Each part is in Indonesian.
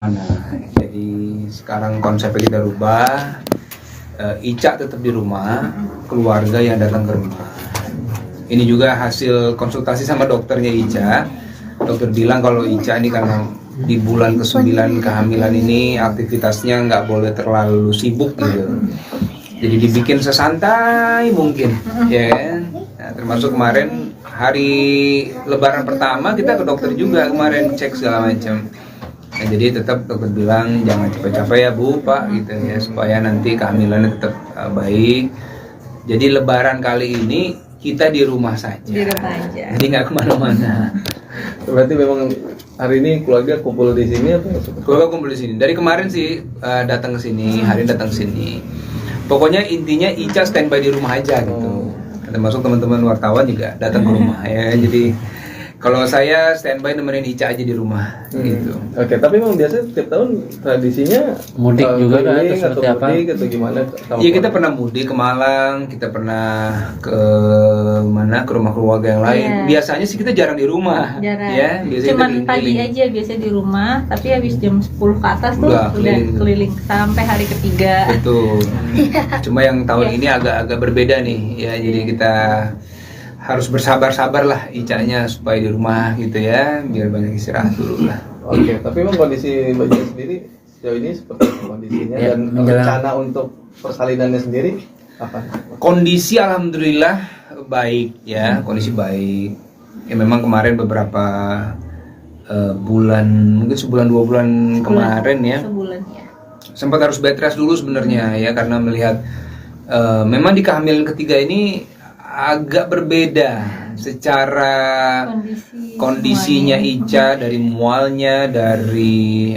Nah, jadi sekarang konsepnya kita rubah. Ica tetap di rumah, keluarga yang datang ke rumah. Ini juga hasil konsultasi sama dokternya Ica. Dokter bilang kalau Ica ini karena di bulan ke-9 kehamilan ini aktivitasnya nggak boleh terlalu sibuk gitu. Jadi dibikin sesantai mungkin, ya kan? Nah, termasuk kemarin hari Lebaran pertama kita ke dokter juga kemarin cek segala macam. Nah, jadi tetap dokter bilang jangan capek-capek ya Bu, Pak gitu ya, supaya nanti kehamilannya tetap baik. Jadi Lebaran kali ini kita di rumah saja. Di rumah aja. Jadi nggak kemana-mana. Berarti memang hari ini keluarga kumpul di sini atau? Keluarga kumpul di sini. Dari kemarin sih datang ke sini, hari ini datang ke sini. Pokoknya intinya Ica standby di rumah aja gitu. Termasuk teman-teman wartawan juga datang ke rumah ya. Jadi kalau saya standby nemenin Ica aja di rumah gitu. Oke, tapi memang biasanya setiap tahun tradisinya mudik juga kan atau seperti apa? Mudik atau gimana? Iya, kita pernah mudik ke Malang, kita pernah ke mana, ke rumah keluarga yang lain. Iya. Biasanya sih kita jarang di rumah. Jarang. Ya, biasanya Cuman kita pagi keliling-keliling. aja biasa di rumah, tapi habis jam 10 ke atas tuh Udah udah keliling. keliling sampai hari ketiga. Betul. Cuma yang tahun Iya. ini agak-agak berbeda nih ya. Jadi kita harus bersabar-sabar lah Icanya supaya di rumah gitu ya, biar banyak istirahat dulu lah. Oke, tapi memang kondisi Mbak Ija sendiri sejauh ini seperti apa kondisinya Ya, dan menjelang- rencana untuk persalinannya sendiri apa? Kondisi alhamdulillah baik ya, kondisi baik. Ya memang kemarin beberapa bulan, mungkin sebulan 2 bulan kemarin ya, Sebulan ya. sempat harus bed rest dulu sebenarnya ya, karena melihat memang di kehamilan ketiga ini agak berbeda secara kondisinya Ica, dari mualnya, dari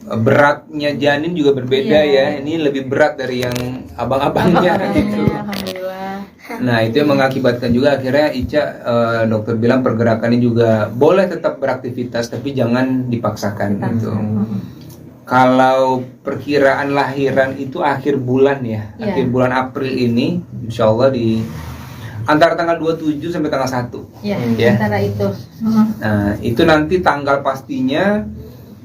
beratnya janin juga berbeda ya. Ini lebih berat dari yang abang-abangnya gitu. Alhamdulillah. Nah, itu yang mengakibatkan juga akhirnya Ica, dokter bilang pergerakannya juga boleh tetap beraktivitas tapi jangan dipaksakan gitu. Kalau perkiraan lahiran itu akhir bulan ya, Iya. akhir bulan April ini, insya Allah di antara tanggal 27 sampai tanggal 1. Ya, Ya. antara itu. Nah, itu nanti tanggal pastinya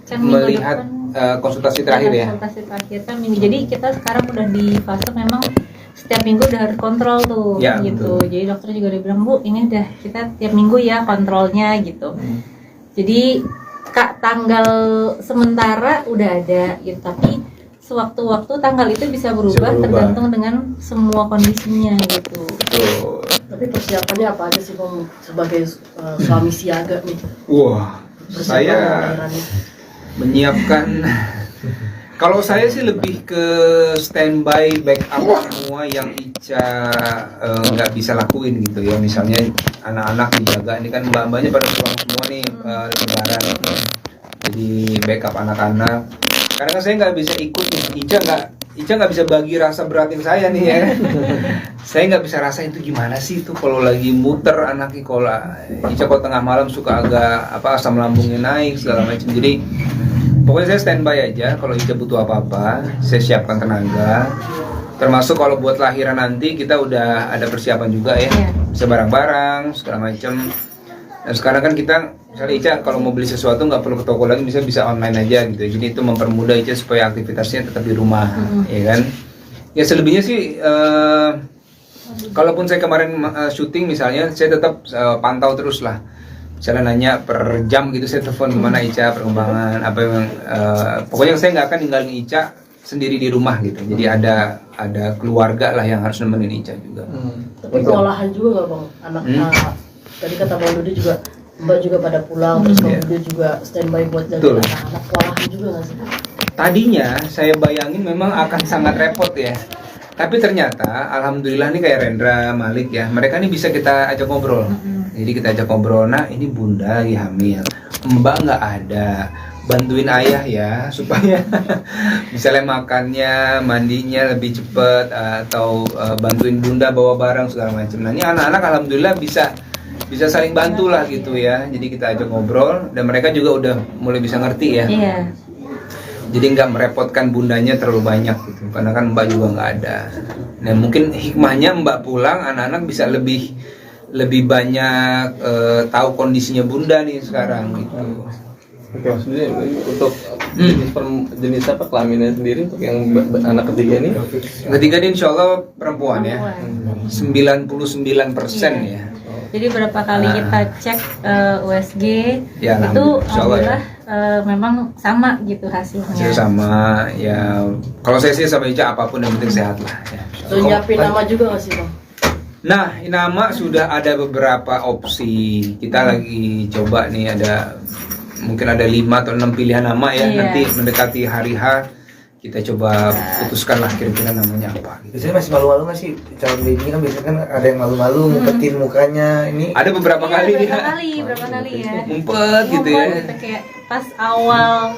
Kan minggu melihat depan konsultasi terakhir ya. konsultasi terakhir kan minggu. Jadi kita sekarang udah di fase memang setiap minggu udah harus kontrol tuh Ya, gitu. betul. Jadi dokter juga udah bilang, Bu, ini udah kita tiap minggu ya kontrolnya gitu. Jadi tanggal sementara udah ada gitu, tapi sewaktu-waktu tanggal itu bisa berubah, tergantung dengan semua kondisinya gitu. Betul. Tapi persiapannya apa aja sih Bang sebagai suami siaga nih? Wah, Persiapan saya lahirannya. menyiapkan. Kalau saya sih lebih ke standby backup semua yang Ica nggak bisa lakuin gitu ya. Misalnya anak-anak dijaga, ini kan mbak-mbaknya pada pulang semua nih lebaran. Jadi backup anak-anak. Karena kan saya nggak bisa ikut nih. Ica nggak bisa bagi rasa beratin saya nih ya. Saya nggak bisa rasain itu gimana sih itu kalau lagi muter anaknya. Kalau Ica kalau tengah malam suka agak asam lambungnya naik segala macam. Jadi pokoknya saya standby aja. Kalau Ica butuh apa-apa, saya siapkan tenaga. Termasuk kalau buat lahiran nanti kita udah ada persiapan juga ya. Iya. Bisa barang-barang segala macam. Dan sekarang kan kita, misalnya Ica kalau mau beli sesuatu nggak perlu ke toko lagi, bisa online aja gitu. Jadi itu mempermudah Ica supaya aktivitasnya tetap di rumah, ya kan. Ya selebihnya sih, kalaupun saya kemarin syuting misalnya, saya tetap pantau terus lah. Misalnya nanya per jam gitu, saya telepon gimana Ica perkembangan apa yang pokoknya saya nggak akan ninggalin Ica sendiri di rumah gitu. Jadi ada keluarga lah yang harus nemenin Ica juga. Tapi kewalahan juga nggak Bang? Anak tadi kata Bang Dudi juga Mbak juga pada pulang, terus Bang Dudi juga standby buat jaga Betul. anak-anak. Kewalahan juga nggak sih? Tadinya saya bayangin memang akan sangat repot ya. Tapi ternyata alhamdulillah nih kayak Rendra, Malik ya, mereka nih bisa kita ajak ngobrol. Jadi kita ajak ngobrol, nah ini bunda lagi hamil, mbak nggak ada, bantuin ayah ya supaya misalnya makannya, mandinya lebih cepet, atau bantuin bunda bawa barang segala macam. Nah ini anak-anak alhamdulillah bisa saling bantu lah gitu ya. Jadi kita ajak ngobrol dan mereka juga udah mulai bisa ngerti ya. Iya. Jadi nggak merepotkan bundanya terlalu banyak gitu, karena kan mbak juga nggak ada. Nah mungkin hikmahnya mbak pulang, anak-anak bisa lebih banyak tahu kondisinya bunda nih sekarang gitu. Oke, maksudnya untuk jenis apa kelaminnya sendiri untuk yang anak ketiga ini? Ketiga ini insya Allah perempuan ya, 99% ya. Jadi berapa kali kita cek USG Ya, itu insya Allah ya. memang sama gitu hasilnya. Hasil sama ya. Kalau saya sih sama Ica apapun yang penting sehat lah. Ya. Tuh nyiapin nama juga nggak sih bang? Nah, nama sudah ada beberapa opsi. Kita lagi coba nih mungkin ada 5 atau 6 pilihan nama ya. Iya. Nanti mendekati hari H kita coba putuskan lah kira-kira namanya apa. Biasanya masih malu-malu nggak sih calon baby kan biasanya kan ada yang malu-malu ngumpetin mukanya ini Ada beberapa kali dia Berapa kali ya? ngumpet gitu ya. Ngumpet gitu, kayak pas awal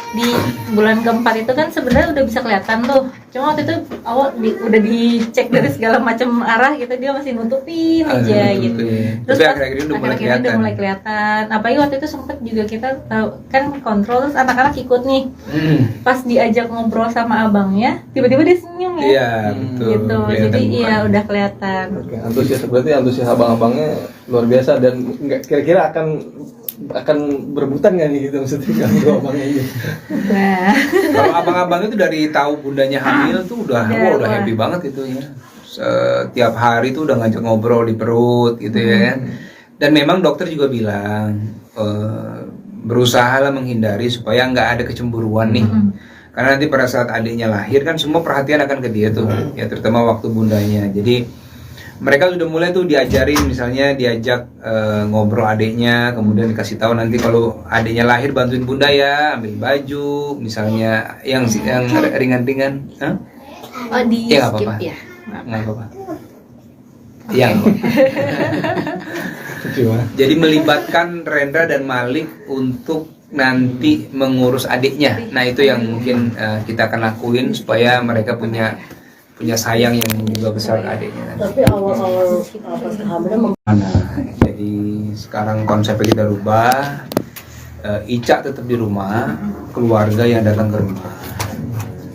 di bulan keempat itu kan sebenarnya udah bisa kelihatan tuh. Cuma waktu itu awal udah dicek dari segala macam arah gitu, dia masih nutupin aja gitu. Tapi pas akhir-akhir ini udah mulai akhir-akhir ini kelihatan. udah mulai kelihatan. Apalagi waktu itu sempet juga kita kan kontrol terus anak-anak ikut nih. Pas diajak ngobrol sama abangnya, tiba-tiba dia senyum ya. Iya, betul. Gitu. Kelihatan Jadi bukan. iya udah kelihatan. Oke, antusias abang-abangnya luar biasa dan nggak kira-kira akan berebutan nggak nih gitu maksudnya kalau abangnya ini? Nah, Kalau abang-abang itu dari tahu bundanya hamil tuh udah happy banget itu ya. Setiap hari tuh udah ngajak ngobrol di perut gitu ya. Dan memang dokter juga bilang berusahalah menghindari supaya nggak ada kecemburuan nih. Karena nanti pada saat adiknya lahir kan semua perhatian akan ke dia tuh, ya terutama waktu bundanya. Jadi mereka sudah mulai tuh diajarin, misalnya diajak ngobrol adiknya, kemudian dikasih tahu nanti kalau adiknya lahir bantuin bunda ya, ambil baju, misalnya yang ringan-ringan. Hah? oh di Ya nggak skip apa-apa. ya. Nggak apa-apa. Yang jadi melibatkan Rendra dan Malik untuk nanti mengurus adiknya. Nah itu yang mungkin kita akan lakuin supaya mereka punya sayang yang juga besar ke adiknya nanti. Tapi awal-awal pas kehamilan Jadi sekarang konsepnya kita rubah. Ica tetap di rumah, keluarga yang datang ke rumah.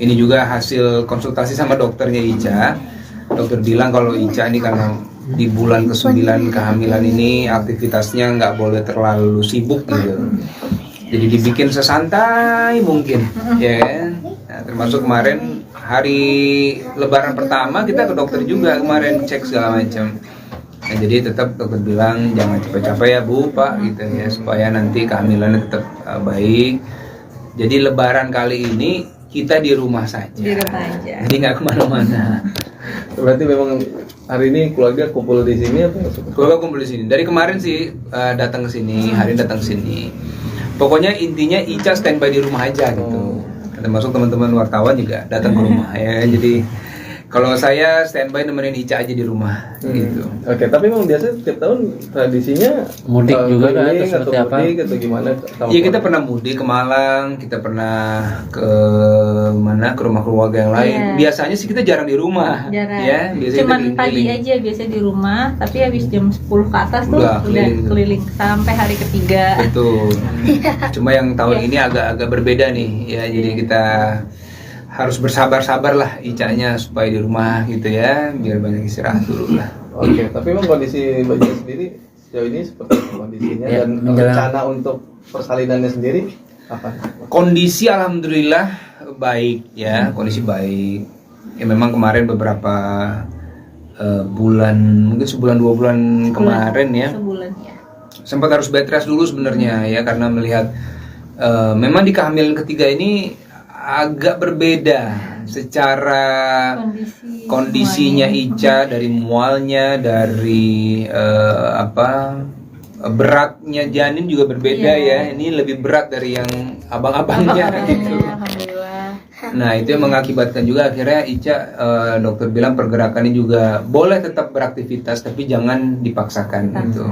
Ini juga hasil konsultasi sama dokternya Ica. Dokter bilang kalau Ica ini karena di bulan ke-9 kehamilan ini aktivitasnya nggak boleh terlalu sibuk gitu. Jadi dibikin sesantai mungkin, ya kan? Nah, termasuk kemarin hari Lebaran pertama kita ke dokter juga kemarin cek segala macam. Nah, jadi tetap dokter bilang jangan capek-capek ya Bu, Pak gitu ya supaya nanti kehamilannya tetap baik. Jadi Lebaran kali ini kita di rumah saja. Di rumah aja. Jadi nggak kemana-mana. Berarti memang hari ini keluarga kumpul di sini atau? Keluarga kumpul di sini. Dari kemarin sih datang ke sini, hari ini datang ke sini. Pokoknya intinya Ica standby di rumah aja gitu. Termasuk teman-teman wartawan juga datang ke rumah ya. Jadi kalau saya standby nemenin Ica aja di rumah gitu. Oke, tapi memang biasanya setiap tahun tradisinya Mudik juga kan, keliling atau seperti apa? mudik atau gimana? Iya kita pernah mudik ke Malang, kita pernah ke mana ke rumah keluarga yang lain. Iya. Biasanya sih kita jarang di rumah, Jarang. ya. Biasanya Cuman kita pagi keliling. aja biasanya di rumah, tapi habis jam 10 ke atas tuh Udah udah keliling. keliling sampai hari ketiga. Betul. Cuma yang tahun ini agak berbeda nih, ya. Jadi kita harus bersabar-sabar lah Icanya supaya di rumah gitu ya, biar banyak istirahat dulu lah. Oke, tapi memang kondisi Mbak Jaya sendiri sejauh ini seperti apa kondisinya Ya, dan menjelang- rencana untuk persalinannya sendiri apa? Kondisi alhamdulillah baik ya, kondisi baik. Ya memang kemarin beberapa bulan, mungkin sebulan 2 bulan kemarin ya, Sebulan ya. sempat harus bed rest dulu sebenarnya ya karena melihat memang di kehamilan ketiga ini agak berbeda secara kondisinya Ica, dari mualnya, dari beratnya janin juga berbeda ya. Ini lebih berat dari yang abang-abangnya gitu. Alhamdulillah. Nah itu yang mengakibatkan juga akhirnya Ica dokter bilang pergerakannya juga boleh tetap beraktivitas tapi jangan dipaksakan gitu.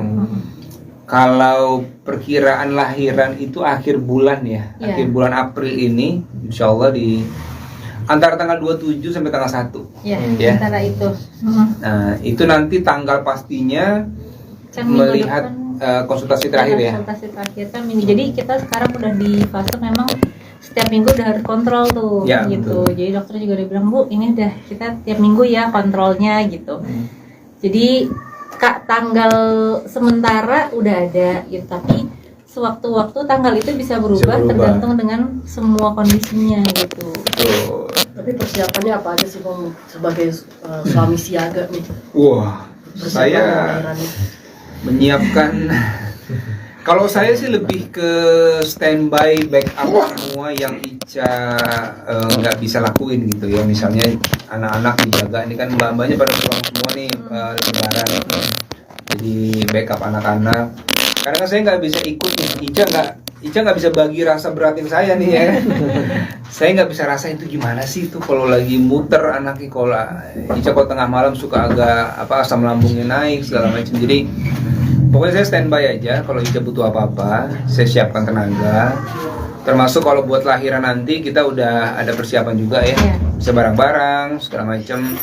Kalau perkiraan lahiran itu akhir bulan ya, Iya. akhir bulan April ini, insya Allah di antara tanggal 27 sampai tanggal 1. Ya, Ya. antara itu. Nah itu nanti tanggal pastinya Kan minggu melihat depan konsultasi terakhir ya. konsultasi terakhir kan minggu. Jadi kita sekarang udah di fase memang setiap minggu udah harus kontrol tuh Ya, gitu. betul. Jadi dokter juga udah bilang, Bu, ini udah kita tiap minggu ya kontrolnya gitu. Jadi tanggal sementara udah ada gitu, tapi sewaktu-waktu tanggal itu bisa berubah tergantung dengan semua kondisinya gitu. Betul. Tapi persiapannya apa aja sih Bang sebagai suami siaga nih? Wah, Persiapan saya lahiran nih. menyiapkan. Kalau saya sih lebih ke standby backup semua yang Ica nggak bisa lakuin gitu ya. Misalnya anak-anak dijaga, ini kan mbak-mbaknya pada pulang semua nih lebaran. Jadi backup anak-anak. Karena kan saya nggak bisa ikut nih. Ica nggak bisa bagi rasa beratin saya nih ya. Saya nggak bisa rasa itu gimana sih itu kalau lagi muter anaknya. Kalau Ica kalau tengah malam suka agak asam lambungnya naik segala macam. Jadi pokoknya saya standby aja. Kalau Ica butuh apa-apa, saya siapkan tenaga. Termasuk kalau buat lahiran nanti kita udah ada persiapan juga ya. Bisa barang-barang segala macam.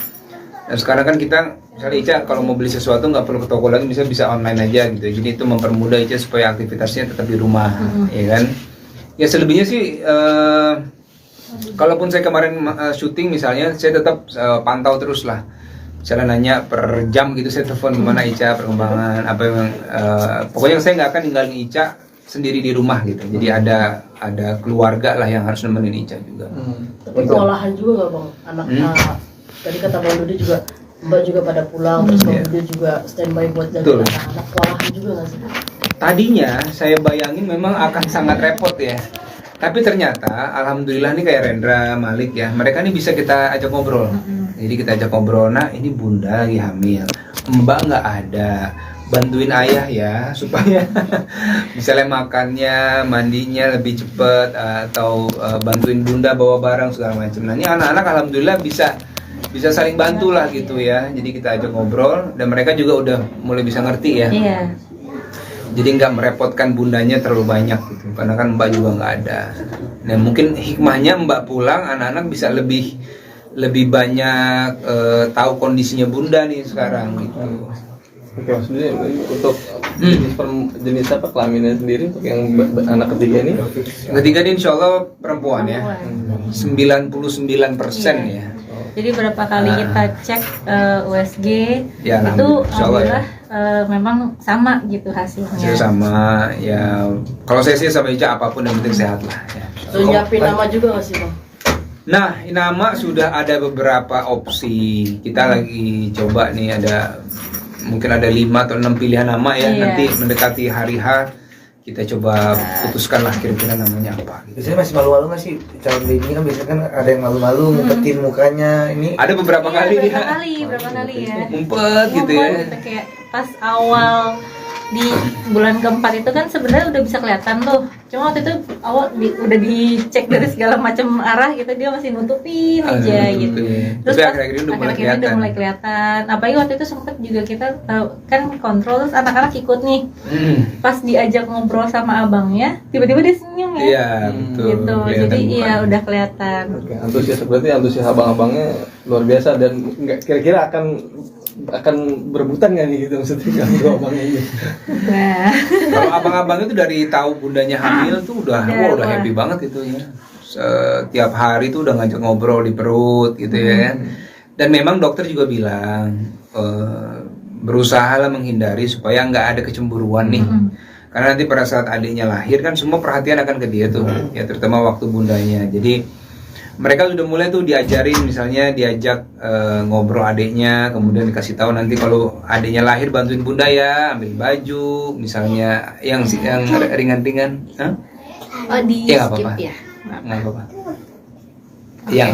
Dan sekarang kan kita misalnya Ica kalau mau beli sesuatu nggak perlu ke toko lagi, bisa online aja gitu. Jadi itu mempermudah Ica supaya aktivitasnya tetap di rumah, ya kan? Ya selebihnya sih, kalaupun saya kemarin syuting misalnya, saya tetap pantau terus lah. Misalnya nanya per jam gitu, saya telepon gimana Ica perkembangan apa yang pokoknya saya nggak akan ninggalin Ica sendiri di rumah gitu. Jadi ada keluarga lah yang harus nemenin Ica juga. Tapi kewalahan juga nggak Bang? Anak tadi kata Bang Dodi juga Mbak juga pada pulang, terus Bang Dodi juga standby buat jaga anak-anak. Kewalahan juga nggak sih? Tadinya saya bayangin memang akan sangat repot ya. Tapi ternyata alhamdulillah nih kayak Rendra, Malik ya, mereka nih bisa kita ajak ngobrol. Jadi kita ajak ngobrol, nah ini bunda lagi hamil, mbak nggak ada, bantuin ayah ya supaya misalnya makannya, mandinya lebih cepet, atau bantuin bunda bawa barang segala macam. Nah ini anak-anak alhamdulillah bisa saling bantu lah gitu ya. Jadi kita ajak ngobrol dan mereka juga udah mulai bisa ngerti ya. Iya. Jadi nggak merepotkan bundanya terlalu banyak gitu, karena kan mbak juga nggak ada. Nah mungkin hikmahnya mbak pulang, anak-anak bisa lebih banyak tahu kondisinya bunda nih sekarang gitu. Oke, maksudnya untuk jenis apa kelaminnya sendiri untuk yang anak ketiga ini? Ketiga ini insya Allah perempuan ya, 99% ya. Jadi berapa kali kita cek USG Ya, itu alhamdulillah memang sama gitu hasilnya. Hasil sama ya. Kalau saya sih sama Ica apapun yang penting sehat lah ya. Terus nyiapin nama juga nggak sih Bang? Nah, nama sudah ada beberapa opsi. Kita lagi coba nih, mungkin ada 5 atau 6 pilihan nama ya. Nanti mendekati hari H kita coba putuskan lah kira-kira namanya apa. Biasanya masih malu-malu nggak sih calon baby kan biasanya kan ada yang malu-malu ngumpetin mukanya ini. Ada beberapa kali dia berapa kali ya. ngumpet gitu ya. Gitu, kayak pas awal di bulan keempat itu kan sebenarnya udah bisa kelihatan tuh. Cuma waktu itu awal udah dicek dari segala macam arah gitu, dia masih nutupin aja gitu. Terus tapi akhir-akhir ini udah mulai kelihatan. Apalagi waktu itu sempet juga kita kan kontrol, terus anak-anak ikut nih. Pas diajak ngobrol sama abangnya, tiba-tiba dia senyum ya. Iya, betul. Gitu. Jadi iya udah kelihatan. Oke, antusias abang-abangnya luar biasa dan kira-kira akan berebutan nggak nih gitu maksudnya kalau abangnya ini? Nah, Kalau abang-abang itu dari tahu bundanya hamil tuh udah happy banget itu ya. Setiap hari tuh udah ngajak ngobrol di perut gitu ya. Dan memang dokter juga bilang berusahalah menghindari supaya nggak ada kecemburuan nih. Karena nanti pada saat adiknya lahir kan semua perhatian akan ke dia tuh, ya terutama waktu bundanya. Jadi mereka sudah mulai tuh diajarin, misalnya diajak ngobrol adiknya, kemudian dikasih tahu nanti kalau adiknya lahir bantuin bunda ya, ambil baju, misalnya yang ringan-ringan. oh di Ya, skip apa-apa. ya. Nggak apa-apa. Yang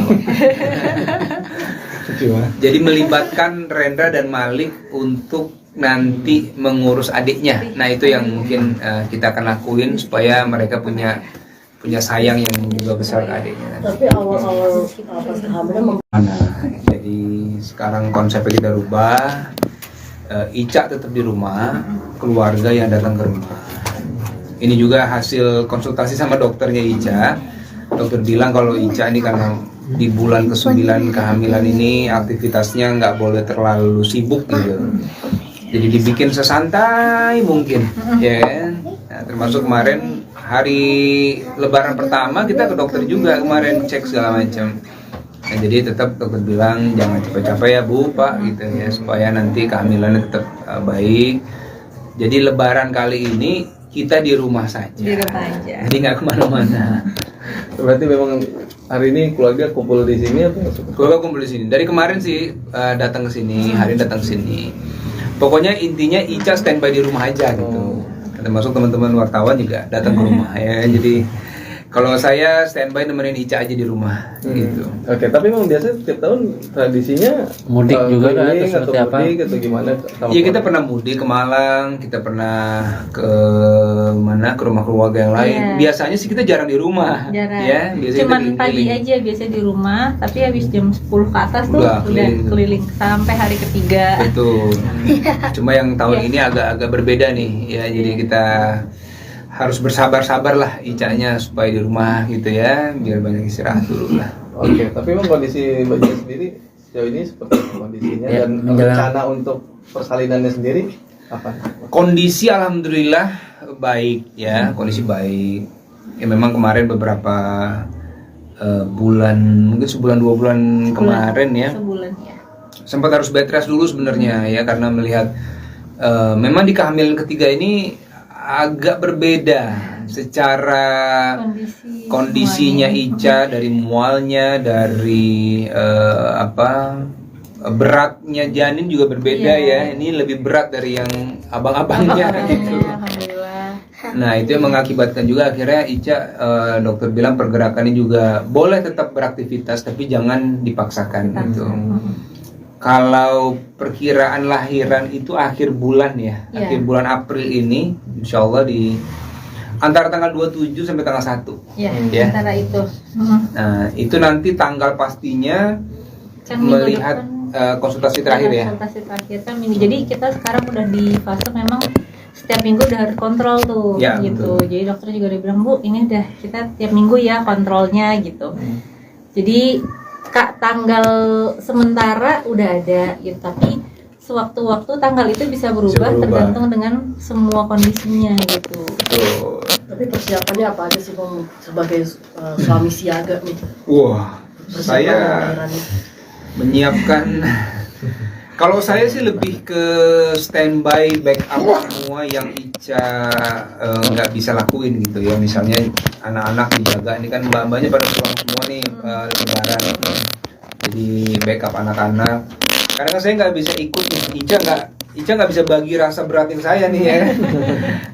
jadi melibatkan Rendra dan Malik untuk nanti mengurus adiknya. Nah itu yang mungkin kita akan lakuin supaya mereka punya sayang yang juga besar ke adiknya. Tapi awal-awal pas kehamilan Jadi sekarang konsepnya kita rubah. Ica tetap di rumah, keluarga yang datang ke rumah. Ini juga hasil konsultasi sama dokternya Ica. Dokter bilang kalau Ica ini karena di bulan ke-9 kehamilan ini aktivitasnya nggak boleh terlalu sibuk gitu. Jadi dibikin sesantai mungkin, ya kan? Nah, termasuk kemarin hari Lebaran pertama kita ke dokter juga kemarin cek segala macam. Nah, jadi tetap dokter bilang jangan capek-capek ya Bu, Pak gitu ya supaya nanti kehamilannya tetap baik. Jadi Lebaran kali ini kita di rumah saja. Di rumah aja. Jadi nggak kemana-mana. Berarti memang hari ini keluarga kumpul di sini atau Keluarga kumpul di sini. Dari kemarin sih datang ke sini, hari ini datang ke sini. Pokoknya intinya Ica standby di rumah aja gitu. Termasuk teman-teman wartawan juga datang ke rumah ya. Jadi kalau saya standby nemenin Ica aja di rumah gitu. Oke, tapi memang biasanya setiap tahun tradisinya Mudik juga kan, keliling atau seperti apa? mudik atau gimana? Iya, kita pernah mudik ke Malang, kita pernah ke mana, ke rumah keluarga yang lain. Iya. Biasanya sih kita jarang di rumah. Jarang. Ya, biasanya Cuman kita pagi keliling. aja biasa di rumah, tapi habis jam 10 ke atas tuh Udah udah keliling. keliling sampai hari ketiga. Betul. Cuma yang tahun Iya. ini agak berbeda nih ya. Jadi kita harus bersabar-sabar lah Icanya supaya di rumah gitu ya, biar banyak istirahat dulu lah. Oke, tapi memang kondisi Mbak Cia sendiri sejauh ini seperti apa kondisinya Ya, dan menjelang- rencana untuk persalinannya sendiri apa? Kondisi alhamdulillah baik ya, kondisi baik. Ya memang kemarin beberapa bulan, mungkin sebulan 2 bulan kemarin ya, Sebulan ya. sempat harus bed rest dulu sebenarnya ya, karena melihat memang di kehamilan ketiga ini agak berbeda secara kondisinya Ica, dari mualnya, dari beratnya janin juga berbeda ya. Iya. Ini lebih berat dari yang abang-abangnya gitu. Alhamdulillah. Nah itu yang mengakibatkan juga akhirnya Ica, dokter bilang pergerakannya juga boleh tetap beraktivitas tapi jangan dipaksakan gitu. Kalau perkiraan lahiran itu akhir bulan ya, Iya. akhir bulan April ini, insya Allah di antara tanggal 27 sampai tanggal 1. Ya, Ya. antara itu. Nah itu nanti tanggal pastinya Kan minggu melihat depan konsultasi terakhir ya. konsultasi terakhir kan minggu. Jadi kita sekarang udah di fase memang setiap minggu udah harus kontrol tuh Ya, gitu. betul. Jadi dokter juga udah bilang, Bu, ini udah kita tiap minggu ya kontrolnya gitu. Jadi Kak, tanggal sementara udah ada gitu, tapi sewaktu-waktu tanggal itu bisa berubah, berubah. tergantung dengan semua kondisinya gitu. Betul. Tapi persiapannya apa aja sih Bang sebagai suami siaga nih? Wah, Persiapan saya lahiran nih. menyiapkan. Kalau saya sih lebih ke standby backup semua yang Ica nggak bisa lakuin gitu ya. Misalnya anak-anak dijaga, ini kan mbak-mbaknya pada pulang semua nih lebaran. Jadi backup anak-anak. Karena kan saya nggak bisa ikut nih. Ica nggak bisa bagi rasa beratin saya nih ya.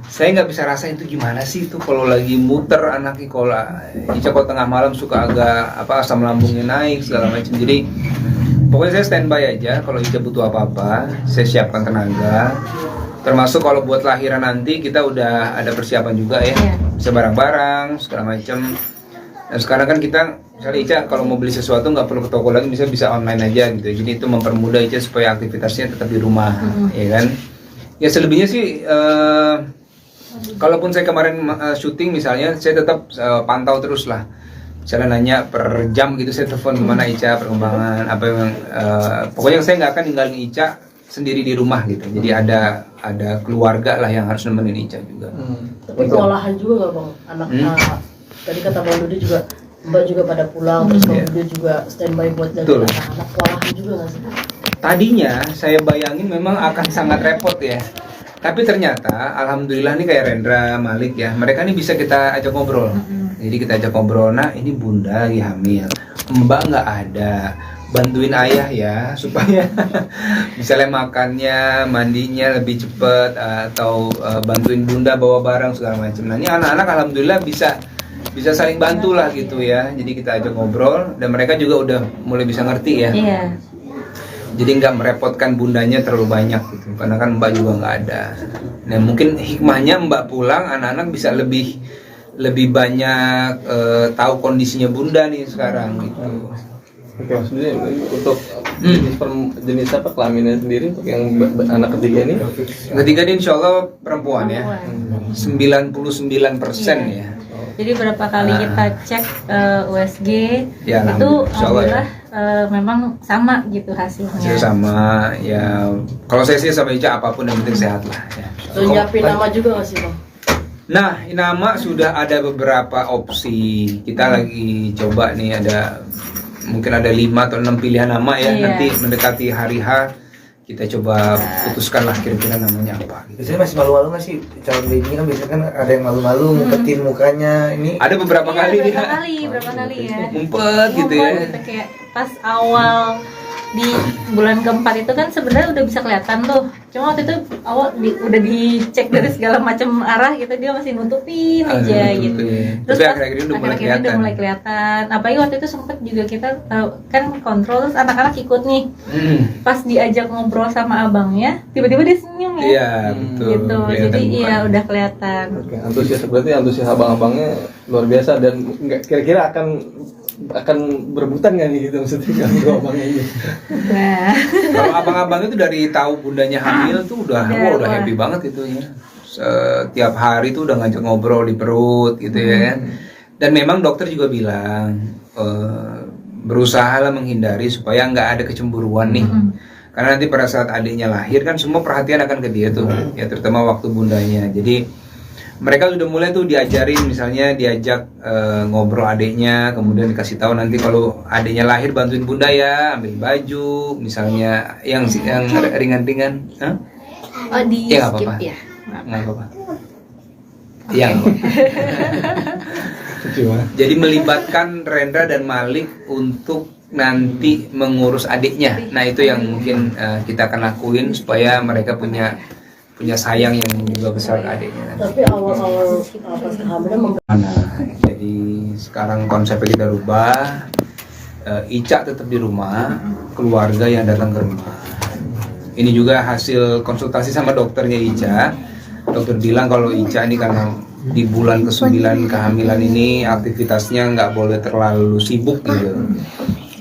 Saya nggak bisa rasain itu gimana sih itu kalau lagi muter anaknya. Kalau Ica kalau tengah malam suka agak asam lambungnya naik segala macam. Jadi pokoknya saya standby aja. Kalau Ica butuh apa-apa, saya siapkan tenaga. Termasuk kalau buat lahiran nanti kita udah ada persiapan juga ya. Iya. Bisa barang-barang segala macam. Dan sekarang kan kita, misalnya Ica kalau mau beli sesuatu nggak perlu ke toko lagi, bisa online aja gitu. Jadi itu mempermudah Ica supaya aktivitasnya tetap di rumah, ya kan? Ya selebihnya sih, kalaupun saya kemarin syuting misalnya, saya tetap pantau terus lah. Misalnya nanya per jam gitu, saya telepon gimana Ica perkembangan, apa yang pokoknya saya nggak akan ninggalin Ica sendiri di rumah gitu. Jadi ada keluarga lah yang harus nemenin Ica juga. Tapi kewalahan juga nggak Bang? Anak tadi kata Bang Dudi juga Mbak juga pada pulang, terus Bang Iya. Dudi juga standby buat jaga Betul. anak-anak. Kewalahan juga nggak sih? Tadinya saya bayangin memang akan sangat repot ya. Tapi ternyata alhamdulillah nih kayak Rendra, Malik ya, mereka nih bisa kita ajak ngobrol. Jadi kita ajak ngobrol, nah ini bunda lagi hamil, mbak nggak ada, bantuin ayah ya supaya misalnya makannya, mandinya lebih cepet, atau bantuin bunda bawa barang segala macam. Nah ini anak-anak alhamdulillah bisa saling bantu lah gitu ya. Jadi kita ajak ngobrol dan mereka juga udah mulai bisa ngerti ya. Iya. Jadi nggak merepotkan bundanya terlalu banyak gitu, karena kan mbak juga nggak ada. Nah mungkin hikmahnya mbak pulang, anak-anak bisa lebih banyak tahu kondisinya bunda nih sekarang gitu. Oke, maksudnya untuk jenis apa kelaminnya sendiri untuk yang anak ketiga ini? Ketiga ini insya Allah perempuan ya, 99% ya. Jadi berapa kali kita cek USG Ya, itu insya Allah ya. alhamdulillah memang sama gitu hasilnya. Hasil sama ya. Kalau saya sih sama Ica apapun yang penting sehat lah ya. Terus nyiapin nama juga nggak sih Bang? Nah, nama sudah ada beberapa opsi. Kita lagi coba nih, mungkin ada 5 atau 6 pilihan nama ya. Iya. Nanti mendekati hari H kita coba putuskan lah kira-kira namanya apa gitu. Biasanya masih malu-malu nggak sih calon baby kan biasanya kan ada yang malu-malu ngumpetin mukanya ini. Ada beberapa kali dia berapa kali ya ngumpet gitu ya. Ngumpet gitu, kayak pas awal di bulan keempat itu kan sebenarnya udah bisa kelihatan tuh, cuma waktu itu awal udah dicek dari segala macam arah gitu, dia masih nutupin aja gitu. Terus tapi akhir-akhir ini udah mulai kelihatan. Apalagi waktu itu sempet juga kita kan kontrol, terus anak-anak ikut nih. Pas diajak ngobrol sama abangnya, tiba-tiba dia senyum ya. Iya, betul. Gitu. Jadi iya udah kelihatan. Oke, berarti antusias abang-abangnya luar biasa dan nggak kira-kira akan berebutan nggak nih gitu maksudnya kalau abangnya ini. Nah, Kalau abang-abang itu dari tahu bundanya hamil tuh udah happy banget itu ya. Setiap hari tuh udah ngajak ngobrol di perut gitu ya kan. Dan memang dokter juga bilang berusahalah menghindari supaya nggak ada kecemburuan nih. Karena nanti pada saat adiknya lahir kan semua perhatian akan ke dia tuh, ya terutama waktu bundanya. Jadi mereka sudah mulai tuh diajarin, misalnya diajak ngobrol adiknya, kemudian dikasih tahu nanti kalau adiknya lahir bantuin bunda ya, ambil baju, misalnya yang ringan-ringan. Hah? oh di Ya, nggak skip apa-apa. ya. Nggak apa-apa. Iya. nggak apa-apa. Jadi melibatkan Rendra dan Malik untuk nanti mengurus adiknya. Nah itu yang mungkin kita akan lakuin supaya mereka punya sayang yang juga besar ke adiknya. Tapi awal-awal pas kehamilan Jadi sekarang konsepnya kita rubah. Ica tetap di rumah, keluarga yang datang ke rumah. Ini juga hasil konsultasi sama dokternya Ica. Dokter bilang kalau Ica ini karena di bulan ke-9 kehamilan ini aktivitasnya nggak boleh terlalu sibuk gitu.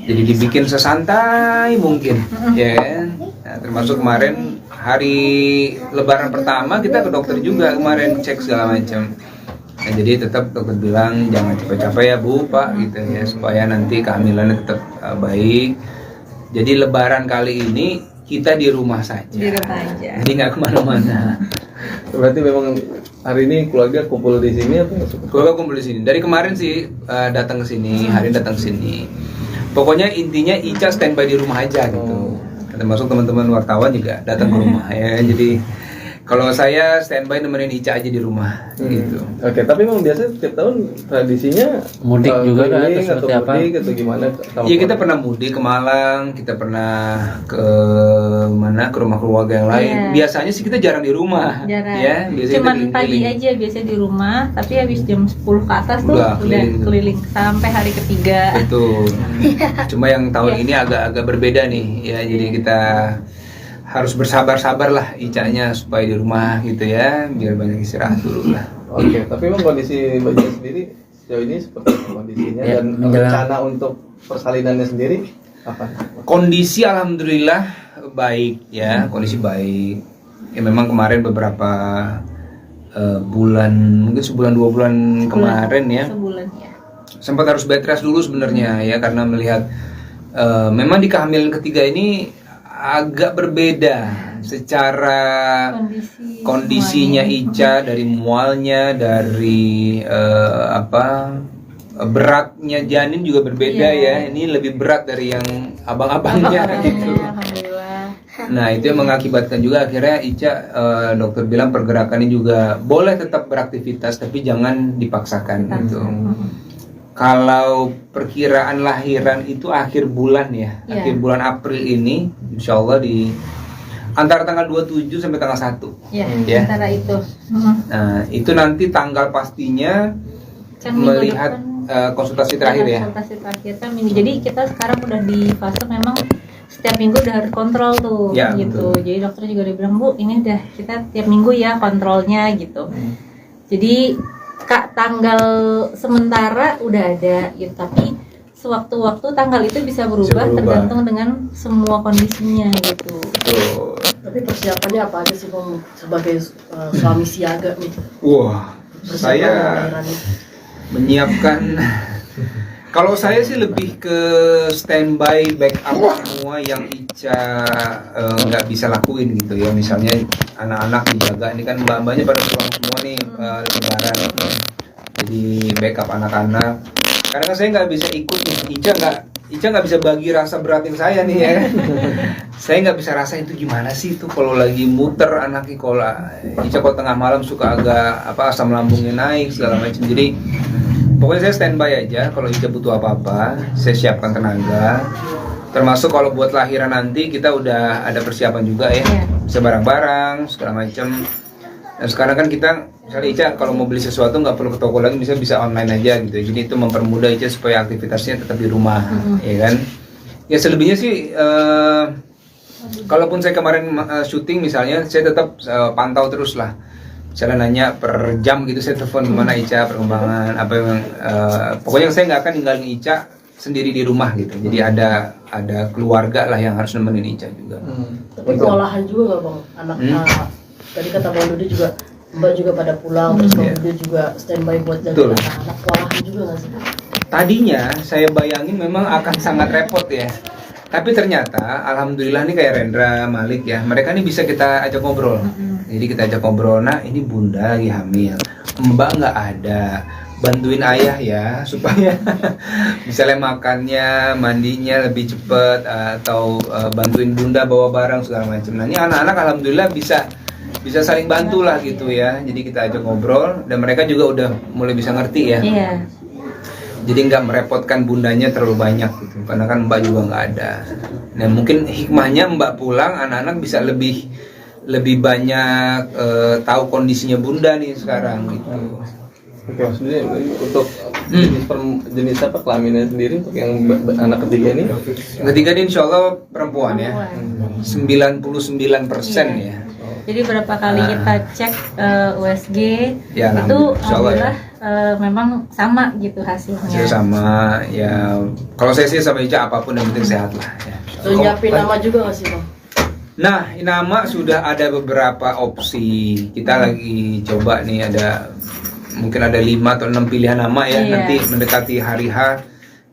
Jadi dibikin sesantai mungkin, ya kan? Nah, termasuk kemarin hari Lebaran pertama kita ke dokter juga kemarin cek segala macam. Nah, jadi tetap dokter bilang jangan capek-capek ya Bu, Pak gitu ya supaya nanti kehamilannya tetap baik. Jadi Lebaran kali ini kita di rumah saja. Di rumah aja. Jadi nggak kemana-mana. Berarti memang hari ini keluarga kumpul di sini atau Keluarga kumpul di sini. Dari kemarin sih datang ke sini, hari ini datang ke sini. Pokoknya intinya Ica standby di rumah aja gitu. Termasuk teman-teman wartawan juga datang ke rumah ya. Jadi kalau saya standby nemenin Ica aja di rumah gitu. Oke, tapi memang biasanya setiap tahun tradisinya Mudik juga kan, keliling atau seperti apa? mudik atau gimana? Iya kita pernah mudik ke Malang, kita pernah ke mana ke rumah keluarga yang lain. Iya. Biasanya sih kita jarang di rumah. Jarang. Ya, biasanya Cuman kita pagi keliling. aja biasanya di rumah, tapi habis jam 10 ke atas tuh Udah udah keliling. keliling sampai hari ketiga. Betul. Cuma yang tahun ini agak berbeda nih ya. Jadi kita harus bersabar-sabar lah Icanya supaya di rumah gitu ya, biar banyak istirahat dulu lah. Oke, tapi memang kondisi Mbak Cia sendiri sejauh ini seperti apa kondisinya Ya, dan menjelang- rencana untuk persalinannya sendiri apa? Kondisi alhamdulillah baik ya, kondisi baik. Ya memang kemarin beberapa bulan, mungkin sebulan 2 bulan kemarin ya, Sebulan ya. sempat harus bed rest dulu sebenarnya ya karena melihat memang di kehamilan ketiga ini agak berbeda secara kondisinya Ica, dari mualnya, dari beratnya janin juga berbeda ya. Ini lebih berat dari yang abang-abangnya gitu. Alhamdulillah. Nah itu yang mengakibatkan juga akhirnya Ica dokter bilang pergerakannya juga boleh tetap beraktivitas tapi jangan dipaksakan gitu. Kalau perkiraan lahiran itu akhir bulan ya, Iya. akhir bulan April ini, insya Allah di antara tanggal 27 sampai tanggal 1. Ya, Ya. antara itu. Nah itu nanti tanggal pastinya Kan minggu melihat depan konsultasi terakhir ya. konsultasi terakhir kan minggu. Jadi kita sekarang udah di fase memang setiap minggu udah harus kontrol tuh Ya, gitu. betul. Jadi dokter juga udah bilang, Bu, ini udah kita tiap minggu ya kontrolnya gitu. Jadi Kak, tanggal sementara udah ada gitu, tapi sewaktu-waktu tanggal itu bisa berubah berubah. tergantung dengan semua kondisinya gitu. Tuh. tapi persiapannya apa aja sih Bang sebagai suami siaga nih? Wah, Persiapan saya lahiran nih. menyiapkan. Kalau saya sih lebih ke standby backup semua yang Ica nggak bisa lakuin gitu ya. Misalnya anak-anak dijaga, ini kan mbak-mbaknya pada pulang semua nih lebaran. Jadi backup anak-anak. Karena kan saya nggak bisa ikut nih, Ica Ica nggak bisa bagi rasa beratin saya nih ya. Saya nggak bisa rasa itu gimana sih itu kalau lagi muter anaknya, kalau Ica kalau tengah malam suka agak asam lambungnya naik segala macam. Jadi pokoknya saya standby aja, kalau Ica butuh apa-apa saya siapkan tenaga. Termasuk kalau buat lahiran nanti kita udah ada persiapan juga ya, bisa barang-barang segala macam. Dan sekarang kan kita misalnya Ica kalau mau beli sesuatu nggak perlu ke toko lagi, bisa online aja gitu. Jadi itu mempermudah Ica supaya aktivitasnya tetap di rumah, ya kan. Ya selebihnya sih kalaupun saya kemarin syuting misalnya, saya tetap pantau terus lah. Misalnya nanya per jam gitu, saya telepon gimana Ica, perkembangan apa yang pokoknya saya nggak akan ninggalin Ica sendiri di rumah gitu. Jadi ada keluarga lah yang harus nemenin Ica juga. Tapi kewalahan juga nggak bang? Anak tadi kata Bang Dodi juga, Mbak juga pada pulang, terus Bang Dodi juga standby buat jaga anak-anak. Kewalahan juga nggak sih? Tadinya saya bayangin memang akan sangat repot ya. Tapi ternyata alhamdulillah nih kayak Rendra, Malik ya, mereka nih bisa kita ajak ngobrol. Jadi kita ajak ngobrol, nah ini bunda lagi hamil, Mbak nggak ada, bantuin ayah ya supaya misalnya makannya, mandinya lebih cepet, atau bantuin bunda bawa barang segala macam. Nah ini anak-anak alhamdulillah bisa saling bantu lah gitu ya. Jadi kita ajak ngobrol dan mereka juga udah mulai bisa ngerti ya. Iya. Jadi nggak merepotkan bundanya terlalu banyak gitu, karena kan Mbak juga nggak ada. Nah mungkin hikmahnya Mbak pulang, anak-anak bisa lebih banyak tahu kondisinya bunda nih sekarang gitu. Oke, maksudnya untuk jenis apa kelaminnya sendiri untuk yang anak ketiga ini? Ketiga ini insya Allah perempuan ya, 99% ya. Jadi berapa kali kita cek USG Ya, itu alhamdulillah memang sama gitu hasilnya. Hasil sama ya. Kalau saya sih sama Ica apapun yang penting sehat lah ya. Terus nyiapin nama juga nggak sih bang? Nah, nama sudah ada beberapa opsi. Kita lagi coba nih, mungkin ada 5 atau 6 pilihan nama ya. Nanti mendekati hari H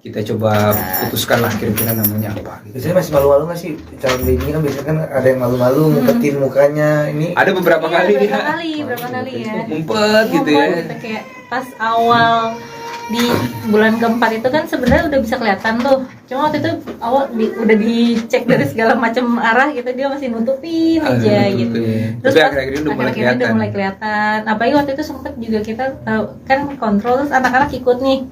kita coba putuskan lah kira-kira namanya apa. Biasanya masih malu-malu nggak sih calon baby kan, biasanya kan ada yang malu-malu ngumpetin mukanya ini. Ada beberapa kali dia berapa kali ya. ngumpet gitu ya. Gitu, kayak pas awal di bulan keempat itu kan sebenarnya udah bisa kelihatan tuh. Cuma waktu itu awal udah dicek dari segala macam arah gitu, dia masih nutupin aja gitu. Terus tapi akhir-akhir ini udah mulai kelihatan. Apalagi waktu itu sempet juga kita kan kontrol, terus anak-anak ikut nih.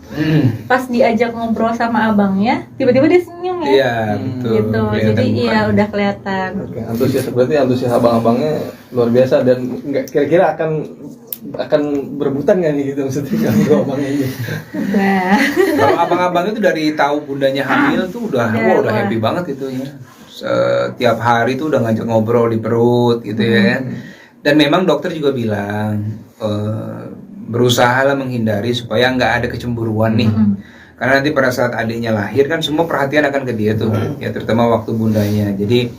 Pas diajak ngobrol sama abangnya, tiba-tiba dia senyum ya. Iya, betul. Gitu. Jadi iya udah kelihatan. Oke, antusias abang-abangnya luar biasa dan kira-kira akan berebutan nggak nih gitu maksudnya kalau abangnya ini? Nah, Kalau abang-abang itu dari tahu bundanya hamil tuh udah happy banget itu ya. Setiap hari tuh udah ngajak ngobrol di perut gitu ya. Dan memang dokter juga bilang berusahalah menghindari supaya nggak ada kecemburuan nih. Karena nanti pada saat adiknya lahir kan semua perhatian akan ke dia tuh, ya terutama waktu bundanya. Jadi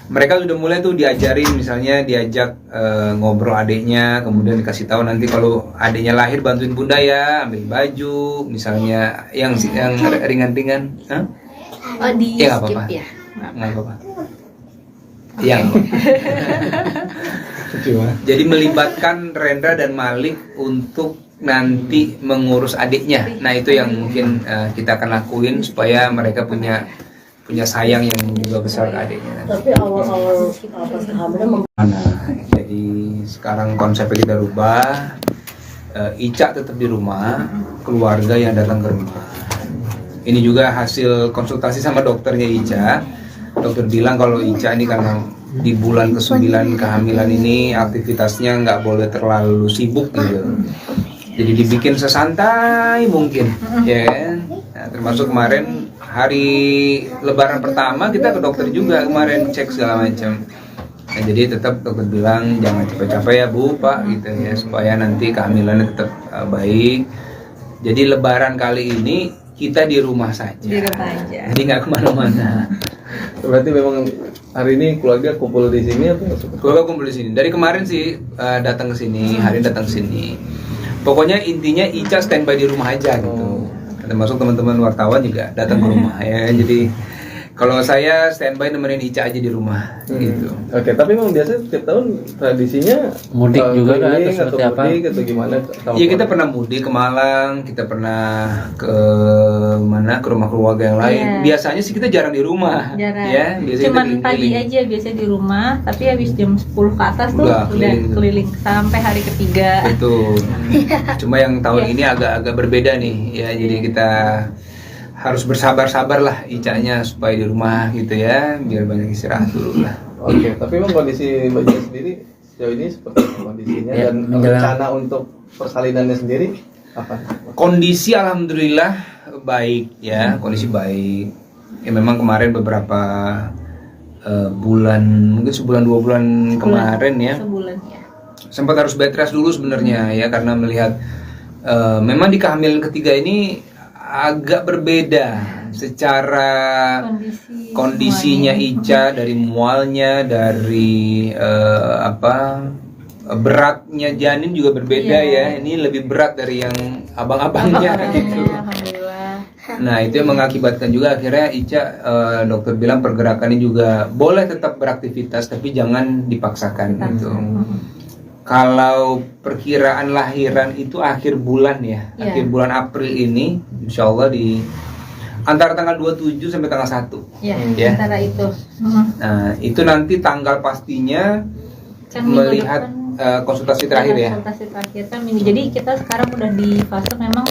mereka sudah mulai tuh diajarin, misalnya diajak ngobrol adiknya, kemudian dikasih tahu nanti kalau adiknya lahir bantuin bunda ya, ambil baju, misalnya yang ringan-ringan. di Ya, skip apa-apa. ya. Nggak apa-apa. Yang jadi melibatkan Rendra dan Malik untuk nanti mengurus adiknya. Nah itu yang mungkin kita akan lakuin supaya mereka punya sayang yang juga besar ke adiknya. Tapi awal-awal pas kehamilan Jadi sekarang konsepnya kita rubah. Ica tetap di rumah, keluarga yang datang ke rumah. Ini juga hasil konsultasi sama dokternya Ica. Dokter bilang kalau Ica ini karena di bulan ke-9 kehamilan ini aktivitasnya nggak boleh terlalu sibuk gitu. Jadi dibikin sesantai mungkin, ya kan? Nah, termasuk kemarin hari Lebaran pertama kita ke dokter juga kemarin cek segala macam. Nah, jadi tetap dokter bilang jangan capek-capek ya Bu, Pak gitu ya, supaya nanti kehamilannya tetap baik. Jadi Lebaran kali ini kita di rumah saja. Di rumah aja. Jadi nggak kemana-mana. Berarti memang hari ini keluarga kumpul di sini atau? Keluarga kumpul di sini. Dari kemarin sih datang ke sini, hari ini datang ke sini. Pokoknya intinya Ica standby di rumah aja gitu. Termasuk teman-teman wartawan juga datang ke rumah ya. Jadi Kalau saya standby nemenin Ica aja di rumah gitu. Oke, tapi memang biasanya setiap tahun tradisinya Mudik juga kan, keliling atau seperti apa? mudik atau gimana? Iya, kita pernah mudik ke Malang, kita pernah ke mana, ke rumah keluarga yang lain. Iya. Biasanya sih kita jarang di rumah. Jarang. Ya, biasanya Cuman kita pagi keliling. aja biasanya di rumah, tapi habis jam 10 ke atas tuh Udah udah keliling. keliling sampai hari ketiga. Betul. Cuma yang tahun Iya. ini agak berbeda nih ya. Jadi kita harus bersabar-sabar lah Icanya supaya di rumah gitu ya, biar banyak istirahat dulu lah. Oke, tapi memang kondisi Mbak Cia sendiri sejauh ini seperti apa kondisinya Ya, dan menjelang- rencana untuk persalinannya sendiri apa? Kondisi alhamdulillah baik ya, kondisi baik. Ya memang kemarin beberapa bulan, mungkin sebulan 2 bulan kemarin ya, Sebulan ya. sempat harus bed rest dulu sebenarnya ya, karena melihat memang di kehamilan ketiga ini agak berbeda secara kondisinya Ica, dari mualnya, dari beratnya janin juga berbeda ya. Iya. Ini lebih berat dari yang abang-abangnya gitu. Alhamdulillah. Nah itu yang mengakibatkan juga akhirnya Ica, dokter bilang pergerakannya juga boleh tetap beraktivitas tapi jangan dipaksakan gitu. Kalau perkiraan lahiran itu akhir bulan ya, Iya. akhir bulan April ini, insya Allah di antara tanggal 27 sampai tanggal 1. Ya, Ya. antara itu. Nah itu nanti tanggal pastinya Kan minggu melihat depan konsultasi terakhir ya. konsultasi terakhir kan minggu. Jadi kita sekarang udah di fase memang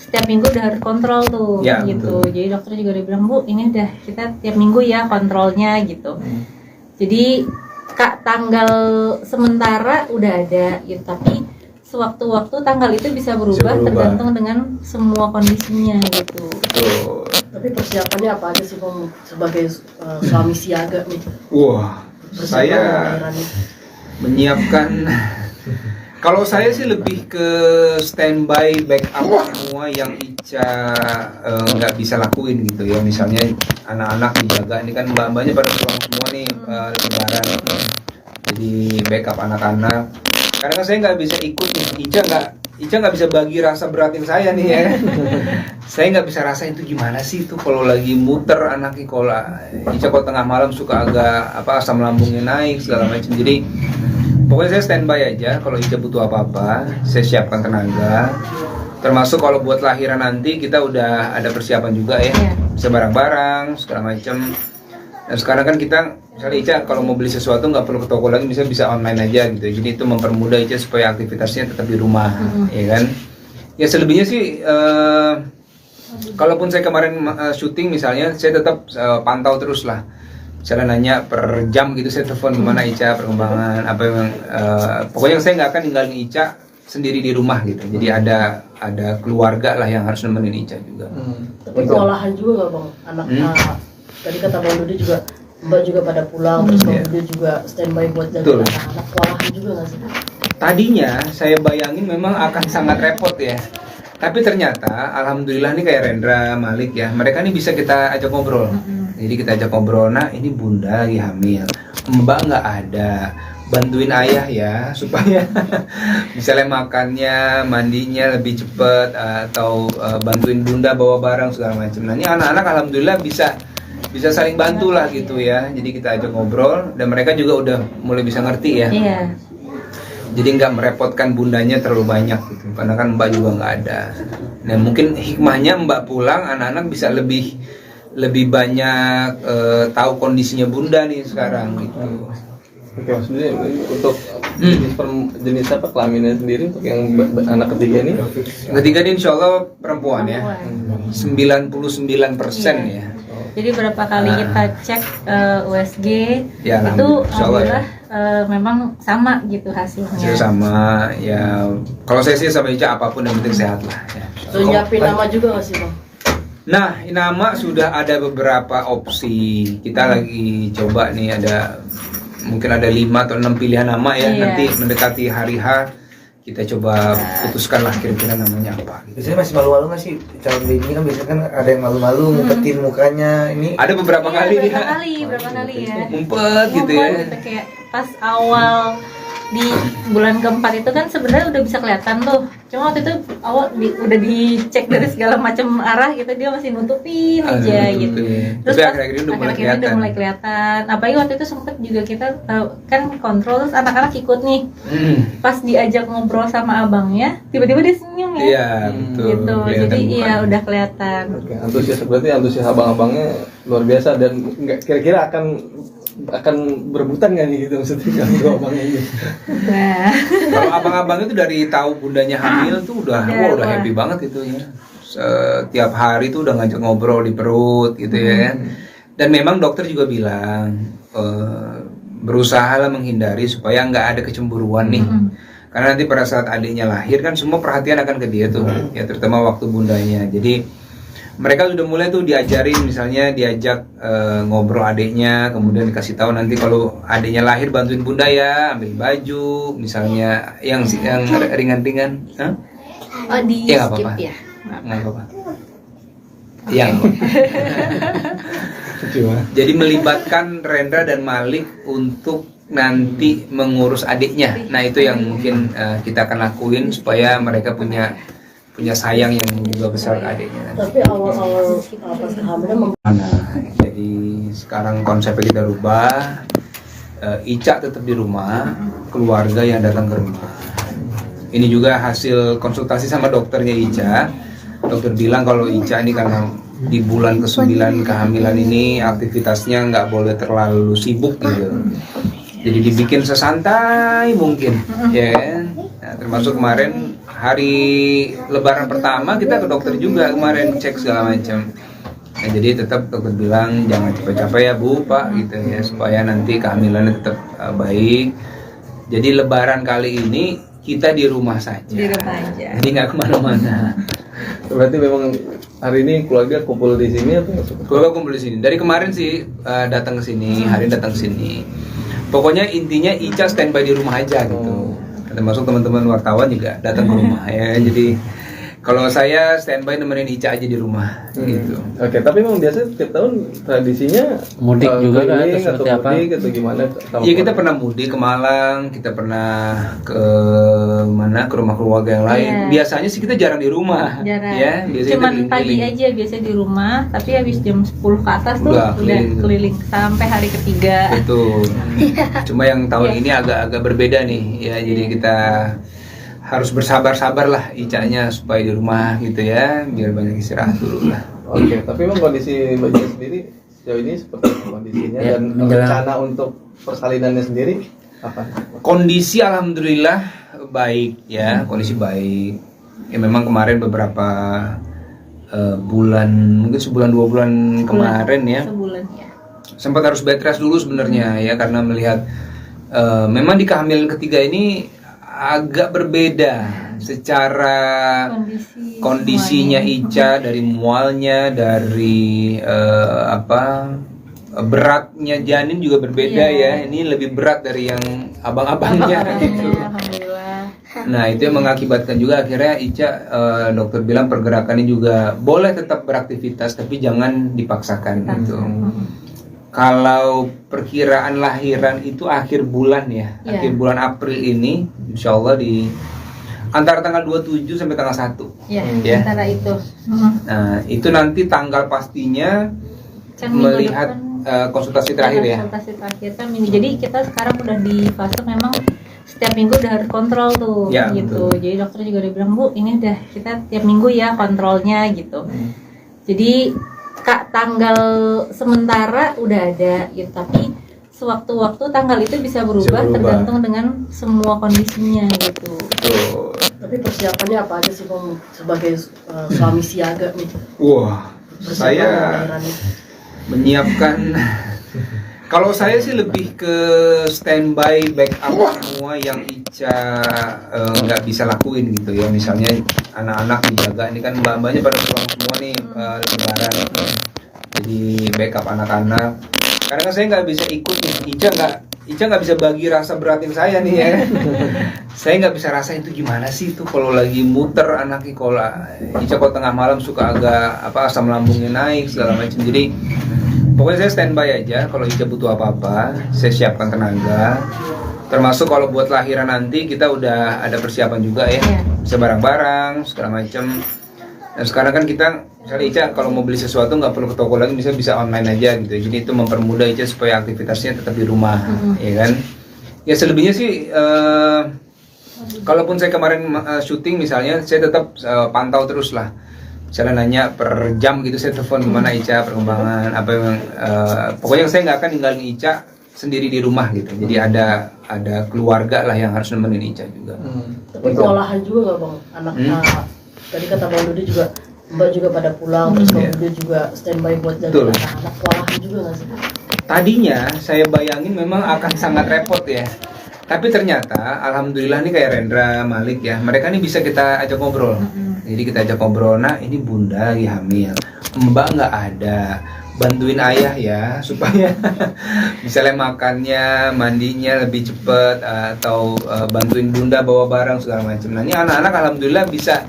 setiap minggu udah harus kontrol tuh Ya, gitu. betul. Jadi dokter juga udah bilang, Bu, ini udah kita tiap minggu ya kontrolnya gitu. Jadi Kak, tanggal sementara udah ada gitu, tapi sewaktu-waktu tanggal itu bisa berubah, berubah. tergantung dengan semua kondisinya gitu. Betul. Tapi persiapannya apa aja sih Bang sebagai suami siaga nih? Wah, Persiapan saya lahiran nih. menyiapkan. Kalau saya sih lebih ke standby backup semua yang Ica nggak bisa lakuin gitu ya. Misalnya anak-anak dijaga, ini kan mbak-mbaknya pada pulang semua nih lebaran. Jadi backup anak-anak. Karena kan saya nggak bisa ikut nih, Ica nggak bisa bagi rasa beratin saya nih ya. Saya nggak bisa rasain itu gimana sih itu kalau lagi muter anaknya, kalau Ica kalau tengah malam suka agak asam lambungnya naik segala macam. Jadi pokoknya saya standby aja, kalau Ica butuh apa-apa, saya siapkan tenaga. Termasuk kalau buat lahiran nanti kita udah ada persiapan juga ya, Iya. bisa barang-barang segala macam. Dan sekarang kan kita, misalnya Ica kalau mau beli sesuatu nggak perlu ke toko lagi, bisa online aja gitu. Jadi itu mempermudah Ica supaya aktivitasnya tetap di rumah, ya kan? Ya selebihnya sih, kalaupun saya kemarin syuting misalnya, saya tetap pantau terus lah. Misalnya nanya per jam gitu, saya telepon gimana Ica perkembangan apa yang pokoknya saya nggak akan ninggalin Ica sendiri di rumah gitu. Jadi ada keluarga lah yang harus nemenin Ica juga. Tapi kewalahan juga nggak Bang? Anak tadi kata Bang Dudi juga, Mbak juga pada pulang, terus Bang Iya. Dudi juga standby buat jaga Betul. anak-anak. Kewalahan juga nggak sih? Tadinya saya bayangin memang akan sangat repot ya. Tapi ternyata alhamdulillah nih kayak Rendra, Malik ya, mereka nih bisa kita ajak ngobrol. Jadi kita ajak ngobrol, nah ini bunda lagi hamil, mbak nggak ada, bantuin ayah ya supaya misalnya makannya, mandinya lebih cepet, atau bantuin bunda bawa barang segala macam. Nah ini anak-anak alhamdulillah bisa saling bantu lah gitu ya. Jadi kita ajak ngobrol dan mereka juga udah mulai bisa ngerti ya. Iya. Jadi nggak merepotkan bundanya terlalu banyak gitu, karena kan mbak juga nggak ada. Nah mungkin hikmahnya mbak pulang, anak-anak bisa lebih banyak tahu kondisinya bunda nih sekarang gitu. Oke, maksudnya untuk jenis apa kelaminnya sendiri untuk yang anak ketiga ini? Ketiga ini insya Allah perempuan ya, 99% ya. Jadi berapa kali kita cek USG Ya, itu insya Allah ya. alhamdulillah memang sama gitu hasilnya. Hasil sama ya. Kalau saya sih sama Ica apapun yang penting sehat lah. Ya. So nyiapin nama juga nggak sih Bang? Nah, nama sudah ada beberapa opsi. Kita lagi coba nih, ada mungkin ada 5 atau 6 pilihan nama ya. Iya. Nanti mendekati hari H kita coba putuskan lah kira-kira namanya apa. Biasanya masih malu-malu nggak sih calon baby kan, biasanya kan ada yang malu-malu ngumpetin mukanya ini. Ada beberapa Iya, kali berapa ya. kali ya. Ngumpet gitu ya. Ngumpet gitu, kayak pas awal di bulan keempat itu kan sebenarnya udah bisa kelihatan tuh. Cuma waktu itu awal udah dicek dari segala macam arah gitu, dia masih nutupin aja gitu. Terus Tapi pas akhir-akhir ini udah mulai akhir-akhir ini udah kelihatan. mulai kelihatan. Apalagi waktu itu sempet juga kita kan kontrol, terus anak-anak ikut nih. Pas diajak ngobrol sama abangnya, tiba-tiba dia senyum ya. Iya, betul. Gitu. Kelihatan Jadi mukanya. iya udah kelihatan. Oke, berarti antusias abang-abangnya luar biasa dan nggak kira-kira akan berebutan nggak nih gitu maksudnya kalau dua abangnya ini. Nah, Kalau abang-abang itu dari tahu bundanya hamil tuh udah Wah. happy banget itu ya. Setiap hari tuh udah ngajak ngobrol di perut gitu ya kan. Dan memang dokter juga bilang berusahalah menghindari supaya nggak ada kecemburuan nih. Karena nanti pada saat adiknya lahir kan semua perhatian akan ke dia tuh, ya terutama waktu bundanya. Jadi mereka sudah mulai tuh diajarin, misalnya diajak ngobrol adiknya, kemudian dikasih tahu nanti kalau adiknya lahir bantuin bunda ya, ambil baju, misalnya yang ringan-ringan. Hah? oh di Ya, nggak skip apa-apa. ya. Nggak apa-apa. Yang jadi melibatkan Rendra dan Malik untuk nanti mengurus adiknya. Nah itu yang mungkin kita akan lakuin supaya mereka punya sayang yang juga besar ke adiknya. Tapi awal-awal pas kehamilan Jadi sekarang konsepnya kita rubah. Ica tetap di rumah, keluarga yang datang ke rumah. Ini juga hasil konsultasi sama dokternya Ica. Dokter bilang kalau Ica ini karena di bulan ke-9 kehamilan ini aktivitasnya nggak boleh terlalu sibuk gitu. Jadi dibikin sesantai mungkin, ya kan? Nah, termasuk kemarin hari Lebaran pertama kita ke dokter juga kemarin cek segala macam. Nah, jadi tetap dokter bilang jangan capek-capek ya Bu, Pak gitu ya supaya nanti kehamilannya tetap baik. Jadi Lebaran kali ini kita di rumah saja. Di rumah aja. Jadi nggak kemana-mana. Berarti memang hari ini keluarga kumpul di sini atau Keluarga kumpul di sini. Dari kemarin sih datang ke sini, hari ini datang ke sini. Pokoknya intinya Ica standby di rumah aja gitu. Termasuk teman-teman wartawan juga datang ke rumah ya. Jadi kalau saya standby nemenin Ica aja di rumah gitu. Oke, tapi memang biasa tiap tahun tradisinya Mudik juga kan, keliling atau seperti apa? mudik atau gimana? Iya kita pernah mudik ke Malang, kita pernah ke mana ke rumah keluarga yang lain. Iya. Biasanya sih kita jarang di rumah, Jarang. ya. Biasanya Cuman kita pagi keliling. aja biasa di rumah, tapi habis jam 10 ke atas tuh Udah udah keliling. keliling sampai hari ketiga. Betul. Cuma yang tahun ini agak berbeda nih, ya. Jadi kita harus bersabar-sabar lah Icanya supaya di rumah gitu ya, biar banyak istirahat dulu lah. Oke, tapi memang kondisi Mbak Cia sendiri sejauh ini seperti apa kondisinya Ya, dan menjelang- rencana untuk persalinannya sendiri apa? Kondisi alhamdulillah baik ya, kondisi baik. Ya memang kemarin beberapa bulan, mungkin sebulan 2 bulan kemarin ya, Sebulan ya. sempat harus bed rest dulu sebenarnya ya karena melihat memang di kehamilan ketiga ini agak berbeda secara kondisinya Ica, dari mualnya, dari beratnya janin juga berbeda ya. Ini lebih berat dari yang abang-abangnya gitu. Alhamdulillah. Nah itu yang mengakibatkan juga akhirnya Ica dokter bilang pergerakannya juga boleh tetap beraktivitas tapi jangan dipaksakan gitu. Kalau perkiraan lahiran itu akhir bulan ya, Iya. akhir bulan April ini, insya Allah di antara tanggal 27 sampai tanggal 1. Ya, Ya. antara itu. Nah itu nanti tanggal pastinya Kan minggu melihat depan konsultasi terakhir ya. konsultasi terakhir kan minggu. Jadi kita sekarang udah di fase memang setiap minggu udah harus kontrol tuh Ya, gitu. betul. Jadi dokter juga udah bilang, Bu, ini udah kita tiap minggu ya kontrolnya gitu. Jadi tanggal sementara udah ada gitu, tapi sewaktu-waktu tanggal itu bisa berubah, berubah. tergantung dengan semua kondisinya gitu. Betul. tapi persiapannya apa aja sih Bang sebagai suami siaga nih? Wah, Persiapan saya lahiran nih. menyiapkan. Kalau saya sih lebih ke standby backup semua yang Ica nggak bisa lakuin gitu ya. Misalnya anak-anak dijaga, ini kan mbak-mbaknya pada pulang semua nih lebaran. Jadi backup anak-anak. Karena kan saya nggak bisa ikut nih, Ica nggak bisa bagi rasa beratin saya nih ya. Saya nggak bisa rasa itu gimana sih itu kalau lagi muter anaknya, kalau Ica kalau tengah malam suka agak asam lambungnya naik segala macam. Jadi pokoknya saya standby aja, kalau Ica butuh apa-apa, saya siapkan tenaga. Termasuk kalau buat lahiran nanti kita udah ada persiapan juga ya. Iya. Bisa barang-barang segala macam. Dan sekarang kan kita misalnya Ica kalau mau beli sesuatu nggak perlu ke toko lagi, bisa online aja gitu. Jadi itu mempermudah Ica supaya aktivitasnya tetap di rumah, ya kan? Ya selebihnya sih kalaupun saya kemarin syuting misalnya, saya tetap pantau terus lah. Misalnya nanya per jam gitu, saya telepon gimana Ica perkembangan apa yang pokoknya saya nggak akan ninggalin Ica sendiri di rumah gitu. Jadi ada keluarga lah yang harus nemenin Ica juga. Tapi kewalahan juga nggak bang? Anak tadi kata Bang Dodi juga, Mbak juga pada pulang, terus Bang Dodi juga standby buat jaga anak-anak. Kewalahan juga nggak sih? Tadinya saya bayangin memang akan sangat repot ya. Tapi ternyata alhamdulillah nih kayak Rendra, Malik ya, mereka nih bisa kita ajak ngobrol. Jadi kita ajak ngobrol, nah ini bunda lagi hamil, Mbak nggak ada, bantuin ayah ya supaya misalnya makannya, mandinya lebih cepet, atau bantuin bunda bawa barang segala macam. Nah ini anak-anak alhamdulillah bisa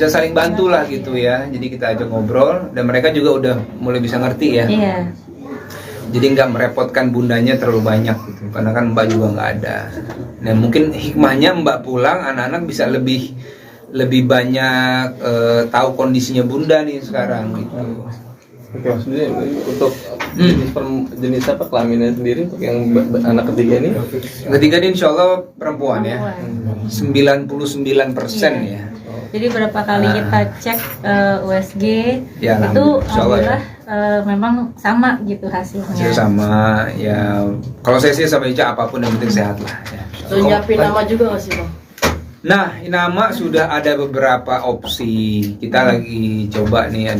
saling bantu lah gitu ya. Jadi kita ajak ngobrol dan mereka juga udah mulai bisa ngerti ya. Iya. Jadi nggak merepotkan bundanya terlalu banyak gitu, karena kan Mbak juga nggak ada. Nah mungkin hikmahnya Mbak pulang, anak-anak bisa lebih banyak tahu kondisinya bunda nih sekarang gitu. Oke, maksudnya untuk jenis apa kelaminnya sendiri untuk yang anak ketiga ini? Ketiga ini insya Allah perempuan ya, 99% ya. Jadi berapa kali kita cek USG Ya, itu insya Allah ya. Memang sama gitu hasilnya. Hasil sama ya. Kalau saya sih sama Ica apapun yang penting sehat lah ya. So nyiapin nama juga nggak sih bang? Nah, nama sudah ada beberapa opsi. Kita lagi coba nih,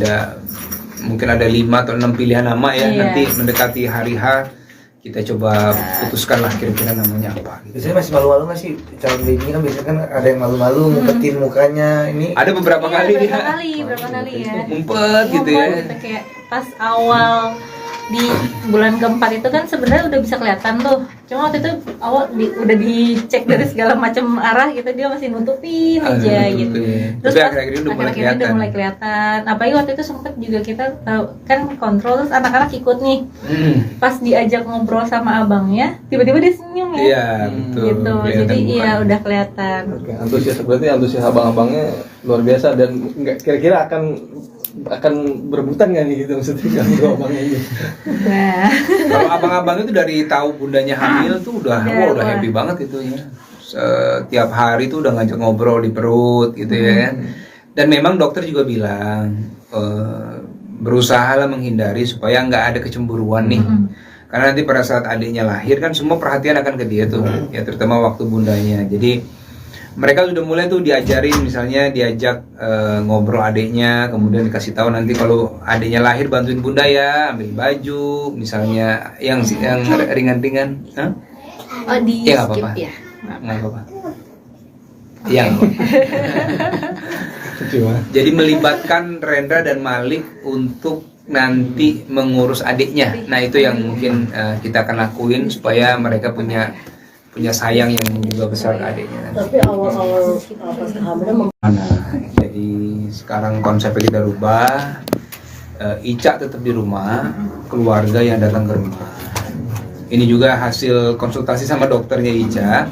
mungkin ada 5 atau 6 pilihan nama ya. Iya. Nanti mendekati hari H kita coba putuskan lah kira-kira namanya apa gitu. Biasanya masih malu-malu nggak sih calon baby kan, biasanya kan ada yang malu-malu ngumpetin mukanya ini. Ada beberapa kali dia berapa kali ya. ngumpet gitu ya. Gitu, kayak pas awal di bulan keempat itu kan sebenarnya udah bisa kelihatan tuh. Cuma waktu itu awal udah dicek dari segala macam arah gitu, dia masih nutupin aja gitu. Terus tapi akhir-akhir ini udah mulai kelihatan. Apalagi waktu itu sempet juga kita tahu kan kontrol, terus anak-anak ikut nih. Pas diajak ngobrol sama abangnya, tiba-tiba dia senyum ya. Iya, betul. Gitu. Jadi iya udah kelihatan. Oke, antusias abang-abangnya luar biasa dan nggak kira-kira akan berebutan nggak nih gitu maksudnya kalau abangnya ini? Nah, Kalau abang-abang itu dari tahu bundanya hamil tuh udah happy banget itu ya. Setiap hari tuh udah ngajak ngobrol di perut gitu ya. Dan memang dokter juga bilang berusaha lah menghindari supaya nggak ada kecemburuan nih. Karena nanti pada saat adiknya lahir kan semua perhatian akan ke dia tuh, ya terutama waktu bundanya. Jadi mereka sudah mulai tuh diajarin, misalnya diajak ngobrol adiknya, kemudian dikasih tahu nanti kalau adiknya lahir bantuin bunda ya, ambil baju, misalnya yang ringan-ringan. Hah? oh di Ya, nggak skip apa-apa. ya. Nggak apa-apa. Yang jadi melibatkan Rendra dan Malik untuk nanti mengurus adiknya. Nah itu yang mungkin kita akan lakuin supaya mereka punya sayang yang juga besar ke adiknya. Tapi awal-awal pas hamilnya Jadi sekarang konsepnya kita rubah. Ica tetap di rumah, keluarga yang datang ke rumah. Ini juga hasil konsultasi sama dokternya Ica.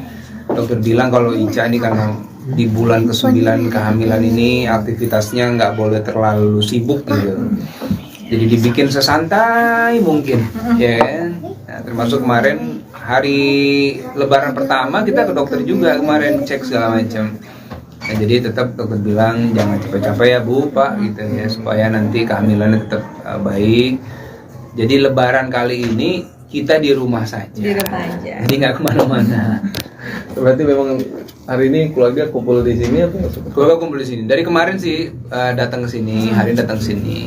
Dokter bilang kalau Ica ini karena di bulan ke-9 kehamilan ini aktivitasnya nggak boleh terlalu sibuk gitu. Jadi dibikin sesantai mungkin, ya kan? Nah, termasuk kemarin hari Lebaran pertama kita ke dokter juga kemarin cek segala macam. Nah, jadi tetap dokter bilang jangan capek-capek ya Bu, Pak gitu ya, supaya nanti kehamilannya tetap baik. Jadi Lebaran kali ini kita di rumah saja. Di rumah aja. Jadi nggak kemana-mana. Berarti memang hari ini keluarga kumpul di sini atau Keluarga kumpul di sini. Dari kemarin sih datang ke sini, hari ini datang ke sini.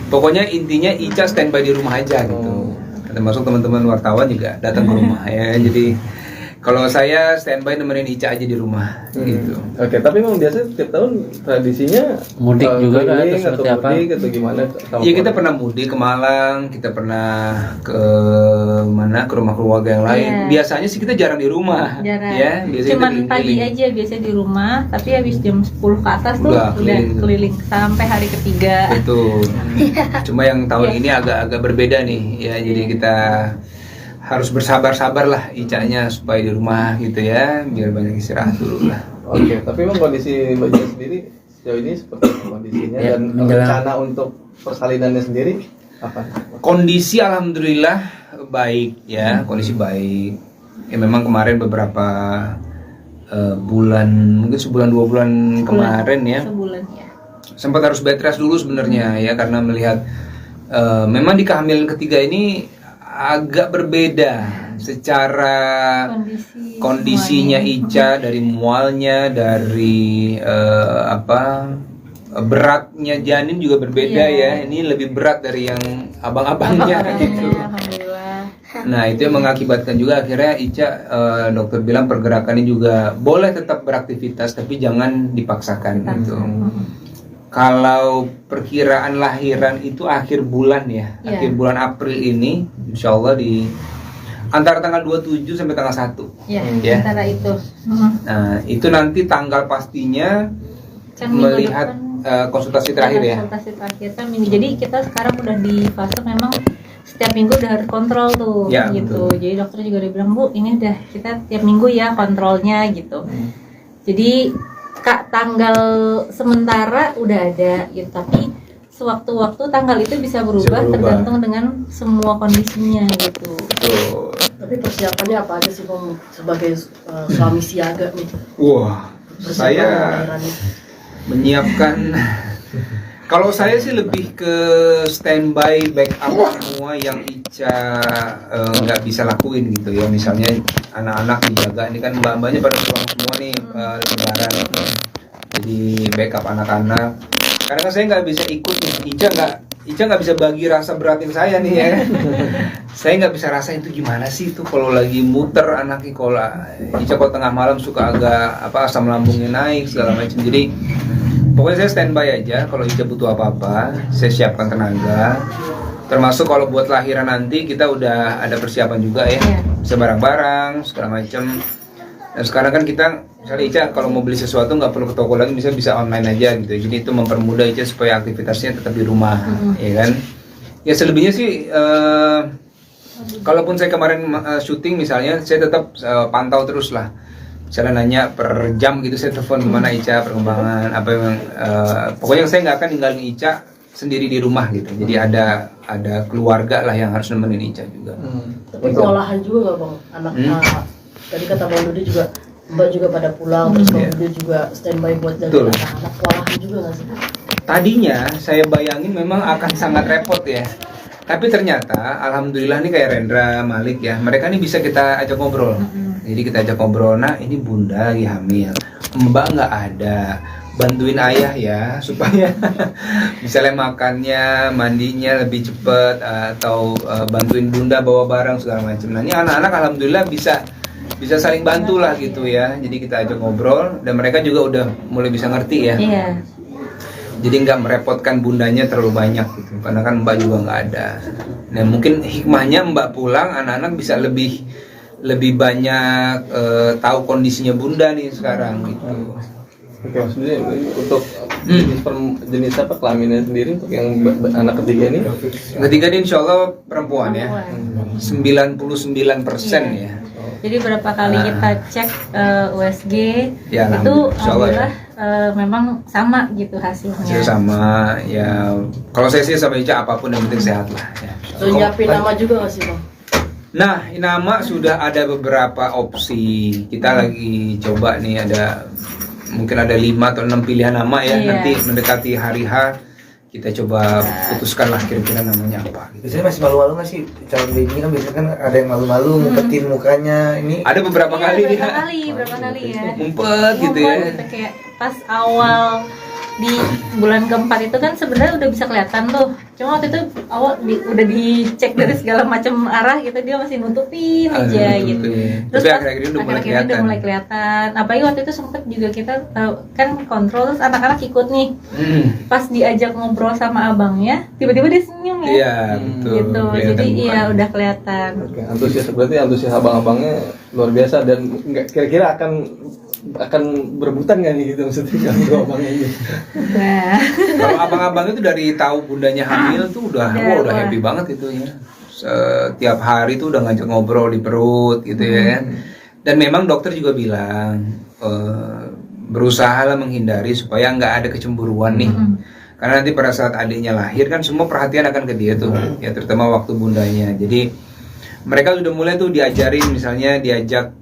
Pokoknya intinya Ica standby di rumah aja gitu. Termasuk teman-teman wartawan juga datang ke rumah ya. Jadi kalau saya standby nemenin Ica aja di rumah gitu. Oke, tapi memang biasa setiap tahun tradisinya Mudik juga kan, keliling atau seperti atau apa? mudik atau gimana? Iya kita pernah mudik ke Malang, kita pernah ke mana, ke rumah keluarga yang lain. Iya. Biasanya sih kita jarang di rumah. Jarang. Ya, biasanya Cuman kita pagi keliling. aja biasanya di rumah, tapi habis jam 10 ke atas tuh Udah udah keliling. keliling sampai hari ketiga. Betul. Cuma yang tahun ini agak-agak berbeda nih ya. Jadi kita harus bersabar-sabar lah Ica-nya supaya di rumah gitu ya, biar banyak istirahat dulu lah. Oke, tapi memang kondisi Mbak Ica sendiri sejauh ini seperti apa kondisinya Ya, dan menjelang- rencana untuk persalinannya sendiri apa? Kondisi alhamdulillah baik ya, kondisi baik. Ya memang kemarin beberapa bulan, mungkin sebulan 2 bulan kemarin ya, Sebulan ya. sempat harus bed rest dulu sebenarnya ya, karena melihat memang di kehamilan ketiga ini agak berbeda secara kondisinya Ica, dari mualnya, dari beratnya janin juga berbeda ya. Ini lebih berat dari yang abang-abangnya gitu. Alhamdulillah. Nah itu yang mengakibatkan juga akhirnya Ica, dokter bilang pergerakannya juga boleh tetap beraktivitas tapi jangan dipaksakan gitu. Kalau perkiraan lahiran itu akhir bulan ya, Iya. akhir bulan April ini, insya Allah di antara tanggal 27 sampai tanggal 1. Ya, Ya. antara itu. Nah itu nanti tanggal pastinya Kan minggu melihat depan konsultasi terakhir ya. konsultasi terakhir kan minggu. Jadi kita sekarang udah di fase memang setiap minggu udah harus kontrol tuh Ya, gitu. betul. Jadi dokter juga udah bilang, Bu, ini udah kita tiap minggu ya kontrolnya gitu. Jadi Kak, tanggal sementara udah ada gitu, tapi sewaktu-waktu tanggal itu bisa berubah, berubah. tergantung dengan semua kondisinya gitu. Betul. Tapi persiapannya apa aja sih Bang sebagai suami siaga nih? Wah, Persiapan saya lahiran ini. menyiapkan. Kalau saya sih lebih ke standby backup semua yang Ica nggak bisa lakuin gitu ya. Misalnya anak-anak dijaga, ini kan mbak-mbaknya pada pulang semua nih lebaran. Jadi backup anak-anak. Karena kan saya nggak bisa ikut nih. Ica nggak bisa bagi rasa beratin saya nih ya. Saya nggak bisa rasain itu gimana sih itu kalau lagi muter anaknya, kalau Ica kalau tengah malam suka agak asam lambungnya naik segala macam. Jadi pokoknya saya standby aja, kalau Ica butuh apa-apa, saya siapkan tenaga. Termasuk kalau buat lahiran nanti kita udah ada persiapan juga ya, Iya. bisa barang-barang segala macam. Dan sekarang kan kita, misalnya Ica kalau mau beli sesuatu nggak perlu ke toko lagi, bisa online aja gitu. Jadi itu mempermudah Ica supaya aktivitasnya tetap di rumah, ya kan? Ya selebihnya sih, kalaupun saya kemarin syuting misalnya, saya tetap pantau terus lah. Misalnya nanya per jam gitu, saya telepon gimana Ica perkembangan apa yang pokoknya saya nggak akan ninggalin Ica sendiri di rumah gitu. Jadi ada keluarga lah yang harus nemenin Ica juga. Tapi kewalahan juga nggak Bang? Anak tadi kata Bang Dudi juga, Mbak juga pada pulang, terus Bang Iya. Dudi juga standby buat Betul. jaga anak-anak. Kewalahan juga nggak sih? Tadinya saya bayangin memang akan sangat repot ya. Tapi ternyata alhamdulillah nih kayak Rendra, Malik ya, mereka nih bisa kita ajak ngobrol. Jadi kita ajak ngobrol, nah ini bunda lagi hamil, mbak nggak ada, bantuin ayah ya supaya misalnya makannya, mandinya lebih cepet, atau bantuin bunda bawa barang segala macam. Nah ini anak-anak alhamdulillah bisa saling bantu lah gitu ya. Jadi kita ajak ngobrol dan mereka juga udah mulai bisa ngerti ya. Iya. Jadi nggak merepotkan bundanya terlalu banyak gitu, karena kan mbak juga nggak ada. Nah mungkin hikmahnya mbak pulang, anak-anak bisa lebih banyak tahu kondisinya bunda nih sekarang gitu. Oke, maksudnya untuk jenis apa kelaminnya sendiri untuk yang anak ketiga ini? Ketiga ini insya Allah perempuan ya, 99% ya. Jadi berapa kali kita cek USG Ya, itu insya Allah ya. alhamdulillah memang sama gitu hasilnya. Hasil sama ya. Kalau saya sih sama Ica apapun yang penting sehat lah. Ya. Terus nyiapin nama juga nggak sih Bang? Nah, nama sudah ada beberapa opsi. Kita lagi coba nih, ada mungkin ada 5 atau 6 pilihan nama ya. Iya. Nanti mendekati hari H kita coba putuskan lah kira-kira namanya apa. Gitu. Biasanya masih malu-malu nggak sih calon baby kan biasanya kan ada yang malu-malu ngumpetin mukanya ini. Ada beberapa Iya, kali berapa dia kali ya. ngumpet gitu ya. Gitu, kayak pas awal di bulan keempat itu kan sebenarnya udah bisa kelihatan tuh. Cuma waktu itu awal udah dicek dari segala macam arah gitu, dia masih nutupin aja gitu. Terus Tapi pas akhir-akhir ini udah mulai akhir-akhir ini kelihatan. udah mulai kelihatan. Apalagi waktu itu sempet juga kita kan kontrol, terus anak-anak ikut nih. Pas diajak ngobrol sama abangnya, tiba-tiba dia senyum ya. Iya, betul. Gitu. Kelihatan Jadi iya mukanya. udah kelihatan. Oke, antusias abang-abangnya luar biasa dan nggak kira-kira akan berebutan nggak nih gitu maksudnya kalau abangnya ini? Nah, Kalau abang-abang itu dari tahu bundanya hamil tuh udah Udah, udah wah. happy banget itu ya. setiap hari tuh udah ngajak ngobrol di perut gitu ya. Dan memang dokter juga bilang berusaha lah menghindari supaya nggak ada kecemburuan nih. Karena nanti pada saat adiknya lahir kan semua perhatian akan ke dia tuh, ya terutama waktu bundanya. Jadi mereka sudah mulai tuh diajarin, misalnya diajak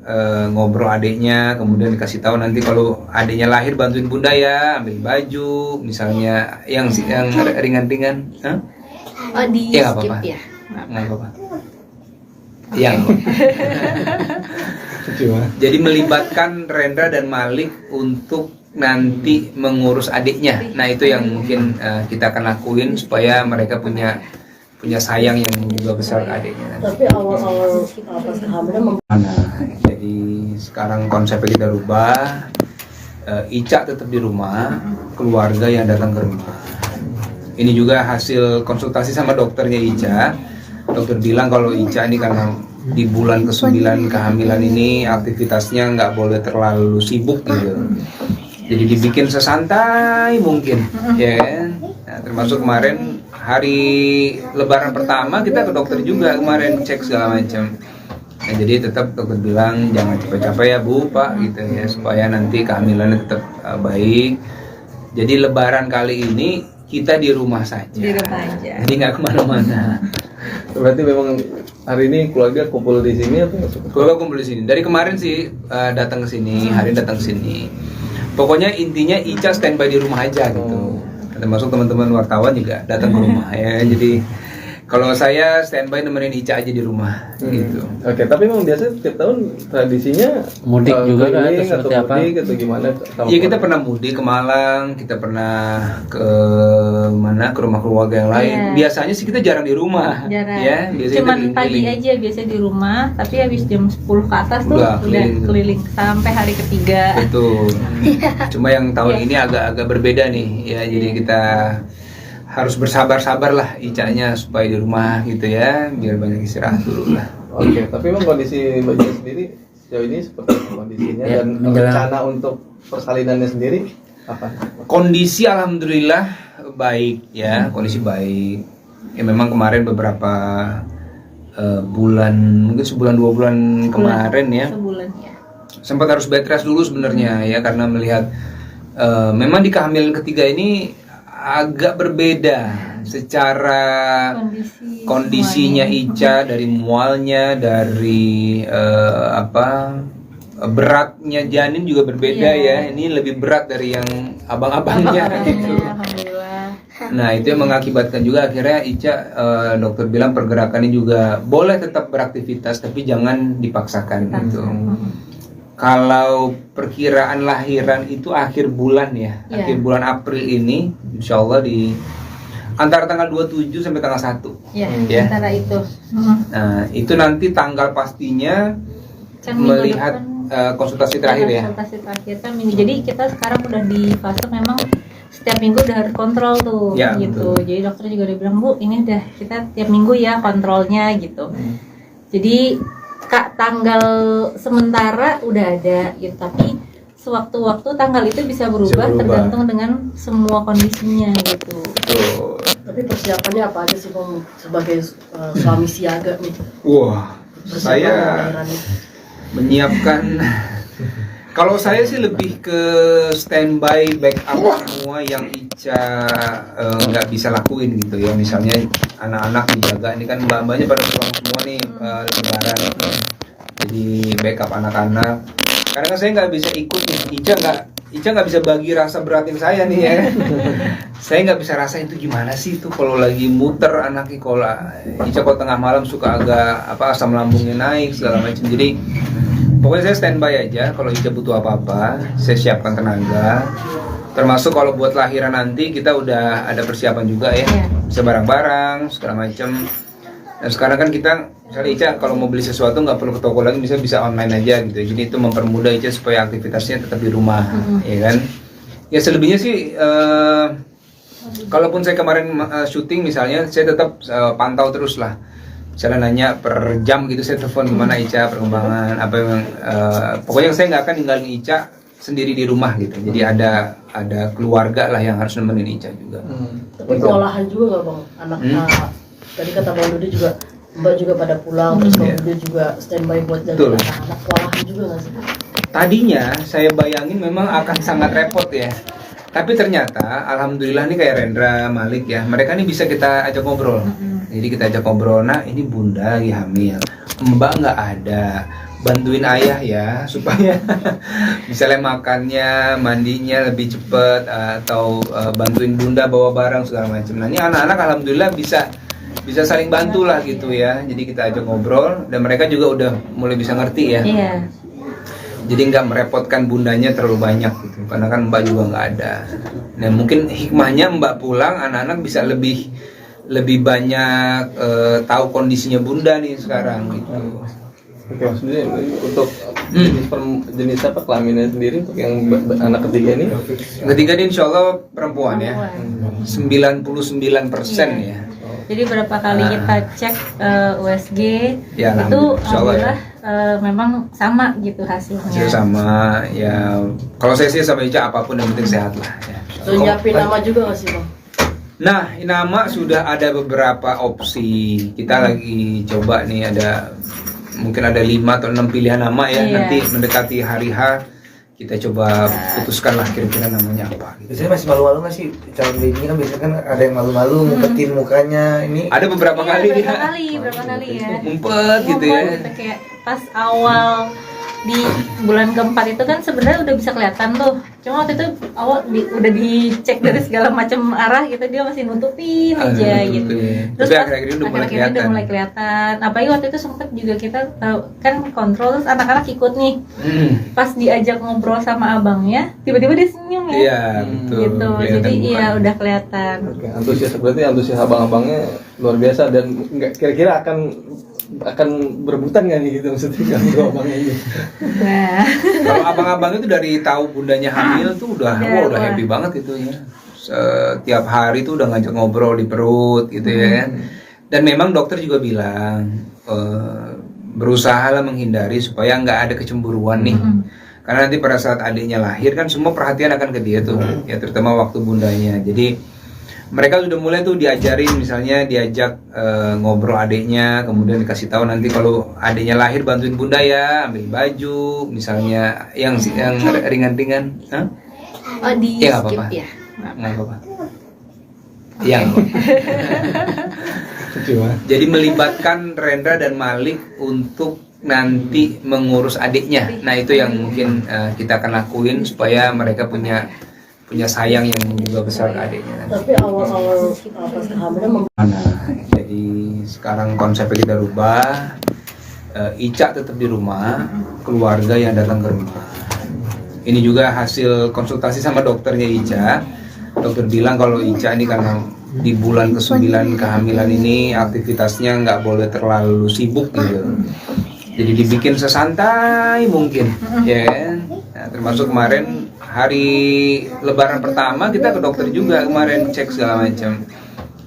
ngobrol adiknya, kemudian dikasih tahu nanti kalau adiknya lahir bantuin bunda ya, ambil baju, misalnya yang ringan-ringan. Hah? Oh, di Ya, nggak skip apa-apa. ya. Nggak apa-apa. Yang jadi melibatkan Rendra dan Malik untuk nanti mengurus adiknya. Nah itu yang mungkin kita akan lakuin supaya mereka punya sayang yang juga besar ke adiknya. Tapi awal-awal pas kehamilan Jadi sekarang konsepnya kita rubah. Ica tetap di rumah, keluarga yang datang ke rumah. Ini juga hasil konsultasi sama dokternya Ica. Dokter bilang kalau Ica ini karena di bulan ke-9 kehamilan ini aktivitasnya nggak boleh terlalu sibuk gitu. Jadi dibikin sesantai mungkin, ya kan? Nah, termasuk kemarin hari Lebaran pertama kita ke dokter juga kemarin cek segala macam. Nah, jadi tetap dokter bilang jangan capek-capek ya Bu, Pak gitu ya supaya nanti kehamilannya tetap baik. Jadi Lebaran kali ini kita di rumah saja. Di rumah aja. Jadi nggak kemana-mana. Berarti memang hari ini keluarga kumpul di sini atau Keluarga kumpul di sini. Dari kemarin sih datang ke sini, hari ini datang ke sini. Pokoknya intinya Ica standby di rumah aja gitu. Termasuk teman-teman wartawan juga datang ke rumah ya. Jadi kalau saya standby nemenin Ica aja di rumah gitu. Oke, tapi memang biasa tiap tahun tradisinya Mudik juga kan, keliling atau seperti apa? mudik atau gimana? Iya kita pernah mudik ke Malang, kita pernah ke mana ke rumah keluarga yang lain. Iya. Biasanya sih kita jarang di rumah, Jarang. ya. Biasanya Cuman kita pagi keliling-keliling. aja biasa di rumah, tapi habis jam 10 ke atas tuh Udah udah keliling. keliling sampai hari ketiga. Betul. Cuma yang tahun Iya. ini agak-agak berbeda nih, ya. Jadi kita harus bersabar-sabar lah Icanya supaya di rumah gitu ya, biar banyak istirahat dulu lah. Oke, tapi memang kondisi Mbak Jen sendiri sejauh ini seperti apa kondisinya Ya, dan menjelang- rencana untuk persalinannya sendiri apa? Kondisi alhamdulillah baik ya, kondisi baik. Ya memang kemarin beberapa bulan, mungkin sebulan 2 bulan kemarin ya, Sebulan ya. sempat harus bed rest dulu sebenarnya ya karena melihat memang di kehamilan ketiga ini agak berbeda secara kondisinya Ica, dari mualnya, dari beratnya janin juga berbeda ya. Ini lebih berat dari yang abang-abangnya gitu. Alhamdulillah. Nah itu yang mengakibatkan juga akhirnya Ica dokter bilang pergerakannya juga boleh tetap beraktivitas tapi jangan dipaksakan gitu. Kalau perkiraan lahiran itu akhir bulan ya, Iya. akhir bulan April ini, insya Allah di antara tanggal 27 sampai tanggal 1. Ya, Ya. antara itu. Nah itu nanti tanggal pastinya Kan minggu melihat depan konsultasi terakhir ya. konsultasi terakhir kan minggu. Jadi kita sekarang udah di fase memang setiap minggu udah harus kontrol tuh Ya, gitu. betul. Jadi dokter juga udah bilang, Bu, ini udah kita tiap minggu ya kontrolnya gitu. Jadi tanggal sementara udah ada gitu, tapi sewaktu-waktu tanggal itu bisa berubah, berubah. tergantung dengan semua kondisinya gitu. Betul. tapi persiapannya apa aja sih Bang sebagai suami siaga nih? Wah, Persiapan saya lahiran ini. menyiapkan. Kalau saya sih lebih ke standby backup semua yang Ica nggak bisa lakuin gitu ya. Misalnya anak-anak dijaga, ini kan mbak-mbaknya pada pulang semua nih lebaran. Jadi backup anak-anak. Karena kan saya nggak bisa ikut nih. Ica nggak bisa bagi rasa beratin saya nih ya. Saya nggak bisa rasain itu gimana sih itu kalau lagi muter anaknya. Kalau Ica kalau tengah malam suka agak asam lambungnya naik segala macam. Jadi pokoknya saya standby aja. Kalau Ica butuh apa-apa, saya siapkan tenaga. Termasuk kalau buat lahiran nanti kita udah ada persiapan juga ya. Iya. Bisa barang-barang segala macam. Dan sekarang kan kita, misalnya Ica kalau mau beli sesuatu nggak perlu ke toko lagi, bisa online aja gitu. Jadi itu mempermudah Ica supaya aktivitasnya tetap di rumah, ya kan? Ya selebihnya sih, kalaupun saya kemarin syuting misalnya, saya tetap pantau terus lah. Misalnya nanya per jam gitu, saya telepon gimana Ica perkembangan, apa yang, pokoknya saya nggak akan ninggalin Ica sendiri di rumah gitu. Jadi ada keluarga lah yang harus nemenin Ica juga. Tapi kewalahan juga nggak Bang anak tadi kata Bang Dodi juga Mbak juga pada pulang, terus Bang Dude juga standby buat Betul. jagain anak-anak, kewalahan juga nggak sih? Tadinya saya bayangin memang akan sangat repot ya. Tapi ternyata alhamdulillah nih kayak Rendra, Malik ya, mereka nih bisa kita ajak ngobrol. Jadi kita ajak ngobrol, nah ini bunda lagi hamil, mbak nggak ada, bantuin ayah ya supaya misalnya makannya, mandinya lebih cepet, atau bantuin bunda bawa barang segala macam. Nah ini anak-anak alhamdulillah bisa saling bantu lah gitu ya. Jadi kita ajak ngobrol dan mereka juga udah mulai bisa ngerti ya. Iya. Jadi nggak merepotkan bundanya terlalu banyak gitu, karena kan mbak juga nggak ada. Nah mungkin hikmahnya mbak pulang, anak-anak bisa lebih banyak tahu kondisinya bunda nih sekarang gitu. Oke, maksudnya untuk jenis apa kelaminnya sendiri untuk yang anak ketiga ini? Ketiga ini insya Allah perempuan ya, 99% ya. Jadi berapa kali kita cek USG Ya, itu insya Allah ya. Memang sama gitu hasilnya. Hasil sama ya. Kalau saya sih sama Ica apapun yang penting sehat lah ya. Terus nyiapin nama juga nggak sih Bang? Nah, nama sudah ada beberapa opsi. Kita lagi coba nih, mungkin ada 5 atau 6 pilihan nama ya. Iya. Nanti mendekati hari H kita coba putuskan lah kira-kira namanya apa gitu. Biasanya masih malu-malu nggak sih calon baby kan, biasanya kan ada yang malu-malu ngumpetin mukanya ini. Ada beberapa Iya, kali berapa kali ya. ngumpet gitu ya. Ngumpet, kayak pas awal di bulan keempat itu kan sebenarnya udah bisa kelihatan tuh. Cuma waktu itu awal udah dicek dari segala macam arah gitu, dia masih nutupin aja gitu. Terus Tapi pas akhir-akhir ini udah mulai akhir-akhir ini kelihatan. udah mulai kelihatan. Apalagi waktu itu sempet juga kita tahu kan kontrol, terus anak-anak ikut nih. Pas diajak ngobrol sama abangnya, tiba-tiba dia senyum ya. Iya, betul. Gitu. Kelihatan Jadi iya mukanya. udah kelihatan. Oke, antusias abang-abangnya luar biasa dan nggak kira-kira akan berebutan nggak nih gitu maksudnya kalau abangnya ini? Nah, Kalau abang-abang itu dari tahu bundanya hamil tuh udah Wah. happy banget itu ya. Setiap hari tuh udah ngajak ngobrol di perut gitu ya. Dan memang dokter juga bilang berusahalah menghindari supaya nggak ada kecemburuan nih. Karena nanti pada saat adiknya lahir kan semua perhatian akan ke dia tuh, ya terutama waktu bundanya. Jadi mereka sudah mulai tuh diajarin, misalnya diajak ngobrol adiknya, kemudian dikasih tahu nanti kalau adiknya lahir bantuin bunda ya, ambil baju, misalnya yang ringan-ringan. Hah? oh di Ya, nggak skip apa-apa. ya. Nggak apa-apa. Yang jadi melibatkan Rendra dan Malik untuk nanti mengurus adiknya. Nah itu yang mungkin kita akan lakuin supaya mereka punya sayang yang juga besar ke adiknya. Tapi awal-awal pas kehamilan Jadi sekarang konsepnya kita rubah. Ica tetap di rumah, keluarga yang datang ke rumah. Ini juga hasil konsultasi sama dokternya Ica. Dokter bilang kalau Ica ini karena di bulan ke-9 kehamilan ini aktivitasnya nggak boleh terlalu sibuk gitu. Jadi dibikin sesantai mungkin, ya kan? Nah, termasuk kemarin hari Lebaran pertama kita ke dokter juga kemarin cek segala macam.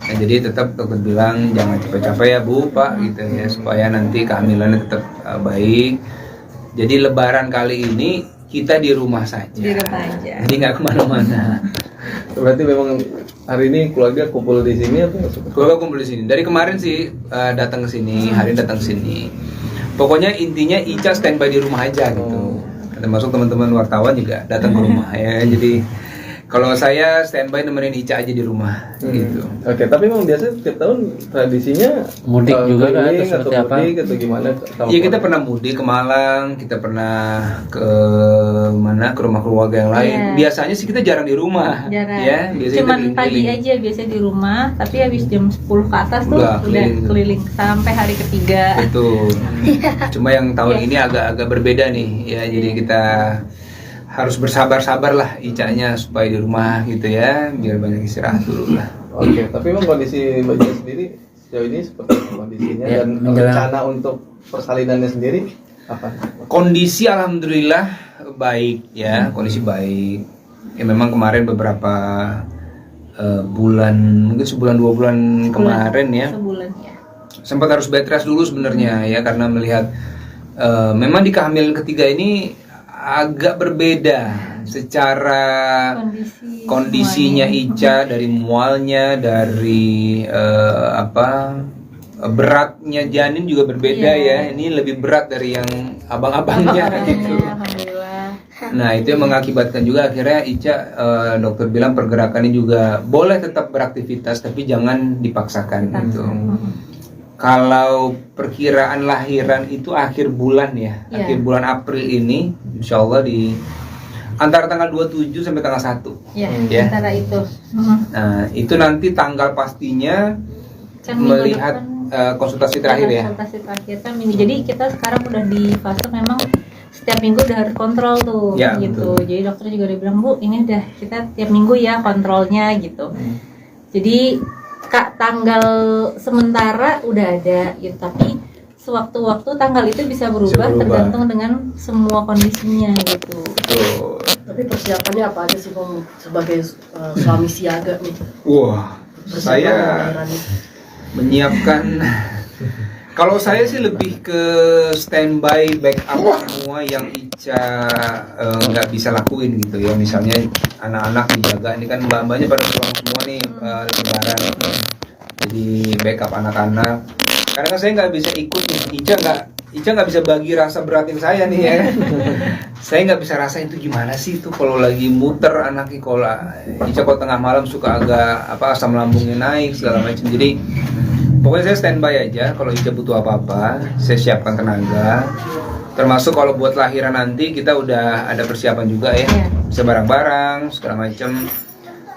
Nah, jadi tetap dokter bilang jangan capek-capek ya Bu, Pak gitu ya, supaya nanti kehamilannya tetap baik. Jadi Lebaran kali ini kita di rumah saja. Di rumah aja. Jadi nggak kemana-mana. Berarti memang hari ini keluarga kumpul di sini atau Keluarga kumpul di sini. Dari kemarin sih datang ke sini, hari ini datang ke sini. Pokoknya intinya Ica standby di rumah aja gitu. Termasuk teman-teman wartawan juga datang ke rumah ya. Jadi kalau saya standby nemenin Ica aja di rumah gitu. Oke, tapi memang biasanya setiap tahun tradisinya Mudik juga kan, keliling atau seperti apa? mudik atau gimana? Iya kita pernah mudik ke Malang, kita pernah ke mana ke rumah keluarga yang lain. Iya. Biasanya sih kita jarang di rumah, Jarang. ya. Biasanya Cuman kita pagi keliling-keliling. aja biasanya di rumah, tapi habis jam 10 ke atas tuh Udah udah keliling. keliling sampai hari ketiga. Betul. Cuma yang tahun Iya. ini agak berbeda nih, ya. Jadi kita harus bersabar-sabar lah Icanya supaya di rumah gitu ya, biar banyak istirahat dulu lah. Oke, tapi memang kondisi Mbak Cia sendiri sejauh ini seperti apa kondisinya Ya, dan menjelang- rencana untuk persalinannya sendiri apa? Kondisi alhamdulillah baik ya, kondisi baik. Ya memang kemarin beberapa bulan, mungkin sebulan 2 bulan kemarin ya, Sebulan ya. sempat harus bed rest dulu sebenarnya ya, karena melihat memang di kehamilan ketiga ini agak berbeda secara kondisinya semuanya. Ica, dari mualnya, dari beratnya janin juga berbeda ya. Ini lebih berat dari yang abang-abangnya gitu. Alhamdulillah. Nah itu yang mengakibatkan juga akhirnya Ica, dokter bilang pergerakannya juga boleh tetap beraktivitas tapi jangan dipaksakan gitu. Kalau perkiraan lahiran itu akhir bulan ya, akhir bulan April ini, insya Allah di antara tanggal 27 sampai tanggal 1. Ya, antara itu. Nah itu nanti tanggal pastinya Kan minggu melihat depan konsultasi terakhir ya. konsultasi terakhir kan minggu. Jadi kita sekarang udah di fase memang setiap minggu udah harus kontrol tuh Ya, gitu. betul. Jadi dokter juga udah bilang, Bu, ini udah kita tiap minggu ya kontrolnya gitu. Jadi tanggal sementara udah ada gitu, tapi sewaktu-waktu tanggal itu bisa berubah, tergantung dengan semua kondisinya gitu. Betul. Tapi persiapannya apa aja sih Bang sebagai suami siaga nih? Wah, Persiapan saya lahiran nih. menyiapkan. Kalau saya sih lebih ke standby backup semua yang Ica nggak bisa lakuin gitu ya. Misalnya anak-anak dijaga, ini kan mbak-mbaknya pada pulang semua nih lebaran. Jadi backup anak-anak. Karena kan saya nggak bisa ikut nih. Ica nggak bisa bagi rasa beratin saya nih ya. Saya nggak bisa rasain itu gimana sih itu kalau lagi muter anaknya. Kalau Ica kalau tengah malam suka agak asam lambungnya naik segala macam. Jadi pokoknya saya standby aja. Kalau Ica butuh apa-apa, saya siapkan tenaga. Termasuk kalau buat lahiran nanti kita udah ada persiapan juga ya. Bisa barang-barang segala macam.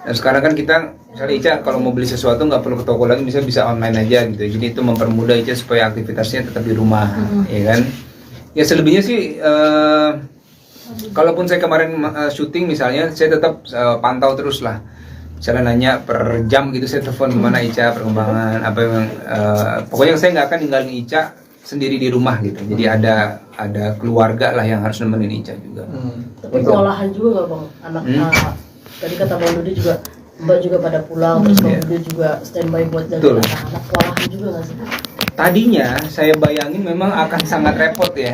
Dan sekarang kan kita misalnya Ica kalau mau beli sesuatu nggak perlu ke toko lagi, bisa online aja gitu. Jadi itu mempermudah Ica supaya aktivitasnya tetap di rumah, ya kan? Ya selebihnya sih, kalaupun saya kemarin syuting misalnya, saya tetap pantau terus lah. Misalnya nanya per jam gitu, saya telepon gimana Ica perkembangan, apa yang pokoknya saya nggak akan ninggalin Ica sendiri di rumah gitu. Jadi ada keluarga lah yang harus nemenin Ica juga. Tapi kewalahan juga nggak Bang? Anak tadi kata Bang Dodi juga, Mbak juga pada pulang, terus Bang Dodi juga standby buat jaga anak-anak. Kewalahan juga nggak sih? Tadinya saya bayangin memang akan sangat repot ya.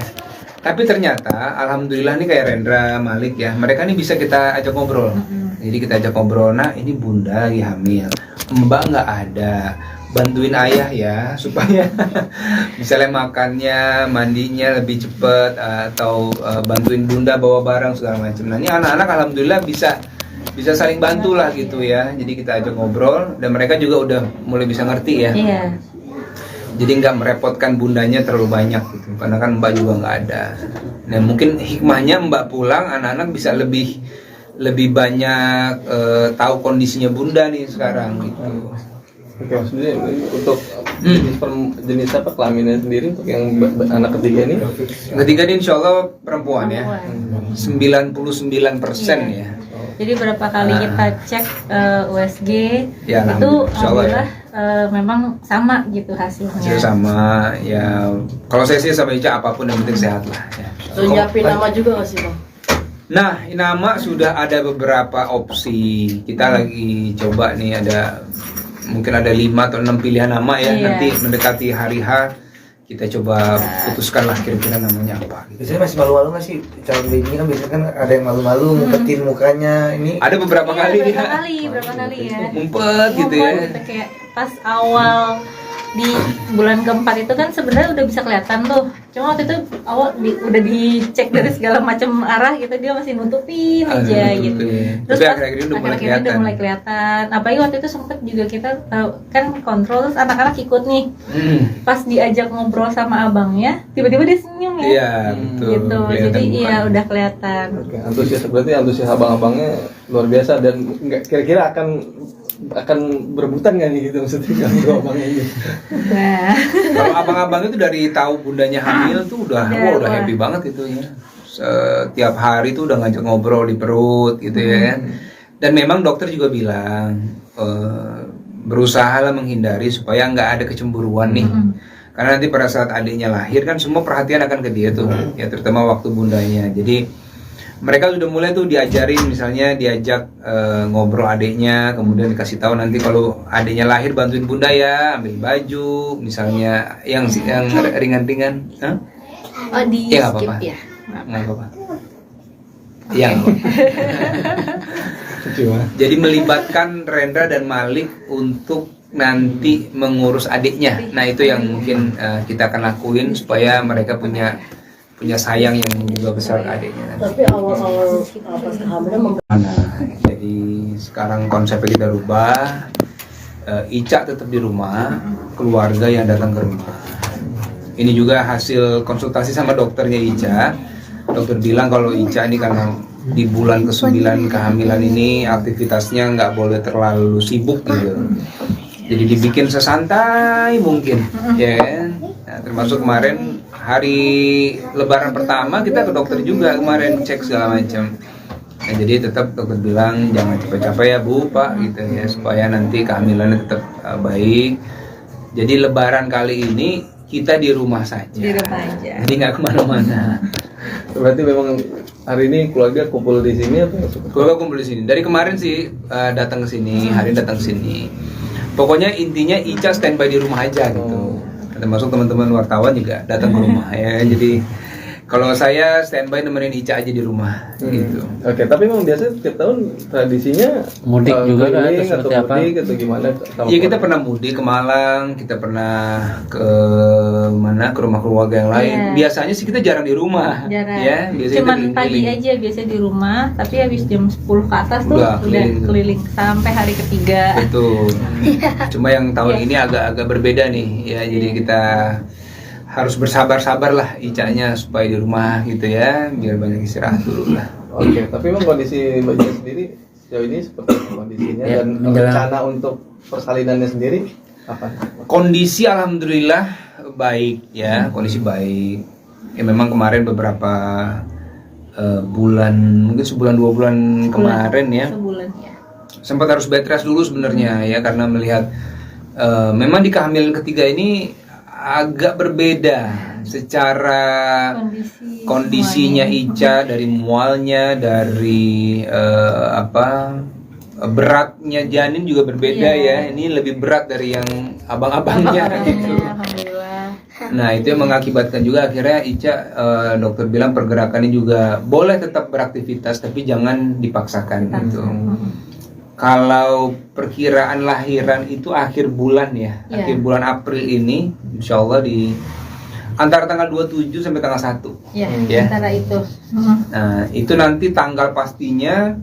Tapi ternyata alhamdulillah nih kayak Rendra, Malik ya, mereka nih bisa kita ajak ngobrol. Jadi kita ajak ngobrol, nah ini bunda lagi hamil, mbak nggak ada, bantuin ayah ya supaya misalnya makannya, mandinya lebih cepet, atau bantuin bunda bawa barang segala macam. Nah ini anak-anak alhamdulillah bisa saling bantu lah gitu ya. Jadi kita ajak ngobrol dan mereka juga udah mulai bisa ngerti ya. Jadi nggak merepotkan bundanya terlalu banyak gitu, karena kan mbak juga nggak ada. Nah mungkin hikmahnya mbak pulang, anak-anak bisa lebih banyak tahu kondisinya bunda nih sekarang gitu. Oke, maksudnya untuk jenis apa kelaminnya sendiri untuk yang anak ketiga ini? Ketiga ini insya Allah perempuan ya, 99% ya. Jadi berapa kali kita cek USG Ya, itu alhamdulillah memang sama gitu hasilnya. Hasil sama ya. Kalau saya sih sama Ica apapun yang penting sehat lah. Ya. So nyiapin nama juga nggak sih Bang? Nah, nama sudah ada beberapa opsi. Kita lagi coba nih mungkin ada 5 atau 6 pilihan nama ya. Nanti mendekati hari H kita coba putuskan lah kira-kira namanya apa. Biasanya masih malu-malu nggak sih calon baby kan biasanya kan ada yang malu-malu ngumpetin mukanya ini. Ada beberapa kali berapa kali ya. Ngumpet gitu ya. Gitu, kayak pas awal di bulan keempat itu kan sebenarnya udah bisa kelihatan tuh. Cuma waktu itu awal udah dicek dari segala macam arah gitu, dia masih nutupin aja gitu. Terus tapi akhir-akhir ini udah mulai kelihatan. Apalagi waktu itu sempet juga kita kan kontrol, terus anak-anak ikut nih. Pas diajak ngobrol sama abangnya, tiba-tiba dia senyum ya. Iya, betul. Gitu. Jadi iya udah kelihatan. Oke, antusias abang-abangnya luar biasa dan kira-kira akan berebutan nggak nih gitu maksudnya kalau abangnya ini? Nah, kalau abang-abang itu dari tahu bundanya hamil tuh udah happy banget itu ya. Setiap hari tuh udah ngajak ngobrol di perut gitu ya. Dan memang dokter juga bilang berusahalah menghindari supaya nggak ada kecemburuan nih. Karena nanti pada saat adiknya lahir kan semua perhatian akan ke dia tuh, ya terutama waktu bundanya. Jadi mereka sudah mulai tuh diajak ngobrol adiknya, kemudian dikasih tahu nanti kalau adiknya lahir bantuin bunda ya, ambil baju, misalnya yang ringan-ringan. oh di Ya, skip apa-apa. ya. Nggak apa-apa. Yang jadi melibatkan Rendra dan Malik untuk nanti mengurus adiknya. Nah itu yang mungkin kita akan lakuin supaya mereka punya sayang yang juga besar ke adiknya. Tapi awal-awal pas kehamilan Jadi sekarang konsepnya kita rubah. Ica tetap di rumah, keluarga yang datang ke rumah. Ini juga hasil konsultasi sama dokternya Ica. Dokter bilang kalau Ica ini karena di bulan ke-9 kehamilan ini aktivitasnya nggak boleh terlalu sibuk gitu. Jadi dibikin sesantai mungkin, ya kan? Nah, termasuk kemarin hari Lebaran pertama kita ke dokter juga kemarin cek segala macam. Nah, jadi tetap dokter bilang jangan capek-capek ya Bu, Pak gitu ya supaya nanti kehamilannya tetap baik. Jadi Lebaran kali ini kita di rumah saja. Di rumah aja. Jadi nggak kemana-mana. Berarti memang hari ini keluarga kumpul di sini atau Keluarga kumpul di sini. Dari kemarin sih datang ke sini, hari ini datang ke sini. Pokoknya intinya Ica standby di rumah aja gitu. Termasuk teman-teman wartawan juga datang ke rumah ya. Jadi kalau saya standby nemenin Ica aja di rumah gitu. Oke, tapi memang biasanya setiap tahun tradisinya Mudik juga kan, keliling atau atau seperti apa? mudik atau gimana? Iya kita pernah mudik ke Malang, kita pernah ke mana ke rumah keluarga yang lain. Iya. Biasanya sih kita jarang di rumah, Jarang. ya. Biasanya Cuman kita pagi keliling-keliling. aja biasa di rumah, tapi habis jam 10 ke atas tuh Udah udah keliling. keliling sampai hari ketiga. Betul. Cuma yang tahun Iya. ini agak-agak berbeda nih, ya. Jadi kita harus bersabar-sabar lah Icanya supaya di rumah gitu ya, biar banyak istirahat dulu lah. Oke, tapi memang kondisi Mbak Cia sendiri sejauh ini seperti apa kondisinya Ya, dan menjelang- rencana untuk persalinannya sendiri apa? Kondisi alhamdulillah baik ya, kondisi baik. Ya memang kemarin beberapa bulan, mungkin sebulan 2 bulan kemarin ya, Sebulan ya. sempat harus bed rest dulu sebenarnya ya karena melihat memang di kehamilan ketiga ini agak berbeda secara kondisinya Ica, dari mualnya, dari beratnya janin juga berbeda ya. Ini lebih berat dari yang abang-abangnya gitu. Alhamdulillah. Nah itu yang mengakibatkan juga akhirnya Ica dokter bilang pergerakannya juga boleh tetap beraktivitas tapi jangan dipaksakan gitu. Kalau perkiraan lahiran itu akhir bulan ya, Iya. akhir bulan April ini, insya Allah di antara tanggal 27 sampai tanggal 1. Ya, Ya. antara itu. Nah itu nanti tanggal pastinya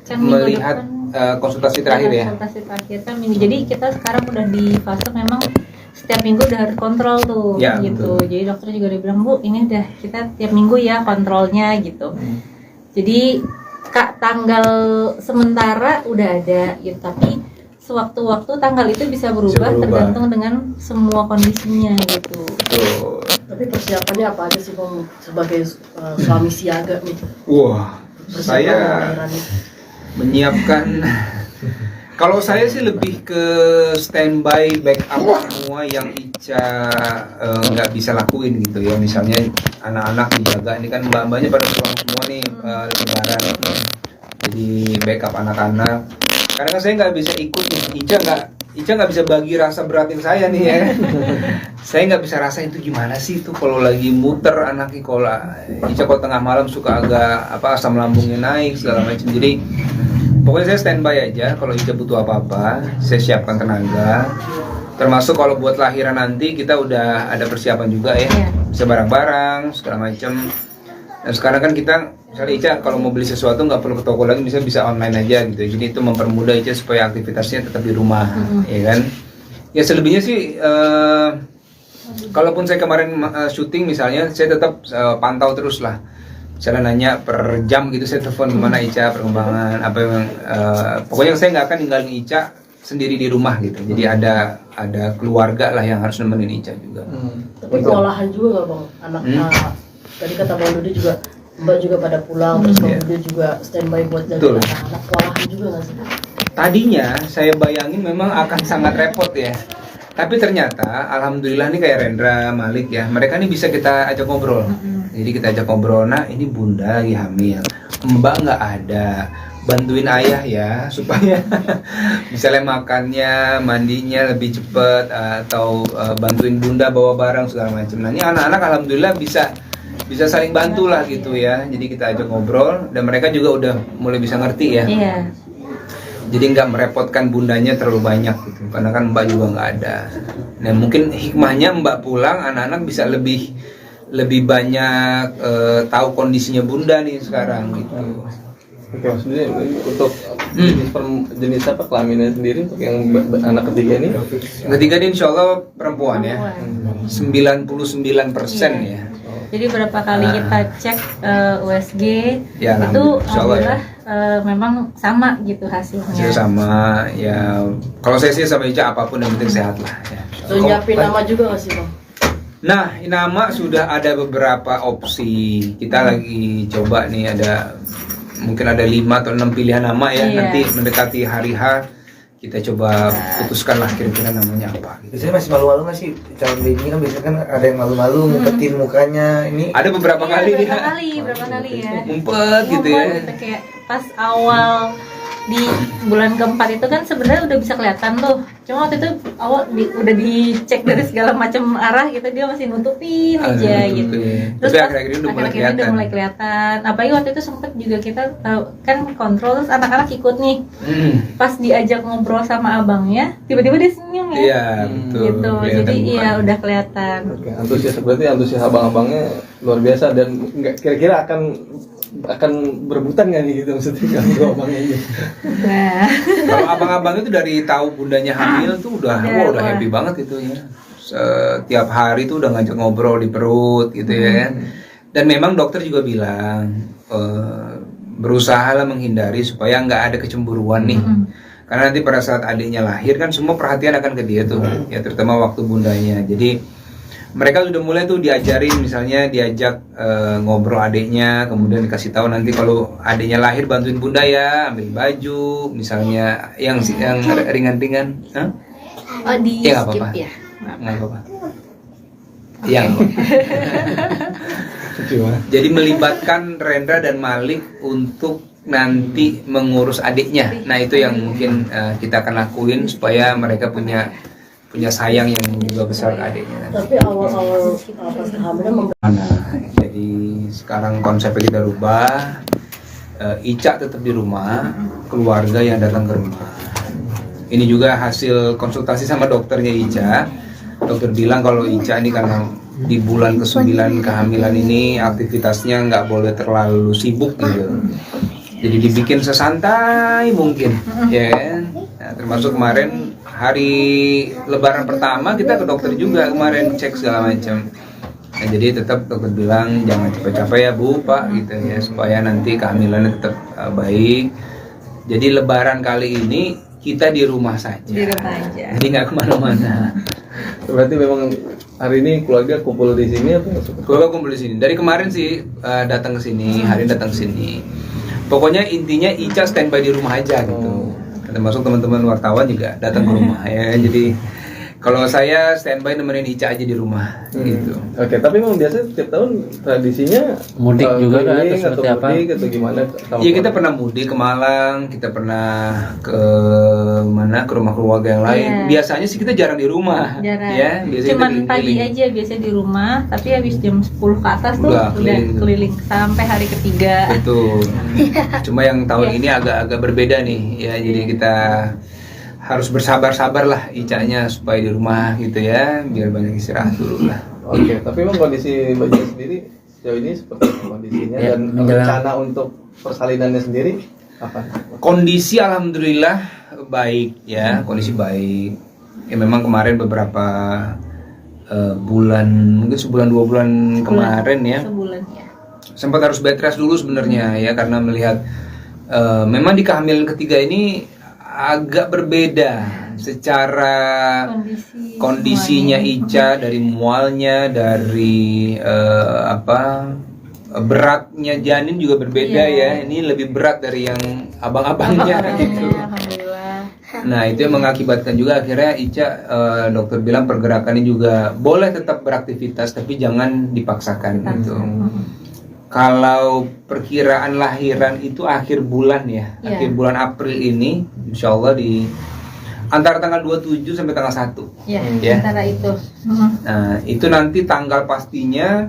Kan minggu melihat depan konsultasi terakhir ya. konsultasi terakhir kan minggu. Jadi kita sekarang udah di fase memang setiap minggu udah harus kontrol tuh Ya, gitu. betul. Jadi dokter juga udah bilang, Bu, ini udah kita tiap minggu ya kontrolnya gitu. Jadi tanggal sementara udah ada gitu, tapi sewaktu-waktu tanggal itu bisa berubah tergantung dengan semua kondisinya gitu. Betul. tapi persiapannya apa aja sih Bang sebagai suami siaga nih? Wah, Persiapan saya lahiran nih. menyiapkan. Kalau saya sih lebih ke standby backup semua yang Ica nggak bisa lakuin gitu ya. Misalnya anak-anak dijaga, ini kan mbak-mbaknya pada pulang semua nih lebaran. Jadi backup anak-anak. Karena kan saya nggak bisa ikut nih. Ica nggak bisa bagi rasa beratin saya nih ya. Saya nggak bisa rasa itu gimana sih itu kalau lagi muter anaknya, kalau Ica kalau tengah malam suka agak asam lambungnya naik segala macam. Jadi pokoknya saya standby aja, kalau Ica butuh apa-apa, saya siapkan tenaga. Termasuk kalau buat lahiran nanti kita udah ada persiapan juga ya, bisa barang-barang segala macam. Dan sekarang kan kita, misalnya Ica kalau mau beli sesuatu nggak perlu ke toko lagi, bisa online aja gitu. Jadi itu mempermudah Ica supaya aktivitasnya tetap di rumah, ya kan? Ya selebihnya sih, kalaupun saya kemarin syuting misalnya, saya tetap pantau terus lah. Misalnya nanya per jam gitu, saya telepon gimana Ica perkembangan apa yang pokoknya saya nggak akan ninggalin Ica sendiri di rumah gitu. Jadi ada keluarga lah yang harus nemenin Ica juga. Tapi kewalahan juga nggak Bang? Anak tadi kata Bang Dudi juga, Mbak juga pada pulang, terus Bang Dudi juga standby buat jaga Betul. anak-anak. Kewalahan juga nggak sih? Tadinya saya bayangin memang akan sangat repot ya. Tapi ternyata alhamdulillah nih kayak Rendra, Malik ya, mereka nih bisa kita ajak ngobrol. Jadi kita ajak ngobrol, nah ini bunda lagi hamil, mbak nggak ada, bantuin ayah ya supaya misalnya makannya, mandinya lebih cepet, atau bantuin bunda bawa barang segala macam. Nah ini anak-anak alhamdulillah bisa saling bantu lah gitu ya. Jadi kita ajak ngobrol dan mereka juga udah mulai bisa ngerti ya. Iya. jadi nggak merepotkan bundanya terlalu banyak gitu, karena kan Mbak juga nggak ada. Nah mungkin hikmahnya Mbak pulang, anak-anak bisa lebih banyak tahu kondisinya bunda nih sekarang gitu. Oke, maksudnya untuk jenis apa kelaminnya sendiri untuk yang anak ketiga ini? Ketiga ini insya Allah perempuan ya, 99% ya. Jadi berapa kali kita cek USG Ya, itu insya Allah ya. memang sama gitu hasilnya. Hasil sama ya. Kalau saya sih sama Ica apapun yang penting sehat lah ya. So nyiapin nama juga nggak sih bang? Nah, nama sudah ada beberapa opsi. Kita lagi coba nih, ada mungkin ada 5 atau 6 pilihan nama ya. Iya. Nanti mendekati hari H kita coba putuskan lah kira-kira namanya apa gitu. Biasanya masih malu-malu nggak sih calon baby kan, biasanya kan ada yang malu-malu ngumpetin mukanya ini. Ada beberapa kali nih. Berapa kali ya? Ngumpet gitu ya. Gitu, kayak pas awal di bulan keempat itu kan sebenarnya udah bisa kelihatan tuh. Cuma waktu itu awal udah dicek dari segala macam arah gitu, dia masih nutupin aja gitu. Tapi pas akhir-akhir ini udah mulai akhir-akhir ini kelihatan. udah mulai kelihatan. Apalagi waktu itu sempet juga kita kan kontrol, terus anak-anak ikut nih. Pas diajak ngobrol sama abangnya, tiba-tiba dia senyum ya. Iya, betul. Gitu. Kelihatan Jadi iya mukanya. udah kelihatan. Oke, antusias abang-abangnya luar biasa dan nggak kira-kira akan berebutan nggak nih gitu maksudnya kalau abangnya ini? Nah, Kalau abang-abang itu dari tahu bundanya hamil tuh udah happy banget itu ya. Setiap hari tuh udah ngajak ngobrol di perut gitu ya. Dan memang dokter juga bilang berusahalah menghindari supaya nggak ada kecemburuan nih. Karena nanti pada saat adiknya lahir kan semua perhatian akan ke dia tuh, ya terutama waktu bundanya. Jadi mereka sudah mulai tuh diajarin, misalnya diajak ngobrol adiknya, kemudian dikasih tahu nanti kalau adiknya lahir bantuin bunda ya, ambil baju, misalnya yang ringan-ringan. Hah? oh di Ya nggak skip apa-apa. ya. Nggak apa-apa. Iya. nggak apa-apa. Jadi melibatkan Rendra dan Malik untuk nanti mengurus adiknya. Nah itu yang mungkin kita akan lakuin supaya mereka punya sayang yang juga besar ke adiknya. Tapi awal-awal pas kehamilan Jadi sekarang konsepnya kita rubah. Ica tetap di rumah, keluarga yang datang ke rumah. Ini juga hasil konsultasi sama dokternya Ica. Dokter bilang kalau Ica ini karena di bulan ke-9 kehamilan ini aktivitasnya nggak boleh terlalu sibuk gitu. Jadi dibikin sesantai mungkin, ya kan? Nah, termasuk kemarin hari Lebaran pertama kita ke dokter juga kemarin cek segala macam. Nah, jadi tetap dokter bilang jangan capek-capek ya Bu, Pak gitu ya, supaya nanti kehamilannya tetap baik. Jadi Lebaran kali ini kita di rumah saja. Di rumah aja. Jadi nggak kemana-mana. Berarti memang hari ini keluarga kumpul di sini atau Keluarga kumpul di sini. Dari kemarin sih datang ke sini, hari ini datang ke sini. Pokoknya intinya Ica standby di rumah aja gitu. Termasuk teman-teman wartawan juga datang ke rumah ya. Jadi kalau saya standby nemenin Ica aja di rumah gitu. Oke, tapi memang biasa setiap tahun tradisinya Mudik juga kan, keliling atau seperti apa? mudik atau gimana? Iya kita pernah mudik ke Malang, kita pernah ke mana ke rumah keluarga yang lain. Iya. Biasanya sih kita jarang di rumah, Jarang. ya. Biasanya Cuman kita pagi keliling-keliling. aja biasanya di rumah, tapi habis jam 10 ke atas tuh Udah udah keliling. keliling sampai hari ketiga. Betul. Cuma yang tahun Iya. ini agak berbeda nih, ya. Jadi kita harus bersabar-sabar lah Icanya supaya di rumah gitu ya, biar banyak istirahat dulu lah. Oke, tapi memang kondisi bayinya sendiri sejauh ini seperti apa kondisinya Ya, dan menjelang- rencana untuk persalinannya sendiri apa? Kondisi alhamdulillah baik ya, kondisi baik. Ya memang kemarin beberapa bulan, mungkin sebulan 2 bulan kemarin ya, Sebulan ya. sempat harus bed rest dulu sebenarnya ya, karena melihat memang di kehamilan ketiga ini agak berbeda secara kondisinya Ica, dari mualnya, dari beratnya janin juga berbeda ya. Ini lebih berat dari yang abang-abangnya gitu. Alhamdulillah. Nah itu yang mengakibatkan juga akhirnya Ica, dokter bilang pergerakannya juga boleh tetap beraktivitas tapi jangan dipaksakan gitu. Kalau perkiraan lahiran itu akhir bulan ya, Iya. akhir bulan April ini, insya Allah di antara tanggal 27 sampai tanggal 1. Ya, Ya. antara itu. Nah itu nanti tanggal pastinya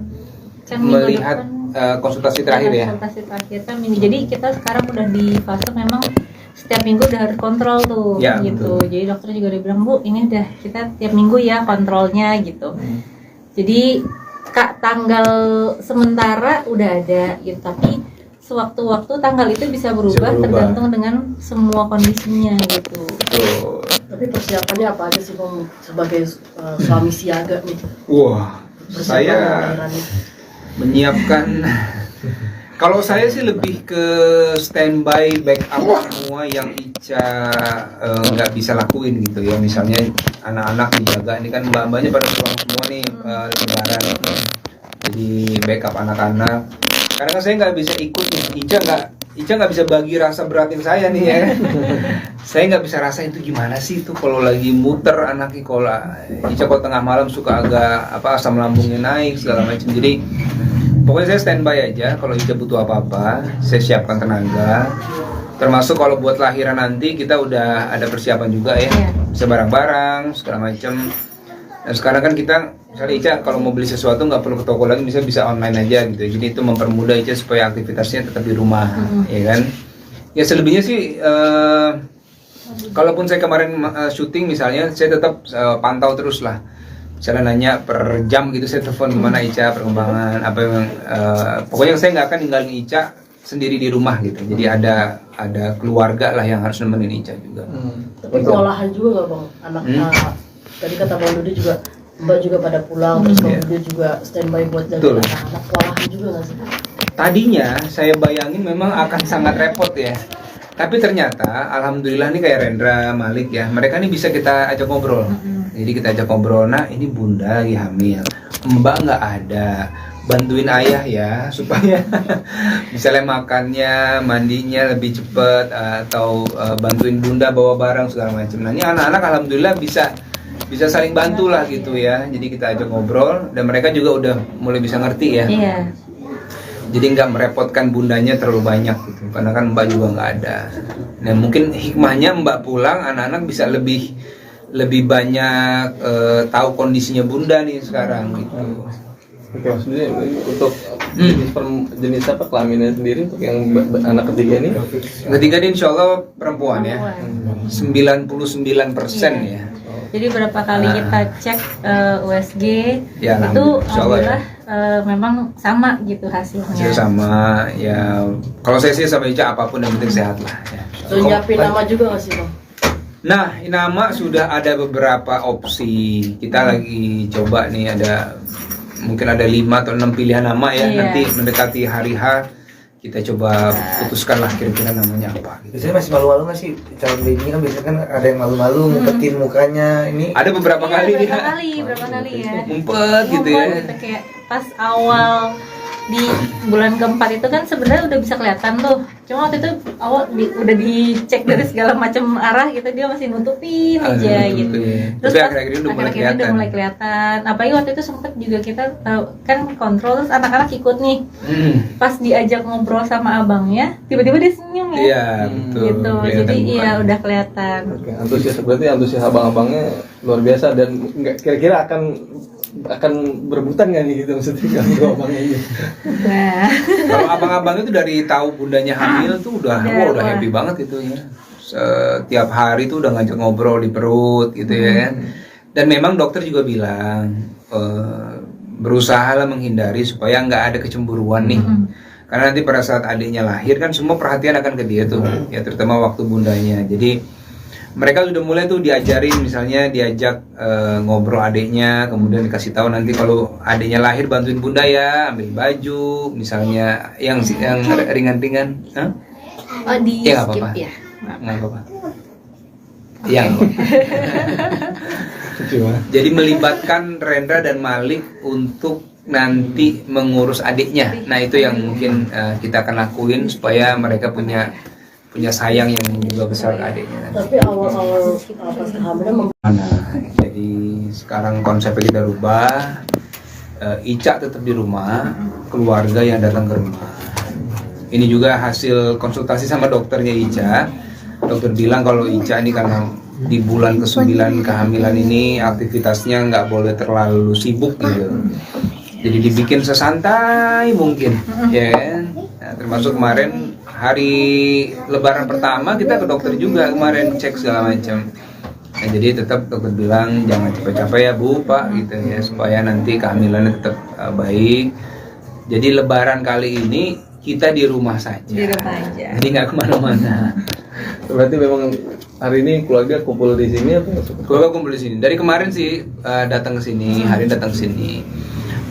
Kan minggu melihat depan konsultasi terakhir ya. konsultasi terakhir kan minggu. Jadi kita sekarang udah di fase memang setiap minggu udah harus kontrol tuh Ya, gitu. betul. Jadi dokter juga udah bilang, Bu, ini udah kita tiap minggu ya kontrolnya gitu. Jadi Kak, tanggal sementara udah ada gitu, tapi sewaktu-waktu tanggal itu bisa berubah, tergantung dengan semua kondisinya gitu. Betul. Tapi persiapannya apa aja sih Bang sebagai suami siaga nih? Wah, Persiapan saya lahiran nih. menyiapkan. Kalau saya sih lebih ke standby backup semua yang Ica nggak bisa lakuin gitu ya. Misalnya anak-anak dijaga, ini kan mbak-mbaknya pada pulang semua nih lebaran. Jadi backup anak-anak. Karena kan saya nggak bisa ikut nih. Ica nggak bisa bagi rasa beratin saya nih ya. Saya nggak bisa rasa itu gimana sih itu kalau lagi muter anaknya, kalau Ica kalau tengah malam suka agak asam lambungnya naik segala macam. Jadi pokoknya saya standby aja, kalau Ica butuh apa-apa, saya siapkan tenaga. Termasuk kalau buat lahiran nanti kita udah ada persiapan juga ya, bisa barang-barang segala macam. Dan sekarang kan kita, misalnya Ica kalau mau beli sesuatu nggak perlu ke toko lagi, bisa online aja gitu. Jadi itu mempermudah Ica supaya aktivitasnya tetap di rumah, ya kan? Ya selebihnya sih, kalaupun saya kemarin syuting misalnya, saya tetap pantau terus lah. Misalnya nanya per jam gitu, saya telepon gimana Ica perkembangan apa yang pokoknya saya nggak akan ninggalin Ica sendiri di rumah gitu. Jadi ada keluarga lah yang harus nemenin Ica juga. Tapi kewalahan juga nggak Bang? Anak tadi kata Bang Dudi juga, Mbak juga pada pulang, terus Bang Dudi juga standby buat jaga anak-anak. Kewalahan juga nggak sih? Tadinya saya bayangin memang akan sangat repot ya. Tapi ternyata alhamdulillah nih kayak Rendra, Malik ya, mereka nih bisa kita ajak ngobrol. Jadi kita ajak ngobrol, nah ini bunda lagi hamil, mbak nggak ada, bantuin ayah ya supaya misalnya makannya, mandinya lebih cepet, atau bantuin bunda bawa barang segala macam. Nah ini anak-anak alhamdulillah bisa saling bantu lah gitu ya. Jadi kita ajak ngobrol dan mereka juga udah mulai bisa ngerti ya. Iya. Jadi nggak merepotkan bundanya terlalu banyak gitu, karena kan mbak juga nggak ada. Nah mungkin hikmahnya mbak pulang, anak-anak bisa lebih banyak tahu kondisinya bunda nih sekarang gitu. Oke, maksudnya untuk jenis apa kelaminnya sendiri untuk yang anak ketiga ini? Ketiga ini insya Allah perempuan ya, 99% ya. Jadi berapa kali kita cek USG Ya, itu insya Allah ya. Memang sama gitu hasilnya. Hasil sama ya. Kalau saya sih sama Ica apapun yang penting sehat lah. Ya. So nyiapin nama juga nggak sih Bang? Nah, nama sudah ada beberapa opsi. Kita lagi coba nih, mungkin ada 5 atau 6 pilihan nama ya. Iya. Nanti mendekati hari H kita coba putuskan lah kira-kira namanya apa. Gitu. Biasanya masih malu-malu nggak sih calon baby kan, biasanya kan ada yang malu-malu ngumpetin mukanya ini. Ada beberapa kali dia Berapa kali ya? ngumpet gitu ya. Gitu, kayak pas awal di bulan keempat itu kan sebenarnya udah bisa kelihatan tuh. Cuma waktu itu awal udah dicek dari segala macam arah gitu, dia masih nutupin aja gitu. Tapi pas akhir-akhir ini udah mulai akhir-akhir kelihatan. udah mulai kelihatan. Apalagi waktu itu sempet juga kita kan kontrol, terus anak-anak ikut nih. Pas diajak ngobrol sama abangnya, tiba-tiba dia senyum ya. Iya, betul. Gitu. Kelihatan Jadi iya mukanya. udah kelihatan. Oke, antusias abang-abangnya luar biasa dan nggak kira-kira akan berebutan nggak nih gitu maksudnya kalau abangnya ini? Nah, Kalau abang-abang itu dari tahu bundanya hamil tuh udah happy banget gitu ya. Setiap hari tuh udah ngajak ngobrol di perut gitu ya. Dan memang dokter juga bilang berusahalah menghindari supaya nggak ada kecemburuan nih. Karena nanti pada saat adiknya lahir kan semua perhatian akan ke dia tuh, ya terutama waktu bundanya. Jadi mereka sudah mulai tuh diajarin, misalnya diajak ngobrol adiknya, kemudian dikasih tahu nanti kalau adiknya lahir bantuin bunda ya, ambil baju, misalnya yang ringan-ringan. Hah? oh di Ya nggak skip apa-apa. ya. Nggak apa-apa. Yang jadi melibatkan Rendra dan Malik untuk nanti mengurus adiknya. Nah itu yang mungkin kita akan lakuin supaya mereka punya sayang yang juga besar ke adiknya. Tapi awal-awal pas kehamilan Jadi sekarang konsepnya kita rubah. Ica tetap di rumah, keluarga yang datang ke rumah. Ini juga hasil konsultasi sama dokternya Ica. Dokter bilang kalau Ica ini karena di bulan ke-9 kehamilan ini aktivitasnya nggak boleh terlalu sibuk gitu. Jadi dibikin sesantai mungkin, ya kan? Nah, termasuk kemarin hari Lebaran pertama kita ke dokter juga kemarin cek segala macam. Nah, jadi tetap dokter bilang jangan capek-capek ya Bu, Pak gitu ya, supaya nanti kehamilannya tetap baik. Jadi Lebaran kali ini kita di rumah saja. Di rumah aja. Jadi nggak kemana-mana. Berarti memang hari ini keluarga kumpul di sini atau Keluarga kumpul di sini. Dari kemarin sih datang ke sini, hari ini datang ke sini.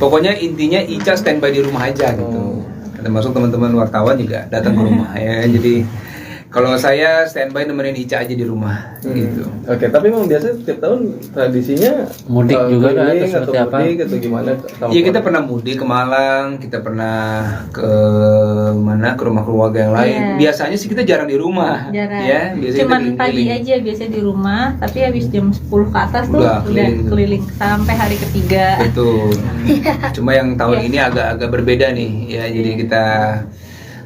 Pokoknya intinya Ica standby di rumah aja gitu. Termasuk teman-teman wartawan juga datang ke rumah ya. Jadi kalau saya standby nemenin Ica aja di rumah gitu. Oke, tapi memang biasa setiap tahun tradisinya Mudik juga kan, keliling atau seperti apa? mudik atau gimana? Iya, kita pernah mudik ke Malang, kita pernah ke mana, ke rumah keluarga yang lain. Iya. Biasanya sih kita jarang di rumah. Jarang. Ya, biasanya Cuman kita pagi keliling-keliling. aja biasa di rumah, tapi habis jam 10 ke atas tuh Udah udah keliling. keliling sampai hari ketiga. Betul. Cuma yang tahun Iya. ini agak-agak berbeda nih ya. Jadi kita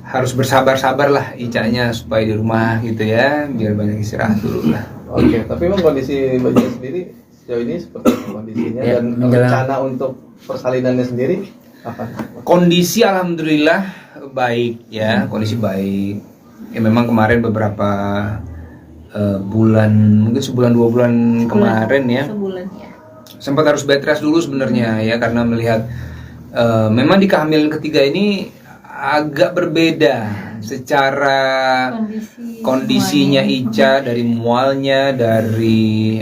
harus bersabar-sabar lah Icanya supaya di rumah gitu ya, biar banyak istirahat dulu lah. Oke, tapi memang kondisi bayinya sendiri sejauh ini seperti apa kondisinya Ya, dan menjelang- rencana untuk persalinannya sendiri apa? Kondisi alhamdulillah baik ya, kondisi baik. Ya memang kemarin beberapa bulan, mungkin sebulan 2 bulan kemarin ya, Sebulan ya. sempat harus bed rest dulu sebenarnya ya, karena melihat memang di kehamilan ketiga ini agak berbeda secara kondisinya Ica, dari mualnya, dari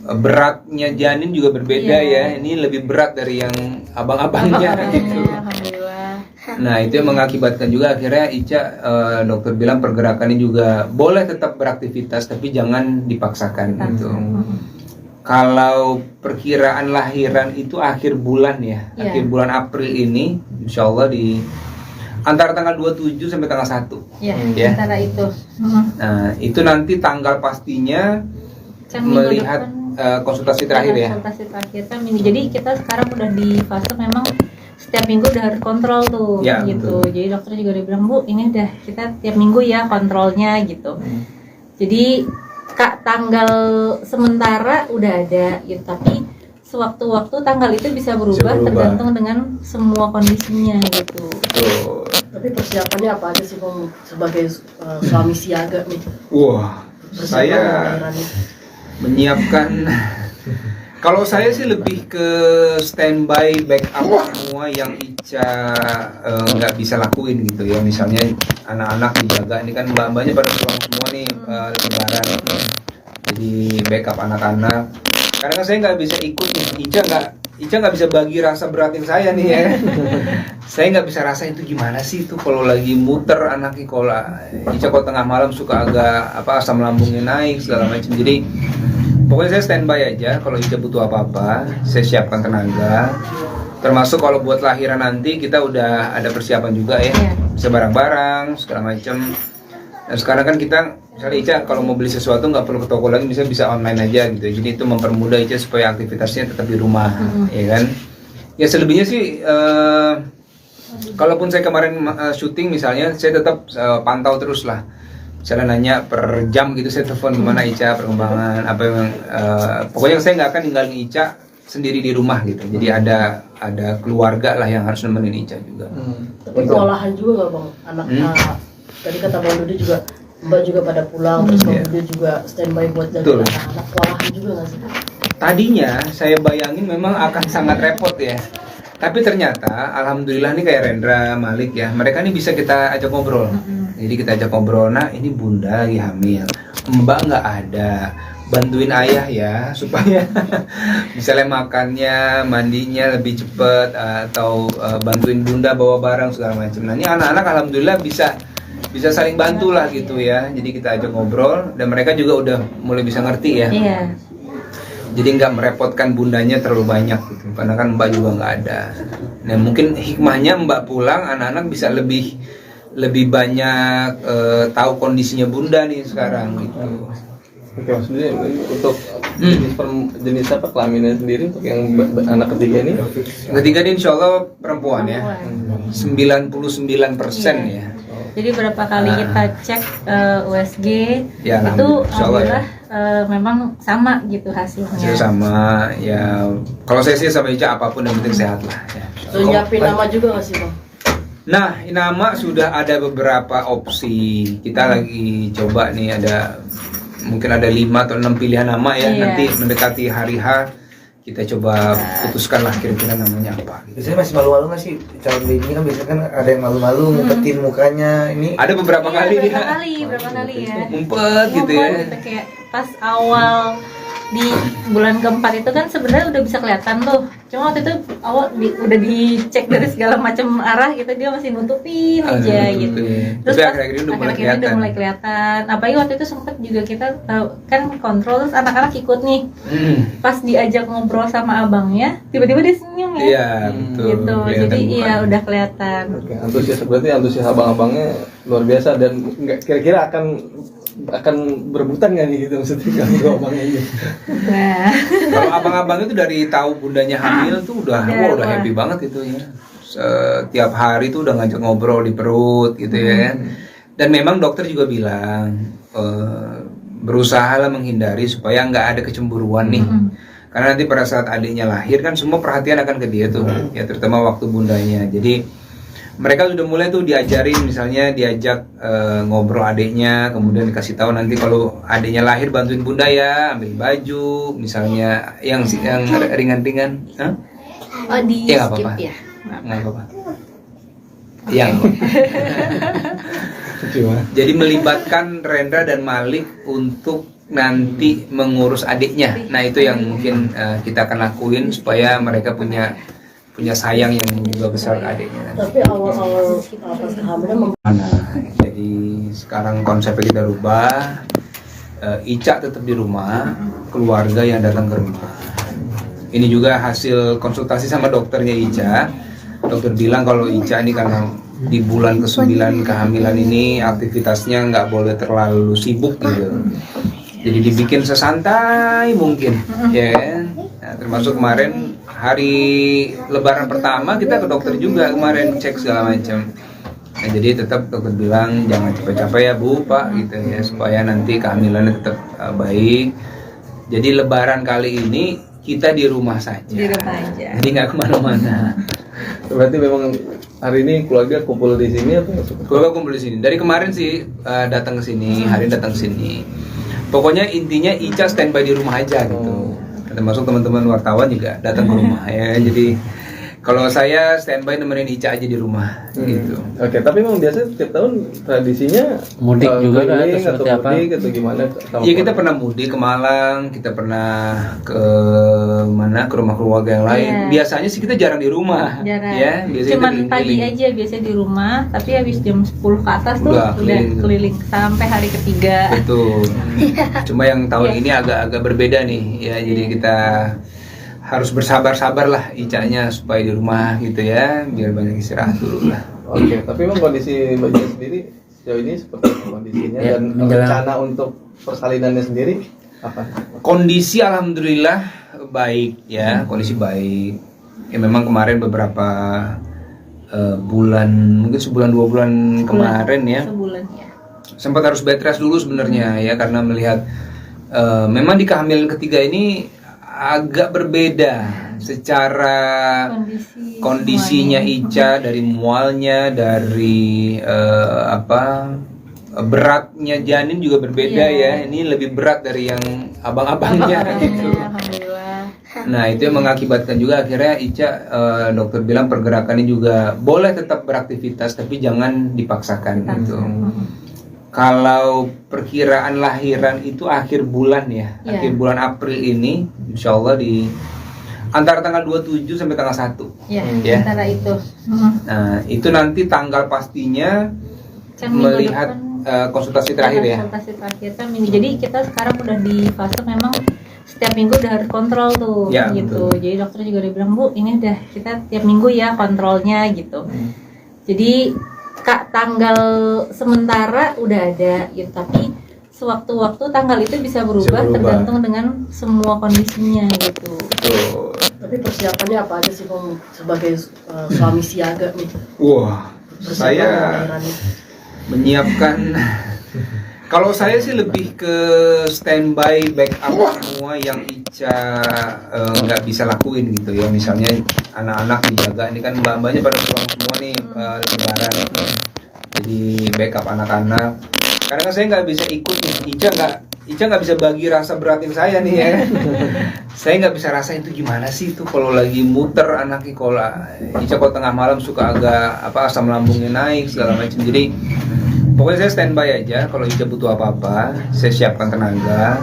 beratnya janin juga berbeda ya. Ini lebih berat dari yang abang-abangnya gitu. Alhamdulillah. Nah itu yang mengakibatkan juga akhirnya Ica, dokter bilang pergerakannya juga boleh tetap beraktivitas tapi jangan dipaksakan gitu. Kalau perkiraan lahiran itu akhir bulan ya, Iya. akhir bulan April ini, insya Allah di antara tanggal 27 sampai tanggal 1. Ya, Ya. antara itu. Nah itu nanti tanggal pastinya Kan minggu melihat depan konsultasi terakhir ya. konsultasi terakhir kan minggu. Jadi kita sekarang udah di fase memang setiap minggu udah harus kontrol tuh Ya, gitu. betul. Jadi dokter juga udah bilang, Bu, ini udah kita tiap minggu ya kontrolnya gitu. Jadi tanggal sementara udah ada gitu, tapi sewaktu-waktu tanggal itu bisa berubah, berubah. tergantung dengan semua kondisinya gitu. Tuh. Tapi persiapannya apa aja sih Bang sebagai suami siaga nih? Wah, Persiapan saya lahirannya. menyiapkan. Kalau saya sih lebih ke standby backup semua yang Ica nggak bisa lakuin gitu ya. Misalnya anak-anak dijaga, ini kan mbak-mbaknya pada pulang semua nih lebaran. Jadi backup anak-anak. Karena kan saya nggak bisa ikut nih. Ica nggak bisa bagi rasa beratin saya nih ya. Saya nggak bisa rasa itu gimana sih itu kalau lagi muter anaknya, kalau Ica kalau tengah malam suka agak asam lambungnya naik segala macam. Jadi pokoknya saya standby aja, kalau Ica butuh apa-apa, saya siapkan tenaga. Termasuk kalau buat lahiran nanti kita udah ada persiapan juga ya, Iya. bisa barang-barang segala macam. Dan sekarang kan kita, misalnya Ica kalau mau beli sesuatu nggak perlu ke toko lagi, bisa online aja gitu. Jadi itu mempermudah Ica supaya aktivitasnya tetap di rumah, ya kan? Ya selebihnya sih, kalaupun saya kemarin syuting misalnya, saya tetap pantau terus lah. Misalnya nanya per jam gitu, saya telepon gimana Ica, perkembangan apa yang pokoknya saya nggak akan ninggalin Ica sendiri di rumah gitu. Jadi ada keluarga lah yang harus nemenin Ica juga. Tapi kewalahan juga nggak Bang? Anak tadi kata Bang Dudi juga, Mbak juga pada pulang, terus Bang Dudi juga standby buat jaga Betul. anak-anak. Kewalahan juga nggak sih? Tadinya saya bayangin memang akan sangat repot ya. Tapi ternyata alhamdulillah nih kayak Rendra, Malik ya, mereka nih bisa kita ajak ngobrol. Jadi kita ajak ngobrol, nah ini bunda lagi hamil, mbak nggak ada, bantuin ayah ya supaya misalnya makannya, mandinya lebih cepet, atau bantuin bunda bawa barang segala macam. Nah ini anak-anak alhamdulillah bisa saling bantu lah gitu ya. Jadi kita ajak ngobrol dan mereka juga udah mulai bisa ngerti ya. Iya. Jadi nggak merepotkan bundanya terlalu banyak gitu, karena kan mbak juga nggak ada. Nah mungkin hikmahnya mbak pulang, anak-anak bisa lebih banyak tahu kondisinya bunda nih sekarang gitu. Oke, maksudnya untuk jenis apa kelaminnya sendiri untuk yang anak ketiga ini? Ketiga ini insya Allah perempuan ya, 99% ya. Jadi berapa kali kita cek USG Ya, itu insya Allah ya. memang sama gitu hasilnya. Hasil sama ya. Kalau saya sih sama Ica apapun yang penting sehat lah. Ya. Terus nyiapin nama juga nggak sih Bang? Nah, nama sudah ada beberapa opsi. Kita lagi coba nih, mungkin ada 5 atau 6 pilihan nama ya. Iya. Nanti mendekati hari H kita coba putuskan lah kira-kira namanya apa. Biasanya masih malu-malu nggak sih calon baby kan biasanya kan ada yang malu-malu ngumpetin mukanya ini. Ada beberapa kali dia berapa kali ya. ngumpet gitu ya. Ngumpet gitu, kayak pas awal di bulan keempat itu kan sebenarnya udah bisa kelihatan tuh. Cuma waktu itu awal udah dicek dari segala macam arah gitu, dia masih nutupin aja gitu. Tapi pas akhir-akhir ini udah mulai akhir-akhir ini udah kelihatan. mulai kelihatan. Apalagi waktu itu sempet juga kita tahu kan kontrol, terus anak-anak ikut nih. Pas diajak ngobrol sama abangnya, tiba-tiba dia senyum ya. Iya, betul. Gitu. Kelihatan Jadi iya mukanya. udah kelihatan. Oke, berarti antusias abang-abangnya luar biasa dan nggak kira-kira akan berebutan nggak nih gitu maksudnya kalau abangnya ini. Nah, Kalau abang-abang itu dari tahu bundanya hamil tuh udah Wah. happy banget itu ya. Setiap hari tuh udah ngajak ngobrol di perut gitu ya. Dan memang dokter juga bilang berusahalah menghindari supaya nggak ada kecemburuan nih. Karena nanti pada saat adiknya lahir kan semua perhatian akan ke dia tuh, ya terutama waktu bundanya. Jadi mereka sudah mulai tuh diajarin, misalnya diajak ngobrol adiknya, kemudian dikasih tahu nanti kalau adiknya lahir bantuin bunda ya, ambil baju, misalnya yang ringan-ringan. Hah? oh di Ya nggak skip apa-apa. ya. Nggak apa-apa. Yang jadi melibatkan Rendra dan Malik untuk nanti mengurus adiknya. Nah itu yang mungkin kita akan lakuin supaya mereka punya sayang yang juga besar ke adiknya. Tapi awal-awal pas kehamilan Jadi sekarang konsepnya kita rubah. Ica tetap di rumah, keluarga yang datang ke rumah. Ini juga hasil konsultasi sama dokternya Ica. Dokter bilang kalau Ica ini karena di bulan ke-9 kehamilan ini aktivitasnya nggak boleh terlalu sibuk gitu. Jadi dibikin sesantai mungkin, ya kan? Nah, termasuk kemarin hari Lebaran pertama kita ke dokter juga kemarin cek segala macam. Nah, jadi tetap dokter bilang jangan capek-capek ya Bu, Pak gitu ya supaya nanti kehamilannya tetap baik. Jadi Lebaran kali ini kita di rumah saja. Di rumah aja. Jadi nggak kemana-mana. Berarti memang hari ini keluarga kumpul di sini atau Keluarga kumpul di sini. Dari kemarin sih datang ke sini, hari ini datang ke sini. Pokoknya intinya Ica standby di rumah aja gitu. Termasuk teman-teman wartawan juga datang ke rumah ya. Jadi kalau saya standby nemenin Ica aja di rumah gitu. Oke, tapi memang biasanya setiap tahun tradisinya Mudik juga kan, keliling atau seperti apa? mudik atau gimana? Iya kita pernah mudik ke Malang, kita pernah ke mana ke rumah keluarga yang lain. Iya. Biasanya sih kita jarang di rumah, Jarang. ya. Biasanya Cuman kita pagi keliling. aja biasanya di rumah, tapi habis jam 10 ke atas tuh Udah udah keliling. keliling sampai hari ketiga. Betul. Cuma yang tahun Iya. ini agak berbeda nih, ya. Jadi kita harus bersabar-sabar lah Icanya supaya di rumah gitu ya, biar banyak istirahat dulu lah. Oke, tapi memang kondisi Mbak Cia sendiri sejauh ini seperti apa kondisinya Ya, dan menjelang- rencana untuk persalinannya sendiri apa? Kondisi alhamdulillah baik ya, kondisi baik. Ya memang kemarin beberapa bulan, mungkin sebulan 2 bulan kemarin ya, Sebulan ya. sempat harus bed rest dulu sebenarnya ya karena melihat memang di kehamilan ketiga ini agak berbeda secara kondisinya Ica, dari mualnya, dari beratnya janin juga berbeda ya. Iya. Ini lebih berat dari yang abang-abangnya gitu. Alhamdulillah. Nah itu yang mengakibatkan juga akhirnya Ica dokter bilang pergerakannya juga boleh tetap beraktivitas tapi jangan dipaksakan gitu. Kalau perkiraan lahiran itu akhir bulan ya, Iya. akhir bulan April ini, insya Allah di antara tanggal 27 sampai tanggal 1. Ya, Ya. antara itu. Nah itu nanti tanggal pastinya Kan minggu melihat depan konsultasi terakhir ya. konsultasi terakhir kan minggu. Jadi kita sekarang udah di fase memang setiap minggu udah harus kontrol tuh Ya, gitu. betul. Jadi dokter juga udah bilang, Bu, ini udah kita tiap minggu ya kontrolnya gitu. Jadi Kak, tanggal sementara udah ada gitu, tapi sewaktu-waktu tanggal itu bisa berubah, berubah. tergantung dengan semua kondisinya gitu. Betul. tapi persiapannya apa aja sih Bang sebagai suami siaga nih? Wah, Persiapan saya lahiran nih. menyiapkan Kalau saya sih lebih ke standby backup semua yang Ica nggak bisa lakuin gitu ya. Misalnya anak-anak dijaga, ini kan mbak-mbaknya pada pulang semua nih lebaran. Jadi backup anak-anak. Karena kan saya nggak bisa ikut nih. Ica nggak bisa bagi rasa beratin saya nih ya. Saya nggak bisa rasain itu gimana sih itu kalau lagi muter anaknya. Kalau Ica kalau tengah malam suka agak asam lambungnya naik segala macam. Jadi pokoknya saya standby aja. Kalau Ica butuh apa-apa, saya siapkan tenaga.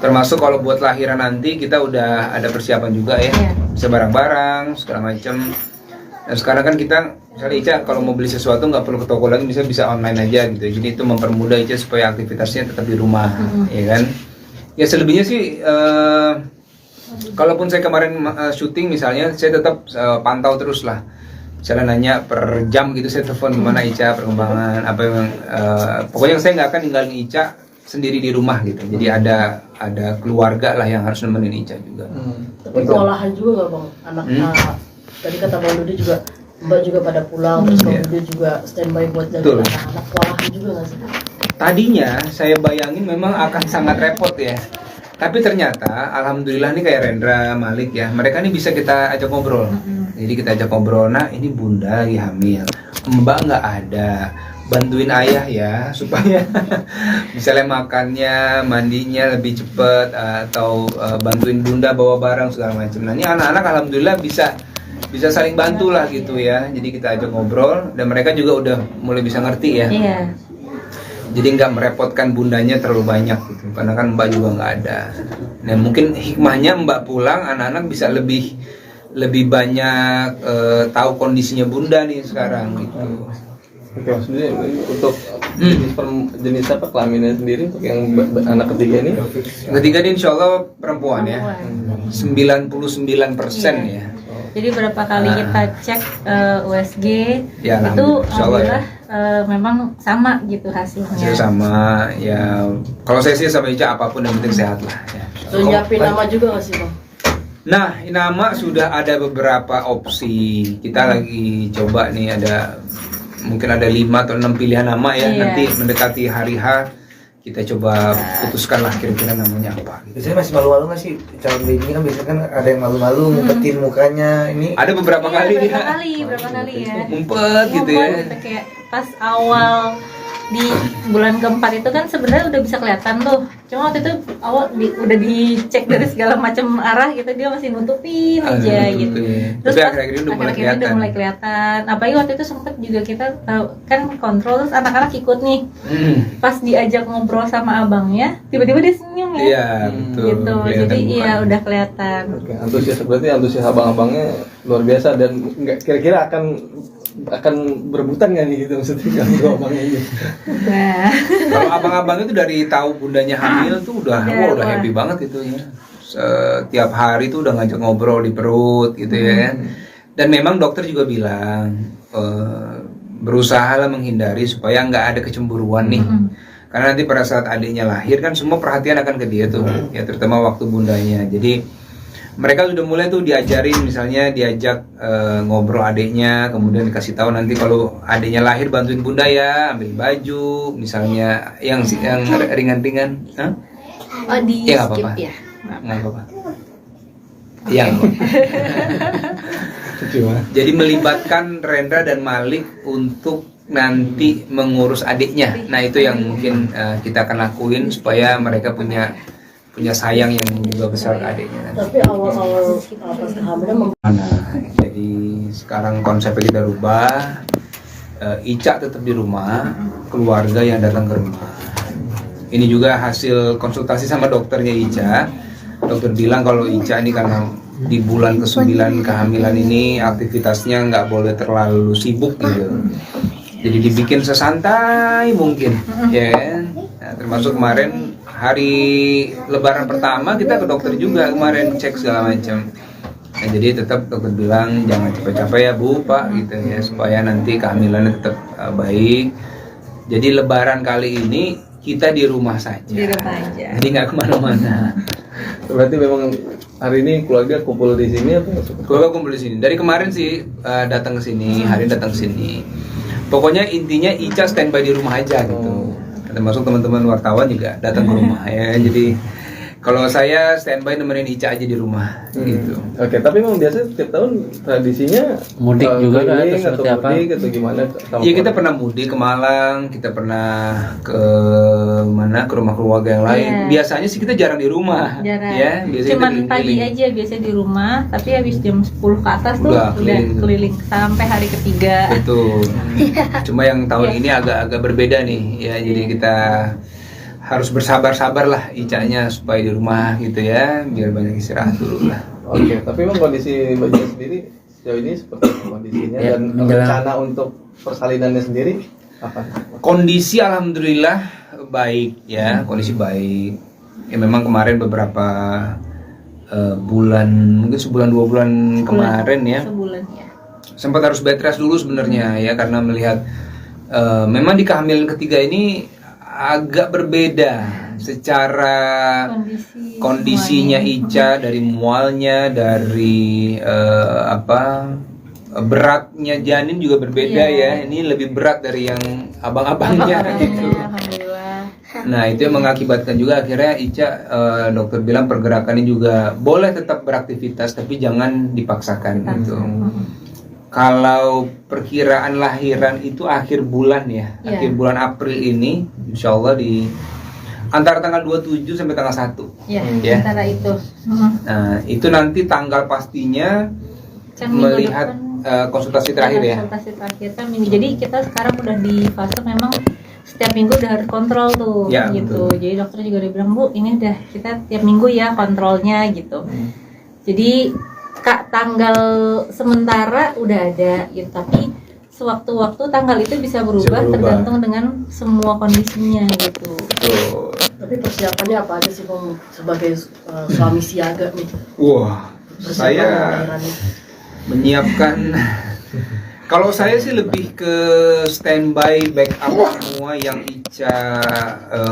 Termasuk kalau buat lahiran nanti kita udah ada persiapan juga ya. Bisa barang-barang segala macam. Dan sekarang kan kita misalnya Ica kalau mau beli sesuatu nggak perlu ke toko lagi, bisa online aja gitu. Jadi itu mempermudah Ica supaya aktivitasnya tetap di rumah, ya kan? Ya selebihnya sih, kalaupun saya kemarin syuting misalnya, saya tetap pantau terus lah. Misalnya nanya per jam gitu, saya telepon gimana Ica perkembangan, apa yang pokoknya saya nggak akan ninggalin Ica sendiri di rumah gitu. Jadi ada keluarga lah yang harus nemenin Ica juga. Tapi kewalahan juga nggak bang? Anak tadi kata Bang Dudi juga, Mbak juga pada pulang, terus Bang Dudi juga standby buat jaga anak-anak. Kewalahan juga nggak sih? Tadinya saya bayangin memang akan sangat repot ya. Tapi ternyata alhamdulillah nih kayak Rendra, Malik ya, mereka nih bisa kita ajak ngobrol. Jadi kita ajak ngobrol, nah ini bunda lagi hamil, mbak nggak ada, bantuin ayah ya supaya misalnya makannya, mandinya lebih cepet, atau bantuin bunda bawa barang segala macam. Nah ini anak-anak alhamdulillah bisa saling bantu lah gitu ya. Jadi kita ajak ngobrol dan mereka juga udah mulai bisa ngerti ya. Iya. Jadi nggak merepotkan bundanya terlalu banyak gitu, karena kan mbak juga nggak ada. Nah mungkin hikmahnya mbak pulang, anak-anak bisa lebih banyak tahu kondisinya bunda nih sekarang gitu. Oke, maksudnya untuk jenis apa kelaminnya sendiri untuk yang anak ketiga ini? Ketiga ini insya Allah perempuan ya, 99% ya. Jadi berapa kali kita cek USG Ya, itu alhamdulillah memang sama gitu hasilnya. Hasil sama ya. Kalau saya sih sama Ica apapun yang penting sehat lah ya. So nyiapin nama juga nggak sih bang? Nah, nama sudah ada beberapa opsi. Kita lagi coba nih, mungkin ada 5 atau 6 pilihan nama ya. Nanti mendekati hari H kita coba putuskan lah kira-kira namanya apa. Biasanya masih malu-malu nggak sih calon baby kan biasanya kan ada yang malu-malu ngumpetin mukanya ini. Ada beberapa kali dia berapa kali ya. ngumpet gitu ya. Gitu, kayak pas awal di bulan keempat itu kan sebenarnya udah bisa kelihatan tuh. Cuma waktu itu awal udah dicek dari segala macam arah gitu, dia masih nutupin aja gitu. Terus tapi akhir-akhir ini udah mulai kelihatan. Apalagi waktu itu sempet juga kita tahu kan kontrol, terus anak-anak ikut nih. Pas diajak ngobrol sama abangnya, tiba-tiba dia senyum ya. Iya, betul. Gitu. Jadi iya udah kelihatan. Oke, antusias abang-abangnya luar biasa dan nggak kira-kira akan berebutan nggak nih gitu maksudnya kalau abangnya ini? Nah, Kalau abang-abang itu dari tahu bundanya hamil tuh udah happy banget itu ya. Setiap hari tuh udah ngajak ngobrol di perut gitu ya. Dan memang dokter juga bilang berusaha lah menghindari supaya nggak ada kecemburuan nih. Karena nanti pada saat adiknya lahir kan semua perhatian akan ke dia tuh, ya terutama waktu bundanya. Jadi mereka sudah mulai tuh diajarin, misalnya diajak ngobrol adiknya, kemudian dikasih tahu nanti kalau adiknya lahir bantuin bunda ya, ambil baju, misalnya yang ringan-ringan. oh di Ya, skip apa-apa. ya. Nggak apa-apa. Yang jadi melibatkan Rendra dan Malik untuk nanti mengurus adiknya. Nah itu yang mungkin kita akan lakuin supaya mereka punya sayang yang juga besar ke adiknya. Tapi awal-awal pas kehamilan Jadi sekarang konsepnya kita rubah. Ica tetap di rumah, keluarga yang datang ke rumah. Ini juga hasil konsultasi sama dokternya Ica. Dokter bilang kalau Ica ini karena di bulan ke-9 kehamilan ini aktivitasnya nggak boleh terlalu sibuk gitu. Jadi dibikin sesantai mungkin, ya kan? Nah, termasuk kemarin hari Lebaran pertama kita ke dokter juga kemarin cek segala macam. Nah, jadi tetap dokter bilang jangan capek-capek ya Bu, Pak gitu ya supaya nanti kehamilannya tetap baik. Jadi Lebaran kali ini kita di rumah saja. Di rumah aja. Jadi nggak kemana-mana. Berarti memang hari ini keluarga kumpul di sini atau? Keluarga kumpul di sini. Dari kemarin sih datang ke sini, hari ini datang ke sini. Pokoknya intinya Ica standby di rumah aja gitu. termasuk teman-teman wartawan juga datang ke rumah ya. Jadi kalau saya standby nemenin Ica aja di rumah gitu. Oke, tapi memang biasa setiap tahun tradisinya Mudik juga kan, keliling atau seperti apa? mudik atau gimana? sama Iya, kita keluarga? pernah mudik ke Malang, kita pernah ke mana, ke rumah keluarga yang lain. Iya. Biasanya sih kita jarang di rumah, Jarang. ya. Biasanya Cuman kita pagi keliling. aja biasa di rumah, tapi habis jam 10 ke atas tuh Udah udah keliling. keliling sampai hari ketiga. Betul. Cuma yang tahun ini agak berbeda nih, ya. Jadi kita harus bersabar-sabar lah Icanya supaya di rumah gitu ya, biar banyak istirahat dulu lah. Oke, tapi memang kondisi Mbak Cia sendiri sejauh ini seperti apa kondisinya Ya, dan menjelang- rencana untuk persalinannya sendiri apa? Kondisi alhamdulillah baik ya, kondisi baik. Ya memang kemarin beberapa bulan, mungkin sebulan 2 bulan kemarin ya, Sebulan ya. sempat harus bed rest dulu sebenarnya ya, karena melihat memang di kehamilan ketiga ini agak berbeda secara kondisinya Ica, dari mualnya, dari beratnya janin juga berbeda ya. Ini lebih berat dari yang abang-abangnya gitu. Alhamdulillah. Nah itu yang mengakibatkan juga akhirnya Ica, dokter bilang pergerakannya juga boleh tetap beraktivitas tapi jangan dipaksakan gitu. Kalau perkiraan lahiran itu akhir bulan ya, Iya. akhir bulan April ini, insya Allah di antara tanggal 27 sampai tanggal 1. Ya, Ya. antara itu. Nah itu nanti tanggal pastinya Kan minggu melihat depan konsultasi terakhir ya. konsultasi terakhir kan minggu. Jadi kita sekarang udah di fase memang setiap minggu udah harus kontrol tuh Ya, gitu. betul. Jadi dokter juga udah bilang, Bu, ini udah kita tiap minggu ya kontrolnya gitu. Jadi Kak, tanggal sementara udah ada gitu, tapi sewaktu-waktu tanggal itu bisa berubah, berubah. tergantung dengan semua kondisinya gitu. Betul. Tapi persiapannya apa aja sih Bang sebagai suami siaga nih? Wah, Persiapan saya lahiran nih. menyiapkan. Kalau saya sih lebih ke standby backup semua yang Ica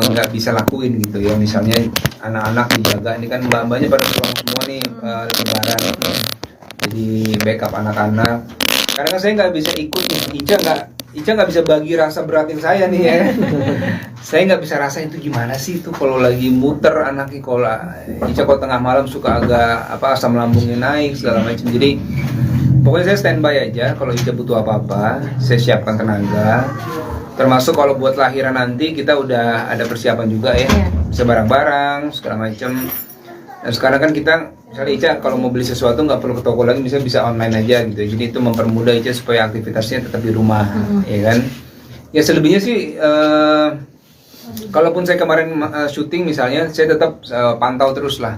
nggak bisa lakuin gitu ya. Misalnya anak-anak dijaga, ini kan mbak-mbaknya pada pulang semua nih lebaran. Jadi backup anak-anak. Karena kan saya nggak bisa ikut nih, Ica nggak bisa bagi rasa beratin saya nih ya. Saya nggak bisa rasain itu gimana sih itu kalau lagi muter anaknya, kalau Ica kalau tengah malam suka agak asam lambungnya naik segala macam. Jadi pokoknya saya standby aja, kalau Ica butuh apa-apa, saya siapkan tenaga. Termasuk kalau buat lahiran nanti kita udah ada persiapan juga ya, Iya. bisa barang-barang segala macam. Dan sekarang kan kita, misalnya Ica kalau mau beli sesuatu nggak perlu ke toko lagi, bisa online aja gitu. Jadi itu mempermudah Ica supaya aktivitasnya tetap di rumah, ya kan? Ya selebihnya sih, kalaupun saya kemarin syuting misalnya, saya tetap pantau terus lah.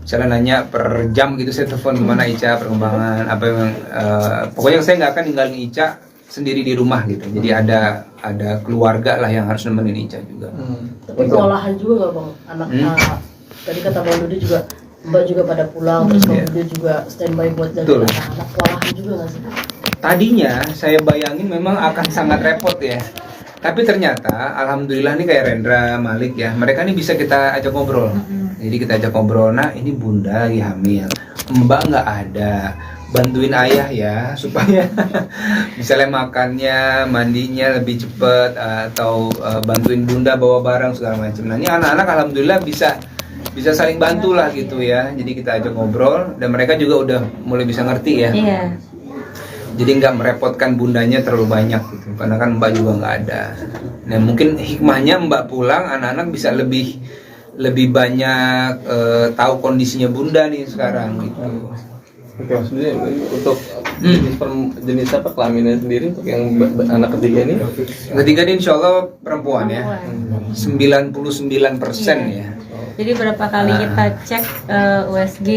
Misalnya nanya per jam gitu, saya telepon gimana Ica perkembangan apa yang pokoknya saya nggak akan ninggalin Ica sendiri di rumah gitu. Jadi ada keluarga lah yang harus nemenin Ica juga. Tapi kewalahan juga nggak Bang? Anak tadi kata Bang Dudi juga Mbak juga pada pulang, terus Bang Iya. Dudi juga standby buat Betul. jaga anak-anak. Kewalahan juga nggak sih? Tadinya saya bayangin memang akan sangat repot ya. Tapi ternyata alhamdulillah nih kayak Rendra, Malik ya, mereka nih bisa kita ajak ngobrol. Jadi kita ajak ngobrol, nah ini bunda lagi hamil, mbak nggak ada, bantuin ayah ya supaya misalnya makannya, mandinya lebih cepet, atau bantuin bunda bawa barang segala macam. Nah ini anak-anak alhamdulillah bisa saling bantu lah gitu ya. Jadi kita ajak ngobrol dan mereka juga udah mulai bisa ngerti ya. Iya. Jadi nggak merepotkan bundanya terlalu banyak gitu, karena kan mbak juga nggak ada. Nah mungkin hikmahnya mbak pulang, anak-anak bisa lebih banyak tahu kondisinya bunda nih sekarang gitu. Oke, maksudnya untuk jenis apa kelaminnya sendiri untuk yang anak ketiga ini? Ketiga ini insya Allah perempuan ya, 99% ya. Jadi berapa kali kita cek USG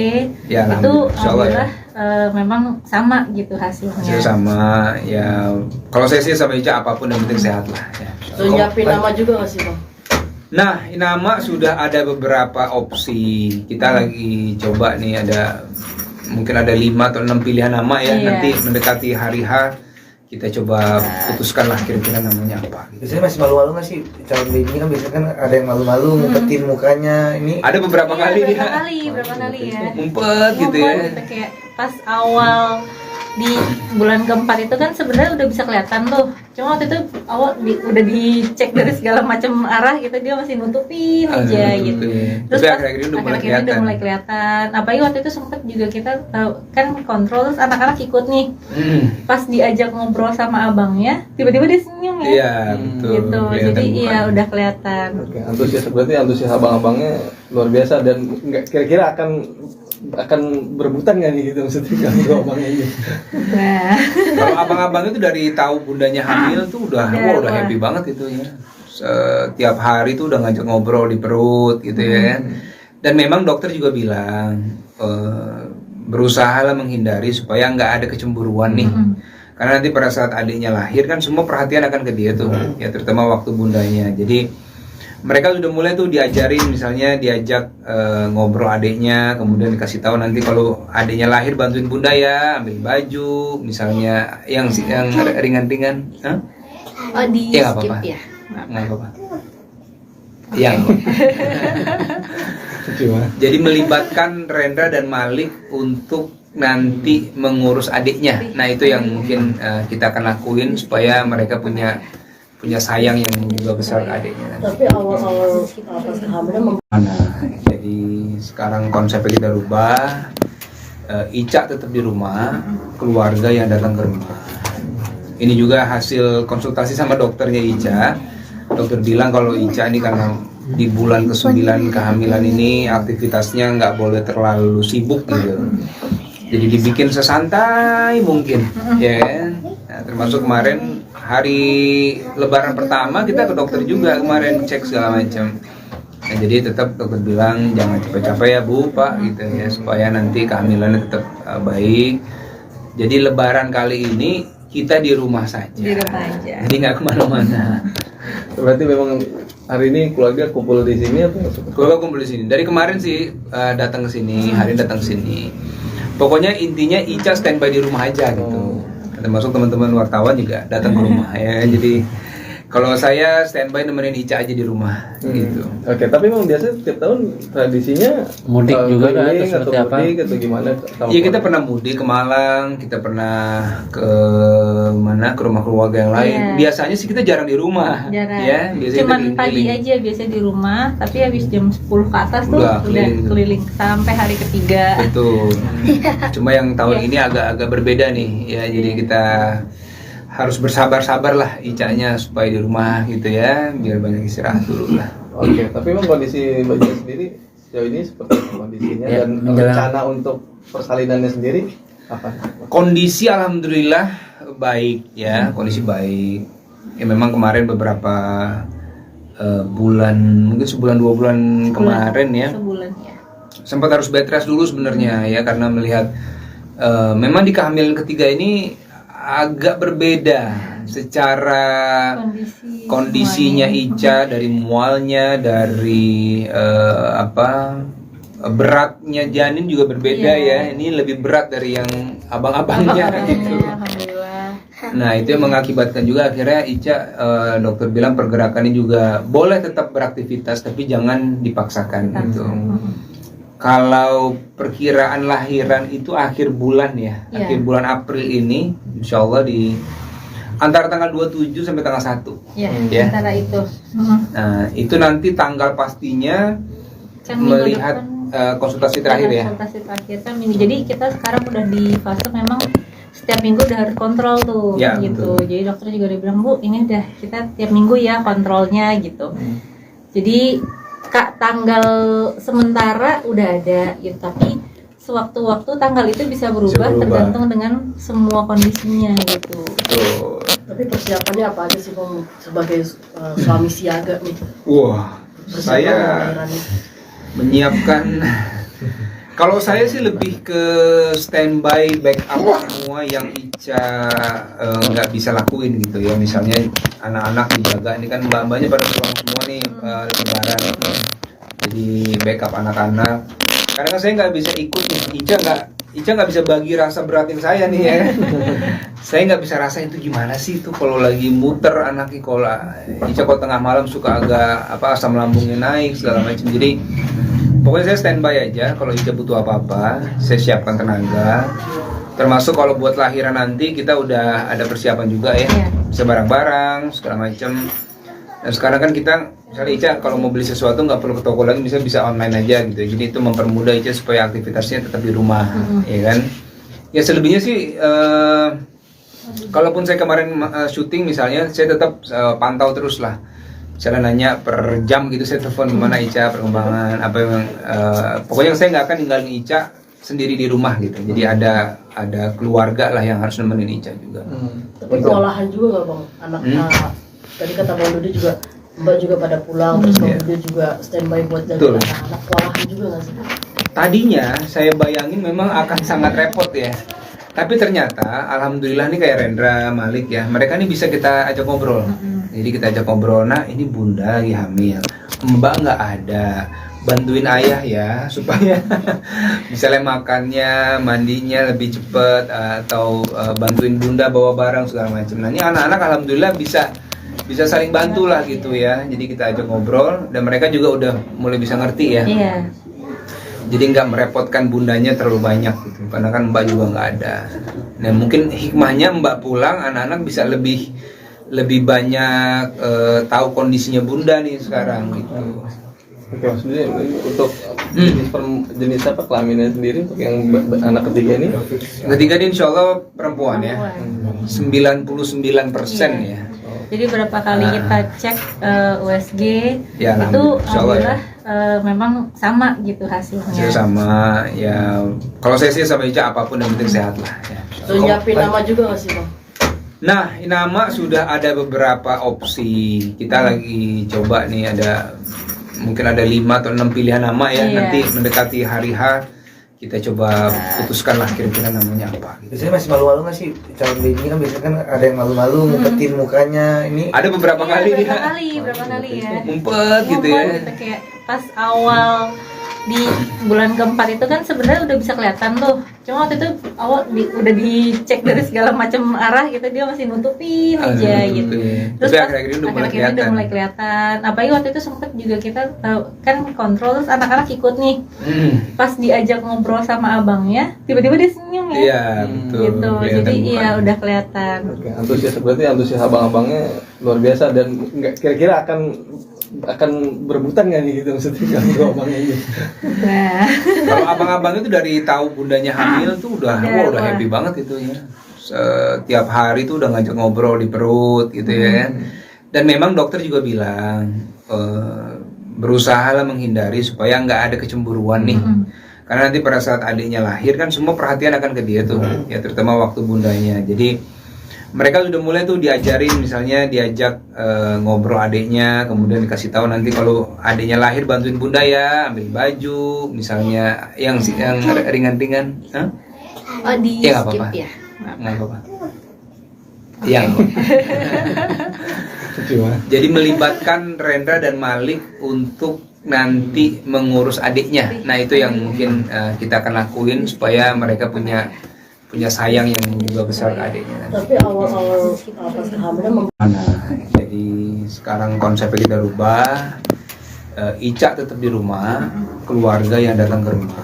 Ya, itu insya Allah ya. alhamdulillah memang sama gitu hasilnya. Hasil sama ya. Kalau saya sih sama Ica apapun yang penting sehat lah ya. Terus nyiapin nama juga nggak sih Bang? Nah, nama sudah ada beberapa opsi. Kita lagi coba nih, ada mungkin ada 5 atau 6 pilihan nama ya. Iya. Nanti mendekati hari H kita coba putuskan lah kira-kira namanya apa gitu. Biasanya masih malu-malu nggak sih calon baby ini kan biasanya kan ada yang malu-malu ngumpetin mukanya ini. Ada beberapa Iya, kali berapa dia kali ya. ngumpet gitu ya. Ngumpet gitu, kayak pas awal di bulan keempat itu kan sebenarnya udah bisa kelihatan tuh. Cuma waktu itu awal udah dicek dari segala macam arah gitu, dia masih nutupin aja gitu. Terus Tapi pas akhir-akhir ini udah mulai akhir-akhir ini udah kelihatan. mulai kelihatan. Apalagi waktu itu sempet juga kita tahu kan kontrol, terus anak-anak ikut nih. Pas diajak ngobrol sama abangnya, tiba-tiba dia senyum ya. Iya, betul. Gitu. Kelihatan Jadi bukan. iya udah kelihatan. Oke, berarti antusias abang-abangnya luar biasa dan nggak kira-kira akan berebutan nggak nih gitu maksudnya kalau dua abangnya ini. Nah, Kalau abang-abang itu dari tahu bundanya hamil tuh udah Udah, happy banget itu ya. Setiap hari tuh udah ngajak ngobrol di perut gitu ya. Dan memang dokter juga bilang berusaha lah menghindari supaya nggak ada kecemburuan nih. Karena nanti pada saat adiknya lahir kan semua perhatian akan ke dia tuh, ya terutama waktu bundanya. Jadi mereka sudah mulai tuh diajarin, misalnya diajak ngobrol adiknya, kemudian dikasih tahu nanti kalau adiknya lahir bantuin bunda ya, ambil baju, misalnya yang ringan-ringan. Hah? oh di Ya, nggak skip apa-apa. ya. Nggak apa-apa. Yang jadi melibatkan Rendra dan Malik untuk nanti mengurus adiknya. Nah itu yang mungkin kita akan lakuin supaya mereka punya sayang yang juga besar ke adiknya. Tapi awal-awal pas kehamilan Jadi sekarang konsepnya kita rubah. Ica tetap di rumah, keluarga yang datang ke rumah. Ini juga hasil konsultasi sama dokternya Ica. Dokter bilang kalau Ica ini karena di bulan ke-9 kehamilan ini aktivitasnya nggak boleh terlalu sibuk gitu. Jadi dibikin sesantai mungkin, ya kan? Nah, termasuk kemarin hari Lebaran pertama kita ke dokter juga kemarin cek segala macam. Nah, jadi tetap dokter bilang jangan capek-capek ya Bu, Pak gitu ya supaya nanti kehamilannya tetap baik. Jadi Lebaran kali ini kita di rumah saja. Di rumah aja. Jadi nggak kemana-mana. Berarti memang hari ini keluarga kumpul di sini atau Keluarga kumpul di sini. Dari kemarin sih datang ke sini, hari ini datang ke sini. Pokoknya intinya Ica standby di rumah aja gitu. Termasuk teman-teman wartawan juga datang ke rumah ya. Jadi kalau saya standby nemenin Ica aja di rumah gitu. Oke, tapi memang biasa setiap tahun tradisinya Mudik juga kan, keliling atau seperti apa? mudik atau gimana? Iya kita pernah mudik ke Malang, kita pernah ke mana ke rumah keluarga yang lain. Iya. Biasanya sih kita jarang di rumah, Jarang. ya. Biasanya Cuman kita pagi keliling. aja biasa di rumah, tapi habis jam 10 ke atas tuh Udah udah keliling. keliling sampai hari ketiga. Betul. Cuma yang tahun ini agak berbeda nih, ya. Jadi kita harus bersabar-sabar lah Icanya supaya di rumah gitu ya, biar banyak istirahat dulu lah. Oke, tapi memang kondisi Mbak Cia sendiri sejauh ini seperti apa kondisinya Ya, dan menjelang- rencana untuk persalinannya sendiri apa? Kondisi alhamdulillah baik ya, kondisi baik. Ya memang kemarin beberapa bulan, mungkin sebulan 2 bulan kemarin ya, Sebulan ya. sempat harus bed rest dulu sebenarnya ya karena melihat memang di kehamilan ketiga ini agak berbeda secara kondisinya Ica, dari mualnya, dari beratnya janin juga berbeda ya. Ini lebih berat dari yang abang-abangnya gitu. Alhamdulillah. Nah itu yang mengakibatkan juga akhirnya Ica dokter bilang pergerakannya juga boleh tetap beraktivitas tapi jangan dipaksakan gitu. Kalau perkiraan lahiran itu akhir bulan ya, Iya. akhir bulan April ini, insya Allah di antara tanggal 27 sampai tanggal 1. Ya, Ya. antara itu. Nah itu nanti tanggal pastinya Kan minggu melihat depan konsultasi terakhir ya. konsultasi terakhir kan minggu. Jadi kita sekarang udah di fase memang setiap minggu udah harus kontrol tuh Ya, gitu. betul. Jadi dokter juga udah bilang, Bu, ini udah kita tiap minggu ya kontrolnya gitu. Jadi tanggal sementara udah ada gitu, tapi sewaktu-waktu tanggal itu bisa berubah, berubah. tergantung dengan semua kondisinya gitu. Betul. Tapi persiapannya apa aja sih Bang sebagai suami siaga nih? Wah, Persiapan saya lahiran nih. menyiapkan. Kalau saya sih lebih ke standby backup semua yang Ica nggak bisa lakuin gitu ya. Misalnya anak-anak dijaga, ini kan mbak-mbaknya pada pulang semua nih lebaran. Jadi backup anak-anak. Karena kan saya nggak bisa ikut nih. Ica nggak bisa bagi rasa beratin saya nih ya. Saya nggak bisa rasain itu gimana sih itu kalau lagi muter anaknya. Kalau Ica kalau tengah malam suka agak asam lambungnya naik segala macam. Jadi pokoknya saya standby aja, kalau Ica butuh apa-apa, saya siapkan tenaga. Termasuk kalau buat lahiran nanti kita udah ada persiapan juga ya. Iya. Bisa barang-barang segala macam. Dan sekarang kan kita misalnya Ica kalau mau beli sesuatu nggak perlu ke toko lagi, bisa online aja gitu. Jadi itu mempermudah Ica supaya aktivitasnya tetap di rumah, ya kan? Ya selebihnya sih kalaupun saya kemarin syuting misalnya, saya tetap pantau terus lah. Misalnya nanya per jam gitu, saya telepon gimana Ica perkembangan apa yang pokoknya saya nggak akan ninggalin Ica sendiri di rumah gitu. Jadi ada keluarga lah yang harus nemenin Ica juga. Tapi kewalahan juga nggak bang? Anak tadi kata Bang Dodi juga, Mbak juga pada pulang, terus Bang Dodi juga standby buat jaga anak-anak. Kewalahan juga nggak sih? Tadinya saya bayangin memang akan sangat repot ya. Tapi ternyata alhamdulillah nih kayak Rendra, Malik ya, mereka nih bisa kita ajak ngobrol. Jadi kita ajak ngobrol, nah ini bunda lagi hamil, Mbak nggak ada, bantuin ayah ya supaya misalnya makannya, mandinya lebih cepet, atau bantuin bunda bawa barang segala macam. Nah ini anak-anak alhamdulillah bisa saling bantu lah gitu ya. Jadi kita ajak ngobrol dan mereka juga udah mulai bisa ngerti ya. Iya. Jadi nggak merepotkan bundanya terlalu banyak gitu, karena kan Mbak juga nggak ada. Nah mungkin hikmahnya Mbak pulang, anak-anak bisa lebih banyak tahu kondisinya bunda nih sekarang gitu. Oke, maksudnya untuk jenis apa kelaminnya sendiri untuk yang anak ketiga ini? Ketiga ini insya Allah perempuan ya, 99% ya. Jadi berapa kali kita cek USG Ya, itu insya Allah ya. alhamdulillah memang sama gitu hasilnya. Saya sama ya, kalau saya sih sama Ica apapun yang penting sehat lah ya. Terus nyiapin nama juga nggak sih bang? Nah, nama sudah ada beberapa opsi. Kita lagi coba nih, mungkin ada 5 atau 6 pilihan nama ya. Iya. Nanti mendekati hari H kita coba putuskan lah kira-kira namanya apa gitu. Biasanya masih malu-malu nggak sih calon baby kan, biasanya kan ada yang malu-malu ngumpetin mukanya ini. Ada beberapa kali dia berapa kali ya. ngumpet gitu ya. Gitu, kayak pas awal di bulan keempat itu kan sebenarnya udah bisa kelihatan tuh. Cuma waktu itu awal udah dicek dari segala macam arah gitu, dia masih nutupin aja gitu. Tapi akhir-akhir ini udah mulai kelihatan. Apalagi waktu itu sempet juga kita tahu kan kontrol, terus anak-anak ikut nih. Pas diajak ngobrol sama abangnya, tiba-tiba dia senyum ya. Iya, betul. Gitu. Jadi iya udah kelihatan. Oke, antusias abang-abangnya luar biasa dan nggak kira-kira akan berebutan nggak nih gitu maksudnya kalau abangnya ini? Nah, Kalau abang-abang itu dari tahu bundanya hamil tuh udah happy banget gitu ya. Setiap hari tuh udah ngajak ngobrol di perut gitu ya. Dan memang dokter juga bilang berusaha lah menghindari supaya nggak ada kecemburuan nih. Karena nanti pada saat adiknya lahir kan semua perhatian akan ke dia tuh, ya terutama waktu bundanya. Jadi mereka sudah mulai tuh diajarin, misalnya diajak ngobrol adiknya, kemudian dikasih tahu nanti kalau adiknya lahir bantuin bunda ya, ambil baju, misalnya yang ringan-ringan. Hah? oh di Ya, nggak skip apa-apa. ya. Nggak apa-apa. Yang jadi melibatkan Rendra dan Malik untuk nanti mengurus adiknya. Nah itu yang mungkin kita akan lakuin supaya mereka punya sayang yang juga besar ke adiknya. Tapi awal-awal pas kehamilan Jadi sekarang konsepnya kita rubah. Ica tetap di rumah, keluarga yang datang ke rumah.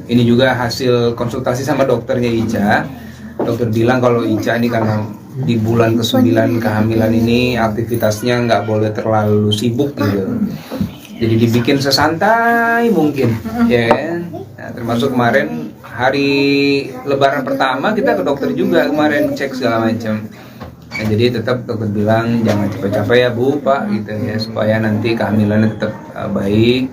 Ini juga hasil konsultasi sama dokternya Ica. Dokter bilang kalau Ica ini karena di bulan ke-9 kehamilan ini aktivitasnya nggak boleh terlalu sibuk gitu. Jadi dibikin sesantai mungkin, ya kan? Nah, termasuk kemarin hari Lebaran pertama kita ke dokter juga kemarin cek segala macam. Nah, jadi tetap dokter bilang jangan capek-capek ya Bu, Pak gitu ya, supaya nanti kehamilannya tetap baik.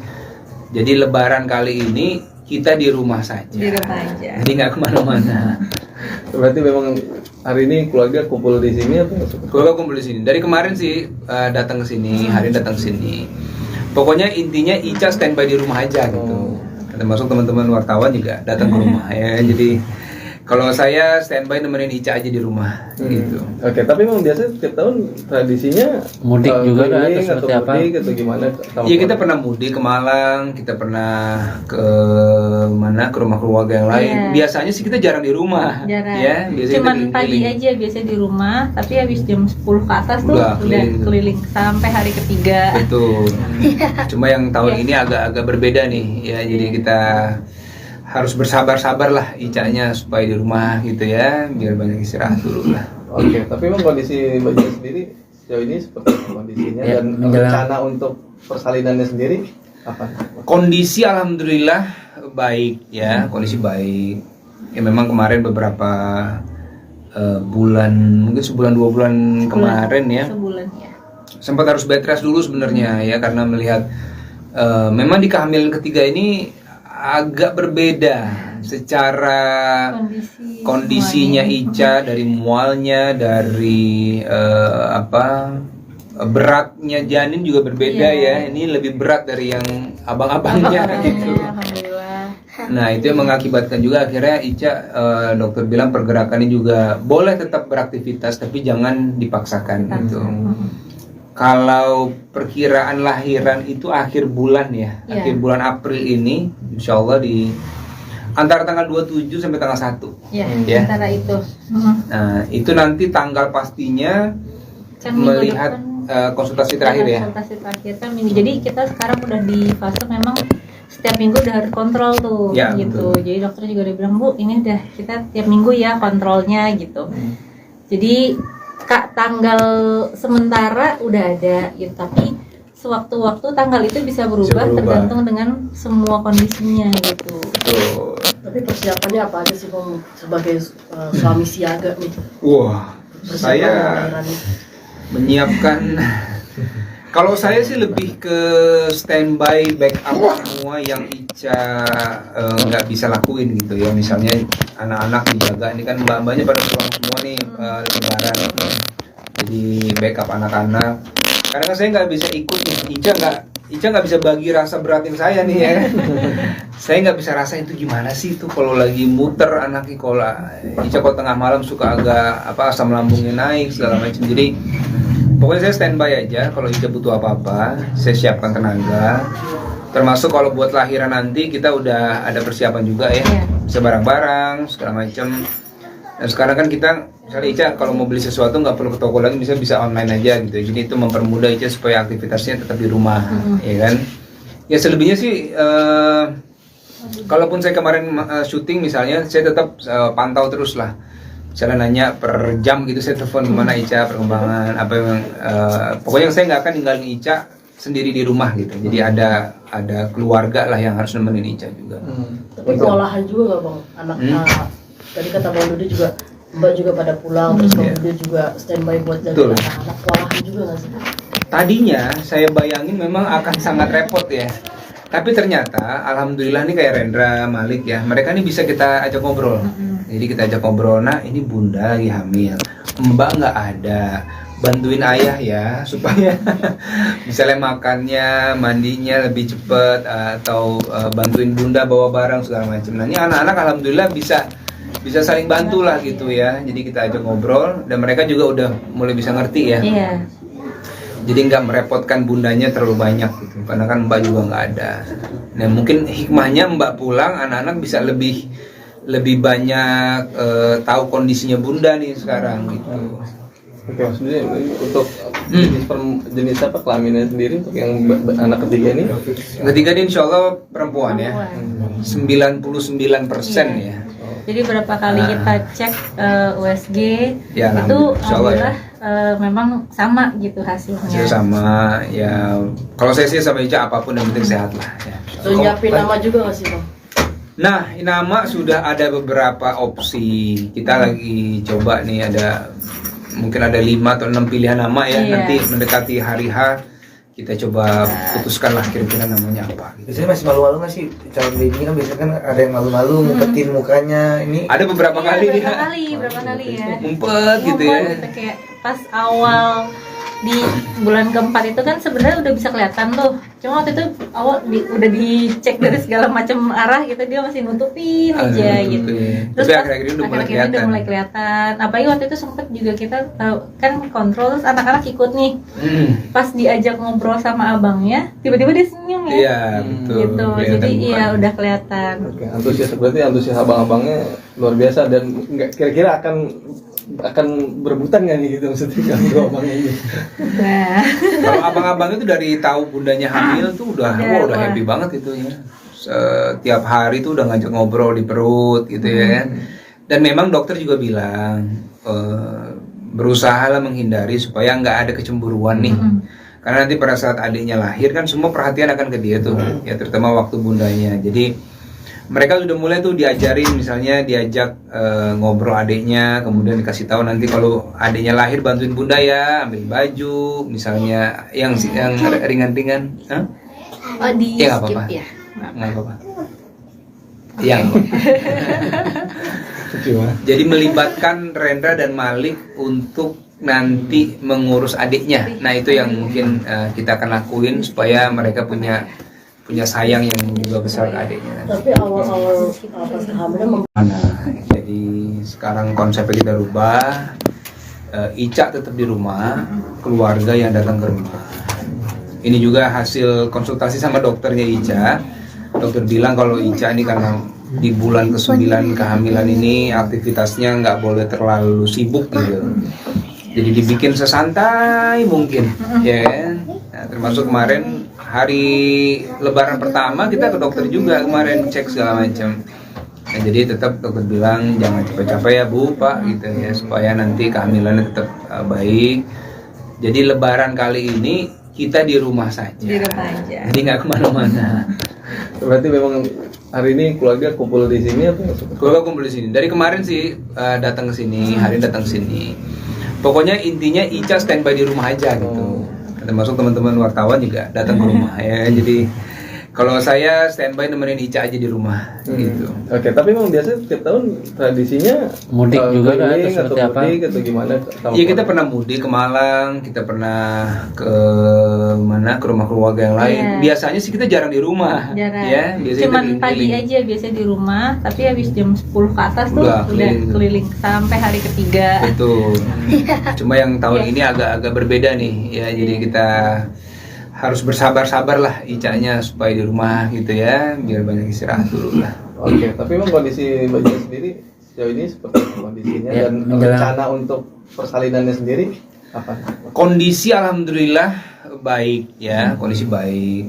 Jadi Lebaran kali ini kita di rumah saja. Di rumah aja. Jadi nggak kemana-mana. Berarti memang hari ini keluarga kumpul di sini atau? Keluarga kumpul di sini. Dari kemarin sih datang ke sini, hari ini datang ke sini. Pokoknya intinya Ica standby di rumah aja gitu. Termasuk teman-teman wartawan juga datang ke rumah ya. Jadi kalau saya standby nemenin Ica aja di rumah gitu. Oke, tapi memang biasanya setiap tahun tradisinya Mudik juga kan, keliling atau seperti atau apa? mudik atau gimana? Iya kita pernah mudik ke Malang, kita pernah ke mana, ke rumah keluarga yang lain. Iya. Biasanya sih kita jarang di rumah. Jarang. Ya, biasanya Cuman kita pagi keliling. aja biasanya di rumah, tapi habis jam 10 ke atas tuh Udah udah keliling. keliling sampai hari ketiga. Betul. Cuma yang tahun ini agak-agak berbeda nih ya. Jadi kita harus bersabar-sabar lah Ica-nya supaya di rumah gitu ya, biar banyak istirahat dulu lah. Oke, tapi memang kondisi Mbak Ica sendiri sejauh ini seperti apa kondisinya Ya, dan menjelang- rencana untuk persalinannya sendiri apa? Kondisi alhamdulillah baik ya, kondisi baik. Ya memang kemarin beberapa bulan, mungkin sebulan 2 bulan kemarin ya, Sebulan ya. sempat harus bed rest dulu sebenarnya ya, karena melihat memang di kehamilan ketiga ini agak berbeda secara kondisinya Ica, dari mualnya, dari beratnya janin juga berbeda ya. Ini lebih berat dari yang abang-abangnya gitu. Alhamdulillah. Nah itu yang mengakibatkan juga akhirnya Ica, dokter bilang pergerakannya juga boleh tetap beraktivitas tapi jangan dipaksakan gitu. Kalau perkiraan lahiran itu akhir bulan ya, Iya. akhir bulan April ini, insya Allah di antara tanggal 27 sampai tanggal 1. Ya, Ya. antara itu. Nah itu nanti tanggal pastinya Kan minggu melihat depan konsultasi terakhir ya. konsultasi terakhir kan minggu. Jadi kita sekarang udah di fase memang setiap minggu udah harus kontrol tuh Ya, gitu. betul. Jadi dokter juga udah bilang, Bu, ini udah kita tiap minggu ya kontrolnya gitu. Jadi Kak, tanggal sementara udah ada gitu, tapi sewaktu-waktu tanggal itu bisa berubah, berubah. tergantung dengan semua kondisinya gitu. Betul. Tapi persiapannya apa aja sih Bang sebagai suami siaga nih? Wah, Persiapan saya lahiran nih. menyiapkan. Kalau saya sih lebih ke standby backup semua yang Ica nggak bisa lakuin gitu ya. Misalnya anak-anak dijaga, ini kan mbak-mbaknya pada pulang semua nih lebaran. Jadi backup anak-anak. Karena kan saya nggak bisa ikut nih. Ica nggak bisa bagi rasa beratin saya nih ya. Saya nggak bisa rasain itu gimana sih itu kalau lagi muter anaknya, kalau Ica kalau tengah malam suka agak asam lambungnya naik segala macam. Jadi pokoknya saya standby aja, kalau Ica butuh apa-apa, saya siapkan tenaga. Termasuk kalau buat lahiran nanti kita udah ada persiapan juga ya, Iya. bisa barang-barang segala macam. Dan sekarang kan kita, misalnya Ica kalau mau beli sesuatu nggak perlu ke toko lagi, bisa online aja gitu. Jadi itu mempermudah Ica supaya aktivitasnya tetap di rumah, ya kan? Ya selebihnya sih, kalaupun saya kemarin syuting misalnya, saya tetap pantau terus lah. Misalnya nanya per jam gitu, saya telepon gimana Ica perkembangan apa yang pokoknya saya nggak akan ninggalin Ica sendiri di rumah gitu. Jadi ada keluarga lah yang harus nemenin Ica juga. Tapi kewalahan juga nggak Bang? Anak tadi kata Bang Dudi juga, Mbak juga pada pulang, terus Bang Dudi juga standby buat Betul. jaga anak-anak. Kewalahan juga nggak sih? Tadinya saya bayangin memang akan sangat repot ya. Tapi ternyata alhamdulillah nih kayak Rendra, Malik ya, mereka nih bisa kita ajak ngobrol. Jadi kita ajak ngobrol, nah ini bunda lagi hamil, mbak nggak ada, bantuin ayah ya supaya misalnya makannya, mandinya lebih cepet, atau bantuin bunda bawa barang segala macam. Nah ini anak-anak alhamdulillah bisa saling bantu lah gitu ya. Jadi kita ajak ngobrol dan mereka juga udah mulai bisa ngerti ya. Iya. Jadi nggak merepotkan bundanya terlalu banyak gitu, karena kan mbak juga nggak ada. Nah mungkin hikmahnya mbak pulang, anak-anak bisa lebih banyak tahu kondisinya bunda nih sekarang gitu. Oke, maksudnya untuk jenis apa kelaminnya sendiri untuk yang anak ketiga ini? Ketiga ini insya Allah perempuan ya, 99% ya. Jadi berapa kali kita cek USG Ya, itu insya Allah ya. alhamdulillah memang sama gitu hasilnya. Hasil sama ya. Kalau saya sih sama Ica apapun yang penting sehat lah ya. Udah nyiapin nama juga nggak sih Bang? Nah, nama sudah ada beberapa opsi. Kita lagi coba nih, ada mungkin ada 5 atau 6 pilihan nama ya. Iya. Nanti mendekati hari H kita coba putuskan lah kira-kira namanya apa gitu. Biasanya masih malu-malu nggak sih calon baby kan, biasanya kan ada yang malu-malu ngumpetin mukanya ini. Ada beberapa Iya, kali dia berapa kali ya. ngumpet gitu ya. Ngumpet gitu, kayak pas awal di bulan keempat itu kan sebenarnya udah bisa kelihatan tuh. Cuma waktu itu awal udah dicek dari segala macam arah gitu, dia masih nutupin aja gitu. Tapi akhir-akhir ini udah mulai akhir-akhir ini kelihatan. udah mulai kelihatan. Apalagi waktu itu sempet juga kita kan kontrol, terus anak-anak ikut nih. Pas diajak ngobrol sama abangnya, tiba-tiba dia senyum ya. Iya, betul. Gitu. Kelihatan Jadi iya mukanya. udah kelihatan. Oke, antusias abang-abangnya luar biasa dan nggak kira-kira akan berebutan nggak nih gitu maksudnya kalau dua abangnya ini? Nah, Kalau abang-abang itu dari tahu bundanya hamil tuh udah Udah, udah wah. happy banget gitu ya. setiap hari tuh udah ngajak ngobrol di perut gitu ya kan. Dan memang dokter juga bilang berusaha lah menghindari supaya nggak ada kecemburuan nih. Karena nanti pada saat adiknya lahir kan semua perhatian akan ke dia tuh, ya terutama waktu bundanya. Jadi mereka sudah mulai tuh diajarin, misalnya diajak ngobrol adiknya, kemudian dikasih tahu nanti kalau adiknya lahir bantuin bunda ya, ambil baju, misalnya yang ringan-ringan. Hah? Oh, di Ya, nggak skip apa-apa. ya. Nggak apa-apa. Yang jadi melibatkan Rendra dan Malik untuk nanti mengurus adiknya. Nah itu yang mungkin kita akan lakuin supaya mereka punya sayang yang juga besar ke adiknya. Tapi awal-awal pas kehamilan Jadi sekarang konsepnya kita rubah. Ica tetap di rumah, keluarga yang datang ke rumah. Ini juga hasil konsultasi sama dokternya Ica. Dokter bilang kalau Ica ini karena di bulan ke-9 kehamilan ini aktivitasnya nggak boleh terlalu sibuk gitu. Jadi dibikin sesantai mungkin, ya kan? Nah, termasuk kemarin hari Lebaran pertama kita ke dokter juga kemarin cek segala macam. Nah, jadi tetap dokter bilang jangan capek-capek ya Bu, Pak gitu ya supaya nanti kehamilannya tetap baik. Jadi Lebaran kali ini kita di rumah saja. Di rumah aja. Jadi nggak kemana-mana. Berarti memang hari ini keluarga kumpul di sini atau Keluarga kumpul di sini. Dari kemarin sih datang ke sini, hari ini datang ke sini. Pokoknya intinya Ica standby di rumah aja gitu. Termasuk teman-teman wartawan juga datang ke rumah ya. Jadi kalau saya standby nemenin Ica aja di rumah gitu. Oke, tapi memang biasa setiap tahun tradisinya Mudik juga kan, keliling atau seperti apa? mudik atau gimana? Iya kita pernah mudik ke Malang, kita pernah ke mana ke rumah keluarga yang lain. Iya. Biasanya sih kita jarang di rumah, Jarang. ya. Biasanya Cuman kita pagi keliling. aja biasanya di rumah, tapi habis jam 10 ke atas tuh Udah udah keliling. keliling sampai hari ketiga. Betul. Cuma yang tahun Iya. ini agak-agak berbeda nih, ya. Jadi kita harus bersabar-sabar lah Icanya supaya di rumah gitu ya, biar banyak istirahat dulu lah. Oke, tapi memang kondisi Mbak Ija sendiri sejauh ini seperti apa kondisinya Ya, dan menjelang- rencana untuk persalinannya sendiri apa? Kondisi alhamdulillah baik ya, kondisi baik.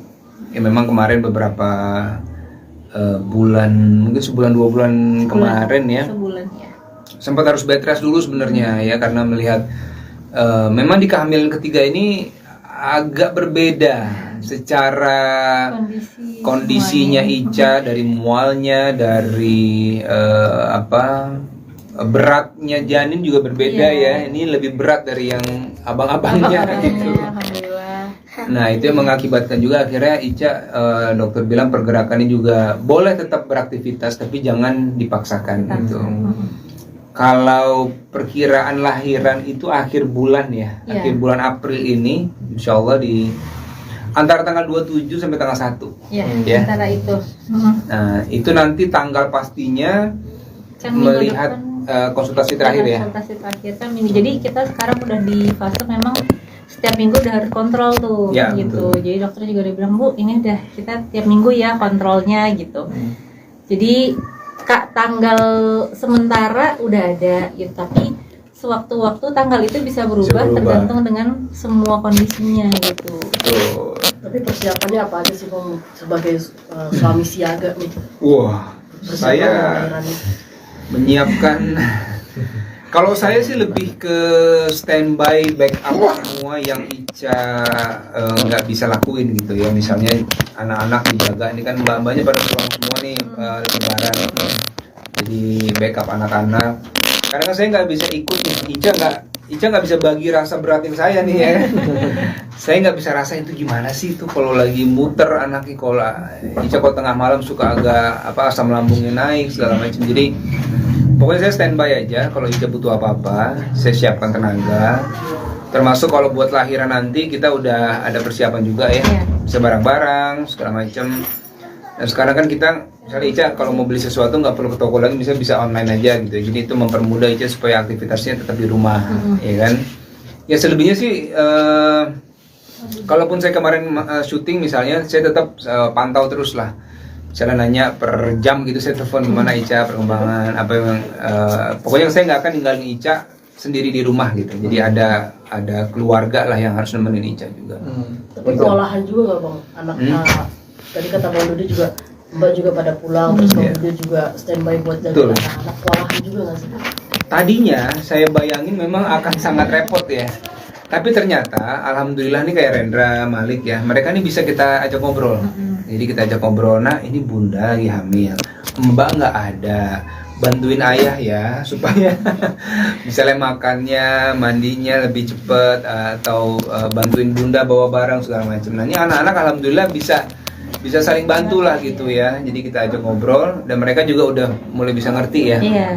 Ya memang kemarin beberapa bulan, mungkin sebulan 2 bulan kemarin ya, Sebulan ya. sempat harus bed rest dulu sebenarnya ya karena melihat memang di kehamilan ketiga ini agak berbeda secara kondisinya Ica, dari mualnya, dari beratnya janin juga berbeda ya. Ini lebih berat dari yang abang-abangnya gitu. Alhamdulillah. Nah itu yang mengakibatkan juga akhirnya Ica dokter bilang pergerakannya juga boleh tetap beraktivitas tapi jangan dipaksakan gitu. Kalau perkiraan lahiran itu akhir bulan ya, Iya. akhir bulan April ini, insya Allah di antara tanggal 27 sampai tanggal 1. Ya, Ya. antara itu. Nah itu nanti tanggal pastinya Kan minggu melihat depan konsultasi terakhir ya. konsultasi terakhir kan minggu. Jadi kita sekarang udah di fase memang setiap minggu udah harus kontrol tuh Ya, gitu. betul. Jadi dokter juga udah bilang, Bu, ini udah kita tiap minggu ya kontrolnya gitu. Jadi tanggal sementara udah ada gitu, tapi sewaktu-waktu tanggal itu bisa berubah, berubah. tergantung dengan semua kondisinya gitu. Tuh. tapi persiapannya apa aja sih Bang sebagai suami siaga nih? Wah, Persiapan saya lahiran ini. menyiapkan. Kalau saya sih lebih ke standby backup semua yang Ica nggak bisa lakuin gitu ya. Misalnya anak-anak dijaga, ini kan mbak-mbaknya pada pulang semua nih lebaran. Jadi backup anak-anak. Karena kan saya nggak bisa ikut nih. Ica nggak bisa bagi rasa beratin saya nih ya. Saya nggak bisa rasain itu gimana sih itu kalau lagi muter anaknya. Kalau Ica kalau tengah malam suka agak asam lambungnya naik segala macam. Jadi pokoknya saya standby aja. Kalau Ica butuh apa-apa, saya siapkan tenaga. Termasuk kalau buat lahiran nanti kita udah ada persiapan juga ya. Iya. Bisa barang-barang segala macam. Dan sekarang kan kita, misalnya Ica kalau mau beli sesuatu nggak perlu ke toko lagi, bisa online aja gitu. Jadi itu mempermudah Ica supaya aktivitasnya tetap di rumah, ya kan? Ya selebihnya sih, kalaupun saya kemarin syuting misalnya, saya tetap pantau terus lah. Misalnya nanya per jam gitu, saya telepon gimana Ica perkembangan, apa yang, pokoknya saya nggak akan ninggalin Ica sendiri di rumah gitu. Jadi ada keluarga lah yang harus nemenin Ica juga. Tapi kewalahan juga nggak Bang anak tadi kata Bang Dodi juga Mbak juga pada pulang, terus Bang Dude juga standby buat Betul. jagain anak-anak. Kewalahan juga nggak sih? Tadinya saya bayangin memang akan sangat repot ya. Tapi ternyata alhamdulillah nih kayak Rendra, Malik ya, mereka nih bisa kita ajak ngobrol. Jadi kita ajak ngobrol, nah ini bunda lagi hamil, mbak nggak ada, bantuin ayah ya supaya misalnya makannya, mandinya lebih cepet, atau bantuin bunda bawa barang segala macam. Nah ini anak-anak alhamdulillah bisa saling bantu lah gitu ya. Jadi kita ajak ngobrol dan mereka juga udah mulai bisa ngerti ya. Iya.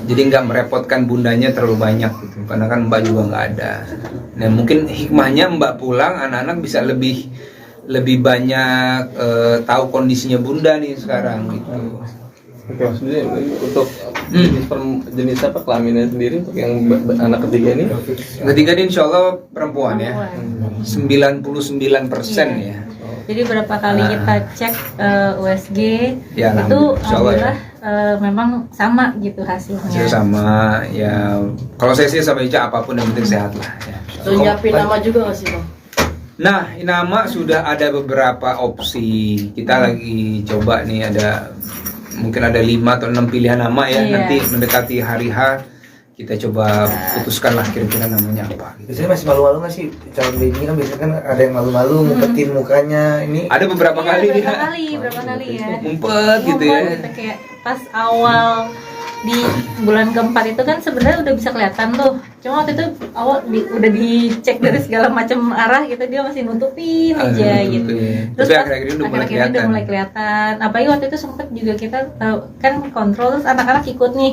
Jadi nggak merepotkan bundanya terlalu banyak gitu, karena kan mbak juga nggak ada. Nah mungkin hikmahnya mbak pulang, anak-anak bisa lebih banyak tahu kondisinya bunda nih sekarang gitu. Oke, maksudnya untuk jenis apa kelaminnya sendiri untuk yang anak ketiga ini? Ketiga ini insya Allah perempuan ya, 99% ya. Jadi berapa kali kita cek USG Ya, itu insya Allah ya. Memang sama gitu hasilnya. Hasilnya sama ya. Kalau saya sih sama Ica apapun yang penting sehat lah ya. Terus nyiapin nama juga nggak sih Bang? Nah, nama sudah ada beberapa opsi. Kita lagi coba nih, mungkin ada 5 atau 6 pilihan nama ya. Iya. Nanti mendekati hari H kita coba putuskan lah kira-kira namanya apa. Biasanya masih malu-malu nggak sih calon baby kan, biasanya kan ada yang malu-malu ngumpetin mukanya ini. Ada beberapa Iya, kali berapa kali ya. ngumpet gitu ya. Ngumpet gitu, kayak pas awal di bulan keempat itu kan sebenarnya udah bisa kelihatan tuh. Cuma waktu itu awal udah dicek dari segala macam arah gitu, dia masih nutupin aja gitu. Terus Tapi pas akhir-akhir ini udah mulai akhir-akhir ini kelihatan. udah mulai kelihatan. Apalagi waktu itu sempet juga kita tahu kan kontrol, terus anak-anak ikut nih.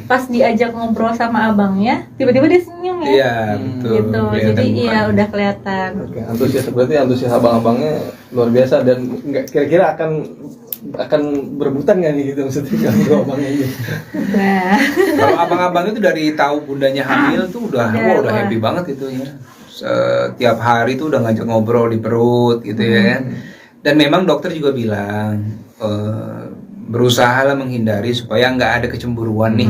Pas diajak ngobrol sama abangnya, tiba-tiba dia senyum ya. Iya, betul. Gitu. Kelihatan Jadi iya mukanya. udah kelihatan. Oke, antusias abang-abangnya luar biasa dan nggak kira-kira akan berebutan nggak nih gitu maksudnya kalau abangnya ini? Nah, Kalau abang-abang itu dari tahu bundanya hamil tuh udah Wah. happy banget gitu ya. Setiap hari tuh udah ngajak ngobrol di perut gitu ya. Dan memang dokter juga bilang berusahalah menghindari supaya nggak ada kecemburuan nih.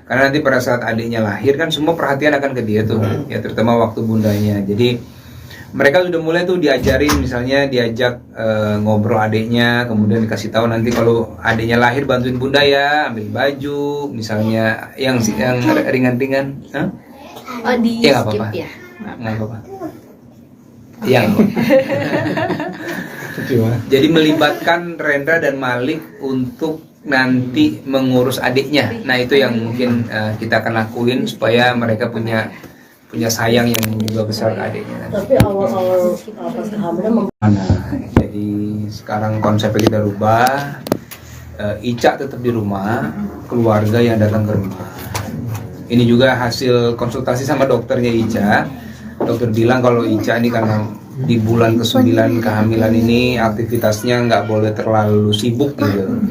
Karena nanti pada saat adiknya lahir kan semua perhatian akan ke dia tuh, ya terutama waktu bundanya. Jadi mereka sudah mulai tuh diajak ngobrol adiknya, kemudian dikasih tahu nanti kalau adiknya lahir bantuin bunda ya, ambil baju, misalnya yang ringan-ringan. Hah? oh di Ya, nggak skip apa-apa. ya. Nggak apa-apa. Yang jadi melibatkan Rendra dan Malik untuk nanti mengurus adiknya. Nah itu yang mungkin kita akan lakuin supaya mereka punya sayang yang juga besar ke adiknya. Tapi awal-awal pas kehamilan Jadi sekarang konsepnya kita rubah. Ica tetap di rumah, keluarga yang datang ke rumah. Ini juga hasil konsultasi sama dokternya Ica. Dokter bilang kalau Ica ini karena di bulan ke-9 kehamilan ini aktivitasnya nggak boleh terlalu sibuk gitu.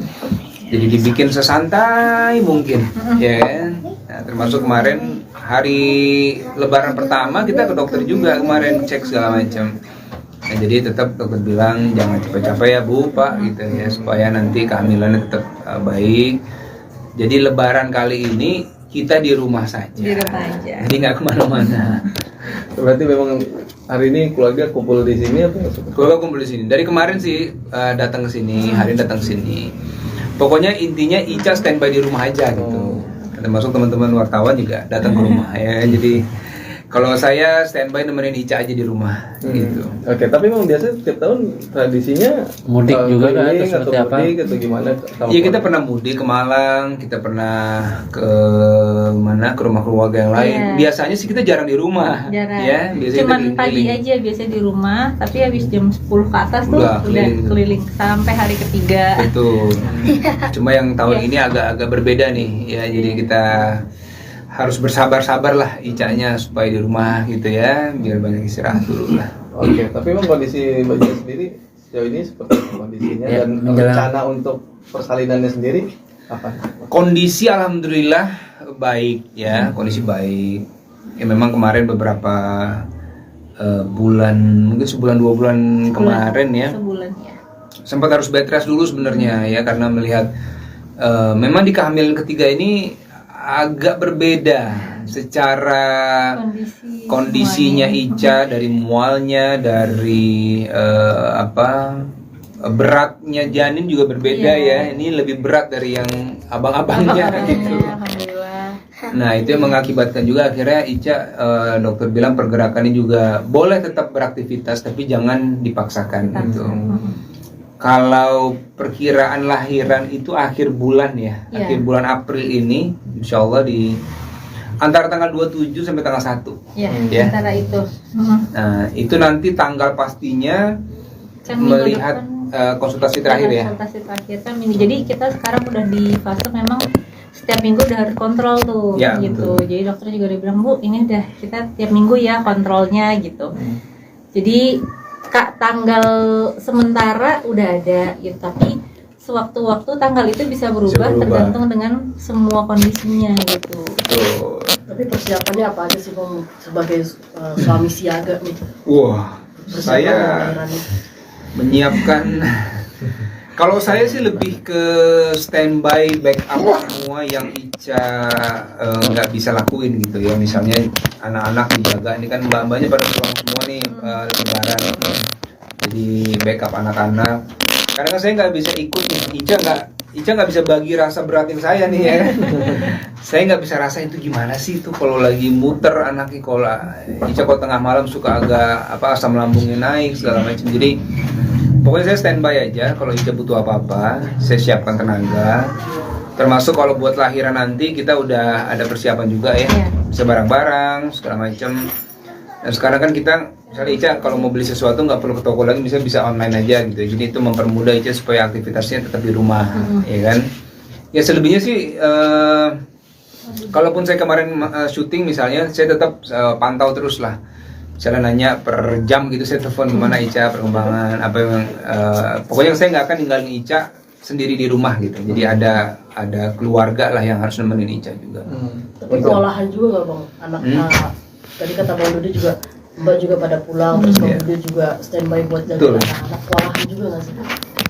Jadi dibikin sesantai mungkin, ya kan? Nah, termasuk kemarin hari Lebaran pertama kita ke dokter juga kemarin cek segala macam. Nah, jadi tetap dokter bilang jangan capek-capek ya Bu, Pak gitu ya supaya nanti kehamilannya tetap baik. Jadi Lebaran kali ini kita di rumah saja. Di rumah aja. Jadi nggak kemana-mana. Berarti memang hari ini keluarga kumpul di sini apa? Keluarga kumpul di sini. Dari kemarin sih datang ke sini, hari ini datang ke sini. Pokoknya intinya Ica standby di rumah aja gitu. Termasuk teman-teman wartawan juga datang ke rumah ya. Jadi kalau saya standby nemenin Ica aja di rumah gitu. Oke, tapi memang biasa setiap tahun tradisinya Mudik juga kan, keliling atau seperti apa? mudik atau gimana? Iya kita pernah mudik ke Malang, kita pernah ke rumah keluarga yang lain. Iya. Biasanya sih kita jarang di rumah. Jarang. Ya, biasanya Cuman kita pagi keliling. aja biasanya di rumah, tapi habis jam 10 ke atas tuh Udah udah keliling. keliling sampai hari ketiga. Betul. Cuma yang tahun Iya. ini agak berbeda nih ya. Jadi kita harus bersabar-sabar lah Icanya supaya di rumah gitu ya, biar banyak istirahat dulu lah. Oke, tapi memang kondisi Mbak Jen sendiri sejauh ini seperti apa kondisinya Ya, dan menjelang- rencana untuk persalinannya sendiri apa? Kondisi alhamdulillah baik ya, kondisi baik. Ya memang kemarin beberapa bulan, mungkin sebulan 2 bulan kemarin ya, Sebulan ya. sempat harus bed rest dulu sebenarnya ya karena melihat memang di kehamilan ketiga ini agak berbeda secara kondisinya semuanya. Ica, dari mualnya, dari beratnya janin juga berbeda ya. Ini lebih berat dari yang abang-abangnya gitu. Alhamdulillah. Nah itu yang mengakibatkan juga akhirnya Ica, dokter bilang pergerakannya juga boleh tetap beraktivitas tapi jangan dipaksakan gitu. Kalau perkiraan lahiran itu akhir bulan ya, akhir bulan April ini, insya Allah di antara tanggal 27 sampai tanggal 1. Ya, antara itu. Nah itu nanti tanggal pastinya Kan minggu melihat depan konsultasi terakhir ya. konsultasi terakhir kan minggu. Jadi kita sekarang udah di fase memang setiap minggu udah harus kontrol tuh Ya, gitu. betul. Jadi dokter juga udah bilang, Bu, ini udah kita tiap minggu ya kontrolnya gitu. Jadi tanggal sementara udah ada gitu, tapi sewaktu-waktu tanggal itu bisa berubah tergantung dengan semua kondisinya gitu. Betul. Tapi persiapannya apa aja sih Bang sebagai suami siaga nih? Wah, Persiapan saya lahiran nih. menyiapkan. Kalau saya sih lebih ke standby backup semua yang Ica nggak bisa lakuin gitu ya. Misalnya anak-anak dijaga, ini kan mbak-mbaknya pada pulang semua nih lebaran. Jadi backup anak-anak. Karena kan saya nggak bisa ikut nih. Ica nggak bisa bagi rasa beratin saya nih ya. Saya nggak bisa rasain itu gimana sih itu kalau lagi muter anaknya. Kalau Ica kalau tengah malam suka agak asam lambungnya naik segala macam. Jadi pokoknya saya standby aja. Kalau Ica butuh apa-apa, saya siapkan tenaga. Termasuk kalau buat lahiran nanti kita udah ada persiapan juga ya. Bisa barang-barang segala macam. Dan sekarang kan kita, misalnya Ica kalau mau beli sesuatu nggak perlu ke toko lagi, bisa online aja gitu. Jadi itu mempermudah Ica supaya aktivitasnya tetap di rumah, ya kan? Ya selebihnya sih, kalaupun saya kemarin syuting misalnya, saya tetap pantau terus lah. Misalnya nanya per jam gitu, saya telepon gimana Ica perkembangan, apa yang, pokoknya saya nggak akan ninggalin Ica sendiri di rumah gitu. Jadi ada keluarga lah yang harus nemenin Ica juga. Tapi kewalahan juga nggak Bang? Anak tadi kata Bang Dudi juga, Mbak juga pada pulang, terus Bang Dudi juga standby buat jaga anak-anak. Kewalahan juga nggak sih?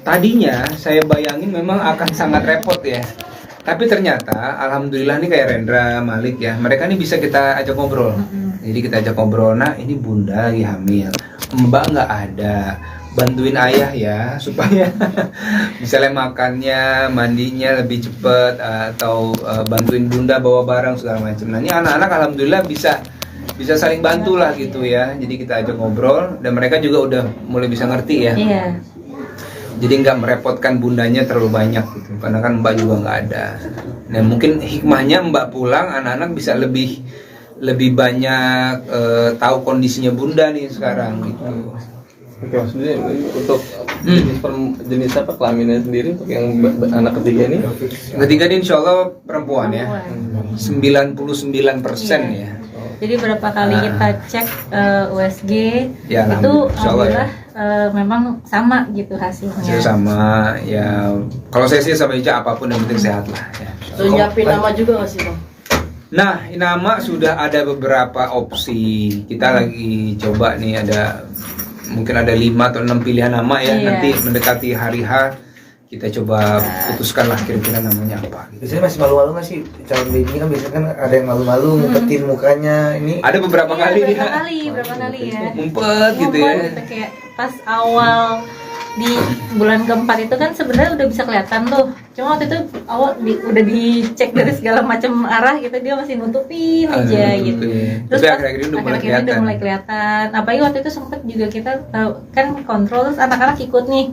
Tadinya saya bayangin memang akan sangat repot ya. Tapi ternyata alhamdulillah nih kayak Rendra, Malik ya, mereka nih bisa kita ajak ngobrol. Jadi kita ajak ngobrol, nah ini bunda lagi hamil, mbak nggak ada, bantuin ayah ya supaya misalnya makannya, mandinya lebih cepet, atau bantuin bunda bawa barang segala macam. Nah ini anak-anak alhamdulillah bisa saling bantu lah gitu ya. Jadi kita ajak ngobrol dan mereka juga udah mulai bisa ngerti ya. Iya. Jadi nggak merepotkan bundanya terlalu banyak gitu, karena kan mbak juga nggak ada. Nah mungkin hikmahnya mbak pulang, anak-anak bisa lebih banyak tahu kondisinya bunda nih sekarang gitu. Oke, maksudnya untuk jenis apa kelaminnya sendiri untuk yang anak ketiga ini? Ketiga ini insya Allah perempuan ya, 99% ya. Jadi berapa kali kita cek USG Ya, itu insya Allah ya. Memang sama gitu hasilnya. Hasil sama ya. Kalau saya sih sama Ica apapun yang penting sehat lah ya. Terus nyiapin nama juga nggak sih Bang? Nah, nama sudah ada beberapa opsi. Kita lagi coba nih, mungkin ada 5 atau 6 pilihan nama ya. Nanti mendekati hari H kita coba putuskan lah kira-kira namanya apa. Biasanya masih malu-malu nggak sih calon baby kan, biasanya kan ada yang malu-malu ngumpetin mukanya ini. Ada beberapa kali dia Berapa kali ya? ngumpet gitu ya. Gitu, kayak pas awal di bulan keempat itu kan sebenarnya udah bisa kelihatan tuh. Cuma waktu itu awal udah dicek dari segala macam arah gitu, dia masih nutupin aja gitu. Terus tapi pas akhir-akhir ini udah udah mulai kelihatan. Apalagi waktu itu sempet juga kita kan kontrol, terus anak-anak ikut nih.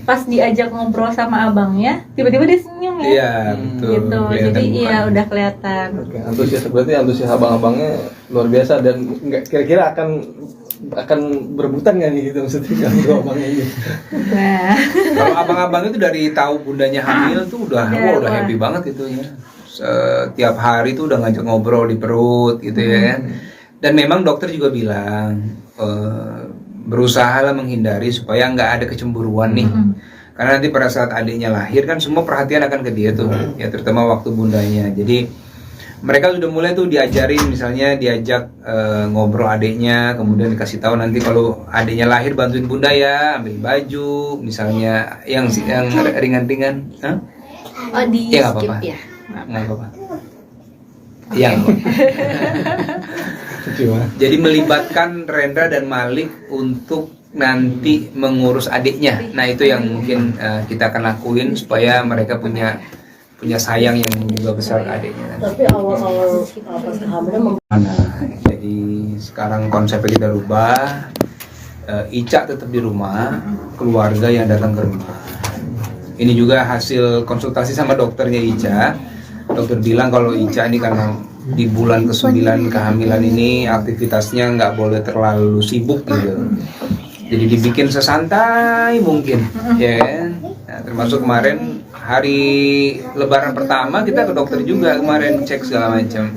Pas diajak ngobrol sama abangnya, tiba-tiba dia senyum ya. Iya, betul. Gitu. Jadi iya udah kelihatan. Oke, antusias abang-abangnya luar biasa dan nggak kira-kira akan berebutan nggak nih gitu maksudnya kalau abangnya ini? Nah, Kalau abang-abang itu dari tahu bundanya hamil tuh udah happy banget itu ya. Setiap hari tuh udah ngajak ngobrol di perut gitu ya. Dan memang dokter juga bilang berusahalah menghindari supaya nggak ada kecemburuan nih. Karena nanti pada saat adiknya lahir kan semua perhatian akan ke dia tuh, ya terutama waktu bundanya. Jadi mereka sudah mulai tuh diajarin, misalnya diajak ngobrol adiknya, kemudian dikasih tahu nanti kalau adiknya lahir bantuin bunda ya, ambil baju, misalnya yang ringan-ringan. Hah? oh di Ya nggak skip apa-apa. ya. Nggak apa-apa. Yang jadi melibatkan Rendra dan Malik untuk nanti mengurus adiknya. Nah itu yang mungkin kita akan lakuin supaya mereka punya sayang yang juga besar ke adiknya. Tapi awal-awal pas kehamilan Jadi sekarang konsepnya kita rubah. Ica tetap di rumah, keluarga yang datang ke rumah. Ini juga hasil konsultasi sama dokternya Ica. Dokter bilang kalau Ica ini karena di bulan ke-9 kehamilan ini aktivitasnya nggak boleh terlalu sibuk gitu. Jadi dibikin sesantai mungkin, ya kan? Nah, termasuk kemarin hari Lebaran pertama kita ke dokter juga kemarin cek segala macam.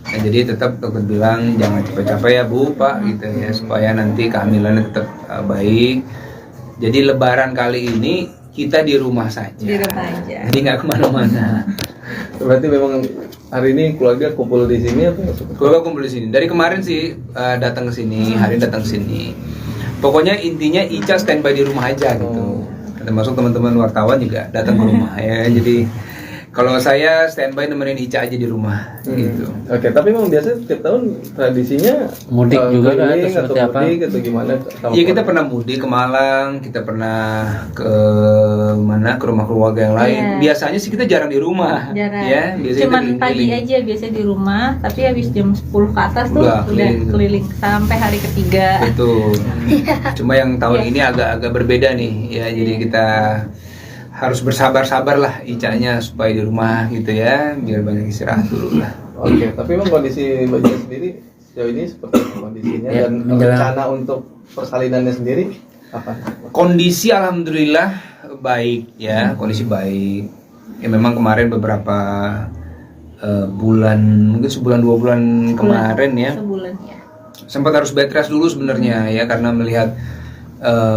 Nah, jadi tetap dokter bilang jangan capek-capek ya Bu, Pak gitu ya supaya nanti kehamilannya tetap baik. Jadi Lebaran kali ini kita di rumah saja. Di rumah aja. Jadi nggak kemana-mana. Berarti memang hari ini keluarga kumpul di sini atau Keluarga kumpul di sini. Dari kemarin sih datang ke sini, hari ini datang ke sini. Pokoknya intinya Ica standby di rumah aja gitu. Termasuk teman-teman wartawan juga datang ke rumah ya. Jadi kalau saya standby nemenin Ica aja di rumah gitu. Oke, tapi memang biasa setiap tahun tradisinya Mudik juga kan, keliling atau seperti apa? mudik atau gimana? Iya kita pernah mudik ke Malang, kita pernah ke mana ke rumah keluarga yang lain. Iya. Biasanya sih kita jarang di rumah, Jarang. ya. Biasanya Cuman kita pagi keliling-keliling. aja biasa di rumah, tapi habis jam 10 ke atas tuh Udah udah keliling. keliling sampai hari ketiga. Betul. Cuma yang tahun Iya. ini agak-agak berbeda nih, ya. Jadi kita harus bersabar-sabar lah Icanya supaya di rumah gitu ya, biar banyak istirahat dulu lah. Oke, tapi memang kondisi Mbak Cia sendiri sejauh ini seperti apa kondisinya Ya, dan menjelang- rencana untuk persalinannya sendiri apa? Kondisi alhamdulillah baik ya, kondisi baik. Ya memang kemarin beberapa bulan, mungkin sebulan 2 bulan kemarin ya, Sebulan ya. sempat harus bed rest dulu sebenarnya ya karena melihat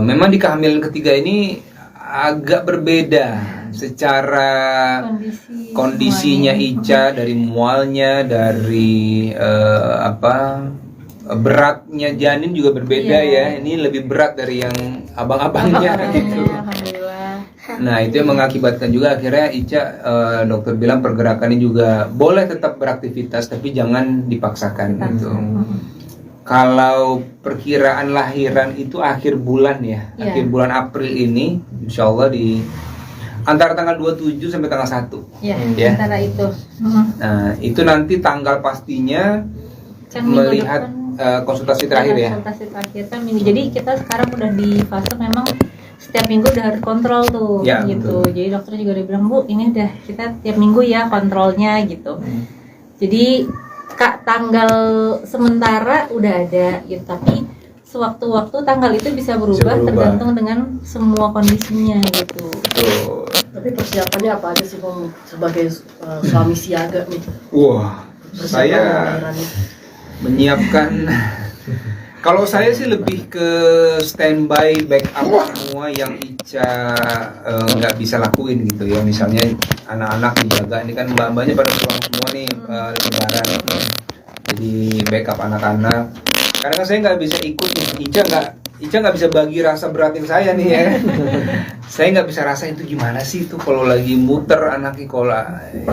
memang di kehamilan ketiga ini agak berbeda secara kondisinya Ica, dari mualnya, dari beratnya janin juga berbeda ya. Ini lebih berat dari yang abang-abangnya gitu. Alhamdulillah. Nah itu yang mengakibatkan juga akhirnya Ica dokter bilang pergerakannya juga boleh tetap beraktivitas tapi jangan dipaksakan gitu. Kalau perkiraan lahiran itu akhir bulan ya, Iya. akhir bulan April ini, insya Allah di antara tanggal 27 sampai tanggal 1. Ya, Ya. antara itu. Nah itu nanti tanggal pastinya Kan minggu melihat depan konsultasi terakhir ya. konsultasi terakhir kan minggu. Jadi kita sekarang udah di fase memang setiap minggu udah harus kontrol tuh Ya, gitu. betul. Jadi dokter juga udah bilang, Bu, ini udah kita tiap minggu ya kontrolnya gitu. Jadi tanggal sementara udah ada gitu, tapi sewaktu-waktu tanggal itu bisa berubah berubah. tergantung dengan semua kondisinya gitu. Tuh. tapi persiapannya apa aja sih Bang sebagai suami siaga nih? Wah, Persiapan saya lahiran nih. menyiapkan. Kalau saya sih lebih ke standby backup semua yang Ica nggak bisa lakuin gitu ya. Misalnya anak-anak dijaga, ini kan mbak-mbaknya pada pulang semua nih lebaran. Jadi backup anak-anak. Karena kan saya nggak bisa ikut nih. Ica nggak bisa bagi rasa beratin saya nih ya. Saya nggak bisa rasain itu gimana sih itu kalau lagi muter anaknya, kalau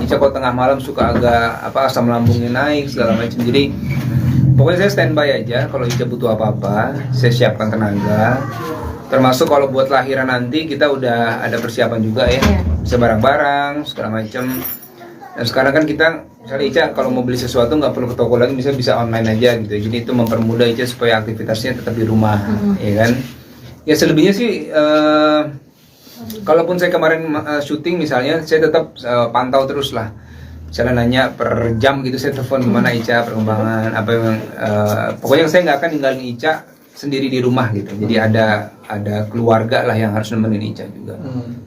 Ica kalau tengah malam suka agak asam lambungnya naik segala macam. Jadi pokoknya saya standby aja, kalau Ica butuh apa-apa, saya siapkan tenaga. Termasuk kalau buat lahiran nanti kita udah ada persiapan juga ya, Iya. bisa barang-barang segala macam. Dan sekarang kan kita, misalnya Ica kalau mau beli sesuatu nggak perlu ke toko lagi, bisa online aja gitu. Jadi itu mempermudah Ica supaya aktivitasnya tetap di rumah, ya kan? Ya selebihnya sih, kalaupun saya kemarin syuting misalnya, saya tetap pantau terus lah. Misalnya nanya per jam gitu, saya telepon gimana Ica perkembangan apa yang pokoknya saya nggak akan ninggalin Ica sendiri di rumah gitu. Jadi ada keluarga lah yang harus nemenin Ica juga.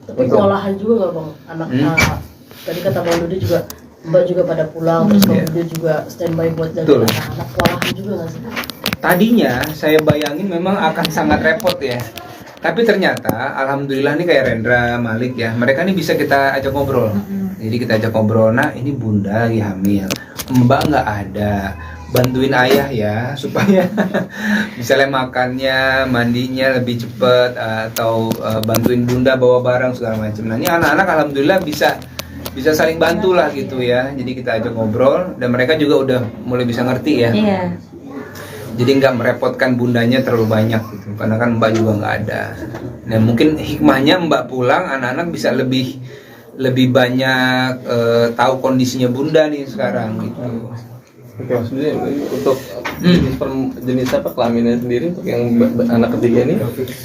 Tapi kewalahan juga nggak Bang anak tadi kata Bang Dudi juga Mbak juga pada pulang terus Bang Iya. Dudi juga standby buat Betul. jaga anak-anak, kewalahan juga nggak sih? Tadinya saya bayangin memang akan sangat repot ya. Tapi ternyata alhamdulillah nih kayak Rendra, Malik ya, mereka nih bisa kita ajak ngobrol. Jadi kita ajak ngobrol, nah ini bunda lagi hamil, mbak nggak ada, bantuin ayah ya supaya misalnya makannya, mandinya lebih cepet, atau bantuin bunda bawa barang segala macam. Nah ini anak-anak alhamdulillah bisa saling bantu lah gitu ya. Jadi kita ajak ngobrol dan mereka juga udah mulai bisa ngerti ya. Iya. jadi nggak merepotkan bundanya terlalu banyak gitu, karena kan Mbak juga nggak ada. Nah mungkin hikmahnya Mbak pulang, anak-anak bisa lebih banyak tahu kondisinya bunda nih sekarang gitu. Oke, maksudnya untuk jenis apa kelaminnya sendiri untuk yang anak ketiga ini?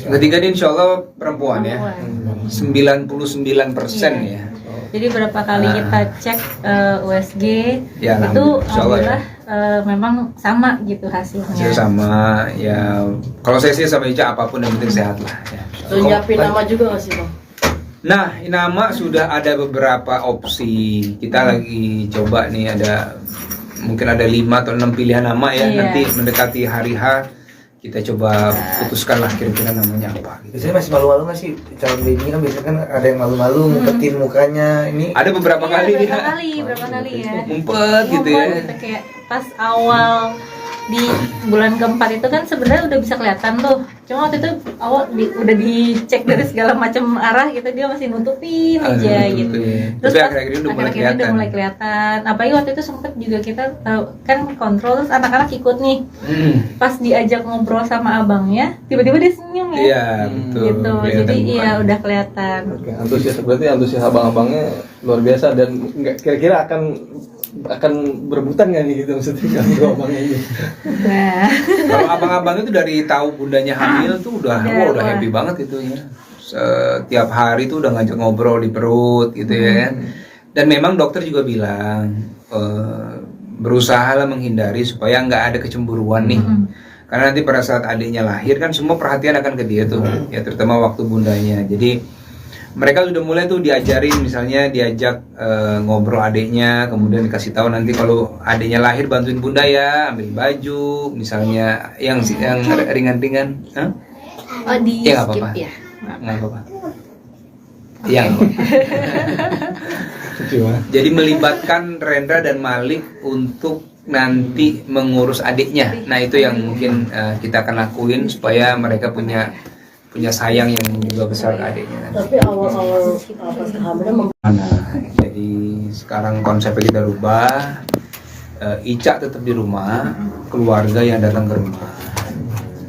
Ketiga ini insya Allah perempuan ya, 99% ya. Jadi berapa kali kita cek USG Ya, itu insya Allah ya. alhamdulillah memang sama gitu hasilnya. Hasil sama ya. Kalau saya sih sama Ica apapun yang penting sehat lah. Ya. Lu nyiapin nama juga nggak sih bang? Nah, nama sudah ada beberapa opsi. Kita lagi coba nih, ada mungkin ada 5 atau 6 pilihan nama ya. Iya. Nanti mendekati hari H kita coba putuskan lah kira-kira namanya apa. Gitu. Biasanya masih malu-malu nggak sih calon baby kan biasanya kan ada yang malu-malu ngumpetin mukanya ini. Ada beberapa Iya, kali berapa kali ya. ngumpet gitu ya. Ngumpet gitu, kayak pas awal di bulan keempat itu kan sebenarnya udah bisa kelihatan tuh. Cuma waktu itu awal udah dicek dari segala macam arah gitu, dia masih nutupin aja gitu. Terus Tapi pas akhir-akhir ini udah mulai akhir-akhir ini kelihatan. udah mulai kelihatan. Apalagi waktu itu sempet juga kita tahu kan kontrol, terus anak-anak ikut nih. Pas diajak ngobrol sama abangnya, tiba-tiba dia senyum ya. Iya, betul. Gitu. Kelihatan Jadi iya mukanya. udah kelihatan. Oke, berarti antusias abang-abangnya luar biasa dan nggak kira-kira akan berebutan nggak nih gitu maksudnya kalau abangnya ini? Nah, Kalau abang-abang itu dari tahu bundanya hamil tuh udah udah happy banget itu ya. Setiap hari tuh udah ngajak ngobrol di perut gitu ya. Dan memang dokter juga bilang berusahalah menghindari supaya nggak ada kecemburuan nih. Karena nanti pada saat adiknya lahir kan semua perhatian akan ke dia tuh, ya terutama waktu bundanya. Jadi mereka sudah mulai tuh diajarin, misalnya diajak ngobrol adiknya, kemudian dikasih tahu nanti kalau adiknya lahir bantuin bunda ya, ambil baju, misalnya yang ringan-ringan. Hah? oh di Ya, nggak skip apa-apa. ya. Nggak apa-apa. Yang jadi melibatkan Rendra dan Malik untuk nanti mengurus adiknya. Nah itu yang mungkin kita akan lakuin supaya mereka punya sayang yang juga besar ke adiknya. Tapi awal-awal pas kehamilan Jadi sekarang konsepnya kita rubah. Ica tetap di rumah, keluarga yang datang ke rumah.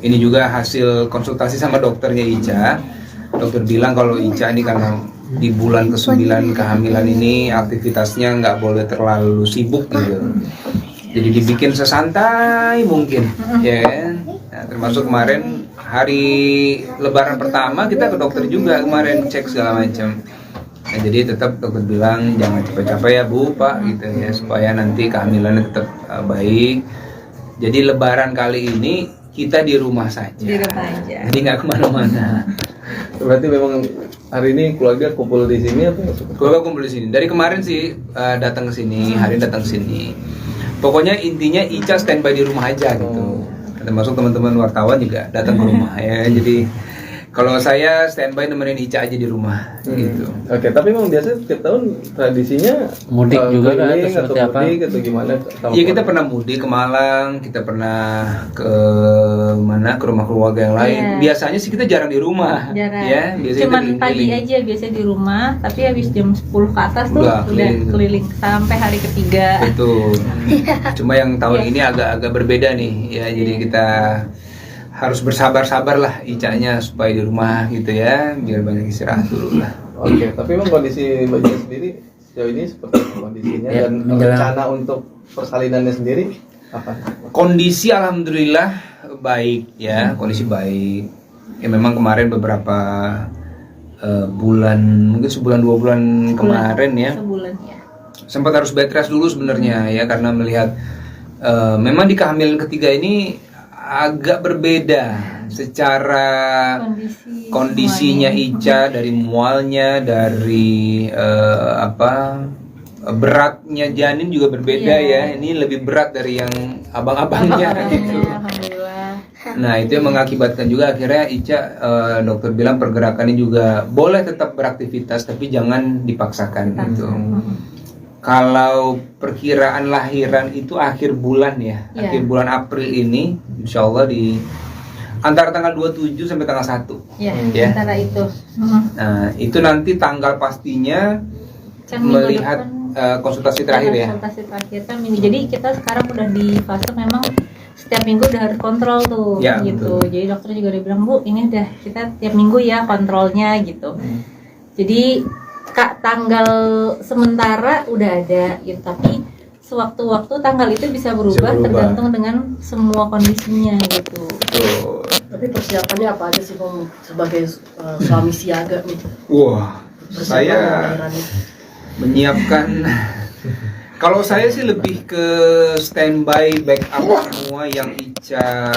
Ini juga hasil konsultasi sama dokternya Ica. Dokter bilang kalau Ica ini karena di bulan ke-9 kehamilan ini aktivitasnya nggak boleh terlalu sibuk gitu. Jadi dibikin sesantai mungkin, ya kan? Nah, termasuk kemarin hari Lebaran pertama kita ke dokter juga kemarin cek segala macam. Nah, jadi tetap dokter bilang jangan capek-capek ya Bu, Pak gitu ya supaya nanti kehamilannya tetap baik. Jadi Lebaran kali ini kita di rumah saja. Di rumah aja. Jadi nggak kemana-mana. Berarti memang hari ini keluarga kumpul di sini atau? Keluarga kumpul di sini. Dari kemarin sih datang ke sini, hari ini datang ke sini. Pokoknya intinya Ica standby di rumah aja gitu. Termasuk teman-teman wartawan juga datang ke rumah ya. Jadi kalau saya standby nemenin Ica aja di rumah gitu. Oke, tapi memang biasa setiap tahun tradisinya Mudik juga kan, keliling atau seperti apa? mudik atau gimana? Iya kita pernah mudik ke Malang, kita pernah ke mana ke rumah keluarga yang lain. Iya. Biasanya sih kita jarang di rumah, Jarang. ya. Biasanya Cuman kita pagi keliling-keliling. aja biasanya di rumah, tapi habis jam 10 ke atas tuh Udah udah keliling. keliling sampai hari ketiga. Betul. Cuma yang tahun Iya. ini agak berbeda nih, ya. Jadi kita harus bersabar-sabar lah Icanya supaya di rumah gitu ya, biar banyak istirahat dulu lah. Oke, tapi memang kondisi Mbak Jen sendiri sejauh ini seperti apa kondisinya Ya, dan menjelang- rencana untuk persalinannya sendiri apa? Kondisi alhamdulillah baik ya, kondisi baik. Ya memang kemarin beberapa bulan, mungkin sebulan 2 bulan kemarin ya, Sebulan ya. sempat harus bed rest dulu sebenarnya ya karena melihat memang di kehamilan ketiga ini agak berbeda secara kondisinya Ica, dari mualnya, dari beratnya janin juga berbeda ya. Ini lebih berat dari yang abang-abangnya gitu. Alhamdulillah. Nah itu yang mengakibatkan juga akhirnya Ica dokter bilang pergerakannya juga boleh tetap beraktivitas tapi jangan dipaksakan gitu. Kalau perkiraan lahiran itu akhir bulan ya, Iya. akhir bulan April ini, insya Allah di antara tanggal 27 sampai tanggal 1. Ya, Ya. antara itu. Nah itu nanti tanggal pastinya Kan minggu melihat depan konsultasi terakhir ya. konsultasi terakhir kan minggu. Jadi kita sekarang udah di fase memang setiap minggu udah harus kontrol tuh Ya, gitu. betul. Jadi dokter juga udah bilang, Bu, ini udah kita tiap minggu ya kontrolnya gitu. Jadi Kak, tanggal sementara udah ada gitu, tapi sewaktu-waktu tanggal itu bisa berubah, berubah. tergantung dengan semua kondisinya gitu. Tuh. Tapi persiapannya apa aja sih Bang sebagai suami siaga nih? Wah, Persiapan saya lahiran ini. menyiapkan. Kalau saya sih lebih ke standby backup semua yang Ica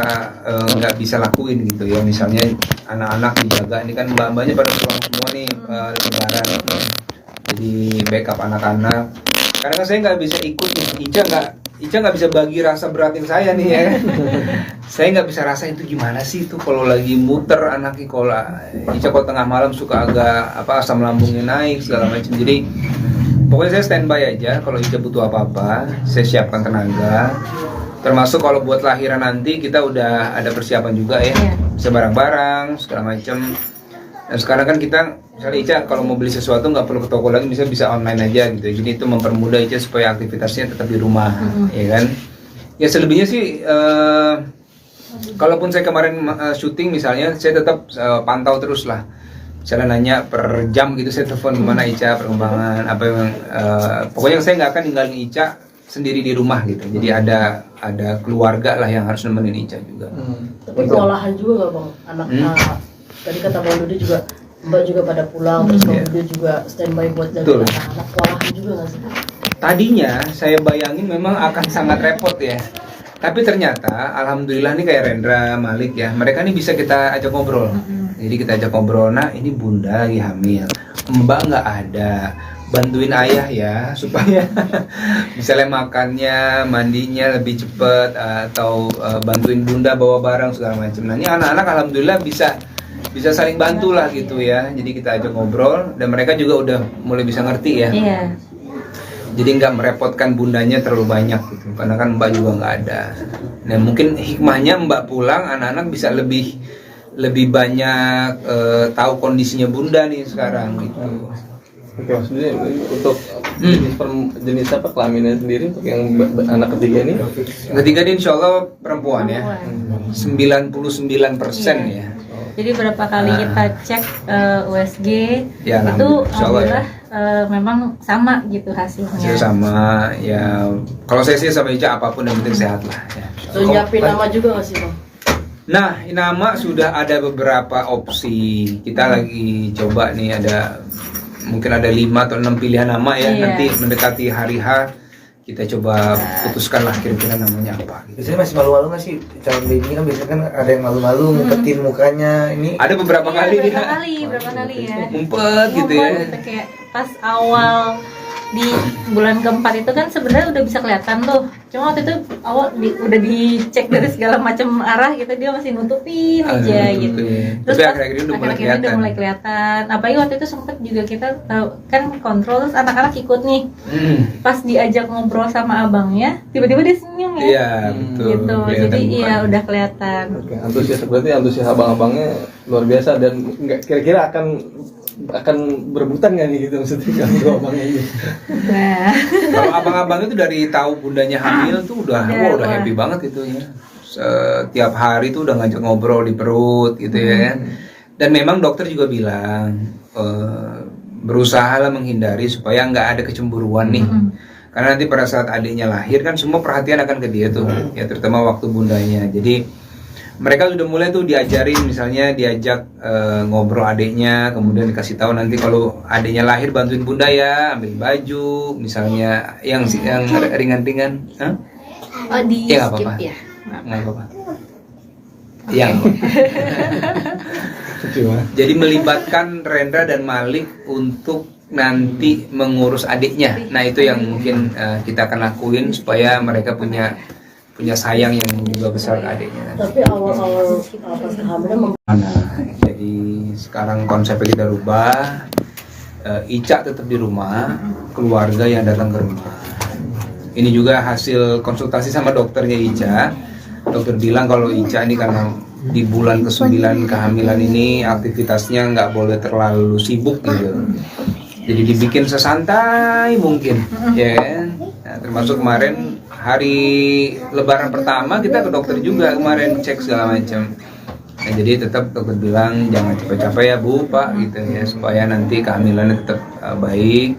nggak bisa lakuin gitu ya. Misalnya anak-anak dijaga, ini kan mbak-mbaknya pada pulang semua nih lebaran. Jadi backup anak-anak. Karena kan saya nggak bisa ikut nih. Ica nggak bisa bagi rasa beratin saya nih ya. Saya nggak bisa rasain itu gimana sih itu kalau lagi muter anaknya, kalau Ica kalau tengah malam suka agak asam lambungnya naik segala macam. Jadi pokoknya saya standby aja, kalau Ica butuh apa-apa, saya siapkan tenaga. Termasuk kalau buat lahiran nanti kita udah ada persiapan juga ya, Iya. bisa barang-barang segala macam. Dan sekarang kan kita, misalnya Ica kalau mau beli sesuatu nggak perlu ke toko lagi, bisa online aja gitu. Jadi itu mempermudah Ica supaya aktivitasnya tetap di rumah, ya kan? Ya selebihnya sih, kalaupun saya kemarin syuting misalnya, saya tetap pantau terus lah. Misalnya nanya per jam gitu, saya telepon gimana Ica perkembangan apa yang pokoknya saya nggak akan ninggalin Ica sendiri di rumah gitu. Jadi ada keluarga lah yang harus nemenin Ica juga. Tapi kewalahan juga nggak Bang? Anak tadi kata Bang Dudi juga, Mbak juga pada pulang, terus Bang Dudi juga standby buat jaga Betul. anak-anak. Kewalahan juga nggak sih? Tadinya saya bayangin memang akan sangat repot ya. Tapi ternyata alhamdulillah nih kayak Rendra, Malik ya, mereka nih bisa kita ajak ngobrol. Jadi kita ajak ngobrol, nah ini bunda lagi hamil, mbak nggak ada, bantuin ayah ya supaya misalnya makannya, mandinya lebih cepet, atau bantuin bunda bawa barang segala macam. Nah ini anak-anak alhamdulillah bisa saling bantu lah gitu ya. Jadi kita ajak ngobrol dan mereka juga udah mulai bisa ngerti ya. Iya. Jadi nggak merepotkan bundanya terlalu banyak gitu, karena kan mbak juga nggak ada. Nah mungkin hikmahnya mbak pulang, anak-anak bisa lebih banyak tahu kondisinya bunda nih sekarang gitu. Oke, maksudnya untuk jenis apa kelaminnya sendiri untuk yang anak ketiga ini? Ketiga ini insya Allah perempuan ya, 99% ya. Jadi berapa kali kita cek USG Ya, itu insya Allah ya. memang sama gitu hasilnya. Hasil sama ya. Kalau saya sih sama Ica apapun yang penting sehat lah. Ya. Terus nyiapin nama juga nggak sih Bang? Nah, nama sudah ada beberapa opsi. Kita lagi coba nih, mungkin ada 5 atau 6 pilihan nama ya. Iya. Nanti mendekati hari H kita coba putuskan lah kira-kira namanya apa. Biasanya masih malu-malu nggak sih calon baby kan, biasanya kan ada yang malu-malu ngumpetin mukanya ini. Ada beberapa Iya, kali berapa kali ya. ngumpet gitu ya. Ngumpet, kayak pas awal di bulan keempat itu kan sebenarnya udah bisa kelihatan tuh. Cuma waktu itu awal udah dicek dari segala macam arah gitu, dia masih nutupin aja gitu. Terus Tapi pas akhir-akhir ini udah mulai akhir-akhir ini kelihatan. udah mulai kelihatan. Apalagi waktu itu sempet juga kita tahu kan kontrol, terus anak-anak ikut nih. Pas diajak ngobrol sama abangnya, tiba-tiba dia senyum ya. Iya, betul. Gitu. Kelihatan Jadi iya mukanya. udah kelihatan. Oke, antusias abang-abangnya luar biasa dan nggak kira-kira akan berebutan nggak nih gitu maksudnya kalau abangnya ini? Nah, Kalau abang-abang itu dari tahu bundanya hamil tuh udah Wah. happy banget itu ya. Setiap hari tuh udah ngajak ngobrol di perut gitu ya. Dan memang dokter juga bilang berusahalah menghindari supaya nggak ada kecemburuan nih. Karena nanti pada saat adiknya lahir kan semua perhatian akan ke dia tuh, ya terutama waktu bundanya. Jadi mereka sudah mulai tuh diajarin, misalnya diajak ngobrol adiknya, kemudian dikasih tahu nanti kalau adiknya lahir bantuin bunda ya, ambil baju, misalnya yang ringan-ringan. Hah? oh di Ya, nggak skip apa-apa. ya. Nggak apa-apa. Yang jadi melibatkan Rendra dan Malik untuk nanti mengurus adiknya. Nah itu yang mungkin kita akan lakuin supaya mereka punya sayang yang juga besar ke adiknya. Tapi awal-awal pas kehamilan Jadi sekarang konsepnya kita rubah. Ica tetap di rumah, keluarga yang datang ke rumah. Ini juga hasil konsultasi sama dokternya Ica. Dokter bilang kalau Ica ini karena di bulan ke-9 kehamilan ini aktivitasnya nggak boleh terlalu sibuk gitu. Jadi dibikin sesantai mungkin, ya kan? termasuk kemarin hari Lebaran pertama kita ke dokter juga kemarin cek segala macam. Nah, jadi tetap dokter bilang jangan capek-capek ya Bu, Pak gitu ya supaya nanti kehamilannya tetap baik.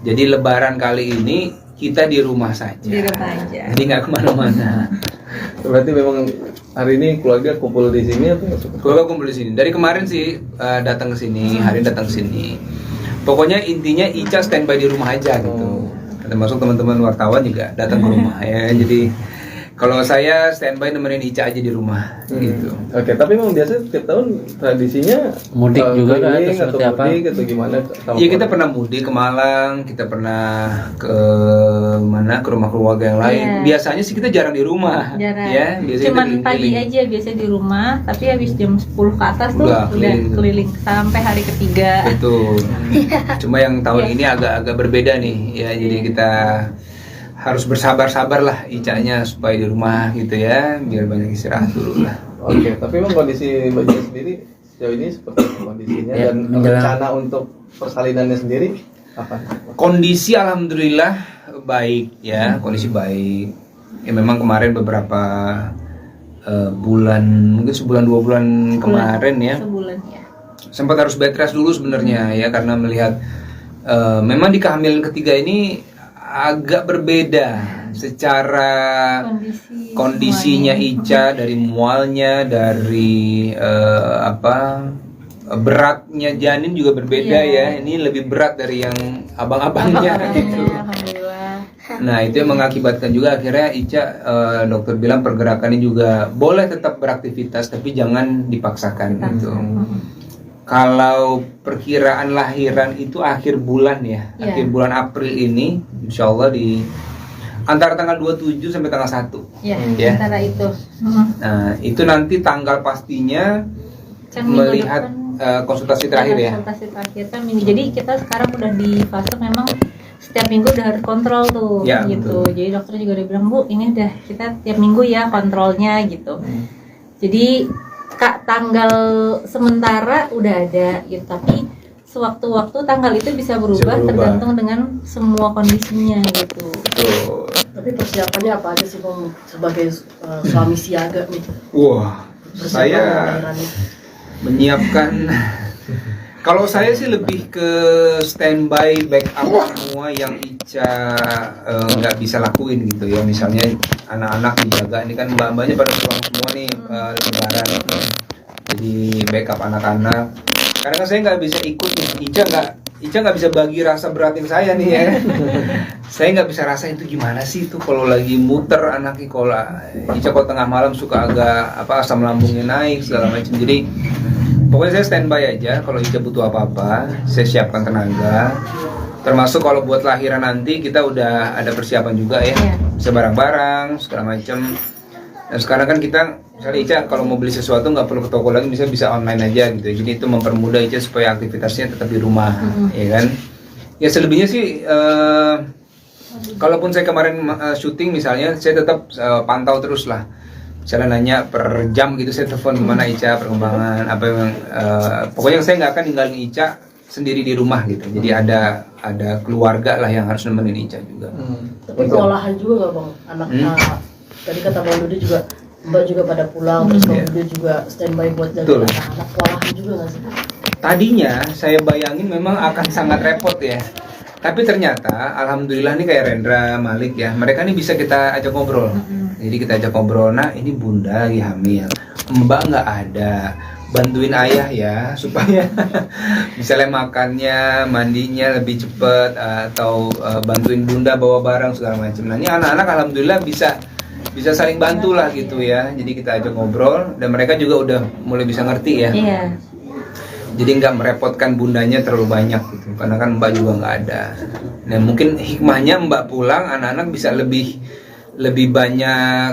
Jadi Lebaran kali ini kita di rumah saja. Di rumah aja. Jadi nggak kemana-mana. Berarti memang hari ini keluarga kumpul di sini atau Keluarga kumpul di sini. Dari kemarin sih datang ke sini, hari ini datang ke sini. Pokoknya intinya Ica standby di rumah aja gitu. Termasuk teman-teman wartawan juga datang ke rumah ya. Jadi kalau saya standby nemenin Ica aja di rumah gitu. Oke, tapi memang biasa setiap tahun tradisinya Mudik juga kan, keliling atau seperti apa? mudik atau gimana? Iya kita pernah mudik ke Malang, kita pernah ke mana ke rumah keluarga yang lain. Iya. Biasanya sih kita jarang di rumah, Jarang. ya. Biasanya Cuman kita pagi keliling-keliling. aja biasanya di rumah, tapi habis jam 10 ke atas tuh Udah udah keliling. keliling sampai hari ketiga. Betul. Cuma yang tahun Iya. ini agak-agak berbeda nih, ya. Jadi kita harus bersabar-sabar lah Icanya supaya di rumah gitu ya, biar banyak istirahat dulu lah. Oke, tapi memang kondisi Mbak Cia sendiri sejauh ini seperti apa kondisinya Ya, dan menjelang- rencana untuk persalinannya sendiri apa? Kondisi alhamdulillah baik ya, kondisi baik. Ya memang kemarin beberapa bulan, mungkin sebulan 2 bulan kemarin ya, Sebulan ya. sempat harus bed rest dulu sebenarnya ya karena melihat memang di kehamilan ketiga ini agak berbeda secara kondisinya Ica, dari mualnya, dari beratnya janin juga berbeda ya. Ini lebih berat dari yang abang-abangnya gitu. Alhamdulillah. Nah itu yang mengakibatkan juga akhirnya Ica dokter bilang pergerakannya juga boleh tetap beraktivitas tapi jangan dipaksakan gitu. Kalau perkiraan lahiran itu akhir bulan ya, Iya. akhir bulan April ini, insya Allah di antara tanggal 27 sampai tanggal 1. Ya, Ya. antara itu. Nah itu nanti tanggal pastinya Kan minggu melihat depan konsultasi terakhir ya. konsultasi terakhir kan minggu. Jadi kita sekarang udah di fase memang setiap minggu udah harus kontrol tuh Ya, gitu. betul. Jadi dokter juga udah bilang, Bu, ini udah kita tiap minggu ya kontrolnya gitu. Jadi tanggal sementara udah ada gitu, tapi sewaktu-waktu tanggal itu bisa berubah, berubah. tergantung dengan semua kondisinya gitu. Betul. Tapi persiapannya apa aja sih Bang sebagai suami siaga nih? Wah, Persiapan saya lahiran ini. menyiapkan. Kalau saya sih lebih ke standby backup semua yang Ica nggak bisa lakuin gitu ya. Misalnya anak-anak dijaga, ini kan mbak-mbaknya pada pulang semua nih lebaran. Jadi backup anak-anak. Karena kan saya nggak bisa ikut nih. Ica nggak bisa bagi rasa beratin saya nih ya. Saya nggak bisa rasain itu gimana sih itu kalau lagi muter anaknya, kalau Ica kalau tengah malam suka agak asam lambungnya naik segala macam. Jadi pokoknya saya standby aja, kalau Ica butuh apa-apa, saya siapkan tenaga. Termasuk kalau buat lahiran nanti kita udah ada persiapan juga ya, Iya. bisa barang-barang segala macam. Dan sekarang kan kita, misalnya Ica kalau mau beli sesuatu nggak perlu ke toko lagi, bisa online aja gitu. Jadi itu mempermudah Ica supaya aktivitasnya tetap di rumah, ya kan? Ya selebihnya sih, kalaupun saya kemarin syuting misalnya, saya tetap pantau terus lah. Misalnya nanya per jam gitu, saya telepon gimana Ica perkembangan apa yang pokoknya saya nggak akan ninggalin Ica sendiri di rumah gitu. Jadi ada keluarga lah yang harus nemenin Ica juga. Tapi kewalahan juga nggak Bang? Anak tadi kata Bang Dudi juga Mbak juga pada pulang, terus Bang Dudi juga standby buat jaga Betul. anak-anak. Kewalahan juga nggak sih? Tadinya saya bayangin memang akan sangat repot ya. Tapi ternyata alhamdulillah nih kayak Rendra, Malik ya, mereka nih bisa kita ajak ngobrol. Jadi kita ajak ngobrol, nah ini bunda lagi hamil, mbak nggak ada, bantuin ayah ya supaya misalnya makannya, mandinya lebih cepet, atau bantuin bunda bawa barang segala macam. Nah ini anak-anak alhamdulillah bisa saling bantu lah gitu ya. Jadi kita ajak ngobrol dan mereka juga udah mulai bisa ngerti ya. Iya. Jadi nggak merepotkan bundanya terlalu banyak gitu, karena kan mbak juga nggak ada. Nah mungkin hikmahnya mbak pulang, anak-anak bisa lebih banyak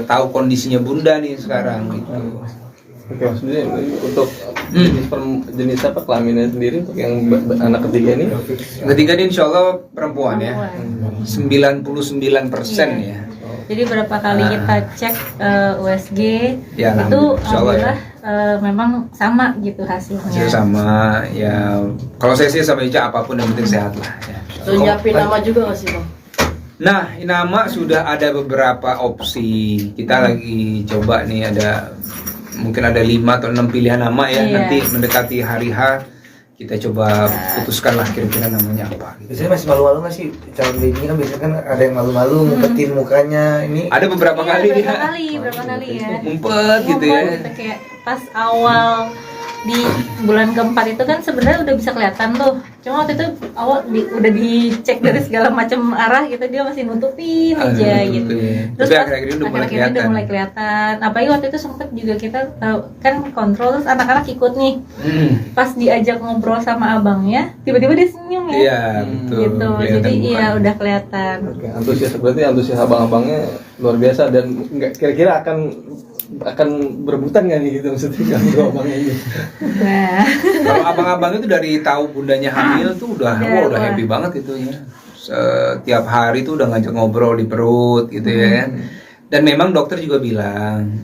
tahu kondisinya bunda nih sekarang gitu. Oke, maksudnya untuk jenis apa kelaminnya sendiri untuk yang anak ketiga ini? Ketiga ini insya Allah perempuan ya, 99% ya. Jadi berapa kali kita cek USG Ya, itu insya Allah ya. memang sama gitu hasilnya. Hasil sama ya. Kalau saya sih sama Ica apapun yang penting sehat lah. Ya. Udah nyiapin nama juga nggak sih Bang? Nah, nama sudah ada beberapa opsi. Kita lagi coba nih, mungkin ada 5 atau 6 pilihan nama ya. Iya. Nanti mendekati hari H kita coba putuskan lah kira-kira namanya apa. Biasanya masih malu-malu nggak sih calon baby kan biasanya kan ada yang malu-malu ngumpetin mukanya ini. Ada beberapa Iya, kali berapa kali ya. ngumpet gitu ya. Ngumpet gitu, kayak pas awal di bulan keempat itu kan sebenarnya udah bisa kelihatan tuh. Cuma waktu itu awal udah dicek dari segala macam arah gitu, dia masih nutupin aja gitu. Terus Tapi pas akhir-akhir ini udah mulai akhir-akhir ini udah mulai kelihatan. Apalagi waktu itu sempet juga kita tahu kan kontrol, terus anak-anak ikut nih. Pas diajak ngobrol sama abangnya, tiba-tiba dia senyum ya. Iya, betul. Gitu. Kelihatan Jadi iya mukanya. udah kelihatan. Oke, antusias abang-abangnya luar biasa dan nggak kira-kira akan berebutan nggak nih gitu maksudnya kalau abangnya ini. Nah, Kalau abang-abang itu dari tahu bundanya hamil tuh udah Wah. happy banget itu ya. Setiap hari tuh udah ngajak ngobrol di perut gitu ya. Dan memang dokter juga bilang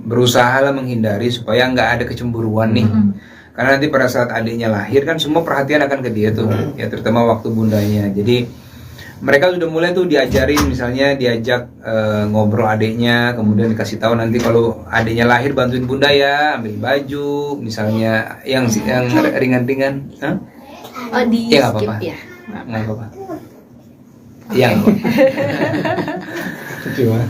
berusahalah menghindari supaya nggak ada kecemburuan nih. Karena nanti pada saat adiknya lahir kan semua perhatian akan ke dia tuh, ya terutama waktu bundanya. Jadi mereka sudah mulai tuh diajarin, misalnya diajak ngobrol adiknya, kemudian dikasih tahu nanti kalau adiknya lahir bantuin bunda ya, ambil baju, misalnya yang ringan-ringan. Hah? oh di Ya, nggak skip apa-apa. ya. Nggak apa-apa. Yang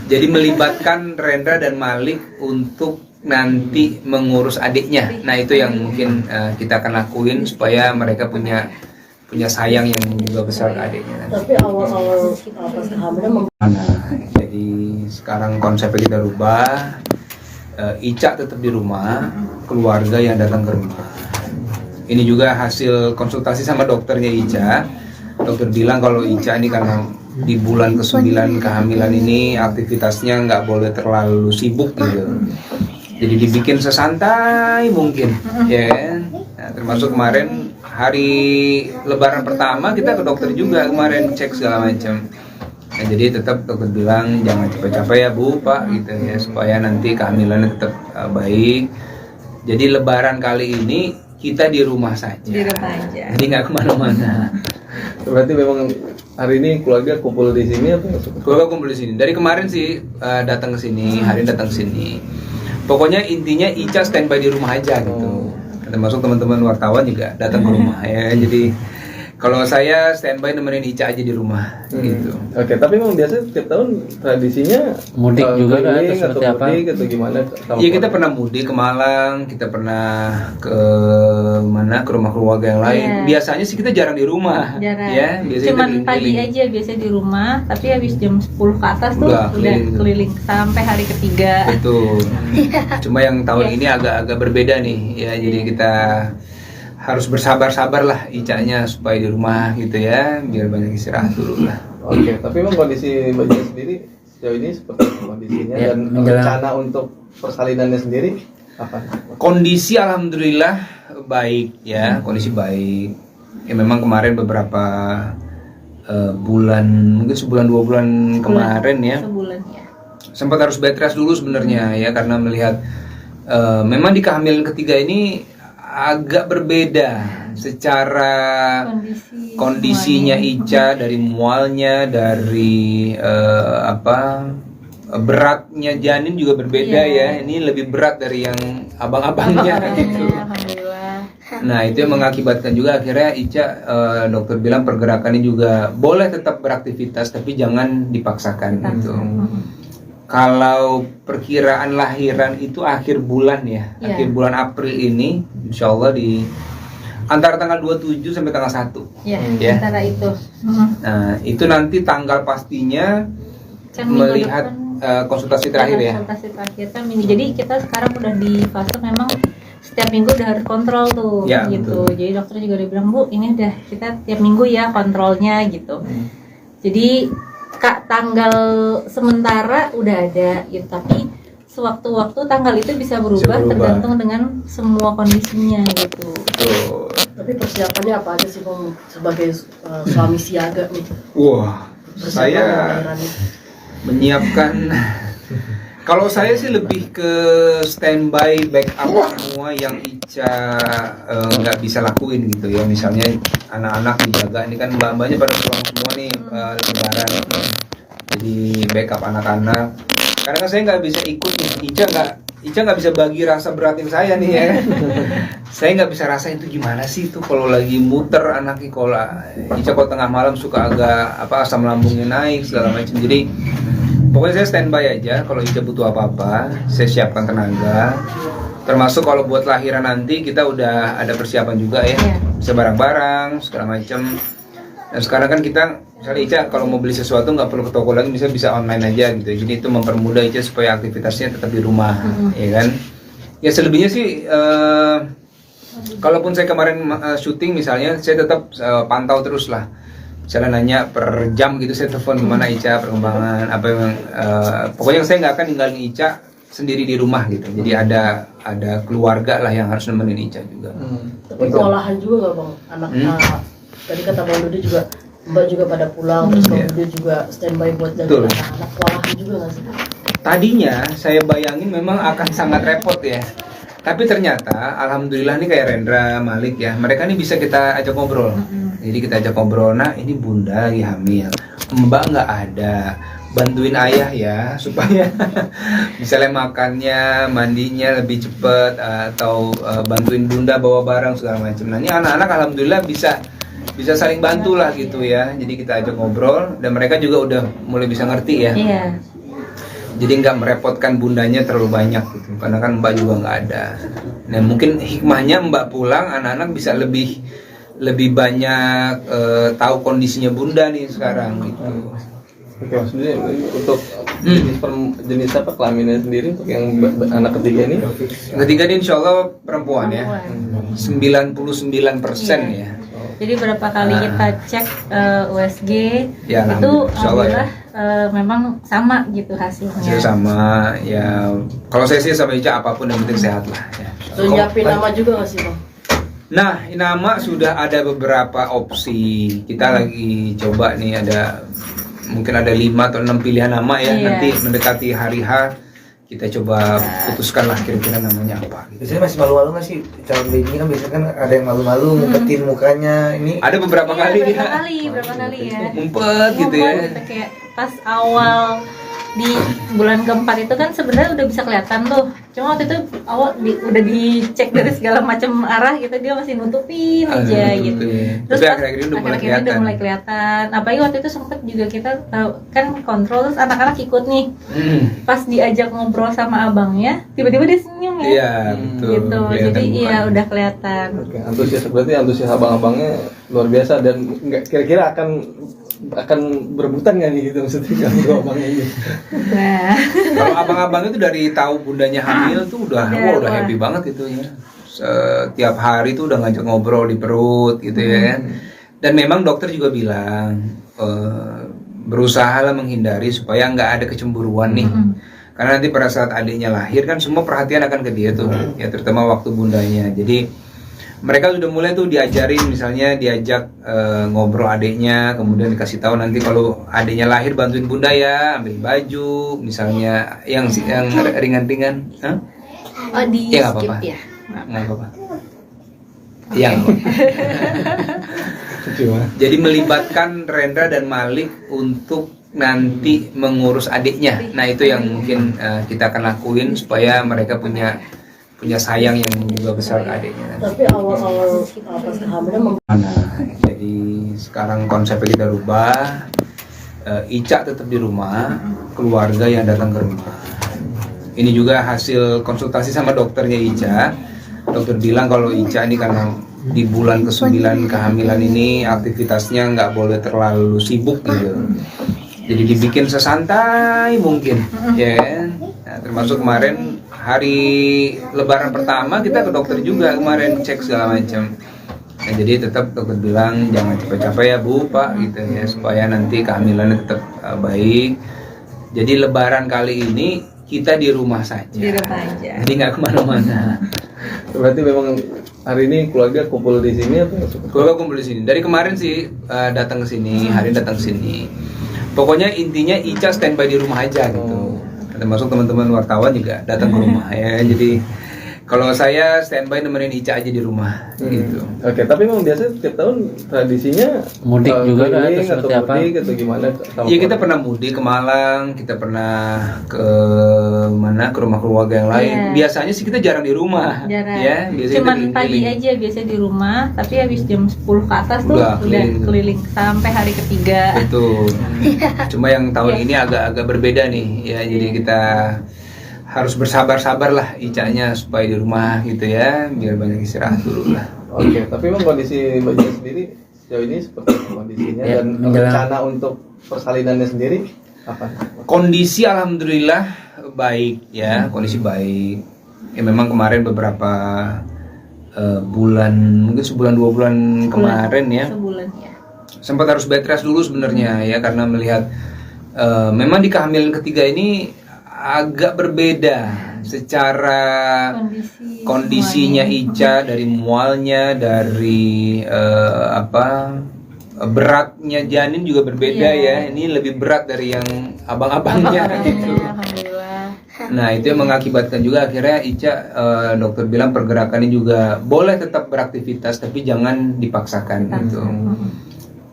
jadi melibatkan Rendra dan Malik untuk nanti mengurus adiknya. Nah itu yang mungkin kita akan lakuin supaya mereka punya sayang yang juga besar ke adiknya. Tapi awal-awal pas kehamilan Jadi sekarang konsepnya kita rubah. Ica tetap di rumah, keluarga yang datang ke rumah. Ini juga hasil konsultasi sama dokternya Ica. Dokter bilang kalau Ica ini karena di bulan ke-9 kehamilan ini aktivitasnya nggak boleh terlalu sibuk gitu. Jadi dibikin sesantai mungkin, ya kan? Nah, termasuk kemarin hari Lebaran pertama kita ke dokter juga kemarin cek segala macam. Nah, jadi tetap dokter bilang jangan capek-capek ya Bu, Pak gitu ya supaya nanti kehamilannya tetap baik. Jadi Lebaran kali ini kita di rumah saja. Di rumah aja. Jadi nggak kemana-mana. Berarti memang hari ini keluarga kumpul di sini atau Keluarga kumpul di sini. Dari kemarin sih datang ke sini, hari ini datang ke sini. Pokoknya intinya Ica standby di rumah aja gitu. Termasuk teman-teman wartawan juga datang ke rumah ya. Jadi kalau saya standby nemenin Ica aja di rumah gitu. Oke, tapi memang biasa setiap tahun tradisinya Mudik juga kan, keliling atau seperti apa? mudik atau gimana? Iya kita pernah mudik ke Malang, kita pernah ke mana ke rumah keluarga yang lain. Iya. Biasanya sih kita jarang di rumah, Jarang. ya. Biasanya Cuman kita pagi keliling-keliling. aja biasanya di rumah, tapi habis jam 10 ke atas tuh Udah udah keliling. keliling sampai hari ketiga. Betul. Cuma yang tahun Iya. ini agak-agak berbeda nih, ya. Jadi kita harus bersabar-sabar lah Icanya supaya di rumah gitu ya, biar banyak istirahat dulu lah. Oke, tapi memang kondisi Mbak Jen sendiri sejauh ini seperti apa kondisinya Ya, dan menjelang- rencana untuk persalinannya sendiri apa? Kondisi alhamdulillah baik ya, kondisi baik. Ya memang kemarin beberapa bulan, mungkin sebulan 2 bulan kemarin ya, Sebulan ya. sempat harus bed rest dulu sebenarnya ya karena melihat memang di kehamilan ketiga ini agak berbeda secara kondisinya Ica, dari mualnya, dari beratnya janin juga berbeda ya. Ini lebih berat dari yang abang-abangnya gitu. Alhamdulillah. Nah itu yang mengakibatkan juga akhirnya Ica dokter bilang pergerakannya juga boleh tetap beraktivitas tapi jangan dipaksakan gitu. Kalau perkiraan lahiran itu akhir bulan ya, Iya. akhir bulan April ini, insya Allah di antara tanggal 27 sampai tanggal 1. Ya, Ya. antara itu. Nah itu nanti tanggal pastinya Kan minggu melihat depan konsultasi terakhir ya. konsultasi terakhir kan minggu. Jadi kita sekarang udah di fase memang setiap minggu udah harus kontrol tuh Ya, gitu. betul. Jadi dokter juga udah bilang, Bu, ini udah kita tiap minggu ya kontrolnya gitu. Jadi tanggal sementara udah ada gitu, tapi sewaktu-waktu tanggal itu bisa berubah berubah. tergantung dengan semua kondisinya gitu. Tuh. tapi persiapannya apa aja sih Bang sebagai suami siaga nih? Wah, Persiapan saya lahiran nih. menyiapkan Kalau saya sih lebih ke standby backup semua yang Ica nggak bisa lakuin gitu ya. Misalnya anak-anak dijaga, ini kan mbak-mbaknya pada pulang semua nih lebaran. Jadi backup anak-anak. Karena kan saya nggak bisa ikut nih, Ica nggak bisa bagi rasa beratin saya nih ya. Saya nggak bisa rasain itu gimana sih itu kalau lagi muter anaknya, kalau Ica kalau tengah malam suka agak asam lambungnya naik segala macam. Jadi pokoknya saya standby aja, kalau Ica butuh apa-apa, saya siapkan tenaga. Termasuk kalau buat lahiran nanti kita udah ada persiapan juga ya, bisa barang-barang segala macam. Dan sekarang kan kita, misalnya Ica kalau mau beli sesuatu nggak perlu ke toko lagi, bisa online aja gitu. Jadi itu mempermudah Ica supaya aktivitasnya tetap di rumah, ya kan? Ya selebihnya sih, kalaupun saya kemarin syuting misalnya, saya tetap pantau terus lah. Misalnya nanya per jam gitu, saya telepon gimana Ica perkembangan apa yang pokoknya saya nggak akan ninggalin Ica sendiri di rumah gitu. Jadi ada keluarga lah yang harus nemenin Ica juga. Tapi kewalahan juga nggak bang? Anak tadi kata Bang Dudi juga, Mbak juga pada pulang, terus Bang Dudi juga standby buat jaga anak-anak. Kewalahan juga nggak sih? Tadinya saya bayangin memang akan sangat repot ya. Tapi ternyata alhamdulillah nih kayak Rendra, Malik ya, mereka nih bisa kita ajak ngobrol. Jadi kita ajak ngobrol, nah ini bunda lagi hamil, mbak nggak ada, bantuin ayah ya supaya misalnya makannya, mandinya lebih cepet, atau bantuin bunda bawa barang segala macam. Nah ini anak-anak alhamdulillah bisa saling bantu lah gitu ya. Jadi kita ajak ngobrol dan mereka juga udah mulai bisa ngerti ya. Jadi nggak merepotkan bundanya terlalu banyak gitu, karena kan mbak juga nggak ada. Nah mungkin hikmahnya mbak pulang, anak-anak bisa lebih banyak tahu kondisinya bunda nih sekarang gitu. Oke, maksudnya untuk jenis apa kelaminnya sendiri untuk yang anak ketiga ini? Ketiga ini insya Allah perempuan ya, 99% ya. Jadi berapa kali kita cek USG ya, itu alhamdulillah memang sama gitu hasilnya. Hasilnya sama ya. Kalau saya sih sama Ica apapun yang penting sehat lah. Ya. Sudah nyiapin nama juga nggak sih bang? Nah, nama sudah ada beberapa opsi. Kita lagi coba nih, mungkin ada 5 atau 6 pilihan nama ya. Nanti mendekati hari H kita coba putuskan lah kira-kira namanya apa. Biasanya masih malu-malu nggak sih calon baby kan, biasanya kan ada yang malu-malu ngumpetin mukanya. Ini ada beberapa kali dia berapa kali ya ngumpet gitu ya. Gitu, kayak pas awal di bulan keempat itu kan sebenarnya udah bisa kelihatan tuh, cuma waktu itu awal udah dicek dari segala macam arah gitu, dia masih nutupin aja gitu. Terus akhir-akhir ini udah mulai kelihatan. Apalagi waktu itu sempet juga kita kan kontrol, terus anak-anak ikut nih. Pas diajak ngobrol sama abangnya, tiba-tiba dia senyum ya. Iya, betul. Gitu. Jadi iya udah kelihatan. Oke, antusias abang-abangnya luar biasa, dan kira-kira akan berebutan nggak nih gitu maksudnya kalau abangnya ini? Nah, kalau abang-abang itu dari tahu bundanya hamil tuh udah happy banget itu ya. Setiap hari tuh udah ngajak ngobrol di perut gitu ya. Dan memang dokter juga bilang berusahalah menghindari supaya nggak ada kecemburuan nih. Karena nanti pada saat adiknya lahir kan semua perhatian akan ke dia tuh, ya terutama waktu bundanya. Jadi mereka sudah mulai tuh diajak ngobrol adiknya, kemudian dikasih tahu nanti kalau adiknya lahir bantuin bunda ya, ambil baju, misalnya yang ringan-ringan. oh di ya, skip apa-apa. ya. Nggak apa-apa. Yang jadi melibatkan Rendra dan Malik untuk nanti mengurus adiknya. Nah itu yang mungkin kita akan lakuin supaya mereka punya sayang yang juga besar ke adiknya. Tapi awal-awal pas kehamilan jadi sekarang konsepnya kita rubah. Ica tetap di rumah, keluarga yang datang ke rumah. Ini juga hasil konsultasi sama dokternya Ica. Dokter bilang kalau Ica ini karena di bulan ke-9 kehamilan ini aktivitasnya nggak boleh terlalu sibuk gitu. Jadi dibikin sesantai mungkin, ya. Nah, termasuk kemarin hari Lebaran pertama kita ke dokter juga kemarin cek segala macam. Nah, jadi tetap dokter bilang jangan capek-capek ya Bu, Pak gitu ya, supaya nanti kehamilannya tetap baik. Jadi Lebaran kali ini kita di rumah saja. Di rumah aja. Jadi nggak kemana-mana. Berarti memang hari ini keluarga kumpul di sini atau? Keluarga kumpul di sini. Dari kemarin sih datang ke sini, hari datang ke sini. Pokoknya intinya Ica standby di rumah aja gitu. termasuk teman-teman wartawan juga datang ke rumah ya. Jadi kalau saya standby nemenin Ica aja di rumah gitu. Oke, tapi memang biasanya setiap tahun tradisinya Mudik juga kan, keliling atau atau seperti apa? mudik atau gimana? Iya, kita pernah mudik ke Malang, kita pernah ke mana, ke rumah keluarga yang lain. Iya. Biasanya sih kita jarang di rumah. Jarang. Ya, biasanya Cuman kita pagi keliling-keliling. aja biasa di rumah, tapi habis jam 10 ke atas tuh Udah udah keliling. keliling sampai hari ketiga. Betul. Cuma yang tahun Iya. ini agak-agak berbeda nih ya. Jadi kita harus bersabar-sabar lah Icanya supaya di rumah gitu ya, biar banyak istirahat dulu lah. Oke, tapi memang kondisi Mbak Ica sendiri sejauh ini seperti apa kondisinya Ya, dan menjelang- rencana untuk persalinannya sendiri apa? Kondisi alhamdulillah baik ya, kondisi baik. Ya memang kemarin beberapa bulan, mungkin sebulan 2 bulan kemarin ya, Sebulan ya. sempat harus bed rest dulu sebenarnya ya, karena melihat memang di kehamilan ketiga ini agak berbeda secara kondisinya Ica, dari mualnya, dari beratnya janin juga berbeda ya. Ini lebih berat dari yang abang-abangnya gitu. Alhamdulillah. Nah itu yang mengakibatkan juga akhirnya Ica, dokter bilang pergerakannya juga boleh tetap beraktivitas tapi jangan dipaksakan gitu.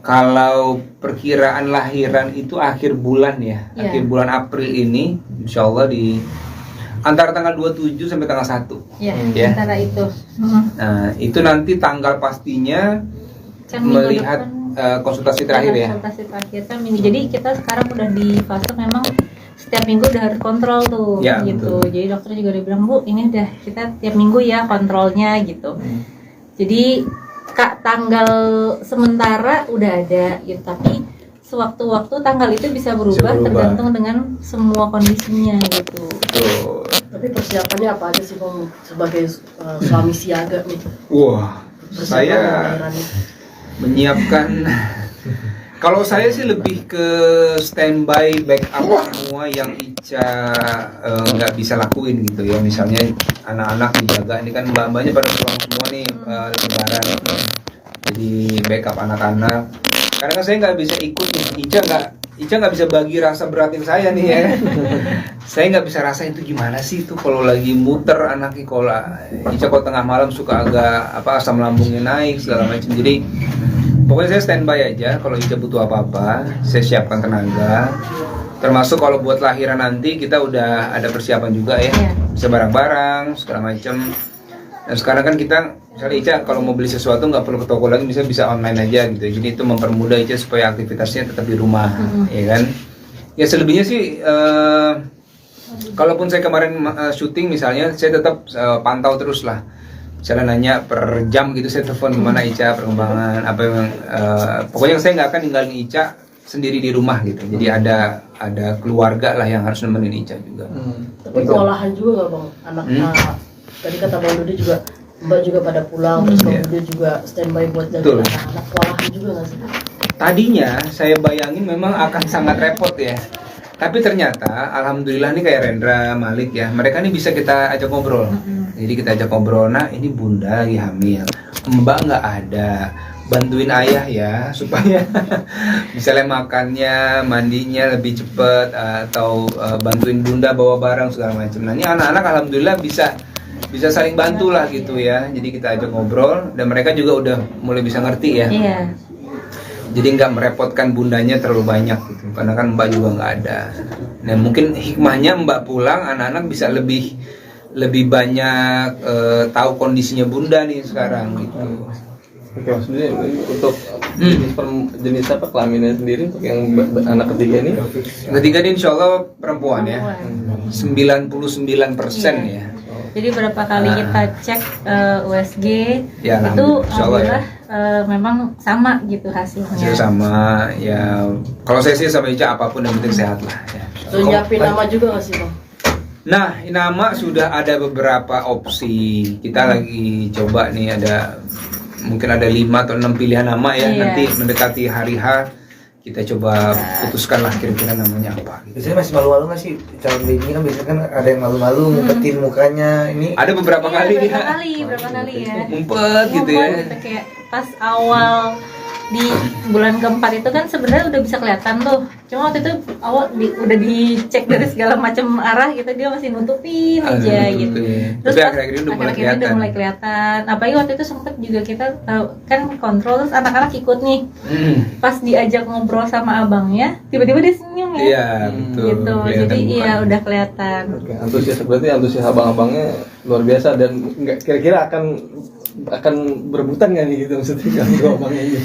Kalau perkiraan lahiran itu akhir bulan ya, Iya. akhir bulan April ini, insya Allah di antara tanggal 27 sampai tanggal 1. Ya, Ya. antara itu. Nah itu nanti tanggal pastinya Kan minggu melihat depan konsultasi terakhir ya. konsultasi terakhir kan minggu. Jadi kita sekarang udah di fase memang setiap minggu udah harus kontrol tuh Ya, gitu. betul. Jadi dokter juga udah bilang, Bu, ini udah kita tiap minggu ya kontrolnya gitu. Jadi tanggal sementara udah ada gitu, tapi sewaktu-waktu tanggal itu bisa berubah, berubah. tergantung dengan semua kondisinya gitu. Betul. Tapi persiapannya apa aja sih Bang sebagai suami siaga nih? Wah, Persiapan saya lahirannya. menyiapkan. Kalau saya sih lebih ke standby backup semua yang Ica nggak bisa lakuin gitu ya. Misalnya anak-anak dijaga, ini kan mbak-mbaknya pada pulang semua nih lebaran. Jadi backup anak-anak. Karena kan saya nggak bisa ikut nih. Ica nggak bisa bagi rasa beratin saya nih ya. Saya nggak bisa rasain itu gimana sih itu kalau lagi muter anaknya, kalau Ica kalau tengah malam suka agak asam lambungnya naik segala macam. Jadi pokoknya saya standby aja, kalau Ica butuh apa-apa, saya siapkan tenaga. Termasuk kalau buat lahiran nanti kita udah ada persiapan juga ya, Iya. bisa barang-barang segala macam. Dan sekarang kan kita, misalnya Ica kalau mau beli sesuatu nggak perlu ke toko lagi, bisa online aja gitu. Jadi itu mempermudah Ica supaya aktivitasnya tetap di rumah, ya kan? Ya selebihnya sih, kalaupun saya kemarin syuting misalnya, saya tetap pantau terus lah. Misalnya nanya per jam gitu, saya telepon gimana Ica, perkembangan apa yang pokoknya saya nggak akan ninggalin Ica sendiri di rumah gitu. Jadi ada keluarga lah yang harus nemenin Ica juga. Tapi kewalahan juga nggak Bang? Anak tadi kata Bang Dodi juga Mbak juga pada pulang, terus Bang Dodi juga standby buat Betul. jaga anak-anak. Kewalahan juga nggak sih? Tadinya saya bayangin memang akan sangat repot ya. Tapi ternyata alhamdulillah nih kayak Rendra, Malik ya, mereka nih bisa kita ajak ngobrol. Jadi kita ajak ngobrol, nah ini bunda lagi hamil, mbak nggak ada, bantuin ayah ya supaya misalnya makannya, mandinya lebih cepet, atau bantuin bunda bawa barang segala macam. Nah ini anak-anak alhamdulillah bisa saling bantu lah gitu ya. Jadi kita ajak ngobrol dan mereka juga udah mulai bisa ngerti ya. Iya. Jadi nggak merepotkan bundanya terlalu banyak gitu, karena kan mbak juga nggak ada. Nah mungkin hikmahnya mbak pulang, anak-anak bisa lebih banyak tahu kondisinya bunda nih sekarang gitu. Oke, maksudnya untuk jenis apa kelaminnya sendiri untuk yang anak ketiga ini? Ketiga ini insya Allah perempuan ya, 99% ya. Jadi berapa kali kita cek USG Ya, itu insya Allah ya. memang sama gitu hasilnya. Hasil sama ya. Kalau saya sih sama Ica apapun yang penting sehat lah. Ya. So nyiapin nama juga nggak sih Bang? Nah, nama sudah ada beberapa opsi. Kita lagi coba nih, mungkin ada 5 atau 6 pilihan nama ya. Iya. Nanti mendekati hari H kita coba putuskan lah kira-kira namanya apa. Gitu. Biasanya masih malu-malu nggak sih calon baby kan, biasanya kan ada yang malu-malu ngumpetin mukanya ini. Ada beberapa kali Iya, dia berapa kali ya. ngumpet gitu ya. Ngumpet gitu, kayak pas awal di bulan keempat itu kan sebenarnya udah bisa kelihatan tuh Cuma waktu itu awal udah dicek dari segala macam arah gitu, dia masih nutupin aja gitu. Terus Tapi pas akhir-akhir ini udah mulai akhir-akhir ini udah kelihatan. mulai kelihatan. Apalagi waktu itu sempet juga kita kan kontrol, terus anak-anak ikut nih. Pas diajak ngobrol sama abangnya, tiba-tiba dia senyum ya. Iya, betul. Gitu. Kelihatan Jadi iya mukanya. udah kelihatan. Oke, antusias berarti antusias abang-abangnya luar biasa dan nggak kira-kira akan berebutan nggak nih gitu maksudnya kalau abangnya ini.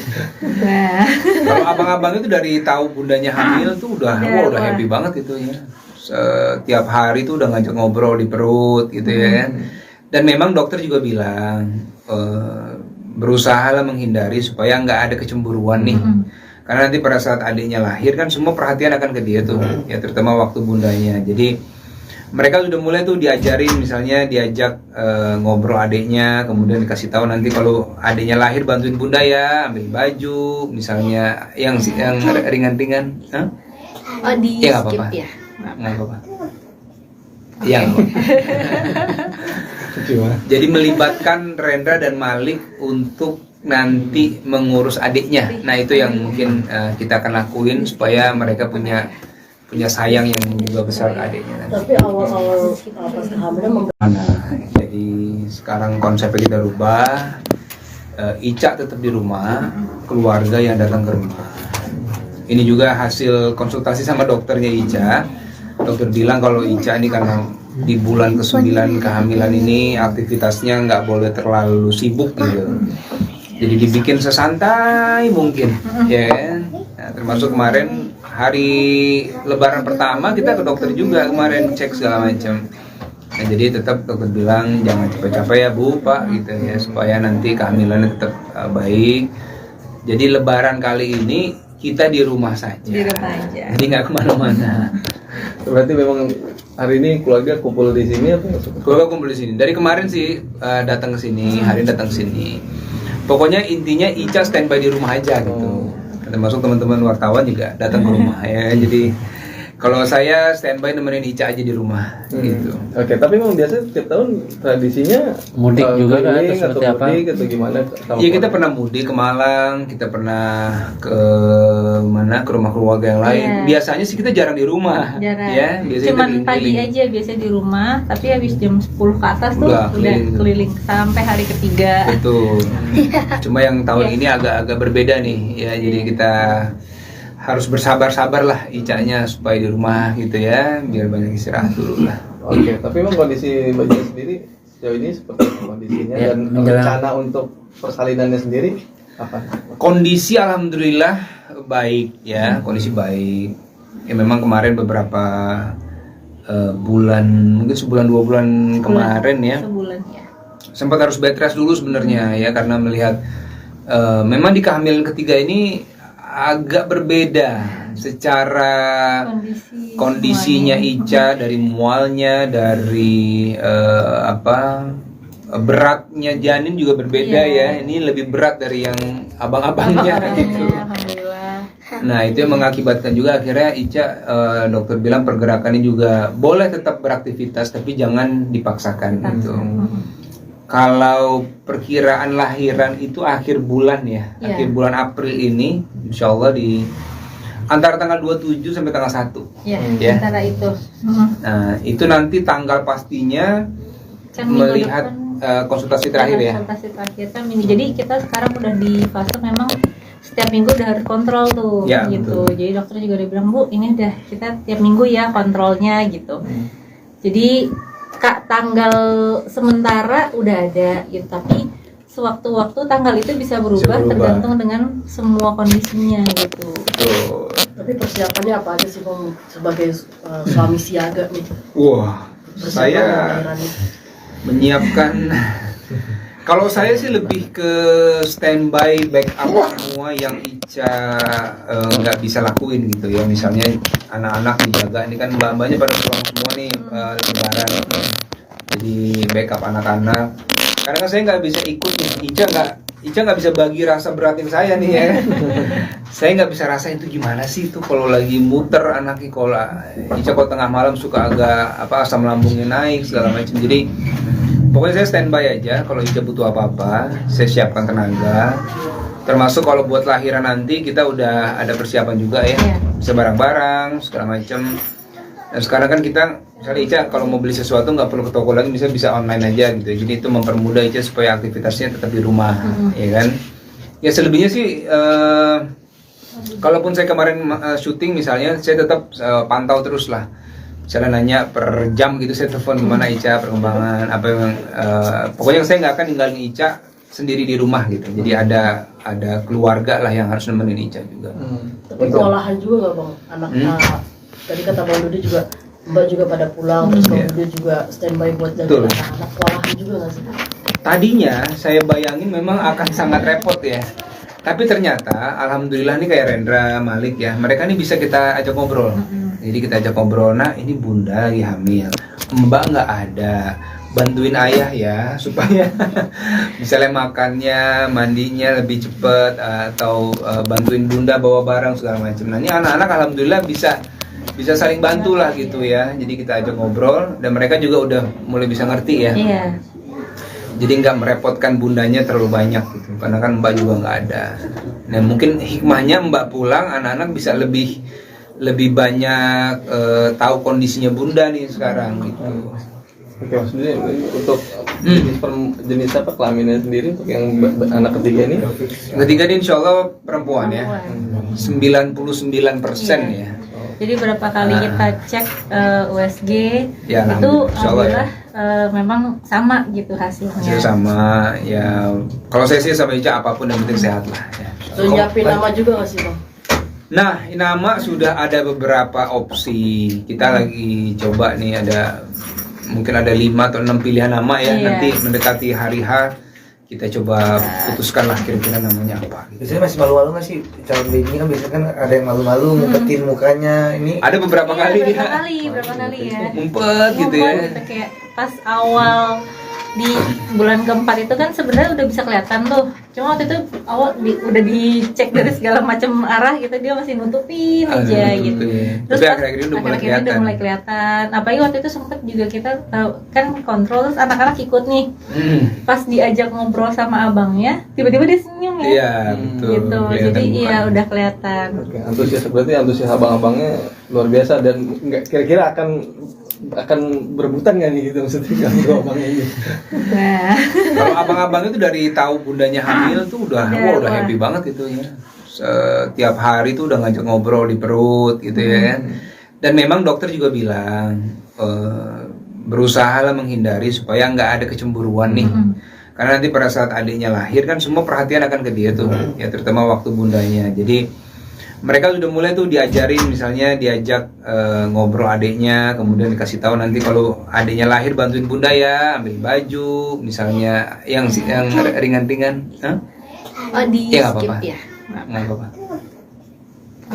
Nah, Kalau abang-abang itu dari tahu bundanya hamil tuh udah Wah. happy banget itu ya. Setiap hari tuh udah ngajak ngobrol di perut gitu ya. Dan memang dokter juga bilang berusahalah menghindari supaya nggak ada kecemburuan nih. Karena nanti pada saat adiknya lahir kan semua perhatian akan ke dia tuh, ya terutama waktu bundanya. Jadi mereka sudah mulai tuh diajarin, misalnya diajak ngobrol adiknya, kemudian dikasih tahu nanti kalau adiknya lahir bantuin bunda ya, ambil baju, misalnya yang ringan-ringan. Hah? oh di Ya nggak skip apa-apa. ya. Nggak apa-apa. Iya. nggak apa-apa. Gimana? Jadi melibatkan Rendra dan Malik untuk nanti mengurus adiknya. Nah itu yang mungkin kita akan lakuin supaya mereka punya sayang yang juga besar ke adiknya nanti. Tapi awal-awal pas kehamilan Jadi sekarang konsepnya kita rubah. Ica tetap di rumah, keluarga yang datang ke rumah. Ini juga hasil konsultasi sama dokternya Ica. Dokter bilang kalau Ica ini karena di bulan ke-9 kehamilan ini aktivitasnya nggak boleh terlalu sibuk gitu. Jadi dibikin sesantai mungkin, ya kan? Nah, termasuk kemarin hari Lebaran pertama kita ke dokter juga kemarin cek segala macam. Nah, jadi tetap dokter bilang jangan capek-capek ya Bu, Pak gitu ya supaya nanti kehamilannya tetap baik. Jadi Lebaran kali ini kita di rumah saja. Di rumah aja. Jadi nggak kemana-mana. Berarti memang hari ini keluarga kumpul di sini atau Keluarga kumpul di sini. Dari kemarin sih datang ke sini, hari ini datang ke sini. Pokoknya intinya Ica standby di rumah aja gitu. Termasuk teman-teman wartawan juga datang ke rumah ya. Jadi kalau saya standby nemenin Ica aja di rumah gitu. Oke, tapi memang biasa setiap tahun tradisinya Mudik juga kan, keliling atau seperti apa? mudik atau gimana? Iya kita pernah mudik ke Malang, kita pernah ke mana ke rumah keluarga yang lain. Iya. Biasanya sih kita jarang di rumah, Jarang. ya. Biasanya Cuman kita pagi keliling-keliling. aja biasa di rumah, tapi habis jam 10 ke atas tuh Udah udah keliling. keliling sampai hari ketiga. Betul. Cuma yang tahun Iya. ini agak-agak berbeda nih, ya. Jadi kita harus bersabar-sabar lah Icanya supaya di rumah gitu ya, biar banyak istirahat dulu lah. Oke, tapi memang kondisi bayinya sendiri sejauh ini seperti apa kondisinya Ya, dan menjelang- rencana untuk persalinannya sendiri apa? Kondisi alhamdulillah baik ya, kondisi baik. Ya memang kemarin beberapa bulan, mungkin sebulan 2 bulan kemarin ya, Sebulan ya. sempat harus bed rest dulu sebenarnya ya karena melihat memang di kehamilan ketiga ini agak berbeda secara kondisinya Ica, dari mualnya, dari beratnya janin juga berbeda ya. Ini lebih berat dari yang abang-abangnya gitu. Alhamdulillah. Nah itu yang mengakibatkan juga akhirnya Ica dokter bilang pergerakannya juga boleh tetap beraktivitas tapi jangan dipaksakan gitu. Kalau perkiraan lahiran itu akhir bulan ya, Iya. akhir bulan April ini, insya Allah di antara tanggal 27 sampai tanggal 1. Ya, Ya. antara itu. Nah itu nanti tanggal pastinya Kan minggu melihat depan konsultasi terakhir ya. konsultasi terakhir kan minggu. Jadi kita sekarang udah di fase memang setiap minggu udah harus kontrol tuh Ya, gitu. betul. Jadi dokter juga udah bilang, Bu, ini udah kita tiap minggu ya kontrolnya gitu. Jadi tanggal sementara udah ada gitu, tapi sewaktu-waktu tanggal itu bisa berubah, berubah. tergantung dengan semua kondisinya gitu. Betul. tapi persiapannya apa aja sih Bang sebagai suami siaga nih? Wah, Persiapan saya lahiran nih. menyiapkan. Kalau saya sih lebih ke standby backup semua yang Ica nggak bisa lakuin gitu ya. Misalnya anak-anak dijaga, ini kan mbak-mbaknya pada pulang semua nih lebaran. Jadi backup anak-anak. Karena kan saya nggak bisa ikut nih. Ica nggak bisa bagi rasa beratin saya nih ya. Saya nggak bisa rasain itu gimana sih itu kalau lagi muter anaknya. Kalau Ica kalau tengah malam suka agak asam lambungnya naik segala macam. Jadi pokoknya saya standby aja, kalau Ica butuh apa-apa, saya siapkan tenaga. Termasuk kalau buat lahiran nanti kita udah ada persiapan juga ya, Iya. bisa barang-barang segala macam. Dan sekarang kan kita misalnya Ica kalau mau beli sesuatu nggak perlu ke toko lagi, bisa online aja gitu. Jadi itu mempermudah Ica supaya aktivitasnya tetap di rumah, ya kan? Ya selebihnya sih, kalaupun saya kemarin syuting misalnya, saya tetap pantau terus lah. Misalnya nanya per jam gitu, saya telepon gimana Ica perkembangan apa yang, pokoknya saya nggak akan ninggalin Ica sendiri di rumah gitu. Jadi ada keluarga lah yang harus nemenin Ica juga. Tapi kewalahan juga nggak bang? Anak tadi kata Bang Dudi juga, Mbak juga pada pulang, terus Bang Dudi juga standby buat jaga Betul. anak-anak. Kewalahan juga nggak sih? Tadinya saya bayangin memang akan sangat repot ya. Tapi ternyata alhamdulillah nih kayak Rendra, Malik ya, mereka nih bisa kita ajak ngobrol. Jadi kita ajak ngobrol, nah ini bunda lagi hamil, mbak nggak ada, bantuin ayah ya supaya misalnya makannya, mandinya lebih cepet, atau bantuin bunda bawa barang segala macam. Nah ini anak-anak alhamdulillah bisa saling bantu lah gitu ya. Jadi kita ajak ngobrol dan mereka juga udah mulai bisa ngerti ya. Iya. Jadi nggak merepotkan bundanya terlalu banyak gitu, karena kan mbak juga nggak ada. Nah mungkin hikmahnya mbak pulang, anak-anak bisa lebih banyak tahu kondisinya bunda nih sekarang gitu. Oke, maksudnya untuk jenis apa kelaminnya sendiri untuk yang anak ketiga ini? Ketiga ini insya Allah perempuan ya, 99% ya. Jadi berapa kali kita cek USG Ya, itu insya Allah ya. memang sama gitu hasilnya. Hasil sama ya. Kalau saya sih sama Ica apapun yang penting sehat lah. Ya. Terus nyiapin nama juga nggak sih bang? Nah, nama sudah ada beberapa opsi. Kita lagi coba nih, mungkin ada 5 atau 6 pilihan nama ya. Iya. Nanti mendekati hari H kita coba putuskan lah kira-kira namanya apa. Biasanya masih malu-malu nggak sih calon baby kan, biasanya kan ada yang malu-malu ngumpetin mukanya ini. Ada beberapa kali dia Berapa kali ya? ngumpet gitu ya. Gitu, kayak pas awal di bulan keempat itu kan sebenarnya udah bisa kelihatan tuh. Cuma waktu itu awal udah dicek dari segala macam arah gitu, dia masih nutupin aja gitu. Tapi pas akhir-akhir ini udah mulai akhir-akhir kelihatan. udah mulai kelihatan. Apalagi waktu itu sempet juga kita tahu kan kontrol, terus anak-anak ikut nih. Pas diajak ngobrol sama abangnya, tiba-tiba dia senyum ya. Iya, betul. Gitu. Kelihatan Jadi iya mukanya. udah kelihatan. Oke, antusias abang-abangnya luar biasa dan nggak kira-kira akan berebutan nggak nih gitu maksudnya kalau abangnya ini? Nah, Kalau abang-abang itu dari tahu bundanya hamil tuh udah happy banget itu ya. Setiap hari tuh udah ngajak ngobrol di perut gitu ya. Dan memang dokter juga bilang berusahalah menghindari supaya nggak ada kecemburuan nih. Karena nanti pada saat adiknya lahir kan semua perhatian akan ke dia tuh, ya terutama waktu bundanya. Jadi mereka sudah mulai tuh diajak ngobrol adiknya, kemudian dikasih tahu nanti kalau adiknya lahir bantuin bunda ya, ambil baju, misalnya yang ringan-ringan. Hah? oh di Ya nggak skip apa-apa. ya. Nggak apa-apa.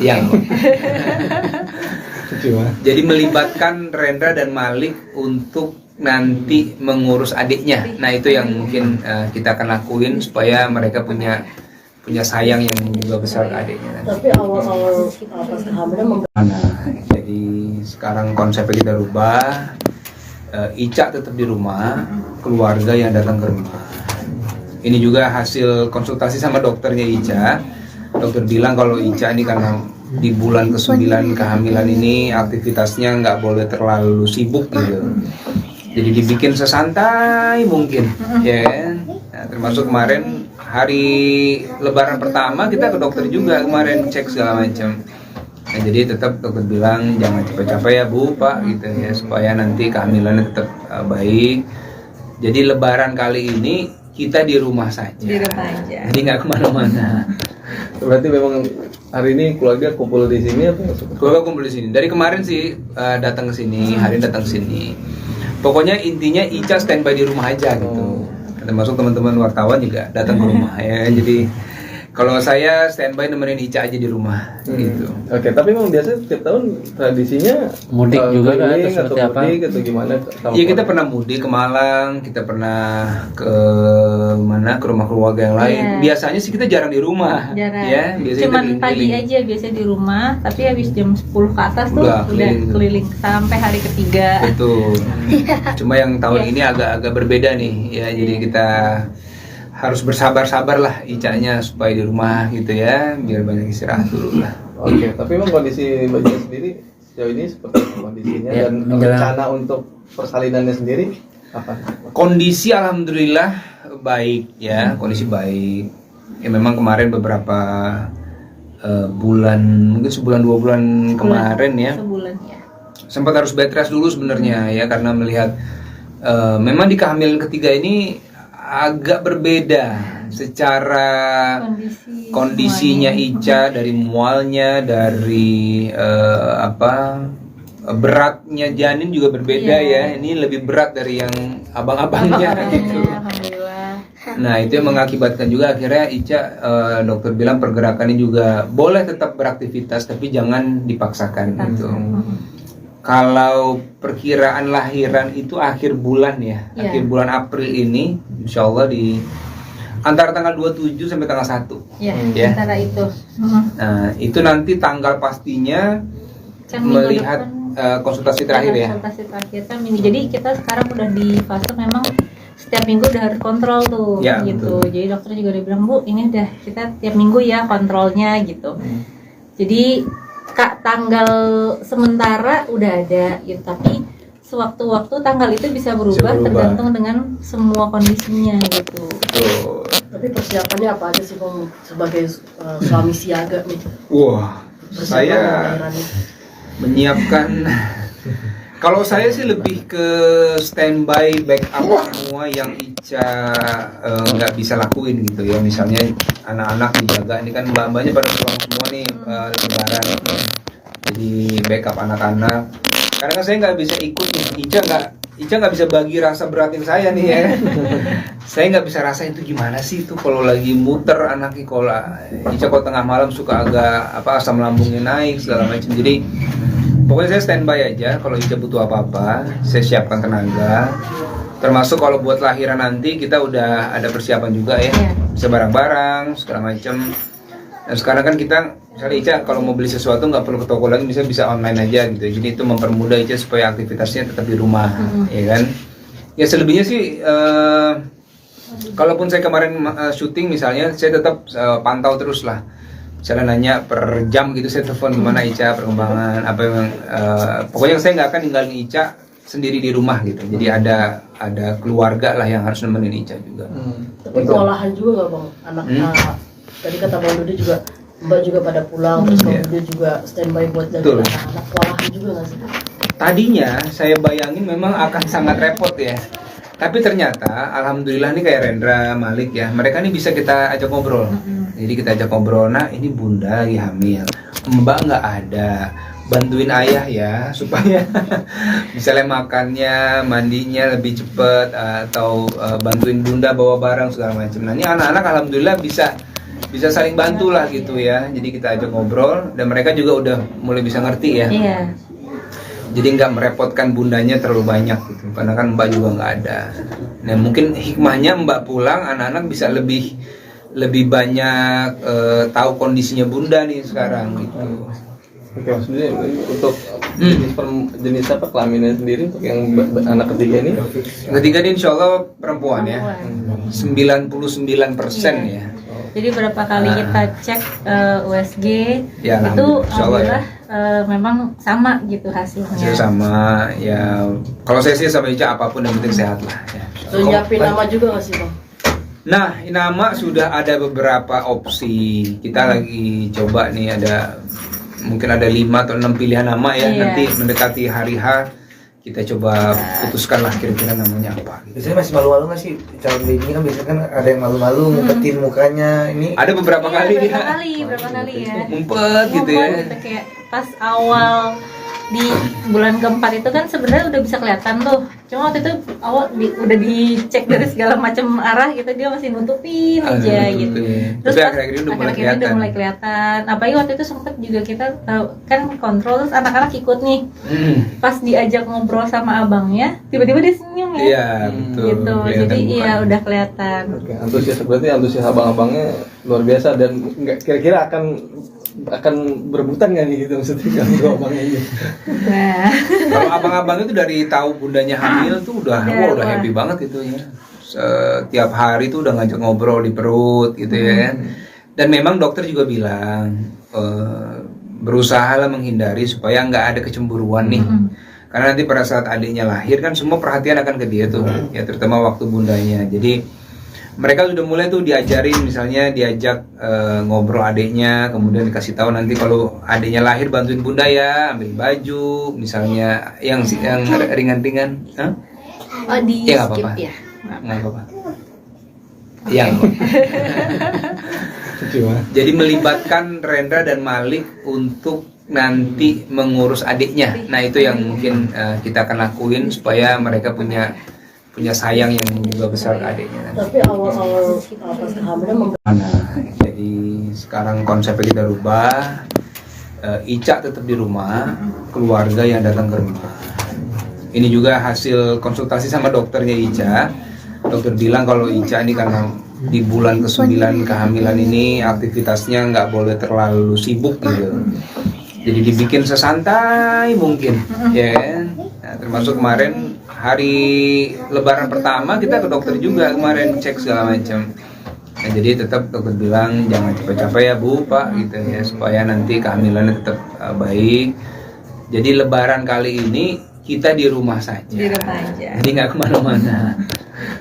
Yang jadi melibatkan Rendra dan Malik untuk nanti mengurus adiknya. Nah itu yang mungkin kita akan lakuin supaya mereka punya sayang yang juga besar ke adiknya. Tapi awal-awal pas kehamilan Jadi sekarang konsepnya kita rubah. Ica tetap di rumah, keluarga yang datang ke rumah. Ini juga hasil konsultasi sama dokternya Ica. Dokter bilang kalau Ica ini karena di bulan ke-9 kehamilan ini aktivitasnya nggak boleh terlalu sibuk gitu. Jadi dibikin sesantai mungkin, ya kan? Nah, termasuk kemarin hari Lebaran pertama kita ke dokter juga kemarin cek segala macam. Nah, jadi tetap dokter bilang jangan capek-capek ya Bu, Pak gitu ya, supaya nanti kehamilannya tetap baik. Jadi Lebaran kali ini kita di rumah saja. Di rumah aja. Jadi nggak kemana-mana. Berarti memang hari ini keluarga kumpul di sini atau? Keluarga kumpul di sini. Dari kemarin sih datang ke sini, hari ini datang ke sini. Pokoknya intinya Ica standby di rumah aja gitu. Termasuk teman-teman wartawan juga datang ke rumah ya. Jadi kalau saya standby nemenin Ica aja di rumah gitu. Oke, tapi memang biasanya setiap tahun tradisinya Mudik juga kan, keliling atau seperti apa? mudik atau gimana? Iya kita pernah mudik ke Malang, kita pernah ke mana ke rumah keluarga yang lain. Iya. Biasanya sih kita jarang di rumah. Jarang. Ya, biasanya Cuman kita pagi keliling-keliling. aja biasanya di rumah, tapi habis jam 10 ke atas tuh Udah udah keliling. keliling sampai hari ketiga. Betul. Cuma yang tahun ini agak-agak berbeda nih ya. Jadi kita harus bersabar-sabar lah Ica-nya supaya di rumah gitu ya, biar banyak istirahat dulu lah. Oke, tapi memang kondisi Mbak Ica sendiri sejauh ini seperti apa kondisinya Ya, dan menjelang- rencana untuk persalinannya sendiri apa? Kondisi alhamdulillah baik ya, kondisi baik. Ya memang kemarin beberapa bulan, mungkin sebulan 2 bulan kemarin ya, Sebulan ya. sempat harus bed rest dulu sebenarnya ya, karena melihat memang di kehamilan ketiga ini agak berbeda secara kondisinya Ica, dari mualnya, dari beratnya janin juga berbeda ya. Ini lebih berat dari yang abang-abangnya gitu. Alhamdulillah. Nah itu yang mengakibatkan juga akhirnya Ica, dokter bilang pergerakannya juga boleh tetap beraktivitas tapi jangan dipaksakan gitu. Kalau perkiraan lahiran itu akhir bulan ya, Iya. akhir bulan April ini, insya Allah di antara tanggal 27 sampai tanggal 1. Ya, Ya. antara itu. Nah itu nanti tanggal pastinya Kan minggu melihat depan konsultasi terakhir ya. konsultasi terakhir kan minggu. Jadi kita sekarang udah di fase memang setiap minggu udah harus kontrol tuh Ya, gitu. betul. Jadi dokter juga udah bilang, Bu, ini udah kita tiap minggu ya kontrolnya gitu. Jadi tanggal sementara udah ada gitu, tapi sewaktu-waktu tanggal itu bisa berubah, berubah. tergantung dengan semua kondisinya gitu. Betul. Tapi persiapannya apa aja sih Bang sebagai suami siaga nih? Wah, Persiapan saya lahirannya. menyiapkan. Kalau saya sih lebih ke standby backup semua yang Ica nggak bisa lakuin gitu ya. Misalnya anak-anak dijaga, ini kan mbak-mbaknya pada pulang semua nih lebaran. Jadi backup anak-anak. Karena kan saya nggak bisa ikut nih. Ica nggak bisa bagi rasa beratin saya nih ya. Saya nggak bisa rasain itu gimana sih itu kalau lagi muter anaknya, kalau Ica kalau tengah malam suka agak asam lambungnya naik segala macam. Jadi pokoknya saya standby aja, kalau Ica butuh apa-apa, saya siapkan tenaga. Termasuk kalau buat lahiran nanti kita udah ada persiapan juga ya, Iya. bisa barang-barang segala macam. Dan sekarang kan kita, misalnya Ica kalau mau beli sesuatu nggak perlu ke toko lagi, bisa online aja gitu. Jadi itu mempermudah Ica supaya aktivitasnya tetap di rumah, ya kan? Ya selebihnya sih, kalaupun saya kemarin syuting misalnya, saya tetap pantau terus lah. Misalnya nanya per jam gitu, saya telepon gimana Ica, perkembangan apa yang pokoknya saya nggak akan ninggalin Ica sendiri di rumah gitu. Jadi ada keluarga lah yang harus nemenin Ica juga. Tapi kewalahan juga nggak Bang? Anak tadi kata Bang Dodi juga Mbak juga pada pulang, terus Bang Dodi juga standby buat jaga Betul. anak-anak. Kewalahan juga nggak sih? Tadinya saya bayangin memang akan sangat repot ya. Tapi ternyata alhamdulillah nih kayak Rendra, Malik ya, mereka nih bisa kita ajak ngobrol. Jadi kita ajak ngobrol, nah ini bunda lagi hamil, mbak nggak ada, bantuin ayah ya supaya misalnya makannya, mandinya lebih cepet, atau bantuin bunda bawa barang segala macam. Nah ini anak-anak alhamdulillah bisa saling bantu lah gitu ya. Jadi kita ajak ngobrol dan mereka juga udah mulai bisa ngerti ya. Iya. Jadi nggak merepotkan bundanya terlalu banyak gitu, karena kan mbak juga nggak ada. Nah mungkin hikmahnya mbak pulang, anak-anak bisa lebih banyak tahu kondisinya bunda nih sekarang gitu. Oke, maksudnya untuk jenis apa kelaminnya sendiri untuk yang anak ketiga ini? Ketiga ini insya Allah perempuan ya, 99% ya. Jadi berapa kali kita cek USG Ya, itu insya Allah ya. memang sama gitu hasilnya. Hasil sama ya. Kalau saya sih sama Ica apapun yang penting sehat lah. Ya. So nyiapin nama juga nggak sih Bang? Nah, nama sudah ada beberapa opsi. Kita lagi coba nih, mungkin ada 5 atau 6 pilihan nama ya. Iya. Nanti mendekati hari H kita coba putuskan lah kira-kira namanya apa. Biasanya masih malu-malu nggak sih calon baby kan, biasanya kan ada yang malu-malu ngumpetin mukanya ini. Ada beberapa kali dia Berapa kali ya? ngumpet gitu ya. Ngumpet gitu, kayak pas awal di bulan keempat itu kan sebenarnya udah bisa kelihatan tuh. Cuma waktu itu awal udah dicek dari segala macam arah gitu, dia masih nutupin aja gitu. Tapi pas akhir-akhir ini udah mulai akhir-akhir ini udah kelihatan. mulai kelihatan. Apalagi waktu itu sempet juga kita kan kontrol, terus anak-anak ikut nih. Pas diajak ngobrol sama abangnya, tiba-tiba dia senyum ya. Iya, betul. Gitu. Kelihatan Jadi iya mukanya. udah kelihatan. Oke, antusias abang-abangnya luar biasa dan nggak kira-kira akan berebutan nggak nih gitu maksudnya kalau dua abangnya ini? Nah, Kalau abang-abang itu dari tahu bundanya hamil tuh udah Udah, udah wah. happy banget itu ya. setiap hari tuh udah ngajak ngobrol di perut gitu ya. Dan memang dokter juga bilang berusahalah menghindari supaya nggak ada kecemburuan nih. Karena nanti pada saat adiknya lahir kan semua perhatian akan ke dia tuh, ya terutama waktu bundanya. Jadi mereka sudah mulai tuh diajarin, misalnya diajak ngobrol adiknya, kemudian dikasih tahu nanti kalau adiknya lahir bantuin bunda ya, ambil baju, misalnya yang ringan-ringan. Hah? Oh, di Ya nggak skip apa-apa. ya. Nggak apa-apa. Yang Cuma jadi melibatkan Rendra dan Malik untuk nanti mengurus adiknya. Nah itu yang mungkin kita akan lakuin supaya mereka punya sayang yang juga besar ke adiknya. Tapi awal-awal pas kehamilan Jadi sekarang konsepnya kita rubah. Ica tetap di rumah, keluarga yang datang ke rumah. Ini juga hasil konsultasi sama dokternya Ica. Dokter bilang kalau Ica ini karena di bulan ke-9 kehamilan ini aktivitasnya nggak boleh terlalu sibuk gitu. Jadi dibikin sesantai mungkin, ya kan? Nah, termasuk kemarin hari Lebaran pertama kita ke dokter juga kemarin cek segala macam. Nah, jadi tetap dokter bilang jangan capek-capek ya Bu, Pak gitu ya supaya nanti kehamilannya tetap baik. Jadi Lebaran kali ini kita di rumah saja. Di rumah aja. Jadi nggak kemana-mana.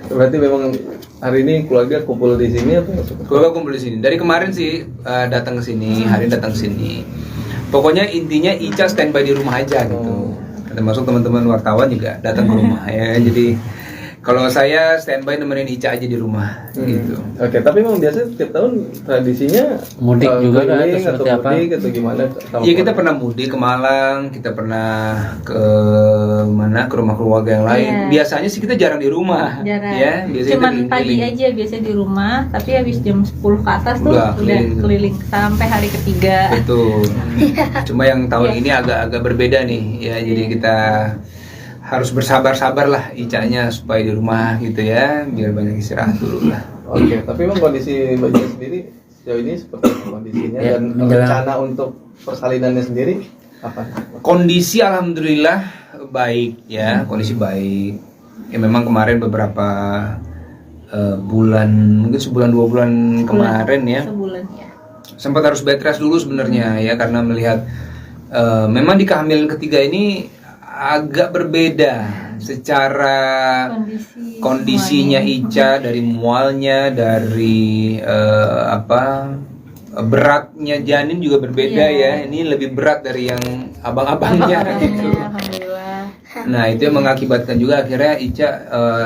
berarti memang hari ini keluarga kumpul di sini atau Keluarga kumpul di sini. Dari kemarin sih datang ke sini, hari ini datang ke sini. Pokoknya intinya Ica standby di rumah aja gitu. Termasuk teman-teman wartawan juga datang ke rumah ya. Jadi kalau saya standby nemenin Ica aja di rumah gitu. Oke, tapi memang biasanya setiap tahun tradisinya Mudik juga kan, keliling atau seperti apa? mudik atau gimana? Iya kita pernah mudik ke Malang, kita pernah ke mana ke rumah keluarga yang lain. Iya. Biasanya sih kita jarang di rumah, Jarang. ya. Biasanya Cuman kita pagi keliling-keliling. aja biasa di rumah, tapi habis jam 10 ke atas tuh Udah udah keliling. keliling sampai hari ketiga. Betul. Cuma yang tahun Iya. ini agak-agak berbeda nih, ya. Jadi kita harus bersabar-sabar lah Icanya supaya di rumah gitu ya, biar banyak istirahat dulu lah. Oke, tapi memang kondisi bayinya sendiri sejauh ini seperti apa kondisinya Ya, dan menjelang- rencana untuk persalinannya sendiri apa? Kondisi alhamdulillah baik ya, kondisi baik. Ya memang kemarin beberapa bulan, mungkin sebulan 2 bulan kemarin ya, Sebulan ya. sempat harus bed rest dulu sebenarnya ya karena melihat memang di kehamilan ketiga ini agak berbeda secara kondisinya Ica, dari mualnya, dari beratnya janin juga berbeda ya. Ini lebih berat dari yang abang-abangnya gitu. Alhamdulillah. Nah itu yang mengakibatkan juga akhirnya Ica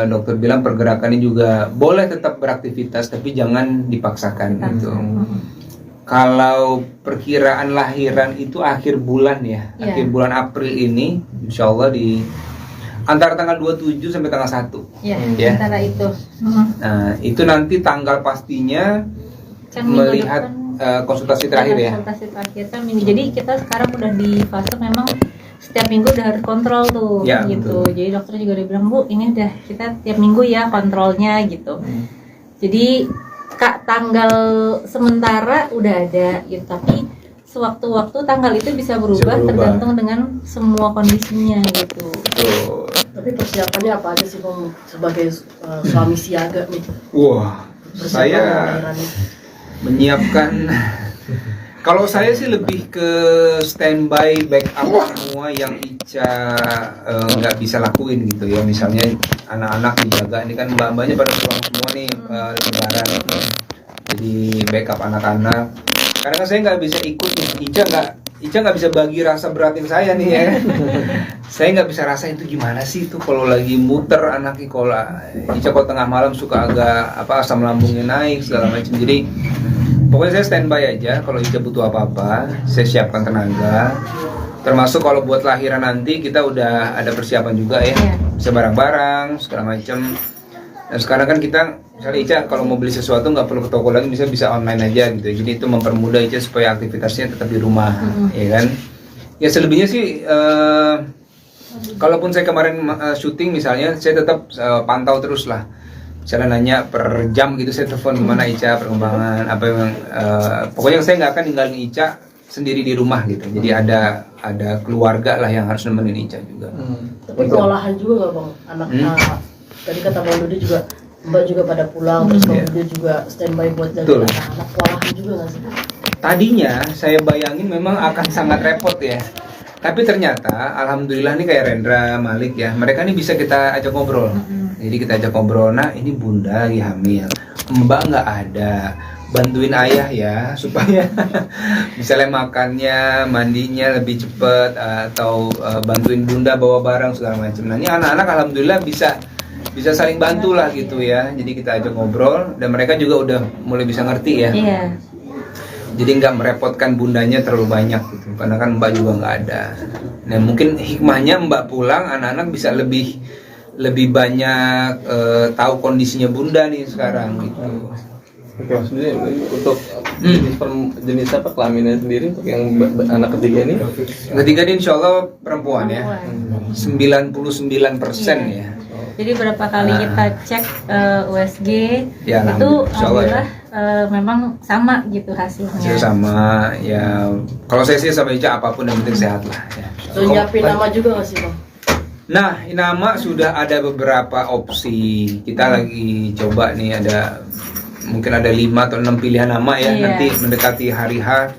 dokter bilang pergerakannya juga boleh tetap beraktivitas tapi jangan dipaksakan gitu. Kalau perkiraan lahiran itu akhir bulan ya, Iya. akhir bulan April ini, insya Allah di antara tanggal 27 sampai tanggal 1. Ya, Ya. antara itu. Nah itu nanti tanggal pastinya Kan minggu melihat depan konsultasi terakhir ya. konsultasi terakhir kan minggu. Jadi kita sekarang udah di fase memang setiap minggu udah harus kontrol tuh Ya, gitu. betul. Jadi dokter juga udah bilang, Bu, ini udah kita tiap minggu ya kontrolnya gitu. Jadi tanggal sementara udah ada gitu, tapi sewaktu-waktu tanggal itu bisa berubah, berubah. tergantung dengan semua kondisinya gitu. Tuh. tapi persiapannya apa aja sih Bang sebagai suami siaga nih? Wah, Persiapan saya lahiran nih. menyiapkan. Kalau saya sih lebih ke standby backup semua yang Ica nggak bisa lakuin gitu ya. Misalnya anak-anak dijaga, ini kan mbak-mbaknya pada pulang semua nih lebaran. Jadi backup anak-anak. Karena kan saya nggak bisa ikut nih. Ica nggak bisa bagi rasa beratin saya nih ya. Saya nggak bisa rasain itu gimana sih itu kalau lagi muter anaknya, kalau Ica kalau tengah malam suka agak asam lambungnya naik segala macam. Jadi pokoknya saya standby aja, kalau Ica butuh apa-apa, saya siapkan tenaga. Termasuk kalau buat lahiran nanti kita udah ada persiapan juga ya, Iya. bisa barang-barang segala macam. Dan sekarang kan kita, misalnya Ica kalau mau beli sesuatu nggak perlu ke toko lagi, bisa online aja gitu. Jadi itu mempermudah Ica supaya aktivitasnya tetap di rumah, ya kan? Ya selebihnya sih, kalaupun saya kemarin syuting misalnya, saya tetap pantau terus lah. Misalnya nanya per jam gitu, saya telepon gimana Ica perkembangan apa yang pokoknya saya nggak akan ninggalin Ica sendiri di rumah gitu. Jadi ada keluarga lah yang harus nemenin Ica juga. Tapi kewalahan juga nggak Bang anak tadi kata Bang Dodi juga Mbak juga pada pulang, terus Iya. dia juga standby buat jaga Betul. anak-anak, kewalahan juga nggak sih? Tadinya saya bayangin memang akan sangat repot ya. Tapi ternyata alhamdulillah nih kayak Rendra, Malik ya, mereka nih bisa kita ajak ngobrol. Jadi kita ajak ngobrol, nah ini bunda lagi hamil, mbak nggak ada, bantuin ayah ya supaya misalnya makannya, mandinya lebih cepet, atau bantuin bunda bawa barang segala macam. Nah ini anak-anak alhamdulillah bisa saling bantu lah gitu ya. Jadi kita ajak ngobrol dan mereka juga udah mulai bisa ngerti ya. Iya. Jadi nggak merepotkan bundanya terlalu banyak gitu, karena kan mbak juga nggak ada. Nah mungkin hikmahnya mbak pulang, anak-anak bisa lebih banyak tahu kondisinya bunda nih sekarang gitu. Oke, maksudnya untuk jenis apa kelaminnya sendiri untuk yang anak ketiga ini? Ketiga ini insya Allah perempuan ya, 99% ya. Jadi berapa kali kita cek USG Ya, itu insya Allah ya. memang sama gitu hasilnya. Hasil sama ya. Kalau saya sih sama Ica apapun yang penting sehat lah. Ya. So nyiapin nama juga nggak sih bang? Nah, nama sudah ada beberapa opsi. Kita lagi coba nih mungkin ada 5 atau 6 pilihan nama ya. Iya. Nanti mendekati hari H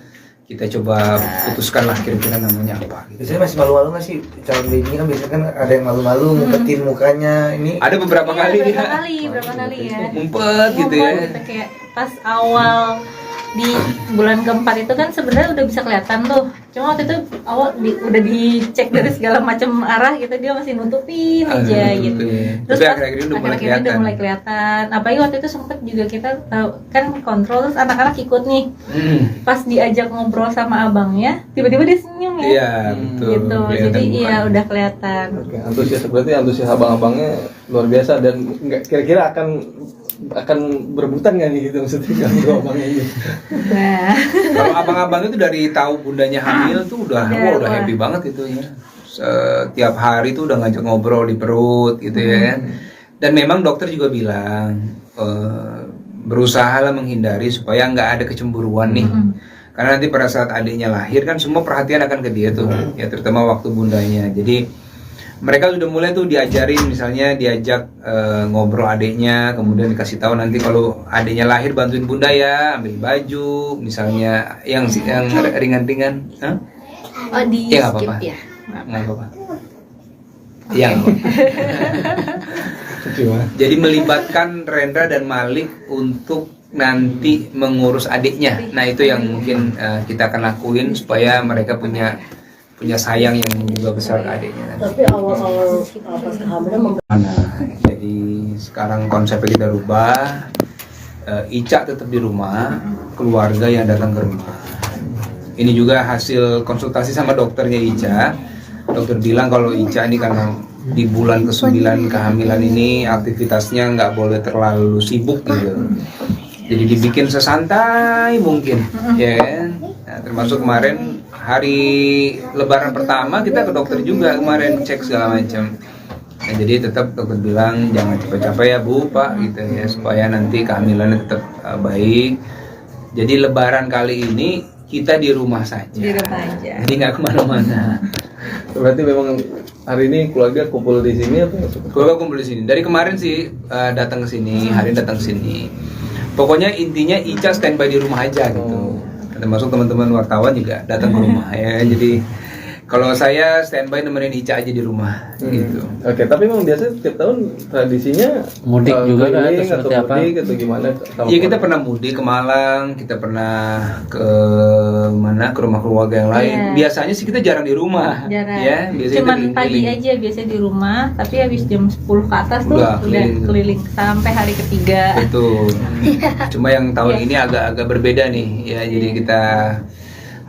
kita coba putuskan lah kira-kira namanya apa. Gitu. Biasanya masih malu-malu nggak sih calon baby kan biasanya kan ada yang malu-malu ngumpetin mukanya ini. Ada beberapa kali Iya, dia berapa kali ya. ngumpet gitu ya. Ngomong gitu, kayak pas awal di bulan keempat itu kan sebenarnya udah bisa kelihatan tuh. Cuma waktu itu awal udah dicek dari segala macam arah gitu, dia masih nutupin aja gitu. Tapi pas akhir-akhir ini udah mulai akhir-akhir ini udah kelihatan. mulai kelihatan. Apalagi waktu itu sempet juga kita kan kontrol, terus anak-anak ikut nih. Pas diajak ngobrol sama abangnya, tiba-tiba dia senyum ya. Iya, betul. Gitu. Kelihatan Jadi iya mukanya. udah kelihatan. Oke, berarti antusias abang-abangnya luar biasa dan nggak kira-kira akan berebutan nggak nih gitu maksudnya kalau abangnya ini? Nah, Kalau abang-abang itu dari tahu bundanya hamil tuh udah Wah. happy banget itu ya. Setiap hari tuh udah ngajak ngobrol di perut gitu ya. Dan memang dokter juga bilang berusahalah menghindari supaya nggak ada kecemburuan nih. Karena nanti pada saat adiknya lahir kan semua perhatian akan ke dia tuh, ya terutama waktu bundanya. Jadi mereka sudah mulai tuh diajarin, misalnya diajak ngobrol adiknya, kemudian dikasih tahu nanti kalau adiknya lahir bantuin bunda ya, ambil baju, misalnya yang ringan-ringan. Hah? oh di Ya nggak skip apa-apa. ya. Nggak apa-apa. Yang jadi melibatkan Rendra dan Malik untuk nanti mengurus adiknya. Nah itu yang mungkin kita akan lakuin supaya mereka punya sayang yang juga besar ke adiknya. Tapi awal-awal pas kehamilan Jadi sekarang konsepnya kita rubah. Ica tetap di rumah, keluarga yang datang ke rumah. Ini juga hasil konsultasi sama dokternya Ica. Dokter bilang kalau Ica ini karena di bulan ke-9 kehamilan ini aktivitasnya nggak boleh terlalu sibuk gitu. Jadi dibikin sesantai mungkin, ya kan? Nah, termasuk kemarin hari Lebaran pertama kita ke dokter juga kemarin cek segala macam. Nah, jadi tetap dokter bilang jangan capek-capek ya Bu, Pak gitu ya supaya nanti kehamilannya tetap baik. Jadi Lebaran kali ini kita di rumah saja. Di rumah aja. Jadi nggak kemana-mana. Berarti memang hari ini keluarga kumpul di sini atau? Keluarga kumpul di sini. Dari kemarin sih datang ke sini, hari ini datang ke sini. Pokoknya intinya Ica standby di rumah aja gitu. Termasuk teman-teman wartawan juga datang ke rumah ya. Jadi kalau saya standby nemenin Ica aja di rumah gitu. Oke, tapi memang biasanya setiap tahun tradisinya Mudik juga kan, keliling atau seperti apa? mudik atau gimana? Iya kita pernah mudik ke Malang, kita pernah ke mana ke rumah keluarga yang lain. Iya. Biasanya sih kita jarang di rumah, Jarang. ya. Biasanya Cuman kita pagi keliling-keliling. aja biasanya di rumah, tapi habis jam 10 ke atas tuh Udah udah keliling. keliling sampai hari ketiga. Betul. Cuma yang tahun Iya. ini agak berbeda nih, ya. Jadi kita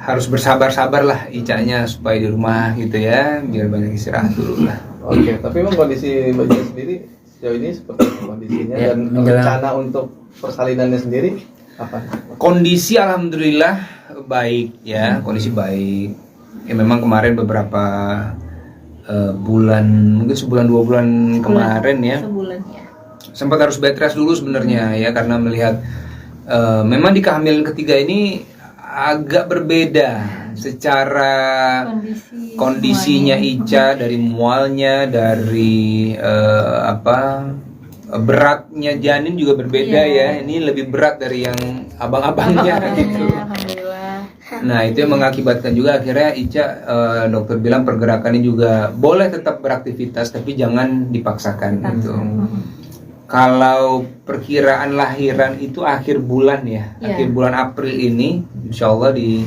harus bersabar-sabar lah Icanya supaya di rumah gitu ya, biar banyak istirahat dulu lah. Oke, tapi memang kondisi Mbak Cia sendiri sejauh ini seperti apa kondisinya Ya, dan menjelang- rencana untuk persalinannya sendiri apa? Kondisi alhamdulillah baik ya, kondisi baik. Ya memang kemarin beberapa bulan, mungkin sebulan 2 bulan kemarin ya, Sebulan ya. sempat harus bed rest dulu sebenarnya ya karena melihat memang di kehamilan ketiga ini agak berbeda secara kondisinya semuanya. Ica, dari mualnya, dari beratnya janin juga berbeda ya. Ini lebih berat dari yang abang-abangnya gitu. Alhamdulillah. Nah itu yang mengakibatkan juga akhirnya Ica, dokter bilang pergerakannya juga boleh tetap beraktivitas tapi jangan dipaksakan gitu. Kalau perkiraan lahiran itu akhir bulan ya, akhir bulan April ini, insya Allah di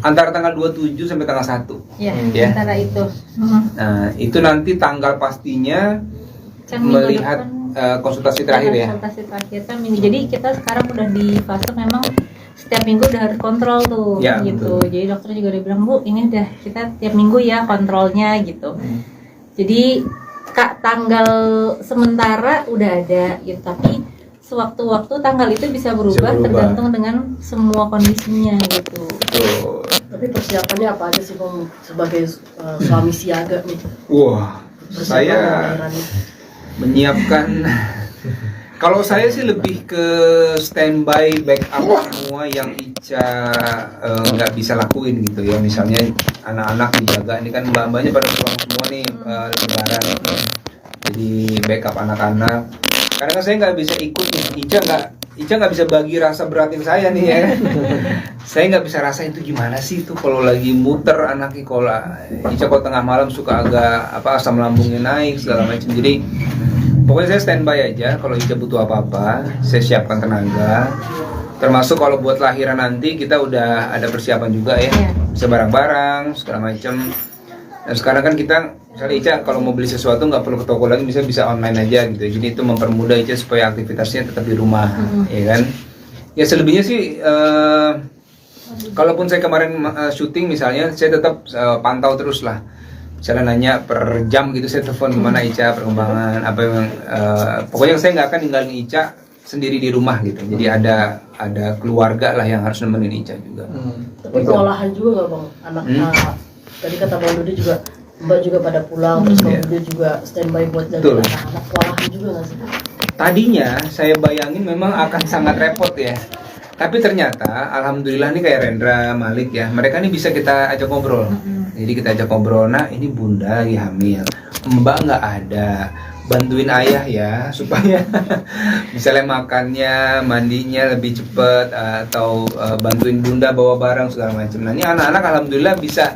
antara tanggal 27 sampai tanggal 1. Ya, antara itu. Nah itu nanti tanggal pastinya Kan minggu melihat depan konsultasi terakhir ya. konsultasi terakhir kan minggu. Jadi kita sekarang udah di fase memang setiap minggu udah harus kontrol tuh Ya, gitu. betul. Jadi dokter juga udah bilang, Bu, ini udah kita tiap minggu ya kontrolnya gitu. Jadi tanggal sementara udah ada gitu, tapi sewaktu-waktu tanggal itu bisa berubah, tergantung dengan semua kondisinya gitu. Betul. Tapi persiapannya apa aja sih Bang sebagai suami siaga nih? Wah, Persiapan saya lahiran nih. menyiapkan. Kalau saya sih lebih ke standby backup semua yang Ica nggak bisa lakuin gitu ya. Misalnya anak-anak dijaga, ini kan mbak-mbaknya pada pulang semua nih lebaran. Jadi backup anak-anak. Karena kan saya nggak bisa ikut nih. Ica nggak bisa bagi rasa beratin saya nih ya. Saya nggak bisa rasain itu gimana sih itu kalau lagi muter anaknya. Kalau Ica kalau tengah malam suka agak asam lambungnya naik segala macam. Jadi pokoknya saya standby aja. Kalau Ica butuh apa-apa, saya siapkan tenaga. Termasuk kalau buat lahiran nanti kita udah ada persiapan juga ya. Bisa barang-barang segala macam. Dan sekarang kan kita, misalnya Ica kalau mau beli sesuatu nggak perlu ke toko lagi, bisa online aja gitu. Jadi itu mempermudah Ica supaya aktivitasnya tetap di rumah, ya kan? Ya selebihnya sih, kalaupun saya kemarin syuting misalnya, saya tetap pantau terus lah. Misalnya nanya per jam gitu, saya telepon gimana Ica perkembangan, apa yang, pokoknya saya nggak akan ninggalin Ica sendiri di rumah gitu. Jadi ada keluarga lah yang harus nemenin Ica juga. Tapi kewalahan juga nggak Bang? Anak tadi kata Bang Dodi juga, Mbak juga pada pulang, terus Bang Dodi juga standby buat jaga anak-anak. Kewalahan juga nggak sih? Tadinya saya bayangin memang akan sangat repot ya. Tapi ternyata alhamdulillah nih kayak Rendra, Malik ya, mereka nih bisa kita ajak ngobrol. Jadi kita ajak ngobrol, nah ini bunda lagi hamil, mbak nggak ada, bantuin ayah ya supaya misalnya makannya, mandinya lebih cepet, atau bantuin bunda bawa barang segala macam. Nah ini anak-anak alhamdulillah bisa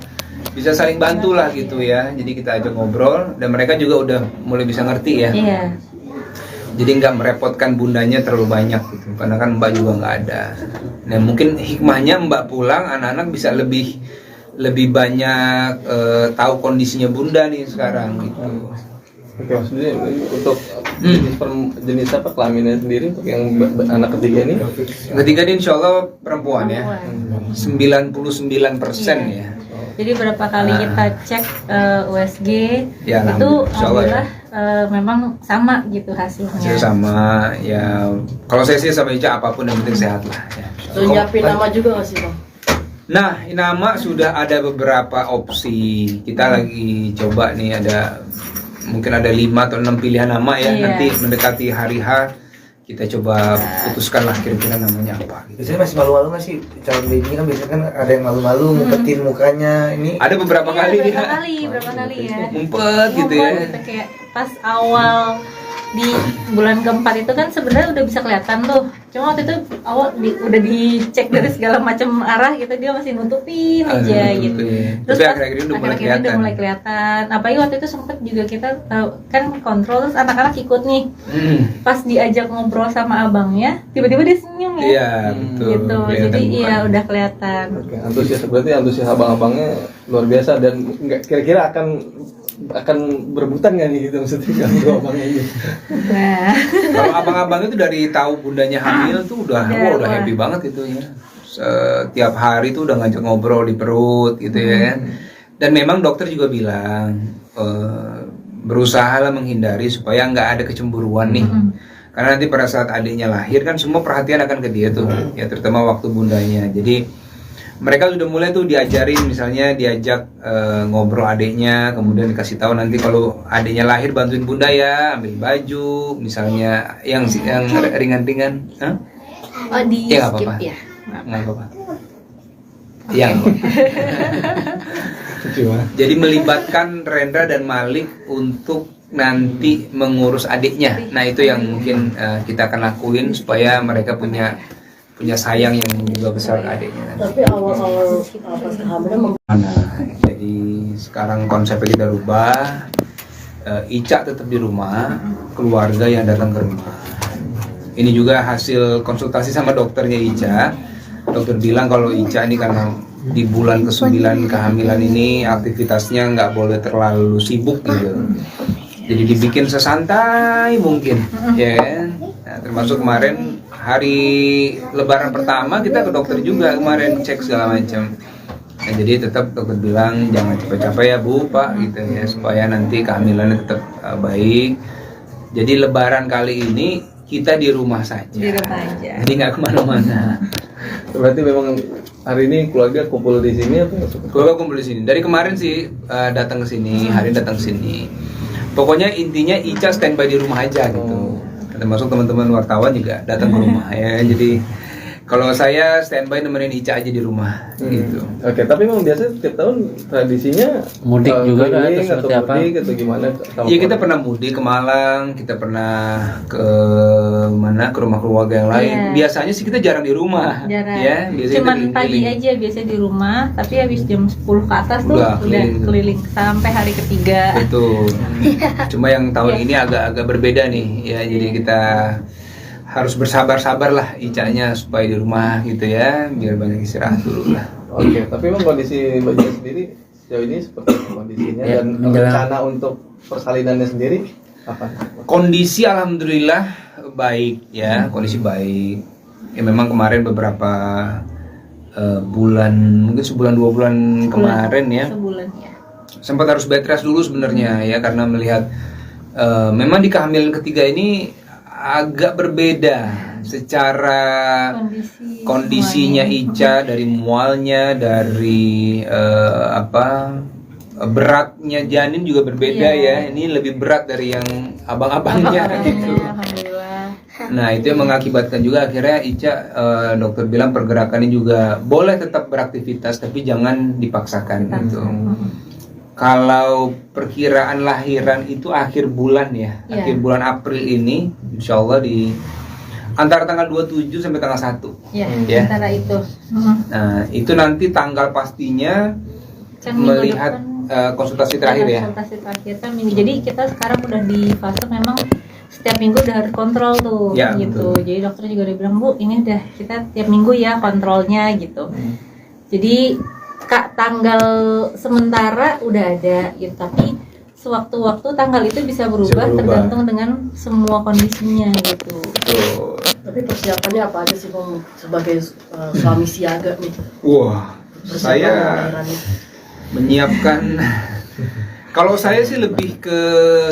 saling bantu lah gitu ya. Jadi kita ajak ngobrol dan mereka juga udah mulai bisa ngerti ya. Iya. Jadi nggak merepotkan bundanya terlalu banyak gitu, karena kan mbak juga nggak ada. Nah mungkin hikmahnya mbak pulang, anak-anak bisa lebih banyak tahu kondisinya bunda nih sekarang gitu. Oke, maksudnya untuk jenis apa kelaminnya sendiri untuk yang anak ketiga ini? Ketiga ini insya Allah perempuan ya, 99% ya. Jadi berapa kali kita cek USG Ya, itu alhamdulillah memang sama gitu hasilnya. Hasil sama ya. Kalau saya sih sama Ica apapun yang penting sehat lah. Ya. Tuh nyiapin nama juga nggak sih Bang? Nah, nama sudah ada beberapa opsi. Kita lagi coba nih mungkin ada 5 atau 6 pilihan nama ya. Nanti mendekati hari H kita coba putuskan lah kira-kira namanya apa. Biasanya masih malu-malu nggak sih calon baby kan biasanya kan ada yang malu-malu ngumpetin mukanya ini. Ada beberapa kali berapa kali ya. Ngumpet gitu ya. Gitu, kayak pas awal di bulan keempat itu kan sebenarnya udah bisa kelihatan tuh. Cuma waktu itu awal udah dicek dari segala macam arah gitu, dia masih nutupin aja gitu. Terus tapi akhir-akhir ini udah mulai kelihatan. Apalagi waktu itu sempet juga kita kan kontrol, terus anak-anak ikut nih. Pas diajak ngobrol sama abangnya, tiba-tiba dia senyum ya. Iya, betul. Gitu. Jadi iya udah kelihatan. Oke, antusias abang-abangnya luar biasa dan kira-kira akan berebutan nggak nih gitu maksudnya kalau abangnya ini? Nah, Kalau abang-abang itu dari tahu bundanya hamil tuh udah happy banget itu ya. Setiap hari tuh udah ngajak ngobrol di perut gitu ya. Dan memang dokter juga bilang berusahalah menghindari supaya nggak ada kecemburuan nih. Karena nanti pada saat adiknya lahir kan semua perhatian akan ke dia tuh, ya terutama waktu bundanya. Jadi mereka sudah mulai tuh diajarin, misalnya diajak ngobrol adiknya, kemudian dikasih tahu nanti kalau adiknya lahir bantuin bunda ya, ambil baju, misalnya yang ringan-ringan. oh di Ya, skip apa-apa. ya. Nggak apa-apa. Yang jadi melibatkan Rendra dan Malik untuk nanti mengurus adiknya. Nah itu yang mungkin kita akan lakuin supaya mereka punya sayang yang juga besar ke adiknya. Tapi awal-awal pas kehamilan Jadi sekarang konsepnya kita rubah. Ica tetap di rumah, keluarga yang datang ke rumah. Ini juga hasil konsultasi sama dokternya Ica. Dokter bilang kalau Ica ini karena di bulan ke-9 kehamilan ini aktivitasnya nggak boleh terlalu sibuk gitu. Jadi dibikin sesantai mungkin, ya kan? Nah, termasuk kemarin hari Lebaran pertama kita ke dokter juga kemarin cek segala macam. Nah, jadi tetap dokter bilang jangan capek-capek ya Bu, Pak gitu ya supaya nanti kehamilannya tetap baik. Jadi Lebaran kali ini kita di rumah saja. Di rumah aja. Jadi nggak kemana-mana. Berarti memang hari ini keluarga kumpul di sini atau Keluarga kumpul di sini. Dari kemarin sih datang ke sini, hari ini datang ke sini. Pokoknya intinya Ica standby di rumah aja gitu. Termasuk teman-teman wartawan juga datang ke rumah ya. Jadi kalau saya standby nemenin Ica aja di rumah gitu. Oke, tapi memang biasa setiap tahun tradisinya Mudik juga kan, keliling atau seperti apa? mudik atau gimana? Iya kita pernah mudik ke Malang, kita pernah ke mana ke rumah keluarga yang lain. Iya. Biasanya sih kita jarang di rumah, Jarang. ya. Biasanya Cuman kita pagi keliling-keliling. aja biasa di rumah, tapi habis jam 10 ke atas tuh Udah udah keliling. keliling sampai hari ketiga. Betul. Cuma yang tahun Iya. ini agak-agak berbeda nih, ya. Jadi kita harus bersabar-sabar lah Icanya supaya di rumah gitu ya, biar banyak istirahat dulu lah. Oke, tapi memang kondisi Mbak Cia sendiri sejauh ini seperti apa kondisinya Ya, dan menjelang- rencana untuk persalinannya sendiri apa? Kondisi alhamdulillah baik ya, kondisi baik. Ya memang kemarin beberapa bulan, mungkin sebulan 2 bulan kemarin ya, Sebulan ya. sempat harus bed rest dulu sebenarnya ya karena melihat memang di kehamilan ketiga ini agak berbeda secara kondisinya Ica, dari mualnya, dari beratnya janin juga berbeda ya. Ini lebih berat dari yang abang-abangnya gitu. Alhamdulillah. Nah itu yang mengakibatkan juga akhirnya Ica dokter bilang pergerakannya juga boleh tetap beraktivitas tapi jangan dipaksakan gitu. Kalau perkiraan lahiran itu akhir bulan ya, Iya. akhir bulan April ini, insya Allah di antara tanggal 27 sampai tanggal 1. Ya, Ya. antara itu. Nah itu nanti tanggal pastinya Kan minggu melihat depan konsultasi terakhir ya. konsultasi terakhir kan minggu. Jadi kita sekarang udah di fase memang setiap minggu udah harus kontrol tuh Ya, gitu. betul. Jadi dokter juga udah bilang, Bu, ini udah kita tiap minggu ya kontrolnya gitu. Jadi tanggal sementara udah ada gitu, tapi sewaktu-waktu tanggal itu bisa berubah, berubah. tergantung dengan semua kondisinya gitu. Tuh. tapi persiapannya apa aja sih Bang sebagai suami siaga nih? Wah, Persiapan saya lahiran nih. menyiapkan. Kalau saya sih lebih ke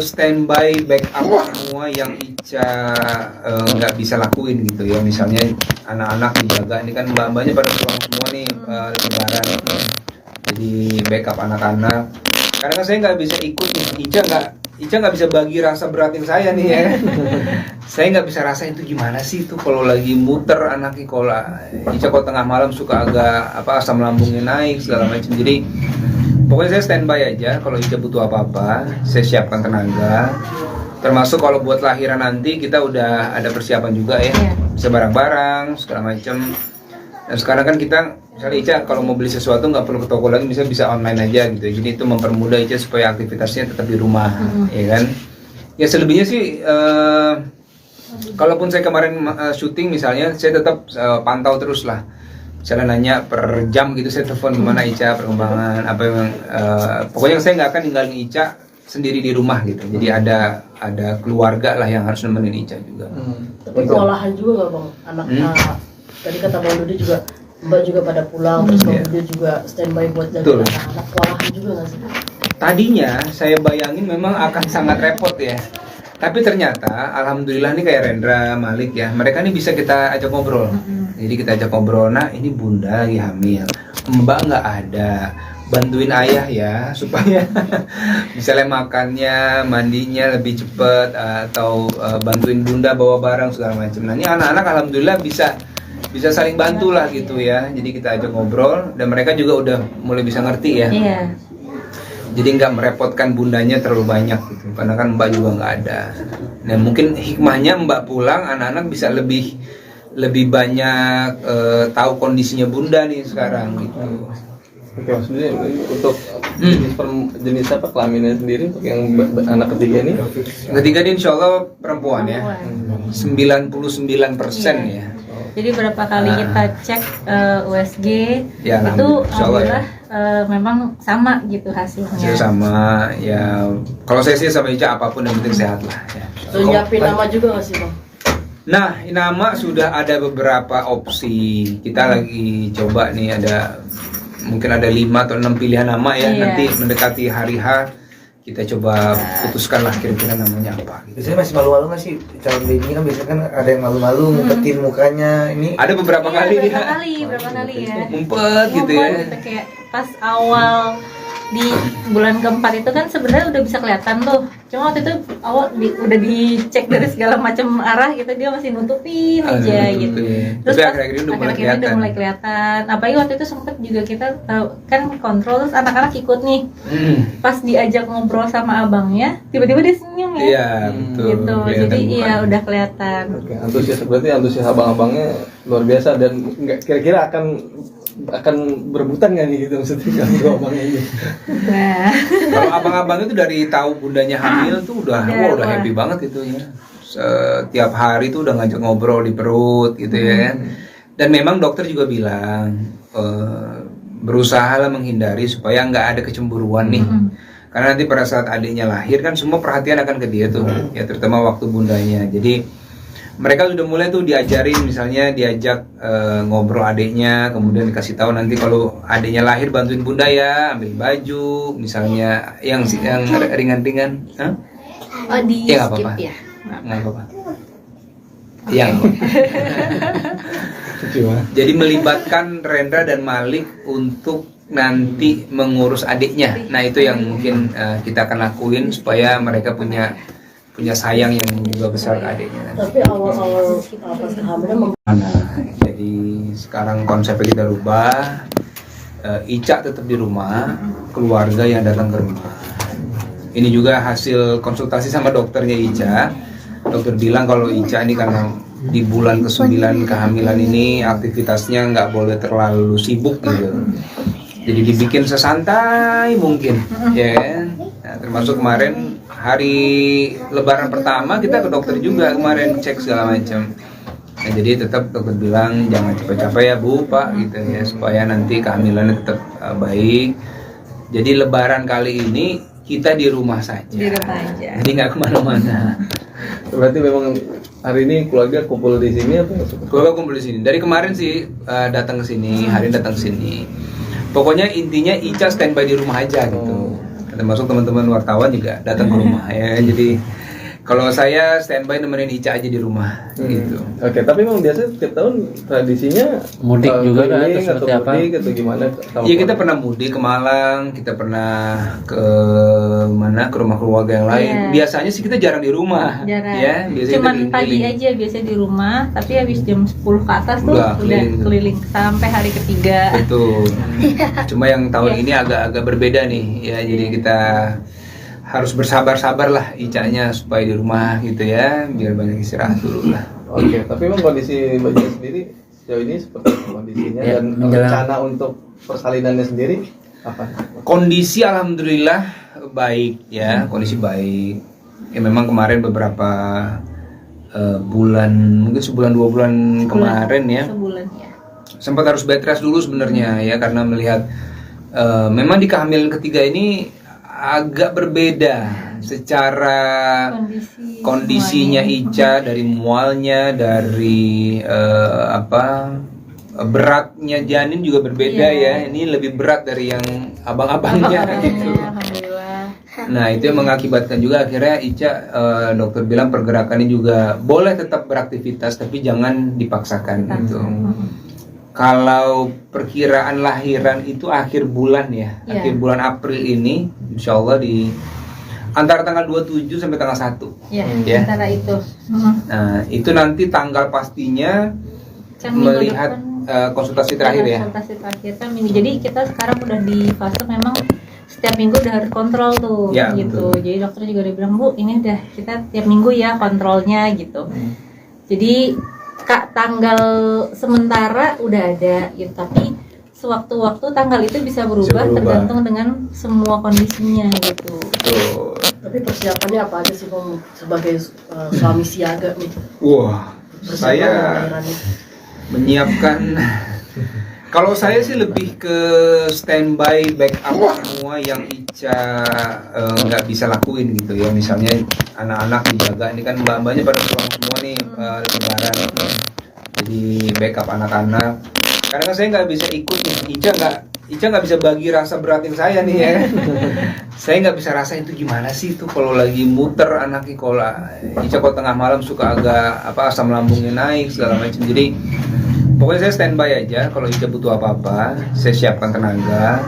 standby backup semua yang Ica nggak bisa lakuin gitu ya. Misalnya anak-anak dijaga, ini kan mbak-mbaknya pada pulang semua nih lebaran. Jadi backup anak-anak. Karena kan saya nggak bisa ikut nih. Ica nggak bisa bagi rasa beratin saya nih ya. Saya nggak bisa rasain itu gimana sih itu kalau lagi muter anaknya, kalau Ica kalau tengah malam suka agak asam lambungnya naik segala macam. Jadi pokoknya saya standby aja, kalau Ica butuh apa-apa, saya siapkan tenaga. Termasuk kalau buat lahiran nanti kita udah ada persiapan juga ya, Iya. bisa barang-barang segala macam. Dan sekarang kan kita, misalnya Ica kalau mau beli sesuatu nggak perlu ke toko lagi, bisa online aja gitu. Jadi itu mempermudah Ica supaya aktivitasnya tetap di rumah, ya kan? Ya selebihnya sih, kalaupun saya kemarin syuting misalnya, saya tetap pantau terus lah. Misalnya nanya per jam gitu, saya telepon gimana Ica perkembangan apa yang pokoknya saya nggak akan ninggalin Ica sendiri di rumah gitu. Jadi ada keluarga lah yang harus nemenin Ica juga. Tapi kewalahan juga nggak Bang anak tadi kata Bang Dodi juga Mbak juga pada pulang terus Bang Dodi juga standby buat jaga Betul. anak-anak, kewalahan juga nggak sih? Tadinya saya bayangin memang akan sangat repot ya. Tapi ternyata alhamdulillah nih kayak Rendra, Malik ya, mereka nih bisa kita ajak ngobrol. Jadi kita ajak ngobrol, nah ini bunda lagi hamil, mbak nggak ada, bantuin ayah ya supaya misalnya makannya, mandinya lebih cepet, atau bantuin bunda bawa barang segala macam. Nah ini anak-anak alhamdulillah bisa saling bantu lah gitu ya. Jadi kita ajak ngobrol dan mereka juga udah mulai bisa ngerti ya. Iya. jadi nggak merepotkan bundanya terlalu banyak gitu, karena kan Mbak juga nggak ada. Nah mungkin hikmahnya Mbak pulang, anak-anak bisa lebih banyak tahu kondisinya bunda nih sekarang gitu. Oke, maksudnya untuk jenis apa kelaminnya sendiri untuk yang anak ketiga ini? Ketiga ini insya Allah perempuan ya, 99% ya. Jadi berapa kali kita cek USG Ya, itu insya Allah ya. memang sama gitu hasilnya. Hasil sama ya. Kalau saya sih sama Ica apapun yang penting sehat lah. Ya. Lo nyiapin nama juga nggak sih bang? Nah, nama sudah ada beberapa opsi. Kita lagi coba nih mungkin ada 5 atau 6 pilihan nama ya. Iya. Nanti mendekati hari H kita coba putuskan lah kira-kira namanya apa. Gitu. Biasanya masih malu-malu nggak sih calon baby kan biasanya kan ada yang malu-malu ngumpetin mukanya ini. Ada beberapa kali dia Berapa kali ya? ngumpet gitu ya. Gitu, kayak pas awal di bulan keempat itu kan sebenarnya udah bisa kelihatan tuh. Cuma waktu itu awal udah dicek dari segala macam arah gitu, dia masih nutupin aja gitu. Terus Tapi pas akhir-akhir ini udah akhir-akhir ini mulai kelihatan. Apalagi waktu itu sempet juga kita kan kontrol, terus anak-anak ikut nih. Pas diajak ngobrol sama abangnya, tiba-tiba dia senyum ya. Iya, betul. Gitu. Kelihatan Jadi mukanya. iya udah kelihatan. Oke, berarti antusias abang-abangnya luar biasa dan nggak kira-kira akan berebutan nggak nih gitu maksudnya kalau abangnya ini? Nah, Kalau abang-abang itu dari tahu bundanya hamil tuh udah happy banget itu ya. Setiap hari tuh udah ngajak ngobrol di perut gitu ya. Dan memang dokter juga bilang berusahalah menghindari supaya nggak ada kecemburuan nih. Karena nanti pada saat adiknya lahir kan semua perhatian akan ke dia tuh, ya terutama waktu bundanya. Jadi mereka sudah mulai tuh diajarin, misalnya diajak ngobrol adiknya, kemudian dikasih tahu nanti kalau adiknya lahir bantuin bunda ya, ambil baju, misalnya yang ringan-ringan. Hah? oh di Ya nggak skip apa-apa. ya. Nggak apa-apa. Yang jadi melibatkan Rendra dan Malik untuk nanti mengurus adiknya. Nah itu yang mungkin kita akan lakuin supaya mereka punya sayang yang juga besar ke adiknya. Tapi awal-awal pas kehamilan Jadi sekarang konsepnya kita rubah. Ica tetap di rumah, keluarga yang datang ke rumah. Ini juga hasil konsultasi sama dokternya Ica. Dokter bilang kalau Ica ini karena di bulan ke-9 kehamilan ini aktivitasnya nggak boleh terlalu sibuk gitu. Jadi dibikin sesantai mungkin, ya kan? Nah, termasuk kemarin hari Lebaran pertama kita ke dokter juga kemarin cek segala macam. Nah, jadi tetap dokter bilang jangan capek-capek ya Bu, Pak gitu ya supaya nanti kehamilannya tetap baik. Jadi Lebaran kali ini kita di rumah saja. Di rumah aja. Jadi nggak kemana-mana. Berarti memang hari ini keluarga kumpul di sini atau? Keluarga kumpul di sini. Dari kemarin sih datang ke sini, hari ini datang ke sini. Pokoknya intinya Ica standby di rumah aja gitu. Termasuk teman-teman wartawan juga datang ke rumah ya. Jadi kalau saya standby nemenin Ica aja di rumah gitu. Oke, tapi memang biasanya setiap tahun tradisinya Mudik juga kan, keliling atau atau seperti apa? mudik atau gimana? Iya kita pernah mudik ke Malang, kita pernah ke mana ke rumah keluarga yang lain. Iya. Biasanya sih kita jarang di rumah. Jarang. Ya, biasanya Cuman kita pagi keliling-keliling. aja biasanya di rumah, tapi habis jam 10 ke atas tuh Udah udah keliling. keliling sampai hari ketiga. Betul. Cuma yang tahun Iya. ini agak berbeda nih ya. Jadi kita harus bersabar-sabar lah Icanya supaya di rumah gitu ya, biar banyak istirahat dulu lah. Oke, tapi memang kondisi bayinya sendiri sejauh ini seperti apa kondisinya Ya, dan menjelang- rencana untuk persalinannya sendiri apa? Kondisi alhamdulillah baik ya, kondisi baik. Ya memang kemarin beberapa bulan, mungkin sebulan 2 bulan kemarin ya, Sebulan ya. sempat harus bed rest dulu sebenarnya ya karena melihat memang di kehamilan ketiga ini agak berbeda secara kondisinya Ica, dari mualnya, dari beratnya janin juga berbeda ya. Ini lebih berat dari yang abang-abangnya gitu. Alhamdulillah. Nah itu yang mengakibatkan juga akhirnya Ica dokter bilang pergerakannya juga boleh tetap beraktivitas tapi jangan dipaksakan gitu. Kalau perkiraan lahiran itu akhir bulan ya, Iya. akhir bulan April ini, insya Allah di antara tanggal 27 sampai tanggal 1. Ya, Ya. antara itu. Nah itu nanti tanggal pastinya Kan minggu melihat depan konsultasi terakhir ya. konsultasi terakhir kan minggu. Jadi kita sekarang udah di fase memang setiap minggu udah harus kontrol tuh Ya, gitu. betul. Jadi dokter juga udah bilang, Bu, ini udah kita tiap minggu ya kontrolnya gitu. Jadi Kak, tanggal sementara udah ada gitu, tapi sewaktu-waktu tanggal itu bisa berubah, tergantung dengan semua kondisinya gitu. Tuh. Tapi persiapannya apa aja sih Bang sebagai suami siaga nih? Wah, Persiapan saya lahiran nih. menyiapkan. Kalau saya sih lebih ke standby backup semua yang Ica nggak bisa lakuin gitu ya. Misalnya anak-anak dijaga, ini kan mbak-mbaknya pada pulang semua nih lebaran. Jadi backup anak-anak. Karena kan saya nggak bisa ikut nih. Ica nggak bisa bagi rasa beratin saya nih ya. Saya nggak bisa rasa itu gimana sih itu kalau lagi muter anaknya, kalau Ica kalau tengah malam suka agak asam lambungnya naik segala macam. Jadi pokoknya saya standby aja, kalau Ica butuh apa-apa, saya siapkan tenaga.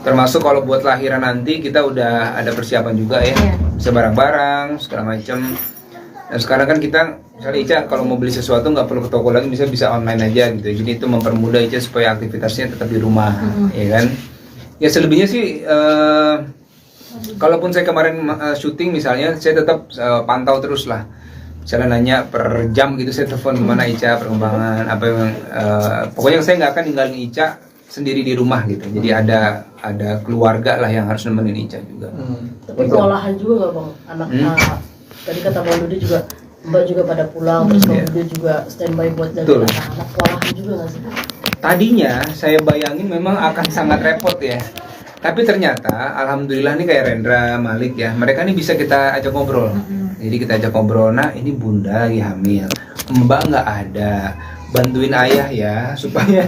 Termasuk kalau buat lahiran nanti kita udah ada persiapan juga ya, bisa barang-barang segala macam. Dan sekarang kan kita, misalnya Ica kalau mau beli sesuatu nggak perlu ke toko lagi, bisa online aja gitu. Jadi itu mempermudah Ica supaya aktivitasnya tetap di rumah, ya kan? Ya selebihnya sih, kalaupun saya kemarin syuting misalnya, saya tetap pantau terus lah. Misalnya nanya per jam gitu, saya telepon gimana Ica, perkembangan apa yang pokoknya saya nggak akan ninggalin Ica sendiri di rumah gitu. Jadi ada keluarga lah yang harus nemenin Ica juga. Tapi kewalahan juga nggak Bang? Anak tadi kata Bang Dudi juga, Mbak juga pada pulang, terus Bang Dudi juga standby buat jaga anak-anak. Kewalahan juga nggak sih? Tadinya saya bayangin memang akan sangat repot ya. Tapi ternyata alhamdulillah nih kayak Rendra, Malik ya, mereka nih bisa kita ajak ngobrol. Jadi kita ajak ngobrol, nah ini bunda lagi hamil, mbak nggak ada, bantuin ayah ya supaya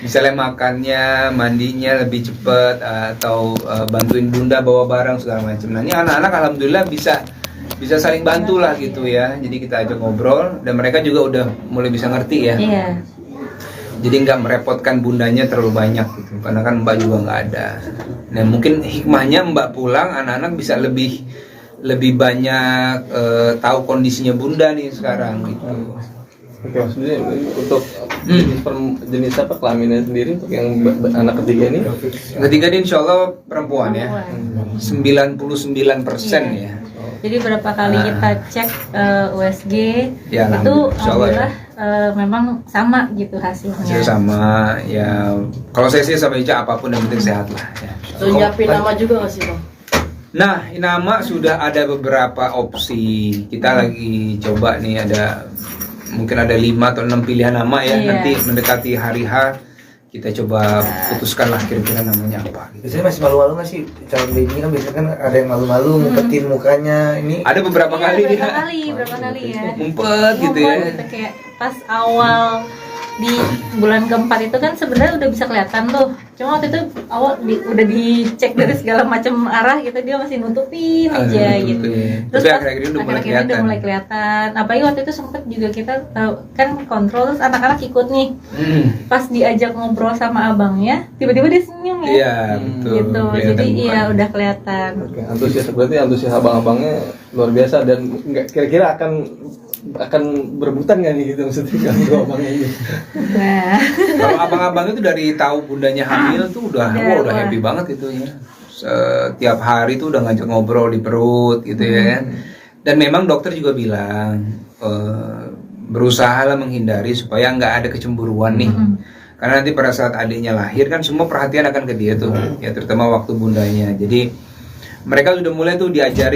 misalnya makannya, mandinya lebih cepet, atau bantuin bunda bawa barang segala macam. Nah ini anak-anak alhamdulillah bisa saling bantu lah gitu ya. Jadi kita ajak ngobrol dan mereka juga udah mulai bisa ngerti ya. Iya. Jadi nggak merepotkan bundanya terlalu banyak gitu, karena kan mbak juga nggak ada. Nah mungkin hikmahnya mbak pulang, anak-anak bisa lebih banyak tahu kondisinya bunda nih sekarang gitu. Oke, maksudnya untuk jenis apa kelaminnya sendiri untuk yang anak ketiga ini? Ketiga ini insya Allah perempuan ya, 99% ya. Jadi berapa kali kita cek USG Ya, itu insya Allah ya. Memang sama gitu hasilnya. Hasil sama ya. Kalau saya sih sama Ica apapun yang penting sehat lah. Ya. So nyiapin nama juga nggak sih Bang? Nah, nama sudah ada beberapa opsi. Kita lagi coba nih, mungkin ada 5 atau 6 pilihan nama ya. Nanti mendekati hari H kita coba putuskan lah kira-kira namanya apa. Biasanya masih malu-malu nggak sih calon baby kan, biasanya kan ada yang malu-malu ngumpetin mukanya. Ini Ada beberapa kali dia berapa kali ya. ngumpet gitu ya. Gitu, kayak pas awal di bulan keempat itu kan sebenarnya udah bisa kelihatan tuh. Cuma waktu itu awal udah dicek dari segala macam arah gitu, dia masih nutupin aja gitu. Terus akhir-akhir ini udah mulai kelihatan. Apalagi waktu itu sempet juga kita tahu kan kontrol, terus anak-anak ikut nih. Pas diajak ngobrol sama abangnya, tiba-tiba dia senyum ya. Iya, betul. Gitu. Jadi iya udah kelihatan. Oke, antusias abang-abangnya luar biasa dan nggak kira-kira akan berebutan nggak nih gitu maksudnya kalau abangnya ini? Nah, Kalau abang-abang itu dari tahu bundanya hamil tuh udah happy banget itu ya. Setiap hari tuh udah ngajak ngobrol di perut gitu ya. Dan memang dokter juga bilang berusahalah menghindari supaya nggak ada kecemburuan nih. Karena nanti pada saat adiknya lahir kan semua perhatian akan ke dia tuh, ya terutama waktu bundanya. Jadi mereka sudah mulai tuh diajak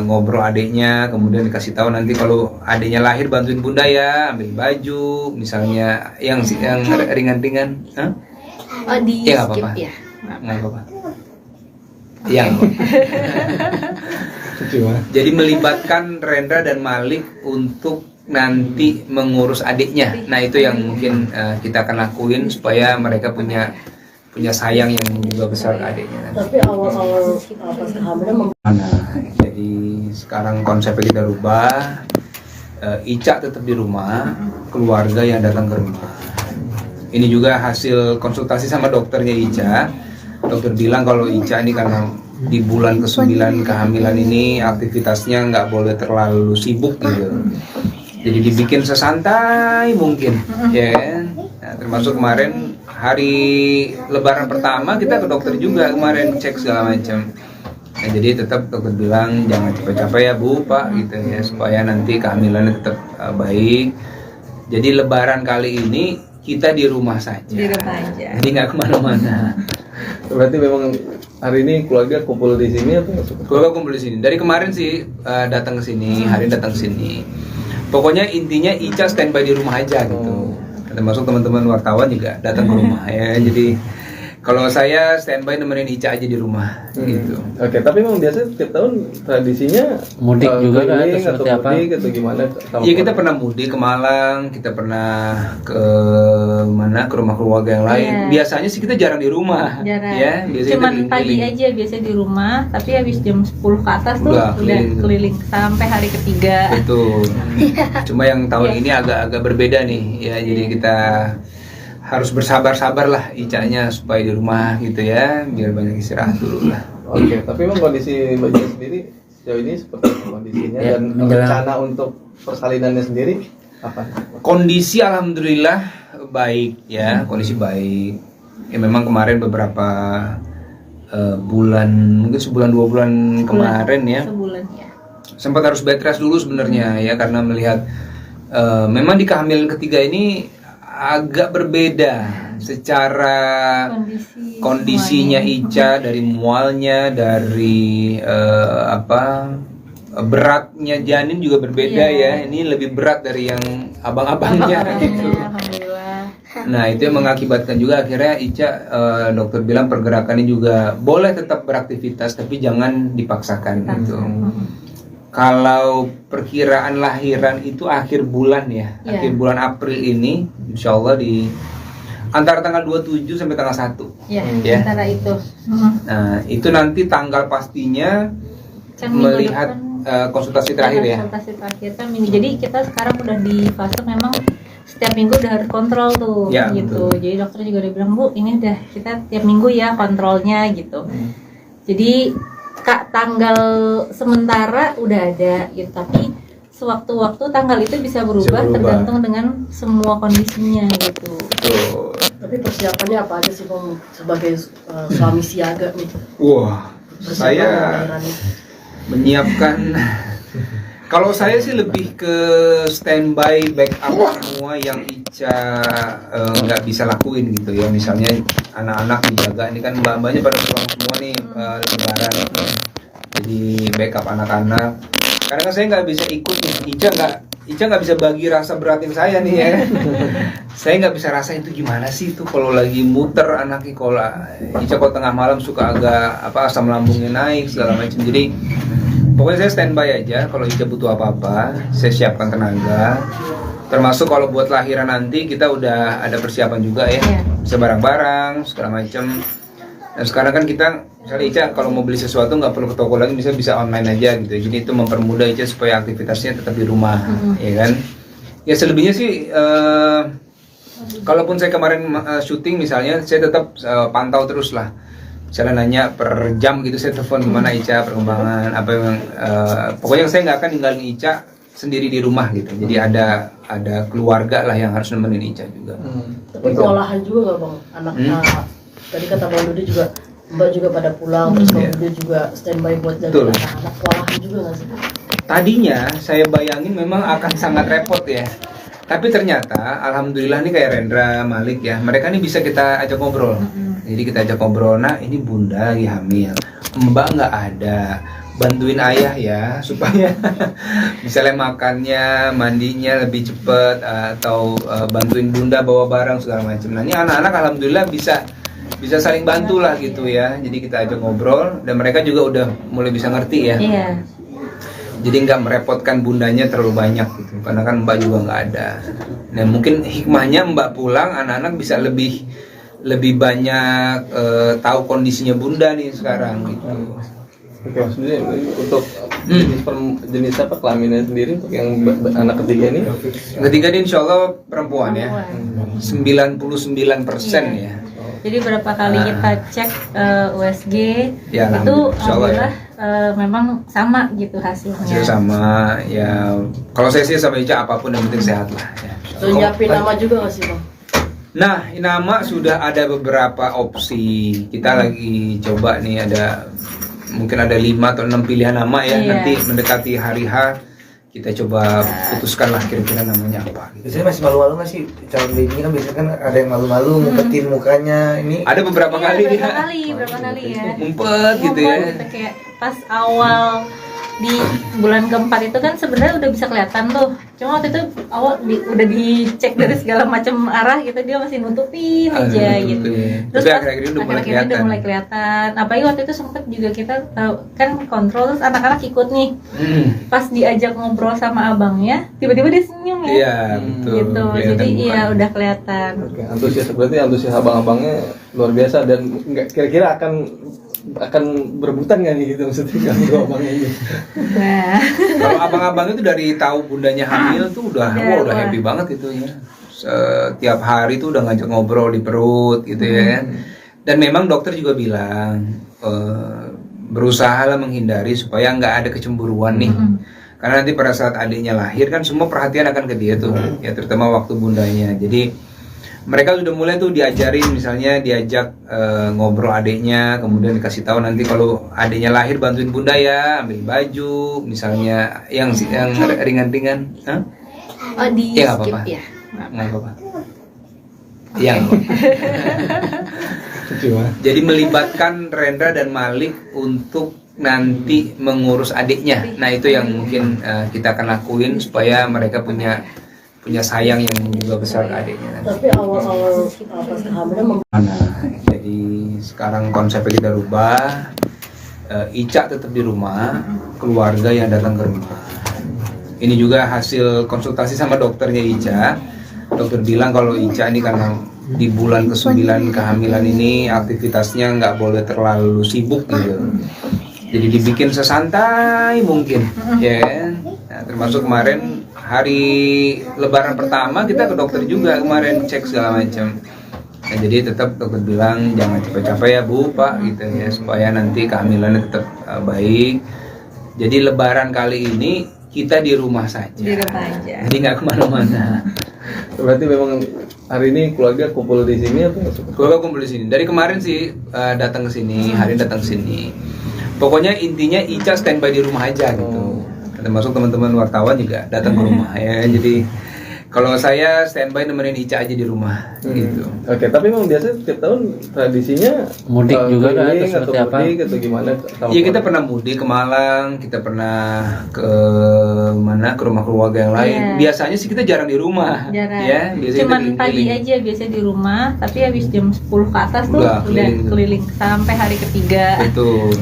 ngobrol adiknya, kemudian dikasih tahu nanti kalau adiknya lahir bantuin bunda ya, ambil baju, misalnya yang ringan-ringan. oh di Ya nggak skip apa-apa. ya. Nggak apa-apa. Yang jadi melibatkan Rendra dan Malik untuk nanti mengurus adiknya. Nah itu yang mungkin kita akan lakuin supaya mereka punya sayang yang juga besar ke adiknya. Tapi awal-awal pas kehamilan Jadi sekarang konsepnya kita rubah. Ica tetap di rumah, keluarga yang datang ke rumah. Ini juga hasil konsultasi sama dokternya Ica. Dokter bilang kalau Ica ini karena di bulan ke-9 kehamilan ini aktivitasnya nggak boleh terlalu sibuk gitu. Jadi dibikin sesantai mungkin, ya. Nah, termasuk kemarin hari Lebaran pertama kita ke dokter juga kemarin cek segala macam. Nah, jadi tetap dokter bilang jangan capek-capek ya Bu, Pak gitu ya, supaya nanti kehamilannya tetap baik. Jadi Lebaran kali ini kita di rumah saja. Di rumah aja. Jadi nggak kemana-mana. Berarti memang hari ini keluarga kumpul di sini atau nggak? Keluarga kumpul di sini. Dari kemarin sih datang ke sini, hari ini datang ke sini. Pokoknya intinya Ica standby di rumah aja gitu. Termasuk teman-teman wartawan juga datang ke rumah ya. Jadi kalau saya standby nemenin Ica aja di rumah gitu. Oke, tapi memang biasanya setiap tahun tradisinya Mudik juga kan, keliling atau seperti apa? mudik atau gimana? Iya, kita pernah mudik ke Malang, kita pernah ke mana, ke rumah keluarga yang lain. Iya. Biasanya sih kita jarang di rumah. Jarang. Ya, biasanya Cuman kita pagi keliling-keliling. aja biasa di rumah, tapi habis jam 10 ke atas tuh Udah udah keliling. keliling sampai hari ketiga. Betul. Cuma yang tahun Iya. ini agak-agak berbeda nih ya. Jadi kita harus bersabar-sabar lah Icanya supaya di rumah gitu ya, biar banyak istirahat dulu lah. Oke, tapi memang kondisi Mbak Ica sendiri sejauh ini seperti apa kondisinya Ya, dan menjelang- rencana untuk persalinannya sendiri apa? Kondisi alhamdulillah baik ya, kondisi baik. Ya memang kemarin beberapa bulan, mungkin sebulan 2 bulan kemarin ya, Sebulan ya. sempat harus bed rest dulu sebenarnya ya, karena melihat memang di kehamilan ketiga ini agak berbeda secara kondisinya Ica, dari mualnya, dari beratnya janin juga berbeda ya. Ini lebih berat dari yang abang-abangnya gitu. Alhamdulillah. Nah itu yang mengakibatkan juga akhirnya Ica, dokter bilang pergerakannya juga boleh tetap beraktivitas tapi jangan dipaksakan gitu. Kalau perkiraan lahiran itu akhir bulan ya, Iya. akhir bulan April ini, insya Allah di antara tanggal 27 sampai tanggal 1. Ya, Ya. antara itu. Nah itu nanti tanggal pastinya Kan minggu melihat depan konsultasi terakhir ya. konsultasi terakhir kan minggu. Jadi kita sekarang udah di fase memang setiap minggu udah harus kontrol tuh Ya, gitu. betul. Jadi dokter juga udah bilang, Bu, ini udah kita tiap minggu ya kontrolnya gitu. Jadi tanggal sementara udah ada gitu, tapi sewaktu-waktu tanggal itu bisa berubah, berubah. tergantung dengan semua kondisinya gitu. Tuh. Tapi persiapannya apa aja sih Bang sebagai suami siaga nih? Wah, Persiapan saya lahiran nih. menyiapkan. Kalau saya sih lebih ke standby backup semua yang Ica nggak bisa lakuin gitu ya. Misalnya anak-anak dijaga, ini kan mbak-mbaknya pada pulang semua nih lebaran. Jadi backup anak-anak. Karena kan saya nggak bisa ikut nih. Ica nggak bisa bagi rasa beratin saya nih ya. Saya nggak bisa rasain itu gimana sih itu kalau lagi muter anaknya, kalau Ica kalau tengah malam suka agak asam lambungnya naik segala macam. Jadi pokoknya saya standby aja, kalau Ica butuh apa-apa, saya siapkan tenaga. Termasuk kalau buat lahiran nanti kita udah ada persiapan juga ya, Iya. bisa barang-barang segala macam. Dan sekarang kan kita, misalnya Ica kalau mau beli sesuatu nggak perlu ke toko lagi, bisa online aja gitu. Jadi itu mempermudah Ica supaya aktivitasnya tetap di rumah, ya kan? Ya selebihnya sih, kalaupun saya kemarin syuting misalnya, saya tetap pantau terus lah. Misalnya nanya per jam gitu, saya telepon gimana Ica, perkembangan apa yang pokoknya saya nggak akan ninggalin Ica sendiri di rumah gitu. Jadi ada keluarga lah yang harus nemenin Ica juga. Tapi kewalahan juga nggak Bang? Anak tadi kata Bang Dudi juga Mbak juga pada pulang, terus Bang Dudi juga standby buat jaga Betul. anak-anak. Kewalahan juga nggak sih? Tadinya saya bayangin memang akan sangat repot ya. Tapi ternyata alhamdulillah nih kayak Rendra, Malik ya, mereka nih bisa kita ajak ngobrol. Jadi kita ajak ngobrol, nah ini bunda lagi hamil, mbak nggak ada, bantuin ayah ya supaya misalnya makannya, mandinya lebih cepet, atau bantuin bunda bawa barang segala macam. Nah ini anak-anak alhamdulillah bisa saling bantu lah gitu ya. Jadi kita ajak ngobrol dan mereka juga udah mulai bisa ngerti ya. Iya. Jadi nggak merepotkan bundanya terlalu banyak gitu, karena kan mbak juga nggak ada. Nah mungkin hikmahnya mbak pulang, anak-anak bisa lebih banyak tahu kondisinya bunda nih sekarang gitu. Oke, maksudnya untuk jenis apa kelaminnya sendiri untuk yang anak ketiga ini? Ketiga ini insya Allah perempuan ya, 99% ya. Jadi berapa kali kita cek USG Ya, itu insya Allah ya. memang sama gitu hasilnya. Hasil sama ya. Kalau saya sih sama Ica apapun yang penting sehat lah. Ya. So nyiapin nama juga nggak sih Bang? Nah, nama sudah ada beberapa opsi. Kita lagi coba nih, mungkin ada 5 atau 6 pilihan nama ya. Iya. Nanti mendekati hari H kita coba putuskan lah kira-kira namanya apa. Biasanya masih malu-malu nggak sih calon baby kan biasanya kan ada yang malu-malu ngumpetin mukanya ini. Ada beberapa Iya, kali berapa dia berapa kali ya. ngumpet gitu ya. Ngumpet gitu, kayak pas awal di bulan keempat itu kan sebenarnya udah bisa kelihatan tuh. Cuma waktu itu awal udah dicek dari segala macam arah gitu, dia masih nutupin aja gitu. Tapi pas akhir-akhir ini udah mulai akhir-akhir ini kelihatan. udah mulai kelihatan. Apalagi waktu itu sempet juga kita tahu kan kontrol, terus anak-anak ikut nih. Pas diajak ngobrol sama abangnya, tiba-tiba dia senyum ya. Iya, betul. Gitu. Kelihatan Jadi mukanya. iya udah kelihatan. Oke, berarti antusias abang-abangnya luar biasa dan nggak kira-kira akan berebutan nggak nih gitu maksudnya kalau abangnya ini. Nah, Kalau abang-abang itu dari tahu bundanya hamil tuh udah Wah. happy banget itu ya. Setiap hari tuh udah ngajak ngobrol di perut gitu ya. Dan memang dokter juga bilang berusahalah menghindari supaya nggak ada kecemburuan nih. Karena nanti pada saat adiknya lahir kan semua perhatian akan ke dia tuh, ya terutama waktu bundanya. Jadi mereka sudah mulai tuh diajarin, misalnya diajak ngobrol adiknya, kemudian dikasih tahu nanti kalau adiknya lahir bantuin bunda ya, ambil baju, misalnya yang ringan-ringan. Hah? oh di Ya nggak skip apa-apa. ya. Nggak apa-apa. Yang jadi melibatkan Rendra dan Malik untuk nanti mengurus adiknya. Nah itu yang mungkin kita akan lakuin supaya mereka punya sayang yang juga besar ke adiknya nanti. Tapi awal-awal pas kehamilan Jadi sekarang konsepnya kita rubah. Ica tetap di rumah, keluarga yang datang ke rumah. Ini juga hasil konsultasi sama dokternya Ica. Dokter bilang kalau Ica ini karena di bulan ke-9 kehamilan ini aktivitasnya nggak boleh terlalu sibuk gitu. Jadi dibikin sesantai mungkin, ya kan? Nah, termasuk kemarin hari Lebaran pertama kita ke dokter juga kemarin cek segala macam. Nah, jadi tetap dokter bilang jangan capek-capek ya Bu, Pak gitu ya supaya nanti kehamilannya tetap baik. Jadi Lebaran kali ini kita di rumah saja. Di rumah aja. Jadi nggak kemana-mana. Berarti memang hari ini keluarga kumpul di sini atau Keluarga kumpul di sini. Dari kemarin sih datang ke sini, hari ini datang ke sini. Pokoknya intinya Ica standby di rumah aja gitu. Termasuk teman-teman wartawan juga datang ke rumah ya. Jadi kalau saya standby nemenin Ica aja di rumah gitu. Oke, tapi memang biasanya setiap tahun tradisinya Mudik juga kan, keliling atau seperti apa? mudik atau gimana? Iya kita pernah mudik ke Malang, kita pernah ke mana ke rumah keluarga yang lain. Iya. Biasanya sih kita jarang di rumah, Jarang. ya. Biasanya Cuman kita pagi keliling. aja biasa di rumah, tapi habis jam 10 ke atas tuh Udah udah keliling. keliling sampai hari ketiga. Betul.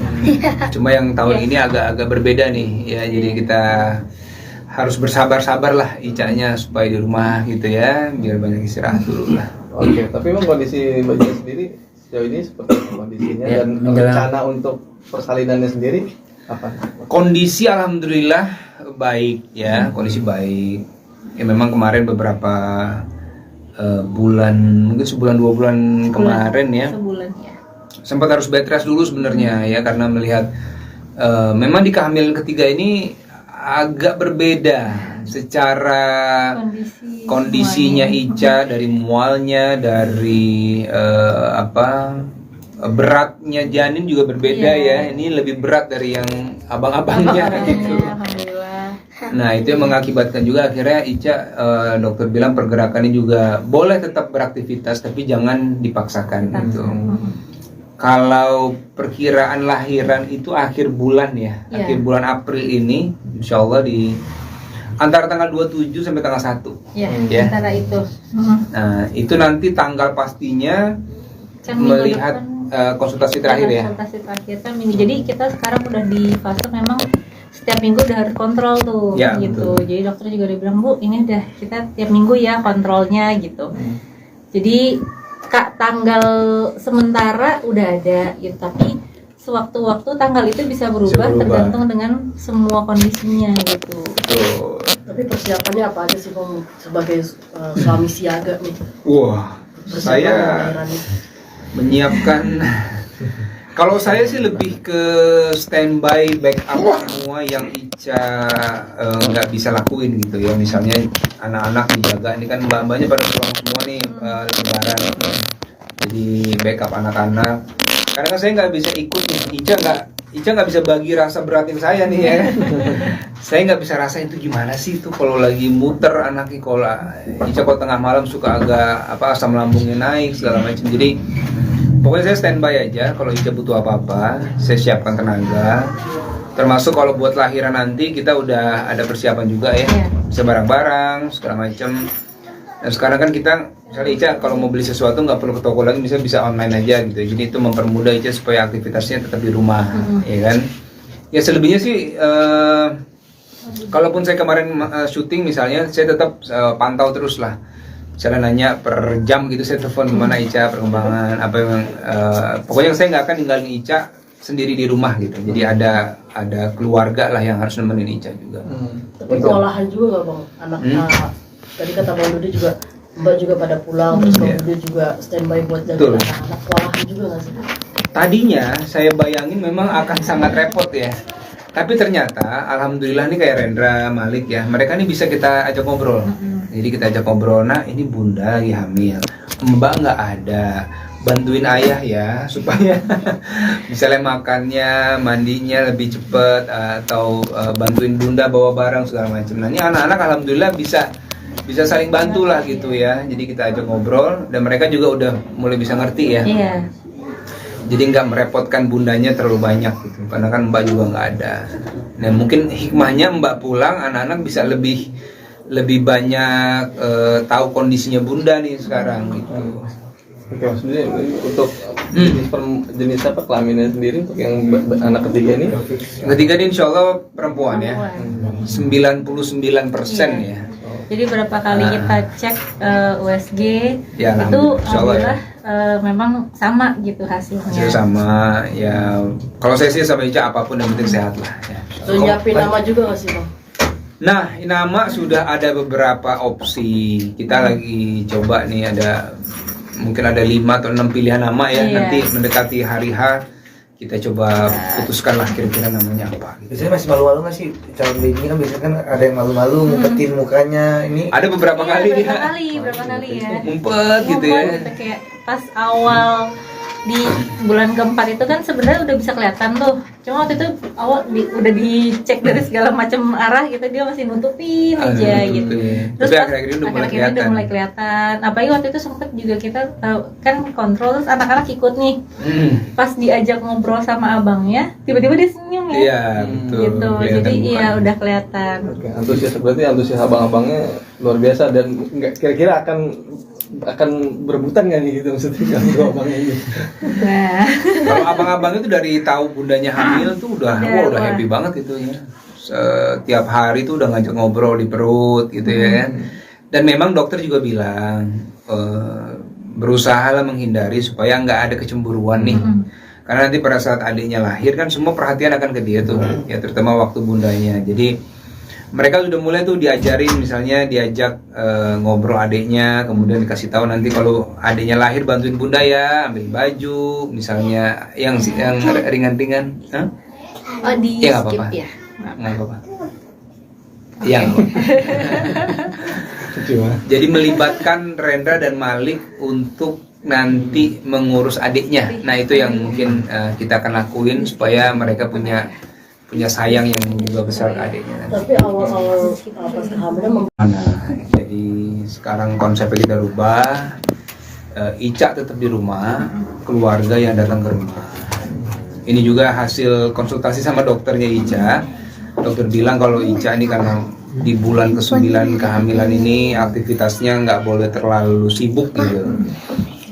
Cuma yang tahun ini agak berbeda nih, ya. Jadi kita harus bersabar-sabar lah Icanya supaya di rumah gitu ya, biar banyak istirahat dulu lah. Oke, tapi memang kondisi Mbak Cia sendiri sejauh ini seperti apa kondisinya Ya, dan menjelang- rencana untuk persalinannya sendiri apa? Kondisi alhamdulillah baik ya, kondisi baik. Ya memang kemarin beberapa bulan, mungkin sebulan 2 bulan kemarin ya, Sebulan ya. sempat harus bed rest dulu sebenarnya ya karena melihat memang di kehamilan ketiga ini agak berbeda secara kondisinya Ica, dari mualnya, dari beratnya janin juga berbeda ya. Ini lebih berat dari yang abang-abangnya gitu. Alhamdulillah. Nah itu yang mengakibatkan juga akhirnya Ica dokter bilang pergerakannya juga boleh tetap beraktivitas tapi jangan dipaksakan gitu. Kalau perkiraan lahiran itu akhir bulan ya, Iya. akhir bulan April ini, insya Allah di antara tanggal 27 sampai tanggal 1. Ya, Ya. antara itu. Nah itu nanti tanggal pastinya Kan minggu melihat depan konsultasi terakhir ya. konsultasi terakhir kan minggu. Jadi kita sekarang udah di fase memang setiap minggu udah harus kontrol tuh Ya, gitu. betul. Jadi dokter juga udah bilang, Bu, ini udah kita tiap minggu ya kontrolnya gitu. Jadi Kak, tanggal sementara udah ada gitu, tapi sewaktu-waktu tanggal itu bisa berubah, berubah. tergantung dengan semua kondisinya gitu. Betul. tapi persiapannya apa aja sih Bang sebagai suami siaga nih? Wah, Persiapan saya lahiran ini. menyiapkan Kalau saya sih lebih ke standby backup semua yang Ica nggak bisa lakuin gitu ya. Misalnya anak-anak dijaga, ini kan mbak-mbaknya pada pulang semua nih lebaran. Jadi backup anak-anak. Karena kan saya nggak bisa ikut nih. Ica nggak bisa bagi rasa beratin saya nih ya. Saya nggak bisa rasain itu gimana sih itu kalau lagi muter anaknya. Kalau Ica kalau tengah malam suka agak asam lambungnya naik segala macam. Jadi pokoknya saya standby aja. Kalau Ica butuh apa-apa, saya siapkan tenaga. Termasuk kalau buat lahiran nanti kita udah ada persiapan juga ya. Bisa barang-barang segala macam. Dan sekarang kan kita misalnya Ica kalau mau beli sesuatu nggak perlu ke toko lagi, bisa online aja gitu. Jadi itu mempermudah Ica supaya aktivitasnya tetap di rumah, ya kan? Ya selebihnya sih, kalaupun saya kemarin syuting misalnya, saya tetap pantau terus lah. Misalnya nanya per jam gitu, saya telepon gimana Ica perkembangan apa yang pokoknya saya nggak akan ninggalin Ica sendiri di rumah gitu. Jadi ada keluarga lah yang harus nemenin Ica juga. Tapi kewalahan juga nggak bang anak tadi kata Bang Dudi juga Mbak juga pada pulang terus Bang Dudi juga standby buat jaga anak-anak, kewalahan juga nggak sih? Tadinya saya bayangin memang akan sangat repot ya. Tapi ternyata alhamdulillah nih kayak Rendra, Malik ya, mereka nih bisa kita ajak ngobrol. Jadi kita ajak ngobrol, nah ini bunda lagi hamil, mbak nggak ada, bantuin ayah ya supaya misalnya makannya, mandinya lebih cepet, atau bantuin bunda bawa barang segala macam. Nah ini anak-anak alhamdulillah bisa saling bantu lah gitu ya. Jadi kita ajak ngobrol dan mereka juga udah mulai bisa ngerti ya. Iya. Jadi nggak merepotkan bundanya terlalu banyak gitu, karena kan mbak juga nggak ada. Nah mungkin hikmahnya mbak pulang, anak-anak bisa lebih banyak tahu kondisinya bunda nih sekarang gitu. Oke, maksudnya untuk jenis apa kelaminnya sendiri untuk yang anak ketiga ini? Ketiga ini insya Allah perempuan ya, 99% ya. Jadi berapa kali kita cek USG Ya, itu alhamdulillah memang sama gitu hasilnya. Hasil sama ya. Kalau saya sih sama Ica apapun yang penting sehat lah ya. So nyiapin nama juga nggak sih bang? Nah, nama sudah ada beberapa opsi. Kita lagi coba nih, mungkin ada 5 atau 6 pilihan nama ya. Nanti mendekati hari H kita coba putuskan lah kira-kira namanya apa. Biasanya masih malu-malu nggak sih calon baby kan biasanya kan ada yang malu-malu ngumpetin mukanya ini. Ada beberapa kali dia berapa kali ya. ngumpet gitu ya. Gitu, kayak pas awal di bulan keempat itu kan sebenarnya udah bisa kelihatan tuh. Cuma waktu itu awal udah dicek dari segala macam arah gitu, dia masih nutupin aja gitu. Terus tapi akhir-akhir ini udah mulai kelihatan. Apalagi waktu itu sempet juga kita kan kontrol, terus anak-anak ikut nih. Pas diajak ngobrol sama abangnya, tiba-tiba dia senyum ya. Iya, betul. Gitu. Jadi iya udah kelihatan. Oke, antusias abang-abangnya luar biasa dan kira-kira akan berebutan nggak nih gitu maksudnya kalau abangnya ini? Nah, kalau abang-abang itu dari tahu bundanya hamil tuh udah happy banget itu ya. Setiap hari tuh udah ngajak ngobrol di perut gitu ya. Dan memang dokter juga bilang berusahalah menghindari supaya nggak ada kecemburuan nih. Karena nanti pada saat adiknya lahir kan semua perhatian akan ke dia tuh, ya terutama waktu bundanya. Jadi mereka sudah mulai tuh diajarin, misalnya diajak ngobrol adiknya, kemudian dikasih tahu nanti kalau adiknya lahir bantuin bunda ya, ambil baju, misalnya yang ringan-ringan. oh di Ya, skip apa-apa. ya. Nggak apa-apa. Yang jadi melibatkan Rendra dan Malik untuk nanti mengurus adiknya. Nah itu yang mungkin kita akan lakuin supaya mereka punya sayang yang juga besar ke adiknya. Tapi awal-awal pas kehamilan Jadi sekarang konsepnya kita rubah. Ica tetap di rumah, keluarga yang datang ke rumah. Ini juga hasil konsultasi sama dokternya Ica. Dokter bilang kalau Ica ini karena di bulan ke-9 kehamilan ini aktivitasnya nggak boleh terlalu sibuk gitu.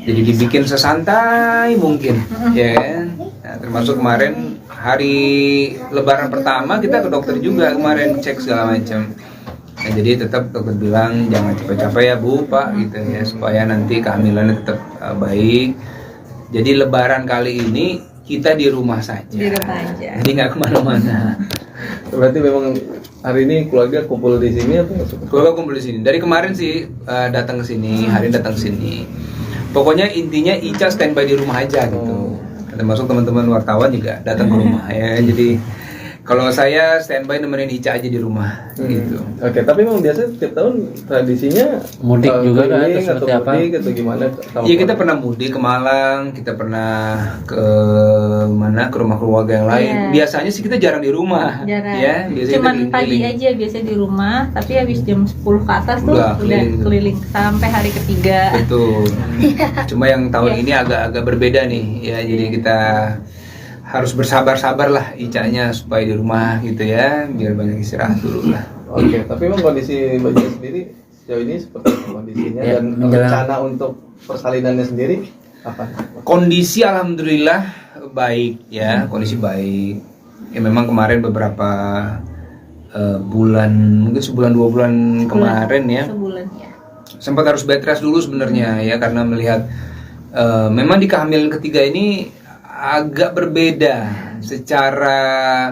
Jadi dibikin sesantai mungkin, ya kan? Nah, termasuk kemarin hari Lebaran pertama kita ke dokter juga kemarin cek segala macam. Nah, jadi tetap dokter bilang jangan capek-capek ya Bu, Pak gitu ya supaya nanti kehamilannya tetap baik. Jadi Lebaran kali ini kita di rumah saja. Di rumah aja. Jadi nggak kemana-mana. Berarti memang hari ini keluarga kumpul di sini atau Keluarga kumpul di sini. Dari kemarin sih datang ke sini, hari ini datang ke sini. Pokoknya intinya Ica standby di rumah aja gitu. termasuk teman-teman wartawan juga datang ke rumah ya. Jadi kalau saya standby nemenin Ica aja di rumah gitu. Oke, tapi memang biasa tiap tahun tradisinya Mudik juga kan, keliling atau seperti apa? mudik atau gimana? Iya, kita pernah mudik ke Malang, kita pernah ke mana, ke rumah keluarga yang lain. Iya. Biasanya sih kita jarang di rumah. Jarang. Ya, biasanya Cuman kita pagi keliling. aja biasa di rumah, tapi habis jam 10 ke atas tuh Udah udah keliling. keliling sampai hari ketiga. Betul. Cuma yang tahun Iya. ini agak berbeda nih ya. Jadi kita harus bersabar-sabar lah Icanya supaya di rumah gitu ya, biar banyak istirahat dulu lah. Oke, tapi memang kondisi Mbak Cia sendiri sejauh ini seperti apa kondisinya Ya, dan menjelang- rencana untuk persalinannya sendiri apa? Kondisi alhamdulillah baik ya, kondisi baik. Ya memang kemarin beberapa bulan, mungkin sebulan 2 bulan kemarin ya, Sebulan ya. sempat harus bed rest dulu sebenarnya ya, karena melihat memang di kehamilan ketiga ini agak berbeda secara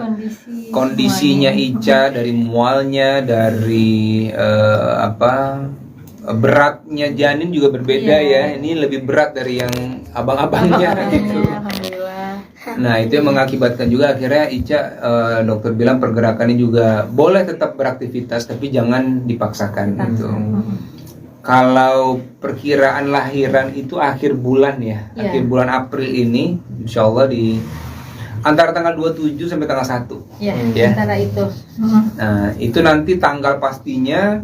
kondisinya Ica, dari mualnya, dari beratnya janin juga berbeda ya. Ini lebih berat dari yang abang-abangnya gitu. Alhamdulillah. Nah itu yang mengakibatkan juga akhirnya Ica, dokter bilang pergerakannya juga boleh tetap beraktivitas tapi jangan dipaksakan gitu. Kalau perkiraan lahiran itu akhir bulan ya, Iya. akhir bulan April ini, insya Allah di antara tanggal 27 sampai tanggal 1. Ya, Ya. antara itu. Nah itu nanti tanggal pastinya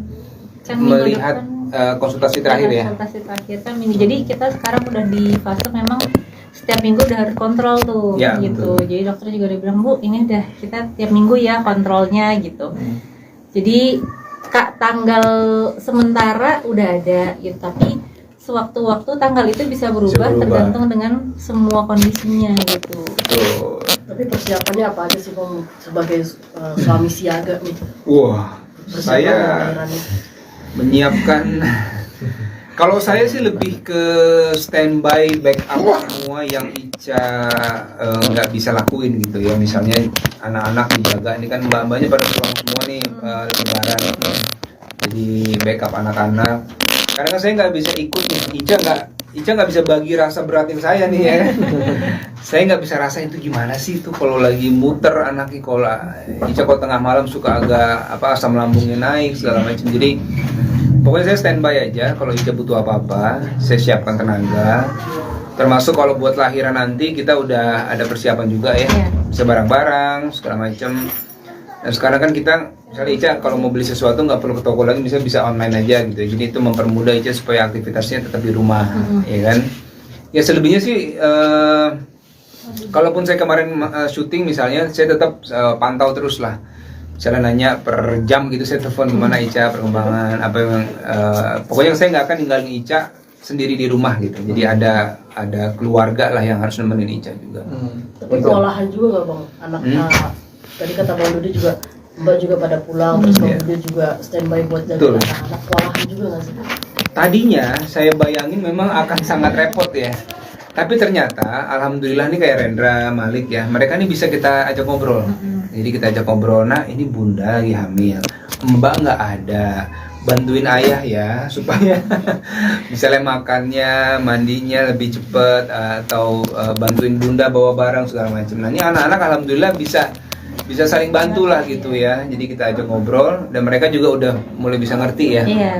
Kan minggu melihat depan konsultasi terakhir ya. konsultasi terakhir kan minggu. Jadi kita sekarang udah di fase memang setiap minggu udah harus kontrol tuh Ya, gitu. betul. Jadi dokter juga udah bilang, Bu, ini udah kita tiap minggu ya kontrolnya gitu. Jadi Kak, tanggal sementara udah ada gitu, tapi sewaktu-waktu tanggal itu bisa berubah, berubah. tergantung dengan semua kondisinya gitu. Betul. Tapi persiapannya apa aja sih Bang sebagai suami siaga nih? Wah, Persiapan saya lahiran nih. menyiapkan. Kalau saya sih lebih ke standby backup semua yang Ica nggak bisa lakuin gitu ya. Misalnya anak-anak dijaga, ini kan mbak-mbaknya pada pulang semua nih lebaran. Jadi backup anak-anak. Karena kan saya nggak bisa ikut nih. Ica nggak bisa bagi rasa beratin saya nih ya. Saya nggak bisa rasain itu gimana sih itu kalau lagi muter anaknya, kalau Ica kalau tengah malam suka agak asam lambungnya naik segala macam. Jadi pokoknya saya standby aja, kalau Ica butuh apa-apa, saya siapkan tenaga. Termasuk kalau buat lahiran nanti kita udah ada persiapan juga ya, Iya. bisa barang-barang segala macam. Dan sekarang kan kita, misalnya Ica kalau mau beli sesuatu nggak perlu ke toko lagi, bisa online aja gitu. Jadi itu mempermudah Ica supaya aktivitasnya tetap di rumah, ya kan? Ya selebihnya sih, kalaupun saya kemarin syuting misalnya, saya tetap pantau terus lah. Misalnya nanya per jam gitu, saya telepon gimana Ica perkembangan apa yang pokoknya saya nggak akan ninggalin Ica sendiri di rumah gitu. Jadi ada keluarga lah yang harus nemenin Ica juga. Tapi kewalahan juga nggak Bang? Anak tadi kata Bang Dudi juga Mbak juga pada pulang, terus Bang Iya. Dudi juga standby buat Betul. jaga anak-anak. Kewalahan juga nggak sih? Tadinya saya bayangin memang akan sangat repot ya. Tapi ternyata alhamdulillah nih kayak Rendra, Malik ya, mereka nih bisa kita ajak ngobrol. Jadi kita ajak ngobrol, nah ini bunda lagi hamil, mbak nggak ada, bantuin ayah ya supaya misalnya makannya, mandinya lebih cepet, atau bantuin bunda bawa barang segala macam. Nah ini anak-anak alhamdulillah bisa saling bantu lah gitu ya. Jadi kita ajak ngobrol dan mereka juga udah mulai bisa ngerti ya. Iya.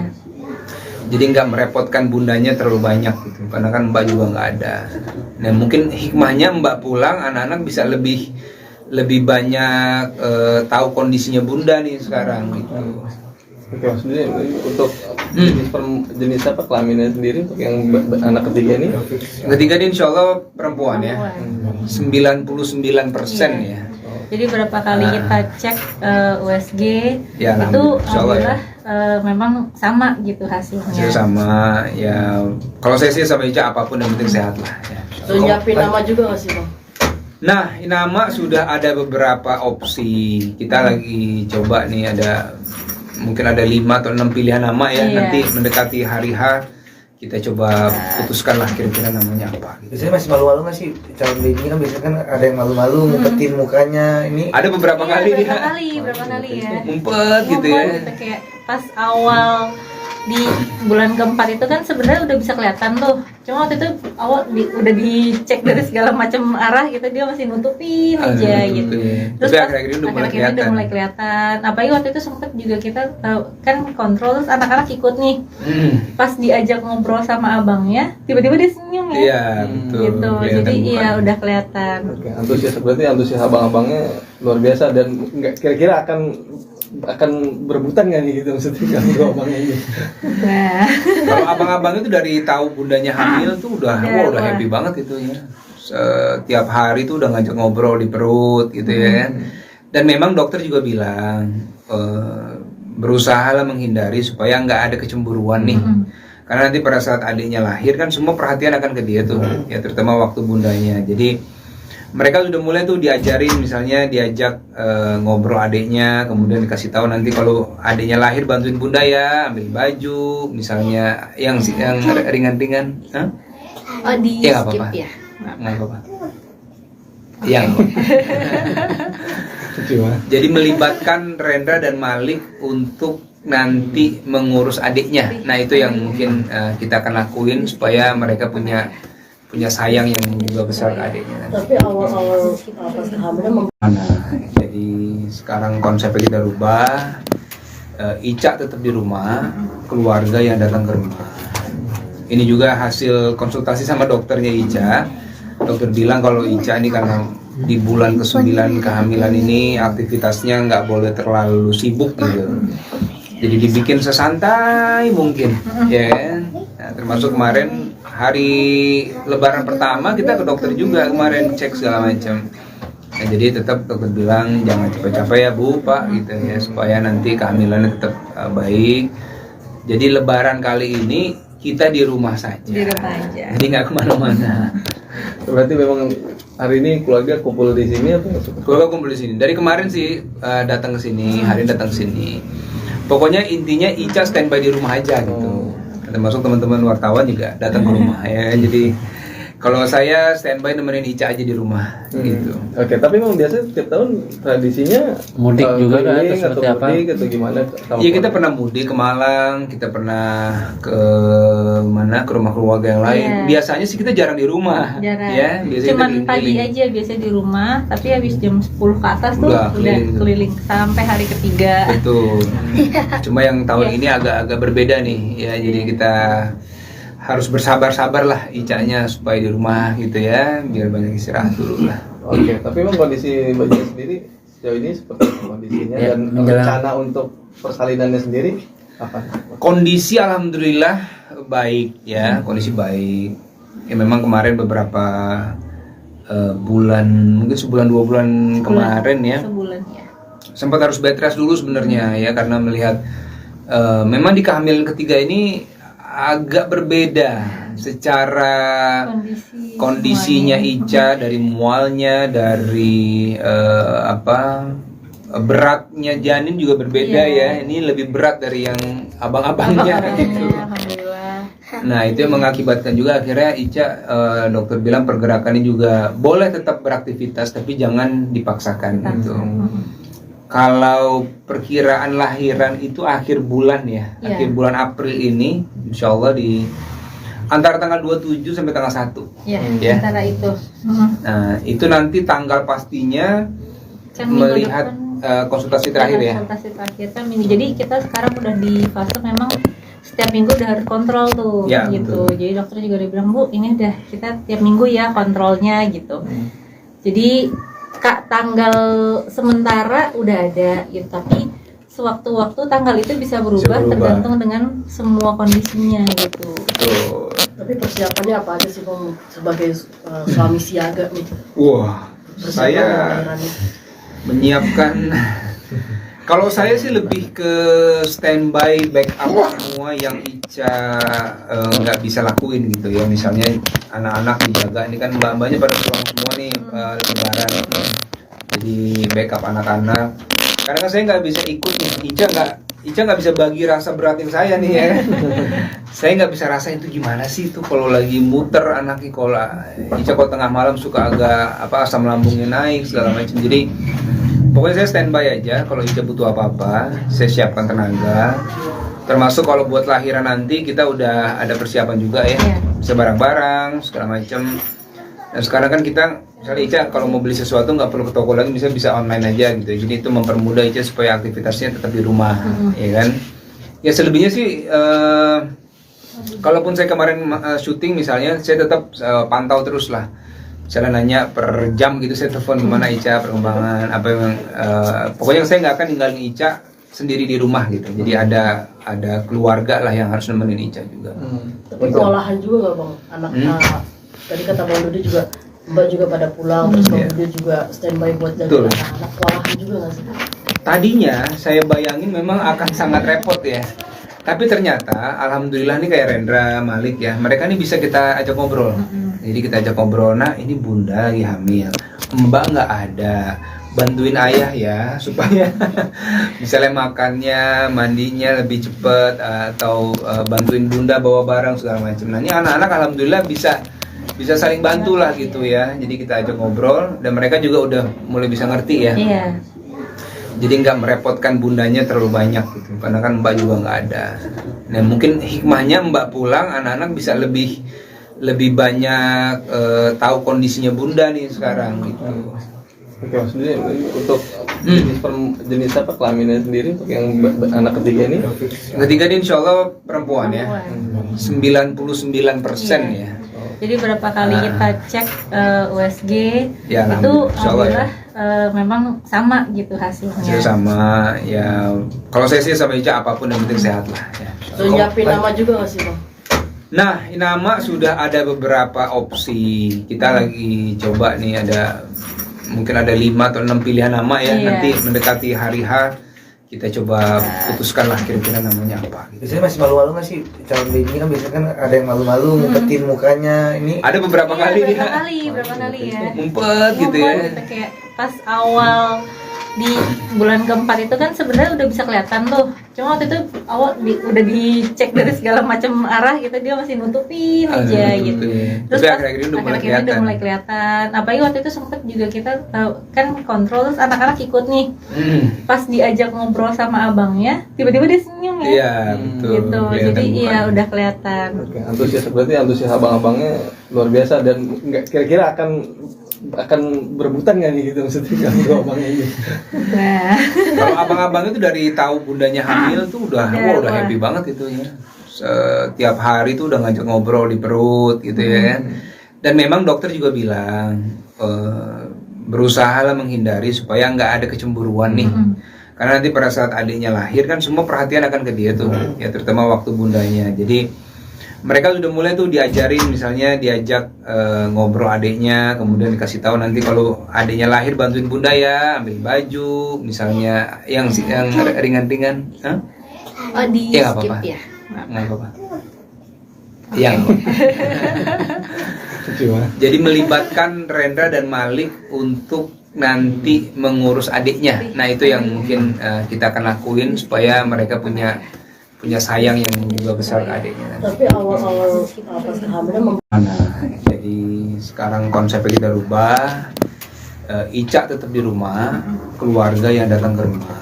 Jadi nggak merepotkan bundanya terlalu banyak gitu, karena kan mbak juga nggak ada. Nah mungkin hikmahnya mbak pulang, anak-anak bisa lebih banyak tahu kondisinya bunda nih sekarang gitu. Oke, maksudnya untuk jenis apa kelaminnya sendiri untuk yang anak ketiga ini? Ketiga ini insya Allah perempuan ya, 99% ya. Jadi berapa kali kita cek USG Ya, itu insya Allah ya. memang sama gitu hasilnya. Hasil sama ya. Kalau saya sih sama Ica apapun yang penting sehat lah. Ya. Terus nyiapin nama juga nggak sih Bang? Nah, nama sudah ada beberapa opsi. Kita lagi coba nih, mungkin ada 5 atau 6 pilihan nama ya. Iya. Nanti mendekati hari H kita coba putuskan lah kira-kira namanya apa gitu. Biasanya masih malu-malu nggak sih calon baby kan, biasanya kan ada yang malu-malu ngumpetin mukanya ini. Ada beberapa Iya, kali berapa dia berapa kali ya. ngumpet gitu ya. Gitu, kayak pas awal di bulan keempat itu kan sebenarnya udah bisa kelihatan tuh Cuma waktu itu awal udah dicek dari segala macam arah gitu, dia masih nutupin aja gitu. Terus Tapi akhir-akhir ini udah mulai kelihatan. Apalagi waktu itu sempet juga kita tahu kan kontrol, terus anak-anak ikut nih. Pas diajak ngobrol sama abangnya, tiba-tiba dia senyum ya. Iya, betul. Gitu. Jadi iya udah kelihatan. Oke, antusias abang-abangnya luar biasa dan nggak kira-kira akan berebutan nggak nih gitu maksudnya kalau abangnya ini. Nah, Kalau abang-abang itu dari tahu bundanya hamil tuh udah Udah happy banget itu ya. Setiap hari tuh udah ngajak ngobrol di perut gitu ya. Dan memang dokter juga bilang berusaha lah menghindari supaya nggak ada kecemburuan nih. Karena nanti pada saat adiknya lahir kan semua perhatian akan ke dia tuh, ya terutama waktu bundanya. Jadi mereka sudah mulai tuh diajarin, misalnya diajak ngobrol adiknya, kemudian dikasih tahu nanti kalau adiknya lahir bantuin bunda ya, ambil baju, misalnya yang ringan-ringan. Hah? oh di Ya, nggak skip apa-apa. ya. Nggak apa-apa. Yang jadi melibatkan Rendra dan Malik untuk nanti mengurus adiknya. Nah itu yang mungkin kita akan lakuin supaya mereka punya sayang yang juga besar ke adiknya. Tapi awal-awal pas hamilnya Jadi sekarang konsepnya kita rubah. Ica tetap di rumah, keluarga yang datang ke rumah. Ini juga hasil konsultasi sama dokternya Ica. Dokter bilang kalau Ica ini karena di bulan ke-9 kehamilan ini aktivitasnya nggak boleh terlalu sibuk gitu. Jadi dibikin sesantai mungkin, ya kan? Nah, termasuk kemarin hari Lebaran pertama kita ke dokter juga kemarin cek segala macam. Nah, jadi tetap dokter bilang jangan capek-capek ya Bu, Pak gitu ya supaya nanti kehamilannya tetap baik. Jadi Lebaran kali ini kita di rumah saja. Di rumah aja. Jadi nggak kemana-mana. Berarti memang hari ini keluarga kumpul di sini atau Keluarga kumpul di sini. Dari kemarin sih datang ke sini, hari ini datang ke sini. Pokoknya intinya Ica standby di rumah aja gitu. Termasuk teman-teman wartawan juga datang ke rumah ya. Jadi kalau saya standby nemenin Ica aja di rumah gitu. Oke, tapi memang biasanya setiap tahun tradisinya Mudik juga kan, keliling atau seperti apa? mudik atau gimana? Iya kita pernah mudik ke Malang, kita pernah ke mana ke rumah keluarga yang lain. Iya. Biasanya sih kita jarang di rumah, Jarang. ya. Biasanya Cuman kita pagi keliling. aja biasa di rumah, tapi habis jam 10 ke atas tuh Udah udah keliling. keliling sampai hari ketiga. Betul. Cuma yang tahun ini agak berbeda nih, ya. Jadi kita harus bersabar-sabar lah Icanya supaya di rumah gitu ya, biar banyak istirahat dulu lah. Oke, tapi memang kondisi bayinya sendiri sejauh ini seperti apa kondisinya Ya, dan menjelang- rencana untuk persalinannya sendiri apa? Kondisi alhamdulillah baik ya, kondisi baik. Ya memang kemarin beberapa bulan, mungkin sebulan 2 bulan kemarin ya, Sebulan ya. sempat harus bed rest dulu sebenarnya ya karena melihat memang di kehamilan ketiga ini agak berbeda secara kondisinya Ica, dari mualnya, dari beratnya janin juga berbeda ya. Ini lebih berat dari yang abang-abangnya gitu. Alhamdulillah. Nah itu yang mengakibatkan juga akhirnya Ica dokter bilang pergerakannya juga boleh tetap beraktivitas tapi jangan dipaksakan gitu. Kalau perkiraan lahiran itu akhir bulan ya, Iya. akhir bulan April ini, insya Allah di antara tanggal 27 sampai tanggal 1. Ya, Ya. antara itu. Nah itu nanti tanggal pastinya Kan minggu melihat depan konsultasi terakhir ya. konsultasi terakhir kan minggu. Jadi kita sekarang udah di fase memang setiap minggu udah harus kontrol tuh Ya, gitu. betul. Jadi dokter juga udah bilang, Bu, ini udah kita tiap minggu ya kontrolnya gitu. Jadi Kak, tanggal sementara udah ada gitu, tapi sewaktu-waktu tanggal itu bisa berubah tergantung dengan semua kondisinya gitu. Betul. tapi persiapannya apa aja sih Bang sebagai suami siaga nih? Wah, Persiapan saya lahiran nih. menyiapkan. Kalau saya sih lebih ke standby backup semua yang Ica nggak bisa lakuin gitu ya. Misalnya anak-anak dijaga, ini kan mbak-mbaknya pada pulang semua nih lebaran. Jadi backup anak-anak. Karena kan saya nggak bisa ikut nih, Ica nggak bisa bagi rasa beratin saya nih ya. Saya nggak bisa rasain itu gimana sih itu kalau lagi muter anaknya, kalau Ica kalau tengah malam suka agak asam lambungnya naik segala macam. Jadi pokoknya saya standby aja, kalau Ica butuh apa-apa, saya siapkan tenaga. Termasuk kalau buat lahiran nanti kita udah ada persiapan juga ya. Iya. bisa barang-barang segala macam. Dan sekarang kan kita misalnya Ica kalau mau beli sesuatu nggak perlu ke toko lagi, bisa online aja gitu. Jadi itu mempermudah Ica supaya aktivitasnya tetap di rumah, ya kan. Ya selebihnya sih kalaupun saya kemarin syuting misalnya, saya tetap pantau terus lah. Misalnya nanya per jam gitu, saya telepon gimana Ica perkembangan apa yang pokoknya saya nggak akan ninggalin Ica sendiri di rumah gitu. Jadi ada keluarga lah yang harus nemenin Ica juga. Tapi kewalahan juga nggak bang? Anak tadi kata Bang Dodi juga Mbak juga pada pulang, terus Bang Dodi juga standby buat jaga anak-anak. Kewalahan juga nggak sih? Tadinya saya bayangin memang akan sangat repot ya. Tapi ternyata alhamdulillah nih kayak Rendra, Malik ya, mereka nih bisa kita ajak ngobrol. Jadi kita ajak ngobrol, nah ini bunda lagi hamil, mbak nggak ada, bantuin ayah ya supaya misalnya makannya, mandinya lebih cepet, atau bantuin bunda bawa barang segala macam. Nah ini anak-anak alhamdulillah bisa saling bantu lah gitu ya. Jadi kita ajak ngobrol dan mereka juga udah mulai bisa ngerti ya. Iya. Jadi nggak merepotkan bundanya terlalu banyak gitu, karena kan mbak juga nggak ada. Nah mungkin hikmahnya mbak pulang, anak-anak bisa lebih banyak tahu kondisinya bunda nih sekarang gitu. Oke, maksudnya untuk jenis apa kelaminnya sendiri untuk yang anak ketiga ini? Ketiga ini insya Allah perempuan ya, 99% ya. Jadi berapa kali kita cek USG Ya, itu insya Allah ya. Memang sama gitu hasilnya. Hasil sama ya. Kalau saya sih sama Ica apapun yang penting sehat lah ya. So nyiapin nama juga nggak sih bang? Nah, nama sudah ada beberapa opsi. Kita lagi coba nih, mungkin ada 5 atau 6 pilihan nama ya. Iya. Nanti mendekati hari H kita coba putuskan lah kira-kira namanya apa gitu. Biasanya masih malu-malu nggak sih calon baby kan, biasanya kan ada yang malu-malu ngumpetin mukanya ini. Ada beberapa kali dia Berapa kali ya? ngumpet gitu ya. Gitu, kayak pas awal di bulan keempat itu kan sebenarnya udah bisa kelihatan tuh. Cuma waktu itu awal udah dicek dari segala macam arah gitu, dia masih nutupin aja gitu. Terus Tapi pas akhir-akhir ini udah mulai akhir-akhir ini kelihatan. udah mulai kelihatan. Apalagi waktu itu sempet juga kita tahu kan kontrol, terus anak-anak ikut nih. Pas diajak ngobrol sama abangnya, tiba-tiba dia senyum ya. Iya, betul. Gitu. Kelihatan Jadi iya mukanya. udah kelihatan. Oke, berarti antusias abang-abangnya luar biasa dan nggak kira-kira akan berebutan nggak nih gitu maksudnya kalau dua abangnya ini? Nah, Kalau abang-abang itu dari tahu bundanya hamil tuh udah Udah happy banget itu ya. Setiap hari tuh udah ngajak ngobrol di perut gitu ya. Dan memang dokter juga bilang berusaha lah menghindari supaya nggak ada kecemburuan nih. Karena nanti pada saat adiknya lahir kan semua perhatian akan ke dia tuh, ya terutama waktu bundanya. Jadi mereka sudah mulai tuh diajarin, misalnya diajak ngobrol adiknya, kemudian dikasih tahu nanti kalau adiknya lahir bantuin bunda ya, ambil baju, misalnya yang ringan-ringan. Hah? oh di Ya, nggak skip apa-apa. ya. Nggak apa-apa. Yang jadi melibatkan Rendra dan Malik untuk nanti mengurus adiknya. Nah itu yang mungkin kita akan lakuin supaya mereka punya sayang yang juga besar ke adiknya. Tapi awal-awal pas kehamilan Jadi sekarang konsepnya kita rubah. Ica tetap di rumah, keluarga yang datang ke rumah.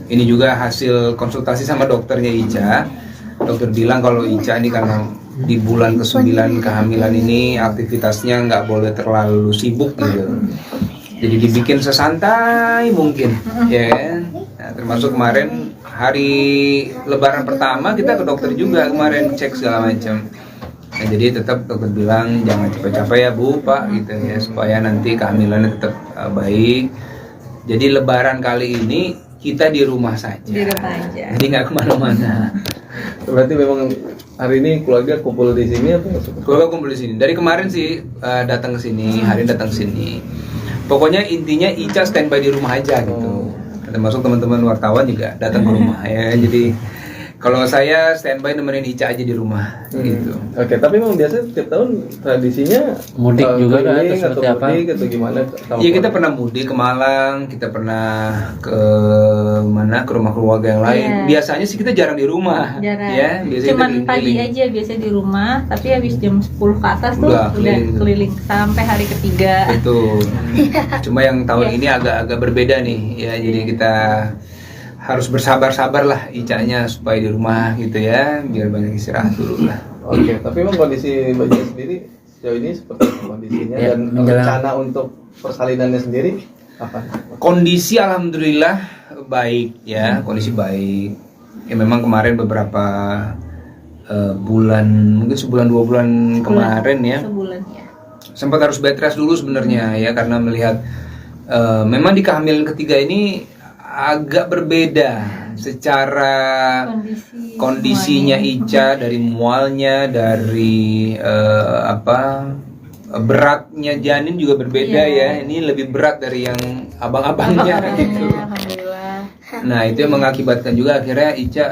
Ini juga hasil konsultasi sama dokternya Ica. Dokter bilang kalau Ica ini karena di bulan ke-9 kehamilan ini aktivitasnya nggak boleh terlalu sibuk gitu. Jadi dibikin sesantai mungkin, ya kan? Nah, termasuk kemarin hari Lebaran pertama kita ke dokter juga kemarin cek segala macam. Nah, jadi tetap dokter bilang jangan capek-capek ya Bu, Pak gitu ya, supaya nanti kehamilannya tetap baik. Jadi Lebaran kali ini kita di rumah saja. Di rumah aja. Jadi nggak kemana-mana. Berarti memang hari ini keluarga kumpul di sini atau? Keluarga kumpul di sini. Dari kemarin sih datang ke sini, hari ini datang ke sini. Pokoknya intinya Ica standby di rumah aja gitu. Termasuk teman-teman wartawan juga datang ke rumah ya. Jadi kalau saya standby nemenin Ica aja di rumah gitu. Oke, tapi memang biasa tiap tahun tradisinya Mudik juga kan, keliling atau seperti apa? mudik atau gimana? Iya kita pernah mudik ke Malang, kita pernah ke rumah keluarga yang lain. Iya. Biasanya sih kita jarang di rumah. Jarang. Ya, biasanya Cuman kita pagi keliling. aja biasa di rumah, tapi habis jam 10 ke atas tuh Udah udah keliling. keliling sampai hari ketiga. Itu. Cuma yang tahun ini agak berbeda nih ya. Jadi kita harus bersabar-sabar lah Icanya supaya di rumah gitu ya, biar banyak istirahat dulu lah. Oke, tapi memang kondisi Mbak Ija sendiri sejauh ini seperti apa kondisinya Ya, dan menjelang- rencana untuk persalinannya sendiri apa? Kondisi alhamdulillah baik ya, kondisi baik. Ya memang kemarin beberapa bulan, mungkin sebulan 2 bulan kemarin ya, Sebulan ya. sempat harus bed rest dulu sebenarnya ya, karena melihat memang di kehamilan ketiga ini agak berbeda secara kondisinya Ica, dari mualnya, dari beratnya janin juga berbeda ya. Ini lebih berat dari yang abang-abangnya gitu. Alhamdulillah. Nah itu yang mengakibatkan juga akhirnya Ica,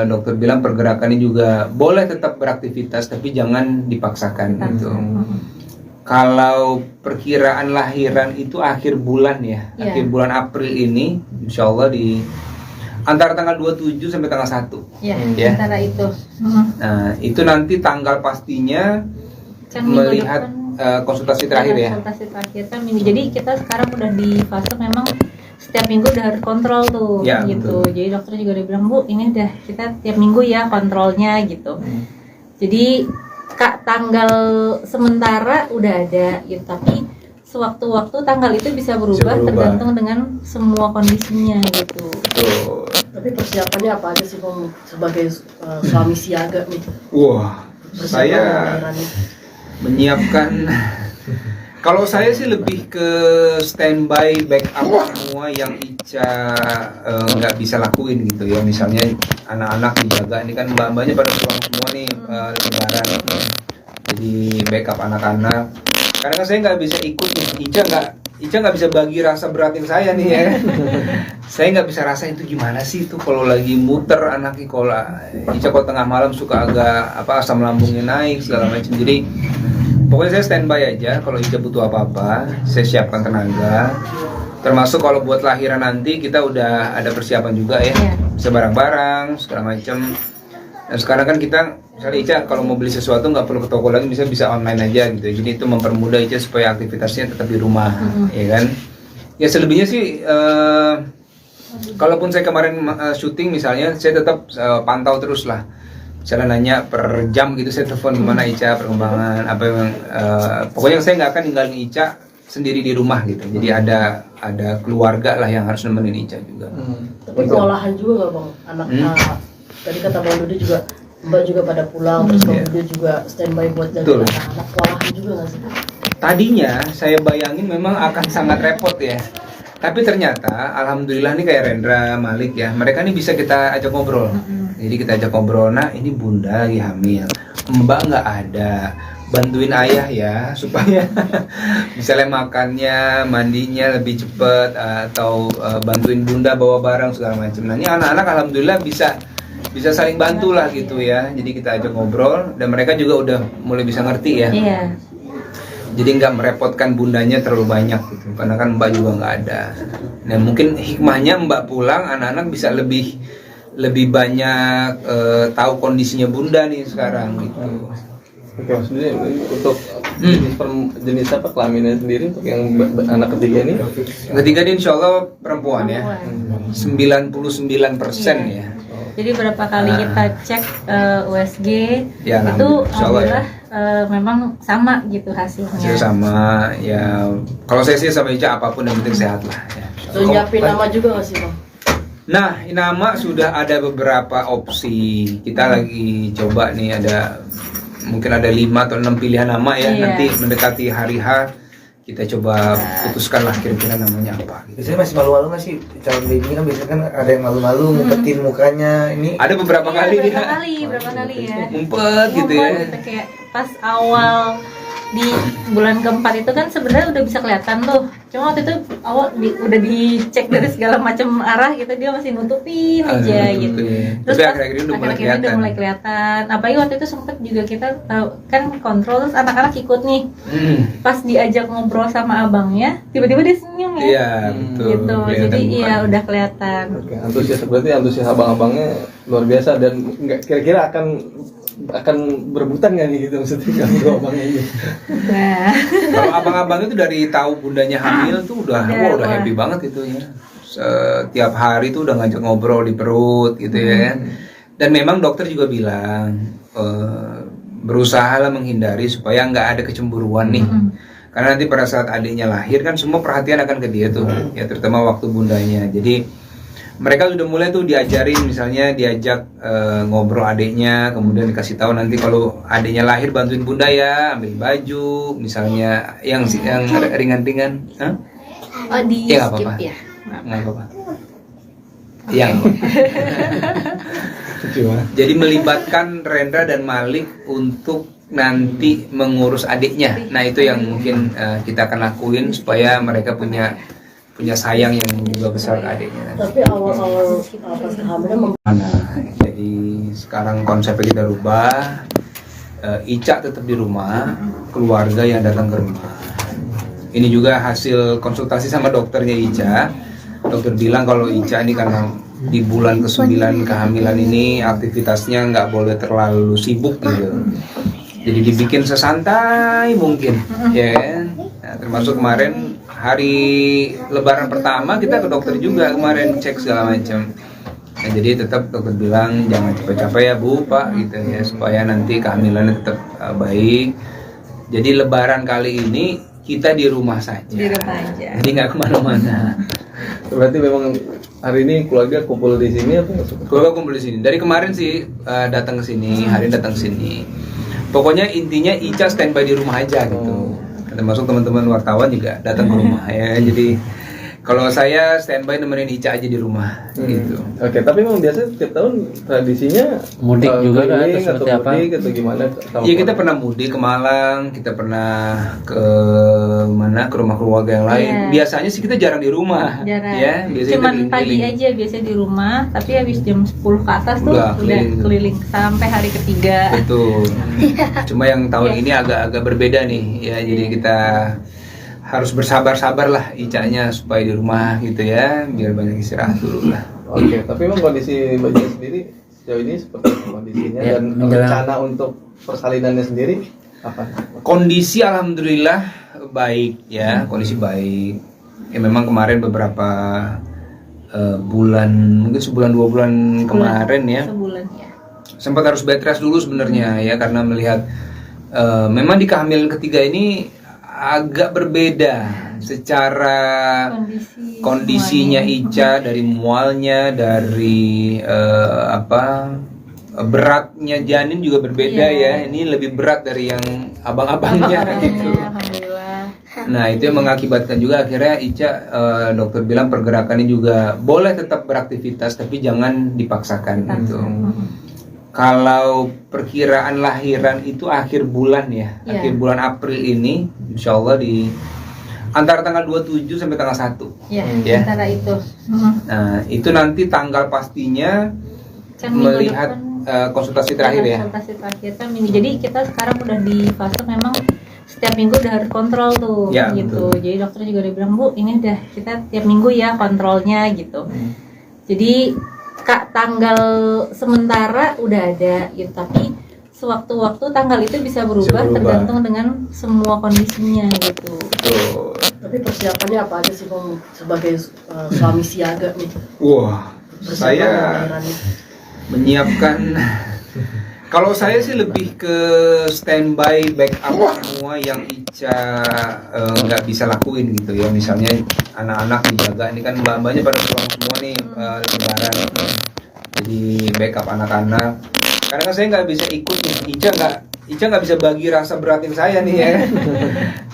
dokter bilang pergerakannya juga boleh tetap beraktivitas tapi jangan dipaksakan gitu. Kalau perkiraan lahiran itu akhir bulan ya, Iya. akhir bulan April ini, insya Allah di antara tanggal 27 sampai tanggal 1. Ya, Ya. antara itu. Nah itu nanti tanggal pastinya Kan minggu melihat depan konsultasi terakhir ya. konsultasi terakhir kan minggu. Jadi kita sekarang udah di fase memang setiap minggu udah harus kontrol tuh Ya, gitu. betul. Jadi dokter juga udah bilang, Bu, ini udah kita tiap minggu ya kontrolnya gitu. Jadi Kak, tanggal sementara udah ada gitu, tapi sewaktu-waktu tanggal itu bisa berubah, berubah. tergantung dengan semua kondisinya gitu. Betul. Tapi persiapannya apa aja sih Bang sebagai suami siaga nih? Wah, Persiapan saya lahiran nih. menyiapkan. Kalau saya sih lebih ke standby, backup semua yang Ica nggak bisa lakuin gitu ya. Misalnya anak-anak dijaga, ini kan mbak-mbaknya pada pulang semua nih lebaran. Jadi backup anak-anak. Karena kan saya nggak bisa ikut nih, Ica nggak bisa bagi rasa beratin saya nih ya. Saya nggak bisa rasa itu gimana sih itu kalau lagi muter anaknya, kalau Ica kalau tengah malam suka agak asam lambungnya naik segala macam. Jadi pokoknya saya standby aja, kalau Ica butuh apa-apa, saya siapkan tenaga. Termasuk kalau buat lahiran nanti kita udah ada persiapan juga ya, Iya. bisa barang-barang segala macam. Dan sekarang kan kita, misalnya Ica kalau mau beli sesuatu nggak perlu ke toko lagi, bisa online aja gitu. Jadi itu mempermudah Ica supaya aktivitasnya tetap di rumah, ya kan? Ya selebihnya sih, kalaupun saya kemarin syuting misalnya, saya tetap pantau terus lah. Misalnya nanya per jam gitu, saya telepon gimana Ica perkembangan apa yang pokoknya saya nggak akan ninggalin Ica sendiri di rumah gitu. Jadi ada keluarga lah yang harus nemenin Ica juga. Tapi kewalahan juga nggak Bang? Anak tadi kata Bang Dudi juga Mbak juga pada pulang, terus Bang Dudi juga standby buat jaga Betul. anak-anak. Kewalahan juga nggak sih? Tadinya saya bayangin memang akan sangat repot ya. Tapi ternyata alhamdulillah nih kayak Rendra, Malik ya, mereka nih bisa kita ajak ngobrol. Jadi kita ajak ngobrol, nah ini bunda lagi hamil, mbak nggak ada, bantuin ayah ya supaya misalnya makannya, mandinya lebih cepet, atau bantuin bunda bawa barang segala macam. Nah ini anak-anak alhamdulillah bisa saling bantu lah gitu ya. Jadi kita ajak ngobrol dan mereka juga udah mulai bisa ngerti ya. Iya. Jadi nggak merepotkan bundanya terlalu banyak gitu, karena kan mbak juga nggak ada. Nah mungkin hikmahnya mbak pulang, anak-anak bisa lebih banyak tahu kondisinya bunda nih sekarang gitu. Oke, maksudnya untuk jenis apa kelaminnya sendiri untuk yang anak ketiga ini? Ketiga dia insya Allah perempuan ya, 99% ya. Jadi berapa kali kita cek USG Ya, itu insya Allah ya. alhamdulillah memang sama gitu hasilnya. Hasil sama ya. Kalau saya sih sama Ica apapun yang penting sehat lah ya. Terus nyiapin nama juga nggak sih Bang? Nah, nama sudah ada beberapa opsi. Kita lagi coba nih, mungkin ada 5 atau 6 pilihan nama ya. Iya. Nanti mendekati hari H kita coba putuskan lah kira-kira namanya apa gitu. Biasanya masih malu-malu nggak sih calon baby ini kan biasanya kan ada yang malu-malu ngumpetin mukanya ini. Ada beberapa Iya, kali dia berapa kali ya. ngumpet gitu ya. Ngumpet gitu, kayak pas awal di bulan keempat itu kan sebenarnya udah bisa kelihatan tuh. Cuma waktu itu awal udah dicek dari segala macam arah gitu, dia masih nutupin aja gitu. Tapi pas akhir-akhir ini udah mulai akhir-akhir ini kelihatan. udah mulai kelihatan. Apalagi waktu itu sempet juga kita tahu kan kontrol, terus anak-anak ikut nih. Pas diajak ngobrol sama abangnya, tiba-tiba dia senyum ya. Iya, betul. Gitu. Kelihatan Jadi bukan. iya udah kelihatan. Oke, antusias abang-abangnya luar biasa dan nggak kira-kira akan berebutan nggak nih gitu maksudnya kalau dua abangnya ini? Nah, Kalau abang-abang itu dari tahu bundanya hamil tuh udah Udah, wah. happy banget itu ya. Setiap hari tuh udah ngajak ngobrol di perut gitu ya. Dan memang dokter juga bilang berusaha lah menghindari supaya nggak ada kecemburuan nih. Karena nanti pada saat adiknya lahir kan semua perhatian akan ke dia tuh, ya terutama waktu bundanya. Jadi mereka sudah mulai tuh diajarin, misalnya diajak ngobrol adiknya, kemudian dikasih tahu nanti kalau adiknya lahir bantuin bunda ya, ambil baju, misalnya yang ringan-ringan. Hah? Oh, di Ya, nggak skip apa-apa. ya. Nggak apa-apa. Yang jadi melibatkan Rendra dan Malik untuk nanti mengurus adiknya. Nah itu yang mungkin kita akan lakuin supaya mereka punya sayang yang juga besar ke adiknya. Tapi awal-awal pas hamilnya Jadi sekarang konsepnya kita rubah. Ica tetap di rumah, keluarga yang datang ke rumah. Ini juga hasil konsultasi sama dokternya Ica. Dokter bilang kalau Ica ini karena di bulan ke-9 kehamilan ini aktivitasnya nggak boleh terlalu sibuk gitu. Jadi dibikin sesantai mungkin, ya kan? Nah, termasuk kemarin hari Lebaran pertama kita ke dokter juga kemarin cek segala macam. Nah, jadi tetap dokter bilang jangan capek-capek ya Bu, Pak gitu ya supaya nanti kehamilannya tetap baik. Jadi Lebaran kali ini kita di rumah saja. Di rumah aja. Jadi nggak kemana-mana. Berarti memang hari ini keluarga kumpul di sini atau Keluarga kumpul di sini. Dari kemarin sih datang ke sini, hari ini datang ke sini. Pokoknya intinya Ica standby di rumah aja gitu. Termasuk teman-teman wartawan juga datang ke rumah ya. Jadi kalau saya standby nemenin Ica aja di rumah gitu. Oke, tapi memang biasa tiap tahun tradisinya Mudik juga kan, keliling atau seperti apa? mudik atau gimana? Iya kita pernah mudik ke Malang, kita pernah ke mana ke rumah keluarga yang lain. Iya. Biasanya sih kita jarang di rumah, Jarang. ya. Biasanya Cuman kita pagi keliling. aja biasanya di rumah, tapi habis jam 10 ke atas tuh Udah udah keliling. keliling sampai hari ketiga. Betul. Cuma yang tahun ini agak-agak berbeda nih, ya. Jadi kita harus bersabar-sabar lah Ica-nya supaya di rumah gitu ya, biar banyak istirahat dulu lah. Oke, tapi memang kondisi Mbak Jen sendiri sejauh ini seperti apa kondisinya Ya, dan menjelang- rencana untuk persalinannya sendiri apa? Kondisi alhamdulillah baik ya, kondisi baik. Ya memang kemarin beberapa bulan, mungkin sebulan 2 bulan kemarin ya, Sebulan ya. sempat harus bed rest dulu sebenarnya ya karena melihat memang di kehamilan ketiga ini agak berbeda secara kondisinya Ica, dari mualnya, dari beratnya janin juga berbeda ya. Ini lebih berat dari yang abang-abangnya gitu. Alhamdulillah. Nah itu yang mengakibatkan juga akhirnya Ica dokter bilang pergerakannya juga boleh tetap beraktivitas tapi jangan dipaksakan gitu. Kalau perkiraan lahiran itu akhir bulan ya, Iya. akhir bulan April ini, insya Allah di antara tanggal 27 sampai tanggal 1. Ya, Ya. antara itu. Nah itu nanti tanggal pastinya Kan minggu melihat depan konsultasi terakhir ya. konsultasi terakhir kan minggu. Jadi kita sekarang udah di fase memang setiap minggu udah harus kontrol tuh Ya, gitu. betul. Jadi dokter juga udah bilang, Bu, ini udah kita tiap minggu ya kontrolnya gitu. Jadi tanggal sementara udah ada gitu, tapi sewaktu-waktu tanggal itu bisa berubah berubah. tergantung dengan semua kondisinya gitu. Betul. tapi persiapannya apa aja sih Bang sebagai suami siaga nih? Wah, Persiapan saya lahiran nih. menyiapkan. Kalau saya sih lebih ke standby backup semua yang Ica nggak bisa lakuin gitu ya. Misalnya anak-anak dijaga, ini kan mbak-mbaknya pada pulang semua nih lebaran. Jadi backup anak-anak. Karena kan saya nggak bisa ikut nih. Ica nggak bisa bagi rasa beratin saya nih ya.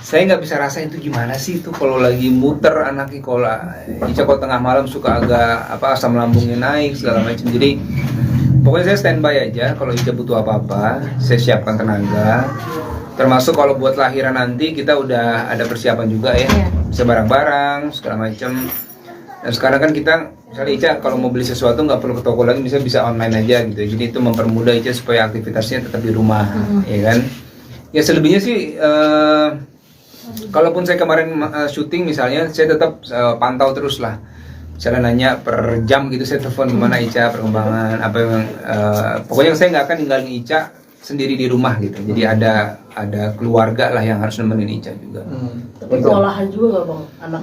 Saya nggak bisa rasain itu gimana sih itu kalau lagi muter anaknya, kalau Ica kalau tengah malam suka agak asam lambungnya naik segala macam. Jadi pokoknya saya standby aja, kalau Ica butuh apa-apa, saya siapkan tenaga. Termasuk kalau buat lahiran nanti kita udah ada persiapan juga ya, Iya. bisa barang-barang segala macam. Dan sekarang kan kita, misalnya Ica kalau mau beli sesuatu nggak perlu ke toko lagi, bisa online aja gitu. Jadi itu mempermudah Ica supaya aktivitasnya tetap di rumah, ya kan? Ya selebihnya sih, kalaupun saya kemarin syuting misalnya, saya tetap pantau terus lah. Misalnya nanya per jam gitu, saya telepon gimana Ica perkembangan apa yang pokoknya saya nggak akan ninggalin Ica sendiri di rumah gitu. Jadi ada keluarga lah yang harus nemenin Ica juga. Tapi kewalahan juga nggak Bang? Anak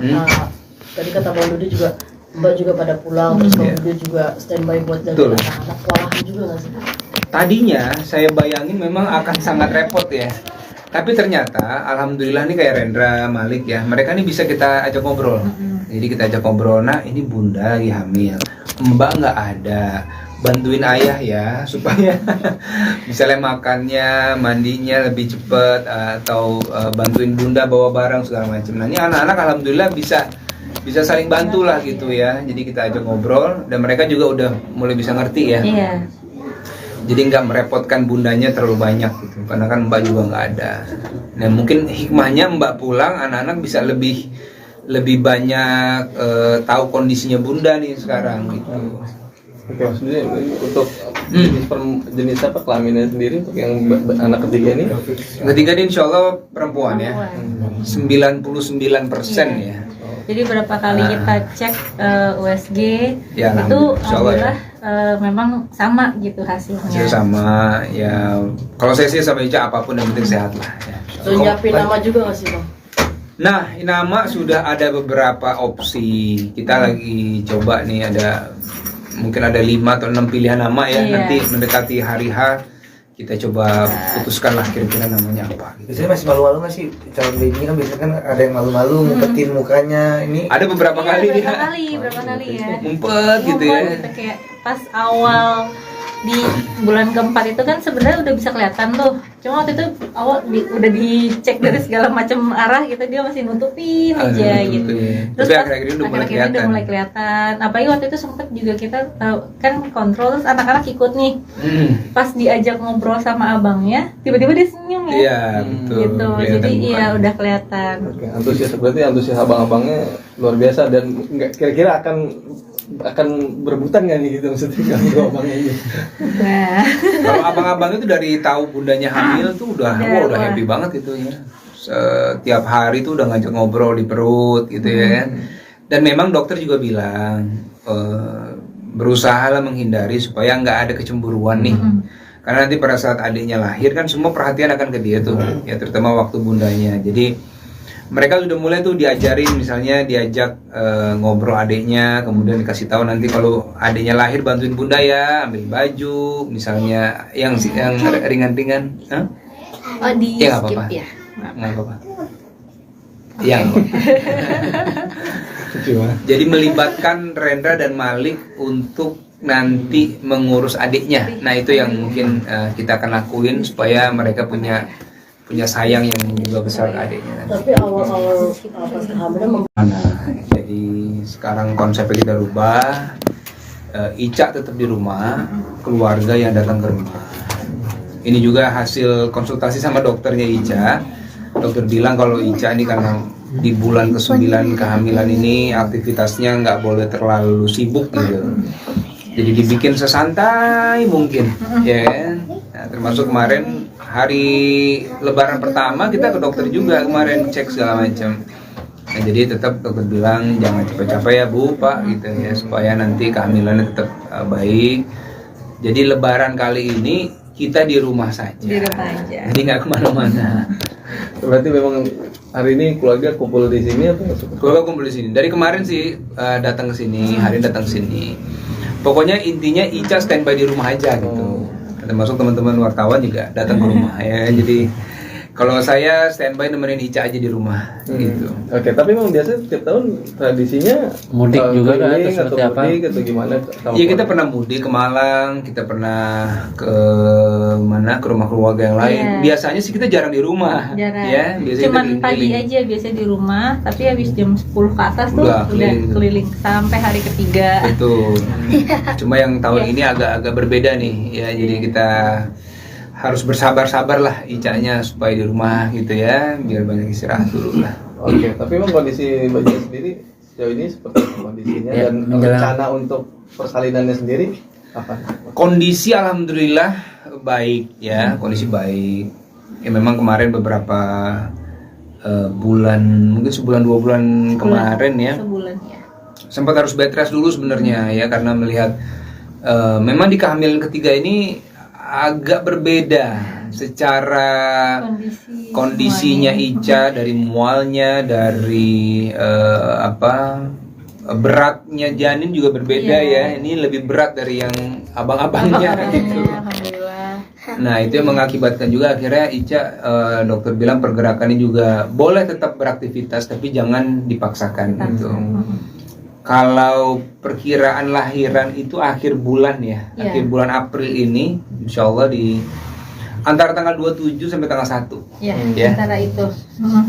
tadi kata Bang Dudi juga, Mbak juga pada pulang, terus Bang Dudi juga standby buat jaga Betul. anak-anak. Kewalahan juga nggak sih? Tadinya saya bayangin memang akan sangat repot ya. Tapi ternyata alhamdulillah nih kayak Rendra, Malik ya, mereka nih bisa kita ajak ngobrol. Jadi kita ajak ngobrol, nah ini bunda lagi hamil, mbak nggak ada, bantuin ayah ya supaya misalnya makannya, mandinya lebih cepet, atau bantuin bunda bawa barang segala macam. Nah ini anak-anak alhamdulillah bisa saling bantu lah gitu ya. Jadi kita ajak ngobrol dan mereka juga udah mulai bisa ngerti ya. Iya. Jadi nggak merepotkan bundanya terlalu banyak gitu, karena kan mbak juga nggak ada. Nah mungkin hikmahnya mbak pulang, anak-anak bisa lebih banyak tahu kondisinya bunda nih sekarang gitu. Oke, maksudnya untuk jenis apa kelaminnya sendiri untuk yang anak ketiga ini? Ketiga ini insya Allah perempuan ya, 99% ya. Jadi berapa kali kita cek USG Ya, itu insya Allah ya. alhamdulillah memang sama gitu hasilnya. Hasil sama ya. Kalau saya sih sama Ica apapun yang penting sehat lah. Ya. Terus nyiapin nama juga nggak sih bang? Nah, nama sudah ada beberapa opsi. Kita lagi coba nih, ada mungkin ada 5 atau 6 pilihan nama ya. Iya. Nanti mendekati hari H kita coba putuskan lah kira-kira namanya apa. Gitu. Biasanya masih malu-malu nggak sih calon baby kan biasanya kan ada yang malu-malu ngumpetin mukanya ini. Ada beberapa Iya, kali berapa dia kali ya. ngumpet gitu ya. Gitu, kayak pas awal di bulan keempat itu kan sebenarnya udah bisa kelihatan tuh. Cuma waktu itu awal udah dicek dari segala macam arah gitu, dia masih nutupin aja gitu. Terus Tapi pas akhir-akhir ini udah mulai akhir-akhir ini kelihatan. udah mulai kelihatan. Apalagi waktu itu sempet juga kita tahu kan kontrol, terus anak-anak ikut nih. Pas diajak ngobrol sama abangnya, tiba-tiba dia senyum ya. Iya, betul. Gitu. Kelihatan Jadi iya mukanya. udah kelihatan. Oke, antusias abang-abangnya luar biasa dan nggak kira-kira akan berebutan nggak nih gitu maksudnya kalau abangnya ini? Nah, Kalau abang-abang itu dari tahu bundanya hamil tuh udah Udah, happy banget gitu ya. Setiap hari tuh udah ngajak ngobrol di perut gitu ya. Dan memang dokter juga bilang berusaha lah menghindari supaya nggak ada kecemburuan nih. Karena nanti pada saat adiknya lahir kan semua perhatian akan ke dia tuh, ya terutama waktu bundanya. Jadi mereka sudah mulai tuh diajarin, misalnya diajak ngobrol adiknya, kemudian dikasih tahu nanti kalau adiknya lahir bantuin bunda ya, ambil baju, misalnya yang ringan-ringan. Hah? oh di Ya, nggak skip apa-apa. ya. Nggak apa-apa. Yang jadi melibatkan Rendra dan Malik untuk nanti mengurus adiknya. Nah itu yang mungkin kita akan lakuin supaya mereka punya sayang yang juga besar ke adiknya. Tapi awal-awal pas kehamilan Jadi sekarang konsepnya kita rubah. Ica tetap di rumah, keluarga yang datang ke rumah. Ini juga hasil konsultasi sama dokternya Ica. Dokter bilang kalau Ica ini karena di bulan ke-9 kehamilan ini aktivitasnya nggak boleh terlalu sibuk gitu. Jadi dibikin sesantai mungkin, ya kan? Nah, termasuk kemarin hari Lebaran pertama kita ke dokter juga kemarin cek segala macam. Nah, jadi tetap dokter bilang jangan capek-capek ya Bu, Pak gitu ya supaya nanti kehamilannya tetap baik. Jadi Lebaran kali ini kita di rumah saja. Di rumah aja. Jadi nggak kemana-mana. Berarti memang hari ini keluarga kumpul di sini atau Keluarga kumpul di sini. Dari kemarin sih datang ke sini, hari ini datang ke sini. Pokoknya intinya Ica standby di rumah aja gitu. Termasuk teman-teman wartawan juga datang ke rumah ya. Jadi kalau saya standby nemenin Ica aja di rumah gitu. Oke, tapi memang biasa setiap tahun tradisinya Mudik juga kan, keliling atau seperti apa? mudik atau gimana? Iya kita pernah mudik ke Malang, kita pernah ke mana ke rumah keluarga yang lain. Iya. Biasanya sih kita jarang di rumah, Jarang. ya. Biasanya Cuman kita pagi keliling-keliling. aja biasanya di rumah, tapi habis jam 10 ke atas tuh Udah udah keliling. keliling sampai hari ketiga. Betul. Cuma yang tahun Iya. ini agak berbeda nih, ya. Jadi kita harus bersabar-sabar lah Icanya supaya di rumah gitu ya, biar banyak istirahat dulu lah. Oke, tapi memang kondisi Mbak Jen sendiri sejauh ini seperti apa kondisinya Ya, dan menjelang- rencana untuk persalinannya sendiri apa? Kondisi alhamdulillah baik ya, kondisi baik. Ya memang kemarin beberapa bulan, mungkin sebulan 2 bulan kemarin ya, Sebulan ya. sempat harus bed rest dulu sebenarnya ya karena melihat memang di kehamilan ketiga ini agak berbeda secara kondisinya Ica, dari mualnya, dari beratnya janin juga berbeda Iya. ya. Ini lebih berat dari yang abang-abangnya gitu. Alhamdulillah. Nah itu yang mengakibatkan juga akhirnya Ica, dokter bilang pergerakannya juga boleh tetap beraktivitas tapi jangan dipaksakan gitu. Kalau perkiraan lahiran itu akhir bulan ya, Iya. akhir bulan April ini, insya Allah di antara tanggal 27 sampai tanggal 1. Ya, Ya. antara itu.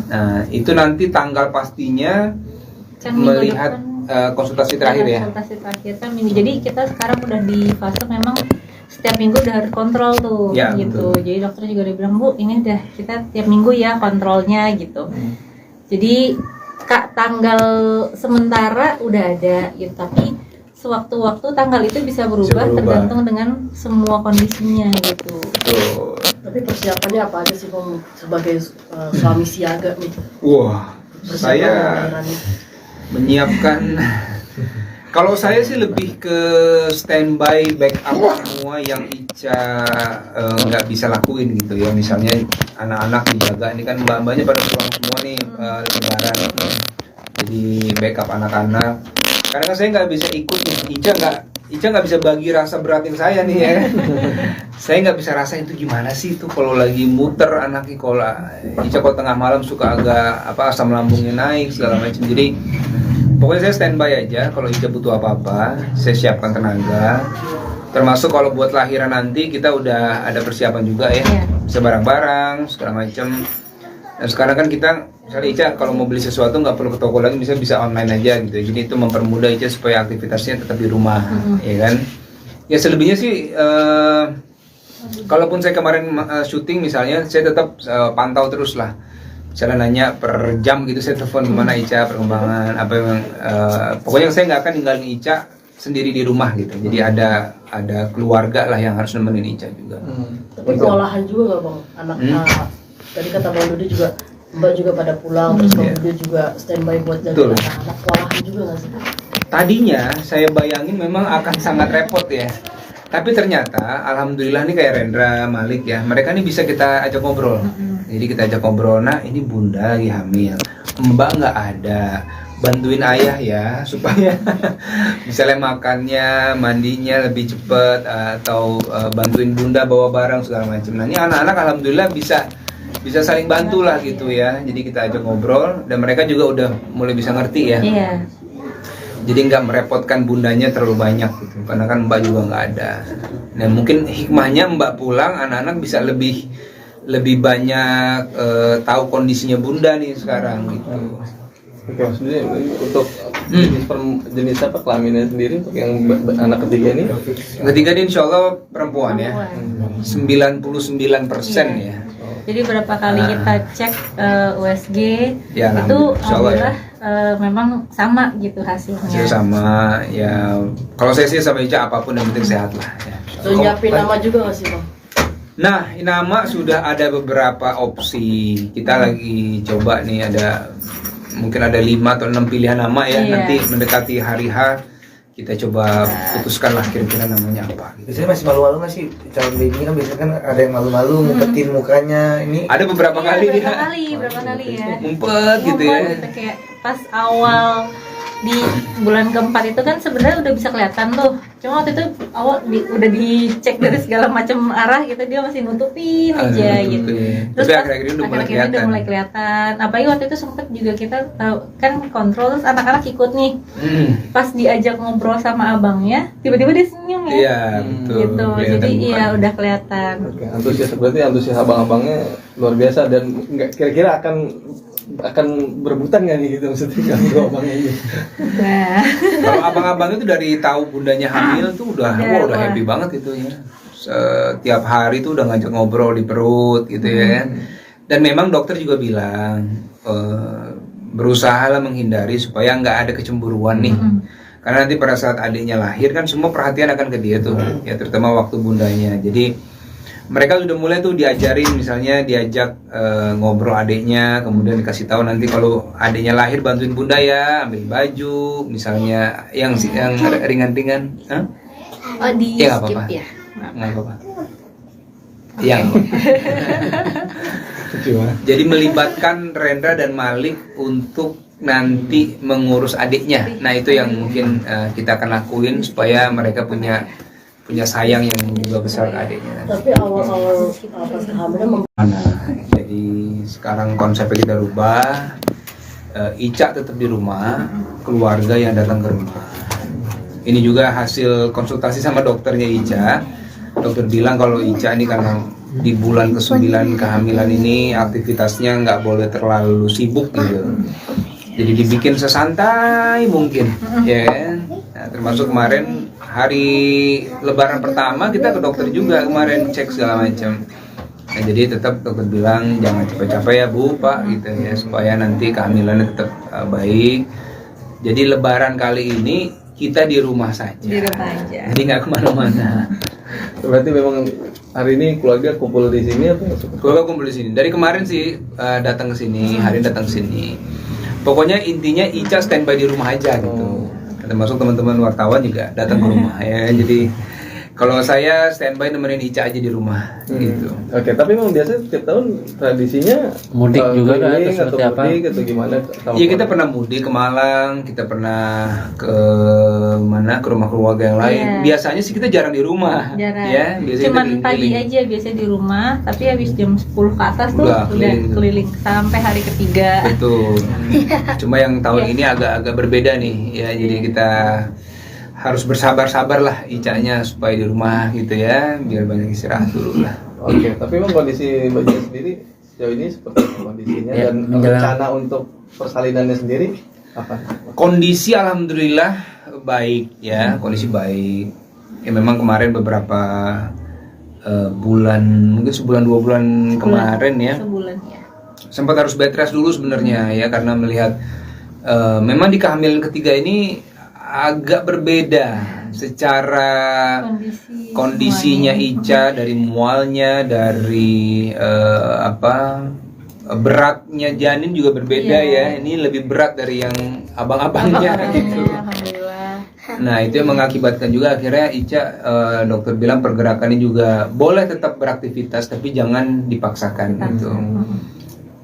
Nah itu nanti tanggal pastinya Kan minggu melihat depan konsultasi terakhir ya. konsultasi terakhir kan minggu. Jadi kita sekarang udah di fase memang setiap minggu udah harus kontrol tuh Ya, gitu. betul. Jadi dokter juga udah bilang, Bu, ini udah kita tiap minggu ya kontrolnya gitu. Jadi Kak, tanggal sementara udah ada gitu, tapi sewaktu-waktu tanggal itu bisa berubah, berubah. tergantung dengan semua kondisinya gitu. Betul. Tapi persiapannya apa aja sih Bang sebagai suami siaga nih? Wah, Persiapan saya lahiran nih. menyiapkan. Kalau saya sih lebih ke standby backup semua yang Ica nggak bisa lakuin gitu ya. Misalnya anak-anak dijaga, ini kan mbak-mbaknya pada pulang semua nih lebaran. Jadi backup anak-anak. Karena kan saya nggak bisa ikut nih. Ica nggak bisa bagi rasa beratin saya nih ya. Saya nggak bisa rasain itu gimana sih itu kalau lagi muter anaknya, kalau Ica kalau tengah malam suka agak asam lambungnya naik segala macam. Jadi pokoknya saya standby aja, kalau Ica butuh apa-apa, saya siapkan tenaga. Termasuk kalau buat lahiran nanti kita udah ada persiapan juga ya, Iya. bisa barang-barang segala macam. Dan sekarang kan kita, misalnya Ica kalau mau beli sesuatu nggak perlu ke toko lagi, bisa online aja gitu. Jadi itu mempermudah Ica supaya aktivitasnya tetap di rumah, ya kan? Ya selebihnya sih, kalaupun saya kemarin syuting misalnya, saya tetap pantau terus lah. Misalnya nanya per jam gitu, saya telepon gimana Ica perkembangan apa yang pokoknya saya nggak akan ninggalin Ica sendiri di rumah gitu. Jadi ada keluarga lah yang harus nemenin Ica juga. Tapi kewalahan juga nggak Bang? Anak tadi kata Bang Dudi juga, Mbak juga pada pulang, terus Bang Dudi juga standby buat jaga Betul. anak-anak. Kewalahan juga nggak sih? Tadinya saya bayangin memang akan sangat repot ya. Tapi ternyata alhamdulillah nih kayak Rendra, Malik ya, mereka nih bisa kita ajak ngobrol. Jadi kita ajak ngobrol, nah ini bunda lagi hamil, mbak nggak ada, bantuin ayah ya supaya misalnya makannya, mandinya lebih cepet, atau bantuin bunda bawa barang segala macam. Nah ini anak-anak alhamdulillah bisa saling bantu lah gitu ya. Jadi kita ajak ngobrol dan mereka juga udah mulai bisa ngerti ya. Iya. Jadi nggak merepotkan bundanya terlalu banyak gitu, karena kan mbak juga nggak ada. Nah mungkin hikmahnya mbak pulang, anak-anak bisa lebih banyak tahu kondisinya bunda nih sekarang gitu. Oke, maksudnya untuk jenis apa kelaminnya sendiri untuk yang anak ketiga ini? Ketiga ini insya Allah perempuan ya, 99% ya. Jadi berapa kali kita cek USG Ya, itu insya Allah ya. alhamdulillah memang sama gitu hasilnya. Hasil sama ya. Kalau saya sih sama Ica apapun yang penting sehat lah. Ya. Udah nyiapin nama juga nggak sih Bang? Nah, nama sudah ada beberapa opsi. Kita lagi coba nih, mungkin ada 5 atau 6 pilihan nama ya. Iya. Nanti mendekati hari H kita coba putuskan lah kira-kira namanya apa. Biasanya masih malu-malu nggak sih calon baby kan, biasanya kan ada yang malu-malu ngumpetin mukanya ini. Ada beberapa Iya, kali berapa kali ya. ngumpet gitu ya. Ngumpet gitu, kayak pas awal di bulan keempat itu kan sebenarnya udah bisa kelihatan tuh. Cuma waktu itu awal udah dicek dari segala macam arah gitu, dia masih nutupin aja gitu. Terus Tapi pas akhir-akhir ini udah mulai akhir-akhir ini kelihatan. udah mulai kelihatan. Apalagi waktu itu sempet juga kita tahu kan kontrol, terus anak-anak ikut nih. Pas diajak ngobrol sama abangnya, tiba-tiba dia senyum ya. Iya, betul. Gitu. Kelihatan Jadi iya mukanya. udah kelihatan. Oke, antusias abang-abangnya luar biasa dan nggak kira-kira akan berebutan nggak nih gitu maksudnya kalau abangnya ini? Nah, Kalau abang-abang itu dari tahu bundanya hamil tuh udah Wah. happy banget itu ya. Setiap hari tuh udah ngajak ngobrol di perut gitu ya. Dan memang dokter juga bilang berusahalah menghindari supaya nggak ada kecemburuan nih. Karena nanti pada saat adiknya lahir kan semua perhatian akan ke dia tuh, ya terutama waktu bundanya. Jadi mereka sudah mulai tuh diajarin, misalnya diajak ngobrol adiknya, kemudian dikasih tahu nanti kalau adiknya lahir bantuin bunda ya, ambil baju, misalnya yang ringan-ringan. Hah? oh di Ya, nggak skip apa-apa. ya. Nggak apa-apa. Yang jadi melibatkan Rendra dan Malik untuk nanti mengurus adiknya. Nah itu yang mungkin kita akan lakuin supaya mereka punya punya sayang yang juga besar ke adiknya. Tapi awal-awal pas kehamilan Jadi sekarang konsepnya kita rubah. Ica tetap di rumah, keluarga yang datang ke rumah. Ini juga hasil konsultasi sama dokternya Ica. Dokter bilang kalau Ica ini karena di bulan ke-9 kehamilan ini aktivitasnya nggak boleh terlalu sibuk gitu. Jadi dibikin sesantai mungkin, ya kan? Nah, termasuk kemarin hari Lebaran pertama kita ke dokter juga kemarin cek segala macam. Nah, jadi tetap dokter bilang jangan capek-capek ya Bu, Pak gitu ya supaya nanti kehamilannya tetap baik. Jadi Lebaran kali ini kita di rumah saja. Di rumah aja. Jadi nggak kemana-mana. Berarti memang hari ini keluarga kumpul di sini apa? Keluarga kumpul di sini. Dari kemarin sih datang ke sini, hari ini datang ke sini. Pokoknya intinya Ica standby di rumah aja gitu. Termasuk teman-teman wartawan juga datang ke rumah ya. Jadi kalau saya standby nemenin Ica aja di rumah gitu. Oke, tapi memang biasa setiap tahun tradisinya Mudik juga kan, keliling atau seperti apa? mudik atau gimana? Iya, kita pernah mudik ke Malang, kita pernah ke mana, ke rumah keluarga yang lain. Iya. Biasanya sih kita jarang di rumah. Jarang. Ya, biasanya Cuman kita pagi keliling-keliling. aja biasanya di rumah, tapi habis jam 10 ke atas tuh Udah udah keliling. keliling sampai hari ketiga. Betul. Cuma yang tahun Iya. ini agak-agak berbeda nih ya. Jadi kita harus bersabar-sabar lah Icanya supaya di rumah gitu ya, biar banyak istirahat dulu lah. Oke, tapi memang kondisi Mbak Cia sendiri sejauh ini seperti apa kondisinya Ya, dan menjelang- rencana untuk persalinannya sendiri apa? Kondisi alhamdulillah baik ya, kondisi baik. Ya memang kemarin beberapa bulan, mungkin sebulan 2 bulan kemarin ya, Sebulan ya. sempat harus bed rest dulu sebenarnya ya karena melihat memang di kehamilan ketiga ini agak berbeda secara kondisinya Ica, dari mualnya, dari beratnya janin juga berbeda ya. Ini lebih berat dari yang abang-abangnya gitu. Alhamdulillah. Nah itu yang mengakibatkan juga akhirnya Ica, dokter bilang pergerakannya juga boleh tetap beraktivitas tapi jangan dipaksakan gitu.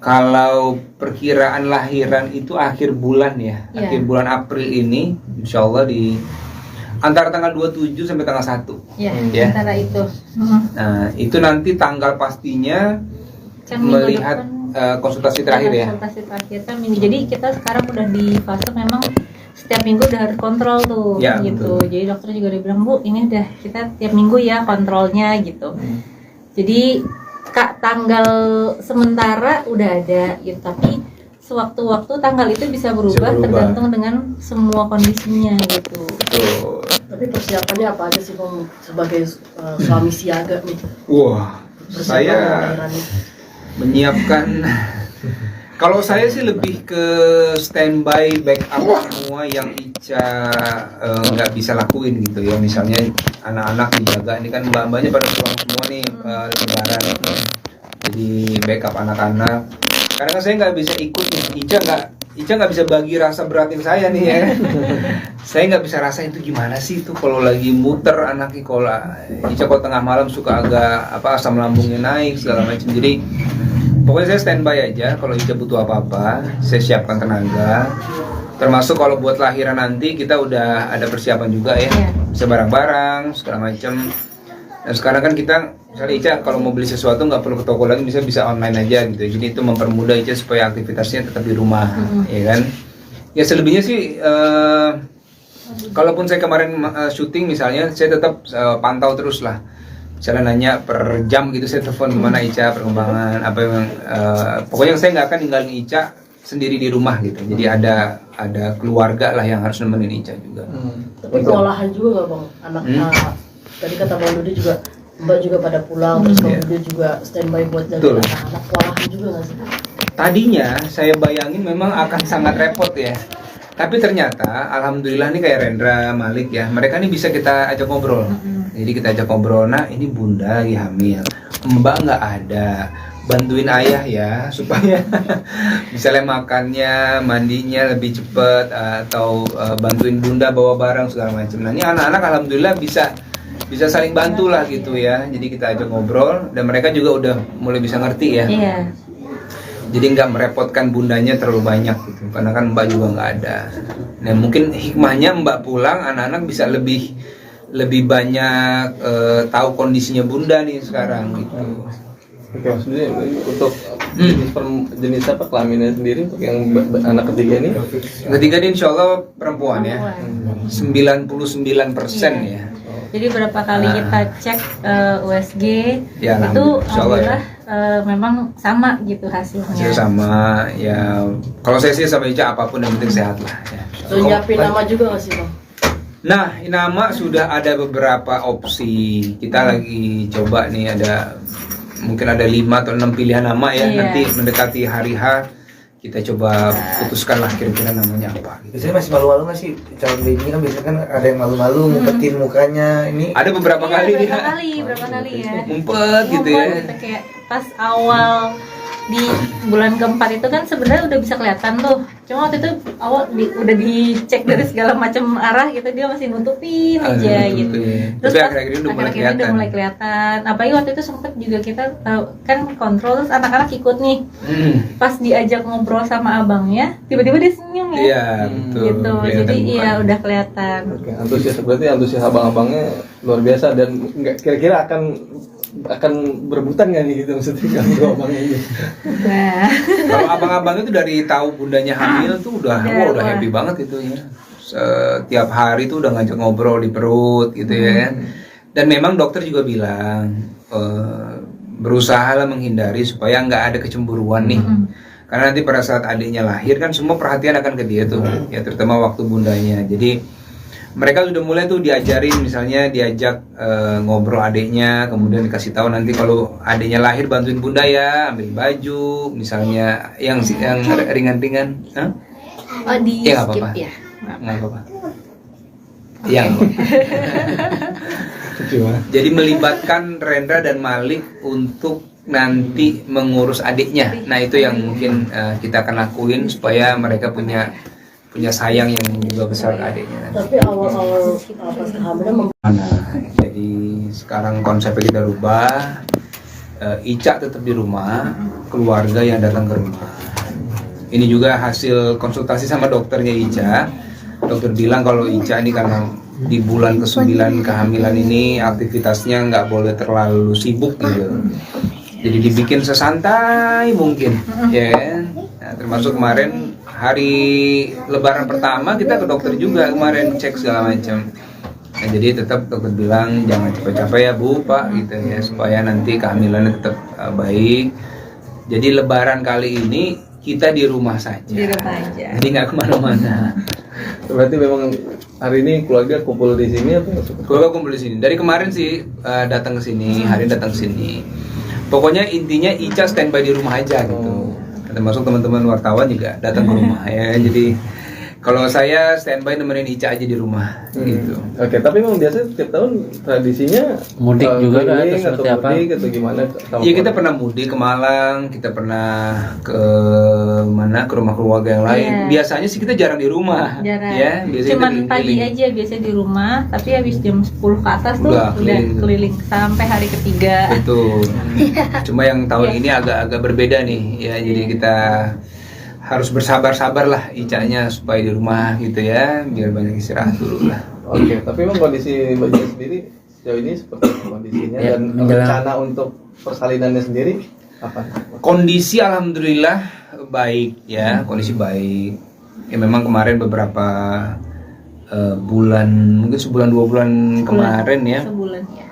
Kalau perkiraan lahiran itu akhir bulan ya, Iya. akhir bulan April ini, insya Allah di antara tanggal 27 sampai tanggal 1. Ya, Ya. antara itu. Nah itu nanti tanggal pastinya Kan minggu melihat depan konsultasi terakhir ya. konsultasi terakhir kan minggu. Jadi kita sekarang udah di fase memang setiap minggu udah harus kontrol tuh Ya, gitu. betul. Jadi dokter juga udah bilang, Bu, ini udah kita tiap minggu ya kontrolnya gitu. Jadi tanggal sementara udah ada gitu, tapi sewaktu-waktu tanggal itu bisa berubah berubah. tergantung dengan semua kondisinya gitu. Betul. tapi persiapannya apa aja sih Bang sebagai suami siaga nih? Wah, Persiapan saya lahiran nih. menyiapkan. Kalau saya sih lebih ke standby backup semua yang Ica nggak bisa lakuin gitu ya. Misalnya anak-anak dijaga, ini kan mbak-mbaknya pada pulang semua nih lebaran. Jadi backup anak-anak. Karena kan saya nggak bisa ikut nih. Ica nggak bisa bagi rasa beratin saya nih ya. Saya nggak bisa rasain itu gimana sih itu kalau lagi muter anaknya, kalau Ica kalau tengah malam suka agak asam lambungnya naik segala macam. Jadi pokoknya saya standby aja, kalau Ica butuh apa-apa, saya siapkan tenaga. Termasuk kalau buat lahiran nanti kita udah ada persiapan juga ya, Iya. bisa barang-barang segala macam. Dan sekarang kan kita, misalnya Ica kalau mau beli sesuatu nggak perlu ke toko lagi, bisa online aja gitu. Jadi itu mempermudah Ica supaya aktivitasnya tetap di rumah, ya kan? Ya selebihnya sih, kalaupun saya kemarin syuting misalnya, saya tetap pantau terus lah. Misalnya nanya per jam gitu, saya telepon gimana Ica perkembangan apa yang pokoknya saya nggak akan ninggalin Ica sendiri di rumah gitu. Jadi ada keluarga lah yang harus nemenin Ica juga. Tapi kewalahan juga nggak Bang? Anak tadi kata Bang Dudi juga, Mbak juga pada pulang, terus Bang Dudi juga standby buat jaga Betul. anak-anak. Kewalahan juga nggak sih? Tadinya saya bayangin memang akan sangat repot ya. Tapi ternyata alhamdulillah nih kayak Rendra, Malik ya, mereka nih bisa kita ajak ngobrol. Jadi kita ajak ngobrol, nah ini bunda lagi hamil, mbak nggak ada, bantuin ayah ya supaya misalnya makannya, mandinya lebih cepet, atau bantuin bunda bawa barang segala macam. Nah ini anak-anak alhamdulillah bisa saling bantu lah gitu ya. Jadi kita ajak ngobrol dan mereka juga udah mulai bisa ngerti ya. Iya. Jadi nggak merepotkan bundanya terlalu banyak gitu, karena kan mbak juga nggak ada. Nah mungkin hikmahnya mbak pulang, anak-anak bisa lebih lebih banyak tahu kondisinya bunda nih sekarang gitu. Oke, maksudnya untuk jenis apa kelaminnya sendiri untuk yang anak ketiga ini? Ketiga ini insya Allah perempuan ya, 99% ya. Jadi berapa kali kita cek USG Ya, itu insya Allah ya. alhamdulillah memang sama gitu hasilnya. Hasil sama ya. Kalau saya sih sama Ica apapun yang penting sehat lah. Ya. Udah nyiapin nama juga nggak sih bang? Nah, nama sudah ada beberapa opsi. Kita lagi coba nih mungkin ada 5 atau 6 pilihan nama ya. Iya. Nanti mendekati hari H kita coba putuskan lah kira-kira namanya apa. Biasanya masih malu-malu nggak sih calon baby kan biasanya kan ada yang malu-malu ngumpetin mukanya ini. Ada beberapa Iya, kali berapa kali ya. ngumpet gitu ya. Ngumpet, kayak pas awal di bulan keempat itu kan sebenarnya udah bisa kelihatan tuh. Cuma waktu itu awal udah dicek dari segala macam arah gitu, dia masih nutupin aja gitu. Terus Tapi pas akhir-akhir ini udah mulai akhir-akhir ini udah mulai kelihatan. Apalagi waktu itu sempet juga kita kan kontrol, terus anak-anak ikut nih. Pas diajak ngobrol sama abangnya, tiba-tiba dia senyum ya. Iya, betul. Gitu. Kelihatan Jadi iya mukanya. udah kelihatan. Oke, antusias abang-abangnya luar biasa dan nggak kira-kira akan berebutan nggak nih gitu maksudnya kalau abangnya ini? Nah, Kalau abang-abang itu dari tahu bundanya hamil tuh udah udah happy banget itu ya. Setiap hari tuh udah ngajak ngobrol di perut gitu ya. Dan memang dokter juga bilang berusahalah menghindari supaya nggak ada kecemburuan nih. Karena nanti pada saat adiknya lahir kan semua perhatian akan ke dia tuh, ya terutama waktu bundanya. Jadi mereka sudah mulai tuh diajarin, misalnya diajak ngobrol adiknya, kemudian dikasih tahu nanti kalau adiknya lahir bantuin bunda ya, ambil baju, misalnya yang ringan-ringan. Hah? oh di Ya, nggak skip apa-apa. ya. Nggak apa-apa. Yang jadi melibatkan Rendra dan Malik untuk nanti mengurus adiknya. Nah itu yang mungkin kita akan lakuin supaya mereka punya sayang yang juga besar ke adiknya. Tapi awal-awal pas kehamilan Jadi sekarang konsepnya kita rubah. Ica tetap di rumah, keluarga yang datang ke rumah. Ini juga hasil konsultasi sama dokternya Ica. Dokter bilang kalau Ica ini karena di bulan ke-9 kehamilan ini aktivitasnya nggak boleh terlalu sibuk gitu. Jadi dibikin sesantai mungkin, ya kan? Nah, termasuk kemarin hari Lebaran pertama kita ke dokter juga kemarin cek segala macam. Nah, jadi tetap dokter bilang jangan capek-capek ya Bu, Pak gitu ya supaya nanti kehamilannya tetap baik. Jadi Lebaran kali ini kita di rumah saja. Di rumah aja. Jadi nggak kemana-mana. Berarti memang hari ini keluarga kumpul di sini atau? Keluarga kumpul di sini. Dari kemarin sih datang ke sini, hari ini datang ke sini. Pokoknya intinya Ica standby di rumah aja gitu. Termasuk teman-teman wartawan juga datang ke rumah ya. Jadi kalau saya standby nemenin Ica aja di rumah gitu. Oke, tapi memang biasa setiap tahun tradisinya Mudik juga kan, keliling atau seperti apa? mudik atau gimana? Iya kita pernah mudik ke Malang, kita pernah ke mana ke rumah keluarga yang lain. Iya. Biasanya sih kita jarang di rumah. Jarang. Ya, biasanya Cuman kita pagi keliling. aja biasanya di rumah, tapi habis jam 10 ke atas tuh Udah udah keliling. keliling sampai hari ketiga. Betul. Cuma yang tahun Iya. ini agak-agak berbeda nih ya. Jadi kita harus bersabar-sabar lah Icanya supaya di rumah gitu ya, biar banyak istirahat dulu lah. Oke, tapi memang kondisi Mbak Cia sendiri sejauh ini seperti apa kondisinya Ya, dan menjelang- rencana untuk persalinannya sendiri apa? Kondisi alhamdulillah baik ya, kondisi baik. Ya memang kemarin beberapa bulan, mungkin sebulan 2 bulan kemarin ya, Sebulan ya.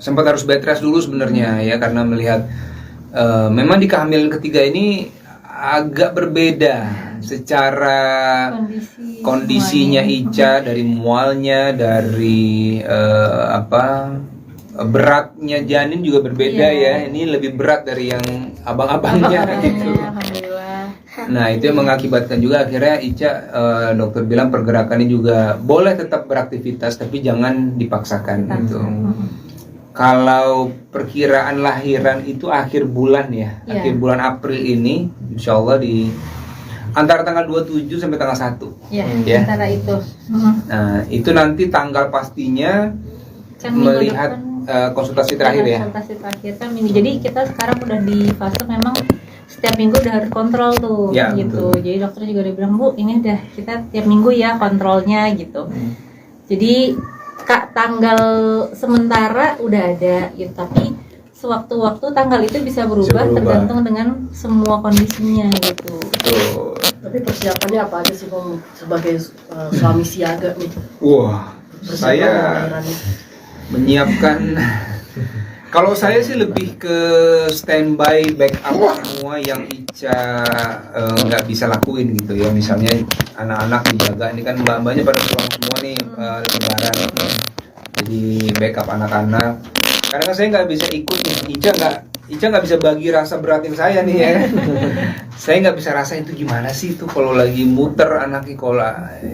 sempat harus bed rest dulu sebenarnya ya karena melihat memang di kehamilan ketiga ini agak berbeda secara kondisinya Ica, dari mualnya, dari beratnya janin juga berbeda ya. Ini lebih berat dari yang abang-abangnya gitu. Alhamdulillah. Nah itu yang mengakibatkan juga akhirnya Ica dokter bilang pergerakannya juga boleh tetap beraktivitas tapi jangan dipaksakan gitu. Kalau perkiraan lahiran itu akhir bulan ya, Iya. akhir bulan April ini, insya Allah di antara tanggal 27 sampai tanggal 1. Ya, Ya. antara itu. Nah itu nanti tanggal pastinya Kan minggu melihat depan konsultasi terakhir ya. konsultasi terakhir kan minggu. Jadi kita sekarang udah di fase memang setiap minggu udah harus kontrol tuh Ya, gitu. betul. Jadi dokter juga udah bilang Bu, ini udah kita tiap minggu ya kontrolnya gitu. Jadi tanggal sementara udah ada gitu, tapi sewaktu-waktu tanggal itu bisa berubah, tergantung dengan semua kondisinya gitu. Betul. Tapi persiapannya apa aja sih Bang sebagai suami siaga nih? Wah, Persiapan saya lahiran ini. menyiapkan. Kalau saya sih lebih ke standby backup semua yang Ica nggak bisa lakuin gitu ya. Misalnya anak-anak dijaga, ini kan mbak-mbaknya pada pulang semua nih lebaran. Jadi backup anak-anak. Karena kan saya nggak bisa ikut nih, Ica nggak bisa bagi rasa beratin saya nih ya. Saya nggak bisa rasain itu gimana sih itu kalau lagi muter anaknya, kalau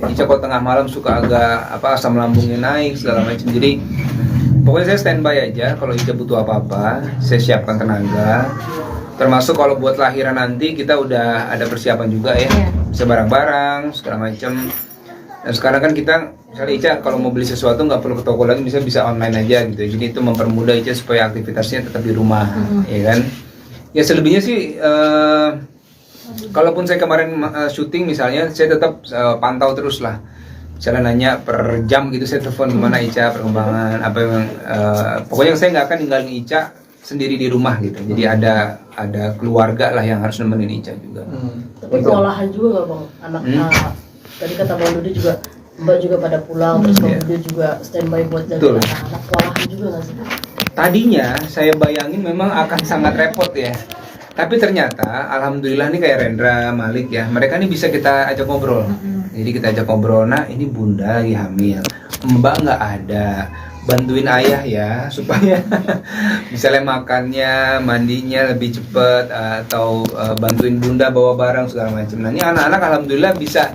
Ica kalau tengah malam suka agak asam lambungnya naik segala macam. Jadi pokoknya saya standby aja, kalau Ica butuh apa-apa saya siapkan tenaga. Termasuk kalau buat lahiran nanti kita udah ada persiapan juga ya, bisa barang-barang segala macam. Dan sekarang kan kita misalnya Ica kalau mau beli sesuatu nggak perlu ke toko lagi, bisa online aja gitu. Jadi itu mempermudah Ica supaya aktivitasnya tetap di rumah, ya kan. Ya selebihnya sih kalaupun saya kemarin syuting misalnya, saya tetap pantau terus lah. Misalnya nanya per jam gitu, saya telepon gimana Ica perkembangan apa yang pokoknya saya nggak akan ninggalin Ica sendiri di rumah gitu. Jadi ada keluarga lah yang harus nemenin Ica juga. Tapi kewalahan juga nggak Bang anak tadi kata Bang Dudi juga Mbak juga pada pulang, terus Bang Dudi juga standby buat jaga anak-anak, kewalahan juga nggak sih? Tadinya saya bayangin memang akan sangat repot ya. Tapi ternyata alhamdulillah nih kayak Rendra, Malik ya, mereka nih bisa kita ajak ngobrol. Jadi kita ajak ngobrol, nah ini bunda lagi hamil, mbak nggak ada, bantuin ayah ya supaya misalnya makannya, mandinya lebih cepet, atau bantuin bunda bawa barang segala macam. Nah ini anak-anak alhamdulillah bisa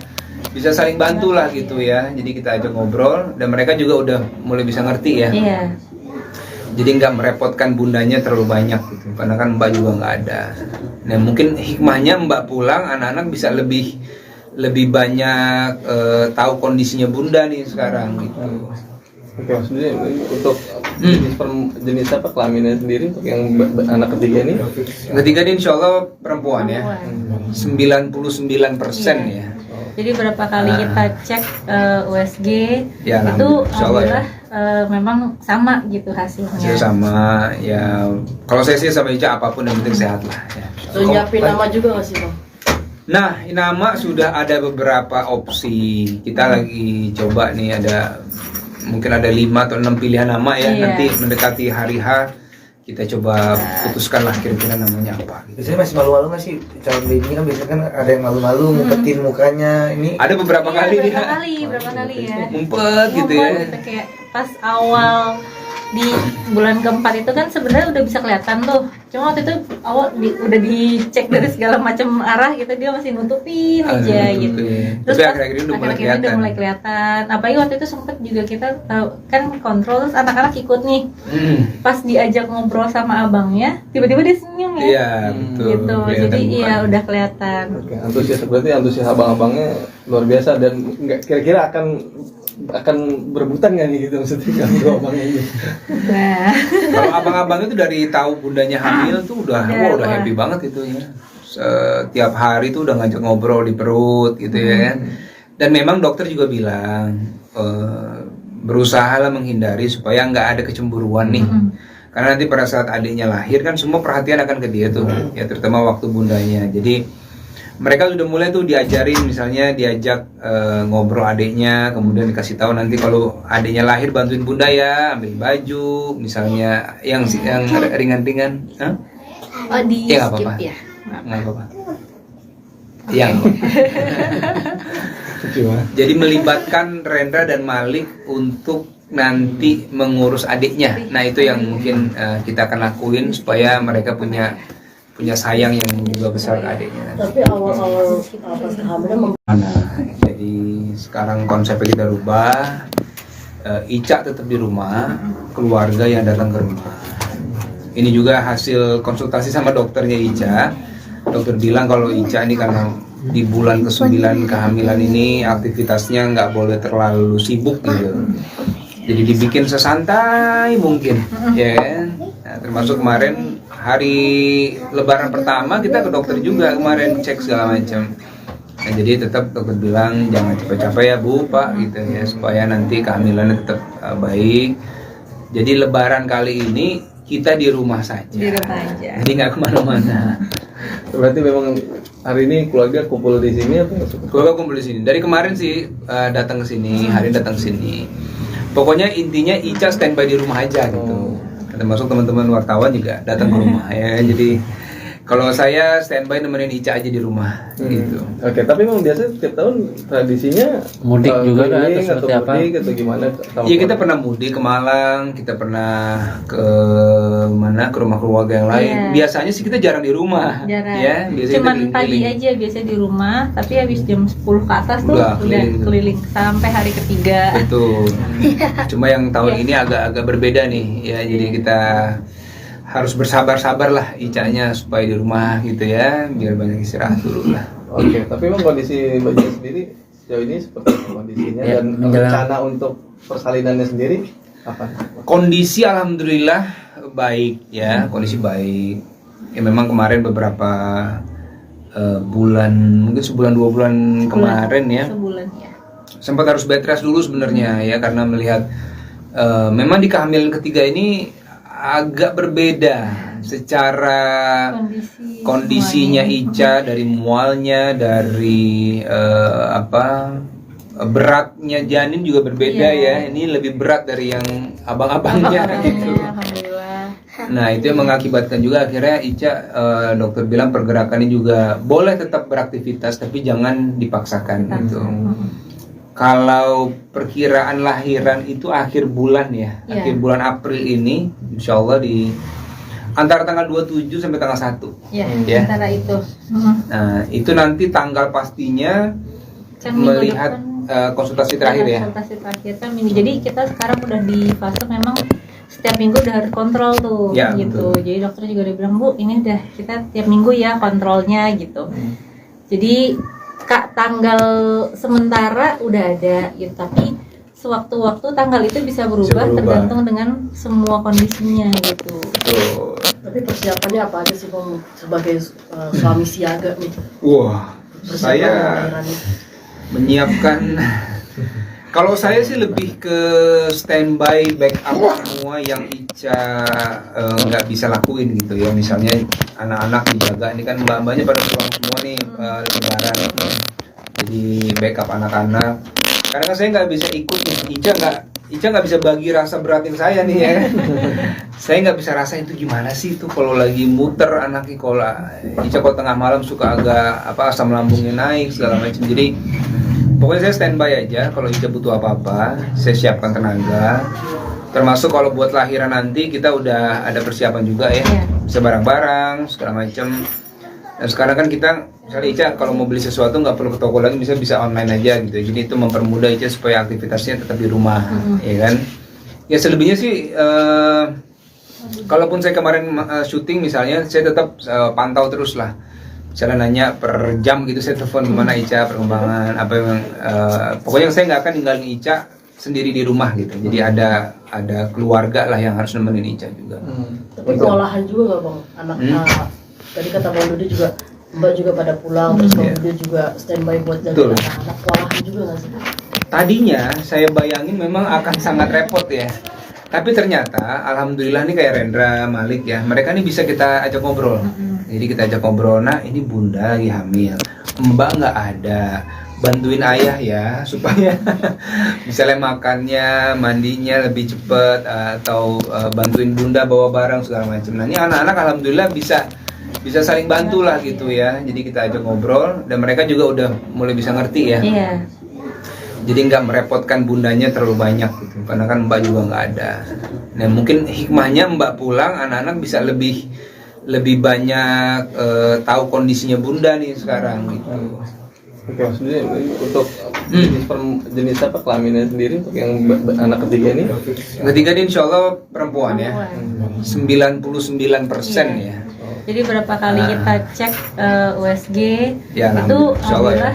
saling bantu lah gitu ya. Jadi kita ajak ngobrol dan mereka juga udah mulai bisa ngerti ya. Iya. Jadi nggak merepotkan bundanya terlalu banyak gitu, karena kan mbak juga nggak ada. Nah mungkin hikmahnya mbak pulang, anak-anak bisa lebih banyak tahu kondisinya bunda nih sekarang gitu. Oke, maksudnya untuk jenis apa kelaminnya sendiri untuk yang anak ketiga ini? Ketiga ini insya Allah perempuan ya, 99% ya. Jadi berapa kali kita cek USG Ya, itu alhamdulillah memang sama gitu hasilnya. Hasil sama ya. Kalau saya sih sama Ica apapun yang penting sehat lah ya. Terus nyiapin nama juga nggak sih Bang? Nah, nama sudah ada beberapa opsi. Kita lagi coba nih, mungkin ada 5 atau 6 pilihan nama ya. Nanti mendekati hari H kita coba putuskan lah kira-kira namanya apa. Biasanya masih malu-malu nggak sih calon baby kan, biasanya kan ada yang malu-malu ngumpetin mukanya ini. Ada beberapa kali dia Berapa kali ya. ngumpet gitu ya. Gitu, kayak pas awal di bulan keempat itu kan sebenarnya udah bisa kelihatan tuh. Cuma waktu itu awal udah dicek dari segala macam arah gitu, dia masih nutupin aja gitu. Terus tapi pas akhir-akhir ini udah udah mulai kelihatan. Apalagi waktu itu sempet juga kita tahu kan kontrol, terus anak-anak ikut nih. Pas diajak ngobrol sama abangnya, tiba-tiba dia senyum ya. Iya, betul. Gitu. Jadi iya udah kelihatan. Oke, antusias abang-abangnya luar biasa dan nggak kira-kira akan berebutan nggak nih gitu maksudnya kalau abangnya ini? Nah, Kalau abang-abang itu dari tahu bundanya hamil tuh udah happy banget itu ya. Setiap hari tuh udah ngajak ngobrol di perut gitu ya. Dan memang dokter juga bilang berusahalah menghindari supaya nggak ada kecemburuan nih. Karena nanti pada saat adiknya lahir kan semua perhatian akan ke dia tuh, ya terutama waktu bundanya. Jadi mereka sudah mulai tuh diajarin, misalnya diajak ngobrol adiknya, kemudian dikasih tahu nanti kalau adiknya lahir bantuin bunda ya, ambil baju, misalnya yang ringan-ringan. oh di Ya, nggak skip apa-apa. ya. Nggak apa-apa. Yang jadi melibatkan Rendra dan Malik untuk nanti mengurus adiknya. Nah itu yang mungkin kita akan lakuin supaya mereka punya sayang yang juga besar ke adiknya. Tapi awal-awal pas kehamilan Jadi sekarang konsepnya kita rubah. Ica tetap di rumah, keluarga yang datang ke rumah. Ini juga hasil konsultasi sama dokternya Ica. Dokter bilang kalau Ica ini karena di bulan ke-9 kehamilan ini aktivitasnya nggak boleh terlalu sibuk gitu. Jadi dibikin sesantai mungkin, ya kan? Nah, termasuk kemarin hari Lebaran pertama kita ke dokter juga kemarin cek segala macam. Nah, jadi tetap dokter bilang jangan capek-capek ya Bu, Pak gitu ya, supaya nanti kehamilannya tetap baik. Jadi Lebaran kali ini kita di rumah saja. Di rumah aja. Jadi nggak kemana-mana. Berarti memang hari ini keluarga kumpul di sini apa? Keluarga kumpul di sini. Dari kemarin sih datang ke sini, hari ini datang ke sini. Pokoknya intinya Ica standby di rumah aja gitu. Termasuk teman-teman wartawan juga datang ke rumah ya. Jadi kalau saya standby nemenin Ica aja di rumah gitu. Oke, tapi memang biasa setiap tahun tradisinya Mudik juga kan, keliling atau seperti apa? mudik atau gimana? Iya, kita pernah mudik ke Malang, kita pernah ke mana, ke rumah keluarga yang lain. Iya. Biasanya sih kita jarang di rumah. Jarang. Ya, biasanya Cuman kita pagi keliling-keliling. aja biasanya di rumah, tapi habis jam 10 ke atas tuh Udah udah keliling. keliling sampai hari ketiga. Betul. Cuma yang tahun Iya. ini agak-agak berbeda nih ya. Jadi kita harus bersabar-sabar lah Icanya supaya di rumah gitu ya, biar banyak istirahat dulu lah. Oke, tapi memang kondisi Mbak Ica sendiri sejauh ini seperti apa kondisinya Ya, dan menjelang- rencana untuk persalinannya sendiri apa? Kondisi alhamdulillah baik ya, kondisi baik. Ya memang kemarin beberapa bulan, mungkin sebulan 2 bulan kemarin ya, Sebulan ya. sempat harus bed rest dulu sebenarnya ya, karena melihat memang di kehamilan ketiga ini agak berbeda secara kondisinya Ica, dari mualnya, dari beratnya janin juga berbeda ya. Ini lebih berat dari yang abang-abangnya gitu. Alhamdulillah. Nah itu yang mengakibatkan juga akhirnya Ica, dokter bilang pergerakannya juga boleh tetap beraktivitas tapi jangan dipaksakan gitu. Kalau perkiraan lahiran itu akhir bulan ya, Iya. akhir bulan April ini, insya Allah di antara tanggal 27 sampai tanggal 1. Ya, Ya. antara itu. Nah itu nanti tanggal pastinya Kan minggu melihat depan konsultasi terakhir ya. konsultasi terakhir kan minggu. Jadi kita sekarang udah di fase memang setiap minggu udah harus kontrol tuh Ya, gitu. betul. Jadi dokter juga udah bilang, Bu, ini udah kita tiap minggu ya kontrolnya gitu. Jadi tanggal sementara udah ada gitu, tapi sewaktu-waktu tanggal itu bisa berubah, berubah. tergantung dengan semua kondisinya gitu. Betul. Tapi persiapannya apa aja sih Bang sebagai suami siaga nih? Wah, Persiapan saya lahiran ini. menyiapkan. Kalau saya sih lebih ke standby backup semua yang Ica nggak bisa lakuin gitu ya. Misalnya anak-anak dijaga, ini kan mbak-mbaknya pada pulang semua nih lebaran. Jadi backup anak-anak. Karena kan saya nggak bisa ikut nih. Ica nggak bisa bagi rasa beratin saya nih ya. Saya nggak bisa rasain itu gimana sih itu kalau lagi muter anaknya, kalau Ica kalau tengah malam suka agak asam lambungnya naik segala macam. Jadi pokoknya saya standby aja, kalau Ica butuh apa-apa, saya siapkan tenaga. Termasuk kalau buat lahiran nanti kita udah ada persiapan juga ya, Iya. bisa barang-barang segala macam. Dan sekarang kan kita, misalnya Ica kalau mau beli sesuatu nggak perlu ke toko lagi, bisa online aja gitu. Jadi itu mempermudah Ica supaya aktivitasnya tetap di rumah, ya kan? Ya selebihnya sih, kalaupun saya kemarin syuting misalnya, saya tetap pantau terus lah. Misalnya nanya per jam gitu, saya telepon gimana Ica perkembangan apa yang pokoknya saya nggak akan ninggalin Ica sendiri di rumah gitu. Jadi ada keluarga lah yang harus nemenin Ica juga. Tapi kewalahan juga nggak Bang? Anak tadi kata Bang Dudi juga, Mbak juga pada pulang, terus Bang Iya. Dudi juga standby buat Betul. jaga anak-anak. Kewalahan juga nggak sih? Tadinya saya bayangin memang akan sangat repot ya. Tapi ternyata alhamdulillah nih kayak Rendra, Malik ya, mereka nih bisa kita ajak ngobrol. Jadi kita ajak ngobrol, nah ini bunda lagi hamil, mbak nggak ada, bantuin ayah ya supaya misalnya makannya, mandinya lebih cepet, atau bantuin bunda bawa barang segala macam. Nah ini anak-anak alhamdulillah bisa saling bantu lah gitu ya. Jadi kita ajak ngobrol dan mereka juga udah mulai bisa ngerti ya. Iya. Jadi nggak merepotkan bundanya terlalu banyak gitu, karena kan mbak juga nggak ada. Nah mungkin hikmahnya mbak pulang, anak-anak bisa lebih banyak tahu kondisinya bunda nih sekarang gitu. Oke, maksudnya untuk jenis apa kelaminnya sendiri untuk yang anak ketiga ini? Ketiga ini insya Allah perempuan ya, 99% ya. Jadi berapa kali kita cek USG Ya, itu insya Allah ya.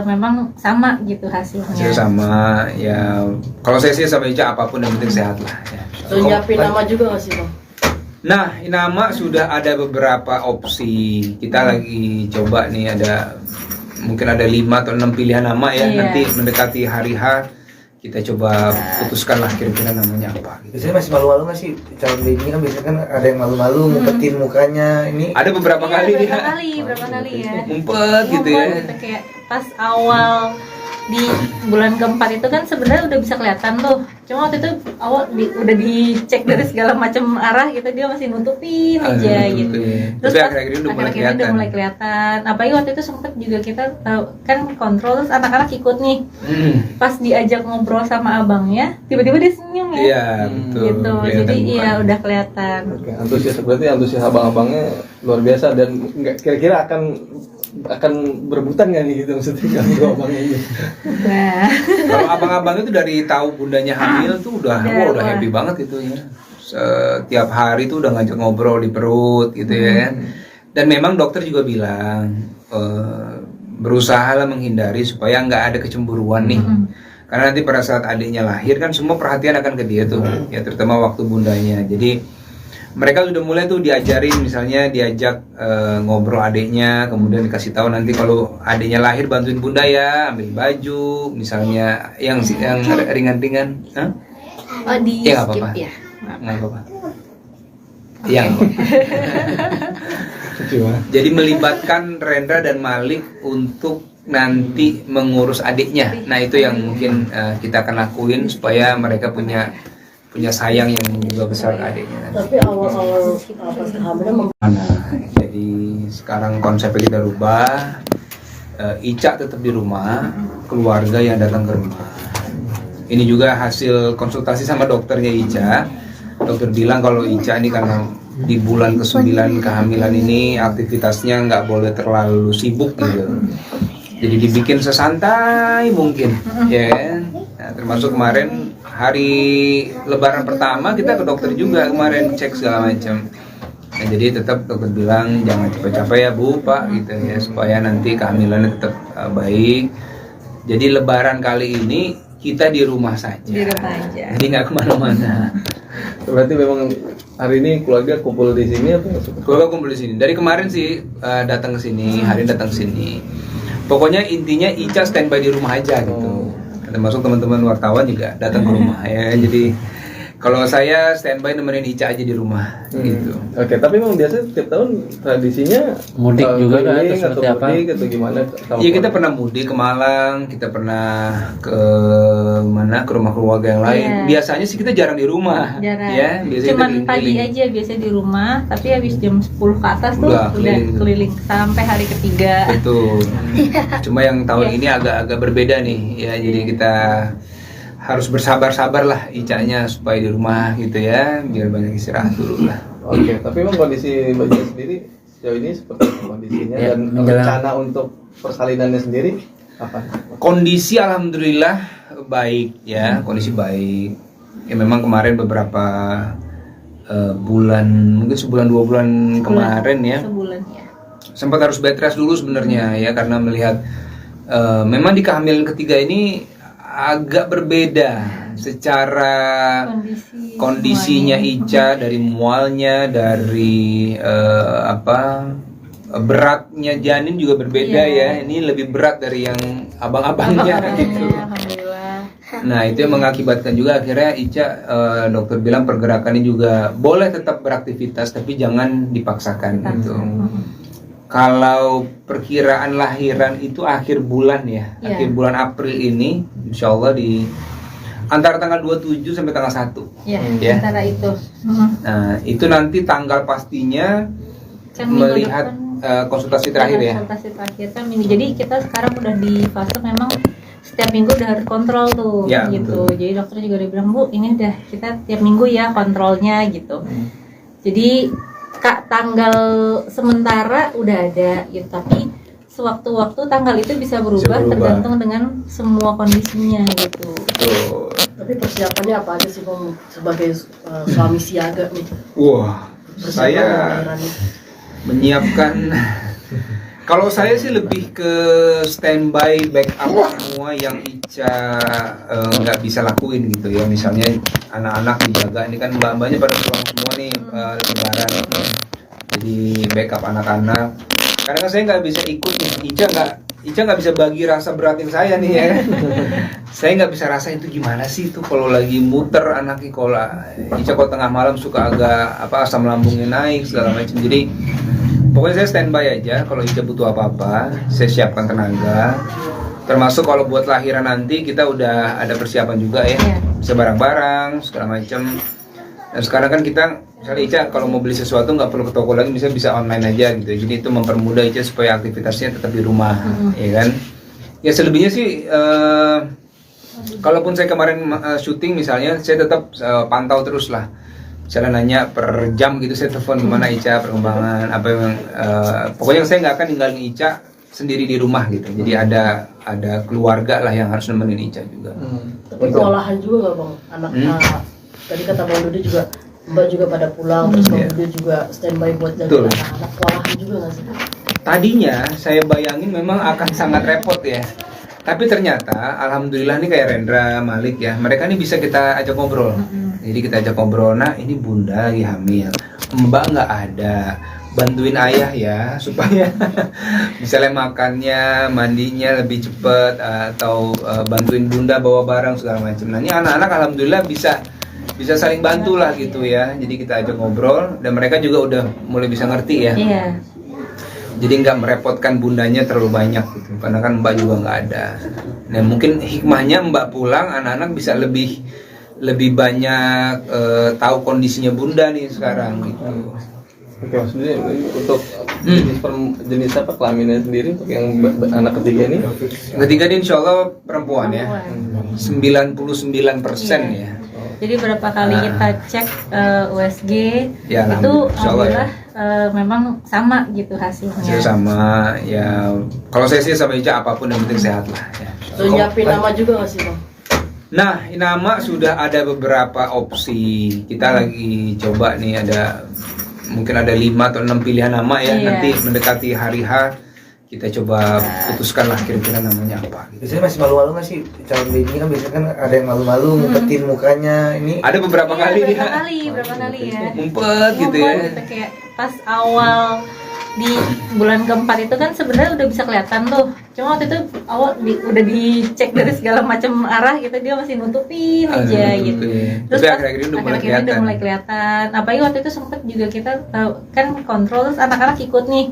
memang sama gitu hasilnya. Hasil sama ya. Kalau saya sih sama Ica apapun yang penting sehat lah. Ya. Terus nyiapin nama juga nggak sih Bang? Nah, nama sudah ada beberapa opsi. Kita lagi coba nih ada mungkin ada 5 atau 6 pilihan nama ya. Iya. Nanti mendekati hari H kita coba putuskan lah kira-kira namanya apa gitu. Biasanya masih malu-malu nggak sih calon baby kan biasanya kan ada yang malu-malu ngumpetin mukanya ini. Ada beberapa Iya, kali berapa kali ya. ngumpet gitu ya. Ngumpet gitu, kayak pas awal di bulan keempat itu kan sebenarnya udah bisa kelihatan tuh. Cuma waktu itu awal udah dicek dari segala macam arah gitu, dia masih nutupin aja gitu. Terus Tapi pas akhir-akhir ini udah mulai akhir-akhir ini kelihatan. udah mulai kelihatan. Apalagi waktu itu sempet juga kita tahu kan kontrol, terus anak-anak ikut nih. Pas diajak ngobrol sama abangnya, tiba-tiba dia senyum ya. Iya, betul. Gitu. Kelihatan Jadi iya mukanya. udah kelihatan. Oke, antusias berarti antusias abang-abangnya luar biasa dan nggak kira-kira akan berebutan nggak nih gitu maksudnya kalau abangnya ini. Nah, Kalau abang-abang itu dari tahu bundanya hamil tuh udah udah happy banget gitu ya. Setiap hari tuh udah ngajak ngobrol di perut gitu ya. Dan memang dokter juga bilang berusahalah menghindari supaya nggak ada kecemburuan nih. Karena nanti pada saat adiknya lahir kan semua perhatian akan ke dia tuh, ya terutama waktu bundanya. Jadi mereka sudah mulai tuh diajarin, misalnya diajak ngobrol adiknya, kemudian dikasih tahu nanti kalau adiknya lahir bantuin bunda ya, ambil baju, misalnya yang ringan-ringan. Hah? oh di Ya, nggak skip apa-apa. ya. Nggak apa-apa. Yang jadi melibatkan Rendra dan Malik untuk nanti mengurus adiknya. Nah itu yang mungkin kita akan lakuin supaya mereka punya sayang yang juga besar ke adiknya. Tapi awal-awal pas kehamilan Jadi sekarang konsepnya kita rubah. Ica tetap di rumah, keluarga yang datang ke rumah. Ini juga hasil konsultasi sama dokternya Ica. Dokter bilang kalau Ica ini karena di bulan ke-9 kehamilan ini aktivitasnya nggak boleh terlalu sibuk gitu. Jadi dibikin sesantai mungkin, ya kan? Nah, termasuk kemarin hari Lebaran pertama kita ke dokter juga kemarin cek segala macam. Nah, jadi tetap dokter bilang jangan capek-capek ya Bu, Pak gitu ya supaya nanti kehamilannya tetap baik. Jadi Lebaran kali ini kita di rumah saja. Di rumah aja. Jadi nggak kemana-mana. Berarti memang hari ini keluarga kumpul di sini atau Keluarga kumpul di sini. Dari kemarin sih datang ke sini, hari ini datang ke sini. Pokoknya intinya Ica standby di rumah aja gitu. Termasuk teman-teman wartawan juga datang ke rumah ya. Jadi kalau saya standby nemenin Ica aja di rumah gitu. Oke, tapi memang biasanya setiap tahun tradisinya Mudik juga kan, keliling atau atau seperti apa? mudik atau gimana? Iya kita pernah mudik ke Malang, kita pernah ke mana ke rumah keluarga yang lain. Iya. Biasanya sih kita jarang di rumah, Jarang. ya. Biasanya Cuman kita pagi keliling-keliling. aja biasa di rumah, tapi habis jam 10 ke atas tuh Udah udah keliling. keliling sampai hari ketiga. Betul. Cuma yang tahun Iya. ini agak-agak berbeda nih, ya. Jadi kita harus bersabar-sabar lah Icanya supaya di rumah gitu ya, biar banyak istirahat dulu lah. Oke, tapi memang kondisi bayinya sendiri sejauh ini seperti apa kondisinya Ya, dan menjelang- rencana untuk persalinannya sendiri apa? Kondisi alhamdulillah baik ya, kondisi baik. Ya memang kemarin beberapa bulan, mungkin sebulan 2 bulan kemarin ya, Sebulan ya. sempat harus bed rest dulu sebenarnya ya karena melihat memang di kehamilan ketiga ini agak berbeda secara kondisinya Ica, dari mualnya, dari beratnya janin juga berbeda ya. Ini lebih berat dari yang abang-abangnya gitu. Alhamdulillah. Nah itu yang mengakibatkan juga akhirnya Ica dokter bilang pergerakannya juga boleh tetap beraktivitas tapi jangan dipaksakan gitu. Kalau perkiraan lahiran itu akhir bulan ya, Iya. akhir bulan April ini, insya Allah di antara tanggal 27 sampai tanggal 1. Ya, Ya. antara itu. Nah itu nanti tanggal pastinya Kan minggu melihat depan konsultasi terakhir ya. konsultasi terakhir kan minggu. Jadi kita sekarang udah di fase memang setiap minggu udah harus kontrol tuh Ya, gitu. betul. Jadi dokter juga udah bilang, Bu, ini udah kita tiap minggu ya kontrolnya gitu. Jadi tanggal sementara udah ada gitu, tapi sewaktu-waktu tanggal itu bisa berubah, berubah. tergantung dengan semua kondisinya gitu. Tuh. tapi persiapannya apa aja sih Bang sebagai suami siaga nih? Wah, Persiapan saya lahiran nih. menyiapkan. Kalau saya sih lebih ke standby backup semua yang Ica nggak bisa lakuin gitu ya. Misalnya anak-anak dijaga, ini kan mbak-mbaknya pada pulang semua nih lebaran. Jadi backup anak-anak. Karena kan saya nggak bisa ikut nih, Ica Ica nggak bisa bagi rasa beratin saya nih ya. Saya nggak bisa rasa itu gimana sih itu kalau lagi muter anaknya, kalau Ica kalau tengah malam suka agak asam lambungnya naik segala macam. Jadi pokoknya saya standby aja, kalau Ica butuh apa-apa saya siapkan tenaga. Termasuk kalau buat lahiran nanti kita udah ada persiapan juga ya, bisa barang-barang segala macam. Dan sekarang kan kita misalnya Ica kalau mau beli sesuatu nggak perlu ke toko lagi, bisa online aja gitu. Jadi itu mempermudah Ica supaya aktivitasnya tetap di rumah, ya kan. Ya selebihnya sih kalaupun saya kemarin syuting misalnya, saya tetap pantau terus lah. Misalnya nanya per jam gitu, saya telepon gimana Ica perkembangan apa yang pokoknya saya nggak akan ninggalin Ica sendiri di rumah gitu. Jadi ada keluarga lah yang harus nemenin Ica juga. Tapi kewalahan juga nggak bang anak tadi kata Bang Dodi juga Mbak juga pada pulang, terus Bang Dodi juga standby buat jaga anak-anak, kewalahan juga nggak sih? Tadinya saya bayangin memang akan sangat repot ya, tapi ternyata alhamdulillah nih kayak Rendra, Malik ya, mereka nih bisa kita ajak ngobrol. Jadi kita ajak ngobrol, nah ini bunda lagi hamil, Mbak nggak ada, bantuin ayah ya supaya misalnya makannya, mandinya lebih cepet, atau bantuin bunda bawa barang segala macam. Nah ini anak-anak alhamdulillah bisa saling bantu lah gitu ya. Jadi kita ajak ngobrol dan mereka juga udah mulai bisa ngerti ya. Jadi nggak merepotkan bundanya terlalu banyak gitu, karena kan Mbak juga nggak ada. Nah mungkin hikmahnya Mbak pulang, anak-anak bisa lebih banyak tahu kondisinya bunda nih sekarang gitu. Oke, maksudnya untuk jenis apa kelaminnya sendiri untuk yang anak ketiga ini? Ketiga ini insya Allah perempuan ya, 99% ya. Jadi berapa kali kita cek USG Ya, itu alhamdulillah memang sama gitu hasilnya. Hasil sama ya. Kalau saya sih sama Ica apapun yang penting sehat lah ya. So nyiapin nama juga nggak sih bang? Nah, nama sudah ada beberapa opsi. Kita lagi coba nih, mungkin ada 5 atau 6 pilihan nama ya. Nanti mendekati hari H kita coba putuskan lah kira-kira namanya apa. Biasanya masih malu-malu nggak sih calon baby kan, biasanya kan ada yang malu-malu ngumpetin mukanya. Ini Ada beberapa kali berapa kali ya. ngumpet gitu ya. Gitu, kayak pas awal di bulan keempat itu kan sebenarnya udah bisa kelihatan tuh. Cuma waktu itu awal udah dicek dari segala macam arah gitu, dia masih nutupin aja gitu. Terus akhir-akhir ini udah mulai kelihatan. Apalagi waktu itu sempet juga kita kan kontrol, terus anak-anak ikut nih.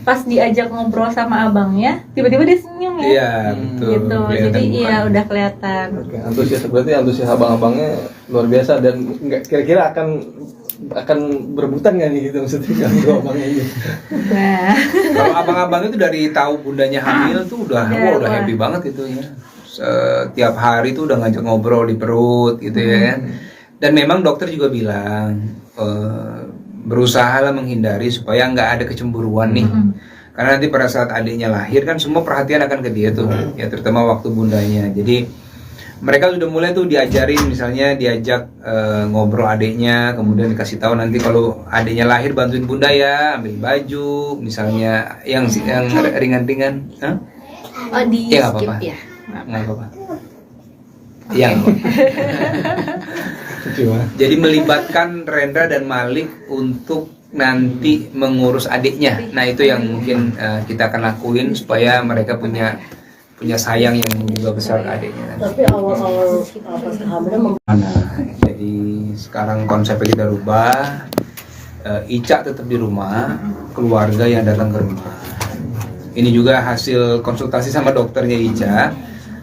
Pas diajak ngobrol sama abangnya, tiba-tiba dia senyum ya. Iya, betul. Gitu. Jadi iya udah kelihatan. Oke, antusias abang-abangnya luar biasa dan kira-kira akan berebutan nggak nih gitu maksudnya kalau abangnya ini? Nah, Kalau abang-abang itu dari tahu bundanya hamil tuh udah happy banget itu ya. Setiap hari tuh udah ngajak ngobrol di perut gitu ya. Dan memang dokter juga bilang berusahalah menghindari supaya nggak ada kecemburuan nih. Karena nanti pada saat adiknya lahir kan semua perhatian akan ke dia tuh, ya terutama waktu bundanya. Jadi mereka sudah mulai tuh diajarin, misalnya diajak ngobrol adiknya, kemudian dikasih tahu nanti kalau adiknya lahir bantuin bunda ya, ambil baju, misalnya yang ringan-ringan. oh di Ya, skip apa-apa. ya. Nggak apa-apa. Yang jadi melibatkan Rendra dan Malik untuk nanti mengurus adiknya. Nah itu yang mungkin kita akan lakuin supaya mereka punya sayang yang juga besar ke adiknya. Tapi awal-awal pas kehamilan Jadi sekarang konsepnya kita rubah. Ica tetap di rumah, keluarga yang datang ke rumah. Ini juga hasil konsultasi sama dokternya Ica.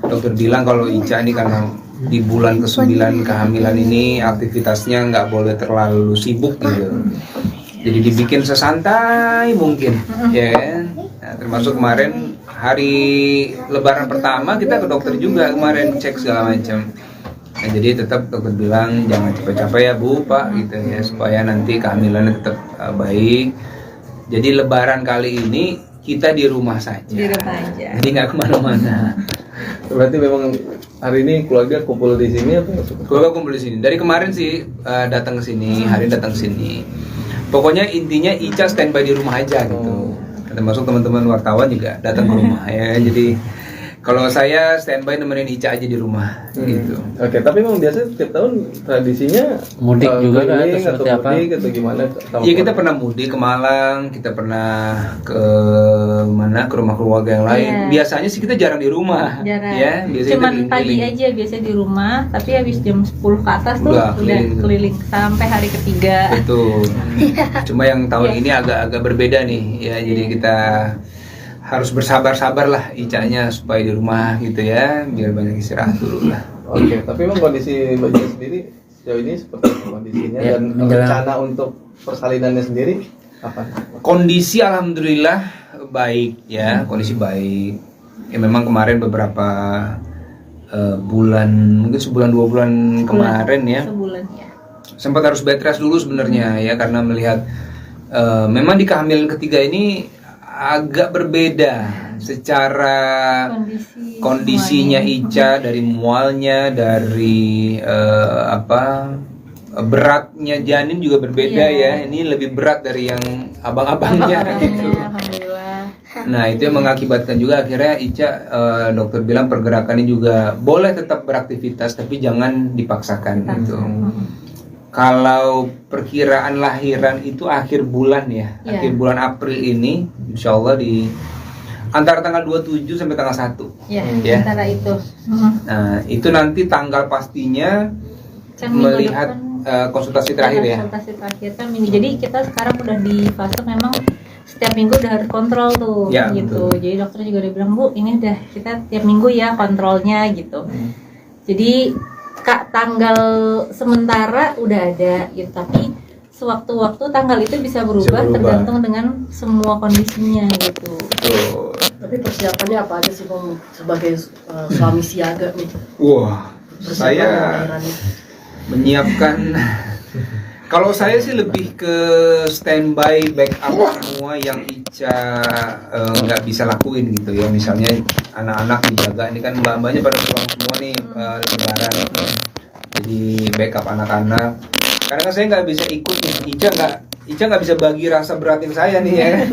Dokter bilang kalau Ica ini karena di bulan ke-9 kehamilan ini aktivitasnya nggak boleh terlalu sibuk gitu. Jadi dibikin sesantai mungkin, ya kan? Nah, termasuk kemarin hari Lebaran pertama kita ke dokter juga kemarin cek segala macam. Nah, jadi tetap dokter bilang jangan capek-capek ya Bu, Pak gitu ya, supaya nanti kehamilannya tetap baik. Jadi Lebaran kali ini kita di rumah saja. Di rumah aja. Jadi nggak kemana-mana. Berarti memang hari ini keluarga kumpul di sini atau Keluarga kumpul di sini. Dari kemarin sih datang ke sini, hari datang ke sini. Pokoknya intinya Ica standby di rumah aja gitu. Termasuk teman-teman wartawan juga datang ke rumah ya. Jadi Kalau saya standby nemenin Ica aja di rumah gitu. Oke, tapi memang biasanya setiap tahun tradisinya Mudik juga kan, keliling atau seperti apa? mudik atau gimana? Iya, kita pernah mudik ke Malang, kita pernah ke mana, ke rumah keluarga yang lain. Iya. Biasanya sih kita jarang di rumah. Jarang. Ya, biasanya Cuman kita pagi keliling. aja biasa di rumah, tapi habis jam 10 ke atas tuh Udah udah keliling. keliling sampai hari ketiga. Betul. Cuma yang tahun Iya. ini agak berbeda nih ya. Jadi kita harus bersabar-sabar lah Icanya supaya di rumah gitu ya, biar banyak istirahat dulu lah. Oke, tapi memang kondisi Mbak Cia sendiri sejauh ini seperti apa kondisinya Ya, dan menjelang- rencana untuk persalinannya sendiri apa? Kondisi alhamdulillah baik ya, kondisi baik. Ya memang kemarin beberapa bulan, mungkin sebulan 2 bulan kemarin ya, Sebulan ya. sempat harus bed rest dulu sebenarnya ya, karena melihat memang di kehamilan ketiga ini agak berbeda secara kondisinya Ica, dari mualnya, dari beratnya janin juga berbeda ya. Iya. Ini lebih berat dari yang abang-abangnya gitu. Alhamdulillah. Nah itu yang mengakibatkan juga akhirnya Ica, dokter bilang pergerakannya juga boleh tetap beraktivitas tapi jangan dipaksakan gitu. Kalau perkiraan lahiran itu akhir bulan ya, Iya. akhir bulan April ini, insya Allah di antara tanggal 27 sampai tanggal 1. Ya, Ya. antara itu. Nah itu nanti tanggal pastinya Kan minggu melihat depan konsultasi terakhir ya. konsultasi terakhir kan minggu. Jadi kita sekarang udah di fase memang setiap minggu udah harus kontrol tuh Ya, gitu. betul. Jadi dokter juga udah bilang, Bu, ini udah kita tiap minggu ya kontrolnya gitu. Jadi Kak, tanggal sementara udah ada gitu, tapi sewaktu-waktu tanggal itu bisa berubah, berubah. tergantung dengan semua kondisinya gitu. Betul. Tapi persiapannya apa aja sih Bang sebagai suami siaga nih? Wah, Persiapan saya lahiran nih. menyiapkan. Kalau saya sih lebih ke standby backup semua yang Ica nggak bisa lakuin gitu ya. Misalnya anak-anak dijaga, ini kan mbak-mbaknya pada pulang semua nih lebaran. Jadi backup anak-anak. Karena kan saya nggak bisa ikut nih. Ica nggak bisa bagi rasa beratin saya nih ya.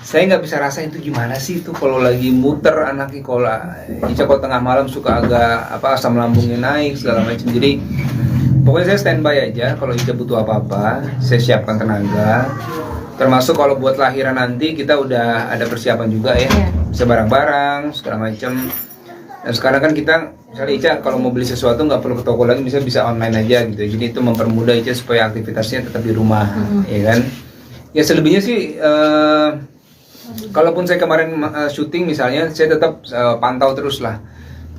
Saya nggak bisa rasain itu gimana sih itu kalau lagi muter anaknya. Kalau Ica kalau tengah malam suka agak asam lambungnya naik segala macam. Jadi pokoknya saya standby aja. Kalau Ica butuh apa-apa, saya siapkan tenaga. Termasuk kalau buat lahiran nanti kita udah ada persiapan juga ya. Iya. Bisa barang-barang segala macam. Dan sekarang kan kita, misalnya Ica kalau mau beli sesuatu nggak perlu ke toko lagi, bisa online aja gitu. Jadi itu mempermudah Ica supaya aktivitasnya tetap di rumah, ya kan? Ya selebihnya sih, kalaupun saya kemarin syuting misalnya, saya tetap pantau terus lah.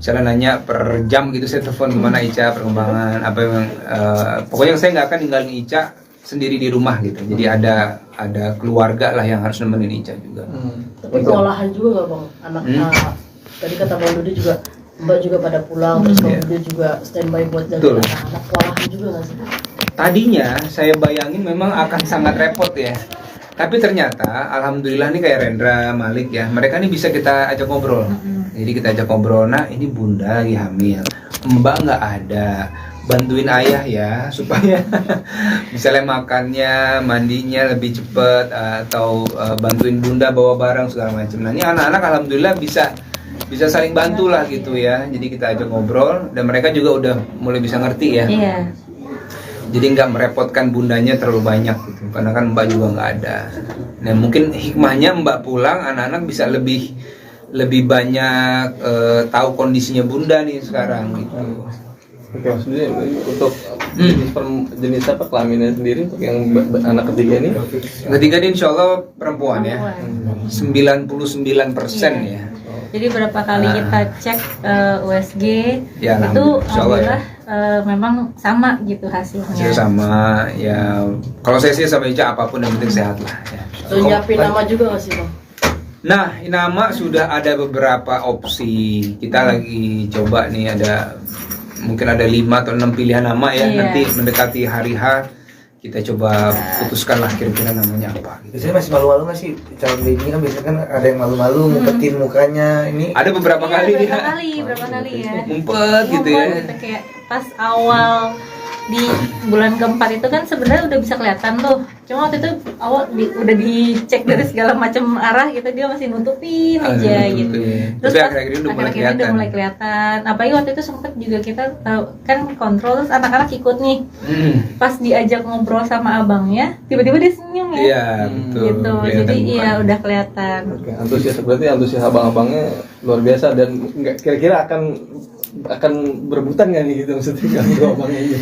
Misalnya nanya per jam gitu, saya telepon gimana Ica perkembangan, apa yang pokoknya saya nggak akan ninggalin Ica sendiri di rumah gitu. Jadi ada keluarga lah yang harus nemenin Ica juga. Tapi kewalahan juga nggak Bang? Anak tadi kata Bang Dudi juga, Mbak juga pada pulang, terus Bang Iya. Dudi juga standby buat jaga Betul. anak-anak. Kewalahan juga nggak sih? Tadinya saya bayangin memang akan sangat repot ya. Tapi ternyata alhamdulillah nih kayak Rendra, Malik ya, mereka nih bisa kita ajak ngobrol. Jadi kita ajak ngobrol, nah ini bunda lagi hamil, mbak nggak ada, bantuin ayah ya supaya misalnya makannya, mandinya lebih cepet, atau bantuin bunda bawa barang segala macam. Nah ini anak-anak alhamdulillah bisa saling bantu lah gitu ya. Jadi kita ajak ngobrol dan mereka juga udah mulai bisa ngerti ya. Iya. Jadi nggak merepotkan bundanya terlalu banyak gitu, karena kan mbak juga nggak ada. Nah mungkin hikmahnya mbak pulang, anak-anak bisa lebih banyak tahu kondisinya bunda nih sekarang gitu. Oke, maksudnya untuk jenis apa kelaminnya sendiri untuk yang anak ketiga ini? Ketiga ini insya Allah perempuan ya, 99% ya. Jadi berapa kali kita cek USG Ya, itu insya Allah ya. alhamdulillah memang sama gitu hasilnya. Hasil sama ya. Kalau saya sih sama Ica apapun yang penting sehat lah. Ya. Terus nyiapin nama juga nggak sih Bang? Nah, nama sudah ada beberapa opsi. Kita lagi coba nih, mungkin ada 5 atau 6 pilihan nama ya. Iya. Nanti mendekati hari H kita coba putuskan lah kira-kira namanya apa. Gitu. Biasanya masih malu-malu nggak sih calon baby kan biasanya kan ada yang malu-malu ngumpetin mukanya ini. Ada beberapa Iya, kali berapa ya. kali ya. Ngumpet gitu ya. Ngumpet gitu, kayak pas awal di bulan keempat itu kan sebenarnya udah bisa kelihatan tuh. Cuma waktu itu awal udah dicek dari segala macam arah gitu, dia masih nutupin aja gitu. Terus Tapi pas akhir-akhir ini udah mulai kelihatan. Apalagi waktu itu sempet juga kita tahu kan kontrol, terus anak-anak ikut nih. Pas diajak ngobrol sama abangnya, tiba-tiba dia senyum ya. Iya, betul. Gitu. Kelihatan Jadi bukan. iya udah kelihatan. Oke, berarti antusias abang-abangnya luar biasa dan nggak kira-kira akan berebutan nggak nih gitu maksudnya kalau abangnya ini.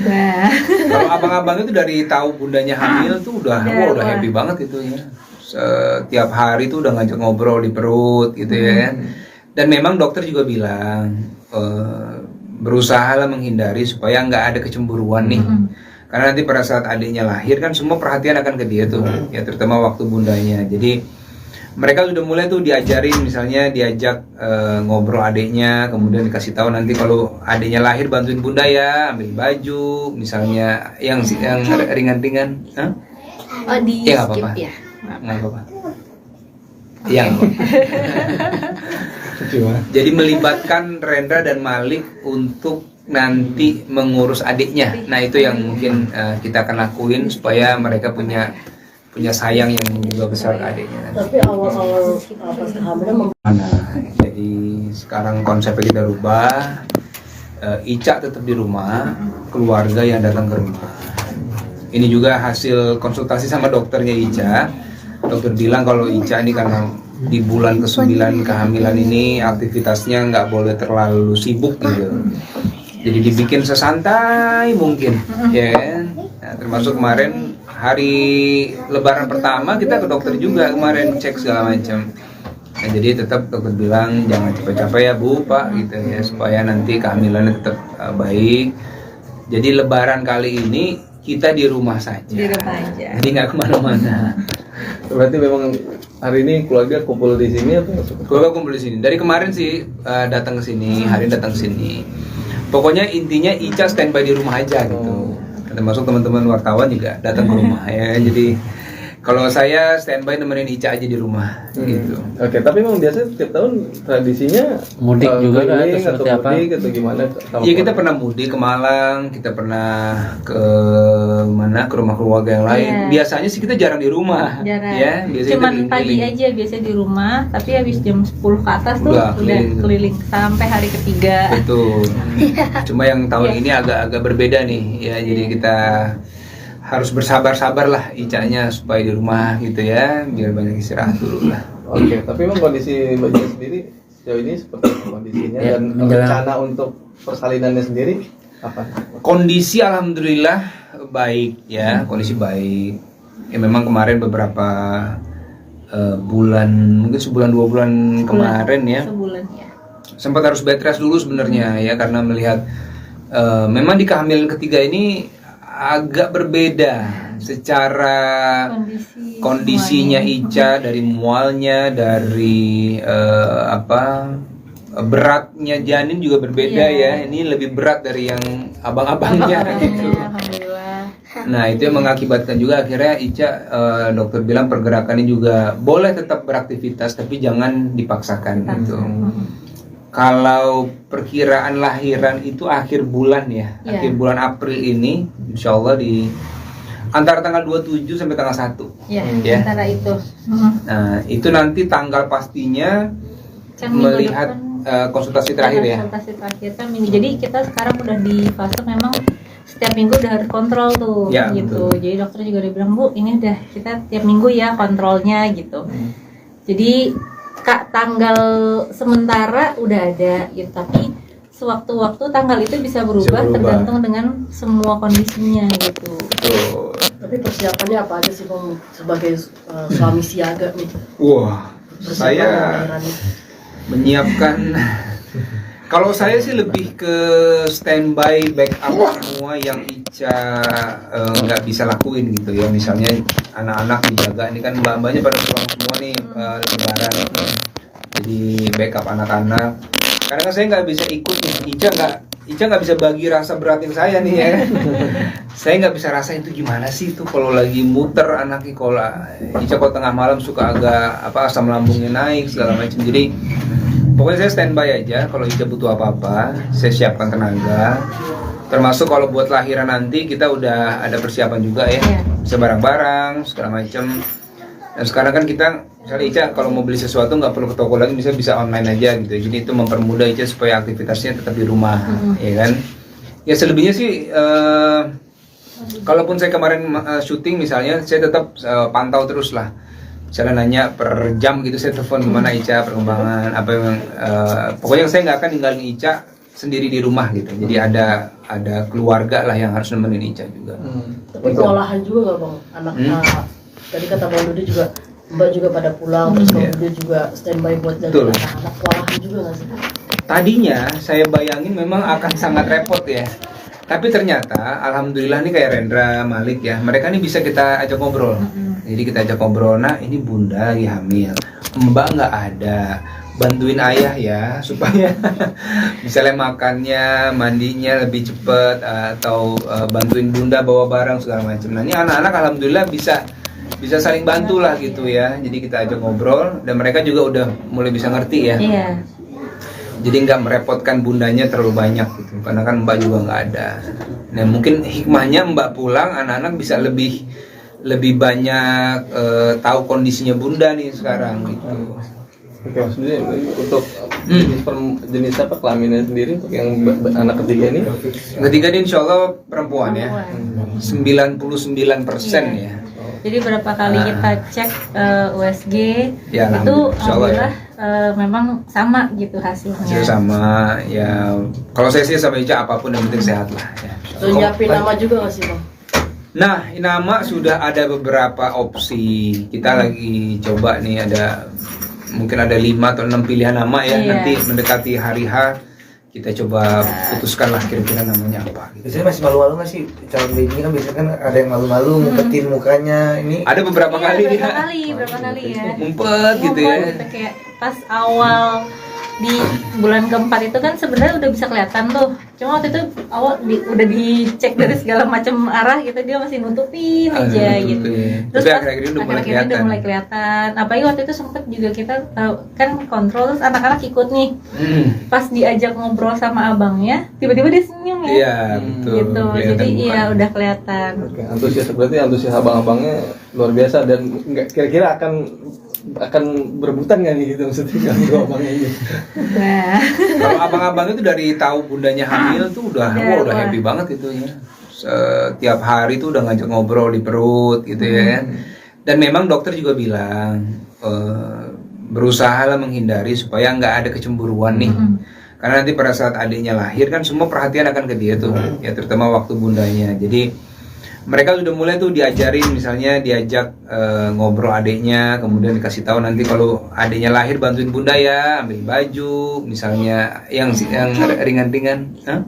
Nah, Kalau abang-abang itu dari tahu bundanya hamil tuh udah Udah, wah, happy banget itu ya. Setiap hari tuh udah ngajak ngobrol di perut gitu ya. Dan memang dokter juga bilang berusahalah menghindari supaya nggak ada kecemburuan nih. Karena nanti pada saat adiknya lahir kan semua perhatian akan ke dia tuh, ya terutama waktu bundanya. Jadi mereka sudah mulai tuh diajarin, misalnya diajak ngobrol adiknya, kemudian dikasih tahu nanti kalau adiknya lahir bantuin bunda ya, ambil baju, misalnya yang ringan-ringan. Hah? oh di Ya, nggak skip apa-apa. ya. Nggak apa-apa. Yang jadi melibatkan Rendra dan Malik untuk nanti mengurus adiknya. Nah itu yang mungkin kita akan lakuin supaya mereka punya sayang yang juga besar ke adiknya. Tapi awal-awal pas kehamilan Jadi sekarang konsepnya kita rubah. Ica tetap di rumah, keluarga yang datang ke rumah. Ini juga hasil konsultasi sama dokternya Ica. Dokter bilang kalau Ica ini karena di bulan ke-9 kehamilan ini aktivitasnya nggak boleh terlalu sibuk gitu. Jadi dibikin sesantai mungkin, ya kan? Nah, termasuk kemarin hari Lebaran pertama kita ke dokter juga kemarin cek segala macam. Nah, jadi tetap dokter bilang jangan capek-capek ya Bu, Pak gitu ya supaya nanti kehamilannya tetap baik. Jadi Lebaran kali ini kita di rumah saja. Di rumah aja. Jadi nggak kemana-mana. Berarti memang hari ini keluarga kumpul di sini atau Keluarga kumpul di sini. Dari kemarin sih datang ke sini, hari ini datang ke sini. Pokoknya intinya Ica standby di rumah aja gitu. Termasuk teman-teman wartawan juga datang ke rumah ya. Jadi kalau saya standby nemenin Ica aja di rumah gitu. Oke, tapi memang biasanya setiap tahun tradisinya Mudik juga kan, keliling atau seperti apa? mudik atau gimana? Iya kita pernah mudik ke Malang, kita pernah ke mana ke rumah keluarga yang lain. Iya. Biasanya sih kita jarang di rumah, Jarang. ya. Biasanya Cuman kita pagi keliling. aja biasa di rumah, tapi habis jam 10 ke atas tuh Udah udah keliling. keliling sampai hari ketiga. Betul. Cuma yang tahun Iya. ini agak berbeda nih, ya. Jadi kita harus bersabar-sabar lah Icanya supaya di rumah gitu ya, biar banyak istirahat dulu lah. Oke, tapi memang kondisi Mbak Cia sendiri sejauh ini seperti apa kondisinya Ya, dan menjelang- rencana untuk persalinannya sendiri apa? Kondisi alhamdulillah baik ya, kondisi baik. Ya memang kemarin beberapa bulan, mungkin sebulan 2 bulan kemarin ya, Sebulan ya. sempat harus bed rest dulu sebenarnya ya karena melihat memang di kehamilan ketiga ini agak berbeda secara kondisinya Ica, dari mualnya, dari beratnya janin juga berbeda ya. Iya. Ini lebih berat dari yang abang-abangnya gitu. Alhamdulillah. Nah itu yang mengakibatkan juga akhirnya Ica dokter bilang pergerakannya juga boleh tetap beraktivitas tapi jangan dipaksakan gitu. Kalau perkiraan lahiran itu akhir bulan ya, Iya. akhir bulan April ini, insya Allah di antara tanggal 27 sampai tanggal 1. Ya, Ya. antara itu. Nah itu nanti tanggal pastinya Kan minggu melihat depan konsultasi terakhir ya. konsultasi terakhir kan minggu. Jadi kita sekarang udah di fase memang setiap minggu udah harus kontrol tuh Ya, gitu. betul. Jadi dokter juga udah bilang, Bu, ini udah kita tiap minggu ya kontrolnya gitu. Jadi Kak, tanggal sementara udah ada gitu, tapi sewaktu-waktu tanggal itu bisa berubah, berubah. tergantung dengan semua kondisinya gitu. Betul. tapi persiapannya apa aja sih Bang sebagai suami siaga nih? Wah, Persiapan saya lahiran nih. menyiapkan. Kalau saya sih lebih ke standby backup semua yang Ica nggak bisa lakuin gitu ya. Misalnya anak-anak dijaga, ini kan mbak-mbaknya pada pulang semua nih lebaran. Jadi backup anak-anak. Karena kan saya nggak bisa ikut nih. Ica nggak bisa bagi rasa beratin saya nih ya. Saya nggak bisa rasain itu gimana sih itu kalau lagi muter anaknya. Kalau Ica kalau tengah malam suka agak asam lambungnya naik segala macam. Jadi pokoknya saya standby aja, kalau Ica butuh apa-apa, saya siapkan tenaga. Termasuk kalau buat lahiran nanti kita udah ada persiapan juga ya, Iya. bisa barang-barang segala macam. Dan sekarang kan kita misalnya Ica kalau mau beli sesuatu nggak perlu ke toko lagi, bisa online aja gitu. Jadi itu mempermudah Ica supaya aktivitasnya tetap di rumah, ya kan? Ya selebihnya sih, kalaupun saya kemarin syuting misalnya, saya tetap pantau terus lah. Misalnya nanya per jam gitu, saya telepon gimana Ica perkembangan apa yang, pokoknya saya nggak akan ninggalin Ica sendiri di rumah gitu. Jadi ada keluarga lah yang harus nemenin Ica juga. Tapi kewalahan juga nggak bang? Anak tadi kata Bang Dodi juga, Mbak juga pada pulang, terus Bang Dodi juga standby buat jaga Betul. anak-anak. Kewalahan juga nggak sih? Tadinya saya bayangin memang akan sangat repot ya. Tapi ternyata alhamdulillah nih kayak Rendra, Malik ya, mereka nih bisa kita ajak ngobrol. Jadi kita ajak ngobrol, nah ini bunda lagi hamil, mbak nggak ada, bantuin ayah ya supaya misalnya makannya, mandinya lebih cepet, atau bantuin bunda bawa barang segala macam. Nah ini anak-anak alhamdulillah bisa saling bantu lah gitu ya. Jadi kita ajak ngobrol dan mereka juga udah mulai bisa ngerti ya. Iya. Jadi nggak merepotkan bundanya terlalu banyak gitu, karena kan mbak juga nggak ada. Nah mungkin hikmahnya mbak pulang, anak-anak bisa lebih banyak tahu kondisinya bunda nih sekarang gitu. Oke, maksudnya untuk jenis apa kelaminnya sendiri untuk yang anak ketiga ini? Ketiga ini insya Allah perempuan ya, 99% ya. Jadi berapa kali kita cek USG Ya, itu insya Allah ya. alhamdulillah memang sama gitu hasilnya. Hasil sama ya. Kalau saya sih sama Ica apapun yang penting sehat lah ya. Terus nyiapin nama juga nggak sih bang? Nah, nama sudah ada beberapa opsi. Kita lagi coba nih, mungkin ada 5 atau 6 pilihan nama ya. Iya. Nanti mendekati hari H kita coba putuskan lah kira-kira namanya apa gitu. Biasanya masih malu-malu nggak sih calon baby kan, biasanya kan ada yang malu-malu ngumpetin mukanya ini. Ada beberapa kali Iya, dia berapa kali ya. ngumpet gitu ya. Ngumpet gitu, kayak pas awal di bulan keempat itu kan sebenarnya udah bisa kelihatan tuh. Cuma waktu itu awal udah dicek dari segala macam arah gitu, dia masih nutupin aja Nutupin. gitu. Tapi pas akhir-akhir ini udah mulai akhir-akhir ini kelihatan. udah mulai kelihatan. Apalagi waktu itu sempet juga kita kan kontrol, terus anak-anak ikut nih. Pas diajak ngobrol sama abangnya, tiba-tiba dia senyum ya. Iya, betul. Gitu. Kelihatan Jadi iya mukanya. udah kelihatan. Oke, antusias abang-abangnya luar biasa dan nggak kira-kira akan berebutan nggak nih gitu maksudnya kalau abangnya ini? Nah, Kalau abang-abang itu dari tahu bundanya hamil tuh udah Wah. happy banget itu ya. Setiap hari tuh udah ngajak ngobrol di perut gitu ya. Dan memang dokter juga bilang berusahalah menghindari supaya nggak ada kecemburuan nih. Karena nanti pada saat adiknya lahir kan semua perhatian akan ke dia tuh, ya terutama waktu bundanya. Jadi mereka sudah mulai tuh diajarin, misalnya diajak ngobrol adiknya, kemudian dikasih tahu nanti kalau adiknya lahir bantuin bunda ya, ambil baju, misalnya yang ringan-ringan. Hah?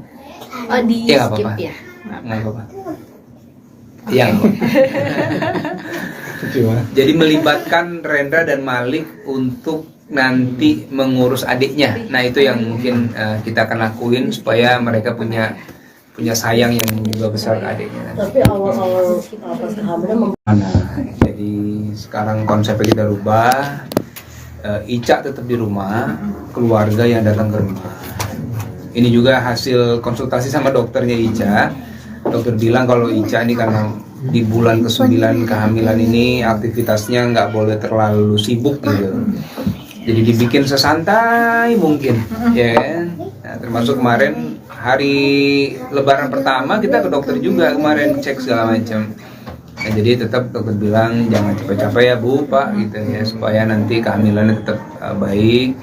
oh di Ya, nggak skip apa-apa. ya. Nggak apa-apa. Yang jadi melibatkan Rendra dan Malik untuk nanti mengurus adiknya. Nah itu yang mungkin kita akan lakuin supaya mereka punya sayang yang juga besar ke adiknya. Tapi awal-awal pas kehamilan Jadi sekarang konsepnya kita rubah. Ica tetap di rumah, keluarga yang datang ke rumah. Ini juga hasil konsultasi sama dokternya Ica. Dokter bilang kalau Ica ini karena di bulan ke-9 kehamilan ini aktivitasnya nggak boleh terlalu sibuk gitu. Jadi dibikin sesantai mungkin, ya kan? Nah, termasuk kemarin hari Lebaran pertama kita ke dokter juga kemarin cek segala macam. Nah, jadi tetap dokter bilang jangan capek-capek ya Bu, Pak gitu ya, supaya nanti kehamilannya tetap baik.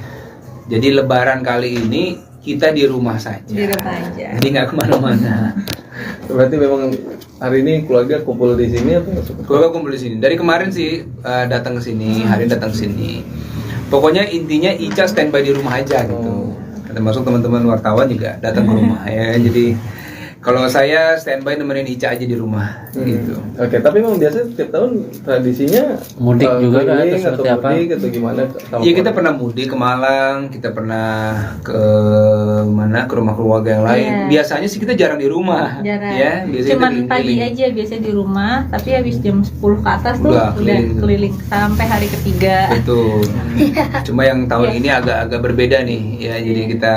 Jadi Lebaran kali ini kita di rumah saja. Di rumah aja. Jadi nggak kemana-mana. Berarti memang hari ini keluarga kumpul di sini atau Keluarga kumpul di sini. Dari kemarin sih datang ke sini, hari ini datang ke sini. Pokoknya intinya Ica standby di rumah aja gitu. Termasuk teman-teman wartawan juga datang ke rumah ya. Jadi kalau saya standby nemenin Ica aja di rumah gitu. Oke, tapi memang biasanya setiap tahun tradisinya Mudik juga kan, keliling atau seperti apa? mudik atau gimana? Iya kita pernah mudik ke Malang, kita pernah ke mana, ke rumah keluarga yang lain. Iya. Biasanya sih kita jarang di rumah. Jarang. Ya, biasanya Cuman kita pagi keliling. aja biasanya di rumah, tapi habis jam 10 ke atas tuh Udah udah keliling. keliling sampai hari ketiga. Betul. Cuma yang tahun Iya. ini agak-agak berbeda nih ya. Jadi kita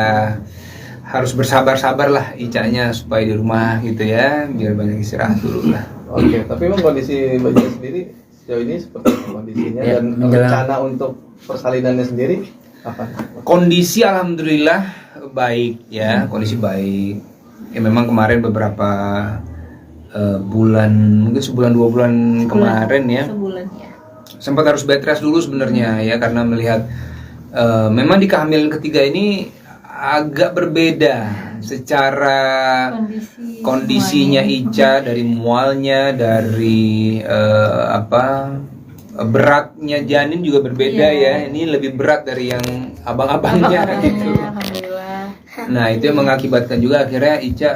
harus bersabar-sabar lah Ica-nya supaya di rumah gitu ya, biar banyak istirahat dulu lah. Oke, tapi emang kondisi Mbak Ica sendiri sejauh ini seperti apa kondisinya Ya, dan rencana untuk persalinannya sendiri apa? Kondisi alhamdulillah baik ya, kondisi baik. Ya memang kemarin beberapa bulan, mungkin sebulan 2 bulan kemarin ya, Sebulan ya. sempat harus bed rest dulu sebenarnya ya, karena melihat memang di kehamilan ketiga ini agak berbeda secara kondisinya Ica, dari mualnya, dari beratnya janin juga berbeda ya. Ini lebih berat dari yang abang-abangnya gitu. Alhamdulillah. Nah itu yang mengakibatkan juga akhirnya Ica,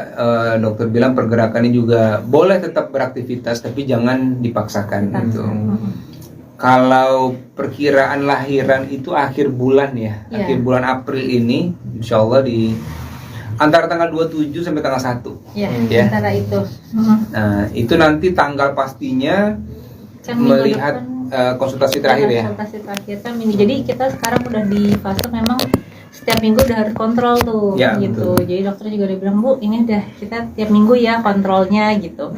dokter bilang pergerakannya juga boleh tetap beraktivitas tapi jangan dipaksakan gitu. Kalau perkiraan lahiran itu akhir bulan ya, Iya. akhir bulan April ini, insya Allah di antara tanggal 27 sampai tanggal 1. Ya, Ya. antara itu. Nah itu nanti tanggal pastinya Kan minggu melihat depan konsultasi terakhir ya. konsultasi terakhir kan minggu. Jadi kita sekarang udah di fase memang setiap minggu udah harus kontrol tuh Ya, gitu. betul. Jadi dokter juga udah bilang, Bu, ini udah kita tiap minggu ya kontrolnya gitu.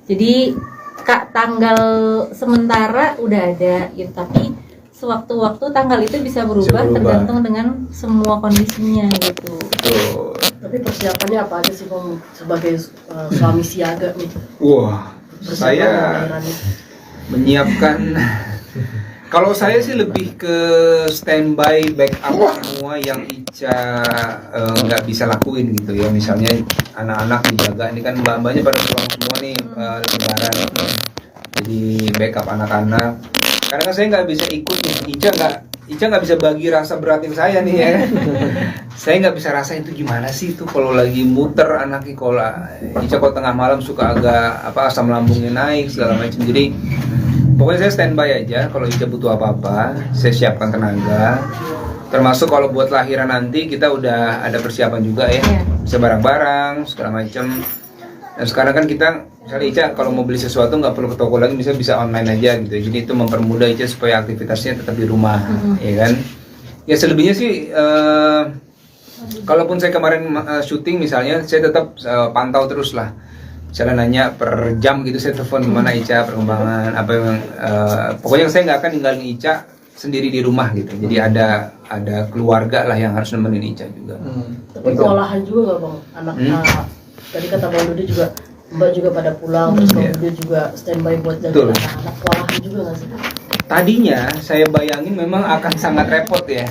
Jadi Kak, tanggal sementara udah ada gitu, tapi sewaktu-waktu tanggal itu bisa berubah, berubah. tergantung dengan semua kondisinya gitu. Betul. Tapi persiapannya apa aja sih Bang sebagai suami siaga nih? Wah, Persiapan saya lahiran nih. menyiapkan. Kalau saya sih lebih ke standby, backup semua yang Ica nggak bisa lakuin gitu ya. Misalnya anak-anak dijaga, ini kan mbak-mbaknya pada pulang semua nih lebaran. Jadi backup anak-anak. Karena kan saya nggak bisa ikut nih, Ica nggak bisa bagi rasa beratin saya nih ya. Saya nggak bisa rasain itu gimana sih itu kalau lagi muter anaknya, kalau Ica kalau tengah malam suka agak asam lambungnya naik segala macam. Jadi pokoknya saya standby aja, kalau Ica butuh apa-apa, saya siapkan tenaga. Termasuk kalau buat lahiran nanti kita udah ada persiapan juga ya, Iya. bisa barang-barang segala macam. Dan sekarang kan kita, misalnya Ica kalau mau beli sesuatu nggak perlu ke toko lagi, bisa online aja gitu. Jadi itu mempermudah Ica supaya aktivitasnya tetap di rumah, ya kan? Ya selebihnya sih, kalaupun saya kemarin syuting misalnya, saya tetap pantau terus lah. Misalnya nanya per jam gitu, saya telepon gimana Ica, perkembangan apa yang pokoknya saya nggak akan ninggalin Ica sendiri di rumah gitu. Jadi ada keluarga lah yang harus nemenin Ica juga. Tapi kewalahan juga nggak Bang? Anak tadi kata Bang Dudi juga, Mbak juga pada pulang, terus Bang Dudi juga standby buat jaga Betul. anak-anak. Kewalahan juga nggak sih? Tadinya saya bayangin memang akan sangat repot ya.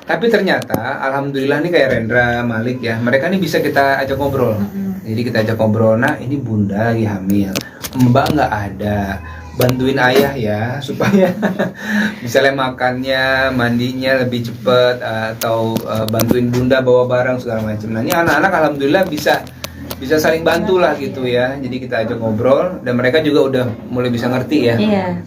Tapi ternyata alhamdulillah nih kayak Rendra, Malik ya, mereka nih bisa kita ajak ngobrol. Jadi kita ajak ngobrol, nah ini bunda lagi hamil, mbak nggak ada, bantuin ayah ya supaya misalnya makannya, mandinya lebih cepet, atau bantuin bunda bawa barang segala macam. Nah ini anak-anak alhamdulillah bisa saling bantu lah gitu ya. Jadi kita ajak ngobrol dan mereka juga udah mulai bisa ngerti ya. Iya.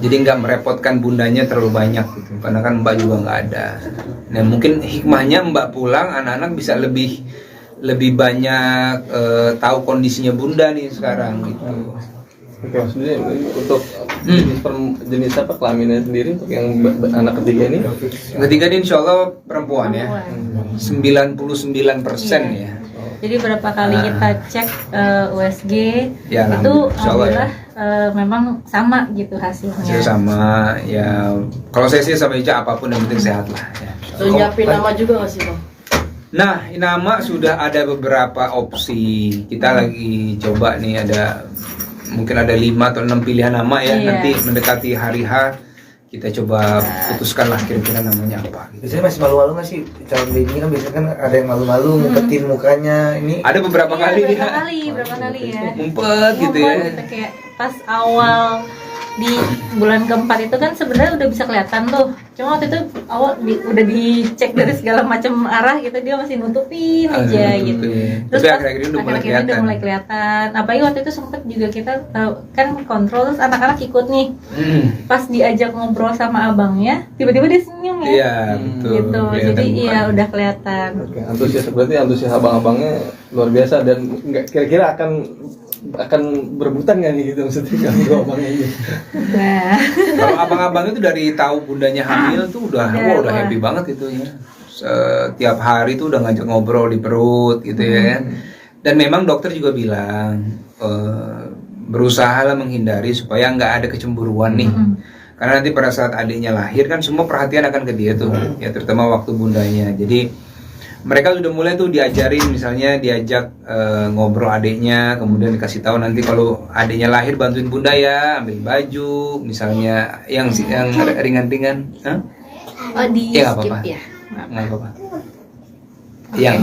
Jadi nggak merepotkan bundanya terlalu banyak gitu, karena kan mbak juga nggak ada. Nah mungkin hikmahnya mbak pulang, anak-anak bisa lebih banyak tahu kondisinya bunda nih sekarang gitu. Oke, maksudnya untuk jenis apa kelaminnya sendiri untuk yang anak ketiga ini? Ketiga ini insya Allah perempuan ya, 99% ya. Jadi berapa kali kita cek USG Ya, itu insya Allah ya. alhamdulillah memang sama gitu hasilnya. Hasil sama ya. Kalau saya sih sama Ica apapun yang penting sehat lah ya. Udah nyiapin nama juga nggak sih Bang? Nah, nama sudah ada beberapa opsi. Kita lagi coba nih, mungkin ada 5 atau 6 pilihan nama ya. Iya. Nanti mendekati hari H kita coba putuskan lah kira-kira namanya apa. Biasanya masih malu-malu nggak sih calon baby kan, biasanya kan ada yang malu-malu ngumpetin mukanya ini. Ada beberapa kali Berapa ya. kali ya. Ngumpet gitu ya. Ngumpet gitu, kayak pas awal di bulan keempat itu kan sebenarnya udah bisa kelihatan tuh. Cuma waktu itu awal udah dicek dari segala macam arah gitu, dia masih nutupin aja gitu. Tapi pas akhir-akhir ini udah mulai akhir-akhir ini kelihatan. udah mulai kelihatan. Apalagi waktu itu sempet juga kita kan kontrol, terus anak-anak ikut nih. Pas diajak ngobrol sama abangnya, tiba-tiba dia senyum ya. Iya, betul. Gitu. Kelihatan Jadi mukanya. iya udah kelihatan. Oke, berarti antusias abang-abangnya luar biasa dan nggak kira-kira akan berebutan nggak nih gitu maksudnya kalau dua abangnya ini? Nah, Kalau abang-abang itu dari tahu bundanya hamil tuh udah Udah, udah wah. happy banget itu ya. setiap hari tuh udah ngajak ngobrol di perut gitu ya. Dan memang dokter juga bilang berusaha lah menghindari supaya nggak ada kecemburuan nih. Karena nanti pada saat adiknya lahir kan semua perhatian akan ke dia tuh, ya terutama waktu bundanya. Jadi mereka sudah mulai tuh diajarin, misalnya diajak ngobrol adiknya, kemudian dikasih tahu nanti kalau adiknya lahir bantuin bunda ya, ambil baju, misalnya yang ringan-ringan. Hah? Oh, di Ya, nggak skip apa-apa. ya. Nggak apa-apa. Yang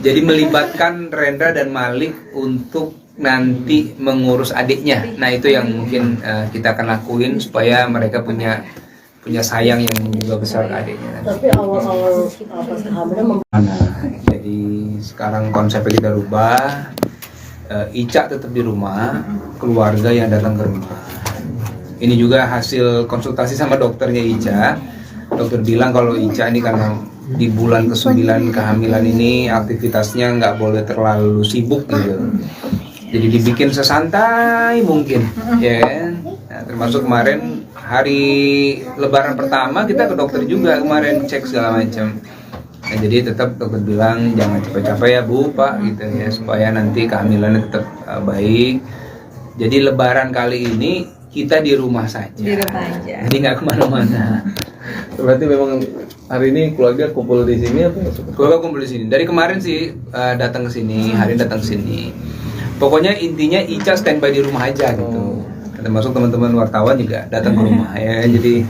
jadi melibatkan Rendra dan Malik untuk nanti mengurus adiknya. Nah itu yang mungkin kita akan lakuin supaya mereka punya sayang yang juga besar ke adiknya. Tapi awal-awal pas kehamilan Jadi sekarang konsepnya kita rubah. Ica tetap di rumah, keluarga yang datang ke rumah. Ini juga hasil konsultasi sama dokternya Ica. Dokter bilang kalau Ica ini karena di bulan ke-9 kehamilan ini aktivitasnya nggak boleh terlalu sibuk gitu. Jadi dibikin sesantai mungkin, ya kan? Nah, termasuk kemarin hari Lebaran pertama kita ke dokter juga kemarin cek segala macam. Nah, jadi tetap dokter bilang jangan capek-capek ya Bu, Pak, gitu ya, supaya nanti kehamilannya tetap baik. Jadi Lebaran kali ini kita di rumah saja. Di rumah aja. Jadi nggak kemana-mana. Berarti memang hari ini keluarga kumpul di sini apa? Keluarga kumpul di sini. Dari kemarin sih datang ke sini, hari ini datang ke sini. Pokoknya intinya Ica standby di rumah aja gitu. Termasuk teman-teman wartawan juga datang ke rumah ya. Jadi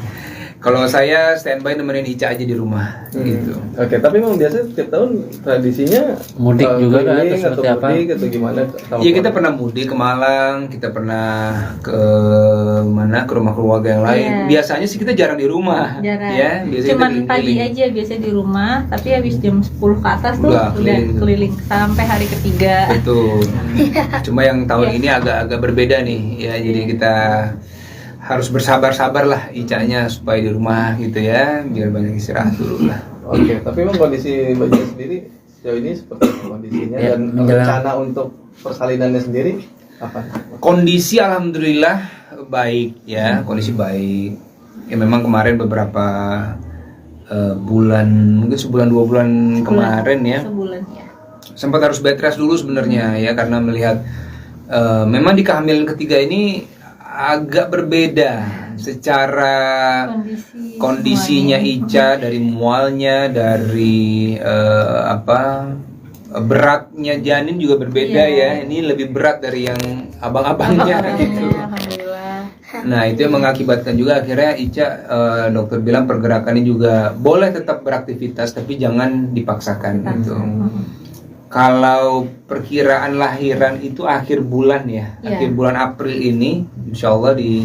kalau saya standby nemenin Ica aja di rumah gitu. Oke, tapi memang biasa setiap tahun tradisinya Mudik juga kan, keliling atau seperti apa? mudik atau gimana? Iya kita pernah mudik ke Malang, kita pernah ke mana ke rumah keluarga yang lain. Iya. Biasanya sih kita jarang di rumah, Jarang. ya. Biasanya Cuman kita pagi keliling. aja biasa di rumah, tapi habis jam 10 ke atas tuh Udah udah keliling. keliling sampai hari ketiga. Betul. Cuma yang tahun ini agak berbeda nih, ya. Jadi kita harus bersabar-sabar lah Icanya supaya di rumah gitu ya, biar banyak istirahat dulu lah. Oke, tapi memang kondisi Mbak Cia sendiri sejauh ini seperti apa kondisinya Ya, dan menjelang- rencana untuk persalinannya sendiri apa? Kondisi alhamdulillah baik ya, kondisi baik. Ya memang kemarin beberapa bulan, mungkin sebulan 2 bulan kemarin ya, Sebulan ya. sempat harus bed rest dulu sebenarnya ya, karena melihat memang di kehamilan ketiga ini agak berbeda secara kondisinya Ica, dari mualnya, dari beratnya janin juga berbeda ya. Ini lebih berat dari yang abang-abangnya gitu. Alhamdulillah. Nah itu yang mengakibatkan juga akhirnya Ica, dokter bilang pergerakannya juga boleh tetap beraktivitas tapi jangan dipaksakan gitu. Kalau perkiraan lahiran itu akhir bulan ya, Iya. akhir bulan April ini, insya Allah di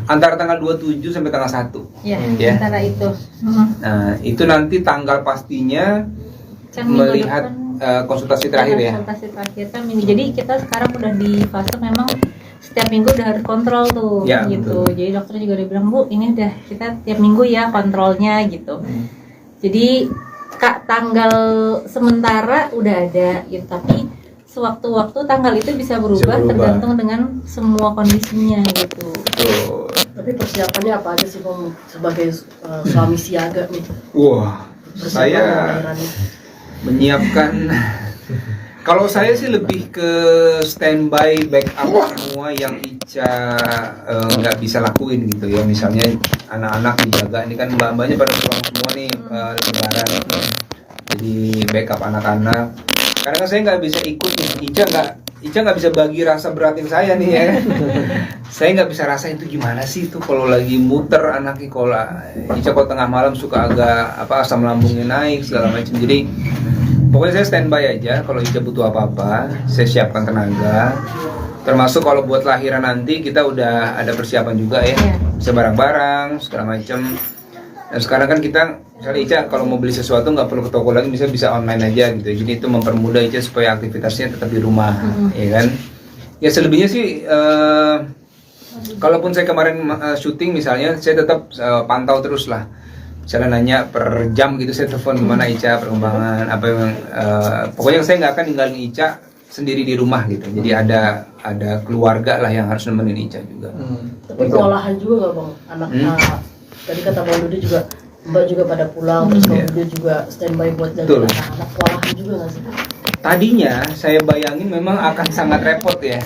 antara tanggal 27 sampai tanggal 1. Ya, Ya. antara itu. Nah itu nanti tanggal pastinya Kan minggu melihat depan konsultasi terakhir ya. konsultasi terakhir kan minggu. Jadi kita sekarang udah di fase memang setiap minggu udah harus kontrol tuh Ya, gitu. betul. Jadi dokter juga udah bilang, Bu, ini udah kita tiap minggu ya kontrolnya gitu. Jadi Kak, tanggal sementara udah ada gitu, tapi sewaktu-waktu tanggal itu bisa berubah, berubah. tergantung dengan semua kondisinya gitu. Betul. tapi persiapannya apa aja sih Bang sebagai suami siaga nih? Wah, Persiapan saya lahiran nih. menyiapkan. Kalau saya sih lebih ke standby backup semua yang Ica nggak bisa lakuin gitu ya. Misalnya anak-anak dijaga, ini kan mbak-mbaknya pada pulang semua nih lebaran. Jadi backup anak-anak. Karena kan saya nggak bisa ikut nih, Ica nggak bisa bagi rasa beratin saya nih ya. Saya nggak bisa rasa itu gimana sih itu kalau lagi muter anaknya, kalau Ica kalau tengah malam suka agak asam lambungnya naik segala macam. Jadi pokoknya saya standby aja, kalau Ica butuh apa-apa, saya siapkan tenaga. Termasuk kalau buat lahiran nanti kita udah ada persiapan juga ya, Iya. bisa barang-barang segala macam. Dan sekarang kan kita, misalnya Ica kalau mau beli sesuatu nggak perlu ke toko lagi, bisa online aja gitu. Jadi itu mempermudah Ica supaya aktivitasnya tetap di rumah, ya kan? Ya selebihnya sih, kalaupun saya kemarin syuting misalnya, saya tetap pantau terus lah. Misalnya nanya per jam gitu, saya telepon gimana Ica perkembangan apa yang pokoknya saya nggak akan ninggalin Ica sendiri di rumah gitu. Jadi ada keluarga lah yang harus nemenin Ica juga. Tapi kewalahan juga nggak Bang anak tadi kata Bang Dudi juga Mbak juga pada pulang, terus Iya. dia juga standby buat Betul. jaga anak-anak, kewalahan juga nggak sih? Tadinya saya bayangin memang akan sangat repot ya.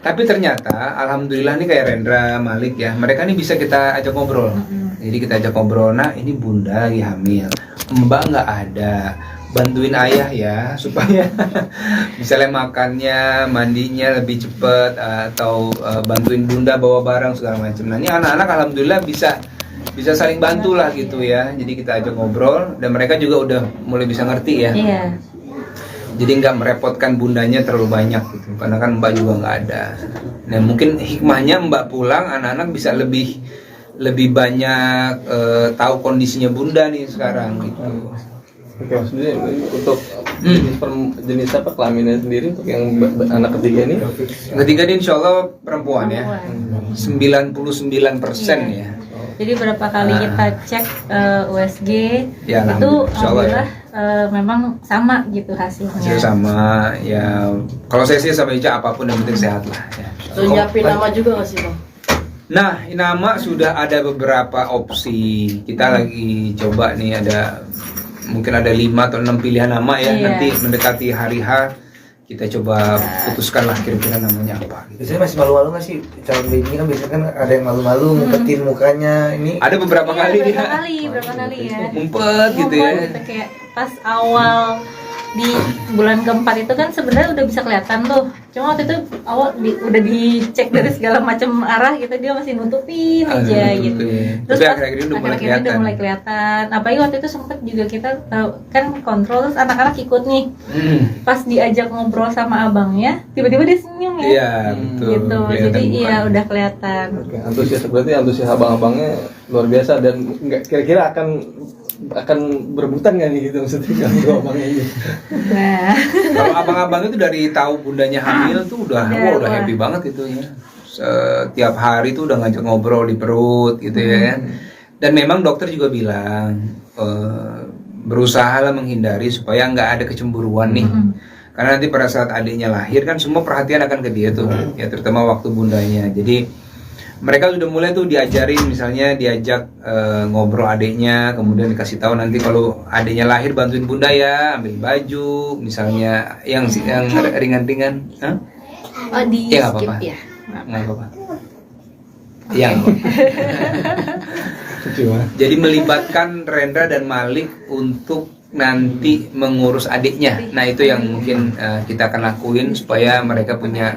Tapi ternyata alhamdulillah nih kayak Rendra, Malik ya, mereka nih bisa kita ajak ngobrol. Jadi kita ajak ngobrol, nah ini bunda lagi hamil, mbak nggak ada, bantuin ayah ya supaya misalnya makannya, mandinya lebih cepet, atau bantuin bunda bawa barang segala macam. Nah ini anak-anak alhamdulillah bisa saling bantu lah gitu ya. Jadi kita ajak ngobrol dan mereka juga udah mulai bisa ngerti ya. Iya. Jadi nggak merepotkan bundanya terlalu banyak gitu, karena kan mbak juga nggak ada. Nah mungkin hikmahnya mbak pulang, anak-anak bisa lebih banyak tahu kondisinya bunda nih sekarang gitu. Oke, maksudnya untuk jenis apa kelaminnya sendiri untuk yang anak ketiga ini? Ketiga ini insya Allah perempuan ya, 99% ya. Jadi berapa kali kita cek USG Ya, itu insya Allah ya. alhamdulillah memang sama gitu hasilnya. Hasil sama ya. Kalau saya sih sama Ica apapun yang penting sehat lah ya. Terus nyiapin nama juga nggak sih bang? Nah, nama sudah ada beberapa opsi. Kita lagi coba nih, ada mungkin ada 5 atau 6 pilihan nama ya. Iya. Nanti mendekati hari H kita coba putuskan lah kira-kira namanya apa gitu. Biasanya masih malu-malu nggak sih calon baby kan biasanya kan ada yang malu-malu ngumpetin mukanya ini. Ada beberapa Iya, kali berapa dia kali ya. ngumpet gitu ya. Gitu, kayak pas awal di bulan keempat itu kan sebenarnya udah bisa kelihatan tuh. Cuma waktu itu awal udah dicek dari segala macam arah gitu, dia masih nutupin aja Nutupin. gitu. Tapi pas akhir-akhir ini udah mulai akhir-akhir ini kelihatan. mulai kelihatan. Apalagi waktu itu sempet juga kita tahu kan kontrol, terus anak-anak ikut nih. Pas diajak ngobrol sama abangnya, tiba-tiba dia senyum ya. Iya, betul. Gitu. Kelihatan Jadi iya mukanya. udah kelihatan. Oke, berarti antusias abang-abangnya luar biasa dan nggak kira-kira akan berebutan nggak nih gitu maksudnya kalau dua abangnya ini? Nah, Kalau abang-abang itu dari tahu bundanya hamil tuh udah Udah, udah wah. happy banget gitu ya. Setiap hari tuh udah ngajak ngobrol di perut gitu ya. Dan memang dokter juga bilang berusaha lah menghindari supaya nggak ada kecemburuan nih. Karena nanti pada saat adiknya lahir kan semua perhatian akan ke dia tuh, ya terutama waktu bundanya. Jadi mereka sudah mulai tuh diajarin, misalnya diajak ngobrol adiknya, kemudian dikasih tahu nanti kalau adiknya lahir bantuin bunda ya, ambil baju, misalnya yang ringan-ringan. Hah? oh di Ya, nggak skip apa-apa. ya. Nggak apa-apa. Yang jadi melibatkan Rendra dan Malik untuk nanti mengurus adiknya. Nah itu yang mungkin kita akan lakuin supaya mereka punya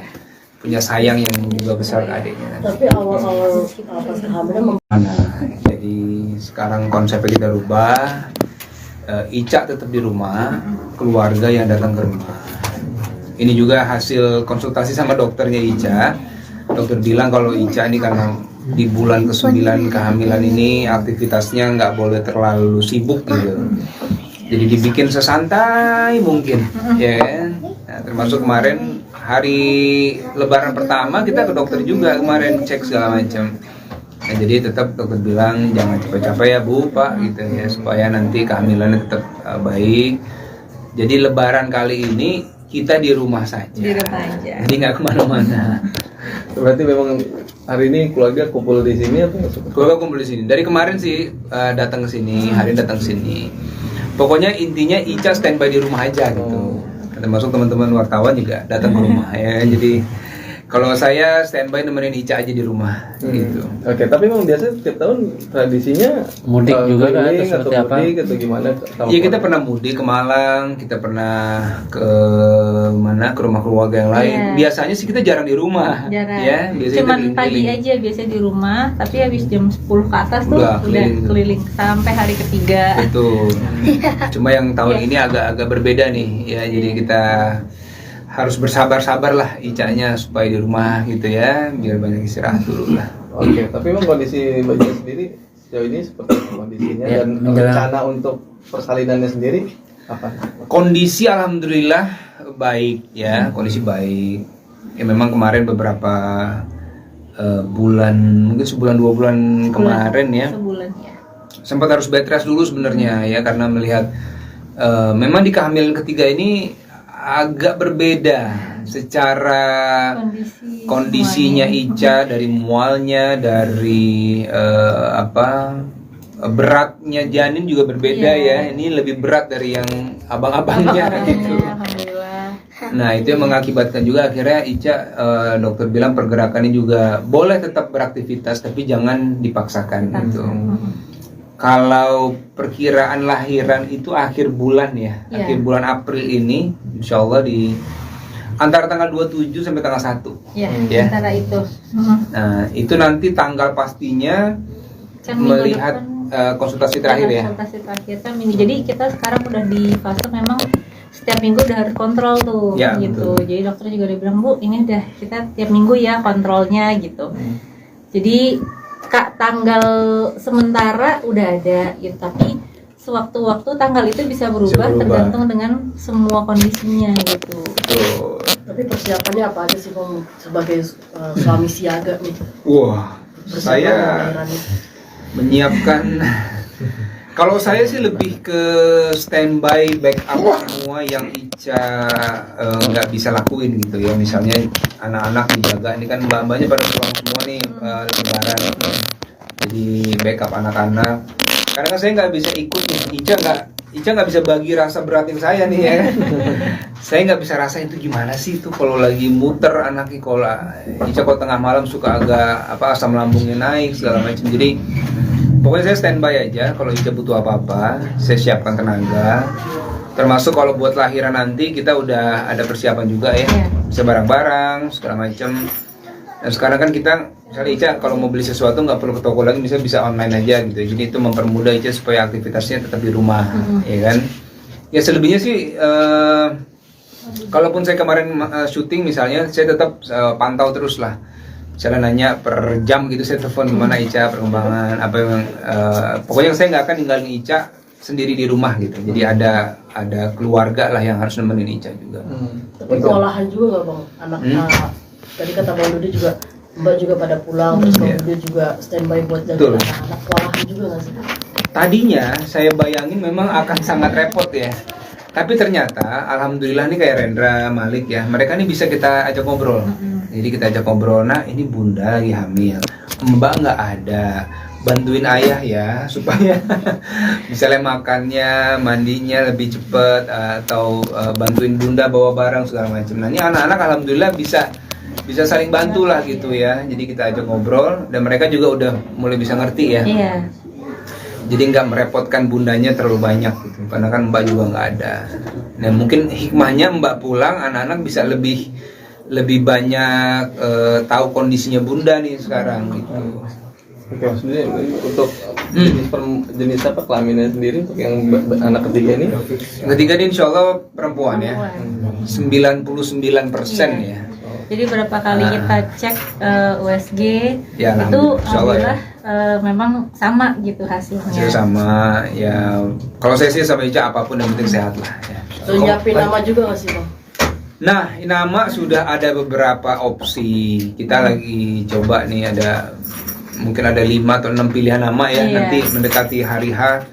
sayang yang juga besar ke adiknya. Tapi awal-awal pas kehamilan Jadi sekarang konsepnya kita rubah. Ica tetap di rumah, keluarga yang datang ke rumah. Ini juga hasil konsultasi sama dokternya Ica. Dokter bilang kalau Ica ini karena di bulan ke-9 kehamilan ini aktivitasnya nggak boleh terlalu sibuk gitu. Jadi dibikin sesantai mungkin, ya kan? Nah, termasuk kemarin hari Lebaran pertama kita ke dokter juga kemarin cek segala macam. Nah, jadi tetap dokter bilang jangan capek-capek ya Bu, Pak gitu ya supaya nanti kehamilannya tetap baik. Jadi Lebaran kali ini kita di rumah saja. Di rumah aja. Jadi nggak kemana-mana. Berarti memang hari ini keluarga kumpul di sini atau Keluarga kumpul di sini. Dari kemarin sih datang ke sini, hari ini datang ke sini. Pokoknya intinya Ica standby di rumah aja gitu. Termasuk teman-teman wartawan juga datang ke rumah ya. Jadi kalau saya standby nemenin Ica aja di rumah gitu. Oke, tapi memang biasanya setiap tahun tradisinya Mudik juga kan, keliling atau atau seperti apa? mudik atau gimana? sama Iya kita keluarga? pernah mudik ke Malang, kita pernah ke mana ke rumah keluarga yang lain. Iya. Biasanya sih kita jarang di rumah, Jarang. ya. Biasanya Cuman kita pagi keliling. aja biasanya di rumah, tapi habis jam 10 ke atas tuh Udah udah keliling. keliling sampai hari ketiga. Betul. Cuma yang tahun Iya. ini agak berbeda nih, ya. Jadi kita harus bersabar-sabar lah Icanya supaya di rumah gitu ya, biar banyak istirahat dulu lah. Oke, tapi memang kondisi Mbak Cia sendiri sejauh ini seperti apa kondisinya Ya, dan menjelang- rencana untuk persalinannya sendiri apa? Kondisi alhamdulillah baik ya, kondisi baik. Ya memang kemarin beberapa bulan, mungkin sebulan 2 bulan kemarin ya, Sebulan ya. sempat harus bed rest dulu sebenarnya ya karena melihat memang di kehamilan ketiga ini agak berbeda secara kondisinya semuanya. Ica, dari mualnya, dari beratnya janin juga berbeda ya. Ini lebih berat dari yang abang-abangnya gitu. Alhamdulillah. Nah itu yang mengakibatkan juga akhirnya Ica dokter bilang pergerakannya juga boleh tetap beraktivitas tapi jangan dipaksakan gitu. Kalau perkiraan lahiran itu akhir bulan ya, Iya. akhir bulan April ini, insya Allah di antara tanggal 27 sampai tanggal 1. Ya, Ya. antara itu. Nah itu nanti tanggal pastinya Kan minggu melihat depan konsultasi terakhir ya. konsultasi terakhir kan minggu. Jadi kita sekarang udah di fase memang setiap minggu udah harus kontrol tuh Ya, gitu. betul. Jadi dokter juga udah bilang, Bu, ini udah kita tiap minggu ya kontrolnya gitu. Jadi Kak, tanggal sementara udah ada gitu, tapi sewaktu-waktu tanggal itu bisa berubah, berubah. tergantung dengan semua kondisinya gitu. Betul. Tapi persiapannya apa aja sih Bang sebagai suami siaga nih? Wah, Persiapan saya lahiran nih. menyiapkan. Kalau saya sih lebih ke standby backup semua yang Ica nggak bisa lakuin gitu ya. Misalnya anak-anak dijaga, ini kan mbak-mbaknya pada pulang semua nih lebaran. Jadi backup anak-anak. Karena kan saya nggak bisa ikut nih. Ica nggak bisa bagi rasa beratin saya nih ya. Saya nggak bisa rasain itu gimana sih itu kalau lagi muter anaknya, kalau Ica kalau tengah malam suka agak asam lambungnya naik segala macam. Jadi pokoknya saya standby aja, kalau Ica butuh apa-apa, saya siapkan tenaga. Termasuk kalau buat lahiran nanti kita udah ada persiapan juga ya, Iya. bisa barang-barang segala macam. Dan sekarang kan kita, misalnya Ica kalau mau beli sesuatu nggak perlu ke toko lagi, bisa online aja gitu. Jadi itu mempermudah Ica supaya aktivitasnya tetap di rumah, ya kan? Ya selebihnya sih, kalaupun saya kemarin syuting misalnya, saya tetap pantau terus lah. Misalnya nanya per jam gitu, saya telepon gimana Ica perkembangan apa yang pokoknya saya nggak akan ninggalin Ica sendiri di rumah gitu. Jadi ada keluarga lah yang harus nemenin Ica juga. Tapi kewalahan juga nggak Bang? Anak tadi kata Bang Dudi juga Mbak juga pada pulang, terus Bang Dudi juga standby buat Betul. jaga anak-anak. Kewalahan juga nggak sih? Tadinya saya bayangin memang akan sangat repot ya. Tapi ternyata alhamdulillah nih kayak Rendra, Malik ya, mereka nih bisa kita ajak ngobrol. Jadi kita ajak ngobrol, nah ini bunda lagi hamil, mbak nggak ada, bantuin ayah ya supaya misalnya makannya, mandinya lebih cepat, atau bantuin bunda bawa barang segala macam. Nah ini anak-anak alhamdulillah bisa saling bantu lah gitu ya. Jadi kita ajak ngobrol dan mereka juga udah mulai bisa ngerti ya. Iya. Jadi nggak merepotkan bundanya terlalu banyak gitu, karena kan mbak juga nggak ada. Nah mungkin hikmahnya mbak pulang, anak-anak bisa lebih banyak tahu kondisinya bunda nih sekarang gitu. Oke, maksudnya untuk jenis apa kelaminnya sendiri untuk yang anak ketiga ini? Ketiga ini insya Allah perempuan ya, 99% ya. Jadi berapa kali kita cek USG Ya, itu insya Allah ya. alhamdulillah memang sama gitu hasilnya. Hasil sama ya. Kalau saya sih sama Ica apapun yang penting sehat lah ya. Terus nyiapin nama juga nggak sih Bang? Nah, nama sudah ada beberapa opsi. Kita lagi coba nih, ada mungkin ada 5 atau 6 pilihan nama ya. Iya. Nanti mendekati hari H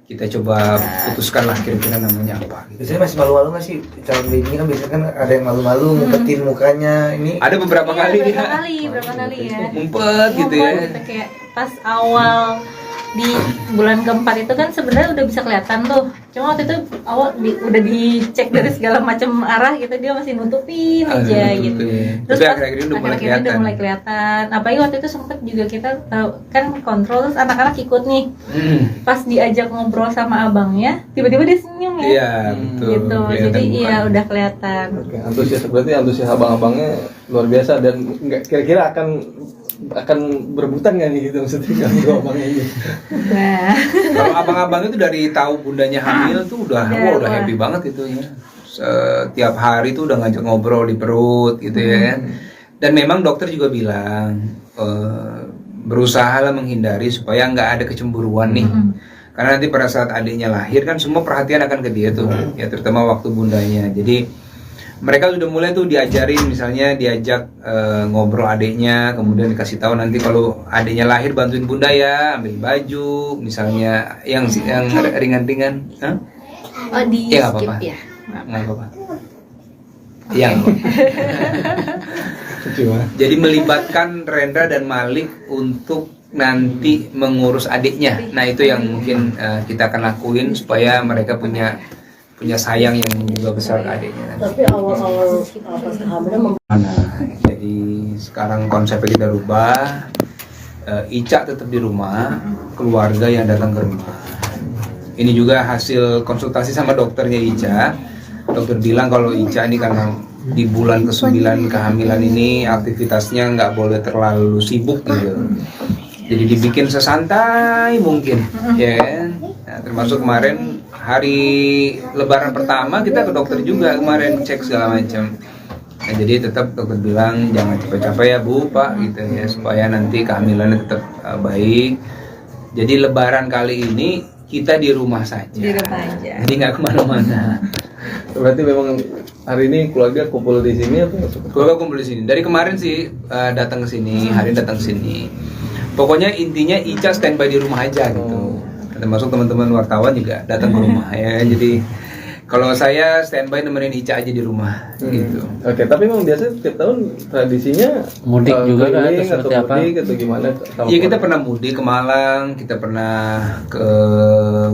kita coba putuskan lah kira-kira namanya apa. Biasanya masih malu-malu nggak sih calon baby ini kan biasanya kan ada yang malu-malu ngumpetin mukanya ini. Ada beberapa Iya, kali berapa dia kali ya. ngumpet gitu ya. Gitu, kayak pas awal di bulan keempat itu kan sebenarnya udah bisa kelihatan tuh. Cuma waktu itu awal udah dicek dari segala macam arah gitu, dia masih nutupin aja gitu. Tapi pas akhir-akhir ini udah mulai akhir-akhir ini kelihatan. udah mulai kelihatan. Apalagi waktu itu sempet juga kita kan kontrol, terus anak-anak ikut nih. Pas diajak ngobrol sama abangnya, tiba-tiba dia senyum ya. Iya, betul. Gitu. Kelihatan Jadi iya mukanya. udah kelihatan. Oke, antusias abang-abangnya luar biasa dan nggak kira-kira akan berebutan nggak nih gitu maksudnya kalau dua abangnya ini? Nah, Kalau abang-abang itu dari tahu bundanya hamil tuh udah Udah, happy banget gitu ya. Setiap hari tuh udah ngajak ngobrol di perut gitu ya. Dan memang dokter juga bilang berusaha lah menghindari supaya nggak ada kecemburuan nih. Karena nanti pada saat adiknya lahir kan semua perhatian akan ke dia tuh, ya terutama waktu bundanya. Jadi mereka sudah mulai tuh diajarin, misalnya diajak ngobrol adiknya, kemudian dikasih tahu nanti kalau adiknya lahir bantuin bunda ya, ambil baju, misalnya yang ringan-ringan. Hah? oh di Ya, nggak skip apa-apa. ya. Nggak apa-apa. Yang jadi melibatkan Rendra dan Malik untuk nanti mengurus adiknya. Nah itu yang mungkin kita akan lakuin supaya mereka punya sayang yang juga besar ke adiknya. Tapi awal-awal pas kehamilan Jadi sekarang konsepnya kita rubah. Ica tetap di rumah, keluarga yang datang ke rumah. Ini juga hasil konsultasi sama dokternya Ica. Dokter bilang kalau Ica ini karena di bulan ke-9 kehamilan ini aktivitasnya nggak boleh terlalu sibuk gitu. Jadi dibikin sesantai mungkin, ya kan? Nah, termasuk kemarin hari Lebaran pertama kita ke dokter juga kemarin cek segala macam. Nah, jadi tetap dokter bilang jangan capek-capek ya Bu, Pak gitu ya supaya nanti kehamilannya tetap baik. Jadi Lebaran kali ini kita di rumah saja. Di rumah aja. Jadi nggak kemana-mana. Berarti memang hari ini keluarga kumpul di sini atau Keluarga kumpul di sini. Dari kemarin sih datang ke sini, hari ini datang ke sini. Pokoknya intinya Ica standby di rumah aja gitu. Termasuk teman-teman wartawan juga datang ke rumah ya. Jadi kalau saya standby nemenin Ica aja di rumah gitu. Oke, tapi memang biasa tiap tahun tradisinya Mudik juga kan, keliling atau seperti atau apa? mudik atau gimana? sama Iya kita keluarga? pernah mudik ke Malang, kita pernah ke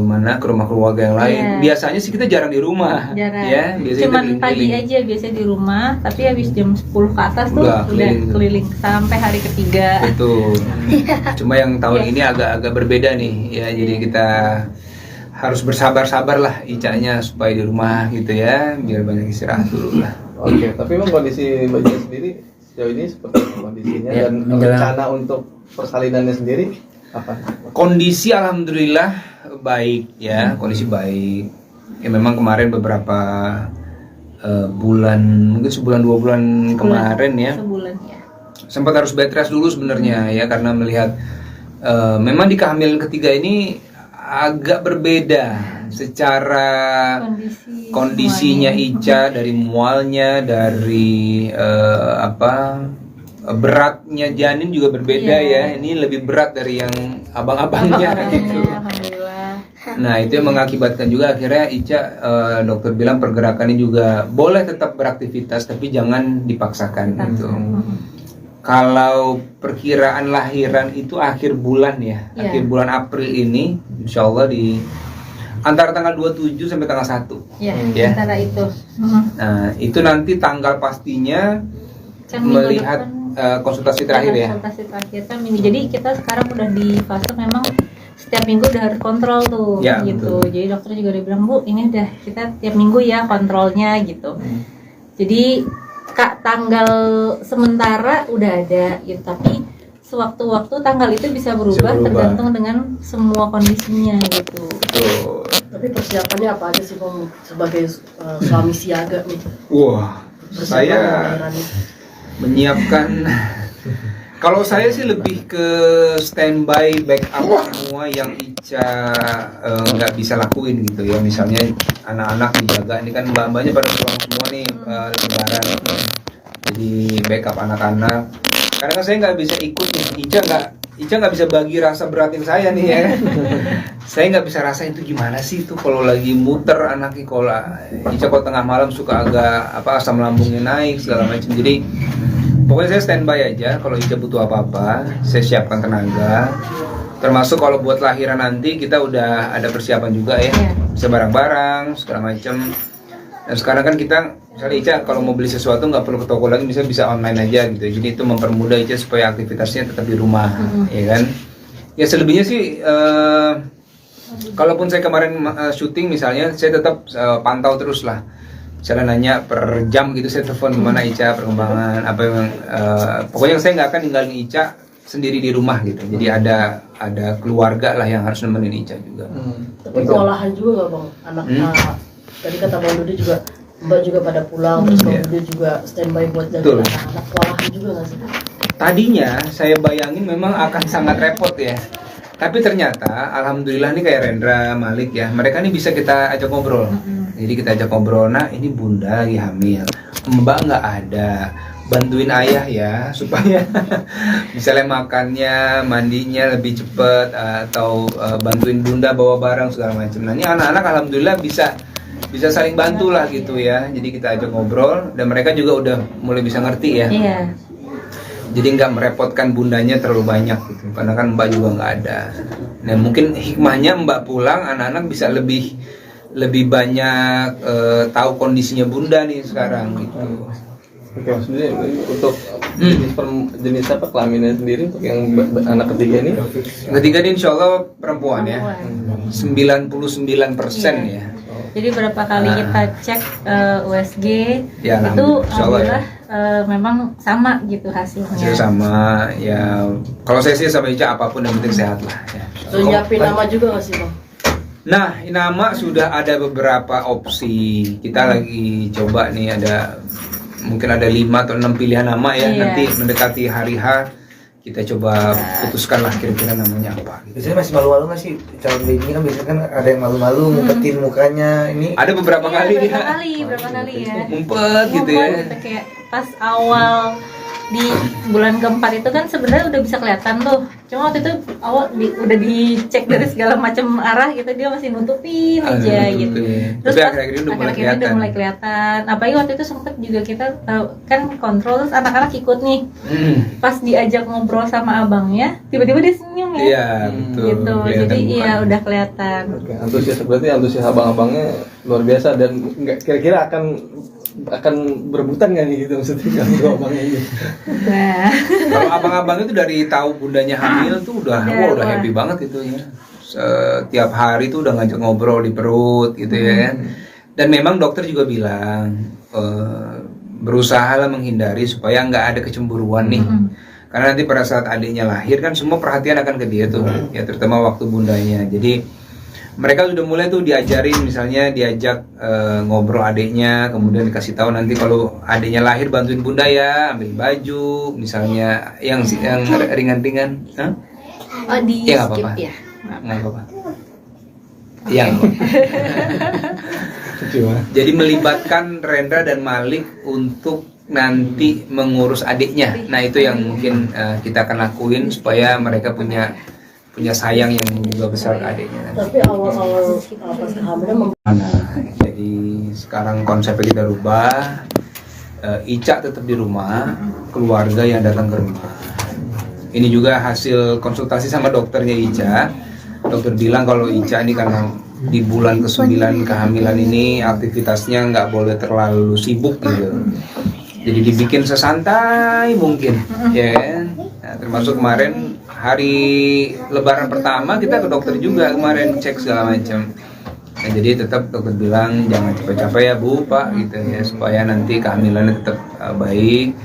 mana ke rumah keluarga yang lain. Iya. Biasanya sih kita jarang di rumah, Jarang. ya. Biasanya Cuman kita pagi keliling. aja biasanya di rumah, tapi habis jam 10 ke atas tuh Udah udah keliling. keliling sampai hari ketiga. Betul. Cuma yang tahun Iya. ini agak berbeda nih, ya. Jadi kita harus bersabar-sabar lah Icanya supaya di rumah gitu ya, biar banyak istirahat dulu lah. Oke, tapi memang kondisi Mbak Cia sendiri sejauh ini seperti apa kondisinya Ya, dan menjelang- rencana untuk persalinannya sendiri apa? Kondisi alhamdulillah baik ya, kondisi baik. Ya memang kemarin beberapa bulan, mungkin sebulan 2 bulan kemarin ya, Sebulan ya. sempat harus bed rest dulu sebenarnya ya karena melihat memang di kehamilan ketiga ini agak berbeda secara kondisinya Ica, dari mualnya, dari beratnya janin juga berbeda ya. Ini lebih berat dari yang abang-abangnya gitu. Alhamdulillah. Nah itu yang mengakibatkan juga akhirnya Ica dokter bilang pergerakannya juga boleh tetap beraktivitas tapi jangan dipaksakan gitu. Kalau perkiraan lahiran itu akhir bulan ya, Iya. akhir bulan April ini, insya Allah di antara tanggal 27 sampai tanggal 1. Ya, Ya. antara itu. Nah itu nanti tanggal pastinya Kan minggu melihat depan konsultasi terakhir ya. konsultasi terakhir kan minggu. Jadi kita sekarang udah di fase memang setiap minggu udah harus kontrol tuh Ya, gitu. betul. Jadi dokter juga udah bilang, Bu, ini udah kita tiap minggu ya kontrolnya gitu. Jadi tanggal sementara udah ada gitu, tapi sewaktu-waktu tanggal itu bisa berubah berubah. tergantung dengan semua kondisinya gitu. Betul. tapi persiapannya apa aja sih Bang sebagai suami siaga nih? Wah, Persiapan saya lahiran ini. menyiapkan. Kalau saya sih lebih ke standby backup semua yang Ica nggak bisa lakuin gitu ya. Misalnya anak-anak dijaga, ini kan mbak-mbaknya pada pulang semua nih lebaran. Jadi backup anak-anak. Karena kan saya nggak bisa ikut nih. Ica nggak bisa bagi rasa beratin saya nih ya. Saya nggak bisa rasain itu gimana sih itu kalau lagi muter anaknya, kalau Ica kalau tengah malam suka agak asam lambungnya naik segala macam. Jadi pokoknya saya standby aja, kalau Ica butuh apa-apa, saya siapkan tenaga. Termasuk kalau buat lahiran nanti kita udah ada persiapan juga ya, Iya. bisa barang-barang segala macam. Dan sekarang kan kita, misalnya Ica kalau mau beli sesuatu nggak perlu ke toko lagi, bisa online aja gitu. Jadi itu mempermudah Ica supaya aktivitasnya tetap di rumah, ya kan? Ya selebihnya sih, kalaupun saya kemarin syuting misalnya, saya tetap pantau terus lah. Misalnya nanya per jam gitu, saya telepon gimana Ica perkembangan apa yang pokoknya saya nggak akan ninggalin Ica sendiri di rumah gitu. Jadi ada keluarga lah yang harus nemenin Ica juga. Tapi kewalahan juga nggak Bang? Anak tadi kata Bang Dudi juga Mbak juga pada pulang, terus Bang Iya. Dudi juga standby buat Betul. jaga anak-anak. Kewalahan juga nggak sih? Tadinya saya bayangin memang akan sangat repot ya. Tapi ternyata alhamdulillah nih kayak Rendra, Malik ya, mereka nih bisa kita ajak ngobrol. Jadi kita ajak ngobrol, nah ini bunda lagi hamil, mbak nggak ada, bantuin ayah ya supaya misalnya makannya, mandinya lebih cepet, atau bantuin bunda bawa barang segala macam. Nah ini anak-anak alhamdulillah bisa saling bantu lah gitu ya. Jadi kita ajak ngobrol dan mereka juga udah mulai bisa ngerti ya. Iya. jadi nggak merepotkan bundanya terlalu banyak gitu, karena kan Mbak juga nggak ada. Nah mungkin hikmahnya Mbak pulang, anak-anak bisa lebih banyak tahu kondisinya bunda nih sekarang gitu. Oke, maksudnya untuk jenis apa kelaminnya sendiri untuk yang anak ketiga ini? Ketiga ini insya Allah perempuan ya, 99% ya. Jadi berapa kali kita cek USG Ya, itu insya Allah ya. alhamdulillah memang sama gitu hasilnya. Hasil sama ya. Kalau saya sih sama Ica apapun yang penting sehat lah ya. Udah nyiapin nama juga nggak sih bang? Nah, nama sudah ada beberapa opsi. Kita lagi coba nih, ada mungkin ada 5 atau 6 pilihan nama ya. Iya. Nanti mendekati hari H kita coba putuskan lah kira-kira namanya apa. Biasanya masih malu-malu nggak sih calon baby kan, biasanya kan ada yang malu-malu ngumpetin mukanya ini. Ada beberapa kali dia berapa kali ya. ngumpet gitu ya. Ngumpet, kayak pas awal di bulan keempat itu kan sebenarnya udah bisa kelihatan tuh. Cuma waktu itu awal udah dicek dari segala macam arah gitu, dia masih nutupin aja gitu. Terus Tapi pas akhir-akhir ini udah mulai akhir-akhir ini kelihatan. udah mulai kelihatan. Apalagi waktu itu sempet juga kita kan kontrol, terus anak-anak ikut nih. Pas diajak ngobrol sama abangnya, tiba-tiba dia senyum ya. Iya, betul. Gitu. Kelihatan Jadi iya mukanya. udah kelihatan. Oke, berarti antusias abang-abangnya luar biasa dan nggak kira-kira akan berebutan nggak nih gitu maksudnya kalau abangnya ini? Nah, Kalau abang-abang itu dari tahu bundanya hamil tuh udah Udah, happy banget gitu ya. Setiap hari tuh udah ngajak ngobrol di perut gitu ya. Dan memang dokter juga bilang berusaha lah menghindari supaya nggak ada kecemburuan nih. Karena nanti pada saat adiknya lahir kan semua perhatian akan ke dia tuh, ya terutama waktu bundanya. Jadi mereka sudah mulai tuh diajarin, misalnya diajak ngobrol adiknya, kemudian dikasih tahu nanti kalau adiknya lahir bantuin bunda ya, ambil baju, misalnya yang ringan-ringan. Hah? oh di Ya, nggak skip apa-apa. ya. Nggak apa-apa. Yang jadi melibatkan Rendra dan Malik untuk nanti mengurus adiknya. Nah itu yang mungkin kita akan lakuin supaya mereka punya sayang yang juga besar ke adiknya. Tapi awal-awal pas kehamilan Jadi sekarang konsepnya kita rubah. Ica tetap di rumah, keluarga yang datang ke rumah. Ini juga hasil konsultasi sama dokternya Ica. Dokter bilang kalau Ica ini karena di bulan ke-9 kehamilan ini aktivitasnya nggak boleh terlalu sibuk gitu. Jadi dibikin sesantai mungkin, ya kan? Nah, termasuk kemarin hari Lebaran pertama kita ke dokter juga kemarin cek segala macam. Nah, jadi tetap dokter bilang jangan capek-capek ya Bu, Pak gitu ya, supaya nanti kehamilannya tetap baik.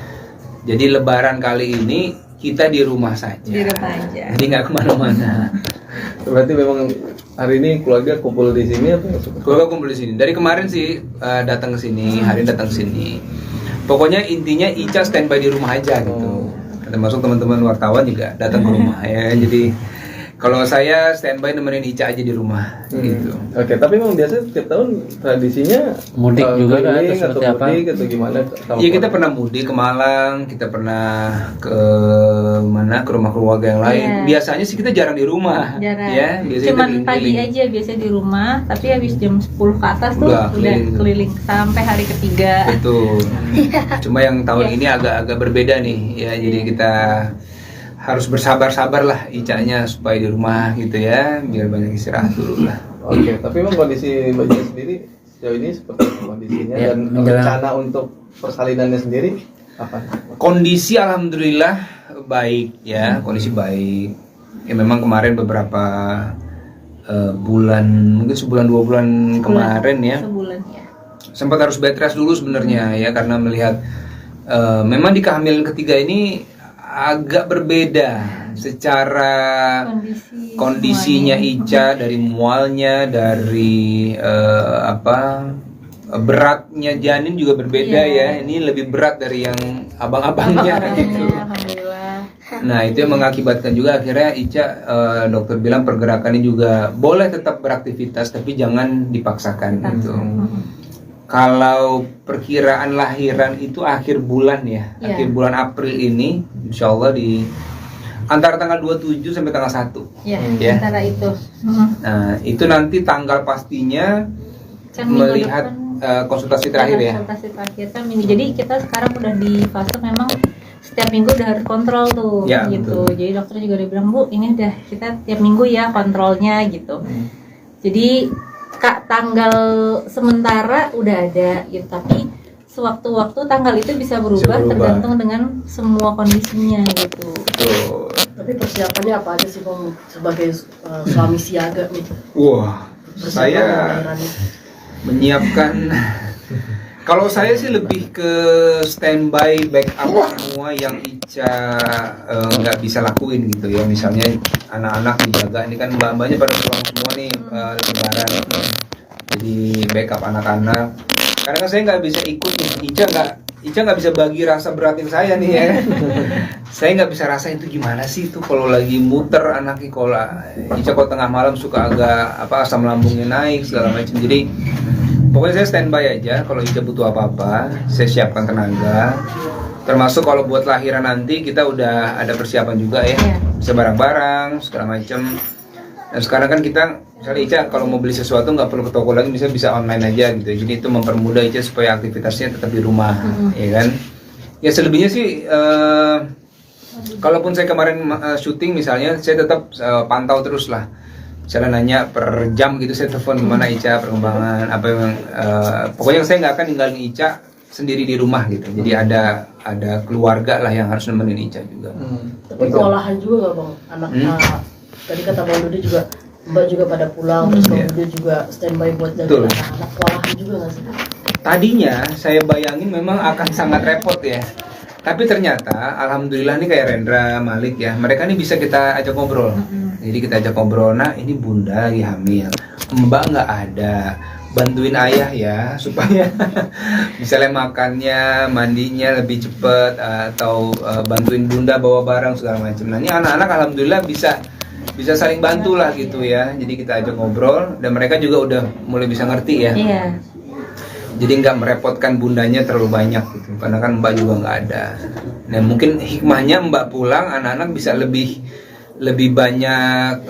Jadi Lebaran kali ini kita di rumah saja. Di rumah aja. Jadi nggak kemana-mana. Berarti memang hari ini keluarga kumpul di sini atau Keluarga kumpul di sini. Dari kemarin sih datang ke sini, hari ini datang ke sini. Pokoknya intinya Ica standby di rumah aja gitu. Termasuk teman-teman wartawan juga datang ke rumah ya. Jadi kalau saya standby nemenin Ica aja di rumah gitu. Oke, tapi memang biasanya setiap tahun tradisinya Mudik juga kan, keliling atau atau seperti apa? mudik atau gimana? sama Iya kita keluarga? pernah mudik ke Malang, kita pernah ke mana, ke rumah keluarga yang lain. Iya. Biasanya sih kita jarang di rumah, Jarang. ya. Biasanya Cuman kita pagi keliling. aja biasanya di rumah, tapi habis jam 10 ke atas tuh Udah udah keliling. keliling sampai hari ketiga. Betul. Cuma yang tahun ini agak-agak berbeda nih, ya. Jadi kita harus bersabar-sabar lah Icanya supaya di rumah gitu ya, biar banyak istirahat dulu lah. Oke, tapi memang kondisi Mbak Jen sendiri sejauh ini seperti apa kondisinya Ya, dan menjelang- rencana untuk persalinannya sendiri apa? Kondisi alhamdulillah baik ya, kondisi baik. Ya memang kemarin beberapa bulan, mungkin sebulan 2 bulan kemarin ya, Sebulan ya. sempat harus bed rest dulu sebenarnya ya, karena melihat memang di kehamilan ketiga ini agak berbeda secara kondisinya Ica, dari mualnya, dari beratnya janin juga berbeda ya. Ini lebih berat dari yang abang-abangnya gitu. Alhamdulillah. Nah itu yang mengakibatkan juga akhirnya Ica, dokter bilang pergerakannya juga boleh tetap beraktivitas tapi jangan dipaksakan gitu. Kalau perkiraan lahiran itu akhir bulan ya, Iya. akhir bulan April ini, insya Allah di antara tanggal 27 sampai tanggal 1. Ya, Ya. antara itu. Nah itu nanti tanggal pastinya Kan minggu melihat depan konsultasi terakhir ya. konsultasi terakhir kan minggu. Jadi kita sekarang udah di fase memang setiap minggu udah harus kontrol tuh Ya, gitu. betul. Jadi dokter juga udah bilang, Bu, ini udah kita tiap minggu ya kontrolnya gitu. Jadi Kak, tanggal sementara udah ada gitu, tapi sewaktu-waktu tanggal itu bisa berubah, tergantung dengan semua kondisinya gitu. Betul. Tapi persiapannya apa aja sih Bang sebagai suami siaga nih? Wah, Persiapan saya lahiran ini. menyiapkan. Kalau saya sih lebih ke standby backup semua yang Ica nggak bisa lakuin gitu ya. Misalnya anak-anak dijaga, ini kan mbak-mbaknya pada pulang semua nih lebaran. Jadi backup anak-anak. Karena kan saya nggak bisa ikut nih. Ica nggak bisa bagi rasa beratin saya nih ya. Saya nggak bisa rasain itu gimana sih itu kalau lagi muter anaknya, kalau Ica kalau tengah malam suka agak asam lambungnya naik segala macam. Jadi pokoknya saya standby aja, kalau Ica butuh apa-apa, saya siapkan tenaga. Termasuk kalau buat lahiran nanti kita udah ada persiapan juga ya, bisa barang-barang segala macam. Dan sekarang kan kita, misalnya Ica kalau mau beli sesuatu nggak perlu ke toko lagi, bisa online aja gitu. Jadi itu mempermudah Ica supaya aktivitasnya tetap di rumah, ya kan? Ya selebihnya sih, kalaupun saya kemarin syuting misalnya, saya tetap pantau terus lah. Misalnya nanya per jam gitu, saya telepon gimana Ica perkembangan apa yang pokoknya saya nggak akan ninggalin Ica sendiri di rumah gitu. Jadi ada keluarga lah yang harus nemenin Ica juga. Tapi kewalahan juga nggak Bang? Anak tadi kata Bang Dudi juga Mbak juga pada pulang, terus Bang Dudi juga standby buat jaga anak-anak. Kewalahan juga nggak sih? Tadinya saya bayangin memang akan sangat repot ya. Tapi ternyata alhamdulillah nih kayak Rendra, Malik ya, mereka nih bisa kita ajak ngobrol. Jadi kita ajak ngobrol, nah ini bunda lagi hamil, mbak nggak ada, bantuin ayah ya supaya misalnya makannya, mandinya lebih cepet, atau bantuin bunda bawa barang segala macam. Nah ini anak-anak alhamdulillah bisa saling bantu lah gitu ya. Jadi kita ajak ngobrol dan mereka juga udah mulai bisa ngerti ya. Iya. Jadi nggak merepotkan bundanya terlalu banyak gitu, karena kan mbak juga nggak ada. Nah mungkin hikmahnya mbak pulang, anak-anak bisa lebih banyak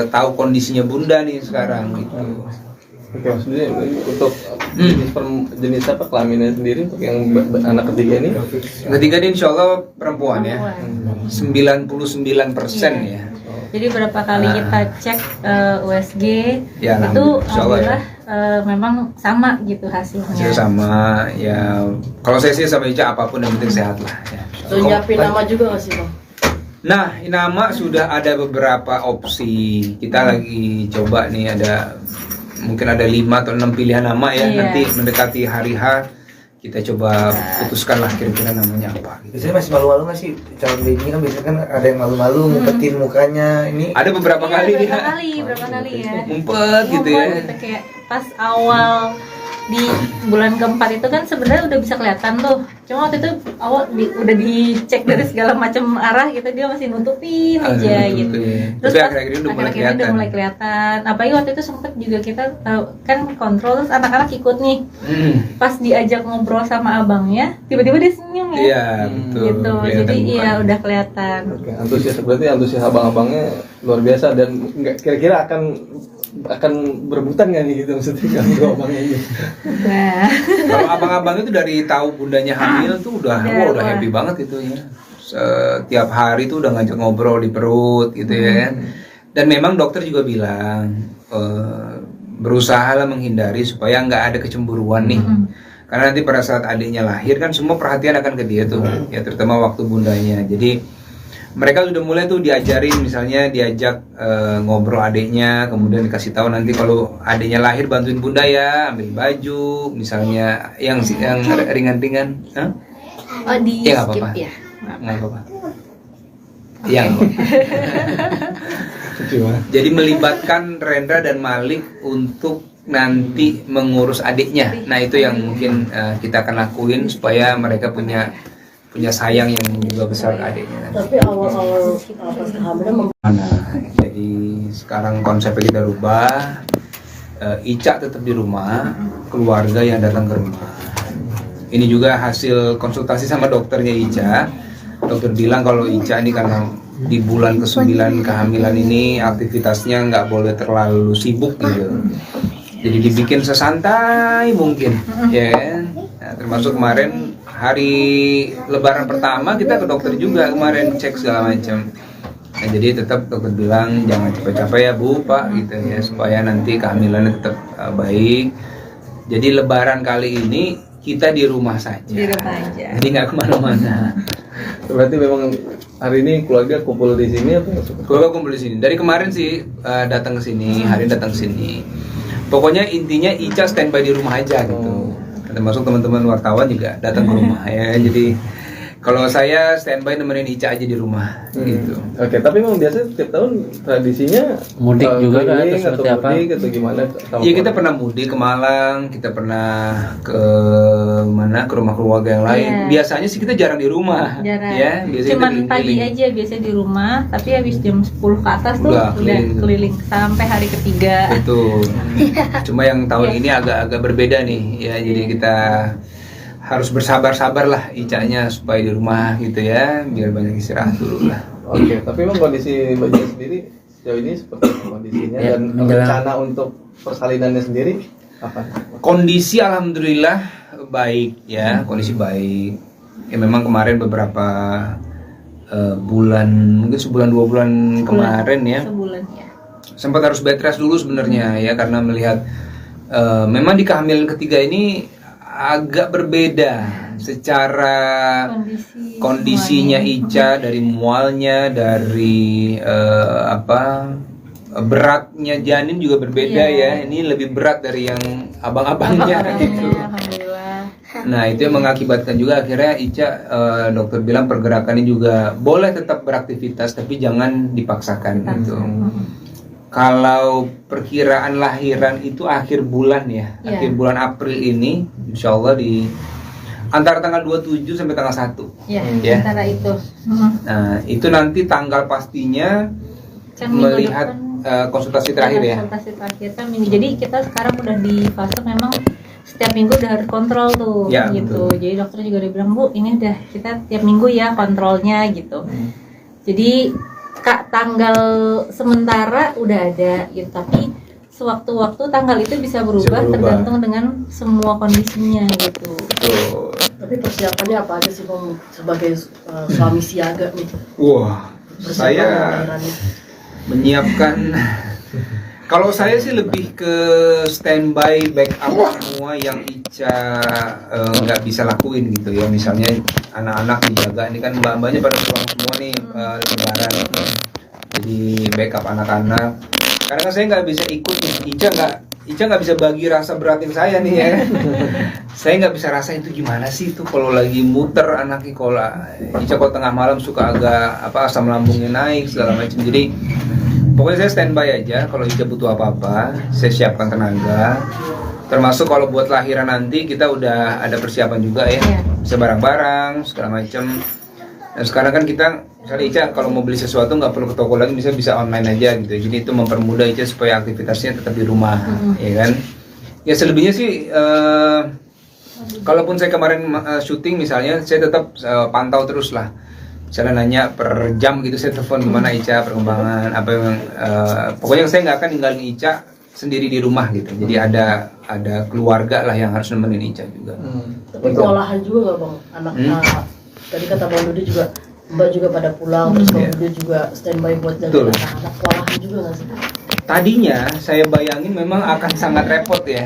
tahu kondisinya bunda nih sekarang gitu. Oke, maksudnya untuk jenis apa kelaminnya sendiri untuk yang anak ketiga ini? Ketiga ini insya Allah perempuan ya, 99% ya. Jadi berapa kali kita cek USG Ya, itu insya Allah ya. alhamdulillah memang sama gitu hasilnya. Hasil sama ya. Kalau saya sih sama Ica apapun yang penting sehat lah ya. Udah nyiapin nama juga nggak sih Bang? Nah, nama sudah ada beberapa opsi. Kita lagi coba nih, ada mungkin ada 5 atau 6 pilihan nama ya. Iya. Nanti mendekati hari H kita coba putuskan lah kira-kira namanya apa gitu. Biasanya masih malu-malu nggak sih calon baby kan, biasanya kan ada yang malu-malu ngumpetin mukanya ini. Ada beberapa kali dia Berapa kali ya. ngumpet gitu ya. Gitu, kayak pas awal di bulan keempat itu kan sebenarnya udah bisa kelihatan tuh. Cuma waktu itu awal udah dicek dari segala macam arah gitu, dia masih nutupin aja gitu. Terus Tapi pas akhir-akhir ini udah mulai akhir-akhir ini kelihatan. udah mulai kelihatan. Apalagi waktu itu sempet juga kita kan kontrol, terus anak-anak ikut nih. Pas diajak ngobrol sama abangnya, tiba-tiba dia senyum ya. Iya, betul. Gitu. Kelihatan Jadi iya mukanya. udah kelihatan. Oke, antusias abang-abangnya luar biasa dan nggak kira-kira akan berebutan nggak nih gitu maksudnya kalau dua abangnya ini? Nah, Kalau abang-abang itu dari tahu bundanya hamil tuh udah Wah. happy banget gitu ya. Setiap hari tuh udah ngajak ngobrol di perut gitu ya. Dan memang dokter juga bilang berusaha lah menghindari supaya nggak ada kecemburuan nih. Karena nanti pada saat adiknya lahir kan semua perhatian akan ke dia tuh, ya terutama waktu bundanya. Jadi mereka sudah mulai tuh diajarin, misalnya diajak ngobrol adiknya, kemudian dikasih tahu nanti kalau adiknya lahir bantuin bunda ya, ambil baju, misalnya yang ringan-ringan. Hah? oh di Ya, nggak skip apa-apa. ya. Nggak apa-apa. Iya. Jadi melibatkan Rendra dan Malik untuk nanti mengurus adiknya. Nah itu yang mungkin kita akan lakuin supaya mereka punya sayang yang juga besar ke adiknya. Tapi awal-awal pas kehamilan Jadi sekarang konsepnya kita rubah. Ica tetap di rumah, keluarga yang datang ke rumah. Ini juga hasil konsultasi sama dokternya Ica. Dokter bilang kalau Ica ini karena di bulan ke-9 kehamilan ini aktivitasnya nggak boleh terlalu sibuk gitu. Jadi dibikin sesantai mungkin, ya kan? Nah, termasuk kemarin hari Lebaran pertama kita ke dokter juga kemarin cek segala macam. Nah, jadi tetap dokter bilang jangan capek-capek ya Bu, Pak gitu ya, supaya nanti kehamilannya tetap baik. Jadi Lebaran kali ini kita di rumah saja. Di rumah aja. Jadi nggak kemana-mana. Berarti memang hari ini keluarga kumpul di sini atau Keluarga kumpul di sini. Dari kemarin sih datang ke sini, hari ini datang ke sini. Pokoknya intinya Ica standby di rumah aja gitu. Termasuk teman-teman wartawan juga datang ke rumah ya. Jadi kalau saya standby nemenin Ica aja di rumah gitu. Oke, tapi memang biasanya setiap tahun tradisinya Mudik juga kan, keliling atau seperti atau apa? mudik atau gimana? Iya, kita pernah mudik ke Malang, kita pernah ke mana, ke rumah keluarga yang lain. Iya. Biasanya sih kita jarang di rumah. Jarang. Ya, biasanya Cuman kita pagi keliling. aja biasanya di rumah, tapi habis jam 10 ke atas tuh Udah udah keliling. keliling sampai hari ketiga. Betul. Cuma yang tahun Iya. ini agak-agak berbeda nih ya. Jadi kita harus bersabar-sabar lah Icanya supaya di rumah gitu ya, biar banyak istirahat dulu lah. Oke, tapi memang kondisi Mbak Jen sendiri sejauh ini seperti apa kondisinya Ya, dan menjelang- rencana untuk persalinannya sendiri apa? Kondisi alhamdulillah baik ya, kondisi baik. Ya memang kemarin beberapa bulan, mungkin sebulan 2 bulan kemarin ya, Sebulan ya. sempat harus bed rest dulu sebenarnya ya, karena melihat memang di kehamilan ketiga ini agak berbeda secara kondisinya Ica, dari mualnya, dari beratnya janin juga berbeda ya. Ini lebih berat dari yang abang-abangnya gitu. Alhamdulillah. Nah itu yang mengakibatkan juga akhirnya Ica, dokter bilang pergerakannya juga boleh tetap beraktivitas tapi jangan dipaksakan gitu. Kalau perkiraan lahiran itu akhir bulan ya, Iya. akhir bulan April ini, insya Allah di antara tanggal 27 sampai tanggal 1. Ya, Ya. antara itu. Nah itu nanti tanggal pastinya Kan minggu melihat depan konsultasi terakhir ya. konsultasi terakhir kan minggu. Jadi kita sekarang udah di fase memang setiap minggu udah harus kontrol tuh Ya, gitu. betul. Jadi dokter juga udah bilang, Bu, ini udah kita tiap minggu ya kontrolnya gitu. Jadi Kak, tanggal sementara udah ada gitu, tapi sewaktu-waktu tanggal itu bisa berubah, berubah. tergantung dengan semua kondisinya gitu. Betul. Tapi persiapannya apa aja sih Bang sebagai suami siaga nih? Wah, Persiapan saya lahiran nih. menyiapkan. Kalau saya sih lebih ke standby backup semua yang Ica nggak bisa lakuin gitu ya. Misalnya anak-anak dijaga, ini kan mbak-mbaknya pada pulang semua nih lebaran. Jadi backup anak-anak. Karena kan saya nggak bisa ikut nih. Ica nggak bisa bagi rasa beratin saya nih ya. Saya nggak bisa rasain itu gimana sih itu kalau lagi muter anaknya, kalau Ica kalau tengah malam suka agak asam lambungnya naik segala macam. Jadi pokoknya saya standby aja, kalau Ica butuh apa-apa, saya siapkan tenaga. Termasuk kalau buat lahiran nanti kita udah ada persiapan juga ya, Iya. bisa barang-barang segala macam. Dan sekarang kan kita, misalnya Ica kalau mau beli sesuatu nggak perlu ke toko lagi, bisa online aja gitu. Jadi itu mempermudah Ica supaya aktivitasnya tetap di rumah, ya kan? Ya selebihnya sih, kalaupun saya kemarin syuting misalnya, saya tetap pantau terus lah. Misalnya nanya per jam gitu, saya telepon gimana Ica perkembangan apa yang pokoknya saya nggak akan ninggalin Ica sendiri di rumah gitu. Jadi ada keluarga lah yang harus nemenin Ica juga. Tapi kewalahan juga nggak Bang? Anak tadi kata Bang Dudi juga Mbak juga pada pulang, terus Bang Dudi juga standby buat Betul. jaga anak-anak. Kewalahan juga nggak sih? Tadinya saya bayangin memang akan sangat repot ya.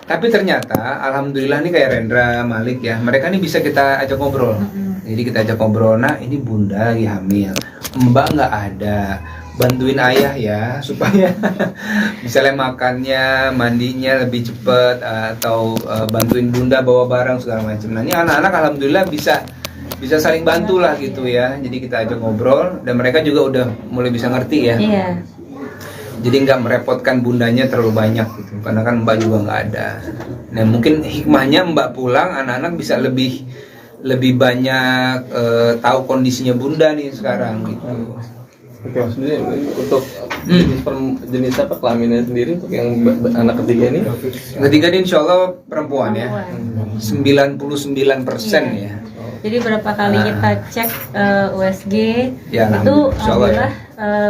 Tapi ternyata alhamdulillah nih kayak Rendra, Malik ya, mereka nih bisa kita ajak ngobrol. Jadi kita ajak ngobrol, nah ini bunda lagi hamil, mbak nggak ada, bantuin ayah ya supaya misalnya makannya, mandinya lebih cepet, atau bantuin bunda bawa barang segala macam. Nah ini anak-anak alhamdulillah bisa saling bantu lah gitu ya. Jadi kita ajak ngobrol dan mereka juga udah mulai bisa ngerti ya. Iya. Jadi nggak merepotkan bundanya terlalu banyak gitu, karena kan mbak juga nggak ada. Nah mungkin hikmahnya mbak pulang, anak-anak bisa lebih banyak tahu kondisinya bunda nih sekarang gitu. Oke, maksudnya untuk jenis apa kelaminnya sendiri untuk yang anak ketiga ini? Ketiga ini insya Allah perempuan ya, 99% ya. Jadi berapa kali kita cek USG Ya, itu insya Allah ya. alhamdulillah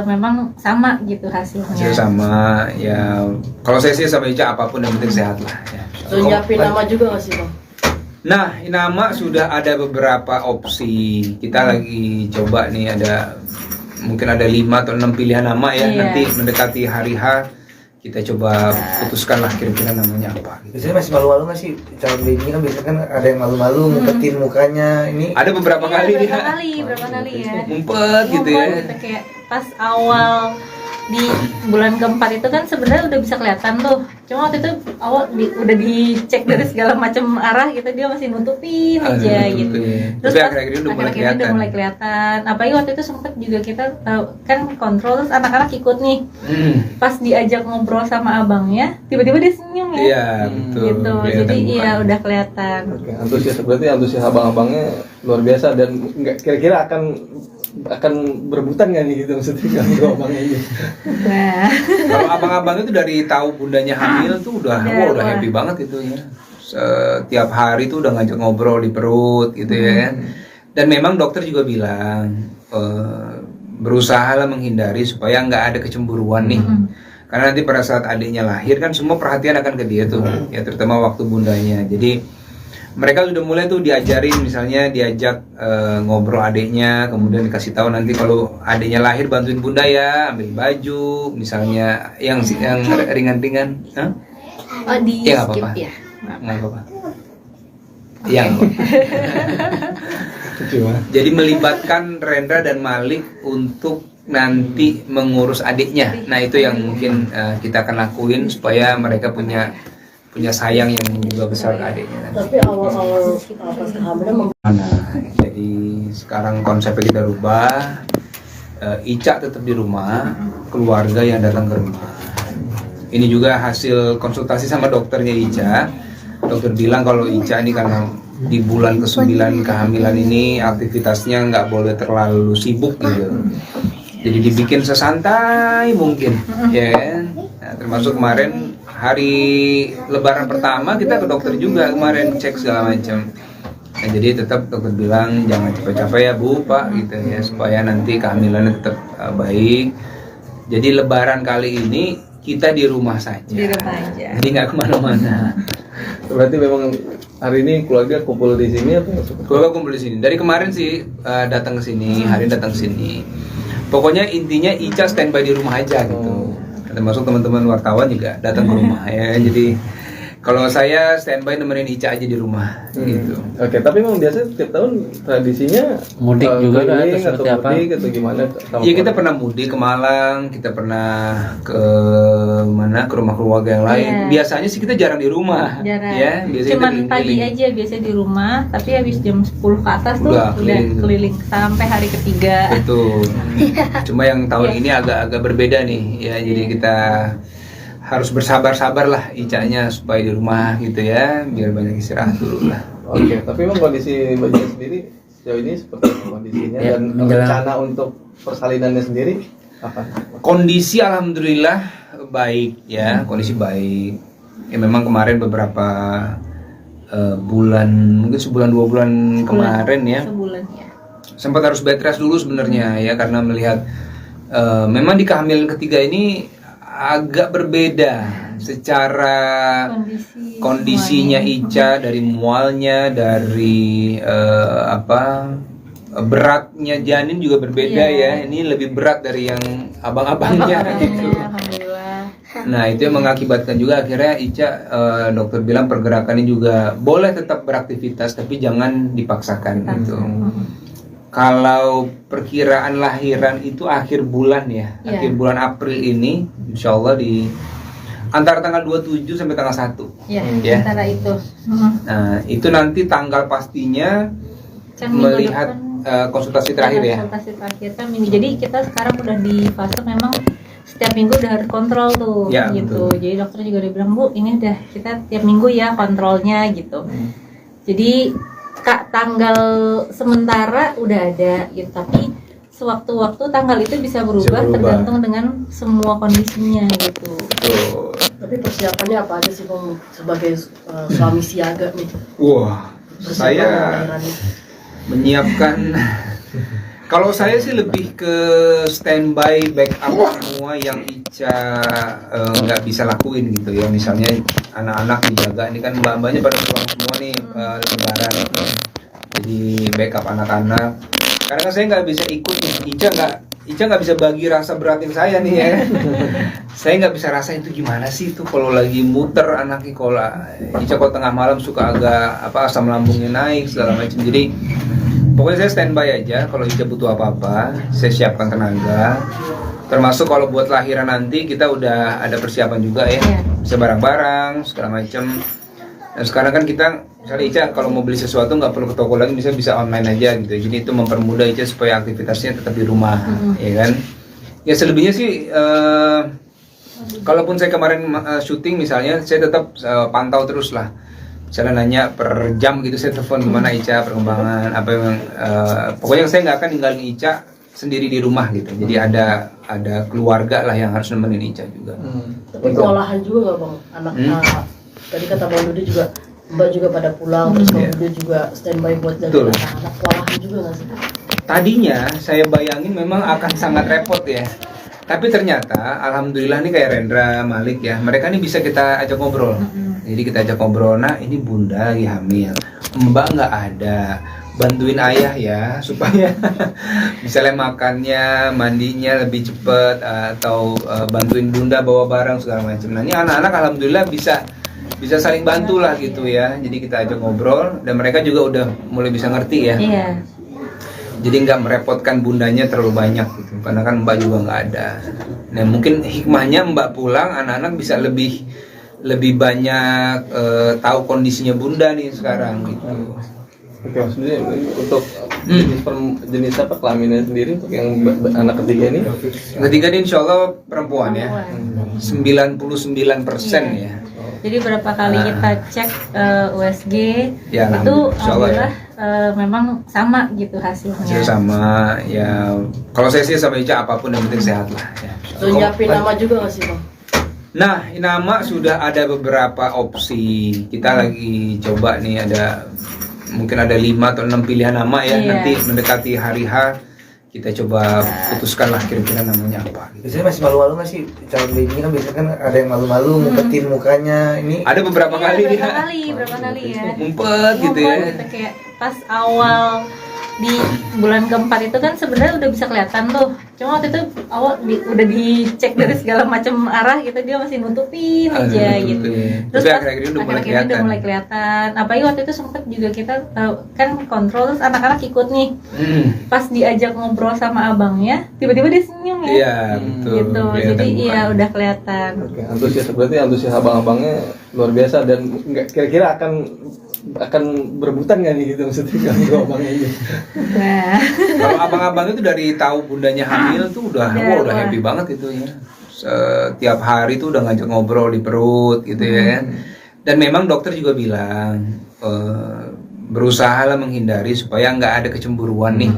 memang sama gitu hasilnya. Hasil sama ya. Kalau saya sih sama Ica apapun yang penting sehat lah. Ya. Udah nyiapin nama juga nggak sih Bang? Nah, nama sudah ada beberapa opsi. Kita lagi coba nih, ada mungkin ada 5 atau 6 pilihan nama ya. Iya. Nanti mendekati hari H kita coba putuskan lah kira-kira namanya apa. Biasanya masih malu-malu nggak sih calon baby kan biasanya kan ada yang malu-malu ngumpetin mukanya ini. Ada beberapa Iya, kali berapa dia kali ya. ngumpet gitu ya. Gitu, kayak pas awal di bulan keempat itu kan sebenarnya udah bisa kelihatan tuh, cuma waktu itu awal udah dicek dari segala macam arah gitu, dia masih nutupin aja gitu. Terus Tapi pas akhir-akhir ini udah mulai akhir-akhir ini kelihatan. udah mulai kelihatan. Apalagi waktu itu sempet juga kita kan kontrol, terus anak-anak ikut nih, pas diajak ngobrol sama abangnya tiba-tiba dia senyum ya. Iya, betul. Gitu, Kelihatan jadi mukanya. iya udah kelihatan. Oke, berarti antusias abang-abangnya luar biasa dan nggak kira-kira akan berebutan nggak nih gitu maksudnya kalau abangnya ini. Nah, Kalau abang-abang itu dari tahu bundanya hamil tuh udah Udah, happy banget gitu ya. Setiap hari tuh udah ngajak ngobrol di perut gitu ya. Dan memang dokter juga bilang berusaha lah menghindari supaya nggak ada kecemburuan nih. Karena nanti pada saat adiknya lahir kan semua perhatian akan ke dia tuh, ya terutama waktu bundanya. Jadi mereka sudah mulai tuh diajarin, misalnya diajak ngobrol adiknya, kemudian dikasih tahu nanti kalau adiknya lahir bantuin bunda ya, ambil baju, misalnya yang ringan-ringan. Hah? oh di Ya, nggak skip apa-apa. ya. Nggak apa-apa. Yang jadi melibatkan Rendra dan Malik untuk nanti mengurus adiknya. Nah itu yang mungkin kita akan lakuin supaya mereka punya sayang yang juga besar ke adiknya. Tapi awal-awal pas kehamilan Jadi sekarang konsepnya kita rubah. Ica tetap di rumah, keluarga yang datang ke rumah. Ini juga hasil konsultasi sama dokternya Ica. Dokter bilang kalau Ica ini karena di bulan ke-9 kehamilan ini aktivitasnya nggak boleh terlalu sibuk gitu. Jadi dibikin sesantai mungkin, ya kan? Nah, termasuk kemarin hari Lebaran pertama kita ke dokter juga kemarin cek segala macam. Nah, jadi tetap dokter bilang jangan capek-capek ya Bu, Pak gitu ya supaya nanti kehamilannya tetap baik. Jadi Lebaran kali ini kita di rumah saja. Di rumah aja. Jadi nggak kemana-mana. Berarti memang hari ini keluarga kumpul di sini atau Keluarga kumpul di sini. Dari kemarin sih datang ke sini, hari ini datang ke sini. Pokoknya intinya Ica standby di rumah aja gitu. Termasuk teman-teman wartawan juga datang ke rumah ya. Jadi kalau saya standby nemenin Ica aja di rumah gitu. Oke, tapi memang biasa tiap tahun tradisinya Mudik juga kan, keliling atau seperti atau apa? mudik atau gimana? Iya kita pernah mudik ke Malang, kita pernah ke mana ke rumah keluarga yang lain. Iya. Biasanya sih kita jarang di rumah, Jarang. ya. Biasanya Cuman kita pagi keliling. aja biasanya di rumah, tapi habis jam 10 ke atas tuh Udah udah keliling. keliling sampai hari ketiga. Betul. Cuma yang tahun ini agak berbeda nih, ya. Jadi kita harus bersabar-sabar lah Icanya supaya di rumah gitu ya, biar banyak istirahat dulu lah. Oke, tapi memang kondisi Mbak Cia sendiri sejauh ini seperti apa kondisinya Ya, dan menjelang- rencana untuk persalinannya sendiri apa? Kondisi alhamdulillah baik ya, kondisi baik. Ya memang kemarin beberapa bulan, mungkin sebulan 2 bulan kemarin ya, Sebulan ya. sempat harus bed rest dulu sebenarnya ya karena melihat memang di kehamilan ketiga ini agak berbeda secara kondisinya Ica, dari mualnya, dari beratnya janin juga berbeda ya. Ini lebih berat dari yang abang-abangnya gitu. Alhamdulillah. Nah itu yang mengakibatkan juga akhirnya Ica dokter bilang pergerakannya juga boleh tetap beraktivitas tapi jangan dipaksakan gitu. Kalau perkiraan lahiran itu akhir bulan ya, Iya. akhir bulan April ini, insya Allah di antara tanggal 27 sampai tanggal 1. Ya, Ya. antara itu. Nah itu nanti tanggal pastinya Kan minggu melihat depan konsultasi terakhir ya. konsultasi terakhir kan minggu. Jadi kita sekarang udah di fase memang setiap minggu udah harus kontrol tuh Ya, gitu. betul. Jadi dokter juga udah bilang, Bu, ini udah kita tiap minggu ya kontrolnya gitu. Jadi tanggal sementara udah ada gitu, tapi sewaktu-waktu tanggal itu bisa berubah berubah. tergantung dengan semua kondisinya gitu. Tuh. tapi persiapannya apa aja sih Bang sebagai suami siaga nih? Wah, Persiapan saya lahiran ini. menyiapkan Kalau saya sih lebih ke standby backup semua yang Ica nggak bisa lakuin gitu ya. Misalnya anak-anak dijaga, ini kan mbak-mbaknya pada pulang semua nih lebaran. Jadi backup anak-anak. Karena kan saya nggak bisa ikut nih, Ica nggak bisa bagi rasa beratin saya nih ya. Saya nggak bisa rasain itu gimana sih itu kalau lagi muter anaknya, kalau Ica kalau tengah malam suka agak asam lambungnya naik segala macam. Jadi pokoknya saya standby aja, kalau Ica butuh apa-apa, saya siapkan tenaga. Termasuk kalau buat lahiran nanti kita udah ada persiapan juga ya, bisa barang-barang segala macam. Dan sekarang kan kita, misalnya Ica kalau mau beli sesuatu nggak perlu ke toko lagi, bisa online aja gitu. Jadi itu mempermudah Ica supaya aktivitasnya tetap di rumah, ya kan? Ya selebihnya sih, kalaupun saya kemarin syuting misalnya, saya tetap pantau terus lah. Misalnya nanya per jam gitu, saya telepon gimana Ica perkembangan apa yang pokoknya saya nggak akan ninggalin Ica sendiri di rumah gitu. Jadi ada keluarga lah yang harus nemenin Ica juga. Tapi kewalahan juga nggak bang? Anak tadi kata Bang Dudi juga, Mbak juga pada pulang, terus Bang Dudi juga standby buat jaga anak-anak. Kewalahan juga nggak sih? Tadinya saya bayangin memang akan sangat repot ya. Tapi ternyata alhamdulillah nih kayak Rendra, Malik ya, mereka nih bisa kita ajak ngobrol. Jadi kita ajak ngobrol, nah ini bunda lagi hamil, mbak nggak ada, bantuin ayah ya supaya misalnya makannya, mandinya lebih cepet, atau bantuin bunda bawa barang segala macam. Nah ini anak-anak alhamdulillah bisa saling bantu lah gitu ya. Jadi kita ajak ngobrol dan mereka juga udah mulai bisa ngerti ya. Iya. Jadi nggak merepotkan bundanya terlalu banyak gitu, karena kan mbak juga nggak ada. Nah mungkin hikmahnya mbak pulang, anak-anak bisa lebih banyak tahu kondisinya bunda nih sekarang gitu. Oke, maksudnya untuk jenis apa kelaminnya sendiri untuk yang anak ketiga ini? Ketiga ini insya Allah perempuan ya, 99% ya. Jadi berapa kali kita cek USG Ya, itu alhamdulillah memang sama gitu hasilnya. Hasil sama ya. Kalau saya sih sama Ica apapun yang penting sehat lah ya. Lo nyiapin nama juga nggak sih bang? Nah, nama sudah ada beberapa opsi. Kita lagi coba nih, ada mungkin ada 5 atau 6 pilihan nama ya. Nanti mendekati hari H kita coba putuskan lah kira-kira namanya apa. Biasanya masih malu-malu nggak sih calon baby kan, biasanya kan ada yang malu-malu ngumpetin mukanya. Ini Ada beberapa kali dia berapa kali ya. ngumpet gitu ya. Gitu, kayak pas awal di bulan keempat itu kan sebenarnya udah bisa kelihatan tuh. Cuma waktu itu awal udah dicek dari segala macam arah gitu, dia masih nutupin aja gitu. Terus tapi pas akhir-akhir ini udah mulai kelihatan. Apalagi waktu itu sempet juga kita kan kontrol, terus anak-anak ikut nih. Pas diajak ngobrol sama abangnya, tiba-tiba dia senyum ya. Iya, betul. Gitu. Jadi iya udah kelihatan. Oke, antusias abang-abangnya luar biasa dan nggak kira-kira akan berebutan nggak nih gitu maksudnya kalau abangnya ini? Nah, Kalau abang-abang itu dari tahu bundanya hamil tuh udah happy banget gitu ya. Setiap hari tuh udah ngajak ngobrol di perut gitu ya. Dan memang dokter juga bilang berusaha lah menghindari supaya nggak ada kecemburuan nih.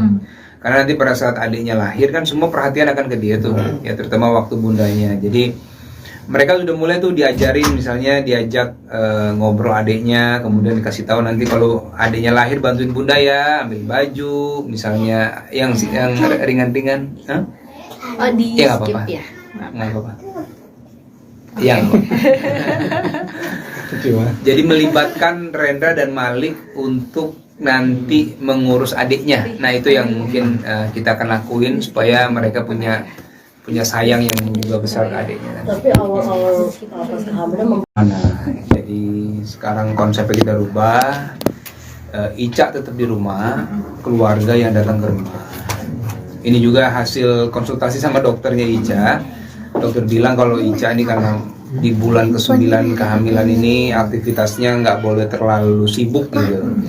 Karena nanti pada saat adiknya lahir kan semua perhatian akan ke dia tuh, ya terutama waktu bundanya. Jadi mereka sudah mulai tuh diajarin, misalnya diajak ngobrol adiknya, kemudian dikasih tahu nanti kalau adiknya lahir bantuin bunda ya, ambil baju, misalnya yang ringan-ringan. oh di Ya, nggak skip apa-apa. ya. Nggak apa-apa. Yang jadi melibatkan Rendra dan Malik untuk nanti mengurus adiknya. Nah itu yang mungkin kita akan lakuin supaya mereka punya sayang yang juga besar ke adiknya. Tapi awal-awal pas kehamilan Jadi sekarang konsepnya kita rubah. Ica tetap di rumah, keluarga yang datang ke rumah. Ini juga hasil konsultasi sama dokternya Ica. Dokter bilang kalau Ica ini karena di bulan ke-9 kehamilan ini aktivitasnya nggak boleh terlalu sibuk gitu.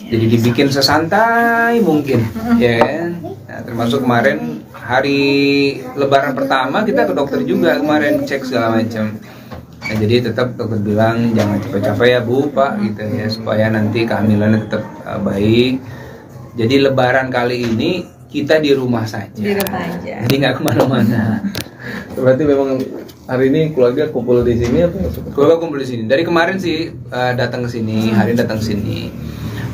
Jadi dibikin sesantai mungkin, ya kan? Nah, termasuk kemarin hari Lebaran pertama kita ke dokter juga kemarin cek segala macam. Nah, jadi tetap dokter bilang jangan capek-capek ya Bu, Pak gitu ya, supaya nanti kehamilannya tetap baik. Jadi Lebaran kali ini kita di rumah saja. Di rumah aja. Jadi nggak kemana-mana. Berarti memang hari ini keluarga kumpul di sini atau? Keluarga kumpul di sini. Dari kemarin sih datang ke sini, hari ini datang ke sini.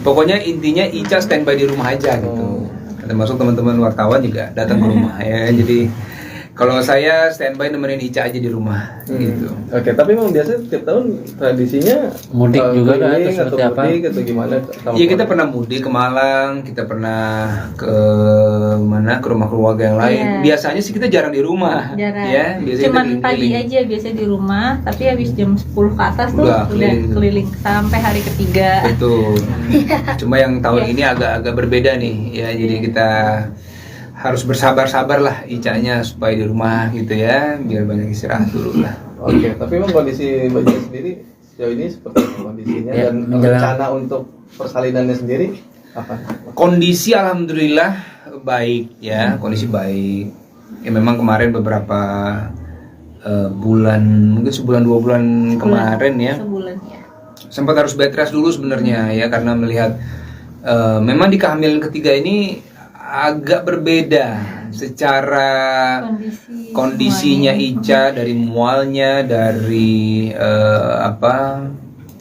Pokoknya intinya Ica standby di rumah aja gitu. termasuk teman-teman wartawan juga datang ke rumah ya. Jadi kalau saya standby nemenin Ica aja di rumah gitu. Oke, tapi memang biasa tiap tahun tradisinya Mudik juga kan, keliling atau seperti apa? mudik atau gimana? Iya, kita pernah mudik ke Malang, kita pernah ke mana, ke rumah keluarga yang lain. Iya. Biasanya sih kita jarang di rumah. Jarang. Ya, biasanya Cuman kita pagi keliling. aja biasanya di rumah, tapi habis jam 10 ke atas tuh Udah udah keliling. keliling sampai hari ketiga. Betul. Cuma yang tahun Iya. ini agak berbeda nih ya. Jadi kita harus bersabar-sabar lah Icanya supaya di rumah gitu ya, biar banyak istirahat dulu lah. Oke, tapi memang kondisi Mbak Cia sendiri sejauh ini seperti apa kondisinya Ya, dan menjelang- rencana untuk persalinannya sendiri apa? Kondisi alhamdulillah baik ya, kondisi baik. Ya memang kemarin beberapa bulan, mungkin sebulan 2 bulan kemarin ya, Sebulan ya. sempat harus bed rest dulu sebenarnya ya, karena melihat memang di kehamilan ketiga ini agak berbeda secara kondisinya Ica, dari mualnya, dari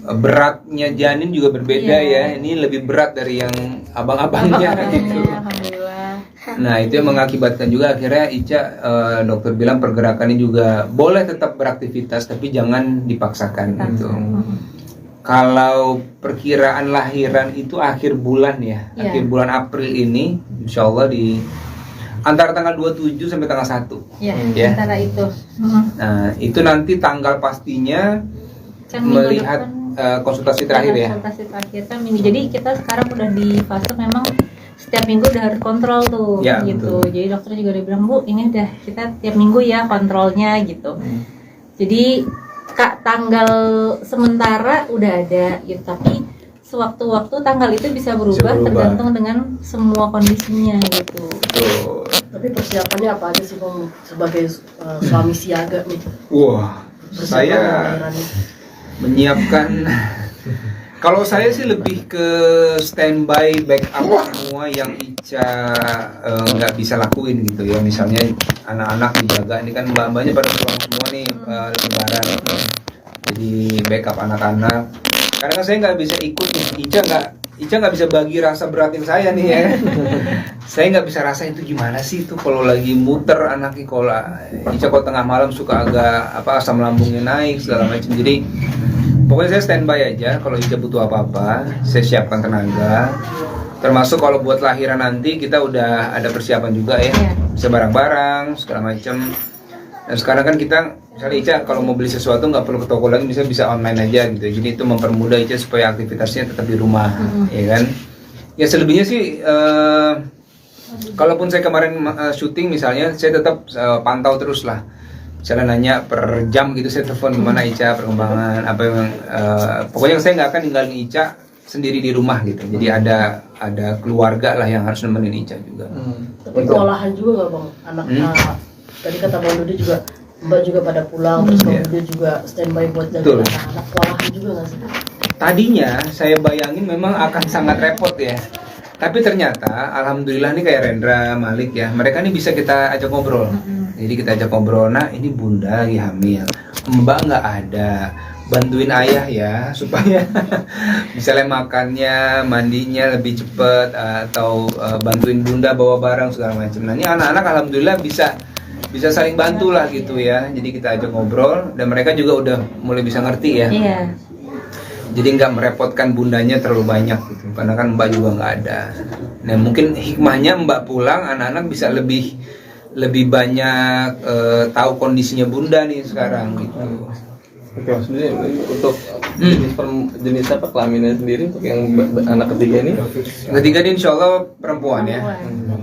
beratnya janin juga berbeda ya. Ini lebih berat dari yang abang-abangnya gitu. Alhamdulillah. Nah itu yang mengakibatkan juga akhirnya Ica, dokter bilang pergerakannya juga boleh tetap beraktivitas tapi jangan dipaksakan gitu. Kalau perkiraan lahiran itu akhir bulan ya, Iya. akhir bulan April ini, insya Allah di antara tanggal 27 sampai tanggal 1. Ya, Ya. antara itu. Nah itu nanti tanggal pastinya Kan minggu melihat depan konsultasi terakhir ya. konsultasi terakhir kan minggu. Jadi kita sekarang udah di fase memang setiap minggu udah harus kontrol tuh Ya, gitu. betul. Jadi dokter juga udah bilang, Bu, ini udah kita tiap minggu ya kontrolnya gitu. Jadi tanggal sementara udah ada gitu, tapi sewaktu-waktu tanggal itu bisa berubah, berubah. tergantung dengan semua kondisinya gitu. Tuh. Tapi persiapannya apa aja sih Bang sebagai suami siaga nih? Wah, Persiapan saya lahiran ini. menyiapkan. Kalau saya sih lebih ke standby backup semua yang Ica nggak bisa lakuin gitu ya. Misalnya anak-anak dijaga, ini kan mbak-mbaknya pada pulang semua nih lebaran. Jadi backup anak-anak. Karena kan saya nggak bisa ikut nih. Ica nggak bisa bagi rasa beratin saya nih ya. Saya nggak bisa rasain itu gimana sih itu kalau lagi muter anaknya, kalau Ica kalau tengah malam suka agak asam lambungnya naik segala macam. Jadi pokoknya saya standby aja, kalau Ica butuh apa-apa, saya siapkan tenaga. Termasuk kalau buat lahiran nanti kita udah ada persiapan juga ya, Iya. bisa barang-barang segala macam. Dan sekarang kan kita, misalnya Ica kalau mau beli sesuatu nggak perlu ke toko lagi, bisa online aja gitu. Jadi itu mempermudah Ica supaya aktivitasnya tetap di rumah, ya kan? Ya selebihnya sih, kalaupun saya kemarin syuting misalnya, saya tetap pantau terus lah. Misalnya nanya per jam gitu, saya telepon gimana Ica perkembangan apa yang pokoknya saya nggak akan ninggalin Ica sendiri di rumah gitu. Jadi ada keluarga lah yang harus nemenin Ica juga. Tapi kewalahan juga nggak Bang? Anak tadi kata Bang Dudi juga Mbak juga pada pulang, terus Bang Iya. Dudi juga standby buat Betul. jaga anak-anak. Kewalahan juga nggak sih? Tadinya saya bayangin memang akan sangat repot ya. Tapi ternyata alhamdulillah nih kayak Rendra, Malik ya, mereka nih bisa kita ajak ngobrol. Jadi kita ajak ngobrol, nah ini bunda lagi hamil, mbak nggak ada, bantuin ayah ya supaya misalnya makannya, mandinya lebih cepet, atau bantuin bunda bawa barang segala macam. Nah ini anak-anak alhamdulillah bisa saling bantu lah gitu ya. Jadi kita ajak ngobrol dan mereka juga udah mulai bisa ngerti ya. Iya. Jadi nggak merepotkan bundanya terlalu banyak gitu, karena kan mbak juga nggak ada. Nah mungkin hikmahnya mbak pulang, anak-anak bisa lebih banyak tahu kondisinya bunda nih sekarang gitu. Oke, maksudnya untuk jenis apa kelaminnya sendiri untuk yang anak ketiga ini? Ketiga dia insya Allah perempuan ya,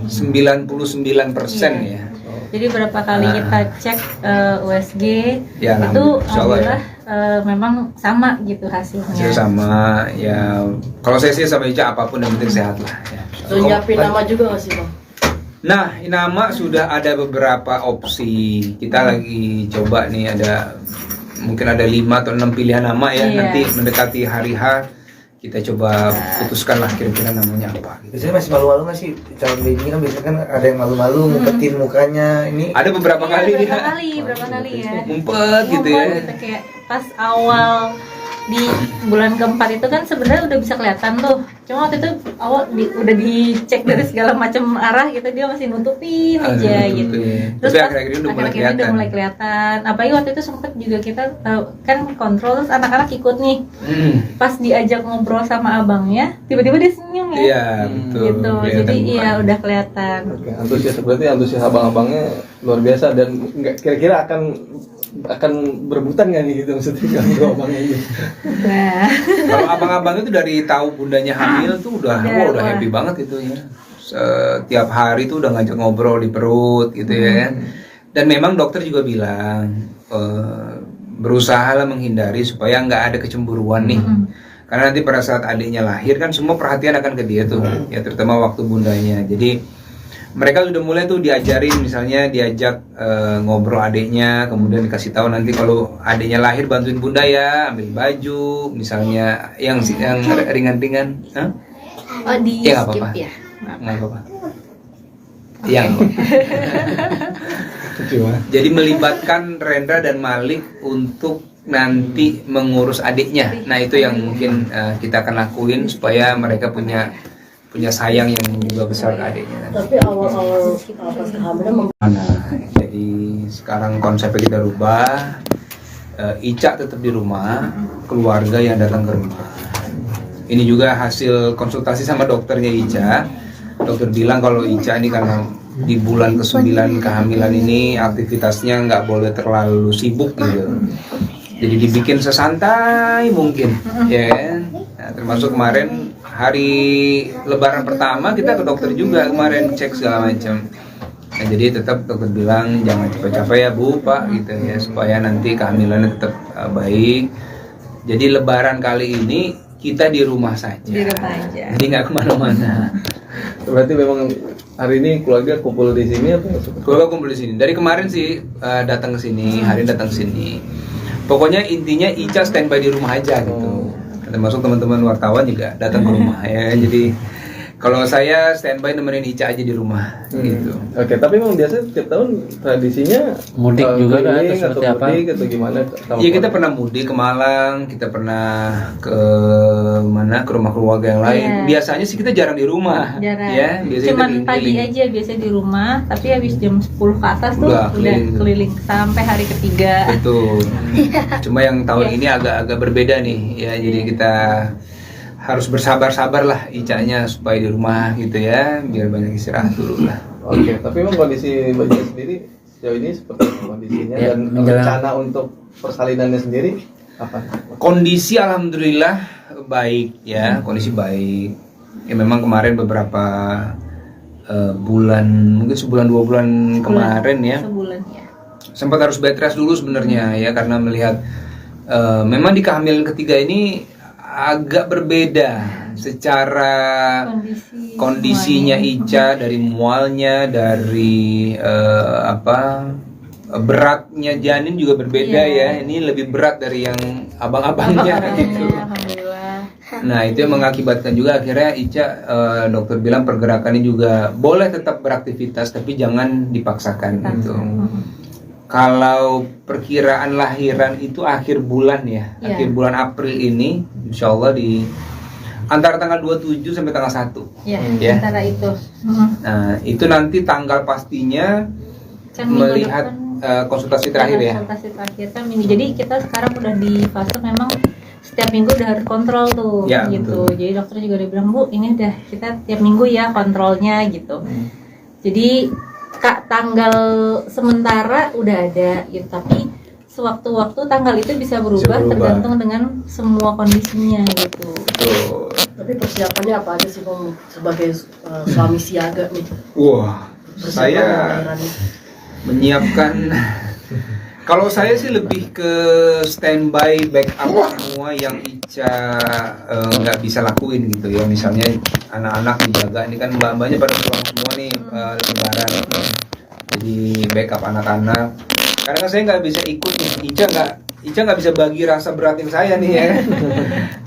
99% ya. Jadi berapa kali kita cek USG Ya, itu insya Allah ya. Memang sama gitu hasilnya. Hasil sama ya. Kalau saya sih sama Ica apapun yang penting sehat lah. Ya. Terus nyiapin nama juga nggak sih Bang? Nah, nama sudah ada beberapa opsi. Kita lagi coba nih, mungkin ada 5 atau 6 pilihan nama ya. Iya. Nanti mendekati hari H kita coba putuskan lah kira-kira namanya apa. Gitu. Biasanya masih malu-malu nggak sih calon baby kan biasanya kan ada yang malu-malu ngumpetin mukanya ini. Ada beberapa Iya, kali berapa dia kali ya. ngumpet gitu ya. Ngumpet gitu, kayak pas awal di bulan keempat itu kan sebenarnya udah bisa kelihatan tuh Cuma waktu itu awal udah dicek dari segala macam arah gitu, dia masih nutupin aja gitu. Terus Tapi pas akhir-akhir ini udah udah mulai kelihatan. Apalagi waktu itu sempet juga kita kan kontrol, terus anak-anak ikut nih. Pas diajak ngobrol sama abangnya, tiba-tiba dia senyum ya. Iya, betul. Gitu. Jadi iya udah kelihatan. Oke, antusias abang-abangnya luar biasa dan nggak kira-kira akan berebutan nggak nih gitu maksudnya kalau abangnya ini. Nah, Kalau abang-abang itu dari tahu bundanya hamil tuh udah Udah, happy banget gitu ya. Setiap hari tuh udah ngajak ngobrol di perut gitu ya. Dan memang dokter juga bilang berusaha lah menghindari supaya nggak ada kecemburuan nih. Karena nanti pada saat adiknya lahir kan semua perhatian akan ke dia tuh, ya terutama waktu bundanya. Jadi mereka sudah mulai tuh diajarin, misalnya diajak ngobrol adiknya, kemudian dikasih tahu nanti kalau adiknya lahir bantuin bunda ya, ambil baju, misalnya yang ringan-ringan. Hah? oh di Ya, nggak skip apa-apa. ya. Nggak apa-apa. Yang jadi melibatkan Rendra dan Malik untuk nanti mengurus adiknya. Nah itu yang mungkin kita akan lakuin supaya mereka punya sayang yang juga besar ke adiknya. Tapi awal-awal pas kehamilan Jadi sekarang konsepnya kita rubah. Ica tetap di rumah, keluarga yang datang ke rumah. Ini juga hasil konsultasi sama dokternya Ica. Dokter bilang kalau Ica ini karena di bulan ke-9 kehamilan ini aktivitasnya nggak boleh terlalu sibuk gitu. Jadi dibikin sesantai mungkin, ya kan? Nah, termasuk kemarin hari Lebaran pertama kita ke dokter juga kemarin cek segala macam. Nah, jadi tetap dokter bilang jangan capek-capek ya Bu, Pak gitu ya supaya nanti kehamilannya tetap baik. Jadi Lebaran kali ini kita di rumah saja. Di rumah aja. Jadi nggak kemana-mana. Berarti memang hari ini keluarga kumpul di sini apa? Keluarga kumpul di sini. Dari kemarin sih datang ke sini, hari ini datang ke sini. Pokoknya intinya Ica standby di rumah aja gitu. Termasuk teman-teman wartawan juga datang ke rumah ya. Jadi kalau saya standby nemenin Ica aja di rumah gitu. Oke, tapi memang biasa tiap tahun tradisinya Mudik juga kan, keliling atau seperti apa? mudik atau gimana? Iya kita pernah mudik ke Malang, kita pernah ke mana ke rumah keluarga yang lain. Iya. Biasanya sih kita jarang di rumah, Jarang. ya. Biasanya Cuman kita pagi keliling. aja biasanya di rumah, tapi habis jam 10 ke atas tuh Udah udah keliling. keliling sampai hari ketiga. Betul. Cuma yang tahun ini agak berbeda nih, ya. Jadi kita harus bersabar-sabar lah Icanya supaya di rumah gitu ya, biar banyak istirahat dulu lah. Oke, tapi memang kondisi Mbak Cia sendiri sejauh ini seperti apa kondisinya Ya, dan menjelang- rencana untuk persalinannya sendiri apa? Kondisi alhamdulillah baik ya, kondisi baik. Ya memang kemarin beberapa bulan, mungkin sebulan 2 bulan kemarin ya, Sebulan ya. sempat harus bed rest dulu sebenarnya ya karena melihat memang di kehamilan ketiga ini agak berbeda secara kondisinya Ica, dari mualnya, dari beratnya janin juga berbeda ya. Ini lebih berat dari yang abang-abangnya gitu. Alhamdulillah. Nah itu yang mengakibatkan juga akhirnya Ica dokter bilang pergerakannya juga boleh tetap beraktivitas tapi jangan dipaksakan gitu. Kalau perkiraan lahiran itu akhir bulan ya, Iya. akhir bulan April ini, insya Allah di antara tanggal 27 sampai tanggal 1. Ya, Ya. antara itu. Nah itu nanti tanggal pastinya Kan minggu melihat depan konsultasi terakhir ya. konsultasi terakhir kan minggu. Jadi kita sekarang udah di fase memang setiap minggu udah harus kontrol tuh Ya, gitu. betul. Jadi dokter juga udah bilang, Bu, ini udah kita tiap minggu ya kontrolnya gitu. Jadi tanggal sementara udah ada gitu, tapi sewaktu-waktu tanggal itu bisa berubah berubah. tergantung dengan semua kondisinya gitu. Tuh. tapi persiapannya apa aja sih Bang sebagai suami siaga nih? Wah, Persiapan saya lahiran nih. menyiapkan. Kalau saya sih lebih ke standby backup semua yang Ica nggak bisa lakuin gitu ya. Misalnya anak-anak dijaga, ini kan mbak-mbaknya pada pulang semua nih lebaran. Jadi backup anak-anak. Karena kan saya nggak bisa ikut nih. Ica nggak bisa bagi rasa beratin saya nih ya.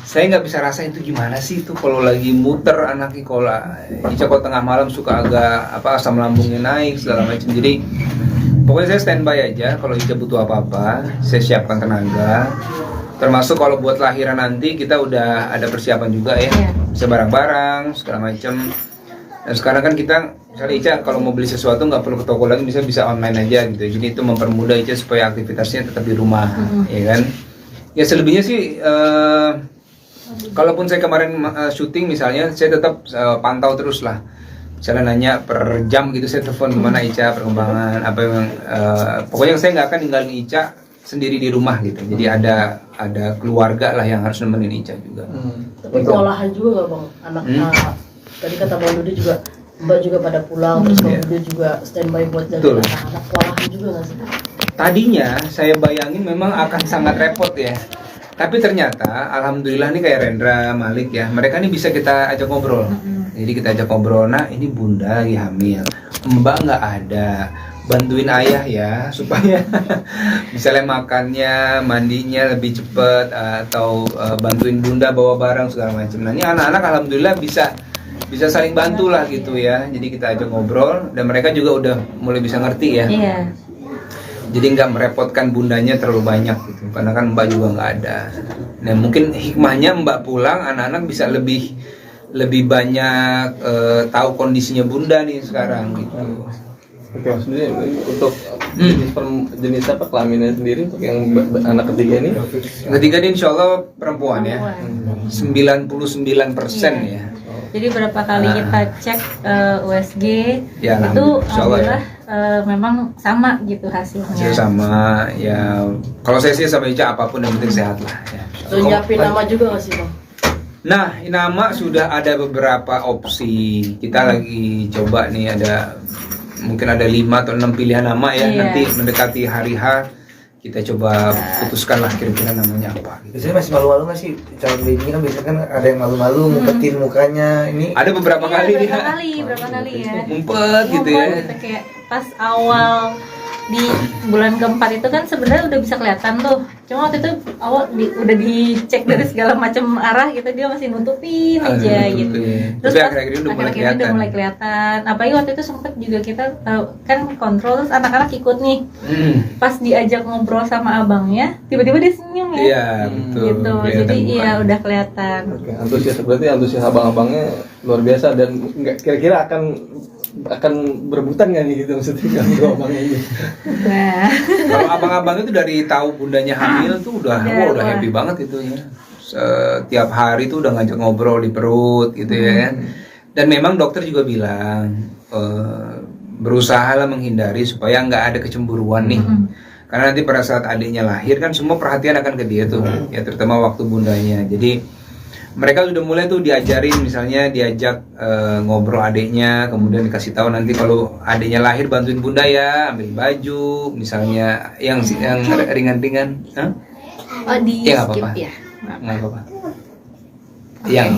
Saya nggak bisa rasain itu gimana sih itu kalau lagi muter anaknya, kalau Ica kalau tengah malam suka agak asam lambungnya naik segala macam. Jadi pokoknya saya standby aja, kalau Ica butuh apa-apa, saya siapkan tenaga. Termasuk kalau buat lahiran nanti kita udah ada persiapan juga ya. Ya. bisa barang-barang segala macam. Dan sekarang kan kita misalnya Ica kalau mau beli sesuatu nggak perlu ke toko lagi, bisa online aja gitu. Jadi itu mempermudah Ica supaya aktivitasnya tetap di rumah, ya kan? Ya selebihnya sih, kalaupun saya kemarin syuting misalnya, saya tetap pantau terus lah. Misalnya nanya per jam gitu, saya telepon gimana Ica perkembangan apa yang, pokoknya saya nggak akan ninggalin Ica sendiri di rumah gitu. Jadi ada keluarga lah yang harus nemenin Ica juga. Tapi kewalahan juga nggak bang? Anak tadi kata Bang Dudi juga, Mbak juga pada pulang, terus Bang Dudi juga standby buat jaga anak-anak. Kewalahan juga nggak sih? Tadinya saya bayangin memang akan sangat repot ya. Tapi ternyata alhamdulillah nih kayak Rendra, Malik ya, mereka nih bisa kita ajak ngobrol. Jadi kita ajak ngobrol, nah ini bunda lagi hamil, Mbak nggak ada, bantuin ayah ya supaya misalnya makannya, mandinya lebih cepet, atau bantuin bunda bawa barang segala macam. Nah ini anak-anak alhamdulillah bisa saling bantu lah gitu ya. Jadi kita ajak ngobrol dan mereka juga udah mulai bisa ngerti ya. Iya. Jadi nggak merepotkan bundanya terlalu banyak gitu, karena kan Mbak juga nggak ada. Nah mungkin hikmahnya Mbak pulang, anak-anak bisa lebih banyak tahu kondisinya bunda nih sekarang gitu. Oke, maksudnya untuk jenis apa kelaminnya sendiri untuk yang anak ketiga ini? Yang ketiga ini insya Allah perempuan ya, 99% ya. Jadi berapa kali kita cek USG Ya, itu insya Allah ya. Memang sama gitu hasilnya. Hasil sama ya. Kalau saya sih sama Ica apapun yang penting sehat lah ya. Udah nyiapin nama juga nggak sih bang? Nah, nama sudah ada beberapa opsi. Kita lagi coba nih, mungkin ada 5 atau 6 pilihan nama ya. Iya. Nanti mendekati hari H kita coba putuskan lah kira-kira namanya apa gitu. Biasanya masih malu-malu nggak sih calon baby kan, biasanya kan ada yang malu-malu ngumpetin mukanya ini. Ada beberapa kali dia Berapa kali ya. ngumpet gitu ya. Gitu, kayak pas awal di bulan keempat itu kan sebenarnya udah bisa kelihatan tuh. Cuma waktu itu awal udah dicek dari segala macam arah gitu, dia masih nutupin aja gitu. Terus Tapi pas akhir-akhir ini udah mulai akhir-akhir ini udah mulai kelihatan. Apalagi waktu itu sempet juga kita tahu kan kontrol, terus anak-anak ikut nih. Pas diajak ngobrol sama abangnya, tiba-tiba dia senyum ya. Iya, betul. Gitu. Jadi iya udah kelihatan. Oke, antusias abang-abangnya luar biasa dan nggak kira-kira akan berebutan nggak nih gitu maksudnya kalau abangnya ini? Nah, Kalau abang-abang itu dari tahu bundanya hamil tuh udah happy banget gitu ya. Setiap hari tuh udah ngajak ngobrol di perut gitu ya. Dan memang dokter juga bilang berusahalah menghindari supaya nggak ada kecemburuan nih. Karena nanti pada saat adiknya lahir kan semua perhatian akan ke dia tuh, ya terutama waktu bundanya. Jadi mereka sudah mulai tuh diajak ngobrol adiknya, kemudian dikasih tahu nanti kalau adiknya lahir bantuin bunda ya, ambil baju, misalnya yang ringan-ringan. Hah? oh di Ya, nggak skip apa-apa. ya. Nggak apa-apa. Yang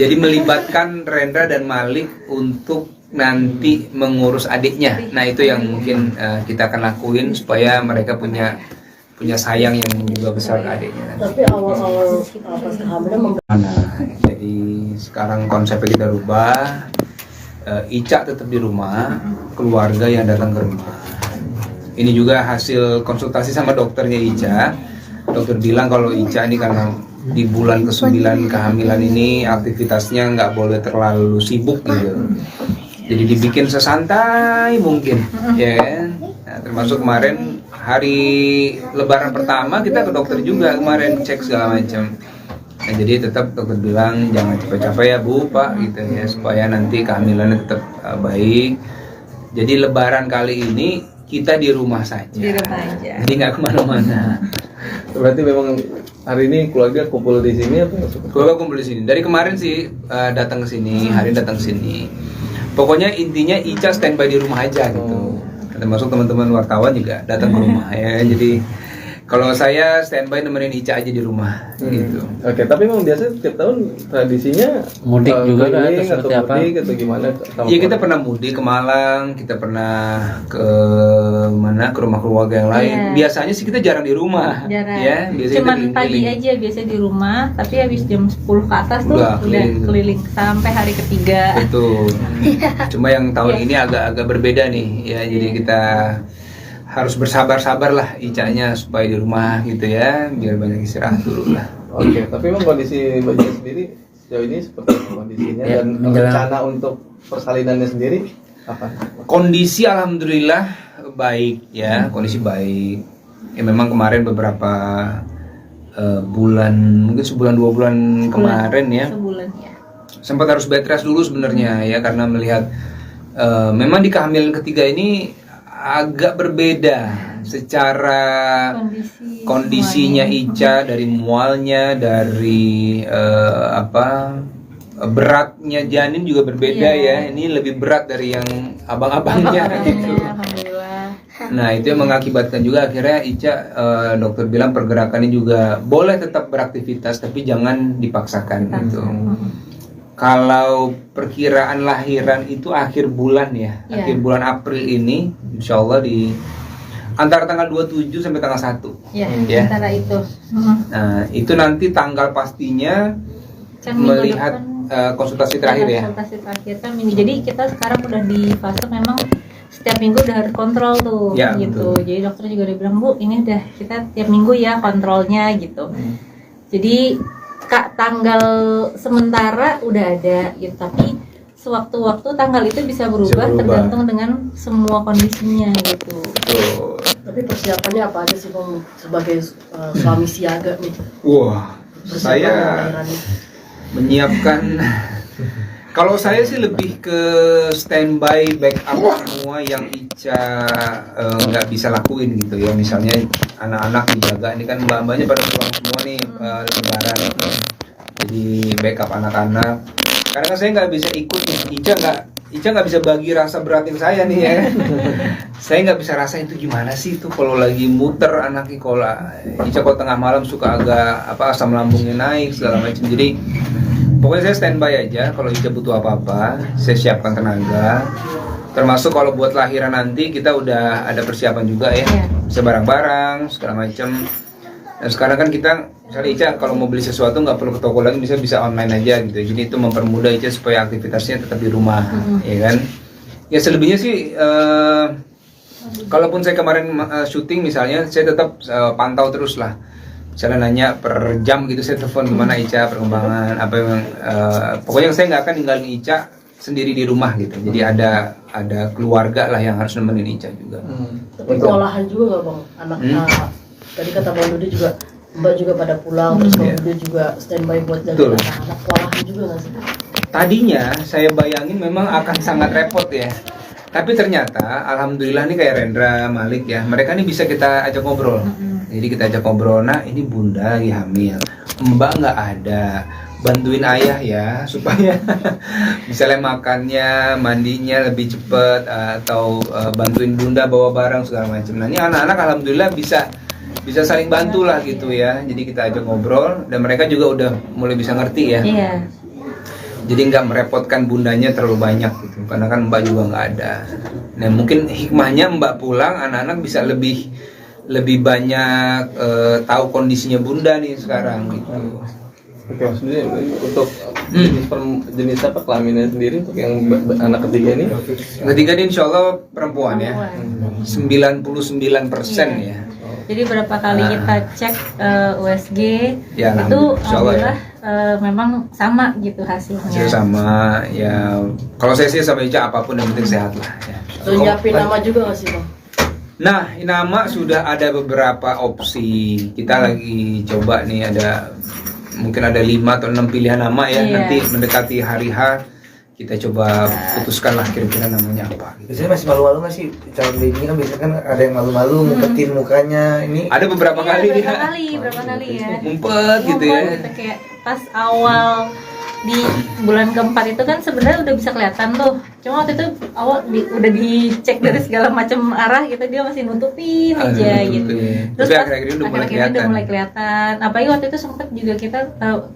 jadi melibatkan Rendra dan Malik untuk nanti mengurus adiknya. Nah itu yang mungkin kita akan lakuin supaya mereka punya sayang yang juga besar ke adiknya. Tapi awal-awal pas kehamilan Jadi sekarang konsepnya kita rubah. Ica tetap di rumah, keluarga yang datang ke rumah. Ini juga hasil konsultasi sama dokternya Ica. Dokter bilang kalau Ica ini karena di bulan ke-9 kehamilan ini aktivitasnya nggak boleh terlalu sibuk gitu. Jadi dibikin sesantai mungkin, ya kan? Nah, termasuk kemarin hari Lebaran pertama kita ke dokter juga kemarin cek segala macam. Nah, jadi tetap dokter bilang jangan capek-capek ya Bu, Pak gitu ya, supaya nanti kehamilannya tetap baik. Jadi Lebaran kali ini kita di rumah saja. Di rumah aja. Jadi nggak kemana-mana. Berarti memang hari ini keluarga kumpul di sini apa? Keluarga kumpul di sini. Dari kemarin sih datang ke sini, hari ini datang ke sini. Pokoknya intinya Ica standby di rumah aja gitu. Termasuk teman-teman wartawan juga datang ke rumah ya. Jadi kalau saya standby nemenin Ica aja di rumah gitu. Oke, tapi memang biasa tiap tahun tradisinya Mudik juga kan, keliling atau seperti apa? mudik atau gimana? Iya kita pernah mudik ke Malang, kita pernah ke rumah keluarga yang lain. Iya. Biasanya sih kita jarang di rumah. Jarang. Ya, biasanya Cuman kita pagi keliling. aja biasa di rumah, tapi habis jam 10 ke atas tuh Udah udah keliling. keliling sampai hari ketiga. Betul. Cuma yang tahun ini agak berbeda nih ya. Jadi kita harus bersabar-sabar lah Icanya supaya di rumah gitu ya, biar banyak istirahat dulu lah. Oke, tapi memang kondisi Mbak Ija sendiri sejauh ini seperti apa kondisinya Ya, dan menjelang- rencana untuk persalinannya sendiri apa? Kondisi alhamdulillah baik ya, kondisi baik. Ya memang kemarin beberapa bulan, mungkin sebulan 2 bulan kemarin ya, Sebulan ya. sempat harus bed rest dulu sebenarnya ya, karena melihat memang di kehamilan ketiga ini agak berbeda secara kondisinya Ica, dari mualnya, dari beratnya janin juga berbeda ya. Ini lebih berat dari yang abang-abangnya gitu. Alhamdulillah. Nah itu yang mengakibatkan juga akhirnya Ica, dokter bilang pergerakannya juga boleh tetap beraktivitas tapi jangan dipaksakan gitu. Kalau perkiraan lahiran itu akhir bulan ya, Iya. akhir bulan April ini, insya Allah di antara tanggal 27 sampai tanggal 1. Ya, Ya. antara itu. Nah itu nanti tanggal pastinya Kan minggu melihat depan konsultasi terakhir ya. konsultasi terakhir kan minggu. Jadi kita sekarang udah di fase memang setiap minggu udah harus kontrol tuh Ya, gitu. betul. Jadi dokter juga udah bilang, Bu, ini udah kita tiap minggu ya kontrolnya gitu. Jadi tanggal sementara udah ada gitu, tapi sewaktu-waktu tanggal itu bisa berubah, berubah. tergantung dengan semua kondisinya gitu. Tuh. Tapi persiapannya apa aja sih Bang sebagai suami siaga nih? Wah, Persiapan saya lahirannya. menyiapkan. Kalau saya sih lebih ke standby backup semua yang Ica nggak bisa lakuin gitu ya. Misalnya anak-anak dijaga, ini kan mbak-mbaknya pada pulang semua nih lebaran. Jadi backup anak-anak. Karena kan saya nggak bisa ikut nih. Ica nggak bisa bagi rasa beratin saya nih ya. Saya nggak bisa rasain itu gimana sih itu kalau lagi muter anaknya, kalau Ica kalau tengah malam suka agak asam lambungnya naik segala macam. Jadi pokoknya saya standby aja, kalau Ica butuh apa-apa, saya siapkan tenaga. Termasuk kalau buat lahiran nanti kita udah ada persiapan juga ya, Iya. bisa barang-barang segala macam. Dan sekarang kan kita, misalnya Ica kalau mau beli sesuatu nggak perlu ke toko lagi, bisa online aja gitu. Jadi itu mempermudah Ica supaya aktivitasnya tetap di rumah, ya kan? Ya selebihnya sih, kalaupun saya kemarin syuting misalnya, saya tetap pantau terus lah. Misalnya nanya per jam gitu, saya telepon gimana Ica perkembangan apa yang pokoknya saya nggak akan ninggalin Ica sendiri di rumah gitu. Jadi ada keluarga lah yang harus nemenin Ica juga. Tapi kewalahan juga nggak Bang? Anak tadi kata Bang Dudi juga, Mbak juga pada pulang, terus Bang Dudi juga standby buat jaga Betul. anak-anak. Kewalahan juga nggak sih? Tadinya saya bayangin memang akan sangat repot ya. Tapi ternyata alhamdulillah nih kayak Rendra, Malik ya, mereka nih bisa kita ajak ngobrol. Jadi kita ajak ngobrol, nah ini bunda lagi hamil, mbak nggak ada, bantuin ayah ya supaya misalnya makannya, mandinya lebih cepet, atau bantuin bunda bawa barang segala macam. Nah ini anak-anak alhamdulillah bisa saling bantu lah gitu ya. Jadi kita ajak ngobrol dan mereka juga udah mulai bisa ngerti ya. Iya. Jadi nggak merepotkan bundanya terlalu banyak gitu, karena kan mbak juga nggak ada. Nah mungkin hikmahnya mbak pulang, anak-anak bisa lebih banyak tahu kondisinya bunda nih sekarang gitu. Oke, maksudnya untuk jenis apa kelaminnya sendiri untuk yang anak ketiga ini? Ketiga ini insya Allah perempuan ya, 99% ya. Jadi berapa kali kita cek USG Ya, itu insya Allah ya. alhamdulillah memang sama gitu hasilnya. Hasil sama ya. Kalau saya sih sama Ica apapun yang penting sehat lah. Ya. Udah nyiapin nama juga nggak sih Bang? Nah, nama sudah ada beberapa opsi. Kita lagi coba nih, mungkin ada 5 atau 6 pilihan nama ya. Iya. Nanti mendekati hari H kita coba putuskan lah kira-kira namanya apa. Biasanya masih malu-malu nggak sih calon baby kan, biasanya kan ada yang malu-malu ngumpetin mukanya ini. Ada beberapa Iya, kali berapa kali ya. ngumpet gitu ya. Ngumpet gitu, kayak pas awal di bulan keempat itu kan sebenarnya udah bisa kelihatan tuh. Cuma waktu itu awal udah dicek dari segala macam arah gitu, dia masih nutupin aja gitu. Terus Tapi pas akhir-akhir ini udah mulai akhir-akhir ini kelihatan. udah mulai kelihatan. Apalagi waktu itu sempet juga kita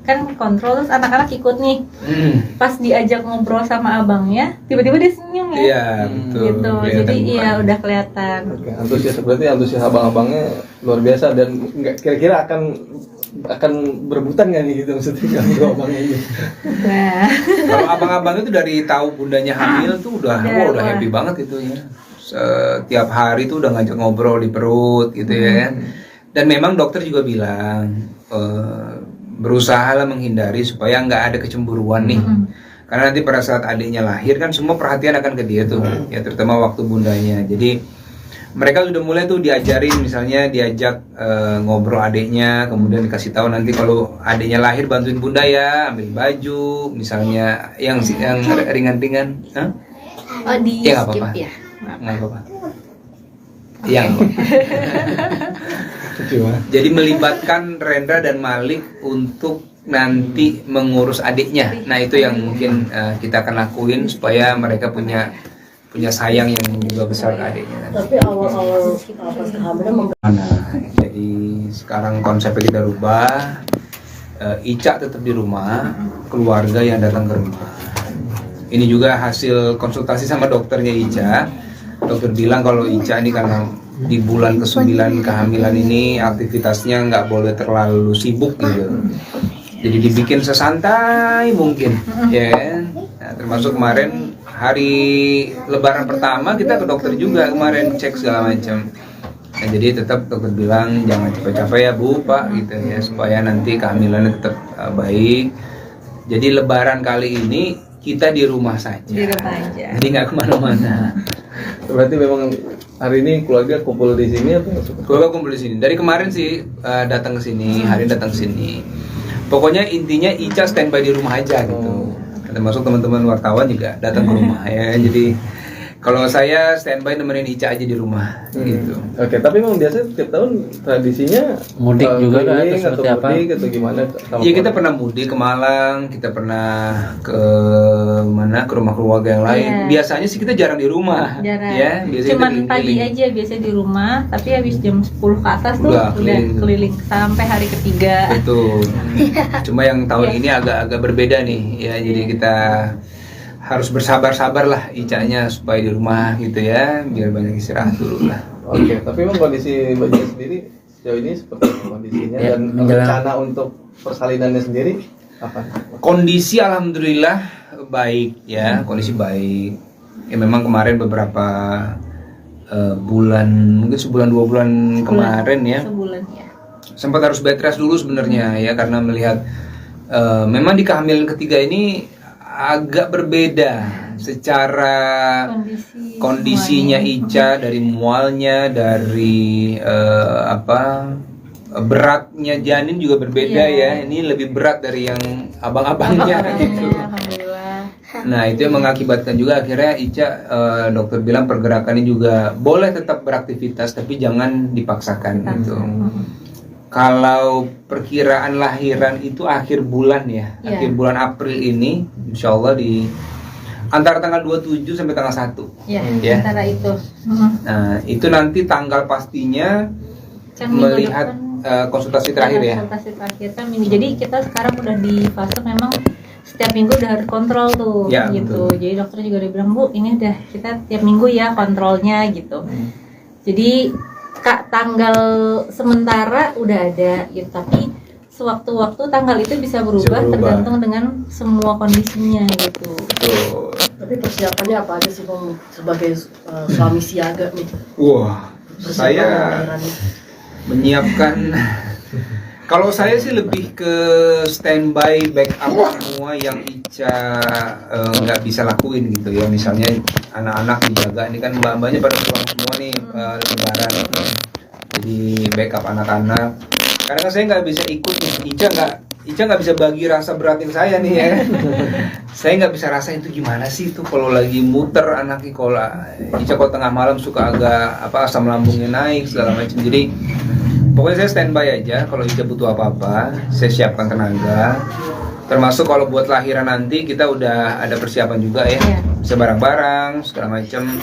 kan kontrol, terus anak-anak ikut nih. Pas diajak ngobrol sama abangnya, tiba-tiba dia senyum ya. Iya, betul. Gitu. Kelihatan Jadi mukanya. iya udah kelihatan. Oke, antusias abang-abangnya luar biasa dan nggak kira-kira akan berebutan nggak nih gitu maksudnya kalau abangnya ini? Nah, Kalau abang-abang itu dari tahu bundanya hamil tuh udah Wah. happy banget gitu ya. Setiap hari tuh udah ngajak ngobrol di perut gitu ya. Dan memang dokter juga bilang berusaha lah menghindari supaya nggak ada kecemburuan nih. Karena nanti pada saat adiknya lahir kan semua perhatian akan ke dia tuh, ya terutama waktu bundanya. Jadi mereka sudah mulai tuh diajarin, misalnya diajak ngobrol adiknya, kemudian dikasih tahu nanti kalau adiknya lahir bantuin bunda ya, ambil baju, misalnya yang ringan-ringan. Hah? Oh, di Ya, nggak skip apa-apa. ya. Nggak apa-apa. Yang Cuma jadi melibatkan Rendra dan Malik untuk nanti mengurus adiknya. Nah itu yang mungkin kita akan lakuin supaya mereka punya sayang yang juga besar ke adiknya. Tapi awal-awal pas kehamilan Jadi sekarang konsepnya kita rubah. Ica tetap di rumah, keluarga yang datang ke rumah. Ini juga hasil konsultasi sama dokternya Ica. Dokter bilang kalau Ica ini karena di bulan ke-9 kehamilan ini aktivitasnya nggak boleh terlalu sibuk gitu. Jadi dibikin sesantai mungkin, ya kan? Nah, termasuk kemarin hari Lebaran pertama kita ke dokter juga kemarin cek segala macam. Nah, jadi tetap dokter bilang jangan capek-capek ya Bu, Pak gitu ya supaya nanti kehamilannya tetap baik. Jadi Lebaran kali ini kita di rumah saja. Di rumah aja. Jadi nggak kemana-mana. berarti memang hari ini keluarga kumpul di sini atau Keluarga kumpul di sini. Dari kemarin sih datang ke sini, hari ini datang ke sini. Pokoknya intinya Ica standby di rumah aja gitu. Termasuk teman-teman wartawan juga datang ke rumah ya. Jadi kalau saya standby nemenin Ica aja di rumah gitu. Oke, tapi memang biasa tiap tahun tradisinya Mudik juga kan, keliling atau seperti apa? mudik atau gimana? Iya kita pernah mudik ke Malang, kita pernah ke mana ke rumah keluarga yang lain. Iya. Biasanya sih kita jarang di rumah, Jarang. ya. Biasanya Cuman kita pagi keliling-keliling. aja biasa di rumah, tapi habis jam 10 ke atas tuh Udah udah keliling. keliling sampai hari ketiga. Betul. Cuma yang tahun Iya. ini agak berbeda nih, ya. Jadi kita harus bersabar-sabar lah Icanya supaya di rumah gitu ya, biar banyak istirahat dulu lah. Oke, tapi memang kondisi Mbak Jen sendiri sejauh ini seperti apa kondisinya Ya, dan menjelang- rencana untuk persalinannya sendiri apa? Kondisi alhamdulillah baik ya, kondisi baik. Ya memang kemarin beberapa bulan, mungkin sebulan 2 bulan kemarin ya, Sebulan ya. sempat harus bed rest dulu sebenarnya ya karena melihat memang di kehamilan ketiga ini agak berbeda secara kondisinya Ica, dari mualnya, dari beratnya janin juga berbeda ya. Ini lebih berat dari yang abang-abangnya gitu. Alhamdulillah. Nah itu yang mengakibatkan juga akhirnya Ica dokter bilang pergerakannya juga boleh tetap beraktivitas tapi jangan dipaksakan gitu. Kalau perkiraan lahiran itu akhir bulan ya, Iya. akhir bulan April ini, insya Allah di antara tanggal 27 sampai tanggal 1. Ya, Ya. antara itu. Nah itu nanti tanggal pastinya Kan minggu melihat depan konsultasi terakhir ya. konsultasi terakhir kan minggu. Jadi kita sekarang udah di fase memang setiap minggu udah harus kontrol tuh Ya, gitu. betul. Jadi dokter juga udah bilang, Bu, ini udah kita tiap minggu ya kontrolnya gitu. Jadi tanggal sementara udah ada gitu, tapi sewaktu-waktu tanggal itu bisa berubah, berubah. tergantung dengan semua kondisinya gitu. Betul. tapi persiapannya apa aja sih Bang sebagai suami siaga nih? Wah, Persiapan saya lahiran nih. menyiapkan. Kalau saya sih lebih ke standby backup semua yang Ica nggak bisa lakuin gitu ya. Misalnya anak-anak dijaga, ini kan mbak-mbaknya pada pulang semua nih lebaran. Jadi backup anak-anak. Karena kan saya nggak bisa ikut nih. Ica nggak bisa bagi rasa beratin saya nih ya. Saya nggak bisa rasain itu gimana sih itu kalau lagi muter anaknya, kalau Ica kalau tengah malam suka agak asam lambungnya naik segala macam. Jadi pokoknya saya standby aja, kalau Ica butuh apa-apa, saya siapkan tenaga. Termasuk kalau buat lahiran nanti kita udah ada persiapan juga ya, Iya. bisa barang-barang segala macam.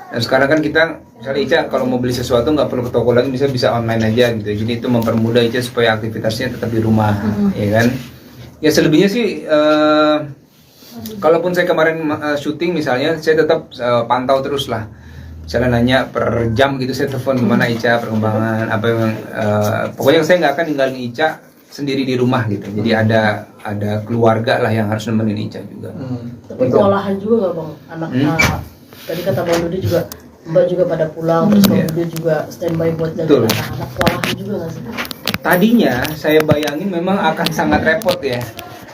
Dan sekarang kan kita, misalnya Ica kalau mau beli sesuatu nggak perlu ke toko lagi, bisa online aja gitu. Jadi itu mempermudah Ica supaya aktivitasnya tetap di rumah, ya kan? Ya selebihnya sih, kalaupun saya kemarin syuting misalnya, saya tetap pantau terus lah. Misalnya nanya per jam gitu, saya telepon gimana Ica perkembangan apa yang pokoknya saya nggak akan ninggalin Ica sendiri di rumah gitu. Jadi ada keluarga lah yang harus nemenin Ica juga. Tapi kewalahan juga nggak Bang? Anak tadi kata Bang Dudi juga, Mbak juga pada pulang, terus Bang Iya. Dudi juga standby buat jaga Betul. anak-anak. Kewalahan juga nggak sih? Tadinya saya bayangin memang akan sangat repot ya.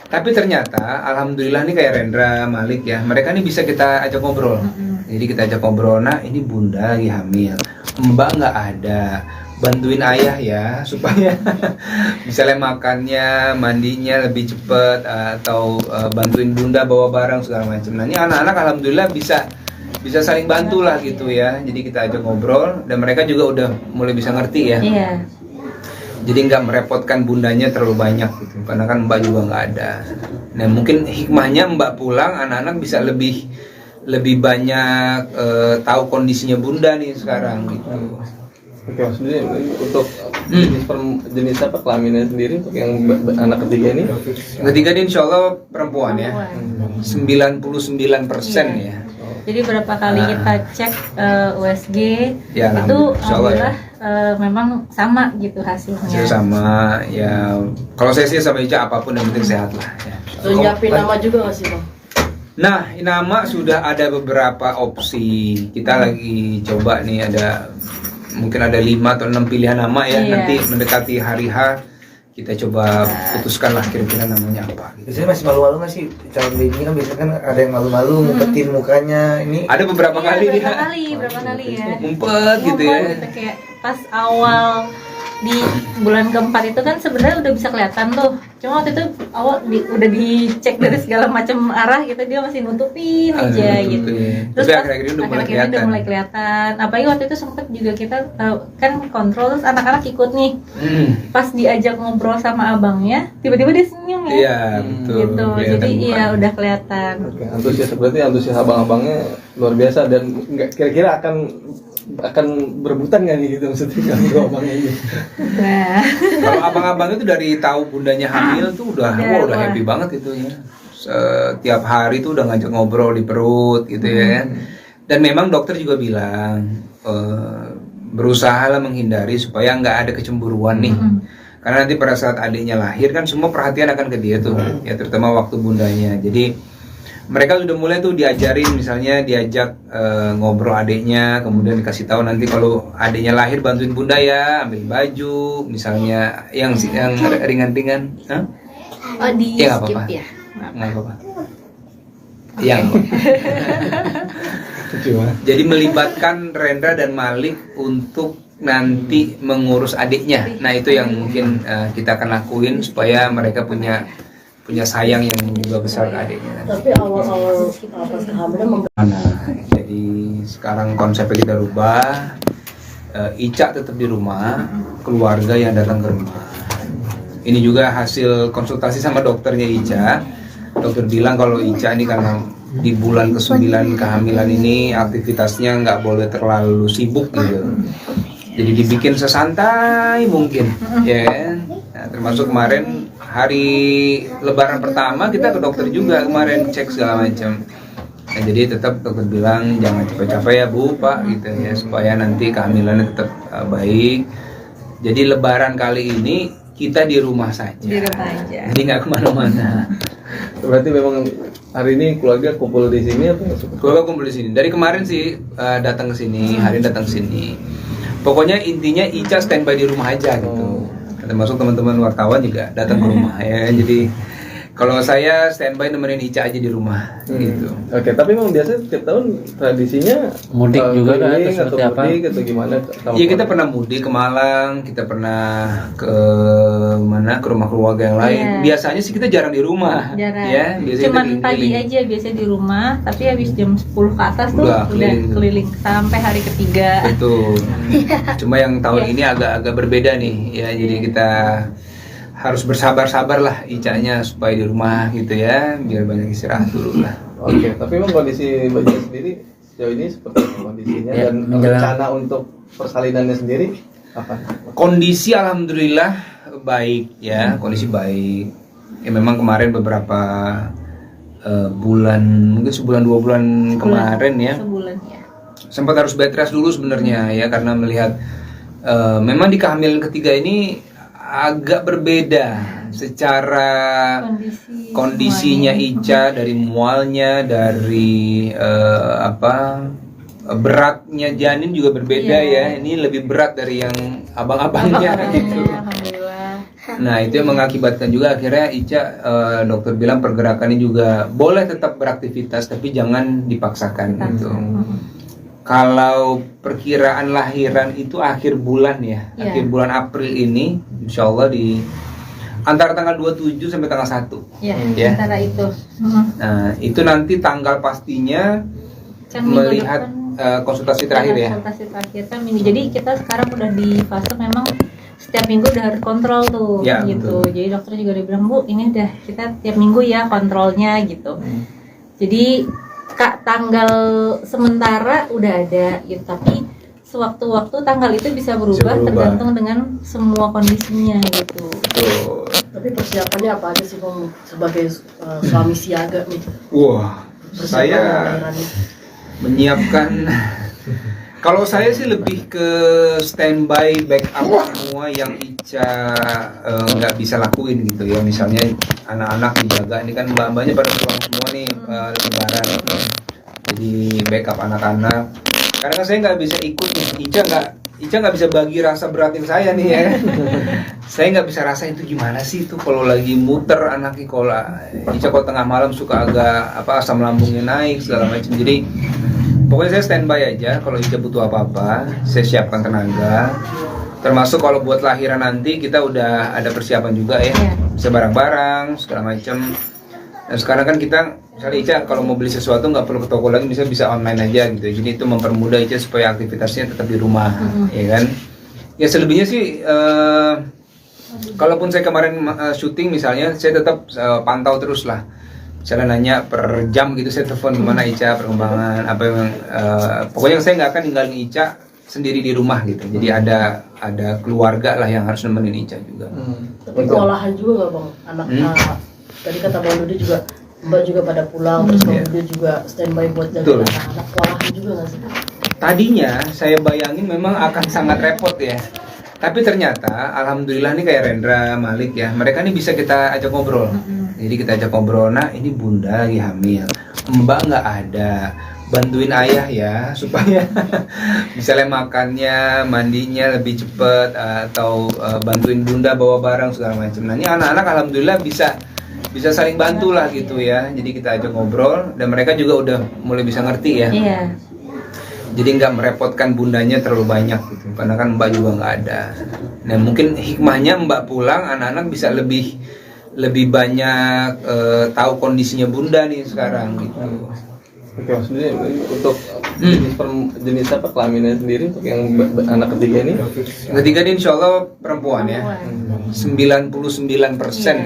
Tapi ternyata alhamdulillah nih kayak Rendra, Malik ya, mereka nih bisa kita ajak ngobrol. Jadi kita ajak ngobrol, nah ini bunda lagi hamil, mbak nggak ada, bantuin ayah ya supaya misalnya makannya, mandinya lebih cepet, atau bantuin bunda bawa barang segala macam. Nah ini anak-anak alhamdulillah bisa saling bantu lah gitu ya. Jadi kita ajak ngobrol dan mereka juga udah mulai bisa ngerti ya. Iya. Jadi nggak merepotkan bundanya terlalu banyak gitu, karena kan mbak juga nggak ada. Nah mungkin hikmahnya mbak pulang, anak-anak bisa lebih banyak tahu kondisinya bunda nih sekarang gitu. Oke, maksudnya untuk jenis apa kelaminnya sendiri untuk yang anak ketiga ini? Ketiga ini insya Allah perempuan ya, 99% ya. Jadi berapa kali kita cek USG Ya, itu insya Allah ya. Memang sama gitu hasilnya. Hasil sama ya. Kalau saya sih sama Ica apapun yang penting sehat lah. Ya. Terus nyiapin nama juga nggak sih bang? Nah, nama sudah ada beberapa opsi. Kita lagi coba nih mungkin ada 5 atau 6 pilihan nama ya. Iya. Nanti mendekati hari H kita coba putuskan lah kira-kira namanya apa. Biasanya masih malu-malu nggak sih calon baby kan biasanya kan ada yang malu-malu ngumpetin mukanya ini. Ada beberapa Iya, kali berapa kali ya. ngumpet gitu ya. Gitu, kayak pas awal di bulan keempat itu kan sebenarnya udah bisa kelihatan tuh. Cuma waktu itu awal udah dicek dari segala macam arah gitu, dia masih nutupin aja gitu. Terus Tapi pas akhir-akhir ini udah mulai akhir-akhir ini kelihatan. udah mulai kelihatan. Apalagi waktu itu sempet juga kita kan kontrol, terus anak-anak ikut nih. Pas diajak ngobrol sama abangnya, tiba-tiba dia senyum ya. Iya, betul. Gitu. Kelihatan Jadi mukanya. iya udah kelihatan. Oke, antusias abang-abangnya luar biasa dan nggak kira-kira akan berebutan nggak nih gitu maksudnya kalau abangnya ini? Nah, Kalau abang-abang itu dari tahu bundanya hamil tuh udah Wah. happy banget gitu ya. Setiap hari tuh udah ngajak ngobrol di perut gitu ya. Dan memang dokter juga bilang berusaha lah menghindari supaya nggak ada kecemburuan nih. Karena nanti pada saat adiknya lahir kan semua perhatian akan ke dia tuh, ya terutama waktu bundanya. Jadi mereka sudah mulai tuh diajarin, misalnya diajak ngobrol adiknya, kemudian dikasih tahu nanti kalau adiknya lahir bantuin bunda ya, ambil baju, misalnya yang ringan-ringan. Hah? oh di Ya, nggak skip apa-apa. ya. Nggak apa-apa. Yang jadi melibatkan Rendra dan Malik untuk nanti mengurus adiknya. Nah itu yang mungkin kita akan lakuin supaya mereka punya sayang yang juga besar ke adiknya. Tapi awal-awal pas kehamilan Jadi sekarang konsepnya kita rubah. Ica tetap di rumah, keluarga yang datang ke rumah. Ini juga hasil konsultasi sama dokternya Ica. Dokter bilang kalau Ica ini karena di bulan ke-9 kehamilan ini aktivitasnya nggak boleh terlalu sibuk gitu. Jadi dibikin sesantai mungkin, ya kan? Nah, termasuk kemarin hari Lebaran pertama kita ke dokter juga kemarin cek segala macam. Nah, jadi tetap dokter bilang jangan capek-capek ya Bu, Pak gitu ya supaya nanti kehamilannya tetap baik. Jadi Lebaran kali ini kita di rumah saja. Di rumah aja. Jadi nggak kemana-mana. Berarti memang hari ini keluarga kumpul di sini apa? Keluarga kumpul di sini. Dari kemarin sih datang ke sini, hari ini datang ke sini. Pokoknya intinya Ica standby di rumah aja gitu. Termasuk teman-teman wartawan juga datang ke rumah ya. Jadi kalau saya standby nemenin Ica aja di rumah gitu. Oke, tapi memang biasa tiap tahun tradisinya Mudik juga kan, keliling atau atau seperti apa? mudik atau gimana? Iya kita pernah mudik ke Malang, kita pernah ke mana ke rumah keluarga yang lain. Iya. Biasanya sih kita jarang di rumah. Jarang. Ya, biasanya Cuman kita pagi keliling. aja biasanya di rumah, tapi habis jam 10 ke atas tuh Udah udah keliling. keliling sampai hari ketiga. Betul. Cuma yang tahun Iya. ini agak berbeda nih ya. Jadi kita harus bersabar-sabar lah Icanya supaya di rumah gitu ya, biar banyak istirahat dulu lah. Oke, tapi memang kondisi Mbak Jen sendiri sejauh ini seperti apa kondisinya Ya, dan menjelang- rencana untuk persalinannya sendiri apa? Kondisi alhamdulillah baik ya, kondisi baik. Ya memang kemarin beberapa bulan, mungkin sebulan 2 bulan kemarin ya, Sebulan ya. sempat harus bed rest dulu sebenarnya ya karena melihat memang di kehamilan ketiga ini agak berbeda secara kondisinya Ica, dari mualnya, dari beratnya janin juga berbeda Iya. ya. Ini lebih berat dari yang abang-abangnya gitu. Alhamdulillah. Nah itu yang mengakibatkan juga akhirnya Ica, dokter bilang pergerakannya juga boleh tetap beraktivitas tapi jangan dipaksakan gitu. Kalau perkiraan lahiran itu akhir bulan ya, Iya. akhir bulan April ini, insya Allah di antara tanggal 27 sampai tanggal 1. Ya, Ya. antara itu. Nah itu nanti tanggal pastinya Kan minggu melihat depan konsultasi terakhir ya. konsultasi terakhir kan minggu. Jadi kita sekarang udah di fase memang setiap minggu udah harus kontrol tuh Ya, gitu. betul. Jadi dokter juga udah bilang, Bu, ini udah kita tiap minggu ya kontrolnya gitu. Jadi Kak, tanggal sementara udah ada gitu, tapi sewaktu-waktu tanggal itu bisa berubah, berubah. tergantung dengan semua kondisinya gitu. Tuh. Tapi persiapannya apa aja sih Bang sebagai suami siaga nih? Wah, Persiapan saya lahirannya. menyiapkan. Kalau saya sih lebih ke standby backup semua yang Ica nggak bisa lakuin gitu ya. Misalnya anak-anak dijaga, ini kan mbak-mbaknya pada pulang semua nih lebaran. Jadi backup anak-anak. Karena kan saya nggak bisa ikut nih. Ica nggak bisa bagi rasa beratin saya nih ya. Saya nggak bisa rasain itu gimana sih itu kalau lagi muter anaknya, kalau Ica kalau tengah malam suka agak asam lambungnya naik segala macam. Jadi pokoknya saya standby aja, kalau Ica butuh apa-apa, saya siapkan tenaga. Termasuk kalau buat lahiran nanti kita udah ada persiapan juga ya, bisa barang-barang segala macam. Dan sekarang kan kita, misalnya Ica kalau mau beli sesuatu nggak perlu ke toko lagi, bisa online aja gitu. Jadi itu mempermudah Ica supaya aktivitasnya tetap di rumah, ya kan? Ya selebihnya sih, kalaupun saya kemarin syuting misalnya, saya tetap pantau terus lah. Misalnya nanya per jam gitu, saya telepon gimana Ica perkembangan apa yang pokoknya saya nggak akan ninggalin Ica sendiri di rumah gitu. Jadi ada keluarga lah yang harus nemenin Ica juga. Tapi kewalahan juga nggak Bang? Anak tadi kata Bang Dudi juga, Mbak juga pada pulang, terus Bang Dudi juga standby buat jaga anak-anak. Kewalahan juga nggak sih? Tadinya saya bayangin memang akan sangat repot ya. Tapi ternyata alhamdulillah nih kayak Rendra, Malik ya, mereka nih bisa kita ajak ngobrol. Jadi kita ajak ngobrol, nah ini bunda lagi hamil, mbak nggak ada, bantuin ayah ya supaya misalnya makannya, mandinya lebih cepet, atau bantuin bunda bawa barang segala macam. Nah ini anak-anak alhamdulillah bisa saling bantu lah gitu ya. Jadi kita ajak ngobrol dan mereka juga udah mulai bisa ngerti ya. Iya. Jadi nggak merepotkan bundanya terlalu banyak gitu, karena kan mbak juga nggak ada. Nah mungkin hikmahnya mbak pulang, anak-anak bisa lebih banyak tahu kondisinya bunda nih sekarang gitu. Oke, maksudnya untuk jenis apa kelaminnya sendiri untuk yang anak ketiga ini? Ketiga ini insya Allah perempuan ya, 99%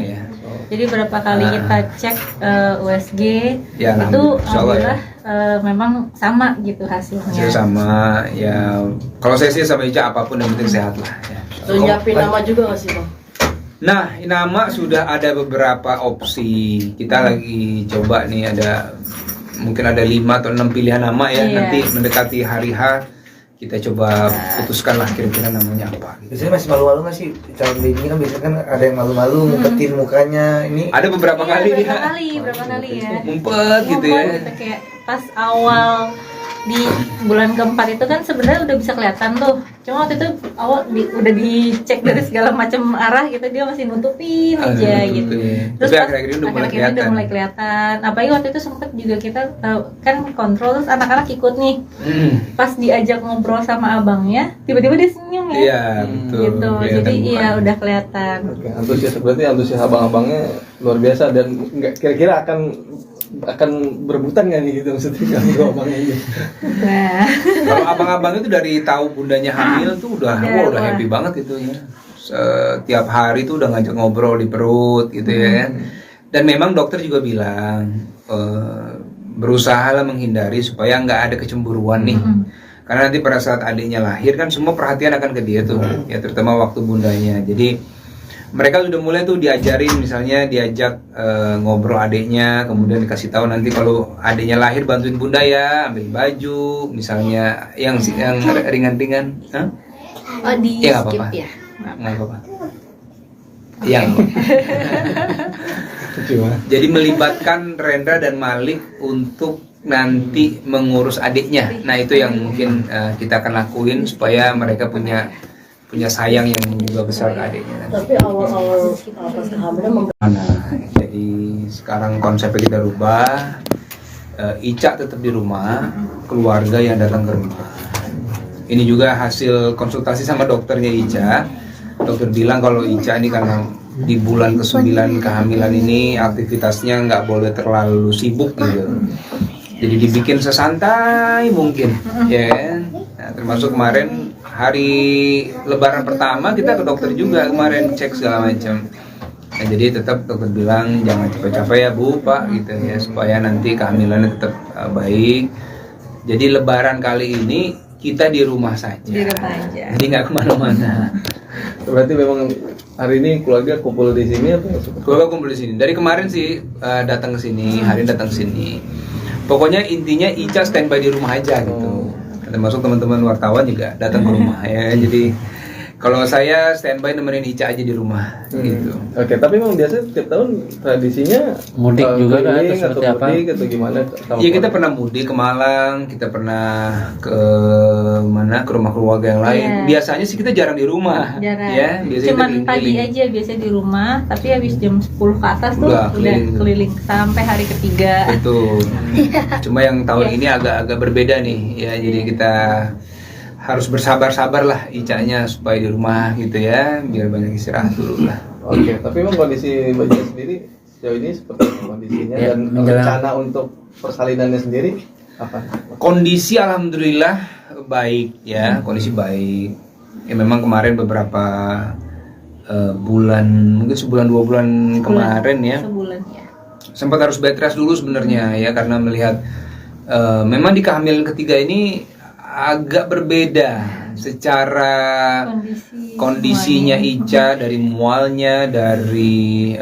ya. Jadi berapa kali kita cek USG Ya, itu insya Allah ya. alhamdulillah memang sama gitu hasilnya. Hasil sama ya. Kalau saya sih sama Ica apapun yang penting sehat lah. Ya. Udah nyiapin nama juga nggak sih Bang? Nah, nama sudah ada beberapa opsi. Kita lagi coba nih, mungkin ada 5 atau 6 pilihan nama ya. Iya. Nanti mendekati hari H kita coba putuskan lah kira-kira namanya apa. Biasanya masih malu-malu nggak sih calon baby kan, biasanya kan ada yang malu-malu ngumpetin mukanya ini. Ada beberapa kali dia Berapa kali ya? ngumpet gitu ya. Gitu, kayak pas awal di bulan keempat itu kan sebenarnya udah bisa kelihatan tuh. Cuma waktu itu awal udah dicek dari segala macam arah gitu, dia masih nutupin aja gitu. Terus Tapi pas akhir-akhir ini udah mulai akhir-akhir ini kelihatan. udah mulai kelihatan. Apalagi waktu itu sempet juga kita kan kontrol, terus anak-anak ikut nih. Pas diajak ngobrol sama abangnya, tiba-tiba dia senyum ya. Iya, betul. Gitu. Kelihatan Jadi iya mukanya. udah kelihatan. Oke, berarti antusias abang-abangnya luar biasa dan nggak kira-kira akan berebutan nggak nih gitu maksudnya kalau abangnya ini? Nah, Kalau abang-abang itu dari tahu bundanya hamil tuh udah happy banget gitu ya. Setiap hari tuh udah ngajak ngobrol di perut gitu ya. Dan memang dokter juga bilang berusahalah menghindari supaya nggak ada kecemburuan nih. Karena nanti pada saat adiknya lahir kan semua perhatian akan ke dia tuh, ya terutama waktu bundanya. Jadi mereka sudah mulai tuh diajarin, misalnya diajak ngobrol adiknya, kemudian dikasih tahu nanti kalau adiknya lahir bantuin bunda ya, ambil baju, misalnya yang ringan-ringan. Hah? oh di Ya, nggak skip apa-apa. ya. Nggak apa-apa. Yang jadi melibatkan Rendra dan Malik untuk nanti mengurus adiknya. Nah itu yang mungkin kita akan lakuin supaya mereka punya punya sayang yang juga besar ke adiknya. Tapi awal-awal pas kehamilan Jadi sekarang konsepnya kita rubah. Ica tetap di rumah, keluarga yang datang ke rumah. Ini juga hasil konsultasi sama dokternya Ica. Dokter bilang kalau Ica ini karena di bulan ke-9 kehamilan ini aktivitasnya nggak boleh terlalu sibuk gitu. Jadi dibikin sesantai mungkin, ya kan? Nah, termasuk kemarin hari Lebaran pertama kita ke dokter juga kemarin cek segala macam. Nah, jadi tetap dokter bilang jangan capek-capek ya Bu, Pak gitu ya supaya nanti kehamilannya tetap baik. Jadi Lebaran kali ini kita di rumah saja. Di rumah aja. Jadi nggak kemana-mana. Berarti memang hari ini keluarga kumpul di sini apa? Keluarga kumpul di sini. Dari kemarin sih datang ke sini, hari ini datang ke sini. Pokoknya intinya Ica standby di rumah aja gitu. Termasuk teman-teman wartawan juga datang ke rumah ya. Jadi kalau saya standby nemenin Ica aja di rumah gitu. Oke, tapi memang biasa tiap tahun tradisinya Mudik juga kan, keliling atau seperti apa? mudik atau gimana? Iya, kita pernah mudik ke Malang, kita pernah ke mana, ke rumah keluarga yang lain. Iya. Biasanya sih kita jarang di rumah. Jarang. Ya, biasanya Cuman kita pagi keliling-keliling. aja biasanya di rumah, tapi habis jam 10 ke atas tuh Udah udah keliling. keliling sampai hari ketiga. Betul. Cuma yang tahun Iya. ini agak-agak berbeda nih ya. Jadi kita harus bersabar-sabar lah Icanya supaya di rumah gitu ya, biar banyak istirahat dulu lah. Oke, tapi memang kondisi Mbak Cia sendiri sejauh ini seperti apa kondisinya Ya, dan menjelang- rencana untuk persalinannya sendiri apa? Kondisi alhamdulillah baik ya, kondisi baik. Ya memang kemarin beberapa bulan, mungkin sebulan 2 bulan kemarin ya, Sebulan ya. sempat harus bed rest dulu sebenarnya ya karena melihat memang di kehamilan ketiga ini agak berbeda secara kondisinya Ica, dari mualnya, dari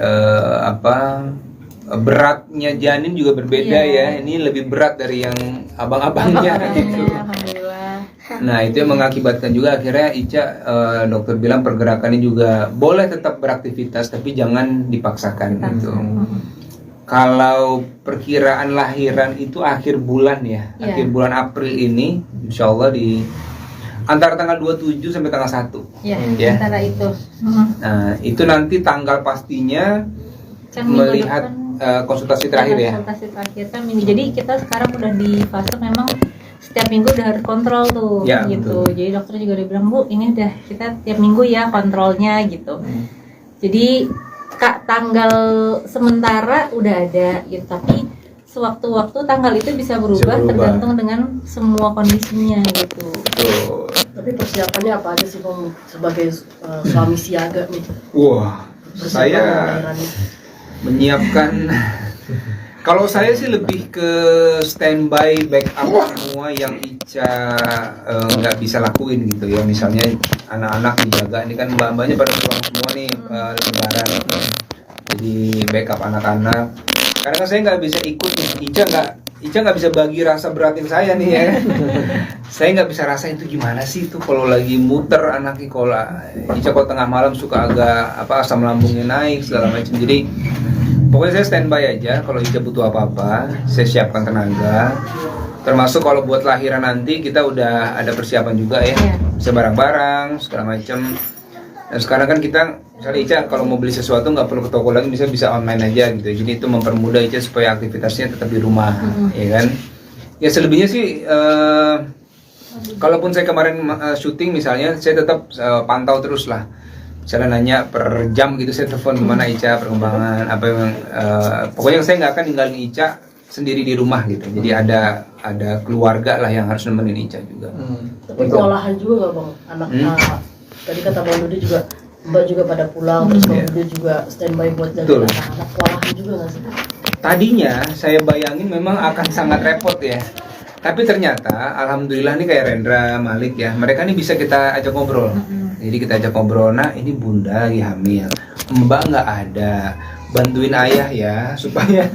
beratnya janin juga berbeda ya. Ini lebih berat dari yang abang-abangnya gitu. Alhamdulillah. Nah itu yang mengakibatkan juga akhirnya Ica, dokter bilang pergerakannya juga boleh tetap beraktivitas tapi jangan dipaksakan gitu. Kalau perkiraan lahiran itu akhir bulan ya, Iya. akhir bulan April ini, insya Allah di antara tanggal 27 sampai tanggal 1. Ya, Ya. antara itu. Nah itu nanti tanggal pastinya Kan minggu melihat depan konsultasi terakhir ya. konsultasi terakhir kan minggu. Jadi kita sekarang udah di fase memang setiap minggu udah harus kontrol tuh Ya, gitu. betul. Jadi dokter juga udah bilang, Bu, ini udah kita tiap minggu ya kontrolnya gitu. Jadi tanggal sementara udah ada gitu, tapi sewaktu-waktu tanggal itu bisa berubah, berubah. tergantung dengan semua kondisinya gitu. Tuh. tapi persiapannya apa aja sih Bang sebagai suami siaga nih? Wah, Persiapan saya lahiran ini. menyiapkan. Kalau saya sih lebih ke standby backup semua yang Ica nggak bisa lakuin gitu ya. Misalnya anak-anak dijaga, ini kan mbak-mbaknya pada pulang semua nih lebaran. Jadi backup anak-anak. Karena kan saya nggak bisa ikut nih. Ica nggak bisa bagi rasa beratin saya nih ya. Saya nggak bisa rasain itu gimana sih itu kalau lagi muter anaknya, kalau Ica kalau tengah malam suka agak asam lambungnya naik segala macam. Jadi pokoknya saya standby aja, kalau Ica butuh apa-apa, saya siapkan tenaga. Termasuk kalau buat lahiran nanti kita udah ada persiapan juga ya, Iya. bisa barang-barang segala macam. Dan sekarang kan kita, misalnya Ica kalau mau beli sesuatu nggak perlu ke toko lagi, bisa online aja gitu. Jadi itu mempermudah Ica supaya aktivitasnya tetap di rumah, ya kan? Ya selebihnya sih, kalaupun saya kemarin syuting misalnya, saya tetap pantau terus lah. Misalnya nanya per jam gitu, saya telepon gimana Ica perkembangan apa yang pokoknya saya nggak akan ninggalin Ica sendiri di rumah gitu. Jadi ada keluarga lah yang harus nemenin Ica juga. Tapi kewalahan juga nggak Bang? Anak tadi kata Bang Dudi juga, Mbak juga pada pulang, terus Bang Iya. Dudi juga standby buat Betul. jaga anak-anak. Kewalahan juga nggak sih? Tadinya saya bayangin memang akan sangat repot ya. Tapi ternyata alhamdulillah nih kayak Rendra, Malik ya, mereka nih bisa kita ajak ngobrol. Jadi kita ajak ngobrol, nah ini bunda lagi hamil, mbak nggak ada, bantuin ayah ya supaya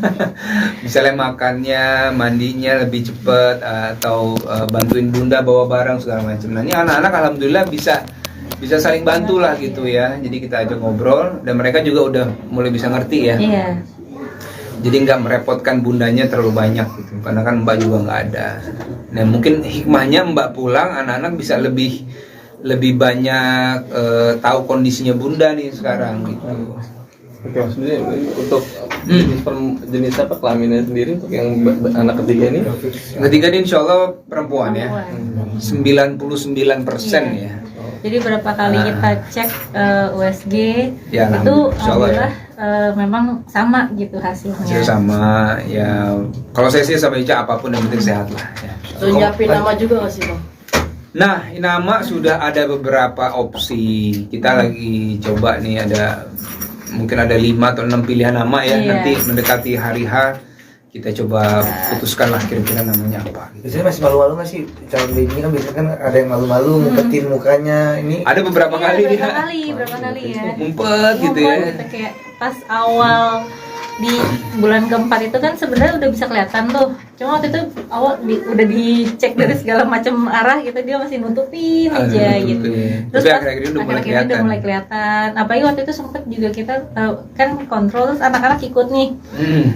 misalnya makannya, mandinya lebih cepet, atau bantuin bunda bawa barang segala macam. Nah ini anak-anak alhamdulillah bisa saling bantu lah gitu ya. Jadi kita ajak ngobrol dan mereka juga udah mulai bisa ngerti ya. Iya. Jadi nggak merepotkan bundanya terlalu banyak gitu, karena kan mbak juga nggak ada. Nah mungkin hikmahnya mbak pulang, anak-anak bisa lebih lebih banyak tahu kondisinya bunda nih sekarang gitu. Oke, maksudnya untuk jenis apa kelaminnya sendiri untuk yang anak ketiga ini? Ketiga ini insya Allah perempuan ya, 99% ya. Jadi berapa kali kita cek USG Ya, itu insya Allah ya. alhamdulillah memang sama gitu hasilnya. Hasil sama ya. Kalau saya sih sama Ica apapun yang penting sehat lah. Ya. Udah nyiapin nama juga nggak sih bang? Nah, nama sudah ada beberapa opsi. Kita lagi coba nih mungkin ada 5 atau 6 pilihan nama ya. Iya. Nanti mendekati hari H kita coba putuskan lah kira-kira namanya apa. Biasanya masih malu-malu nggak sih calon baby kan biasanya kan ada yang malu-malu ngumpetin mukanya ini. Ada beberapa Iya, kali berapa kali ya. ngumpet gitu ya. Ngumpet gitu, kayak pas awal di bulan keempat itu kan sebenarnya udah bisa kelihatan tuh. Cuma waktu itu awal udah dicek dari segala macam arah gitu, dia masih nutupin aja gitu. Terus Tapi pas akhir-akhir ini udah mulai akhir-akhir ini udah mulai kelihatan. Apalagi waktu itu sempet juga kita kan kontrol, terus anak-anak ikut nih.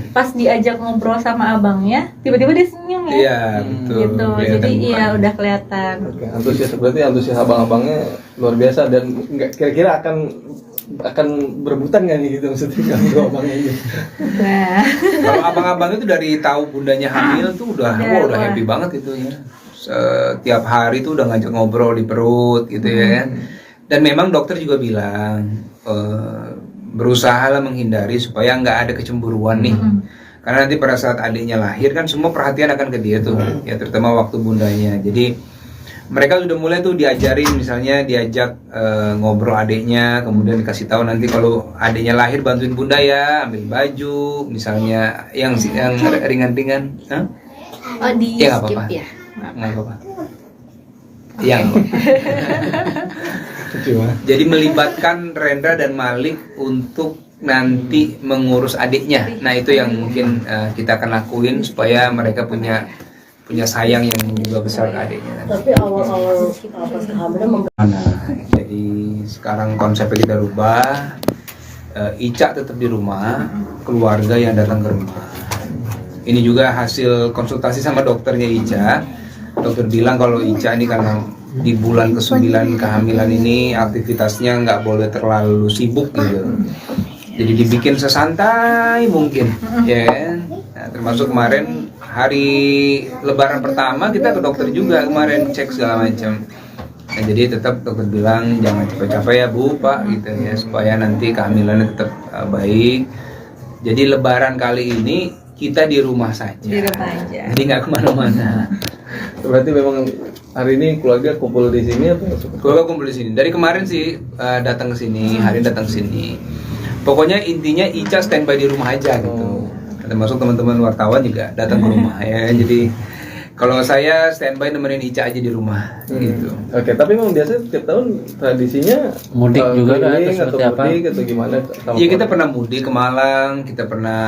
Pas diajak ngobrol sama abangnya, tiba-tiba dia senyum ya. Iya, betul. Gitu. Kelihatan Jadi iya mukanya. udah kelihatan. Oke, berarti antusias abang-abangnya luar biasa dan kira-kira akan berebutan nggak nih gitu maksudnya kalau abangnya ini? Nah, Kalau abang-abang itu dari tahu bundanya hamil tuh udah Wah. happy banget gitu ya. Setiap hari tuh udah ngajak ngobrol di perut gitu ya. Dan memang dokter juga bilang berusaha lah menghindari supaya nggak ada kecemburuan nih. Karena nanti pada saat adiknya lahir kan semua perhatian akan ke dia tuh, ya terutama waktu bundanya. Jadi mereka sudah mulai tuh diajarin, misalnya diajak ngobrol adiknya, kemudian dikasih tahu nanti kalau adiknya lahir bantuin bunda ya, ambil baju, misalnya yang ringan-ringan. Hah? oh di Ya, nggak skip apa-apa. ya. Nggak apa-apa. Yang jadi melibatkan Rendra dan Malik untuk nanti mengurus adiknya. Nah itu yang mungkin kita akan lakuin supaya mereka punya sayang yang juga besar ke adiknya. Tapi awal-awal pas kehamilan Jadi sekarang konsepnya kita rubah. Ica tetap di rumah, keluarga yang datang ke rumah. Ini juga hasil konsultasi sama dokternya Ica. Dokter bilang kalau Ica ini karena di bulan ke-9 kehamilan ini aktivitasnya nggak boleh terlalu sibuk gitu. Jadi dibikin sesantai mungkin, ya kan? Nah, termasuk kemarin hari Lebaran pertama kita ke dokter juga kemarin cek segala macam. Nah, jadi tetap dokter bilang jangan capek-capek ya Bu, Pak gitu ya supaya nanti kehamilannya tetap baik. Jadi Lebaran kali ini kita di rumah saja. Di rumah aja. Jadi nggak kemana-mana. Berarti memang hari ini keluarga kumpul di sini apa? Keluarga kumpul di sini. Dari kemarin sih datang ke sini, hari ini datang ke sini. Pokoknya intinya Ica standby di rumah aja gitu. Termasuk teman-teman wartawan juga datang ke rumah ya. Jadi kalau saya standby nemenin Ica aja di rumah gitu. Oke, tapi memang biasa tiap tahun tradisinya Mudik juga kan, keliling atau atau seperti apa? mudik atau gimana? Iya kita pernah mudik ke Malang, kita pernah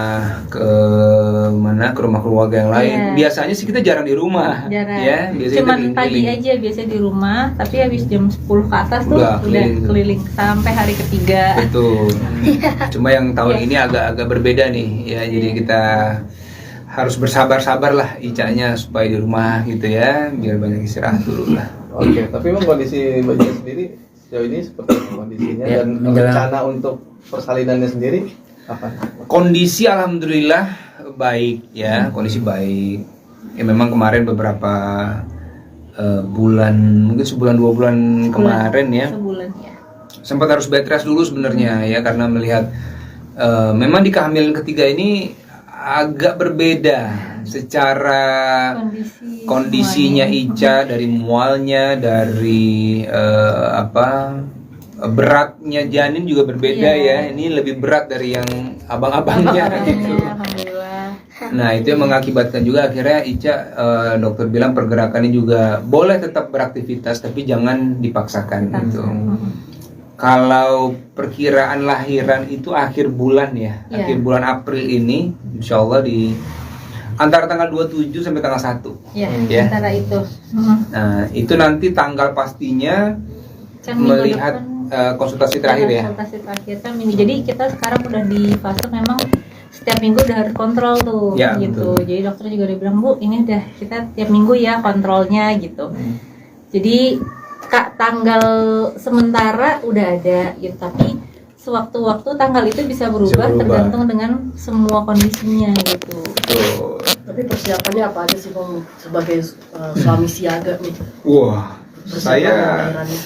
ke mana ke rumah keluarga yang lain. Iya. Biasanya sih kita jarang di rumah. Jarang. Ya, biasanya Cuman kita pagi keliling-keliling. aja biasanya di rumah, tapi habis jam 10 ke atas tuh Udah udah keliling. keliling sampai hari ketiga. Betul. Cuma yang tahun Iya. ini agak berbeda nih ya. Jadi kita harus bersabar-sabar lah Icanya supaya di rumah gitu ya, biar banyak istirahat dulu lah. Oke, tapi memang kondisi Mbak Jen sendiri sejauh ini seperti apa kondisinya Ya, dan menjelang- rencana untuk persalinannya sendiri apa? Kondisi alhamdulillah baik ya, kondisi baik. Ya memang kemarin beberapa bulan, mungkin sebulan 2 bulan kemarin ya, Sebulan ya. sempat harus bed rest dulu sebenarnya ya karena melihat memang di kehamilan ketiga ini agak berbeda secara kondisinya Ica, dari mualnya, dari beratnya janin juga berbeda ya. Ini lebih berat dari yang abang-abangnya gitu. Alhamdulillah. Nah itu yang mengakibatkan juga akhirnya Ica dokter bilang pergerakannya juga boleh tetap beraktivitas tapi jangan dipaksakan gitu. Kalau perkiraan lahiran itu akhir bulan ya, Iya. akhir bulan April ini, insya Allah di antara tanggal 27 sampai tanggal 1. Ya, Ya. antara itu. Nah itu nanti tanggal pastinya Kan minggu melihat depan konsultasi terakhir ya. konsultasi terakhir kan minggu. Jadi kita sekarang udah di fase memang setiap minggu udah harus kontrol tuh Ya, gitu. betul. Jadi dokter juga udah bilang Bu, ini udah kita tiap minggu ya kontrolnya gitu. Jadi tanggal sementara udah ada gitu, tapi sewaktu-waktu tanggal itu bisa berubah, tergantung dengan semua kondisinya gitu. Tuh. Tapi persiapannya apa aja sih Bang sebagai suami siaga nih? Wah, Persiapan saya lahirannya.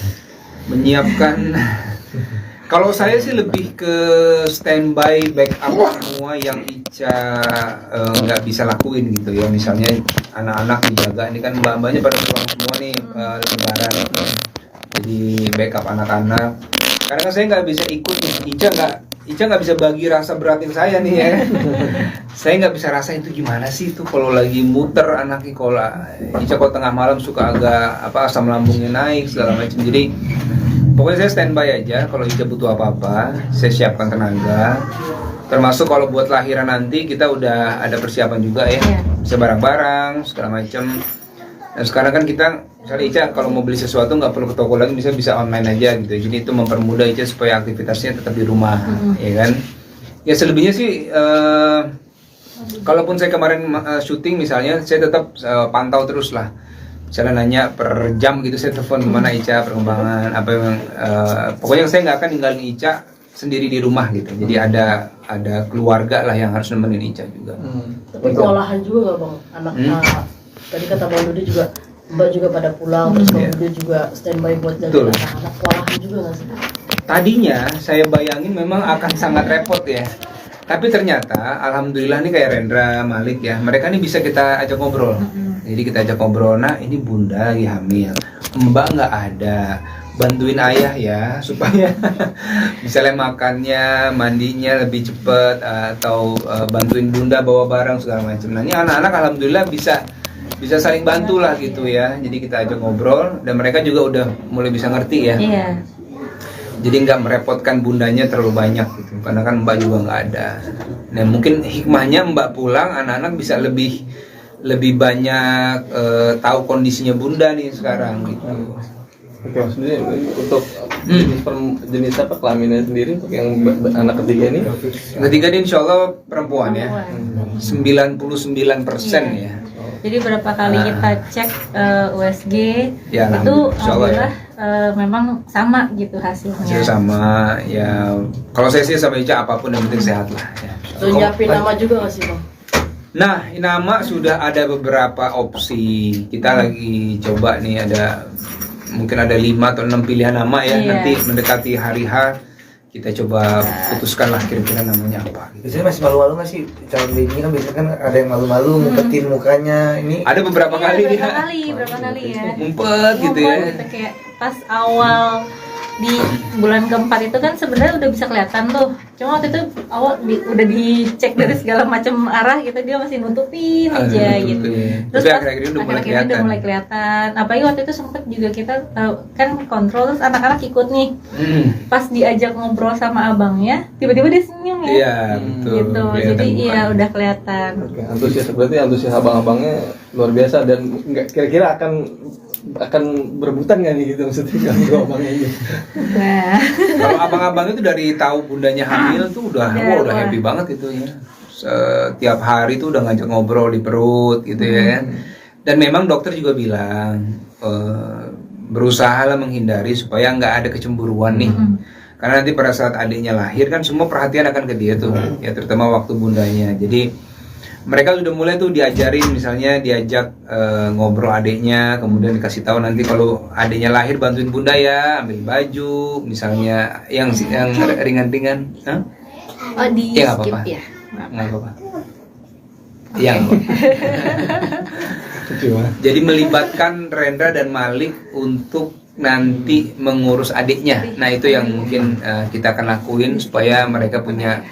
menyiapkan. Kalau saya sih lebih ke standby backup semua yang Ica nggak bisa lakuin gitu ya. Misalnya anak-anak dijaga, ini kan mbak-mbaknya pada pulang semua nih lebaran. Jadi backup anak-anak. Karena kan saya nggak bisa ikut nih, Ica nggak bisa bagi rasa beratin saya nih ya. Saya nggak bisa rasain itu gimana sih itu kalau lagi muter anaknya, kalau Ica kalau tengah malam suka agak asam lambungnya naik segala macam. Jadi pokoknya saya standby aja, kalau Ica butuh apa-apa saya siapkan tenaga. Termasuk kalau buat lahiran nanti kita udah ada persiapan juga ya, bisa barang-barang segala macam. Dan sekarang kan kita misalnya Ica kalau mau beli sesuatu nggak perlu ke toko lagi, bisa online aja gitu. Jadi itu mempermudah Ica supaya aktivitasnya tetap di rumah, ya kan. Ya selebihnya sih kalaupun saya kemarin syuting misalnya, saya tetap pantau terus lah. Misalnya nanya per jam gitu, saya telepon gimana Ica perkembangan apa yang pokoknya saya nggak akan ninggalin Ica sendiri di rumah gitu. Jadi ada keluarga lah yang harus nemenin Ica juga. Tapi kewalahan juga nggak Bang? Anak tadi kata Bang Dudi juga, Mbak juga pada pulang, terus Bang Dudi juga standby buat jaga anak-anak. Kewalahan juga nggak sih? Tadinya saya bayangin memang akan sangat repot ya. Tapi ternyata alhamdulillah nih kayak Rendra, Malik ya, mereka nih bisa kita ajak ngobrol. Jadi kita ajak ngobrol, nah ini bunda lagi hamil, mbak nggak ada, bantuin ayah ya supaya misalnya makannya, mandinya lebih cepet, atau bantuin bunda bawa barang segala macam. Nah ini anak-anak alhamdulillah bisa saling bantu lah gitu ya. Jadi kita ajak ngobrol dan mereka juga udah mulai bisa ngerti ya. Iya. Jadi nggak merepotkan bundanya terlalu banyak gitu, karena kan mbak juga nggak ada. Nah mungkin hikmahnya mbak pulang, anak-anak bisa lebih banyak tahu kondisinya bunda nih sekarang gitu. Oke, maksudnya untuk jenis apa kelaminnya sendiri untuk yang anak ketiga ini? Ketiga ini insya Allah perempuan ya, 99% ya. Jadi berapa kali kita cek USG Ya, itu insya Allah ya. Memang sama gitu hasilnya. Hasil sama ya. Kalau saya sih sama Ica apapun yang penting sehat lah. Ya. Udah nyiapin nama juga nggak sih Bang? Nah, nama sudah ada beberapa opsi. Kita lagi coba nih, mungkin ada 5 atau 6 pilihan nama ya. Nanti mendekati hari H kita coba putuskan lah kira-kira namanya apa. Biasanya masih malu-malu nggak sih calon baby kan, biasanya kan ada yang malu-malu ngumpetin mukanya. Ini Ada beberapa kali dia Berapa kali ya? ngumpet gitu ya. Gitu, kayak pas awal di bulan keempat itu kan sebenarnya udah bisa kelihatan tuh. Cuma waktu itu awal udah dicek dari segala macam arah gitu, dia masih nutupin aja gitu. Terus tapi pas akhir-akhir ini udah akhir-akhir mulai kelihatan. Apalagi waktu itu sempet juga kita kan kontrol, terus anak-anak ikut nih. Pas diajak ngobrol sama abangnya, tiba-tiba dia senyum ya. Iya, betul. Gitu. Jadi iya udah kelihatan. Oke, antusias abang-abangnya luar biasa dan kira-kira akan berebutan nggak nih gitu maksudnya kalau abangnya ini? Nah, Kalau abang-abang itu dari tahu bundanya hamil tuh udah happy banget gitu ya. Setiap hari tuh udah ngajak ngobrol di perut gitu ya. Dan memang dokter juga bilang berusahalah menghindari supaya nggak ada kecemburuan nih. Karena nanti pada saat adiknya lahir kan semua perhatian akan ke dia tuh, ya terutama waktu bundanya. Jadi mereka sudah mulai tuh diajarin, misalnya diajak ngobrol adiknya, kemudian dikasih tahu nanti kalau adiknya lahir bantuin bunda ya, ambil baju, misalnya yang ringan-ringan. Hah? oh di Ya, nggak skip apa-apa. ya. Nggak apa-apa. Yang jadi melibatkan Rendra dan Malik untuk nanti mengurus adiknya. Nah itu yang mungkin kita akan lakuin supaya mereka punya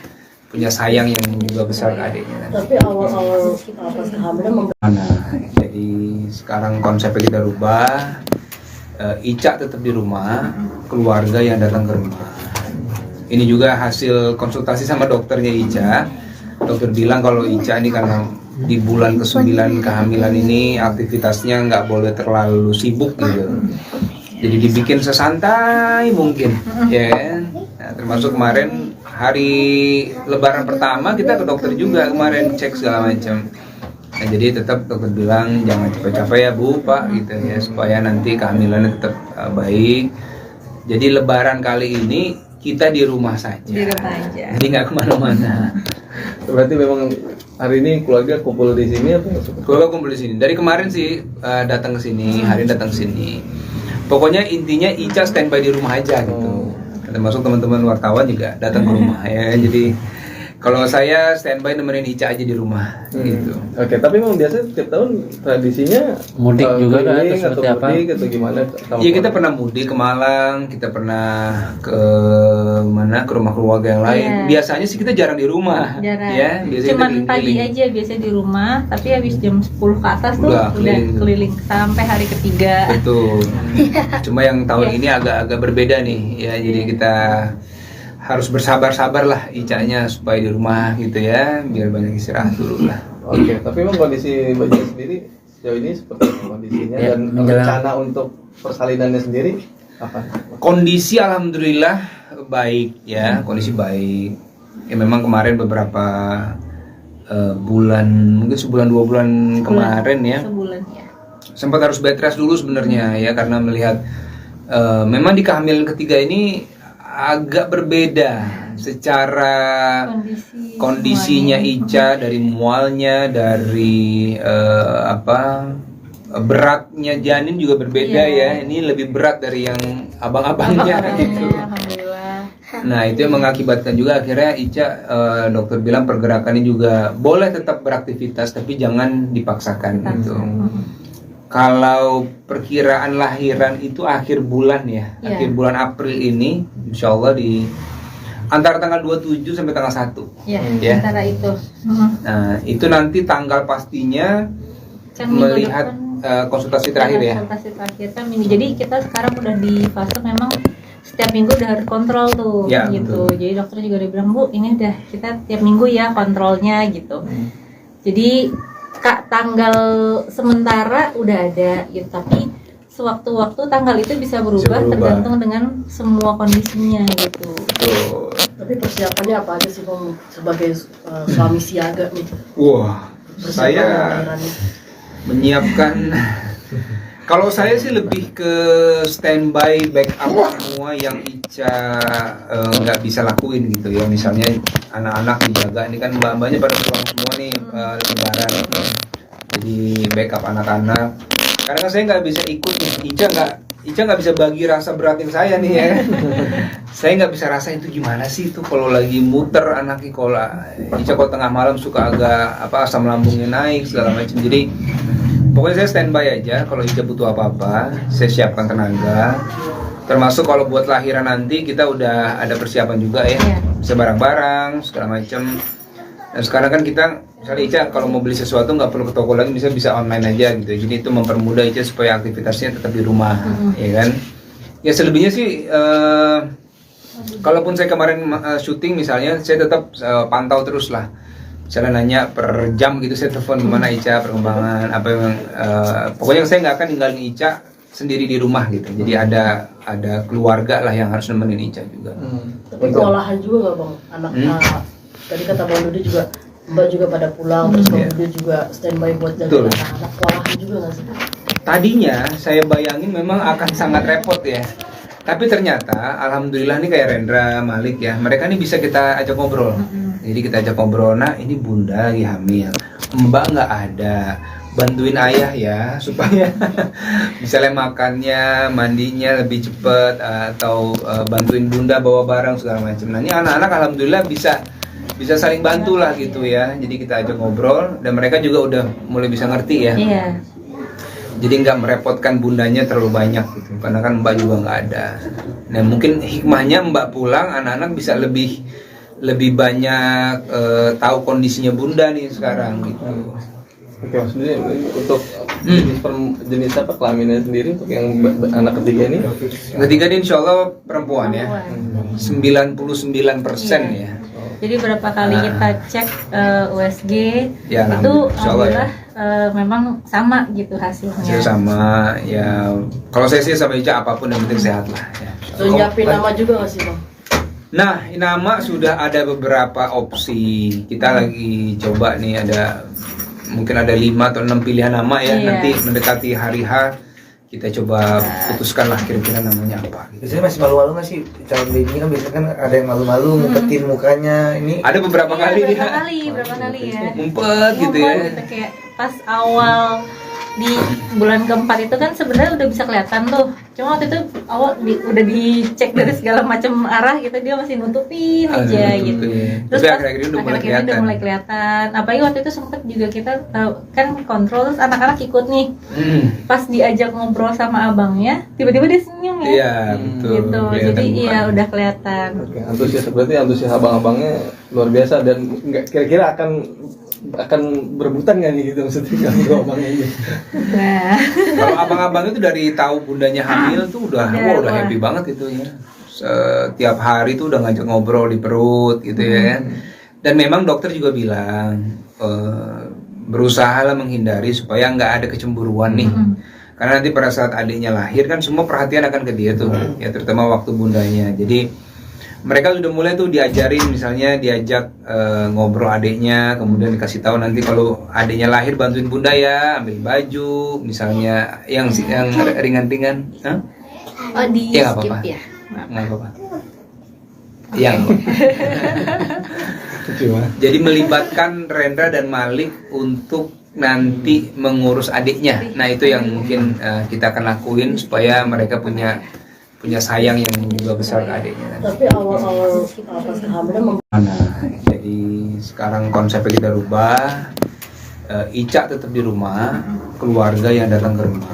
sayang yang juga besar ke adiknya. Tapi awal-awal pas kehamilan Jadi sekarang konsepnya kita rubah. Ica tetap di rumah, keluarga yang datang ke rumah. Ini juga hasil konsultasi sama dokternya Ica. Dokter bilang kalau Ica ini karena di bulan ke-9 kehamilan ini aktivitasnya nggak boleh terlalu sibuk gitu. Jadi dibikin sesantai mungkin, ya kan? Nah, termasuk kemarin hari Lebaran pertama kita ke dokter juga kemarin cek segala macam. Nah, jadi tetap dokter bilang jangan capek-capek ya Bu, Pak gitu ya, supaya nanti kehamilannya tetap baik. Jadi Lebaran kali ini kita di rumah saja. Di rumah aja. Jadi nggak kemana-mana. Berarti memang hari ini keluarga kumpul di sini apa? Keluarga kumpul di sini. Dari kemarin sih datang ke sini, hari ini datang ke sini. Pokoknya intinya Ica standby di rumah aja gitu. Termasuk teman-teman wartawan juga datang ke rumah ya. Jadi kalau saya standby nemenin Ica aja di rumah gitu. Oke, tapi memang biasa tiap tahun tradisinya Mudik juga kan, keliling atau seperti apa? mudik atau gimana? Iya, kita pernah mudik ke Malang, kita pernah ke mana, ke rumah keluarga yang lain. Iya. Biasanya sih kita jarang di rumah. Jarang. Ya, biasanya Cuman kita pagi keliling-keliling. aja biasanya di rumah, tapi habis jam 10 ke atas tuh Udah udah keliling. keliling sampai hari ketiga. Betul. Cuma yang tahun Iya. ini agak-agak berbeda nih ya. Jadi kita harus bersabar-sabar lah Icanya supaya di rumah gitu ya, biar banyak istirahat dulu lah. Oke, tapi memang kondisi Mbak Jen sendiri sejauh ini seperti apa kondisinya Ya, dan menjelang- rencana untuk persalinannya sendiri apa? Kondisi alhamdulillah baik ya, kondisi baik. Ya memang kemarin beberapa bulan, mungkin sebulan 2 bulan kemarin ya, Sebulan ya. sempat harus bed rest dulu sebenarnya ya, karena melihat memang di kehamilan ketiga ini agak berbeda secara kondisinya Ica, dari mualnya, dari beratnya janin juga berbeda ya. Ini lebih berat dari yang abang-abangnya gitu. Alhamdulillah. Nah, itu yang mengakibatkan juga akhirnya Ica, dokter bilang pergerakannya juga boleh tetap beraktivitas tapi jangan dipaksakan gitu. Kalau perkiraan lahiran itu akhir bulan ya, Iya. akhir bulan April ini, insya Allah di antara tanggal 27 sampai tanggal 1. Ya, Ya. antara itu. Nah, itu nanti tanggal pastinya Kan minggu melihat depan konsultasi terakhir ya. konsultasi terakhir kan minggu. Jadi kita sekarang udah di fase memang setiap minggu udah harus kontrol tuh Ya, gitu. betul. Jadi dokter juga udah bilang, Bu, ini udah kita tiap minggu ya kontrolnya gitu. Jadi tanggal sementara udah ada gitu, tapi sewaktu-waktu tanggal itu bisa berubah, berubah. tergantung dengan semua kondisinya gitu. Tuh. Tapi persiapannya apa aja sih Bang sebagai suami siaga nih? Wah, Persiapan saya lahirannya. menyiapkan. Kalau saya sih lebih ke standby backup semua yang Ica nggak bisa lakuin gitu ya. Misalnya anak-anak dijaga, ini kan mbak-mbaknya pada pulang semua nih lebaran. Jadi backup anak-anak. Karena kan saya nggak bisa ikut nih. Ica nggak bisa bagi rasa beratin saya nih ya. Saya nggak bisa rasain itu gimana sih itu kalau lagi muter anaknya, kalau Ica kalau tengah malam suka agak asam lambungnya naik segala macam. Jadi pokoknya saya standby aja, kalau Ica butuh apa-apa, saya siapkan tenaga. Termasuk kalau buat lahiran nanti kita udah ada persiapan juga ya, Iya. bisa barang-barang segala macam. Dan sekarang kan kita, misalnya Ica kalau mau beli sesuatu nggak perlu ke toko lagi, bisa online aja gitu. Jadi itu mempermudah Ica supaya aktivitasnya tetap di rumah, ya kan? Ya selebihnya sih, kalaupun saya kemarin syuting misalnya, saya tetap pantau terus lah. Misalnya nanya per jam gitu, saya telepon gimana Ica perkembangan apa yang pokoknya saya nggak akan ninggalin Ica sendiri di rumah gitu. Jadi ada keluarga lah yang harus nemenin Ica juga. Tapi kewalahan juga nggak Bang? Anak tadi kata Bang Dudi juga, Mbak juga pada pulang, terus Bang Iya. Dudi juga standby buat Betul. jaga anak-anak. Kewalahan juga nggak sih? Tadinya saya bayangin memang akan sangat repot ya. Tapi ternyata alhamdulillah nih kayak Rendra, Malik ya, mereka nih bisa kita ajak ngobrol. Jadi kita ajak ngobrol, nah ini bunda lagi hamil, mbak nggak ada, bantuin ayah ya supaya misalnya makannya, mandinya lebih cepet, atau bantuin bunda bawa barang segala macam. Nah ini anak-anak alhamdulillah bisa saling bantu lah gitu ya. Jadi kita ajak ngobrol dan mereka juga udah mulai bisa ngerti ya. Iya. Jadi nggak merepotkan bundanya terlalu banyak gitu, karena kan mbak juga nggak ada. Nah mungkin hikmahnya mbak pulang, anak-anak bisa lebih banyak tahu kondisinya bunda nih sekarang gitu. Oke, maksudnya untuk jenis apa kelaminnya sendiri untuk yang anak ketiga ini? Ketiga ini insya Allah perempuan ya, 99% ya. Jadi berapa kali kita cek USG Ya, itu insya Allah ya. alhamdulillah memang sama gitu hasilnya. Hasil sama ya. Kalau saya sih sama Ica apapun yang penting sehat lah. Ya. Udah nyiapin nama juga nggak sih Bang? Nah, nama sudah ada beberapa opsi. Kita lagi coba nih, ada mungkin ada 5 atau 6 pilihan nama ya. Iya. Nanti mendekati hari H kita coba putuskan lah kira-kira namanya apa gitu. Biasanya masih malu-malu nggak sih calon baby kan biasanya kan ada yang malu-malu ngumpetin mukanya ini. Ada beberapa Iya, kali berapa kali ya. ngumpet gitu ya. Ngumpet gitu, kayak pas awal di bulan keempat itu kan sebenarnya udah bisa kelihatan tuh. Cuma waktu itu awal udah dicek dari segala macam arah gitu, dia masih nutupin aja gitu. Terus Tapi pas akhir-akhir ini udah mulai akhir-akhir ini kelihatan. udah mulai kelihatan. Apalagi waktu itu sempet juga kita tahu kan kontrol, terus anak-anak ikut nih. Pas diajak ngobrol sama abangnya, tiba-tiba dia senyum ya. Iya, betul. Gitu. Kelihatan Jadi iya mukanya. udah kelihatan. Oke, antusias berarti antusias abang-abangnya luar biasa dan nggak kira-kira akan berebutan nggak nih gitu maksudnya kalau abangnya ini. Nah, Kalau abang-abang itu dari tahu bundanya hamil tuh udah Wah. happy banget itu ya. Setiap hari tuh udah ngajak ngobrol di perut gitu ya. Dan memang dokter juga bilang berusaha lah menghindari supaya nggak ada kecemburuan nih. Karena nanti pada saat adiknya lahir kan semua perhatian akan ke dia tuh, ya terutama waktu bundanya. Jadi mereka sudah mulai tuh diajarin, misalnya diajak ngobrol adiknya, kemudian dikasih tahu nanti kalau adiknya lahir bantuin bunda ya, ambil baju, misalnya yang ringan-ringan. Hah? oh di Ya, nggak skip apa-apa. ya. Nggak apa-apa. Yang Cuma jadi melibatkan Rendra dan Malik untuk nanti mengurus adiknya. Nah itu yang mungkin kita akan lakuin supaya mereka punya sayang yang juga besar ke adiknya. Tapi awal-awal pas kehamilan Jadi sekarang konsepnya kita rubah. Ica tetap di rumah, keluarga yang datang ke rumah.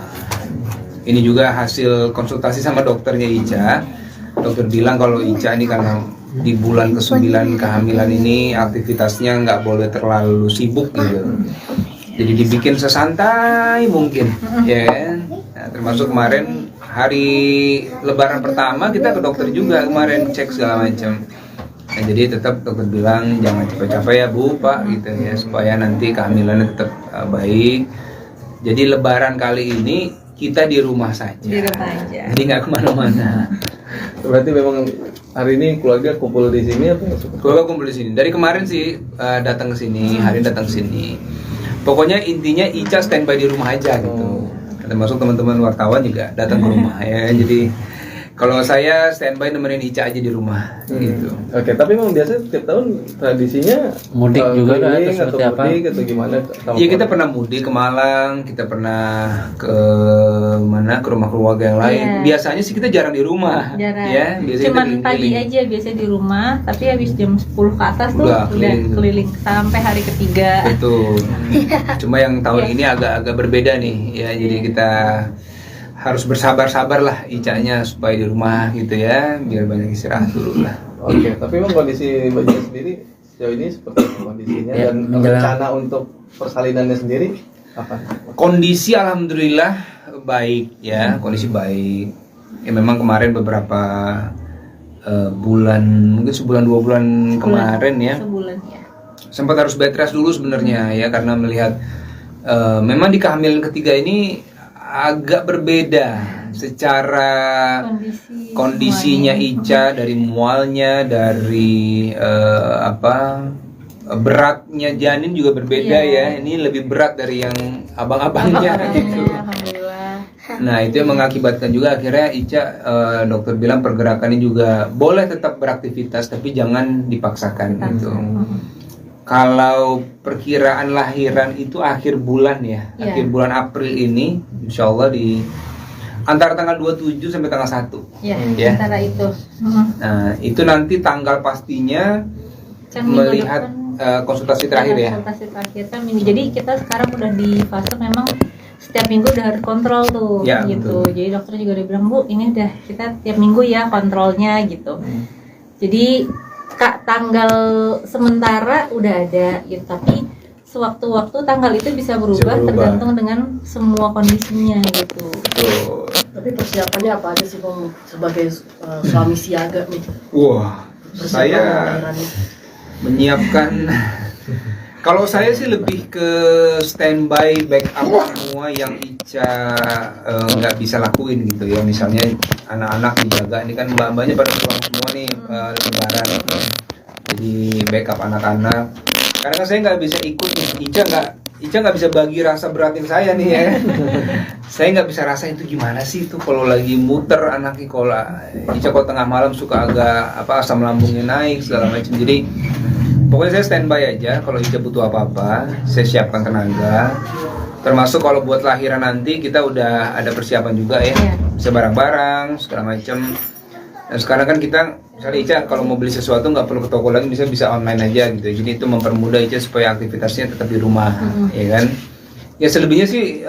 Ini juga hasil konsultasi sama dokternya Ica. Dokter bilang kalau Ica ini karena di bulan ke-9 kehamilan ini aktivitasnya nggak boleh terlalu sibuk gitu. Jadi dibikin sesantai mungkin, ya kan? Nah, termasuk kemarin hari Lebaran pertama kita ke dokter juga kemarin cek segala macam. Nah, jadi tetap dokter bilang jangan capek-capek ya Bu, Pak gitu ya supaya nanti kehamilannya tetap baik. Jadi Lebaran kali ini kita di rumah saja. Di rumah aja. Jadi nggak kemana-mana. berarti memang hari ini keluarga kumpul di sini apa? Keluarga kumpul di sini. Dari kemarin sih datang ke sini, hari ini datang ke sini. Pokoknya intinya Ica standby di rumah aja gitu. Termasuk teman-teman wartawan juga datang ke rumah ya. Jadi kalau saya standby nemenin Ica aja di rumah gitu. Oke, tapi memang biasa tiap tahun tradisinya Mudik juga kan, keliling atau seperti apa? mudik atau gimana? Iya kita pernah mudik ke Malang, kita pernah ke mana ke rumah keluarga yang lain. Iya. Biasanya sih kita jarang di rumah. Jarang. Ya, biasanya Cuman kita pagi keliling. aja biasanya di rumah, tapi habis jam 10 ke atas tuh Udah udah keliling. keliling sampai hari ketiga. Betul. Cuma yang tahun Iya. ini agak berbeda nih ya. Jadi kita harus bersabar-sabar lah Icanya supaya di rumah gitu ya, biar banyak istirahat dulu lah. Oke, tapi memang kondisi Mbak Jen sendiri sejauh ini seperti apa kondisinya Ya, dan menjelang- rencana untuk persalinannya sendiri apa? Kondisi alhamdulillah baik ya, kondisi baik. Ya memang kemarin beberapa bulan, mungkin sebulan 2 bulan kemarin ya, Sebulan ya. sempat harus bed rest dulu sebenarnya ya karena melihat memang di kehamilan ketiga ini agak berbeda secara kondisinya Ica, dari mualnya, dari beratnya janin juga berbeda ya. Ini lebih berat dari yang abang-abangnya gitu. Alhamdulillah. Nah itu yang mengakibatkan juga akhirnya Ica dokter bilang pergerakannya juga boleh tetap beraktivitas tapi jangan dipaksakan gitu. Kalau perkiraan lahiran itu akhir bulan ya, Iya. akhir bulan April ini, insya Allah di antara tanggal 27 sampai tanggal 1. Ya, Ya. antara itu. Nah itu nanti tanggal pastinya Kan minggu melihat depan konsultasi terakhir ya. konsultasi terakhir kan minggu. Jadi kita sekarang udah di fase memang setiap minggu udah harus kontrol tuh Ya, gitu. betul. Jadi dokter juga udah bilang, Bu, ini udah kita tiap minggu ya kontrolnya gitu. Jadi tanggal sementara udah ada gitu, tapi sewaktu-waktu tanggal itu bisa berubah berubah. tergantung dengan semua kondisinya gitu. Tuh. tapi persiapannya apa aja sih Bang sebagai suami siaga nih? Wah, Persiapan saya lahirannya. menyiapkan. Kalau saya sih lebih ke standby backup semua yang Ica nggak bisa lakuin gitu ya. Misalnya anak-anak dijaga, ini kan mbak-mbaknya pada pulang semua nih lebaran. Jadi backup anak-anak. Karena kan saya nggak bisa ikut nih, Ica Ica nggak bisa bagi rasa beratin saya nih ya. Saya nggak bisa rasain itu gimana sih itu kalau lagi muter anaknya, kalau Ica kalau tengah malam suka agak asam lambungnya naik segala macam. Jadi pokoknya saya standby aja, kalau Ica butuh apa-apa saya siapkan tenaga. Termasuk kalau buat lahiran nanti kita udah ada persiapan juga ya, bisa barang-barang segala macam. Dan sekarang kan kita misalnya Ica kalau mau beli sesuatu nggak perlu ke toko lagi, bisa online aja gitu. Jadi itu mempermudah Ica supaya aktivitasnya tetap di rumah, ya kan. Ya selebihnya sih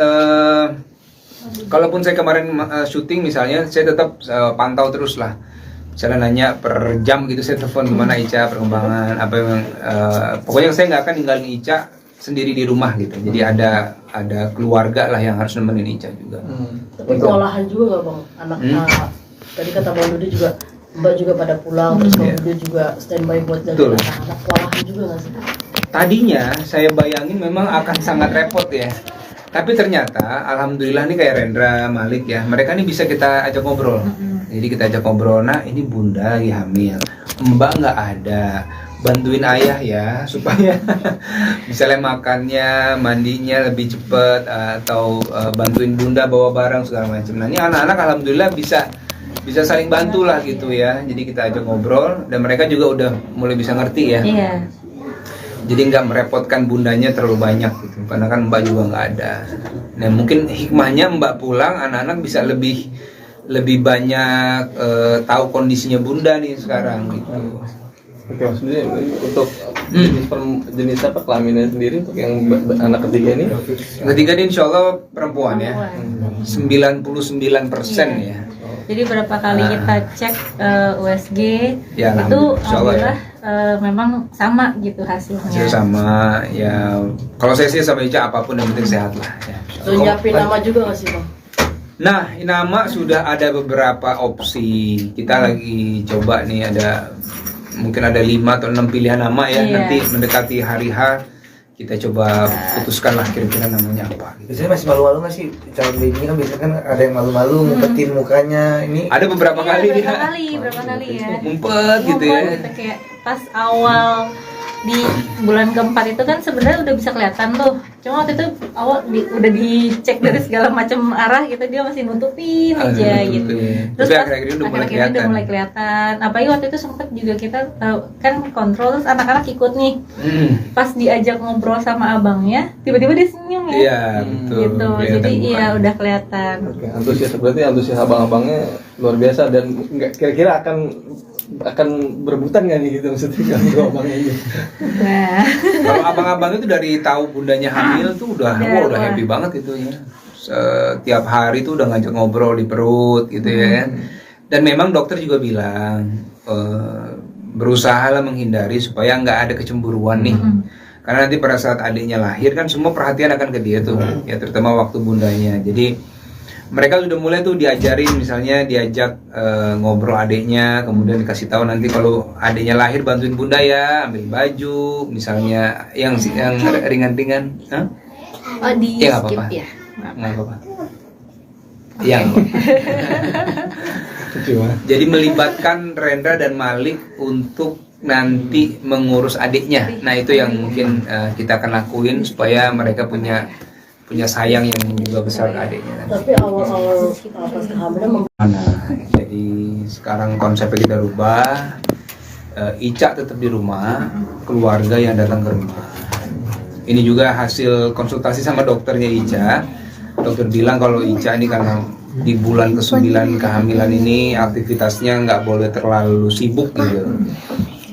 kalaupun saya kemarin syuting misalnya, saya tetap pantau terus lah. Misalnya nanya per jam gitu, saya telepon gimana Ica perkembangan apa yang pokoknya saya nggak akan ninggalin Ica sendiri di rumah gitu. Jadi ada keluarga lah yang harus nemenin Ica juga. Tapi kewalahan juga nggak bang? Anak tadi kata Bang Dudi juga, Mbak juga pada pulang, terus Bang Dudi juga standby buat jaga anak-anak. Kewalahan juga nggak sih? Tadinya saya bayangin memang akan sangat repot ya. Tapi ternyata alhamdulillah nih kayak Rendra, Malik ya, mereka nih bisa kita ajak ngobrol. Jadi kita ajak ngobrol, nah ini bunda lagi hamil, Mbak nggak ada, bantuin ayah ya supaya misalnya makannya, mandinya lebih cepet, atau bantuin bunda bawa barang segala macam. Nah ini anak-anak alhamdulillah bisa saling bantu lah gitu ya. Jadi kita ajak ngobrol dan mereka juga udah mulai bisa ngerti ya. Iya. Jadi nggak merepotkan bundanya terlalu banyak gitu, karena kan Mbak juga nggak ada. Nah mungkin hikmahnya Mbak pulang, anak-anak bisa lebih banyak tahu kondisinya bunda nih sekarang gitu. Oke, maksudnya untuk jenis apa kelaminnya sendiri untuk yang anak ketiga ini? Ketiga ini insya Allah perempuan ya, 99% ya. Jadi berapa kali kita cek USG ya, itu alhamdulillah memang sama gitu hasilnya. Hasil sama ya. Kalau saya sih sama Ica apapun yang penting sehat lah. Ya. Udah nyiapin nama juga nggak sih bang? Nah, nama sudah ada beberapa opsi. Kita lagi coba nih, mungkin ada 5 atau 6 pilihan nama ya. Nanti mendekati hari H kita coba putuskan lah kira-kira namanya apa. Biasanya masih malu-malu nggak sih calon baby kan, biasanya kan ada yang malu-malu ngumpetin mukanya. Ini ada beberapa kali berapa kali ya. Ngumpet gitu ya. Gitu, kayak pas awal di bulan keempat itu kan sebenarnya udah bisa kelihatan tuh. Cuma waktu itu awal udah dicek dari segala macam arah gitu, dia masih nutupin aja gitu. Terus pas akhir-akhir ini udah mulai kelihatan. Apalagi waktu itu sempet juga kita kan kontrol, terus anak-anak ikut nih. Pas diajak ngobrol sama abangnya, tiba-tiba dia senyum ya. Iya, betul. Gitu. Jadi iya udah kelihatan. Oke, antusias abang-abangnya luar biasa, dan kira-kira akan berebutan nggak nih gitu maksudnya kalau abangnya ini? Nah, kalau abang-abang itu dari tahu bundanya hamil tuh udah happy banget gitu ya. Setiap hari tuh udah ngajak ngobrol di perut gitu ya. Dan memang dokter juga bilang berusahalah menghindari supaya nggak ada kecemburuan nih. Karena nanti pada saat adiknya lahir kan semua perhatian akan ke dia tuh, ya terutama waktu bundanya. Jadi mereka sudah mulai tuh diajarin, misalnya diajak ngobrol adiknya, kemudian dikasih tahu nanti kalau adiknya lahir bantuin bunda ya, ambil baju, misalnya yang ringan-ringan. Oh di ya, skip apa-apa. ya? Nggak apa-apa. Yang jadi melibatkan Rendra dan Malik untuk nanti mengurus adiknya. Nah itu yang mungkin kita akan lakuin supaya mereka punya sayang yang juga besar ke adiknya. Tapi awal-awal pas kehamilan jadi sekarang konsepnya kita rubah. Ica tetap di rumah, keluarga yang datang ke rumah. Ini juga hasil konsultasi sama dokternya Ica. Dokter bilang kalau Ica ini karena di bulan ke-9 kehamilan ini aktivitasnya nggak boleh terlalu sibuk gitu.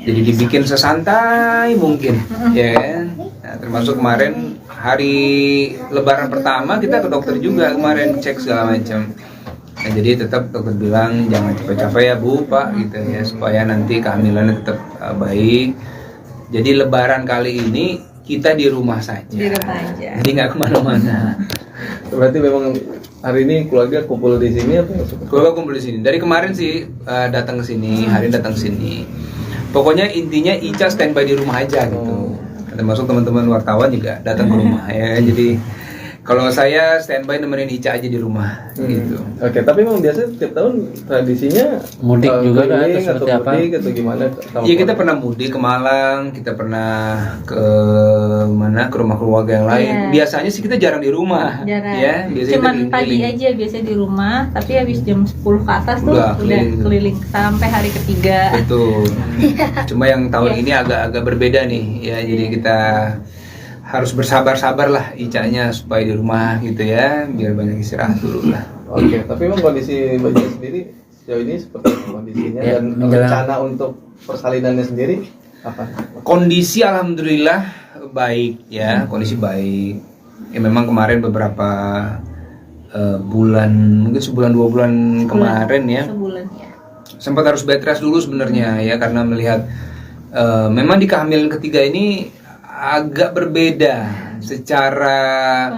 Jadi dibikin sesantai mungkin, ya kan? Nah, termasuk kemarin hari Lebaran pertama kita ke dokter juga kemarin cek segala macam. Nah, jadi tetap dokter bilang jangan capek-capek ya Bu, Pak gitu ya, supaya nanti kehamilannya tetap baik. Jadi Lebaran kali ini kita di rumah saja. Di rumah aja. Jadi nggak kemana-mana. Berarti memang hari ini keluarga kumpul di sini apa? Keluarga kumpul di sini. Dari kemarin sih datang ke sini, hari datang ke sini. Pokoknya intinya Ica standby di rumah aja gitu. Termasuk teman-teman wartawan juga datang ke rumah ya. Jadi Kalau saya standby nemenin Ica aja di rumah gitu. Oke, tapi memang biasa tiap tahun tradisinya Mudik juga kan, keliling atau atau seperti apa? mudik atau gimana? Iya, kita pernah mudik ke Malang, kita pernah ke mana, ke rumah keluarga yang lain. Iya. Biasanya sih kita jarang di rumah. Jarang. Ya, biasanya Cuman kita pagi keliling. aja biasanya di rumah, tapi habis jam 10 ke atas tuh Udah udah keliling. keliling sampai hari ketiga. Betul. Cuma yang tahun Iya. ini agak-agak berbeda nih ya. Jadi kita harus bersabar-sabar lah Icanya supaya di rumah gitu ya, biar banyak istirahat dulu lah. Oke, tapi memang kondisi Mbak Ica sendiri sejauh ini seperti apa kondisinya Ya, dan menjelang- rencana untuk persalinannya sendiri apa? Kondisi alhamdulillah baik ya, kondisi baik. Ya memang kemarin beberapa bulan, mungkin sebulan 2 bulan kemarin ya, Sebulan ya. sempat harus bed rest dulu sebenarnya ya, karena melihat memang di kehamilan ketiga ini agak berbeda secara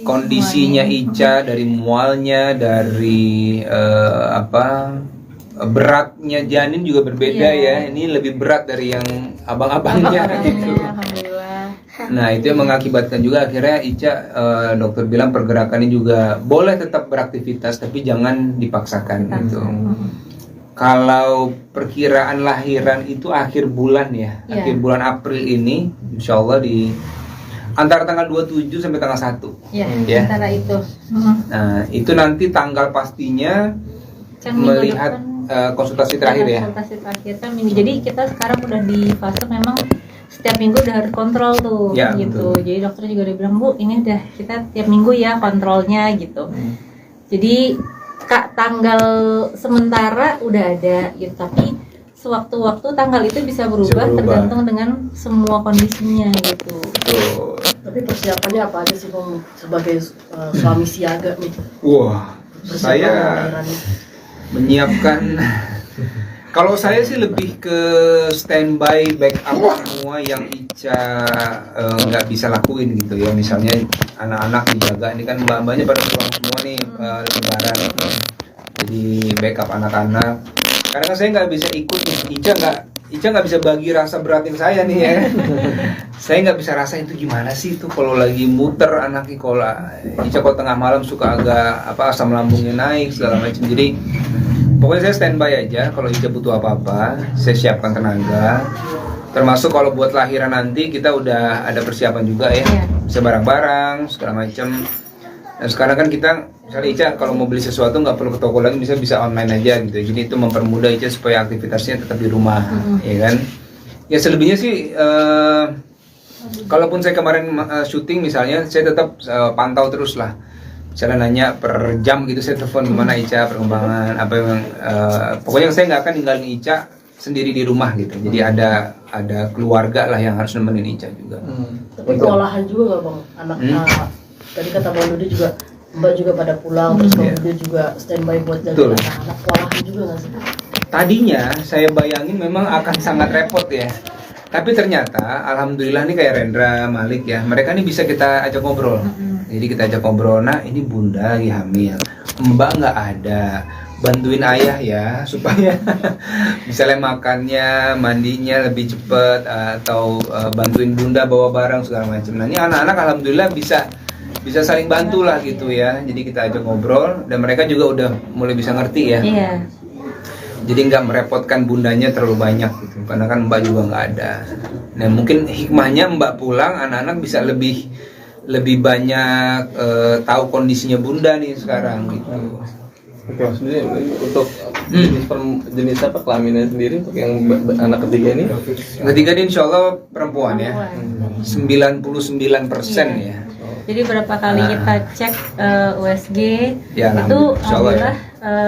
kondisinya Ica, dari mualnya, dari beratnya janin juga berbeda ya. Ini lebih berat dari yang abang-abangnya gitu. Alhamdulillah. Nah itu yang mengakibatkan juga akhirnya Ica, dokter bilang pergerakannya juga boleh tetap beraktivitas tapi jangan dipaksakan gitu. Kalau perkiraan lahiran itu akhir bulan ya, Iya. akhir bulan April ini, insya Allah di antara tanggal 27 sampai tanggal 1. Ya, Ya. antara itu. Nah itu nanti tanggal pastinya Kan minggu melihat depan konsultasi terakhir ya. konsultasi terakhir kan minggu. Jadi kita sekarang udah di fase memang setiap minggu udah harus kontrol tuh Ya, gitu. betul. Jadi dokter juga udah bilang, Bu, ini udah kita tiap minggu ya kontrolnya gitu. Jadi tanggal sementara udah ada gitu, tapi sewaktu-waktu tanggal itu bisa berubah, berubah. tergantung dengan semua kondisinya gitu. Tuh. Tapi persiapannya apa aja sih Bang sebagai suami siaga nih? Wah, Persiapan saya lahiran ini. menyiapkan. Kalau saya sih lebih ke standby backup semua yang Ica nggak bisa lakuin gitu ya. Misalnya anak-anak dijaga, ini kan mbak-mbaknya pada pulang semua nih lebaran. Jadi backup anak-anak. Karena kan saya nggak bisa ikut nih. Ica nggak bisa bagi rasa beratin saya nih ya. Saya nggak bisa rasain itu gimana sih itu kalau lagi muter anaknya, kalau Ica kalau tengah malam suka agak asam lambungnya naik segala macam. Jadi pokoknya saya standby aja, kalau Ica butuh apa-apa, saya siapkan tenaga. Termasuk kalau buat lahiran nanti kita udah ada persiapan juga ya, Iya. bisa barang-barang segala macam. Dan sekarang kan kita, misalnya Ica kalau mau beli sesuatu nggak perlu ke toko lagi, bisa online aja gitu. Jadi itu mempermudah Ica supaya aktivitasnya tetap di rumah, ya kan? Ya selebihnya sih, kalaupun saya kemarin syuting misalnya, saya tetap pantau terus lah. Misalnya nanya per jam gitu, saya telepon gimana Ica perkembangan apa yang pokoknya saya nggak akan ninggalin Ica sendiri di rumah gitu. Jadi ada keluarga lah yang harus nemenin Ica juga. Tapi kewalahan juga nggak Bang? Anak tadi kata Bang Dudi juga, Mbak juga pada pulang, terus Bang Dudi juga standby buat jaga Betul. anak-anak. Kewalahan juga nggak sih? Tadinya saya bayangin memang akan sangat repot ya. Tapi ternyata alhamdulillah nih kayak Rendra, Malik ya, mereka nih bisa kita ajak ngobrol. Jadi kita ajak ngobrol, nah ini bunda lagi hamil, mbak nggak ada, bantuin ayah ya supaya misalnya makannya, mandinya lebih cepet, atau bantuin bunda bawa barang segala macam. Nah ini anak-anak alhamdulillah bisa saling bantu lah gitu ya. Jadi kita ajak ngobrol dan mereka juga udah mulai bisa ngerti ya. Iya. Jadi nggak merepotkan bundanya terlalu banyak gitu, karena kan mbak juga nggak ada. Nah mungkin hikmahnya mbak pulang, anak-anak bisa lebih banyak tahu kondisinya bunda nih sekarang gitu. Oke, maksudnya untuk jenis apa kelaminnya sendiri untuk yang anak ketiga ini? Ketiga ini insya Allah perempuan ya, 99% ya. Jadi berapa kali kita cek USG Ya, itu insya Allah ya. alhamdulillah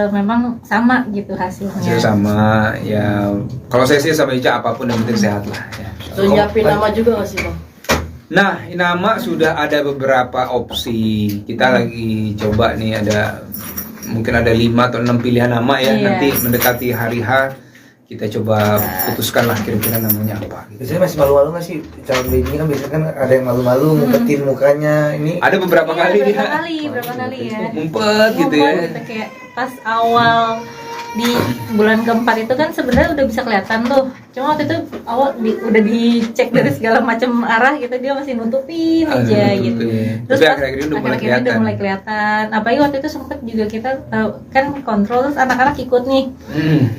memang sama gitu hasilnya. Hasil sama ya. Kalau saya sih sama Ica apapun yang penting sehat lah. Ya. Udah nyiapin nama juga nggak sih Bang? Nah, nama sudah ada beberapa opsi. Kita lagi coba nih, mungkin ada 5 atau 6 pilihan nama ya. Iya. Nanti mendekati hari H kita coba putuskan lah kira-kira namanya apa. Gitu. Biasanya masih malu-malu nggak sih calon baby kan, biasanya kan ada yang malu-malu ngumpetin mukanya ini. Ada beberapa Iya, kali berapa dia kali ya. ngumpet gitu ya. Ngumpet gitu, kayak pas awal di bulan keempat itu kan sebenarnya udah bisa kelihatan tuh. Cuma waktu itu awal udah dicek dari segala macam arah gitu, dia masih nutupin aja gitu. Terus Tapi pas akhir-akhir ini udah mulai akhir-akhir ini udah kelihatan. mulai kelihatan. Apalagi waktu itu sempet juga kita tahu kan kontrol, terus anak-anak ikut nih.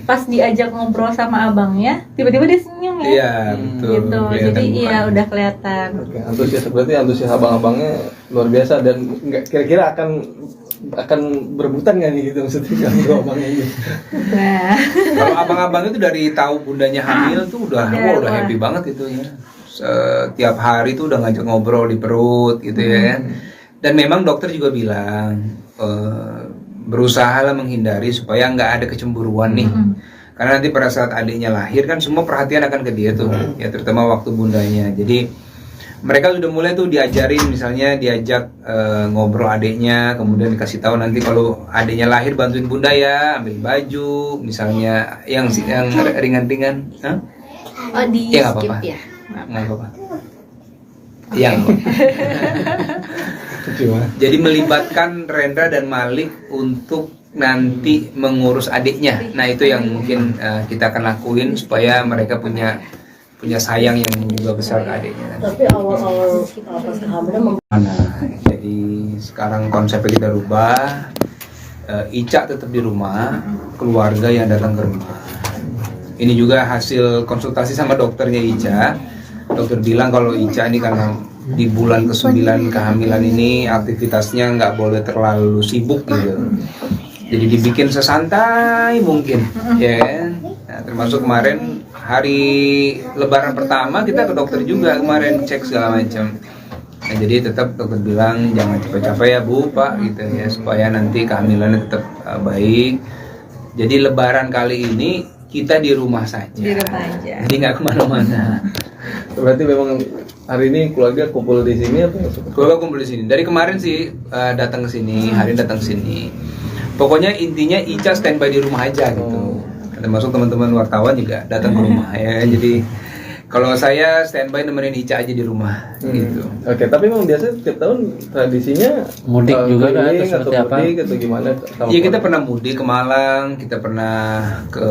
Pas diajak ngobrol sama abangnya, tiba-tiba dia senyum ya. Iya, betul. Gitu. Kelihatan Jadi iya mukanya. udah kelihatan. Oke, berarti antusias abang-abangnya luar biasa dan nggak kira-kira akan berebutan nggak nih gitu maksudnya kalau abangnya ini. Nah, Kalau abang-abang itu dari tahu bundanya hamil tuh udah Wah. happy banget itu ya. Setiap hari tuh udah ngajak ngobrol di perut gitu ya. Dan memang dokter juga bilang berusaha lah menghindari supaya nggak ada kecemburuan nih. Karena nanti pada saat adiknya lahir kan semua perhatian akan ke dia tuh, ya terutama waktu bundanya. Jadi mereka sudah mulai tuh diajarin, misalnya diajak ngobrol adiknya, kemudian dikasih tahu nanti kalau adiknya lahir bantuin bunda ya, ambil baju, misalnya yang ringan-ringan. Hah? oh di Ya, nggak skip apa-apa. ya. Nggak apa-apa. Yang jadi melibatkan Rendra dan Malik untuk nanti mengurus adiknya. Nah itu yang mungkin kita akan lakuin supaya mereka punya sayang yang juga besar ke adiknya. Tapi awal-awal pas kehamilan Jadi sekarang konsepnya kita rubah. Ica tetap di rumah, keluarga yang datang ke rumah. Ini juga hasil konsultasi sama dokternya Ica. Dokter bilang kalau Ica ini karena di bulan ke-9 kehamilan ini aktivitasnya nggak boleh terlalu sibuk gitu. Jadi dibikin sesantai mungkin, ya kan? Nah, termasuk kemarin hari Lebaran pertama kita ke dokter juga kemarin cek segala macam. Nah, jadi tetap dokter bilang jangan capek-capek ya Bu, Pak gitu ya supaya nanti kehamilannya tetap baik. Jadi Lebaran kali ini kita di rumah saja. Di rumah aja. Jadi nggak kemana-mana. Berarti memang hari ini keluarga kumpul di sini apa? Keluarga kumpul di sini. Dari kemarin sih datang ke sini, hari ini datang ke sini. Pokoknya intinya Ica standby di rumah aja gitu. Termasuk teman-teman wartawan juga datang ke rumah ya. Jadi kalau saya standby nemenin Ica aja di rumah gitu. Oke, tapi memang biasa tiap tahun tradisinya Mudik juga kan, keliling atau seperti apa? mudik atau gimana? Iya kita pernah mudik ke Malang, kita pernah ke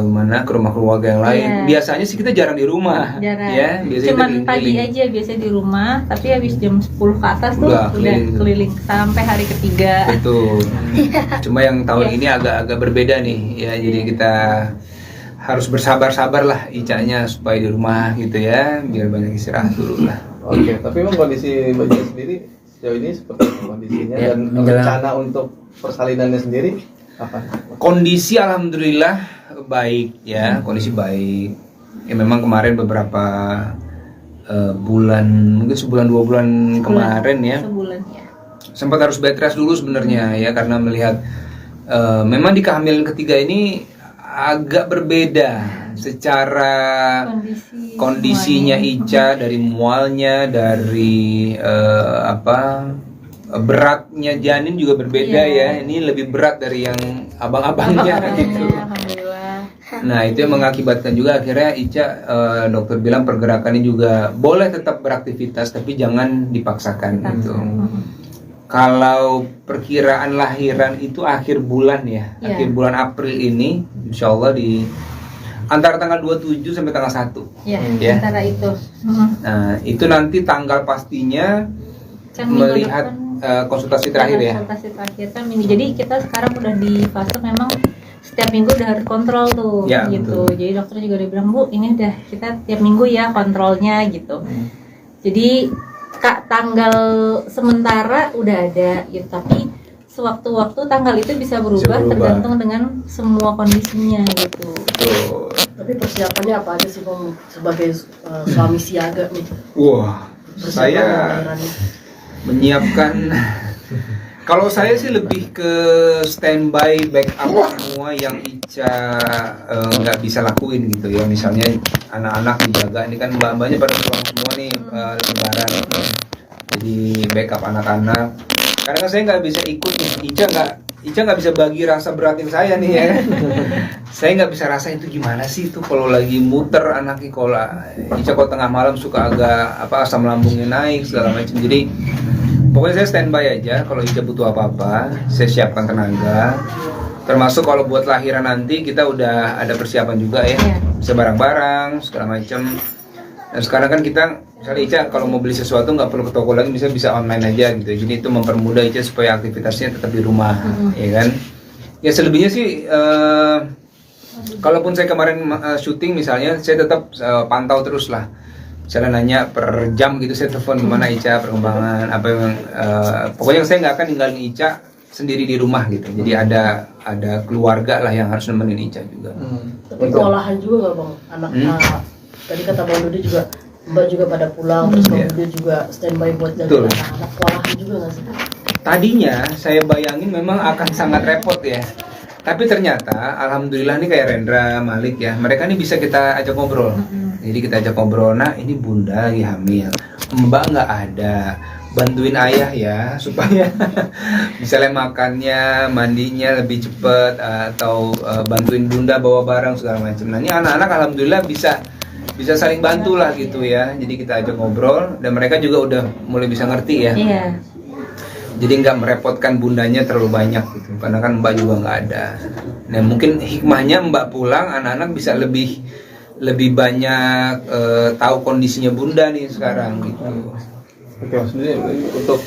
mana ke rumah keluarga yang lain. Iya. Biasanya sih kita jarang di rumah, Jarang. ya. Biasanya Cuman kita pagi keliling. aja biasanya di rumah, tapi habis jam 10 ke atas tuh Udah udah keliling. keliling sampai hari ketiga. Betul. Cuma yang tahun Iya. ini agak berbeda nih, ya. Jadi kita harus bersabar-sabar lah Icanya supaya di rumah gitu ya, biar banyak istirahat dulu lah. Oke, tapi memang kondisi Mbak Jen sendiri sejauh ini seperti apa kondisinya Ya, dan menjelang- rencana untuk persalinannya sendiri apa? Kondisi alhamdulillah baik ya, kondisi baik. Ya memang kemarin beberapa bulan, mungkin sebulan 2 bulan kemarin ya, Sebulan ya. sempat harus bed rest dulu sebenarnya ya karena melihat memang di kehamilan ketiga ini agak berbeda secara kondisinya Ica, dari mualnya, dari beratnya janin juga berbeda ya. Ini lebih berat dari yang abang-abangnya gitu. Alhamdulillah. Nah itu yang mengakibatkan juga akhirnya Ica dokter bilang pergerakannya juga boleh tetap beraktivitas tapi jangan dipaksakan gitu. Kalau perkiraan lahiran itu akhir bulan ya, Iya. akhir bulan April ini, insya Allah di antara tanggal 27 sampai tanggal 1. Ya, Ya. antara itu. Nah itu nanti tanggal pastinya Kan minggu melihat depan konsultasi terakhir ya. konsultasi terakhir kan minggu. Jadi kita sekarang udah di fase memang setiap minggu udah harus kontrol tuh Ya, gitu. betul. Jadi dokter juga udah bilang, Bu, ini udah kita tiap minggu ya kontrolnya gitu. Jadi tanggal sementara udah ada gitu, tapi sewaktu-waktu tanggal itu bisa berubah, berubah. tergantung dengan semua kondisinya gitu. Tuh. tapi persiapannya apa aja sih Bang sebagai suami siaga nih? Wah, Persiapan saya lahirannya. menyiapkan. Kalau saya sih lebih ke standby backup semua yang Ica nggak bisa lakuin gitu ya. Misalnya anak-anak dijaga, ini kan mbak-mbaknya pada pulang semua nih lebaran. Jadi backup anak-anak. Karena kan saya nggak bisa ikut nih. Ica nggak bisa bagi rasa beratin saya nih ya. Saya nggak bisa rasain itu gimana sih itu kalau lagi muter anaknya, kalau Ica kalau tengah malam suka agak asam lambungnya naik segala macam. Jadi pokoknya saya standby aja, kalau Ica butuh apa-apa, saya siapkan tenaga. Termasuk kalau buat lahiran nanti kita udah ada persiapan juga ya, Iya. bisa barang-barang segala macam. Dan sekarang kan kita misalnya Ica kalau mau beli sesuatu nggak perlu ke toko lagi, bisa online aja gitu. Jadi itu mempermudah Ica supaya aktivitasnya tetap di rumah, ya kan? Ya selebihnya sih, kalaupun saya kemarin syuting misalnya, saya tetap pantau terus lah. Misalnya nanya per jam gitu, saya telepon gimana Ica perkembangan, apa yang pokoknya saya nggak akan ninggalin Ica sendiri di rumah gitu. Jadi ada keluarga lah yang harus nemenin Ica juga. Tapi kewalahan juga nggak bang? Anak tadi kata Bang Dudi juga, Mbak juga pada pulang, terus Bang Dudi juga standby buat jaga anak-anak. Kewalahan juga nggak sih? Tadinya saya bayangin memang akan sangat repot ya. Tapi ternyata alhamdulillah nih kayak Rendra, Malik ya, mereka nih bisa kita ajak ngobrol. Jadi kita ajak ngobrol, nah ini bunda lagi hamil, Mbak nggak ada, bantuin ayah ya supaya misalnya makannya, mandinya lebih cepet, atau bantuin bunda bawa barang segala macam. Nah ini anak-anak alhamdulillah bisa saling bantu lah gitu ya. Jadi kita ajak ngobrol dan mereka juga udah mulai bisa ngerti ya. Iya. Jadi nggak merepotkan bundanya terlalu banyak gitu, karena kan Mbak juga nggak ada. Nah mungkin hikmahnya Mbak pulang, anak-anak bisa lebih banyak tahu kondisinya bunda nih sekarang gitu. Oke, maksudnya untuk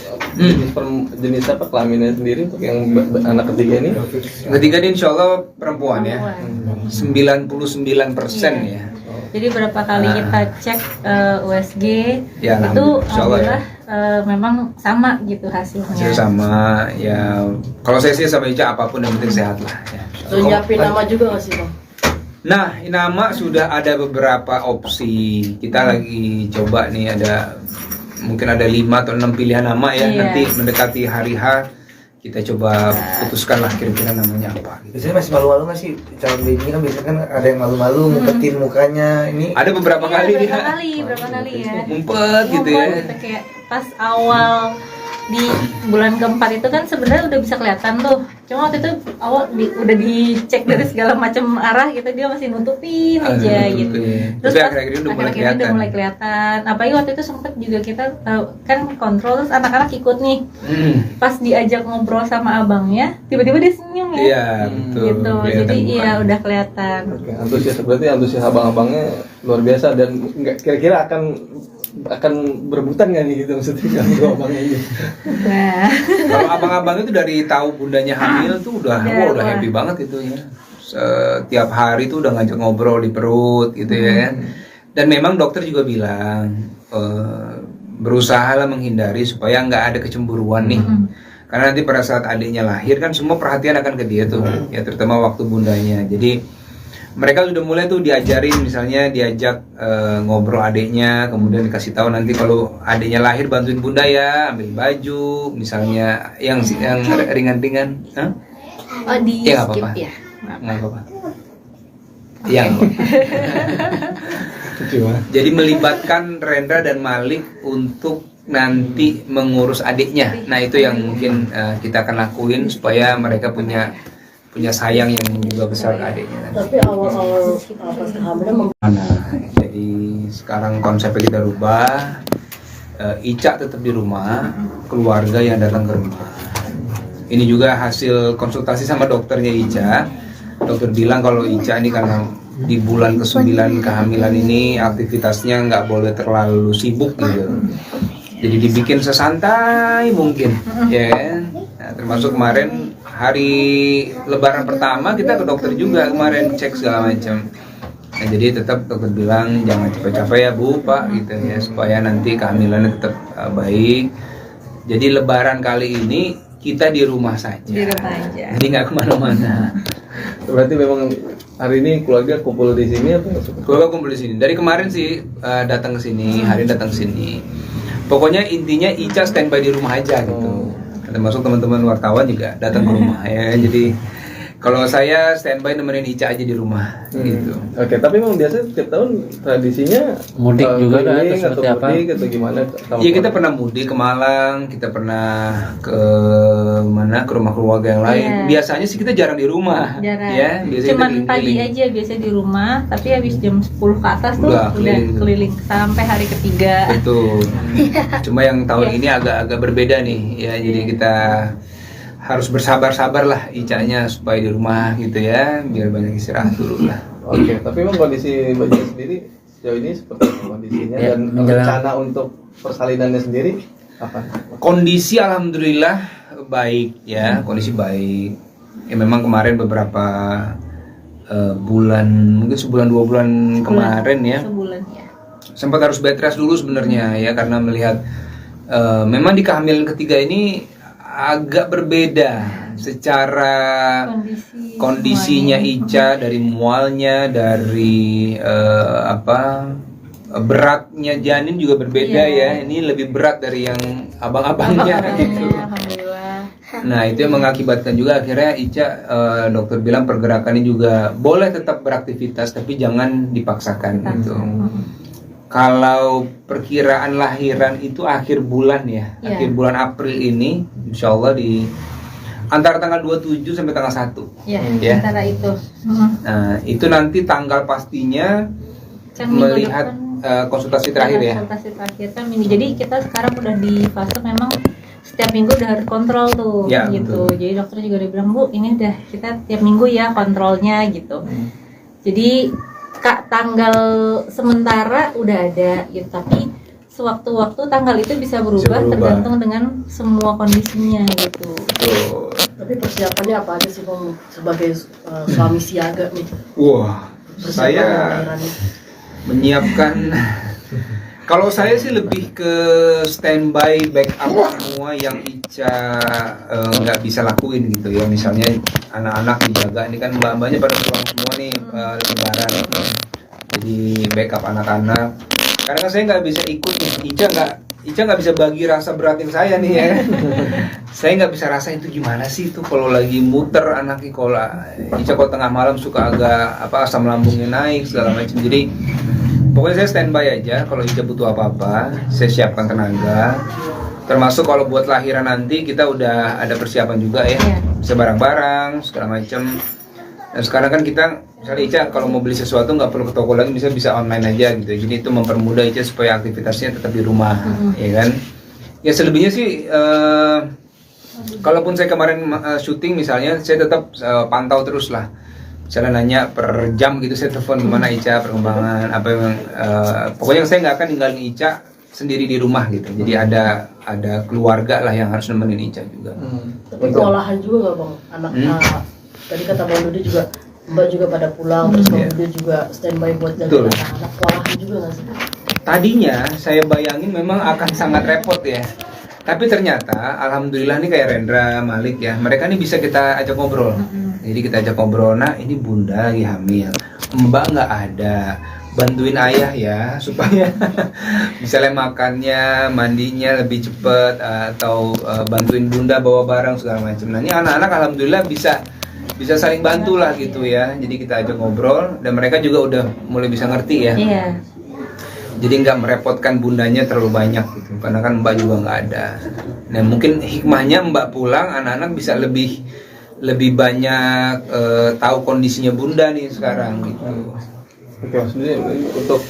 jenis apa kelaminnya sendiri untuk yang anak ketiga ini? Ketiga ini insya Allah perempuan ya, 99% ya. Jadi berapa kali kita cek USG Ya, itu insya Allah ya. Memang sama gitu hasilnya. Hasil sama ya. Kalau saya sih sama Ica apapun yang penting sehat lah. Ya. Udah nyiapin nama juga nggak sih bang? Nah, nama sudah ada beberapa opsi. Kita lagi coba nih, mungkin ada 5 atau 6 pilihan nama ya. Iya. Nanti mendekati hari H kita coba putuskan lah kira-kira namanya apa gitu. Biasanya masih malu-malu nggak sih calon baby kan, biasanya kan ada yang malu-malu ngumpetin mukanya ini. Ada beberapa kali dia Berapa kali ya? ngumpet gitu ya. Gitu, kayak pas awal di bulan keempat itu kan sebenarnya udah bisa kelihatan tuh. Cuma waktu itu awal udah dicek dari segala macam arah gitu, dia masih nutupin aja gitu. Terus Tapi pas akhir-akhir ini udah mulai akhir-akhir ini kelihatan. udah mulai kelihatan. Apalagi waktu itu sempet juga kita kan kontrol, terus anak-anak ikut nih. Pas diajak ngobrol sama abangnya, tiba-tiba dia senyum ya. Iya, betul. Gitu. Kelihatan Jadi iya mukanya. udah kelihatan. Oke, berarti antusias abang-abangnya luar biasa dan nggak kira-kira akan berebutan nggak nih gitu maksudnya kalau abangnya ini? Nah, Kalau abang-abang itu dari tahu bundanya hamil tuh udah happy banget gitu ya. Setiap hari tuh udah ngajak ngobrol di perut gitu ya. Dan memang dokter juga bilang berusahalah menghindari supaya nggak ada kecemburuan nih. Karena nanti pada saat adiknya lahir kan semua perhatian akan ke dia tuh, ya terutama waktu bundanya. Jadi mereka sudah mulai tuh diajak ngobrol adiknya, kemudian dikasih tahu nanti kalau adiknya lahir bantuin bunda ya, ambil baju, misalnya yang ringan-ringan. Hah? oh di Ya, nggak skip apa-apa. ya. Nggak apa-apa. Yang jadi melibatkan Rendra dan Malik untuk nanti mengurus adiknya. Nah itu yang mungkin kita akan lakuin supaya mereka punya sayang yang juga besar ke adiknya. Tapi awal-awal pas kehamilan Jadi sekarang konsepnya kita rubah. Ica tetap di rumah, keluarga yang datang ke rumah. Ini juga hasil konsultasi sama dokternya Ica. Dokter bilang kalau Ica ini karena di bulan ke-9 kehamilan ini aktivitasnya nggak boleh terlalu sibuk gitu. Jadi dibikin sesantai mungkin, ya kan? Nah, termasuk kemarin hari Lebaran pertama kita ke dokter juga kemarin cek segala macam. Nah, jadi tetap dokter bilang jangan capek-capek ya Bu, Pak gitu ya, supaya nanti kehamilannya tetap baik. Jadi Lebaran kali ini kita di rumah saja. Di rumah aja. Jadi nggak kemana-mana. Berarti memang hari ini keluarga kumpul di sini atau? Keluarga kumpul di sini. Dari kemarin sih datang ke sini, hari datang ke sini. Pokoknya intinya Ica standby di rumah aja gitu. Termasuk teman-teman wartawan juga datang ke rumah ya. Jadi kalau saya standby nemenin Ica aja di rumah gitu. Oke, tapi memang biasa setiap tahun tradisinya Mudik juga kan, keliling atau seperti apa? mudik atau gimana? Iya kita pernah mudik ke Malang, kita pernah ke rumah keluarga yang lain. Iya. Biasanya sih kita jarang di rumah. Jarang. Ya, biasanya Cuman kita pagi keliling-keliling. aja biasa di rumah, tapi habis jam 10 ke atas tuh Udah udah keliling. keliling sampai hari ketiga. Betul. Cuma yang tahun Iya. ini agak berbeda nih ya. Jadi kita harus bersabar-sabar lah Ica-nya supaya di rumah gitu ya, biar banyak istirahat dulu lah. Oke, tapi memang kondisi Mbak Ica sendiri sejauh ini seperti apa kondisinya Ya, dan menjelang- rencana untuk persalinannya sendiri apa? Kondisi alhamdulillah baik ya, kondisi baik. Ya memang kemarin beberapa bulan, mungkin sebulan 2 bulan kemarin ya, Sebulan ya. sempat harus bed rest dulu sebenarnya ya, karena melihat memang di kehamilan ketiga ini agak berbeda secara kondisinya Ica, dari mualnya, dari beratnya janin juga berbeda ya. Ini lebih berat dari yang abang-abangnya gitu. Alhamdulillah. Nah itu yang mengakibatkan juga akhirnya Ica, dokter bilang pergerakannya juga boleh tetap beraktivitas tapi jangan dipaksakan gitu. Kalau perkiraan lahiran itu akhir bulan ya, Iya. akhir bulan April ini, insya Allah di antara tanggal 27 sampai tanggal 1. Ya, Ya. antara itu. Nah itu nanti tanggal pastinya Kan minggu melihat depan konsultasi terakhir ya. konsultasi terakhir kan minggu. Jadi kita sekarang udah di fase memang setiap minggu udah harus kontrol tuh Ya, gitu. betul. Jadi dokter juga udah bilang, Bu, ini udah kita tiap minggu ya kontrolnya gitu. Jadi tanggal sementara udah ada gitu, tapi sewaktu-waktu tanggal itu bisa berubah, berubah. tergantung dengan semua kondisinya gitu. Tuh. Tapi persiapannya apa aja sih Bang sebagai suami siaga nih? Wah, Persiapan saya lahirannya. menyiapkan. Kalau saya sih lebih ke standby backup semua yang Ica nggak bisa lakuin gitu ya. Misalnya anak-anak dijaga, ini kan mbak-mbaknya pada pulang semua nih lebaran. Jadi backup anak-anak. Karena kan saya nggak bisa ikut nih. Ica nggak bisa bagi rasa beratin saya nih ya. Saya nggak bisa rasa itu gimana sih itu kalau lagi muter anaknya, kalau Ica kalau tengah malam suka agak asam lambungnya naik segala macam. Jadi pokoknya saya standby aja, kalau Ica butuh apa-apa, saya siapkan tenaga. Termasuk kalau buat lahiran nanti kita udah ada persiapan juga ya, Iya. bisa barang-barang segala macam. Dan sekarang kan kita, misalnya Ica kalau mau beli sesuatu nggak perlu ke toko lagi, bisa online aja gitu. Jadi itu mempermudah Ica supaya aktivitasnya tetap di rumah, ya kan? Ya selebihnya sih, kalaupun saya kemarin syuting misalnya, saya tetap pantau terus lah. Misalnya nanya per jam gitu, saya telepon gimana Ica perkembangan apa yang pokoknya saya nggak akan ninggalin Ica sendiri di rumah gitu. Jadi ada keluarga lah yang harus nemenin Ica juga. Tapi kewalahan juga nggak Bang? Anak tadi kata Bang Dudi juga, Mbak juga pada pulang, terus Bang Dudi juga standby buat Betul. jaga anak-anak. Kewalahan juga nggak sih? Tadinya saya bayangin memang akan sangat repot ya. Tapi ternyata alhamdulillah nih kayak Rendra, Malik ya, mereka nih bisa kita ajak ngobrol. Jadi kita ajak ngobrol, nah ini bunda lagi hamil, mbak nggak ada, bantuin ayah ya supaya misalnya makannya, mandinya lebih cepet, atau bantuin bunda bawa barang segala macam. Nah ini anak-anak alhamdulillah bisa saling bantu lah gitu ya. Jadi kita ajak ngobrol dan mereka juga udah mulai bisa ngerti ya. Iya. Jadi nggak merepotkan bundanya terlalu banyak gitu, karena kan mbak juga nggak ada. Nah mungkin hikmahnya mbak pulang, anak-anak bisa lebih banyak tahu kondisinya bunda nih sekarang gitu. Oke, maksudnya untuk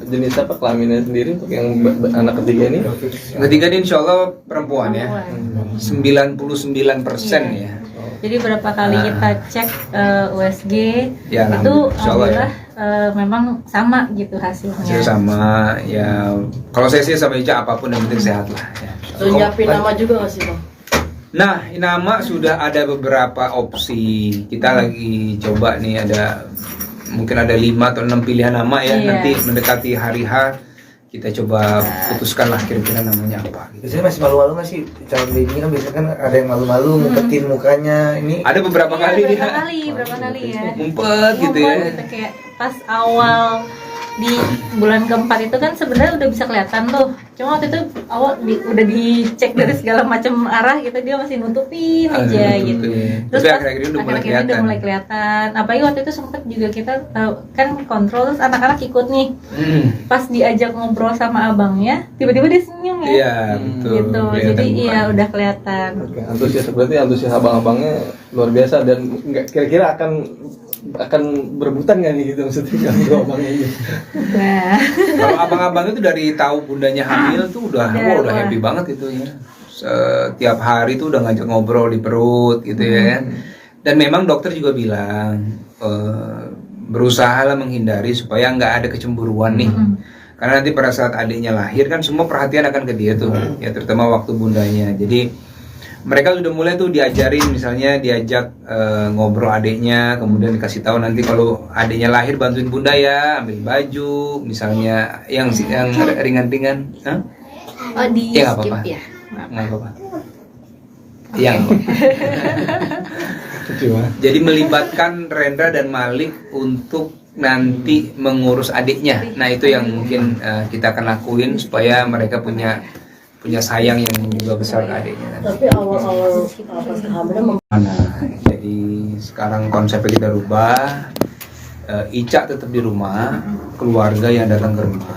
jenis apa kelaminnya sendiri untuk yang anak ketiga ini? Ketiga ini insya Allah perempuan ya, 99% ya. Jadi berapa kali kita cek USG Ya, itu insya Allah ya. memang sama gitu hasilnya. Hasil sama ya. Kalau saya sih sama Ica apapun yang penting sehat lah. Ya. Terus nyiapin nama juga nggak sih Bang? Nah, nama sudah ada beberapa opsi. Kita lagi coba nih, mungkin ada 5 atau 6 pilihan nama ya. Iya. Nanti mendekati hari H kita coba putuskan lah kira-kira namanya apa. Gitu. Biasanya masih malu-malu nggak sih calon baby kan, biasanya kan ada yang malu-malu ngumpetin mukanya ini. Ada beberapa Iya, kali berapa kali ya. ngumpet gitu ya. Ngumpet gitu, kayak pas awal di bulan keempat itu kan sebenarnya udah bisa kelihatan tuh. Cuma waktu itu awal udah dicek dari segala macam arah gitu, dia masih nutupin aja gitu. Tapi pas akhir-akhir ini udah mulai akhir-akhir ini udah kelihatan. mulai kelihatan. Apalagi waktu itu sempet juga kita kan kontrol, terus anak-anak ikut nih. Pas diajak ngobrol sama abangnya, tiba-tiba dia senyum ya. Iya, betul. Gitu. Kelihatan Jadi mukanya. iya udah kelihatan. Oke, antusias abang-abangnya luar biasa dan nggak kira-kira akan berebutan nggak nih gitu maksudnya kalau abangnya ini? Nah, Kalau abang-abang itu dari tahu bundanya hamil tuh udah Udah, udah wah. happy banget itu ya. setiap hari tuh udah ngajak ngobrol di perut gitu ya. Dan memang dokter juga bilang berusahalah menghindari supaya nggak ada kecemburuan nih. Karena nanti pada saat adiknya lahir kan semua perhatian akan ke dia tuh, ya terutama waktu bundanya. Jadi mereka sudah mulai tuh diajarin, misalnya diajak ngobrol adiknya, kemudian dikasih tahu nanti kalau adiknya lahir bantuin bunda ya, ambil baju, misalnya yang ringan-ringan. Hah? Oh, di Ya nggak skip apa-apa. ya. Nggak apa-apa. Yang jadi melibatkan Rendra dan Malik untuk nanti mengurus adiknya. Nah itu yang mungkin kita akan lakuin supaya mereka punya sayang yang juga besar ke adiknya. Tapi awal-awal pas kehamilan Jadi sekarang konsepnya kita rubah. Ica tetap di rumah, keluarga yang datang ke rumah.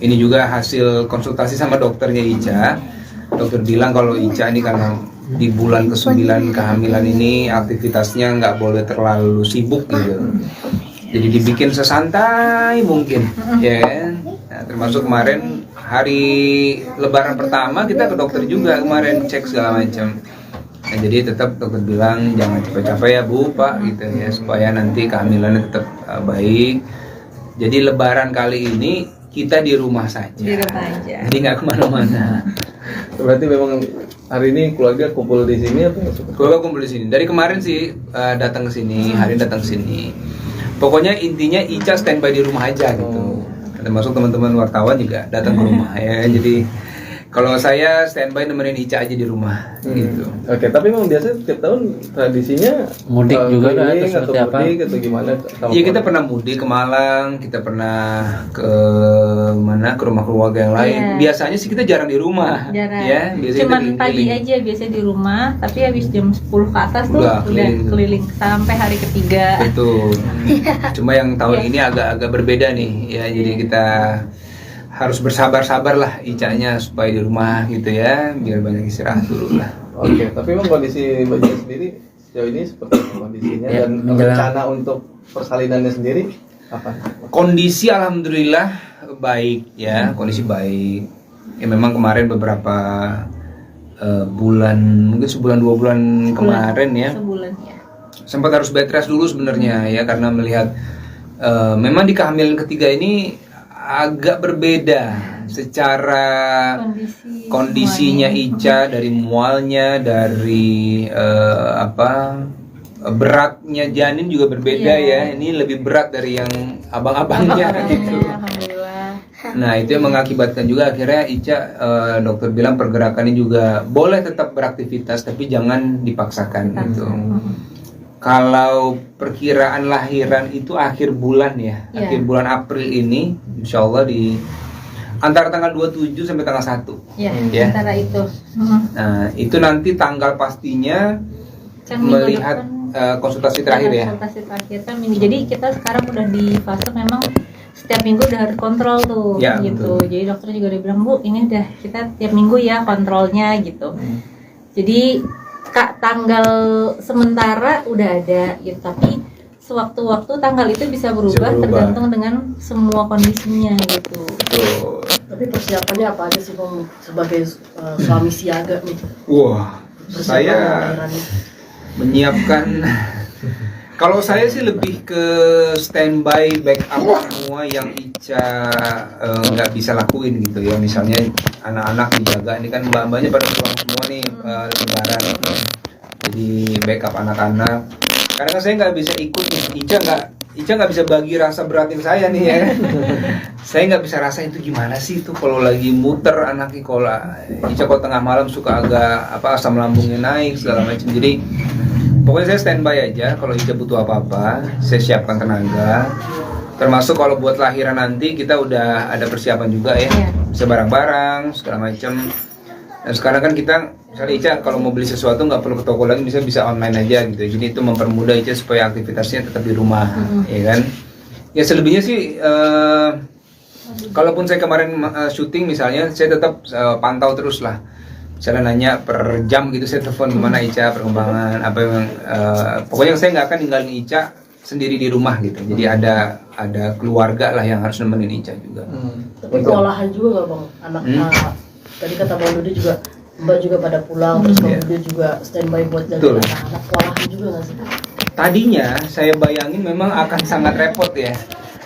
Ini juga hasil konsultasi sama dokternya Ica. Dokter bilang kalau Ica ini karena di bulan ke-9 kehamilan ini aktivitasnya nggak boleh terlalu sibuk gitu. Jadi dibikin sesantai mungkin, ya kan? Nah, termasuk kemarin hari Lebaran pertama kita ke dokter juga kemarin cek segala macam. Nah, jadi tetap dokter bilang jangan capek-capek ya Bu, Pak gitu ya supaya nanti kehamilannya tetap baik. Jadi Lebaran kali ini kita di rumah saja. Di rumah aja. Jadi nggak kemana-mana. Berarti memang hari ini keluarga kumpul di sini atau Keluarga kumpul di sini. Dari kemarin sih datang ke sini, hari ini datang ke sini. Pokoknya intinya Ica standby di rumah aja gitu. Termasuk teman-teman wartawan juga datang ke rumah ya. Jadi kalau saya standby nemenin Ica aja di rumah gitu. Oke, tapi memang biasanya tiap tahun tradisinya Mudik juga kan, keliling atau seperti apa? mudik atau gimana? Iya kita pernah mudik ke Malang, kita pernah ke mana ke rumah keluarga yang lain. Iya. Biasanya sih kita jarang di rumah. Jarang. Ya, biasanya Cuman kita pagi keliling. aja biasanya di rumah, tapi habis jam 10 ke atas tuh Udah udah keliling. keliling sampai hari ketiga. Betul. Cuma yang tahun ini agak berbeda nih ya. Jadi kita harus bersabar-sabar lah Icanya supaya di rumah gitu ya, biar banyak istirahat dulu lah. Oke, tapi memang kondisi bayinya sendiri sejauh ini seperti apa kondisinya Ya, dan menjelang- rencana untuk persalinannya sendiri apa? Kondisi alhamdulillah baik ya, kondisi baik. Ya memang kemarin beberapa bulan, mungkin sebulan 2 bulan kemarin ya, Sebulan ya. sempat harus bed rest dulu sebenarnya ya karena melihat memang di kehamilan ketiga ini agak berbeda secara kondisinya semuanya. Ica, dari mualnya, dari beratnya janin juga berbeda ya. Iya. Ini lebih berat dari yang abang-abangnya gitu. Alhamdulillah. Nah itu yang mengakibatkan juga akhirnya Ica dokter bilang pergerakannya juga boleh tetap beraktivitas tapi jangan dipaksakan gitu. Kalau perkiraan lahiran itu akhir bulan ya, Iya. akhir bulan April ini, insya Allah di antara tanggal 27 sampai tanggal 1. Ya, Ya. antara itu. Nah itu nanti tanggal pastinya Kan minggu melihat depan konsultasi terakhir ya. konsultasi terakhir kan minggu. Jadi kita sekarang udah di fase memang setiap minggu udah harus kontrol tuh Ya, gitu. betul. Jadi dokter juga udah bilang, Bu, ini udah kita tiap minggu ya kontrolnya gitu. Jadi tanggal sementara udah ada gitu, tapi sewaktu-waktu tanggal itu bisa berubah, berubah. tergantung dengan semua kondisinya gitu. Betul. tapi persiapannya apa aja sih Bang sebagai suami siaga nih? Wah, Persiapan saya lahirannya. menyiapkan. Kalau saya sih lebih ke standby backup semua yang Ica nggak bisa lakuin gitu ya. Misalnya anak-anak dijaga, ini kan mbak-mbaknya pada pulang semua nih lebaran. Jadi backup anak-anak. Karena kan saya nggak bisa ikut nih. Ica nggak bisa bagi rasa beratin saya nih ya. Saya nggak bisa rasain itu gimana sih itu kalau lagi muter anaknya, kalau Ica kalau tengah malam suka agak asam lambungnya naik segala macam. Jadi pokoknya saya standby aja, kalau Ica butuh apa-apa, saya siapkan tenaga. Termasuk kalau buat lahiran nanti kita udah ada persiapan juga ya, Iya. bisa barang-barang segala macam. Dan sekarang kan kita, misalnya Ica kalau mau beli sesuatu nggak perlu ke toko lagi, bisa online aja gitu. Jadi itu mempermudah Ica supaya aktivitasnya tetap di rumah, ya kan? Ya selebihnya sih, kalaupun saya kemarin syuting misalnya, saya tetap pantau terus lah. Misalnya nanya per jam gitu, saya telepon gimana Ica perkembangan apa yang pokoknya saya nggak akan ninggalin Ica sendiri di rumah gitu. Jadi ada keluarga lah yang harus nemenin Ica juga. Tapi kewalahan juga nggak Bang anak tadi kata Bang Dodi juga Mbak juga pada pulang, terus Iya. kemudian juga standby buat Betul. jagain anak-anak, kewalahan juga nggak sih? Tadinya saya bayangin memang akan sangat repot ya.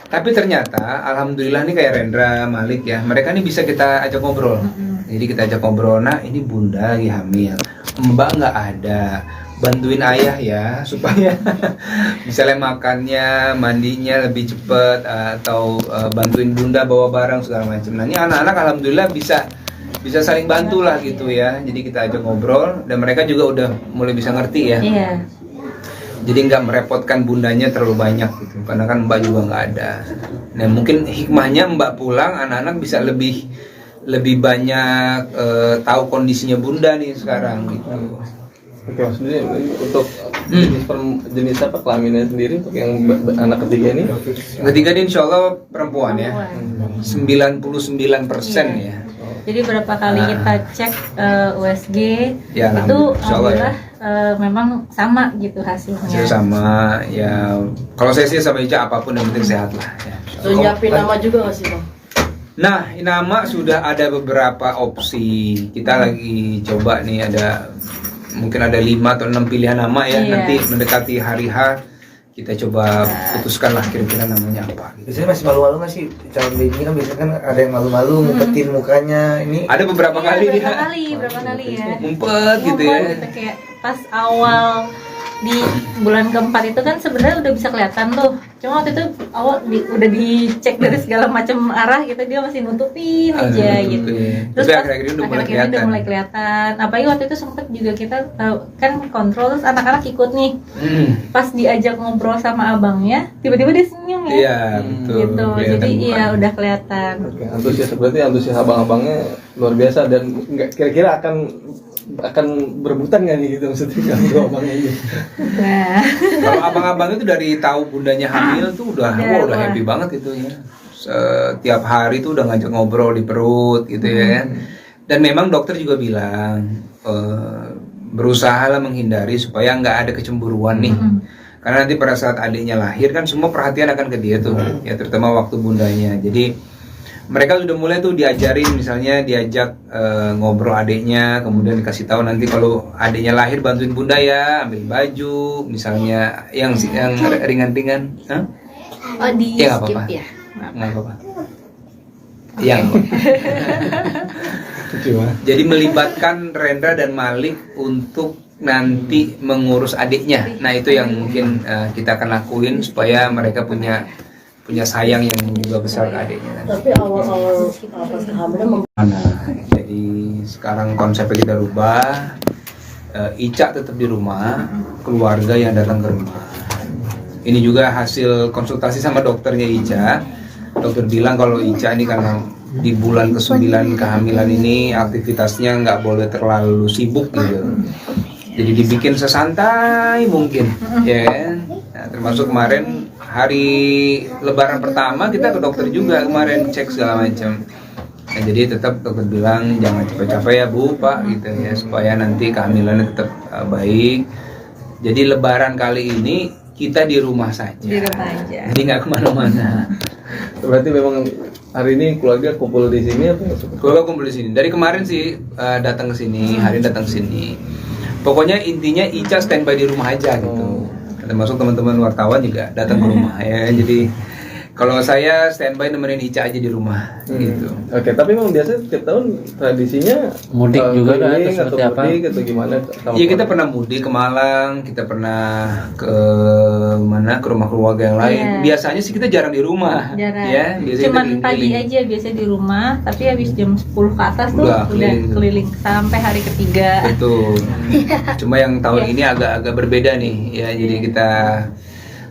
Tapi ternyata alhamdulillah nih kayak Rendra, Malik ya, mereka nih bisa kita ajak ngobrol. Jadi kita ajak ngobrol, nah ini bunda lagi hamil, mbak nggak ada, bantuin ayah ya supaya misalnya makannya, mandinya lebih cepet, atau bantuin bunda bawa barang segala macam. Nah ini anak-anak alhamdulillah bisa saling bantu lah gitu ya. Jadi kita ajak ngobrol dan mereka juga udah mulai bisa ngerti ya. Iya. Jadi nggak merepotkan bundanya terlalu banyak gitu, karena kan mbak juga nggak ada. Nah mungkin hikmahnya mbak pulang, anak-anak bisa lebih banyak tahu kondisinya bunda nih sekarang gitu. Oke, maksudnya untuk jenis apa kelaminnya sendiri untuk yang anak ketiga ini? Ketiga ini insya Allah perempuan ya, 99% ya. Jadi berapa kali kita cek USG Ya, itu insya Allah ya. memang sama gitu hasilnya. Hasil sama ya. Kalau saya sih sama Ica apapun yang penting sehat lah. Ya. Terus nyiapin nama juga nggak sih bang? Nah, nama sudah ada beberapa opsi. Kita lagi coba nih mungkin ada 5 atau 6 pilihan nama ya. Iya. Nanti mendekati hari H kita coba putuskan lah kira-kira namanya apa. Gitu. Biasanya masih malu-malu nggak sih calon baby kan biasanya kan ada yang malu-malu ngumpetin mukanya ini. Ada beberapa kali dia berapa kali ya. ngumpet gitu ya. Gitu, kayak pas awal di bulan keempat itu kan sebenarnya udah bisa kelihatan tuh. Cuma waktu itu awal udah dicek dari segala macam arah gitu, dia masih nutupin aja gitu. Tapi pas akhir-akhir ini udah mulai akhir-akhir ini kelihatan. mulai kelihatan. Apalagi waktu itu sempet juga kita kan kontrol, terus anak-anak ikut nih. Pas diajak ngobrol sama abangnya, tiba-tiba dia senyum ya. Iya, betul. Gitu. Kelihatan Jadi mukanya. iya udah kelihatan. Oke, berarti antusias abang-abangnya luar biasa dan nggak kira-kira akan berebutan nggak nih gitu maksudnya kalau abangnya ini? Nah, Kalau abang-abang itu dari tahu bundanya hamil tuh udah happy banget gitu ya. Setiap hari tuh udah ngajak ngobrol di perut gitu ya. Dan memang dokter juga bilang berusahalah menghindari supaya nggak ada kecemburuan nih. Karena nanti pada saat adiknya lahir kan semua perhatian akan ke dia tuh, ya terutama waktu bundanya. Jadi mereka sudah mulai tuh diajarin, misalnya diajak ngobrol adiknya, kemudian dikasih tahu nanti kalau adiknya lahir bantuin bunda ya, ambil baju, misalnya yang ringan-ringan. Hah? oh di Ya, nggak skip apa-apa. ya. Nggak apa-apa. Iya. nggak apa-apa. Jadi melibatkan Rendra dan Malik untuk nanti mengurus adiknya. Nah itu yang mungkin kita akan lakuin supaya mereka punya sayang yang juga besar ke adiknya. Tapi awal-awal pas kehamilan Jadi sekarang konsepnya kita rubah. Ica tetap di rumah, keluarga yang datang ke rumah. Ini juga hasil konsultasi sama dokternya Ica. Dokter bilang kalau Ica ini karena di bulan ke-9 kehamilan ini aktivitasnya nggak boleh terlalu sibuk gitu. Jadi dibikin sesantai mungkin, ya kan? Nah, termasuk kemarin hari Lebaran pertama kita ke dokter juga kemarin cek segala macam. Nah, jadi tetap dokter bilang jangan capek-capek ya Bu, Pak gitu ya supaya nanti kehamilannya tetap baik. Jadi Lebaran kali ini kita di rumah saja. Di rumah aja. Jadi nggak kemana-mana. Berarti memang hari ini keluarga kumpul di sini atau Keluarga kumpul di sini. Dari kemarin sih datang ke sini, hari ini datang ke sini. Pokoknya intinya Ica standby di rumah aja gitu. Termasuk teman-teman wartawan juga datang ke rumah ya. Jadi kalau saya standby nemenin Ica aja di rumah gitu. Oke, tapi memang biasa setiap tahun tradisinya Mudik juga kan, keliling atau seperti apa? mudik atau gimana? Iya kita pernah mudik ke Malang, kita pernah ke mana ke rumah keluarga yang lain. Iya. Biasanya sih kita jarang di rumah. Jarang. Ya, biasanya Cuman kita pagi keliling. aja biasa di rumah, tapi habis jam 10 ke atas tuh Udah udah keliling. keliling sampai hari ketiga. Betul. Cuma yang tahun ini agak berbeda nih ya. Jadi kita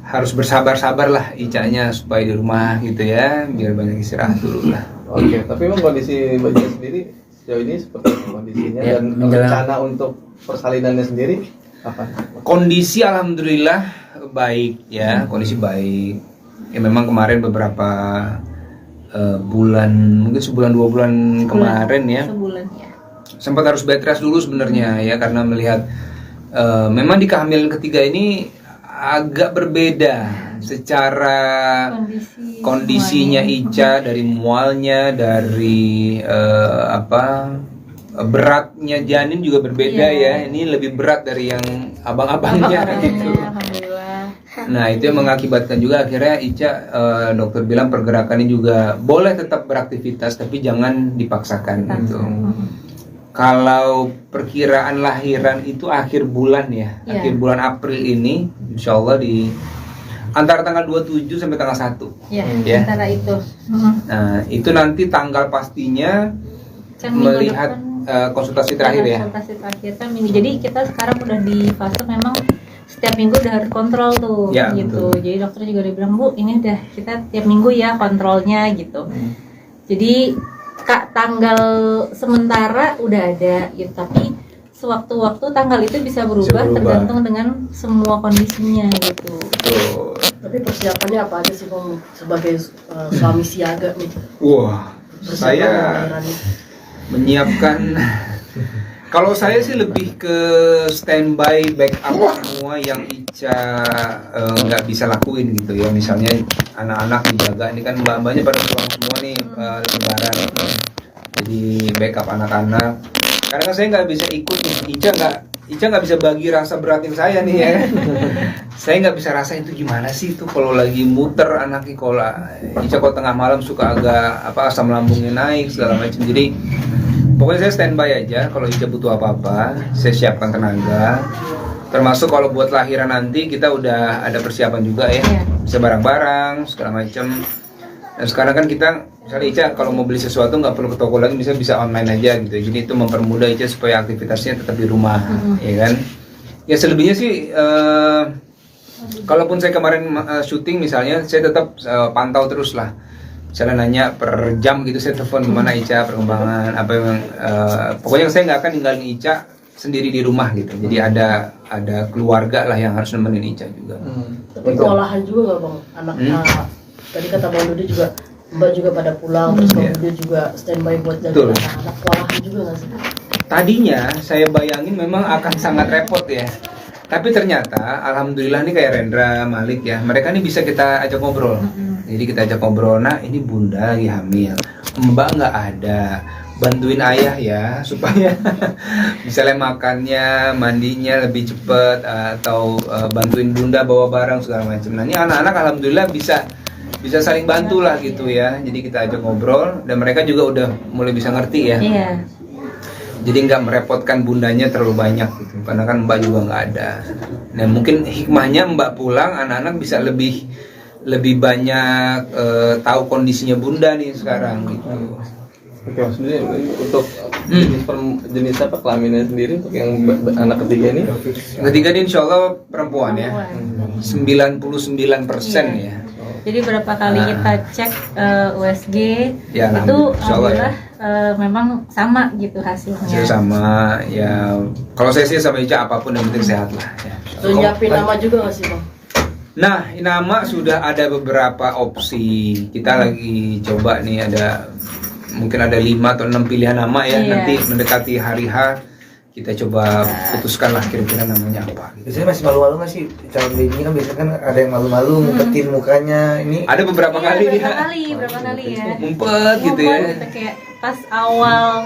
harus bersabar-sabar lah Icanya supaya di rumah gitu ya, biar banyak istirahat dulu lah. Oke, tapi memang kondisi bayinya sendiri sejauh ini seperti apa kondisinya Ya, dan menjelang- rencana untuk persalinannya sendiri apa? Kondisi alhamdulillah baik ya, kondisi baik. Ya memang kemarin beberapa bulan, mungkin sebulan 2 bulan kemarin ya, Sebulan ya. sempat harus bed rest dulu sebenarnya ya karena melihat memang di kehamilan ketiga ini agak berbeda secara kondisinya semuanya. Ica, dari mualnya, dari beratnya janin juga berbeda Iya. ya. Ini lebih berat dari yang abang-abangnya gitu. Alhamdulillah. Nah itu yang mengakibatkan juga akhirnya Ica, dokter bilang pergerakannya juga boleh tetap beraktivitas tapi jangan dipaksakan gitu. Kalau perkiraan lahiran itu akhir bulan ya, Iya. akhir bulan April ini, insya Allah di antara tanggal 27 sampai tanggal 1. Ya, Ya. antara itu. Nah itu nanti tanggal pastinya Kan minggu melihat depan konsultasi terakhir ya. konsultasi terakhir kan minggu. Jadi kita sekarang udah di fase memang setiap minggu udah harus kontrol tuh Ya, gitu. betul. Jadi dokter juga udah bilang, Bu, ini udah kita tiap minggu ya kontrolnya gitu. Jadi Kak, tanggal sementara udah ada gitu, tapi sewaktu-waktu tanggal itu bisa berubah, berubah. tergantung dengan semua kondisinya gitu. Tuh. Tapi persiapannya apa aja sih Bang sebagai suami siaga nih? Wah, Persiapan saya lahiran. menyiapkan. Kalau saya sih lebih ke standby backup semua yang Ica nggak bisa lakuin gitu ya. Misalnya anak-anak dijaga, ini kan mbak-mbaknya pada pulang semua nih lebaran. Jadi backup anak-anak. Karena kan saya nggak bisa ikut nih. Ica nggak bisa bagi rasa beratin saya nih ya. Saya nggak bisa rasain itu gimana sih itu kalau lagi muter anaknya, kalau Ica kalau tengah malam suka agak asam lambungnya naik segala macam. Jadi pokoknya saya standby aja, kalau Ica butuh apa-apa, saya siapkan tenaga. Termasuk kalau buat lahiran nanti kita udah ada persiapan juga ya, Iya. bisa barang-barang segala macam. Dan sekarang kan kita, misalnya Ica kalau mau beli sesuatu nggak perlu ke toko lagi, bisa online aja gitu. Jadi itu mempermudah Ica supaya aktivitasnya tetap di rumah, ya kan? Ya selebihnya sih, kalaupun saya kemarin syuting misalnya, saya tetap pantau terus lah. Misalnya nanya per jam gitu, saya telepon gimana Ica perkembangan apa yang pokoknya saya nggak akan ninggalin Ica sendiri di rumah gitu. Jadi ada keluarga lah yang harus nemenin Ica juga. Tapi kewalahan juga nggak Bang? Anak tadi kata Bang Dudi juga Mbak juga pada pulang, terus Bang Dudi juga standby buat jaga Betul. anak-anak. Kewalahan juga nggak sih? Tadinya saya bayangin memang akan sangat repot ya. Tapi ternyata alhamdulillah nih kayak Rendra, Malik ya, mereka nih bisa kita ajak ngobrol. Jadi kita ajak ngobrol, nah ini bunda lagi hamil, mbak nggak ada, bantuin ayah ya supaya misalnya makannya, mandinya lebih cepet, atau bantuin bunda bawa barang segala macam. Nah ini anak-anak alhamdulillah bisa saling bantu lah gitu ya. Jadi kita ajak ngobrol dan mereka juga udah mulai bisa ngerti ya. Iya. Jadi nggak merepotkan bundanya terlalu banyak gitu, karena kan mbak juga nggak ada. Nah mungkin hikmahnya mbak pulang, anak-anak bisa lebih banyak tahu kondisinya bunda nih sekarang gitu. Oke, maksudnya untuk jenis apa kelaminnya sendiri untuk yang anak ketiga ini? Ketiga ini insya Allah perempuan ya, 99% ya. Jadi berapa kali kita cek USG Ya, itu insya Allah ya. memang sama gitu hasilnya. Hasil sama ya. Kalau saya sih sama Ica apapun yang penting sehat lah. Ya. Terus nyiapin nama juga nggak sih Bang? Nah, nama sudah ada beberapa opsi. Kita lagi coba nih, mungkin ada 5 atau 6 pilihan nama ya. Iya. Nanti mendekati hari H kita coba putuskan lah kira-kira namanya apa. Biasanya masih malu-malu nggak sih calon baby kan biasanya kan ada yang malu-malu ngumpetin mukanya ini. Ada beberapa Iya, kali berapa kali ya. ngumpet gitu ya. Ngumpet gitu, kayak pas awal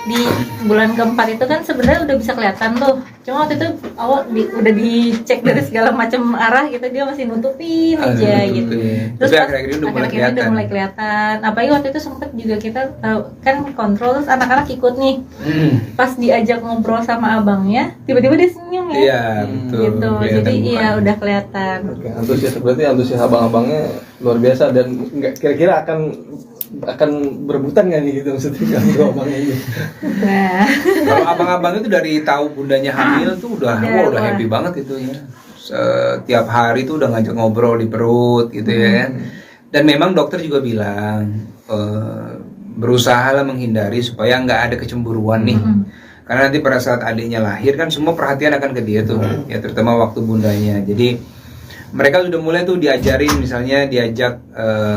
di bulan keempat itu kan sebenarnya udah bisa kelihatan tuh. Cuma waktu itu awal udah dicek dari segala macam arah gitu, dia masih nutupin aja gitu. Tapi pas akhir-akhir ini udah mulai akhir-akhir ini kelihatan. udah mulai kelihatan. Apalagi waktu itu sempet juga kita kan kontrol, terus anak-anak ikut nih. Pas diajak ngobrol sama abangnya, tiba-tiba dia senyum ya. Iya, betul. Gitu. Kelihatan Jadi iya mukanya. udah kelihatan. Oke, berarti antusias abang-abangnya luar biasa dan nggak kira-kira akan berebutan nggak nih gitu maksudnya kalau abangnya ini? Nah, Kalau abang-abang itu dari tahu bundanya hamil tuh udah Wah. happy banget itu ya. Setiap hari tuh udah ngajak ngobrol di perut gitu ya. Dan memang dokter juga bilang berusahalah menghindari supaya nggak ada kecemburuan nih. Karena nanti pada saat adiknya lahir kan semua perhatian akan ke dia tuh, ya terutama waktu bundanya. Jadi mereka sudah mulai tuh diajarin, misalnya diajak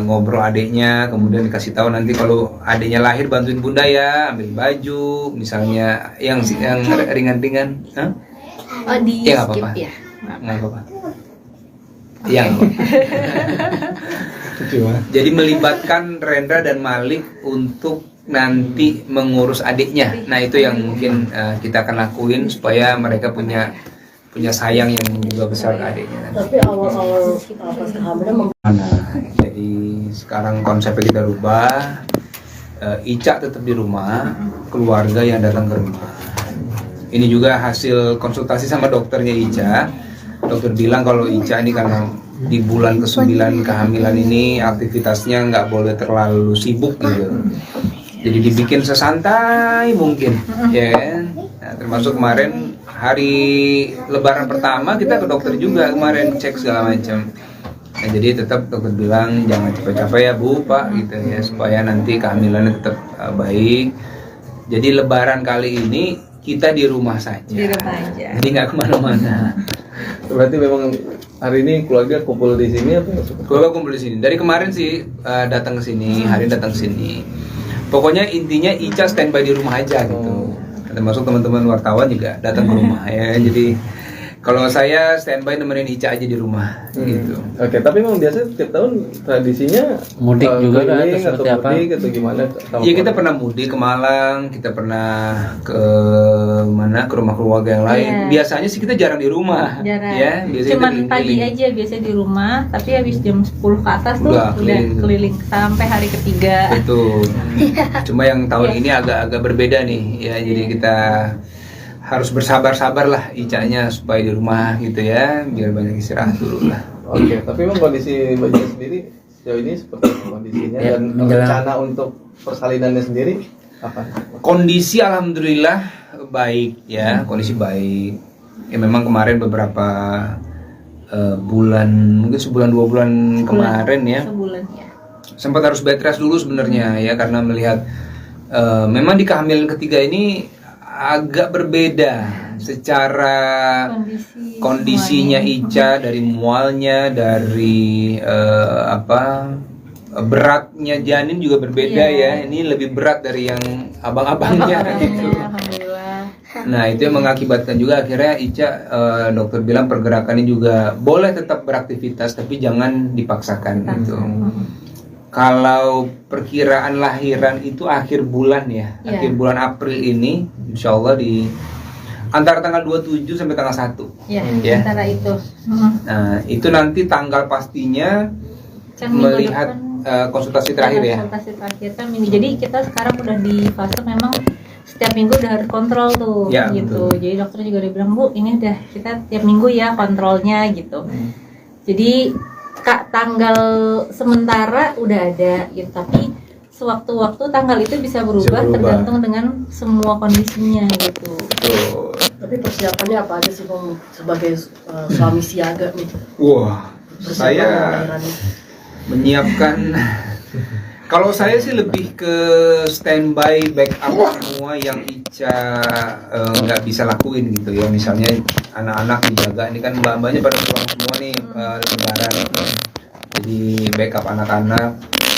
ngobrol adiknya, kemudian dikasih tahu nanti kalau adiknya lahir bantuin bunda ya, ambil baju, misalnya yang ringan-ringan. Hah? oh di Ya, nggak skip apa-apa. ya. Nggak apa-apa. Yang jadi melibatkan Rendra dan Malik untuk nanti mengurus adiknya. Nah itu yang mungkin kita akan lakuin supaya mereka punya sayang yang juga besar ke adiknya. Tapi awal-awal pas kehamilan Jadi sekarang konsepnya kita rubah. Ica tetap di rumah, keluarga yang datang ke rumah. Ini juga hasil konsultasi sama dokternya Ica. Dokter bilang kalau Ica ini karena di bulan ke-9 kehamilan ini aktivitasnya nggak boleh terlalu sibuk gitu. Jadi dibikin sesantai mungkin, ya kan? Nah, termasuk kemarin hari Lebaran pertama kita ke dokter juga kemarin cek segala macam. Nah, jadi tetap dokter bilang jangan capek-capek ya Bu, Pak gitu ya supaya nanti kehamilannya tetap baik. Jadi Lebaran kali ini kita di rumah saja. Di rumah aja. Jadi nggak kemana-mana. Berarti memang hari ini keluarga kumpul di sini apa? Keluarga kumpul di sini. Dari kemarin sih datang ke sini, hari ini datang ke sini. Pokoknya intinya Ica standby di rumah aja gitu. Termasuk teman-teman wartawan juga datang ke rumah ya. Jadi kalau saya standby nemenin Ica aja di rumah gitu. Oke, tapi memang biasa tiap tahun tradisinya Mudik juga kan, keliling atau seperti atau apa? mudik atau gimana? Iya kita pernah mudik ke Malang, kita pernah ke mana ke rumah keluarga yang lain. Iya. Biasanya sih kita jarang di rumah, Jarang. ya. Biasanya Cuman kita pagi keliling. aja biasa di rumah, tapi habis jam 10 ke atas tuh Udah udah keliling. keliling sampai hari ketiga. Betul. Cuma yang tahun Iya. ini agak berbeda nih, ya. Jadi kita harus bersabar-sabar lah Icanya supaya di rumah gitu ya, biar banyak istirahat dulu lah. Oke, tapi memang kondisi bayinya sendiri sejauh ini seperti apa kondisinya Ya, dan menjelang- rencana untuk persalinannya sendiri apa? Kondisi alhamdulillah baik ya, kondisi baik. Ya memang kemarin beberapa bulan, mungkin sebulan 2 bulan kemarin ya, Sebulan ya. sempat harus bed rest dulu sebenarnya ya karena melihat memang di kehamilan ketiga ini agak berbeda secara kondisinya Ica, dari mualnya, dari beratnya janin juga berbeda ya. Iya. Ini lebih berat dari yang abang-abangnya gitu. Alhamdulillah. Nah itu yang mengakibatkan juga akhirnya Ica dokter bilang pergerakannya juga boleh tetap beraktivitas tapi jangan dipaksakan gitu. Kalau perkiraan lahiran itu akhir bulan ya, Iya. akhir bulan April ini, insya Allah di antara tanggal 27 sampai tanggal 1. Ya, Ya. antara itu. Nah itu nanti tanggal pastinya Kan minggu melihat depan konsultasi terakhir ya. konsultasi terakhir kan minggu. Jadi kita sekarang udah di fase memang setiap minggu udah harus kontrol tuh Ya, gitu. betul. Jadi dokter juga udah bilang, Bu, ini udah kita tiap minggu ya kontrolnya gitu. Jadi tanggal sementara udah ada gitu, tapi sewaktu-waktu tanggal itu bisa berubah, berubah. tergantung dengan semua kondisinya gitu. Tuh. tapi persiapannya apa aja sih Bang sebagai suami siaga nih? Wah, Persiapan saya lahirannya. menyiapkan. Kalau saya sih lebih ke standby backup semua yang Ica nggak bisa lakuin gitu ya. Misalnya anak-anak dijaga, ini kan mbak-mbaknya pada pulang semua nih lebaran. Jadi backup anak-anak.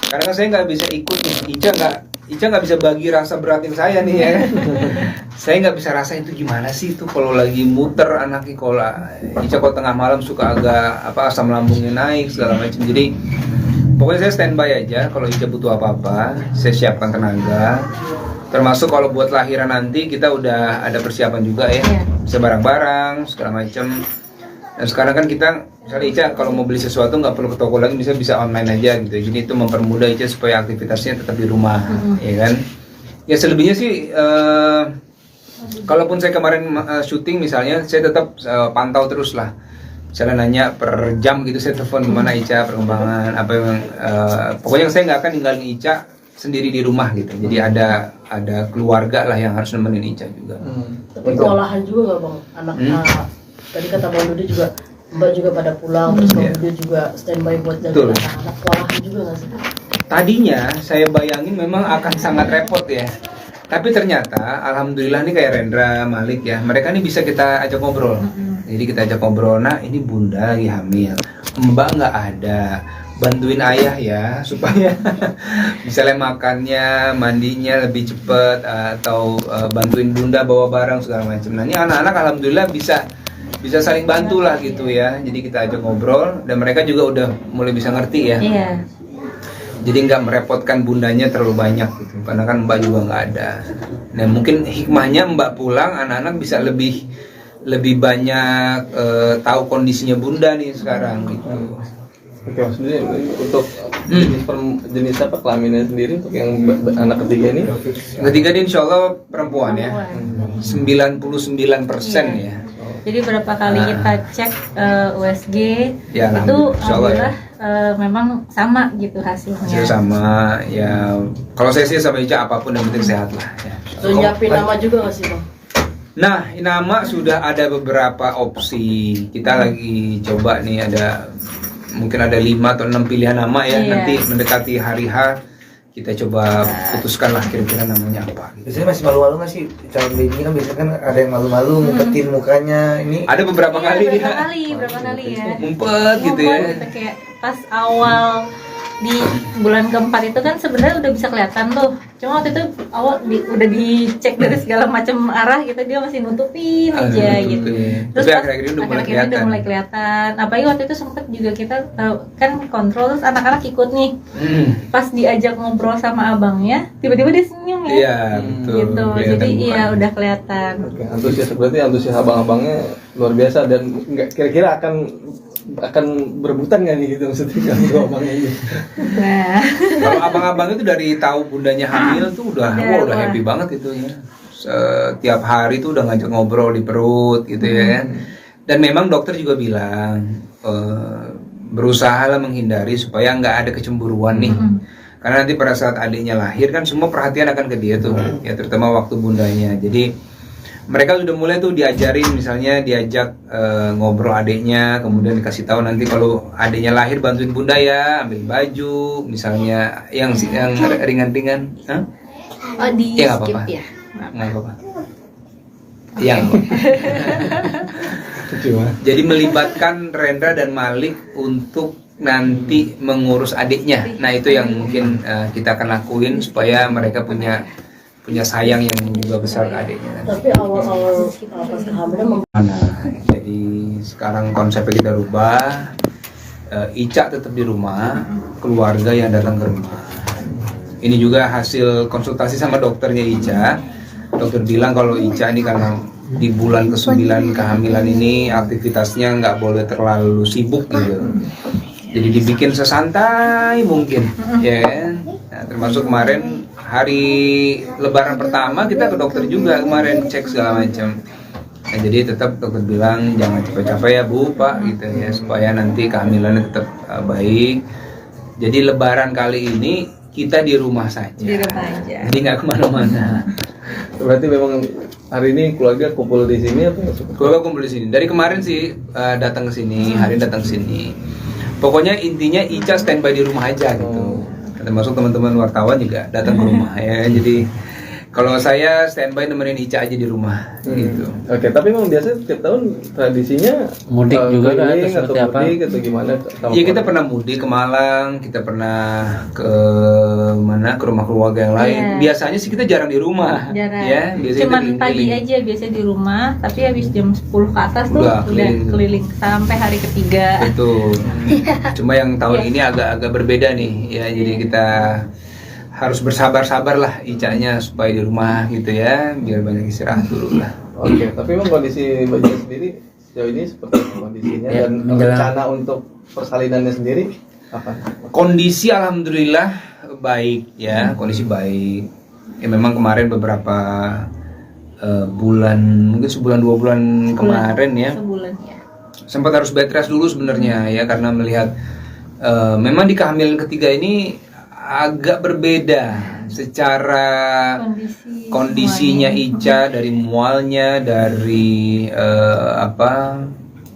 Karena kan saya nggak bisa ikut nih. Ica nggak bisa bagi rasa beratin saya nih ya. Saya nggak bisa rasain itu gimana sih itu kalau lagi muter anaknya. Kalau Ica kalau tengah malam suka agak asam lambungnya naik segala macam. Jadi pokoknya saya standby aja. Kalau Ica butuh apa-apa, saya siapkan tenaga. Termasuk kalau buat lahiran nanti kita udah ada persiapan juga ya. Iya. Bisa barang-barang segala macam. Dan sekarang kan kita misalnya Ica kalau mau beli sesuatu nggak perlu ke toko lagi, bisa online aja gitu. Jadi itu mempermudah Ica supaya aktivitasnya tetap di rumah, ya kan? Ya selebihnya sih, kalaupun saya kemarin syuting misalnya, saya tetap pantau terus lah. Misalnya nanya per jam gitu, saya telepon gimana Ica perkembangan, apa yang pokoknya saya nggak akan ninggalin Ica sendiri di rumah gitu. Jadi ada keluarga lah yang harus nemenin Ica juga. Tapi kewalahan juga nggak Bang anak tadi kata Bang Dudi juga Mbak juga pada pulang terus Bang Dudi juga standby buat jaga Betul. anak-anak, kewalahan juga nggak sih? Tadinya saya bayangin memang akan sangat repot ya. Tapi ternyata alhamdulillah nih kayak Rendra, Malik ya, mereka nih bisa kita ajak ngobrol. Jadi kita ajak ngobrol, nah ini bunda lagi hamil, mbak nggak ada, bantuin ayah ya supaya misalnya makannya, mandinya lebih cepet, atau bantuin bunda bawa barang segala macam. Nah ini anak-anak alhamdulillah bisa saling bantu lah gitu ya. Jadi kita ajak ngobrol dan mereka juga udah mulai bisa ngerti ya. Iya. jadi nggak merepotkan bundanya terlalu banyak gitu, karena kan Mbak juga nggak ada. Nah mungkin hikmahnya Mbak pulang, anak-anak bisa lebih banyak tahu kondisinya bunda nih sekarang gitu. Oke, maksudnya untuk jenis apa kelaminnya sendiri untuk yang anak ketiga ini? Ketiga ini insya Allah perempuan ya, 99% ya. Jadi berapa kali kita cek USG Ya, itu insya Allah ya. memang sama gitu hasilnya. Hasil sama ya. Kalau saya sih sama Ica apapun yang penting sehat lah ya. Terus nyiapin nama juga nggak sih bang? Nah, nama sudah ada beberapa opsi. Kita lagi coba nih, mungkin ada 5 atau 6 pilihan nama ya. Iya. Nanti mendekati hari H kita coba putuskan lah kira-kira namanya apa. Biasanya masih malu-malu nggak sih calon baby kan biasanya kan ada yang malu-malu ngumpetin mukanya ini. Ada beberapa kali berapa dia kali ya. ngumpet gitu ya. Gitu, kayak pas awal di bulan keempat itu kan sebenarnya udah bisa kelihatan tuh. Cuma waktu itu awal udah dicek dari segala macam arah gitu, dia masih nutupin aja gitu. Tapi pas akhir-akhir ini udah mulai akhir-akhir kelihatan. udah mulai kelihatan. Apalagi waktu itu sempet juga kita kan kontrol, terus anak-anak ikut nih. Pas diajak ngobrol sama abangnya, tiba-tiba dia senyum ya. Iya, betul. Gitu. Kelihatan Jadi mukanya. iya udah kelihatan. Oke, berarti antusias abang-abangnya luar biasa dan nggak kira-kira akan berebutan nggak nih gitu maksudnya kalau abangnya ini? Nah, Kalau abang-abang itu dari tahu bundanya hamil tuh udah happy banget itu ya. Setiap hari tuh udah ngajak ngobrol di perut gitu ya. Dan memang dokter juga bilang berusahalah menghindari supaya nggak ada kecemburuan nih. Karena nanti pada saat adiknya lahir kan semua perhatian akan ke dia tuh, ya terutama waktu bundanya. Jadi mereka sudah mulai tuh diajarin, misalnya diajak ngobrol adiknya, kemudian dikasih tahu nanti kalau adiknya lahir bantuin bunda ya, ambil baju, misalnya yang ringan-ringan. Hah? oh di Ya, nggak skip apa-apa. ya. Nggak apa-apa. Yang jadi melibatkan Rendra dan Malik untuk nanti mengurus adiknya. Nah itu yang mungkin kita akan lakuin supaya mereka punya sayang yang juga besar ke adiknya. Tapi awal-awal pas kehamilan Jadi sekarang konsepnya kita rubah. Ica tetap di rumah, keluarga yang datang ke rumah. Ini juga hasil konsultasi sama dokternya Ica. Dokter bilang kalau Ica ini karena di bulan ke-9 kehamilan ini aktivitasnya nggak boleh terlalu sibuk gitu. Jadi dibikin sesantai mungkin, ya kan? Nah, termasuk kemarin hari Lebaran pertama kita ke dokter juga kemarin cek segala macam. Nah, jadi tetap dokter bilang jangan capek-capek ya Bu, Pak gitu ya, supaya nanti kehamilannya tetap baik. Jadi Lebaran kali ini kita di rumah saja. Di rumah aja. Jadi nggak kemana-mana. Berarti memang hari ini keluarga kumpul di sini atau Keluarga kumpul di sini. Dari kemarin sih datang ke sini, hari ini datang ke sini. Pokoknya intinya Ica standby di rumah aja gitu. Termasuk teman-teman wartawan juga datang ke rumah ya. Jadi kalau saya standby nemenin Ica aja di rumah gitu. Oke, tapi memang biasanya setiap tahun tradisinya Mudik juga kan, keliling atau seperti apa? mudik atau gimana? Iya kita pernah mudik ke Malang, kita pernah ke mana, ke rumah keluarga yang lain. Iya. Biasanya sih kita jarang di rumah, Jarang. ya. Biasanya Cuman kita pagi keliling. aja biasa di rumah, tapi habis jam 10 ke atas tuh Udah udah keliling. keliling sampai hari ketiga. Betul. Cuma yang tahun ini agak berbeda nih, ya. Jadi kita harus bersabar-sabar lah Icanya supaya di rumah gitu ya, biar banyak istirahat dulu lah. Oke, tapi memang kondisi Mbak sendiri sejauh ini seperti apa kondisinya Ya, dan menjelang- rencana untuk persalinannya sendiri apa? Kondisi alhamdulillah baik ya, kondisi baik. Ya memang kemarin beberapa bulan, mungkin sebulan 2 bulan kemarin ya, Sebulan ya. sempat harus bed rest dulu sebenarnya ya, karena melihat memang di kehamilan ketiga ini agak berbeda secara kondisinya Ica, dari mualnya, dari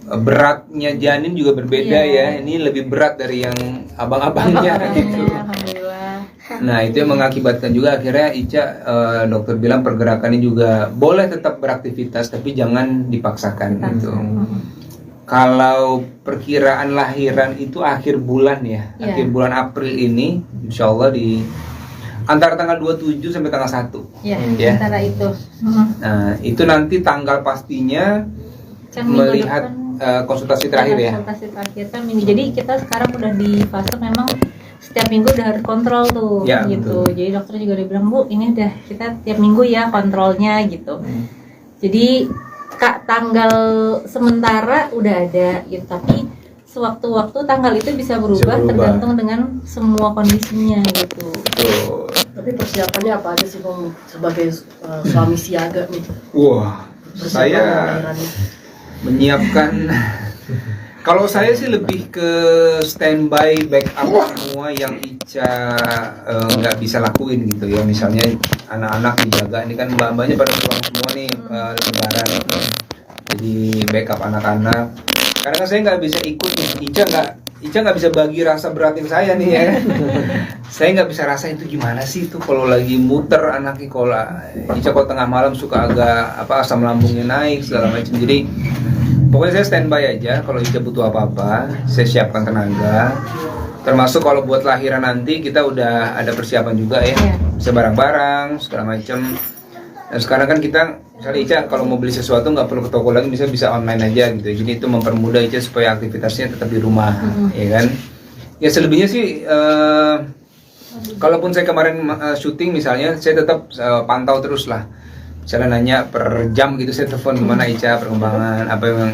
beratnya janin juga berbeda ya. Ini lebih berat dari yang abang-abangnya gitu. Alhamdulillah. Nah itu yang mengakibatkan juga akhirnya Ica, dokter bilang pergerakannya juga boleh tetap beraktivitas tapi jangan dipaksakan gitu. Kalau perkiraan lahiran itu akhir bulan ya, Iya. akhir bulan April ini, insya Allah di antara tanggal 27 sampai tanggal 1. Ya, Ya. antara itu. Nah itu nanti tanggal pastinya Kan minggu melihat depan konsultasi terakhir ya. konsultasi terakhir kan minggu. Jadi kita sekarang udah di fase memang setiap minggu udah harus kontrol tuh Ya, gitu. betul. Jadi dokter juga udah bilang, Bu, ini udah kita tiap minggu ya kontrolnya gitu. Jadi Kak, tanggal sementara udah ada gitu, tapi sewaktu-waktu tanggal itu bisa berubah, berubah. tergantung dengan semua kondisinya gitu. Tuh. Tapi persiapannya apa aja sih Bang sebagai suami siaga nih? Wah, Persiapan saya lahirannya. menyiapkan. Kalau saya sih lebih ke standby backup semua yang Ica nggak bisa lakuin gitu ya. Misalnya anak-anak dijaga, ini kan mbak-mbaknya pada pulang semua nih lebaran. Jadi backup anak-anak. Karena kan saya nggak bisa ikut nih. Ica nggak bisa bagi rasa beratin saya nih ya. Saya nggak bisa rasa itu gimana sih itu kalau lagi muter anaknya, kalau Ica kalau tengah malam suka agak asam lambungnya naik segala macam. Jadi pokoknya saya standby aja, kalau Ica butuh apa-apa, saya siapkan tenaga. Termasuk kalau buat lahiran nanti kita udah ada persiapan juga ya, Iya. bisa barang-barang segala macam. Dan sekarang kan kita, misalnya Ica kalau mau beli sesuatu nggak perlu ke toko lagi, bisa online aja gitu. Jadi itu mempermudah Ica supaya aktivitasnya tetap di rumah, ya kan? Ya selebihnya sih, kalaupun saya kemarin syuting misalnya, saya tetap pantau terus lah. Misalnya nanya per jam gitu, saya telepon gimana Ica perkembangan apa yang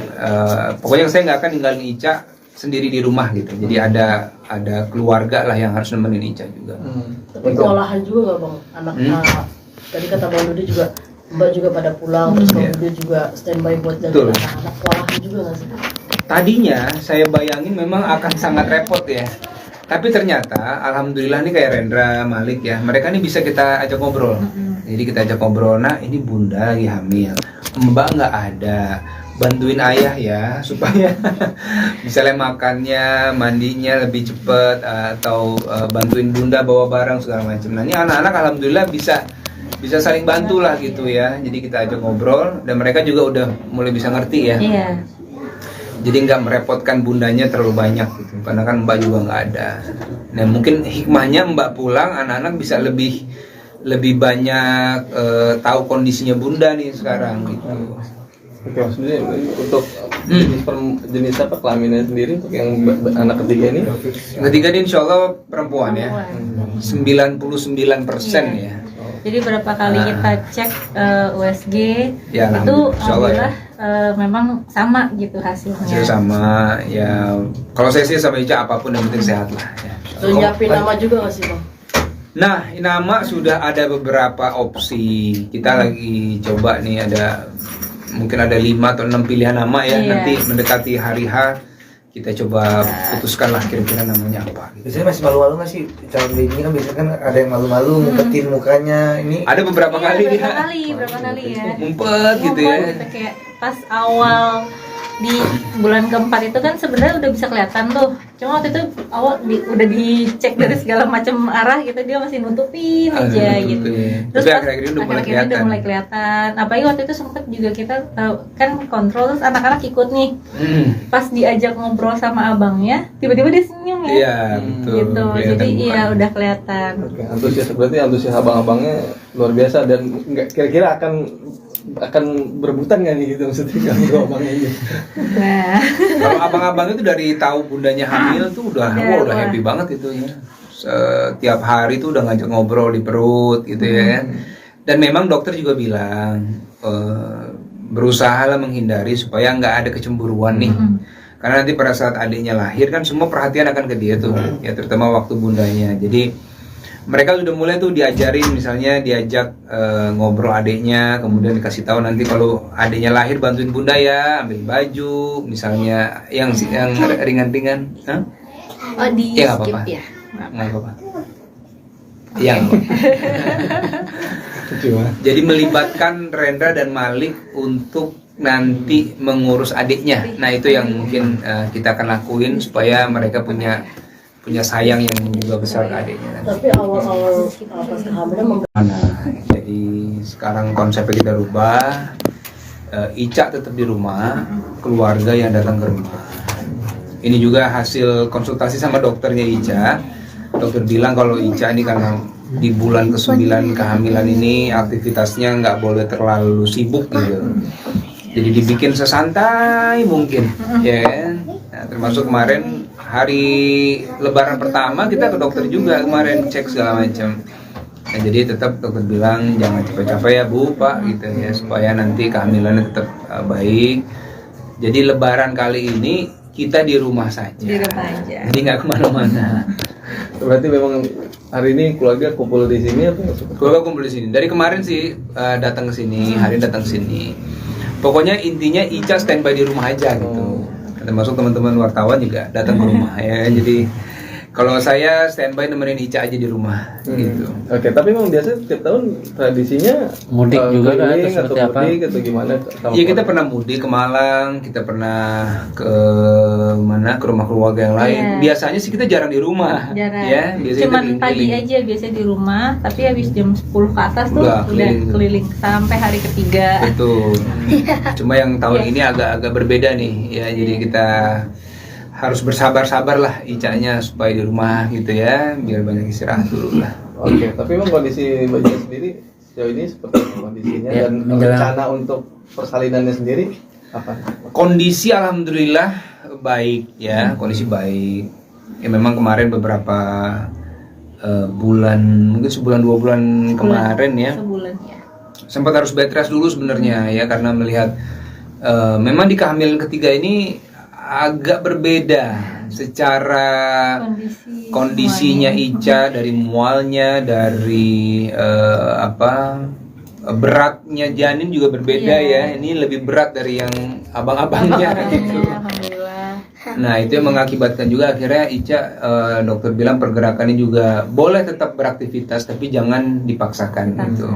pokoknya saya nggak akan ninggalin Ica sendiri di rumah gitu. Jadi ada keluarga lah yang harus nemenin Ica juga. Tapi kewalahan juga nggak Bang? Tadi kata Bang Dudi juga, Mbak juga pada pulang, terus Bang Dudi juga standby buat jaga Betul. anak-anak. Kewalahan juga nggak sih? Tadinya saya bayangin memang akan sangat repot ya. Tapi ternyata alhamdulillah nih kayak Rendra, Malik ya, mereka nih bisa kita ajak ngobrol. Jadi kita ajak ngobrol, nah ini bunda lagi hamil, mbak nggak ada, bantuin ayah ya supaya misalnya makannya, mandinya lebih cepet, atau bantuin bunda bawa barang segala macam. Nah ini anak-anak alhamdulillah bisa saling bantu lah gitu ya. Jadi kita ajak ngobrol dan mereka juga udah mulai bisa ngerti ya. Iya. Jadi nggak merepotkan bundanya terlalu banyak gitu, karena kan mbak juga nggak ada. Nah mungkin hikmahnya mbak pulang, anak-anak bisa lebih banyak tahu kondisinya bunda nih sekarang gitu. Oke, maksudnya untuk jenis apa kelaminnya sendiri untuk yang anak ketiga ini? Ketiga ini insya Allah perempuan ya, 99% ya. Jadi berapa kali kita cek USG Ya, itu insya Allah ya. alhamdulillah memang sama gitu hasilnya. Hasil sama ya. Kalau saya sih sama Ica apapun yang penting sehat lah. Ya. Terus nyiapin nama juga nggak sih Bang? Nah, nama sudah ada beberapa opsi. Kita lagi coba nih, mungkin ada 5 atau 6 pilihan nama ya. Iya. Nanti mendekati hari H kita coba putuskan lah kira-kira namanya apa. Gitu. Biasanya masih malu-malu nggak sih calon baby kan biasanya kan ada yang malu-malu ngumpetin mukanya ini. Ada beberapa Iya, kali berapa dia kali ya. ngumpet gitu ya. Gitu, kayak pas awal di bulan keempat itu kan sebenarnya udah bisa kelihatan tuh. Cuma waktu itu awal udah dicek dari segala macam arah gitu, dia masih nutupin aja gitu. Tapi pas akhir-akhir ini udah mulai akhir-akhir kelihatan. udah mulai kelihatan. Apalagi waktu itu sempet juga kita kan kontrol, terus anak-anak ikut nih. Pas diajak ngobrol sama abangnya, tiba-tiba dia senyum ya. Iya, betul. Gitu. Kelihatan Jadi bukan. iya udah kelihatan. Oke, antusias abang-abangnya luar biasa dan nggak kira-kira akan berebutan nggak nih gitu maksudnya kalau dua abangnya ini? Nah, Kalau abang-abang itu dari tahu bundanya hamil tuh udah Udah, udah wah. happy banget itu ya. Setiap hari tuh udah ngajak ngobrol di perut gitu ya. Dan memang dokter juga bilang berusaha lah menghindari supaya nggak ada kecemburuan nih. Karena nanti pada saat adiknya lahir kan semua perhatian akan ke dia tuh, ya terutama waktu bundanya. Jadi mereka sudah mulai tuh diajarin, misalnya diajak ngobrol adiknya, kemudian dikasih tahu nanti kalau adiknya lahir bantuin bunda ya, ambil baju, misalnya yang ringan-ringan. Hah? oh di Ya, nggak skip apa-apa. ya. Nggak apa-apa. Yang jadi melibatkan Rendra dan Malik untuk nanti mengurus adiknya. Nah itu yang mungkin kita akan lakuin supaya mereka punya sayang yang juga besar ke adiknya. Tapi awal-awal pas kehamilan Jadi sekarang konsepnya kita rubah. Ica tetap di rumah, keluarga yang datang ke rumah. Ini juga hasil konsultasi sama dokternya Ica. Dokter bilang kalau Ica ini karena di bulan ke-9 kehamilan ini aktivitasnya nggak boleh terlalu sibuk gitu. Jadi dibikin sesantai mungkin, ya kan? Nah, termasuk kemarin hari Lebaran pertama kita ke dokter juga kemarin cek segala macam. Nah, jadi tetap dokter bilang jangan capek-capek ya Bu, Pak gitu ya, supaya nanti kehamilannya tetap baik. Jadi Lebaran kali ini kita di rumah saja. Di rumah aja. Jadi nggak kemana-mana. Berarti memang hari ini keluarga kumpul di sini atau Keluarga kumpul di sini. Dari kemarin sih datang ke sini, hari ini datang ke sini. Pokoknya intinya Ica standby di rumah aja gitu. Termasuk teman-teman wartawan juga datang ke rumah ya. Jadi kalau saya standby nemenin Ica aja di rumah gitu. Oke, tapi memang biasa tiap tahun tradisinya Mudik juga kan, keliling atau seperti apa? mudik atau gimana? Iya, kita pernah mudik ke Malang, kita pernah ke mana, ke rumah keluarga yang lain. Iya. Biasanya sih kita jarang di rumah. Jarang. Ya, biasanya Cuman kita pagi keliling. aja biasa di rumah, tapi habis jam 10 ke atas tuh Udah udah keliling. keliling sampai hari ketiga. Betul. Cuma yang tahun Iya. ini agak berbeda nih ya. Jadi kita harus bersabar-sabar lah Icanya supaya di rumah gitu ya, biar banyak istirahat dulu lah. Oke, tapi memang kondisi Mbak Cia sendiri sejauh ini seperti apa kondisinya Ya, dan menjelang- rencana untuk persalinannya sendiri apa? Kondisi alhamdulillah baik ya, kondisi baik. Ya memang kemarin beberapa bulan, mungkin sebulan 2 bulan kemarin ya, Sebulan ya. sempat harus bed rest dulu sebenarnya ya, karena melihat memang di kehamilan ketiga ini agak berbeda secara kondisinya Ica, dari mualnya, dari beratnya janin juga berbeda ya. Ini lebih berat dari yang abang-abangnya gitu. Alhamdulillah. Nah itu yang mengakibatkan juga akhirnya Ica, dokter bilang pergerakannya juga boleh tetap beraktivitas tapi jangan dipaksakan gitu.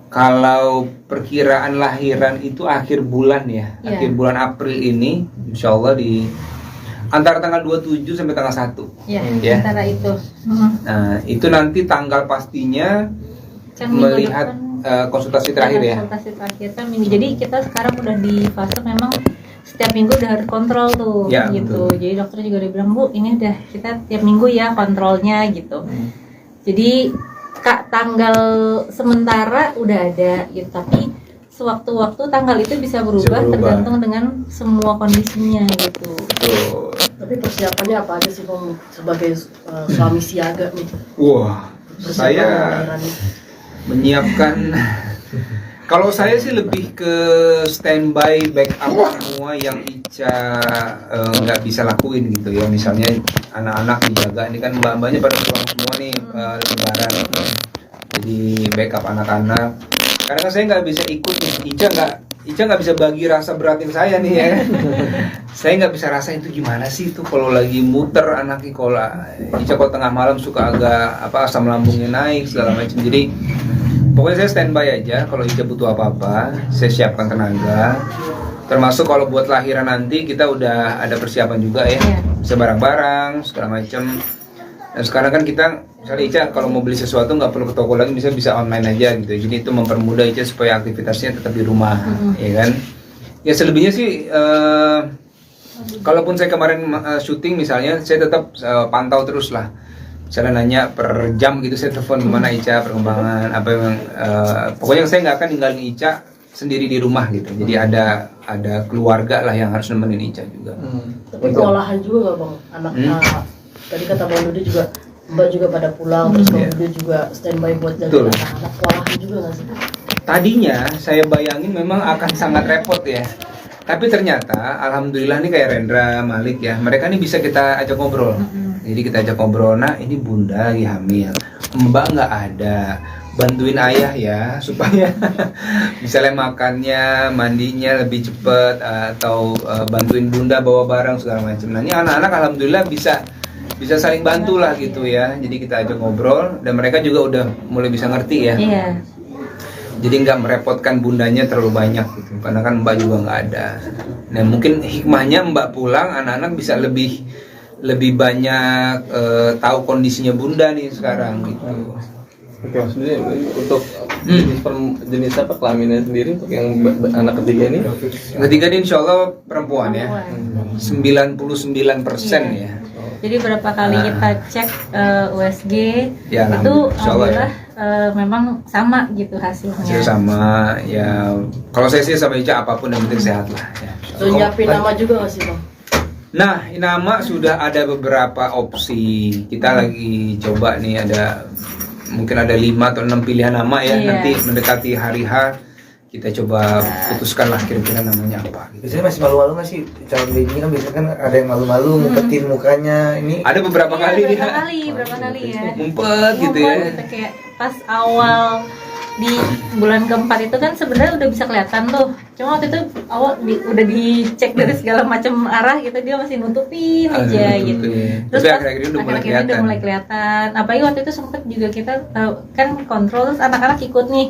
Kalau perkiraan lahiran itu akhir bulan ya, Iya. akhir bulan April ini, insya Allah di antara tanggal 27 sampai tanggal 1. Ya, Ya. antara itu. Nah itu nanti tanggal pastinya Kan minggu melihat depan konsultasi terakhir ya. konsultasi terakhir kan minggu. Jadi kita sekarang udah di fase memang setiap minggu udah harus kontrol tuh Ya, gitu. betul. Jadi dokter juga udah bilang, Bu, ini udah kita tiap minggu ya kontrolnya gitu. Jadi Kak, tanggal sementara udah ada gitu, tapi sewaktu-waktu tanggal itu bisa berubah, berubah. tergantung dengan semua kondisinya gitu. Betul. Tapi persiapannya apa aja sih Bang sebagai suami siaga nih? Wah, Persiapan saya lahiran nih. menyiapkan. Kalau saya sih lebih ke standby backup semua yang Ica nggak bisa lakuin gitu ya. Misalnya anak-anak dijaga, ini kan mbak-mbaknya pada pulang semua nih lebaran. Jadi backup anak-anak. Karena kan saya nggak bisa ikut nih. Ica nggak bisa bagi rasa beratin saya nih ya. Saya nggak bisa rasain itu gimana sih itu kalau lagi muter anaknya, kalau Ica kalau tengah malam suka agak asam lambungnya naik segala macam. Jadi pokoknya saya standby aja, kalau Ica butuh apa-apa, saya siapkan tenaga. Termasuk kalau buat lahiran nanti kita udah ada persiapan juga ya, Iya. bisa barang-barang segala macam. Dan sekarang kan kita, misalnya Ica kalau mau beli sesuatu nggak perlu ke toko lagi, bisa online aja gitu. Jadi itu mempermudah Ica supaya aktivitasnya tetap di rumah, ya kan? Ya selebihnya sih, kalaupun saya kemarin syuting misalnya, saya tetap pantau terus lah. Misalnya nanya per jam gitu, saya telepon gimana Ica perkembangan apa yang pokoknya saya nggak akan ninggalin Ica sendiri di rumah gitu. Jadi ada keluarga lah yang harus nemenin Ica juga. Tapi kewalahan juga nggak Bang? Anak tadi kata Bang Dudi juga Mbak juga pada pulang, terus Bang Iya. Dudi juga standby buat Betul. jaga anak-anak. Kewalahan juga nggak sih? Tadinya saya bayangin memang akan sangat repot ya. Tapi ternyata alhamdulillah nih kayak Rendra, Malik ya, mereka nih bisa kita ajak ngobrol. Jadi kita ajak ngobrol, nah ini bunda lagi hamil, mbak nggak ada, bantuin ayah ya supaya misalnya makannya, mandinya lebih cepet, atau bantuin bunda bawa barang segala macam. Nah ini anak-anak alhamdulillah bisa saling bantu lah gitu ya. Jadi kita ajak ngobrol dan mereka juga udah mulai bisa ngerti ya. Iya. Jadi nggak merepotkan bundanya terlalu banyak gitu, karena kan mbak juga nggak ada. Nah mungkin hikmahnya mbak pulang, anak-anak bisa lebih banyak tahu kondisinya bunda nih sekarang gitu. Oke, maksudnya untuk jenis apa kelaminnya sendiri untuk yang anak ketiga ini? Ketiga ini insya Allah perempuan ya, 99% ya. Jadi berapa kali kita cek USG Ya, itu insya Allah ya. alhamdulillah memang sama gitu hasilnya. Hasil sama ya. Kalau saya sih sama Ica apapun yang penting sehat lah. Ya. Lo nyiapin nama juga nggak sih Bang? Nah, nama sudah ada beberapa opsi. Kita lagi coba nih, ada mungkin ada 5 atau 6 pilihan nama ya. Iya. Nanti mendekati hari H kita coba putuskan lah kira-kira namanya apa. Biasanya masih malu-malu nggak sih calon baby kan biasanya kan ada yang malu-malu ngumpetin mukanya ini. Ada beberapa Iya, kali dia berapa kali ya. ngumpet gitu ya. Ngumpet gitu, kayak pas awal di bulan keempat itu kan sebenarnya udah bisa kelihatan tuh. Cuma waktu itu awal udah dicek dari segala macam arah gitu, dia masih nutupin aja gitu. Tapi pas akhir-akhir ini udah mulai akhir-akhir ini kelihatan. mulai kelihatan. Apalagi waktu itu sempet juga kita kan kontrol, terus anak-anak ikut nih.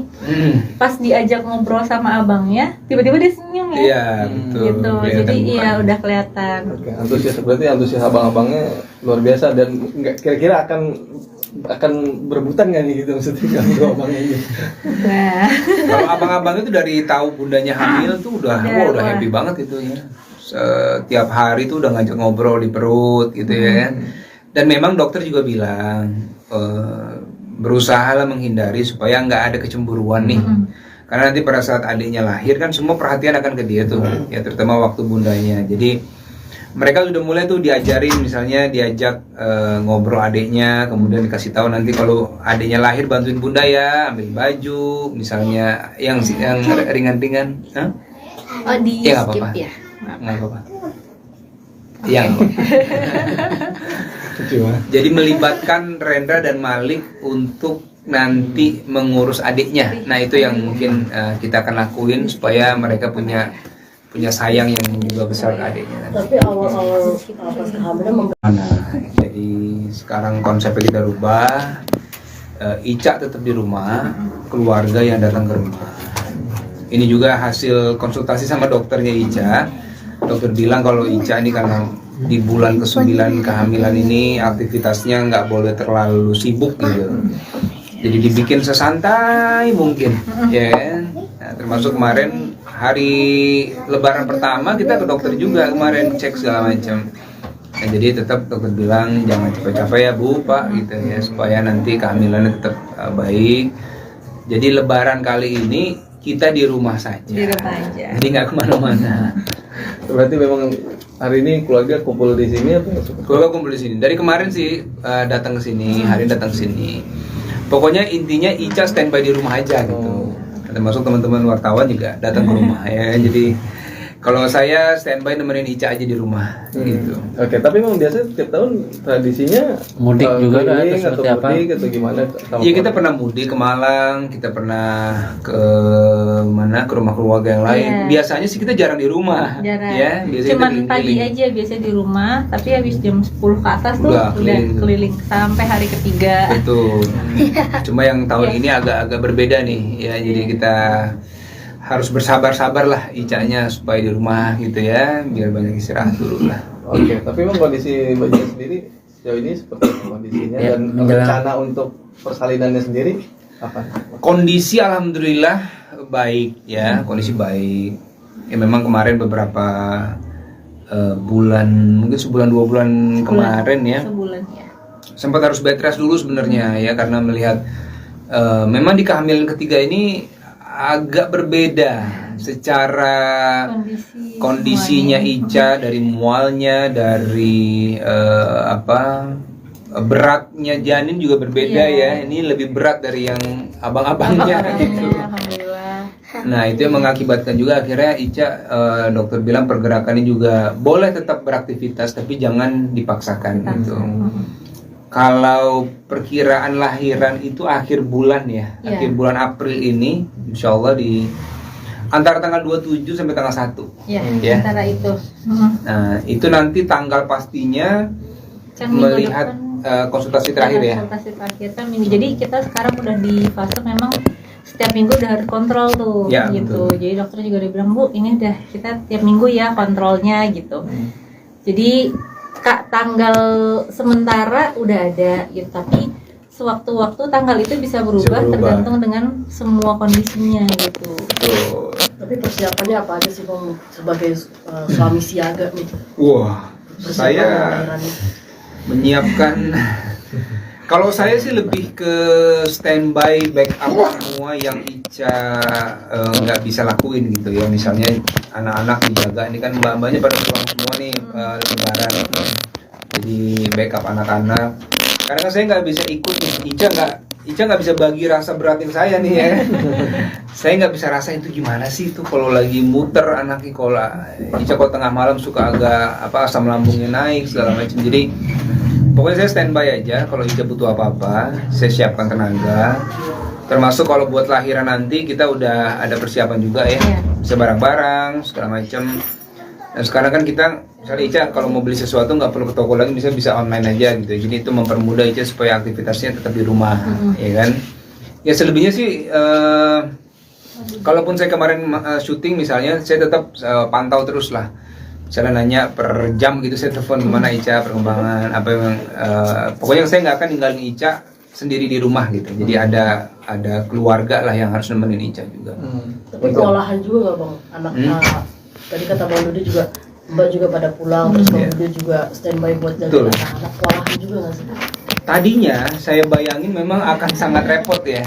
Pas diajak ngobrol sama abangnya, tiba-tiba dia senyum ya. Iya, betul. Gitu. Kelihatan Jadi bukan. iya udah kelihatan. Oke, berarti antusias abang-abangnya luar biasa dan nggak kira-kira akan berebutan nggak nih gitu maksudnya kalau dua abangnya ini. Nah, Kalau abang-abang itu dari tahu bundanya hamil tuh udah Udah, udah wah. happy banget gitu ya. Setiap hari tuh udah ngajak ngobrol di perut gitu ya. Dan memang dokter juga bilang berusaha lah menghindari supaya nggak ada kecemburuan nih. Karena nanti pada saat adiknya lahir kan semua perhatian akan ke dia tuh, ya terutama waktu bundanya. Jadi mereka sudah mulai tuh diajarin, misalnya diajak ngobrol adiknya, kemudian dikasih tahu nanti kalau adiknya lahir bantuin bunda ya, ambil baju, misalnya yang ringan-ringan. Hah? oh di Ya, nggak skip apa-apa. ya. Nggak apa-apa. Yang Cuma jadi melibatkan Rendra dan Malik untuk nanti mengurus adiknya. Nah itu yang mungkin kita akan lakuin supaya mereka punya sayang yang juga besar ke adiknya. Tapi awal-awal pas kehamilan Jadi sekarang konsepnya kita rubah. Ica tetap di rumah, keluarga yang datang ke rumah. Ini juga hasil konsultasi sama dokternya Ica. Dokter bilang kalau Ica ini karena di bulan ke-9 kehamilan ini aktivitasnya nggak boleh terlalu sibuk gitu. Jadi dibikin sesantai mungkin, ya kan? Nah, termasuk kemarin hari Lebaran pertama kita ke dokter juga kemarin cek segala macam. Nah, jadi tetap dokter bilang jangan capek-capek ya Bu, Pak gitu ya supaya nanti kehamilannya tetap baik. Jadi Lebaran kali ini kita di rumah saja. Di rumah aja. Jadi nggak kemana-mana. berarti memang hari ini keluarga kumpul di sini atau Keluarga kumpul di sini. Dari kemarin sih datang ke sini, hari ini datang ke sini. Pokoknya intinya Ica standby di rumah aja gitu. Termasuk teman-teman wartawan juga datang ke rumah ya. Jadi kalau saya standby nemenin Ica aja di rumah gitu. Oke, tapi memang biasanya tiap tahun tradisinya Mudik juga kan, keliling atau seperti apa? mudik atau gimana? sama Iya kita keluarga? pernah mudik ke Malang, kita pernah ke mana ke rumah keluarga yang lain. Iya. Biasanya sih kita jarang di rumah, Jarang. ya. Biasanya Cuman kita pagi keliling. aja biasa di rumah, tapi habis jam 10 ke atas tuh Udah udah keliling. keliling sampai hari ketiga. Betul. Cuma yang tahun Iya. ini agak berbeda nih, ya. Jadi kita harus bersabar-sabar lah Icanya supaya di rumah gitu ya, biar banyak istirahat dulu lah. Oke, tapi memang kondisi bayinya sendiri sejauh ini seperti apa kondisinya Ya, dan menjelang- rencana untuk persalinannya sendiri apa? Kondisi alhamdulillah baik ya, kondisi baik. Ya memang kemarin beberapa bulan, mungkin sebulan 2 bulan kemarin ya, Sebulan ya. sempat harus bed rest dulu sebenarnya ya karena melihat memang di kehamilan ketiga ini agak berbeda secara kondisinya Ica, dari mualnya, dari beratnya janin juga berbeda ya. Ini lebih berat dari yang abang-abangnya gitu. Alhamdulillah. Nah itu yang mengakibatkan juga akhirnya Ica dokter bilang pergerakannya juga boleh tetap beraktivitas tapi jangan dipaksakan gitu. Kalau perkiraan lahiran itu akhir bulan ya, Iya. akhir bulan April ini, insya Allah di antara tanggal 27 sampai tanggal 1. Ya, Ya. antara itu. Nah itu nanti tanggal pastinya Kan minggu melihat depan konsultasi terakhir ya. konsultasi terakhir kan minggu. Jadi kita sekarang udah di fase memang setiap minggu udah harus kontrol tuh Ya, gitu. betul. Jadi dokter juga udah bilang, Bu, ini udah kita tiap minggu ya kontrolnya gitu. Jadi tanggal sementara udah ada gitu, tapi sewaktu-waktu tanggal itu bisa berubah, berubah. tergantung dengan semua kondisinya gitu. Tuh. Tapi persiapannya apa aja sih Bang sebagai suami siaga nih? Wah, Persiapan saya lahiran ini. menyiapkan Kalau saya sih lebih ke standby backup semua yang Ica nggak bisa lakuin gitu ya. Misalnya anak-anak dijaga, ini kan mbak-mbaknya pada pulang semua nih lebaran. Jadi backup anak-anak. Karena kan saya nggak bisa ikut nih, Ica nggak bisa bagi rasa beratin saya nih ya. Saya nggak bisa rasa itu gimana sih itu kalau lagi muter anaknya, kalau Ica kalau tengah malam suka agak asam lambungnya naik segala macam. Jadi pokoknya saya standby aja, kalau Ica butuh apa-apa, saya siapkan tenaga. Termasuk kalau buat lahiran nanti kita udah ada persiapan juga ya, bisa barang-barang segala macam. Dan sekarang kan kita, misalnya Ica kalau mau beli sesuatu nggak perlu ke toko lagi, bisa online aja gitu. Jadi itu mempermudah Ica supaya aktivitasnya tetap di rumah, ya kan? Ya selebihnya sih, kalaupun saya kemarin syuting misalnya, saya tetap pantau terus lah. Misalnya nanya per jam gitu, saya telepon gimana Ica perkembangan apa yang pokoknya saya nggak akan ninggalin Ica sendiri di rumah gitu. Jadi ada keluarga lah yang harus nemenin Ica juga. Tapi kewalahan juga nggak bang anak tadi kata Bang Dudi juga Mbak juga pada pulang terus Bang Dudi juga standby buat jaga anak-anak, kewalahan juga nggak sih? Tadinya saya bayangin memang akan sangat repot ya.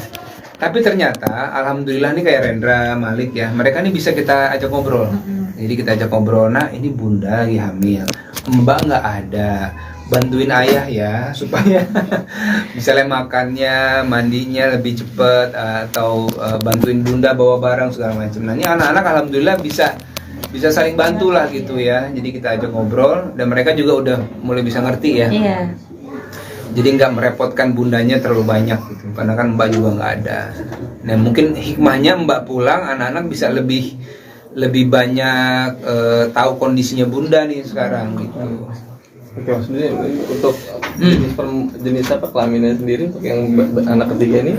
Tapi ternyata alhamdulillah nih kayak Rendra, Malik ya, mereka nih bisa kita ajak ngobrol. Jadi kita ajak ngobrol, nah ini bunda lagi hamil, mbak nggak ada, bantuin ayah ya supaya misalnya makannya, mandinya lebih cepet, atau bantuin bunda bawa barang segala macam. Nah ini anak-anak alhamdulillah bisa saling bantu lah gitu ya. Jadi kita ajak ngobrol dan mereka juga udah mulai bisa ngerti ya. Iya. Jadi nggak merepotkan bundanya terlalu banyak gitu, karena kan mbak juga nggak ada. Nah mungkin hikmahnya mbak pulang, anak-anak bisa lebih banyak tahu kondisinya bunda nih sekarang gitu. Oke, maksudnya untuk jenis apa kelaminnya sendiri untuk yang anak ketiga ini?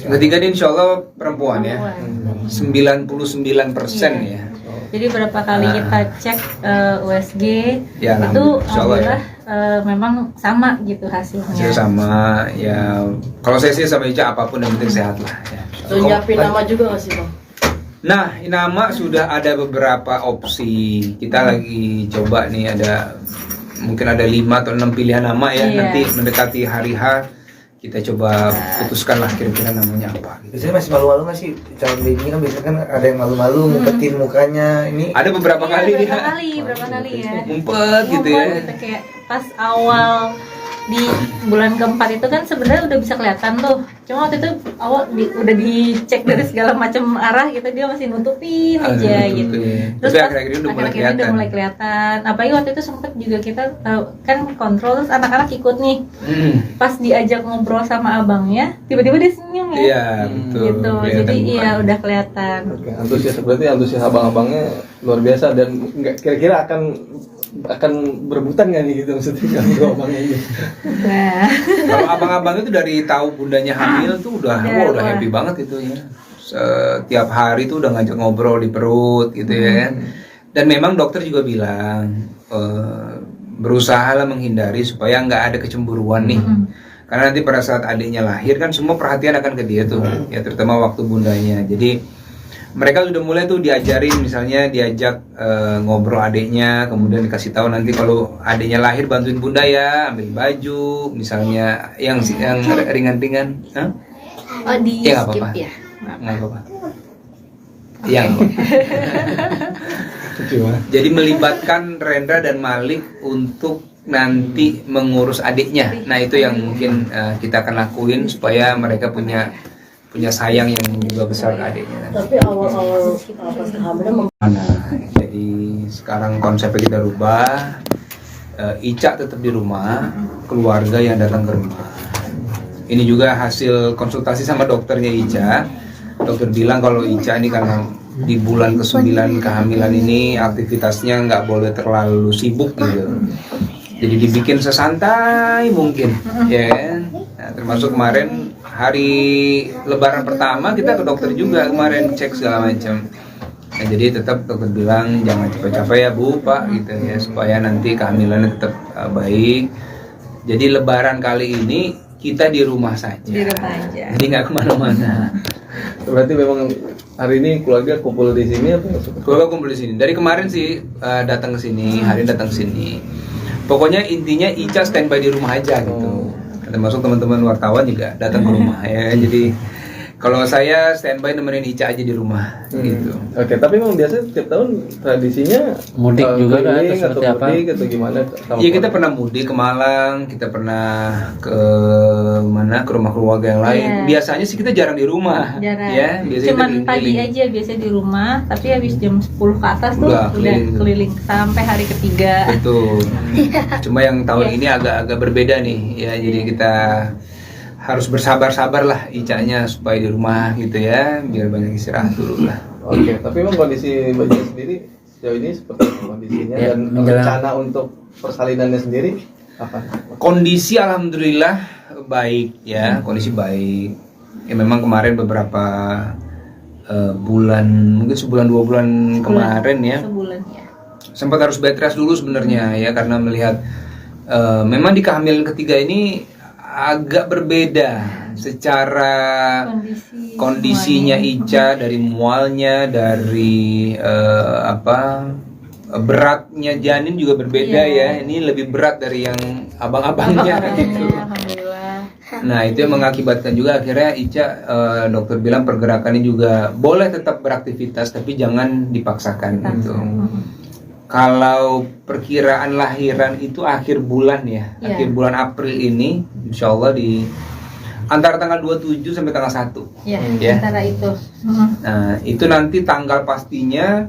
Ketiga ini insya Allah perempuan ya, 99% ya. Jadi berapa kali kita cek USG Ya, itu alhamdulillah memang sama gitu hasilnya. Hasil sama ya. Kalau saya sih sama Ica apapun yang penting sehat lah ya. Terus nyiapin nama juga nggak sih bang? Nah, nama sudah ada beberapa opsi. Kita lagi coba nih, mungkin ada 5 atau 6 pilihan nama ya. Nanti mendekati hari H kita coba putuskan lah kira-kira namanya apa. Biasanya masih malu-malu nggak sih calon baby kan, biasanya kan ada yang malu-malu ngumpetin mukanya. Ini Ada beberapa kali berapa kali ya. ngumpet gitu ya. Gitu, kayak pas awal di bulan keempat itu kan sebenarnya udah bisa kelihatan tuh. Cuma waktu itu awal udah dicek dari segala macam arah gitu, dia masih nutupin aja gitu. Terus tapi akhir-akhir ini udah mulai kelihatan. Apalagi waktu itu sempet juga kita kan kontrol, terus anak-anak ikut nih. Pas diajak ngobrol sama abangnya, tiba-tiba dia senyum ya. Iya, betul. Gitu. Jadi iya udah kelihatan. Oke, antusias abang-abangnya luar biasa dan nggak kira-kira akan berebutan nggak nih gitu maksudnya kalau abangnya ini? Nah. Kalau abang-abang itu dari tahu bundanya hamil tuh udah happy banget itu ya. Setiap hari tuh udah ngajak ngobrol di perut gitu ya. Dan memang dokter juga bilang berusaha lah menghindari supaya nggak ada kecemburuan nih. Karena nanti pada saat adiknya lahir kan semua perhatian akan ke dia tuh, ya terutama waktu bundanya. Jadi mereka sudah mulai tuh diajarin, misalnya diajak ngobrol adiknya, kemudian dikasih tahu nanti kalau adiknya lahir bantuin bunda ya, ambil baju, misalnya yang ringan-ringan. Oh, di ya, skip apa-apa. ya. Nggak apa-apa. Yang jadi melibatkan Rendra dan Malik untuk nanti mengurus adiknya. Nah itu yang mungkin kita akan lakuin supaya mereka punya sayang yang juga besar ke adiknya. Tapi awal-awal pas kehamilan Jadi sekarang konsepnya kita rubah. Ica tetap di rumah, keluarga yang datang ke rumah. Ini juga hasil konsultasi sama dokternya Ica. Dokter bilang kalau Ica ini karena di bulan ke-9 kehamilan ini aktivitasnya nggak boleh terlalu sibuk gitu. Jadi dibikin sesantai mungkin, ya kan? Nah, termasuk kemarin hari Lebaran pertama kita ke dokter juga kemarin cek segala macam. Nah, jadi tetap dokter bilang jangan capek-capek ya Bu, Pak gitu ya, supaya nanti kehamilannya tetap baik. Jadi Lebaran kali ini kita di rumah saja. Di rumah aja. Jadi nggak kemana-mana. Berarti memang hari ini keluarga kumpul di sini atau? Keluarga kumpul di sini. Dari kemarin sih datang ke sini, hari ini datang ke sini. Pokoknya intinya Ica standby di rumah aja gitu. termasuk teman-teman wartawan juga datang ke rumah ya. Jadi kalau saya standby nemenin Ica aja di rumah gitu. Oke, tapi memang biasa tiap tahun tradisinya Mudik juga kan, keliling atau seperti apa? mudik atau gimana? Iya, kita pernah mudik ke Malang, kita pernah ke mana, ke rumah keluarga yang lain. Iya. Biasanya sih kita jarang di rumah. Jarang. Ya, biasanya Cuman kita pagi keliling. aja biasanya di rumah, tapi habis jam 10 ke atas tuh Udah udah keliling. keliling sampai hari ketiga. Betul. Cuma yang tahun Iya. ini agak berbeda nih ya. Jadi kita harus bersabar-sabar lah Ica-nya supaya di rumah gitu ya, biar banyak istirahat dulu lah. Oke, tapi memang kondisi Mbak Ija sendiri sejauh ini seperti apa kondisinya Ya, dan menjelang- rencana untuk persalinannya sendiri apa? Kondisi alhamdulillah baik ya, kondisi baik. Ya memang kemarin beberapa bulan, mungkin sebulan 2 bulan kemarin ya, Sebulan ya. sempat harus bed rest dulu sebenarnya ya, karena melihat memang di kehamilan ketiga ini agak berbeda secara kondisinya Ica, dari mualnya, dari beratnya janin juga berbeda ya. Ini lebih berat dari yang abang-abangnya gitu. Alhamdulillah. Nah itu yang mengakibatkan juga akhirnya Ica, dokter bilang pergerakannya juga boleh tetap beraktivitas tapi jangan dipaksakan gitu. Kalau perkiraan lahiran itu akhir bulan ya, Iya. akhir bulan April ini, insya Allah di antara tanggal 27 sampai tanggal 1. Ya, Ya. antara itu. Nah itu nanti tanggal pastinya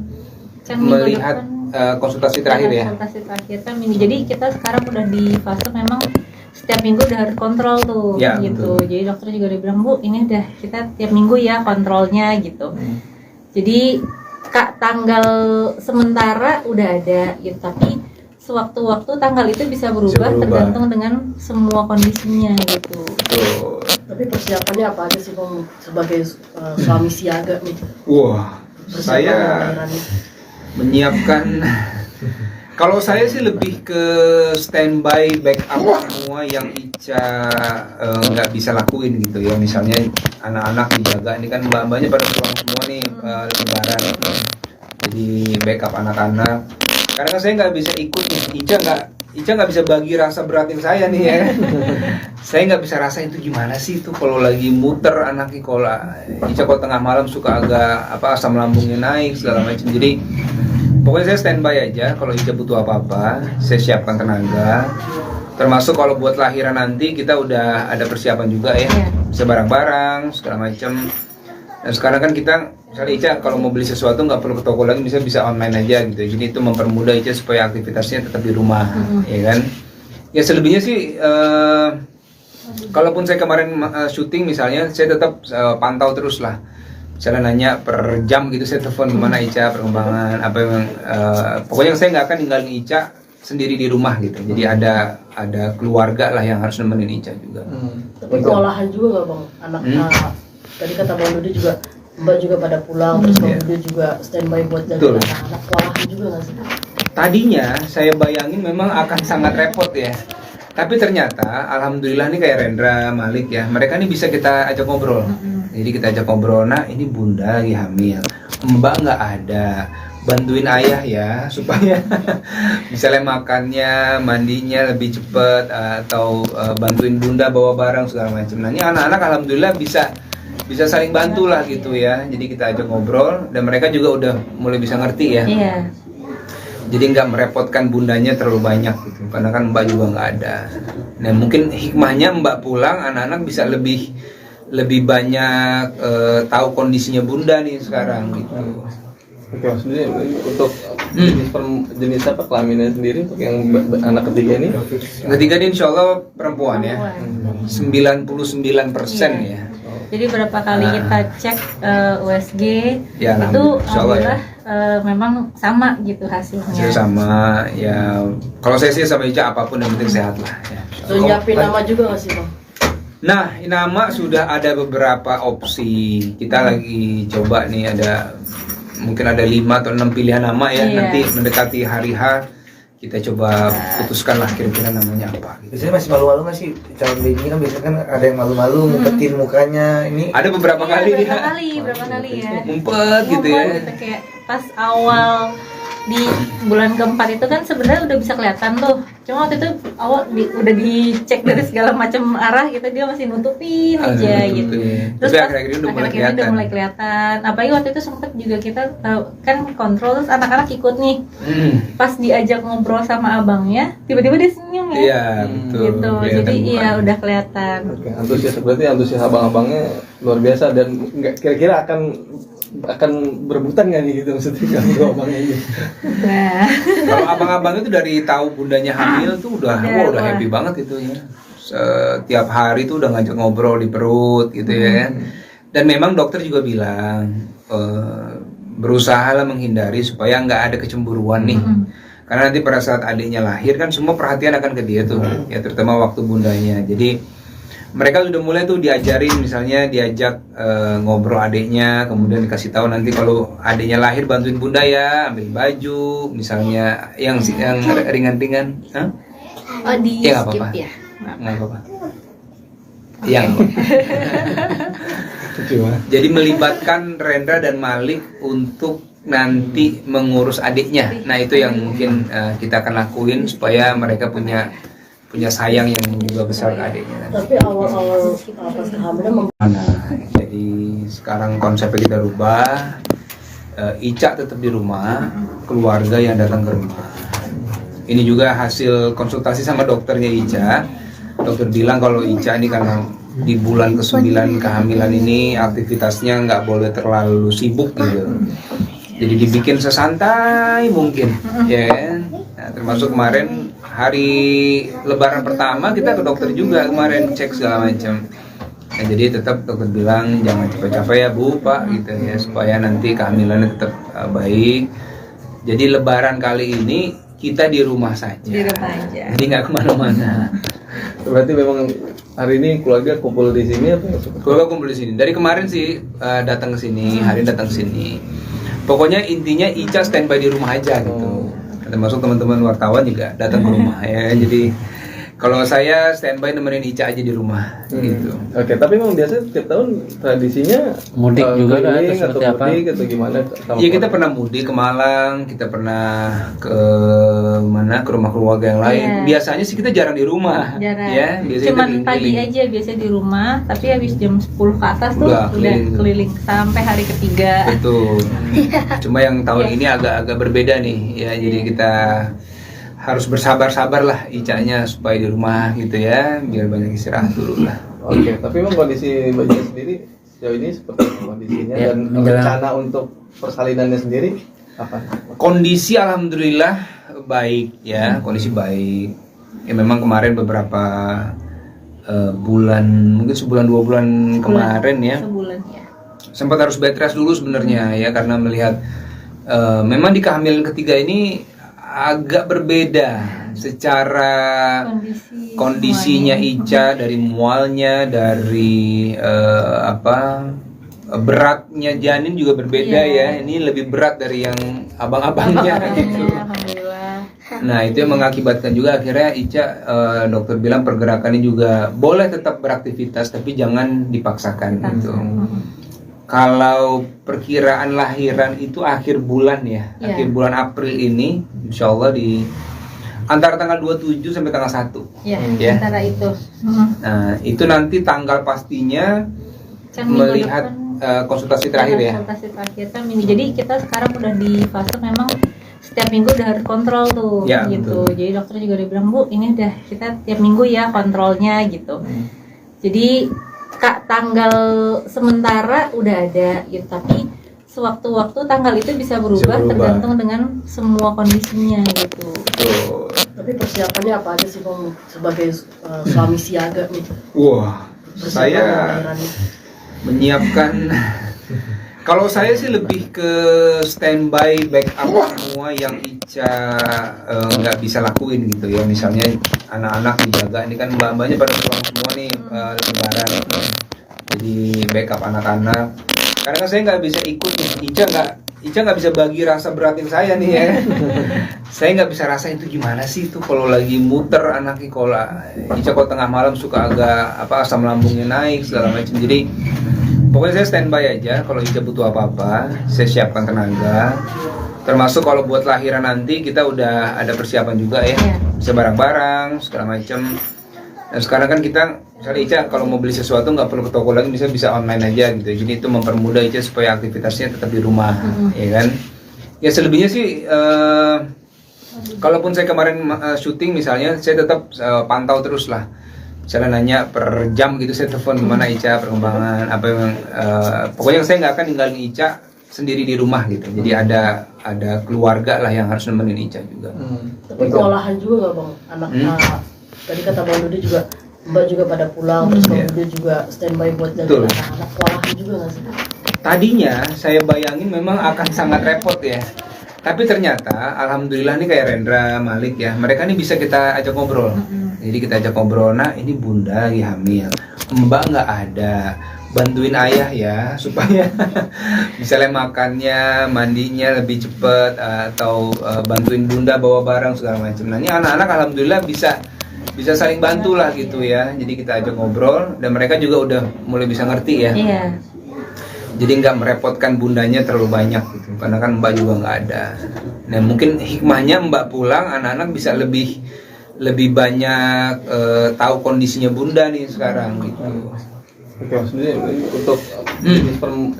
Kan minggu melihat depan konsultasi terakhir ya. konsultasi terakhir kan minggu. Jadi kita sekarang udah di fase memang setiap minggu udah harus kontrol tuh Ya, gitu. betul. Jadi dokter juga udah bilang, Bu, ini udah kita tiap minggu ya kontrolnya gitu. Jadi tanggal sementara udah ada gitu, tapi sewaktu-waktu tanggal itu bisa berubah, berubah. tergantung dengan semua kondisinya gitu. Betul. Tapi persiapannya apa aja sih Bang sebagai suami siaga nih? Wah, Persiapan saya lahiran ini. menyiapkan. Kalau saya sih lebih ke standby backup semua yang Ica nggak bisa lakuin gitu ya. Misalnya anak-anak dijaga, ini kan mbak-mbaknya pada pulang semua nih lebaran. Jadi backup anak-anak. Karena kan saya nggak bisa ikut nih. Ica nggak bisa bagi rasa beratin saya nih ya. Saya nggak bisa rasain itu gimana sih itu kalau lagi muter anaknya, kalau Ica kalau tengah malam suka agak asam lambungnya naik segala macam. Jadi pokoknya saya standby aja, kalau Ica butuh apa-apa, saya siapkan tenaga. Termasuk kalau buat lahiran nanti kita udah ada persiapan juga ya, Iya. bisa barang-barang segala macam. Dan sekarang kan kita, misalnya Ica kalau mau beli sesuatu nggak perlu ke toko lagi, bisa online aja gitu. Jadi itu mempermudah Ica supaya aktivitasnya tetap di rumah, ya kan? Ya selebihnya sih, kalaupun saya kemarin syuting misalnya, saya tetap pantau terus lah. Misalnya nanya per jam gitu, saya telepon gimana Ica perkembangan apa yang pokoknya saya nggak akan ninggalin Ica sendiri di rumah gitu. Jadi ada keluarga lah yang harus nemenin Ica juga. Tapi kewalahan juga nggak Bang? Anak tadi kata Bang Dudi juga Mbak juga pada pulang, terus Bang Iya. Dudi juga standby buat Betul. jaga anak-anak. Kewalahan juga nggak sih? Tadinya saya bayangin memang akan sangat repot ya. Tapi ternyata alhamdulillah nih kayak Rendra, Malik ya, mereka nih bisa kita ajak ngobrol. Jadi kita ajak ngobrol, nah ini bunda lagi hamil, mbak nggak ada, bantuin ayah ya supaya misalnya makannya, mandinya lebih cepet, atau bantuin bunda bawa barang segala macam. Nah ini anak-anak alhamdulillah bisa saling bantu lah gitu ya. Jadi kita ajak ngobrol dan mereka juga udah mulai bisa ngerti ya. Iya. Jadi nggak merepotkan bundanya terlalu banyak gitu, karena kan mbak juga nggak ada. Nah mungkin hikmahnya mbak pulang, anak-anak bisa lebih banyak tahu kondisinya bunda nih sekarang gitu. Oke, maksudnya untuk jenis apa kelaminnya sendiri untuk yang anak ketiga ini? Ketiga ini insya Allah perempuan ya, 99% ya. Jadi berapa kali kita cek USG Ya, itu insya Allah ya. alhamdulillah memang sama gitu hasilnya. Hasil sama ya. Kalau saya sih sama Ica apapun yang penting sehat lah. Ya. Udah nyiapin nama juga nggak sih Bang? Nah, nama sudah ada beberapa opsi. Kita lagi coba nih, ada mungkin ada 5 atau 6 pilihan nama ya. Iya. Nanti mendekati hari H kita coba putuskan lah kira-kira namanya apa gitu. Biasanya masih malu-malu nggak sih calon baby kan, biasanya kan ada yang malu-malu ngumpetin mukanya. Ini Ada beberapa Iya, kali berapa dia kali ya. ngumpet gitu ya. Ngumpet gitu, kayak pas awal di bulan keempat itu kan sebenarnya udah bisa kelihatan tuh. Cuma waktu itu awal udah dicek dari segala macam arah gitu, dia masih nutupin aja gitu. Terus tapi pas akhir-akhir ini udah mulai kelihatan. Apalagi waktu itu sempet juga kita kan kontrol, terus anak-anak ikut nih. Pas diajak ngobrol sama abangnya, tiba-tiba dia senyum ya. Iya, betul. Gitu. Kelihatan Jadi iya mukanya. udah kelihatan. Oke, antusias berarti antusias abang-abangnya luar biasa dan nggak kira-kira akan berebutan nggak nih gitu maksudnya kalau abangnya ini. Nah, Kalau abang-abang itu dari tahu bundanya hamil tuh udah udah wah. happy banget gitu ya. Setiap hari tuh udah ngajak ngobrol di perut gitu ya. Dan memang dokter juga bilang berusaha lah menghindari supaya nggak ada kecemburuan nih. Karena nanti pada saat adiknya lahir kan semua perhatian akan ke dia tuh, ya terutama waktu bundanya. Jadi mereka sudah mulai tuh diajarin, misalnya diajak ngobrol adiknya, kemudian dikasih tahu nanti kalau adiknya lahir bantuin bunda ya, ambil baju, misalnya yang ringan-ringan. Hah? oh di Ya, nggak skip apa-apa. ya. Nggak apa-apa. Yang jadi melibatkan Rendra dan Malik untuk nanti mengurus adiknya. Nah itu yang mungkin kita akan lakuin supaya mereka punya sayang yang juga besar ke adiknya. Tapi awal-awal pas kehamilan Jadi sekarang konsepnya kita rubah. Ica tetap di rumah, keluarga yang datang ke rumah. Ini juga hasil konsultasi sama dokternya Ica. Dokter bilang kalau Ica ini karena di bulan ke-9 kehamilan ini aktivitasnya nggak boleh terlalu sibuk gitu. Jadi dibikin sesantai mungkin, ya kan? Nah, termasuk kemarin hari Lebaran pertama kita ke dokter juga kemarin cek segala macam. Nah, jadi tetap dokter bilang jangan capek-capek ya Bu, Pak gitu ya supaya nanti kehamilannya tetap baik. Jadi Lebaran kali ini kita di rumah saja. Di rumah aja. Jadi nggak kemana-mana. Berarti memang hari ini keluarga kumpul di sini apa? Keluarga kumpul di sini. Dari kemarin sih datang ke sini, hari ini datang ke sini. Pokoknya intinya Ica standby di rumah aja gitu. Termasuk teman-teman wartawan juga datang ke rumah ya. Jadi kalau saya standby nemenin Ica aja di rumah gitu. Oke, tapi memang biasa tiap tahun tradisinya Mudik juga kan, keliling atau atau seperti apa? mudik atau gimana? Iya kita pernah mudik ke Malang, kita pernah ke mana ke rumah keluarga yang lain. Iya. Biasanya sih kita jarang di rumah. Jarang. Ya, biasanya Cuman kita pagi keliling. aja biasa di rumah, tapi habis jam 10 ke atas tuh Udah udah keliling. keliling sampai hari ketiga. Betul. Cuma yang tahun ini agak-agak berbeda nih ya. Jadi kita harus bersabar-sabar lah Icanya supaya di rumah gitu ya, biar banyak istirahat dulu lah. Oke, tapi memang kondisi Mbak Jen sendiri sejauh ini seperti apa kondisinya Ya, dan menjelang- rencana untuk persalinannya sendiri apa? Kondisi alhamdulillah baik ya, kondisi baik. Ya memang kemarin beberapa bulan, mungkin sebulan 2 bulan kemarin ya, Sebulan ya. sempat harus bed rest dulu sebenarnya ya karena melihat memang di kehamilan ketiga ini agak berbeda secara kondisinya Ica, dari mualnya, dari beratnya janin juga berbeda ya. Ini lebih berat dari yang abang-abangnya gitu. Alhamdulillah. Nah itu yang mengakibatkan juga akhirnya Ica dokter bilang pergerakannya juga boleh tetap beraktivitas tapi jangan dipaksakan gitu. Kalau perkiraan lahiran itu akhir bulan ya, Iya. akhir bulan April ini, insya Allah di antara tanggal 27 sampai tanggal 1. Ya, Ya. antara itu. Nah itu nanti tanggal pastinya Kan minggu melihat depan konsultasi terakhir ya. konsultasi terakhir kan minggu. Jadi kita sekarang udah di fase memang setiap minggu udah harus kontrol tuh Ya, gitu. betul. Jadi dokter juga udah bilang, Bu, ini udah kita tiap minggu ya kontrolnya gitu. Jadi tanggal sementara udah ada gitu, tapi sewaktu-waktu tanggal itu bisa berubah, berubah. tergantung dengan semua kondisinya gitu. Tuh. tapi persiapannya apa aja sih Bang sebagai suami siaga nih? Wah, Persiapan saya lahiran nih. menyiapkan. Kalau saya sih lebih ke standby backup semua yang Ica nggak bisa lakuin gitu ya. Misalnya anak-anak dijaga, ini kan mbak-mbaknya pada pulang semua nih lebaran. Jadi backup anak-anak. Karena kan saya nggak bisa ikut nih. Ica nggak bisa bagi rasa beratin saya nih ya. Saya nggak bisa rasain itu gimana sih itu kalau lagi muter anaknya, kalau Ica kalau tengah malam suka agak asam lambungnya naik segala macam. Jadi pokoknya saya standby aja, kalau Ica butuh apa-apa, saya siapkan tenaga. Termasuk kalau buat lahiran nanti kita udah ada persiapan juga ya, Iya. bisa barang-barang segala macam. Dan sekarang kan kita misalnya Ica kalau mau beli sesuatu nggak perlu ke toko lagi, bisa online aja gitu. Jadi itu mempermudah Ica supaya aktivitasnya tetap di rumah, ya kan? Ya selebihnya sih, kalaupun saya kemarin syuting misalnya, saya tetap pantau terus lah. Misalnya nanya per jam gitu, saya telepon gimana Ica perkembangan, apa yang pokoknya saya nggak akan ninggalin Ica sendiri di rumah gitu. Jadi ada keluarga lah yang harus nemenin Ica juga. Tapi kewalahan juga nggak bang? Anak tadi kata Bang Dudi juga, Mbak juga pada pulang, terus Bang Dudi juga standby buat jaga anak-anak. Kewalahan juga nggak sih? Tadinya saya bayangin memang akan sangat repot ya. Tapi ternyata alhamdulillah nih kayak Rendra, Malik ya, mereka nih bisa kita ajak ngobrol. Jadi kita ajak ngobrol, nah ini bunda lagi hamil, Mbak nggak ada, bantuin ayah ya supaya misalnya makannya, mandinya lebih cepet, atau bantuin bunda bawa barang segala macam. Nah ini anak-anak alhamdulillah bisa saling bantu lah gitu ya. Jadi kita ajak ngobrol dan mereka juga udah mulai bisa ngerti ya. Iya. Jadi nggak merepotkan bundanya terlalu banyak gitu, karena kan Mbak juga nggak ada. Nah mungkin hikmahnya Mbak pulang, anak-anak bisa lebih banyak tahu kondisinya bunda nih sekarang gitu. Oke, maksudnya untuk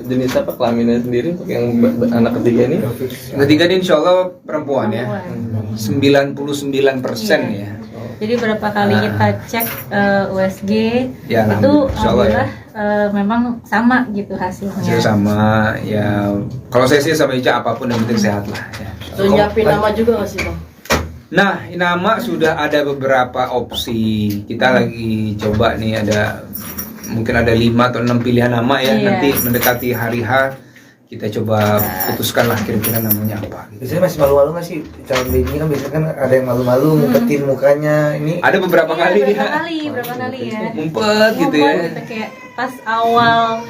jenis apa kelaminnya sendiri untuk yang anak ketiga ini? Ketiga ini insya Allah perempuan ya, 99% ya. Jadi berapa kali kita cek USG Ya, itu insya Allah ya. Memang sama gitu hasilnya. Hasil sama ya. Kalau saya sih sama Ica apapun yang penting sehat lah. Ya. Udah nyiapin nama juga nggak sih bang? Nah, nama sudah ada beberapa opsi. Kita lagi coba nih, mungkin ada 5 atau 6 pilihan nama ya. Iya. Nanti mendekati hari H kita coba putuskan lah kira-kira namanya apa. Biasanya masih malu-malu nggak sih calon baby kan, biasanya kan ada yang malu-malu ngumpetin mukanya ini. Ada beberapa kali dia Berapa kali ya? ngumpet gitu ya. Gitu, kayak pas awal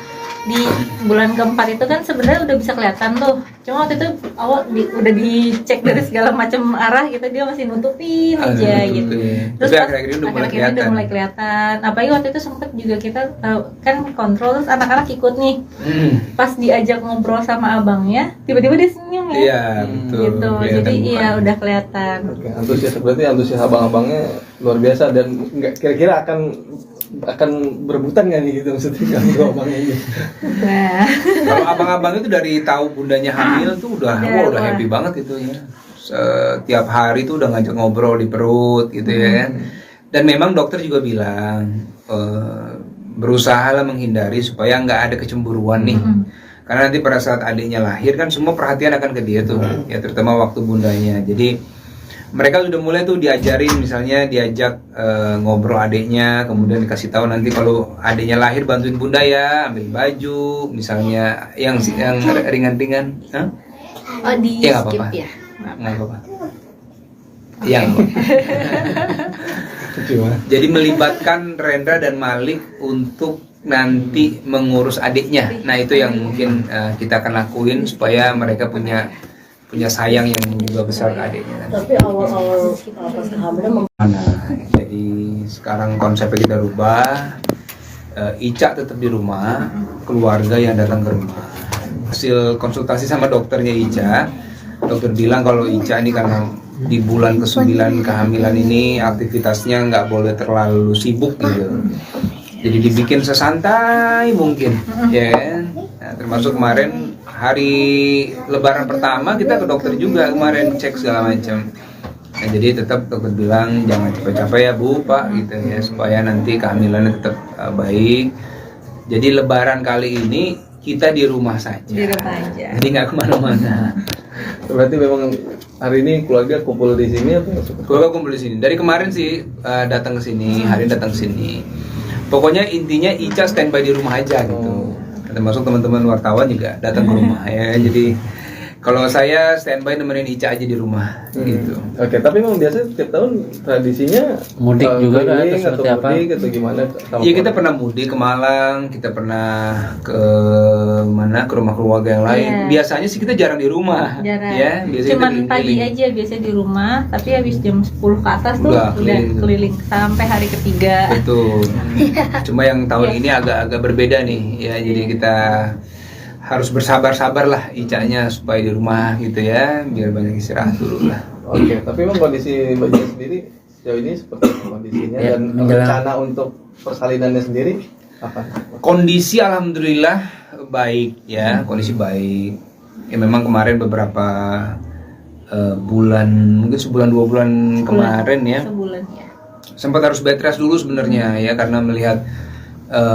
di bulan keempat itu kan sebenarnya udah bisa kelihatan tuh. Cuma waktu itu awal udah dicek dari segala macam arah gitu, dia masih nutupin aja gitu. Terus Tapi pas akhir-akhir ini udah mulai akhir-akhir ini kelihatan. udah mulai kelihatan. Apalagi waktu itu sempet juga kita kan kontrol, terus anak-anak ikut nih. Pas diajak ngobrol sama abangnya, tiba-tiba dia senyum ya. Iya, betul. Gitu. Kelihatan Jadi mukanya. iya udah kelihatan. Oke, antusias abang-abangnya luar biasa dan nggak kira-kira akan berebutan nggak nih gitu maksudnya kalau abangnya ini? Nah, Kalau abang-abang itu dari tahu bundanya hamil tuh udah happy banget gitu ya. Setiap hari tuh udah ngajak ngobrol di perut gitu ya. Dan memang dokter juga bilang berusahalah menghindari supaya nggak ada kecemburuan nih. Karena nanti pada saat adiknya lahir kan semua perhatian akan ke dia tuh, ya terutama waktu bundanya. Jadi mereka sudah mulai tuh diajak ngobrol adiknya, kemudian dikasih tahu nanti kalau adiknya lahir bantuin bunda ya, ambil baju, misalnya yang ringan-ringan. Hah? oh di Ya, nggak skip apa-apa. ya. Nggak apa-apa. Yang jadi melibatkan Rendra dan Malik untuk nanti mengurus adiknya. Nah itu yang mungkin kita akan lakuin supaya mereka punya sayang yang juga besar ke adiknya. Tapi awal-awal pas kehamilan Jadi sekarang konsepnya kita rubah. Ica tetap di rumah, keluarga yang datang ke rumah. Hasil konsultasi sama dokternya Ica, dokter bilang kalau Ica ini karena di bulan ke-9 kehamilan ini aktivitasnya nggak boleh terlalu sibuk gitu. Jadi dibikin sesantai mungkin, ya kan? Nah, termasuk kemarin hari Lebaran pertama kita ke dokter juga kemarin cek segala macam. Nah, jadi tetap dokter bilang jangan capek-capek ya Bu, Pak gitu ya supaya nanti kehamilannya tetap baik. Jadi Lebaran kali ini kita di rumah saja. Di rumah aja. Jadi nggak kemana-mana. Berarti memang hari ini keluarga kumpul di sini atau Keluarga kumpul di sini. Dari kemarin sih datang ke sini, hari ini datang ke sini. Pokoknya intinya Ica standby di rumah aja gitu. Termasuk teman-teman wartawan juga datang ke rumah ya. Jadi kalau saya standby nemenin Ica aja di rumah gitu. Oke, tapi memang biasa setiap tahun tradisinya Mudik juga kan, keliling atau seperti apa? mudik atau gimana? Iya kita pernah mudik ke Malang, kita pernah ke rumah keluarga yang lain. Iya. Biasanya sih kita jarang di rumah. Jarang. Ya, biasanya Cuman kita pagi keliling. aja biasanya di rumah, tapi habis jam 10 ke atas tuh Udah udah keliling. keliling sampai hari ketiga. Betul. Cuma yang tahun ini agak-agak berbeda nih ya. Jadi kita harus bersabar-sabar lah Ica-nya supaya di rumah gitu ya, biar banyak istirahat dulu lah. Oke, tapi memang kondisi Mbak Ica sendiri sejauh ini seperti apa kondisinya Ya, dan menjelang- rencana untuk persalinannya sendiri apa? Kondisi alhamdulillah baik ya, kondisi baik. Ya memang kemarin beberapa bulan, mungkin sebulan 2 bulan kemarin ya, Sebulan ya. sempat harus bed rest dulu sebenarnya ya, karena melihat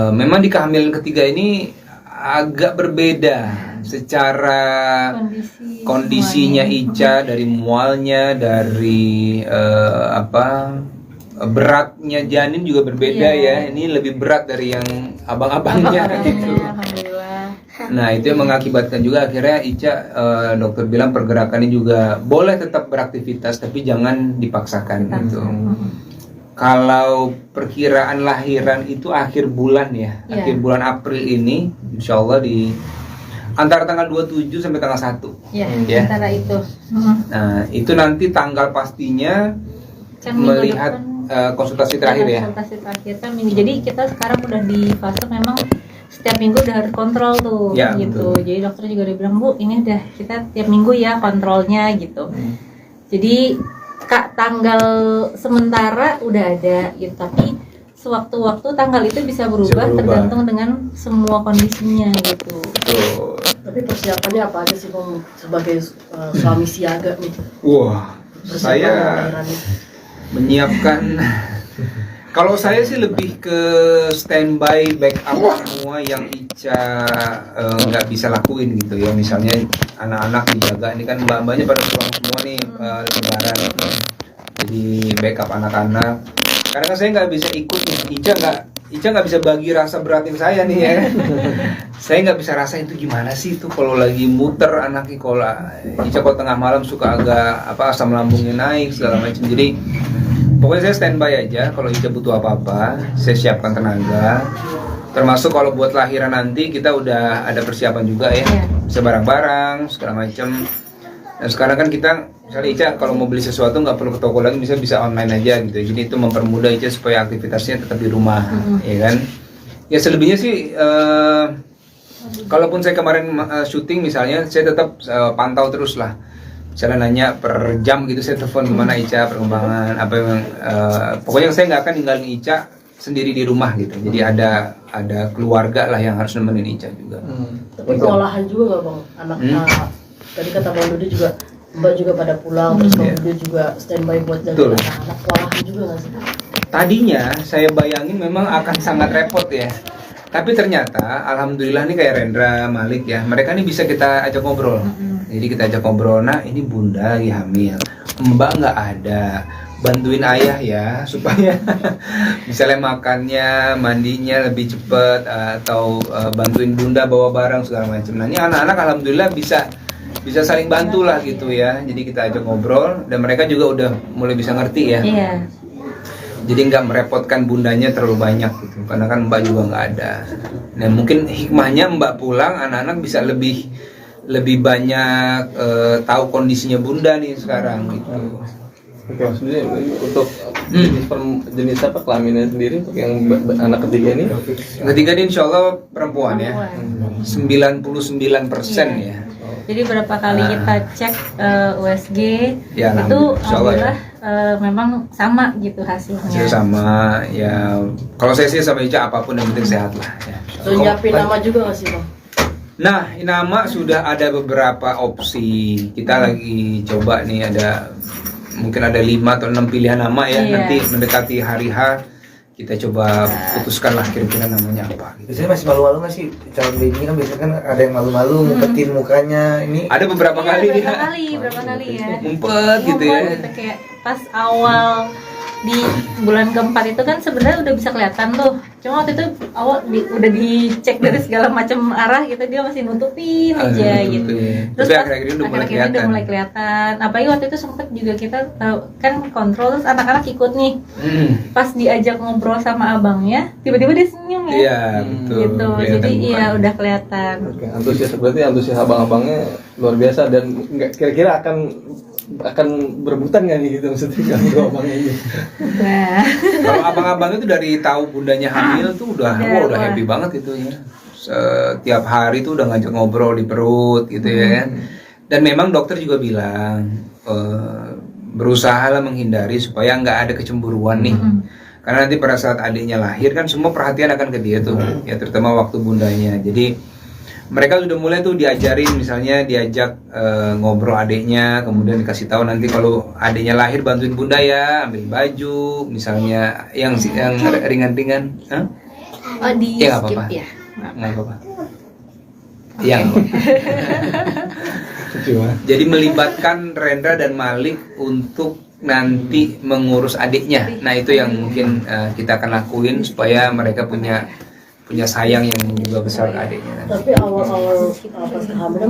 memang di kehamilan ketiga ini agak berbeda secara kondisinya Ica, dari mualnya, dari beratnya janin juga berbeda ya. Ini lebih berat dari yang abang-abangnya gitu. Alhamdulillah. Nah itu yang mengakibatkan juga akhirnya Ica, dokter bilang pergerakannya juga boleh tetap beraktivitas tapi jangan dipaksakan gitu. Kalau perkiraan lahiran itu akhir bulan ya, Iya. akhir bulan April ini, insya Allah di antara tanggal 27 sampai tanggal 1. Ya, Ya. antara itu. Nah itu nanti tanggal pastinya Kan minggu melihat depan konsultasi terakhir ya. konsultasi terakhir kan minggu. Jadi kita sekarang udah di fase memang setiap minggu udah harus kontrol tuh Ya, gitu. betul. Jadi dokter juga udah bilang, Bu, ini udah kita tiap minggu ya kontrolnya gitu. Jadi Kak, tanggal sementara udah ada gitu, tapi sewaktu-waktu tanggal itu bisa berubah, berubah. tergantung dengan semua kondisinya gitu. Betul. Tapi persiapannya apa aja sih Bang sebagai suami siaga nih? Wah, Persiapan saya lahiran ini. menyiapkan. Kalau saya sih lebih ke standby, backup semua yang Ica nggak bisa lakuin gitu ya. Misalnya anak-anak dijaga, ini kan mbak-mbaknya pada pulang semua nih lebaran. Jadi backup anak-anak. Karena kan saya nggak bisa ikut nih, Ica nggak bisa bagi rasa beratin saya nih ya. Saya nggak bisa rasain itu gimana sih itu kalau lagi muter anaknya, kalau Ica kalau tengah malam suka agak asam lambungnya naik segala macam. Jadi pokoknya saya standby aja, kalau Ica butuh apa-apa, saya siapkan tenaga. Termasuk kalau buat lahiran nanti kita udah ada persiapan juga ya, Iya. bisa barang-barang segala macam. Dan sekarang kan kita, misalnya Ica kalau mau beli sesuatu nggak perlu ke toko lagi, bisa online aja gitu. Jadi itu mempermudah Ica supaya aktivitasnya tetap di rumah, ya kan? Ya selebihnya sih, kalaupun saya kemarin syuting misalnya, saya tetap pantau terus lah. Misalnya nanya per jam gitu, saya telepon gimana Ica perkembangan apa yang pokoknya saya nggak akan ninggalin Ica sendiri di rumah gitu. Jadi ada keluarga lah yang harus nemenin Ica juga. Tapi kewalahan juga nggak Bang? Anak tadi kata Bang Dudi juga Mbak juga pada pulang, terus Bang Dudi juga standby buat Betul. jaga anak-anak. Kewalahan juga nggak sih? Tadinya saya bayangin memang akan sangat repot ya. Tapi ternyata alhamdulillah nih kayak Rendra, Malik ya, mereka nih bisa kita ajak ngobrol. Jadi kita ajak ngobrol, nah ini bunda lagi hamil, mbak nggak ada, bantuin ayah ya supaya misalnya makannya, mandinya lebih cepet, atau bantuin bunda bawa barang segala macam. Nah ini anak-anak alhamdulillah bisa saling bantu lah gitu ya. Jadi kita ajak ngobrol dan mereka juga udah mulai bisa ngerti ya. Iya. Jadi nggak merepotkan bundanya terlalu banyak gitu, karena kan mbak juga nggak ada. Nah mungkin hikmahnya mbak pulang, anak-anak bisa lebih banyak tahu kondisinya bunda nih sekarang gitu. Oke, maksudnya untuk jenis apa kelaminnya sendiri untuk yang anak ketiga ini? Ketiga ini insya Allah perempuan ya, 99% ya. Jadi berapa kali kita cek USG Ya, itu insya Allah ya. alhamdulillah memang sama gitu hasilnya. Hasil sama ya. Kalau saya sih sama Ica apapun yang penting sehat lah. Ya. Terus nyiapin nama juga nggak sih Bang? Nah, nama sudah ada beberapa opsi. Kita lagi coba nih, ada mungkin ada 5 atau 6 pilihan nama ya. Iya. Nanti mendekati hari H kita coba putuskan lah kira-kira namanya apa gitu. Biasanya masih malu-malu nggak sih calon baby kan, biasanya kan ada yang malu-malu ngumpetin mukanya ini. Ada beberapa Iya, kali dia berapa kali ya. ngumpet gitu ya. Ngumpet gitu, kayak pas awal di bulan keempat itu kan sebenarnya udah bisa kelihatan tuh. Cuma waktu itu awal udah dicek dari segala macam arah gitu, dia masih nutupin aja gitu. Tapi pas akhir-akhir ini udah mulai akhir-akhir ini kelihatan. udah mulai kelihatan. Apalagi waktu itu sempet juga kita kan kontrol, terus anak-anak ikut nih. Pas diajak ngobrol sama abangnya, tiba-tiba dia senyum ya. Iya, betul. Gitu. Kelihatan Jadi bukan. iya udah kelihatan. Oke, antusias abang-abangnya luar biasa dan nggak kira-kira akan berebutan nggak nih gitu maksudnya kalau abangnya ini? Nah, Kalau abang-abang itu dari tahu bundanya hamil tuh udah Udah, udah wah. happy banget itu ya. setiap hari tuh udah ngajak ngobrol di perut gitu ya. Dan memang dokter juga bilang berusaha lah menghindari supaya nggak ada kecemburuan nih. Karena nanti pada saat adiknya lahir kan semua perhatian akan ke dia tuh, ya terutama waktu bundanya. Jadi mereka sudah mulai tuh diajarin, misalnya diajak ngobrol adiknya, kemudian dikasih tahu nanti kalau adiknya lahir bantuin bunda ya, ambil baju, misalnya yang ringan-ringan. Hah? Oh, di Ya, nggak skip apa-apa. ya. Nggak apa-apa. Yang jadi melibatkan Rendra dan Malik untuk nanti mengurus adiknya. Nah itu yang mungkin kita akan lakuin supaya mereka punya sayang yang juga besar ke adiknya. Tapi awal-awal pas kehamilan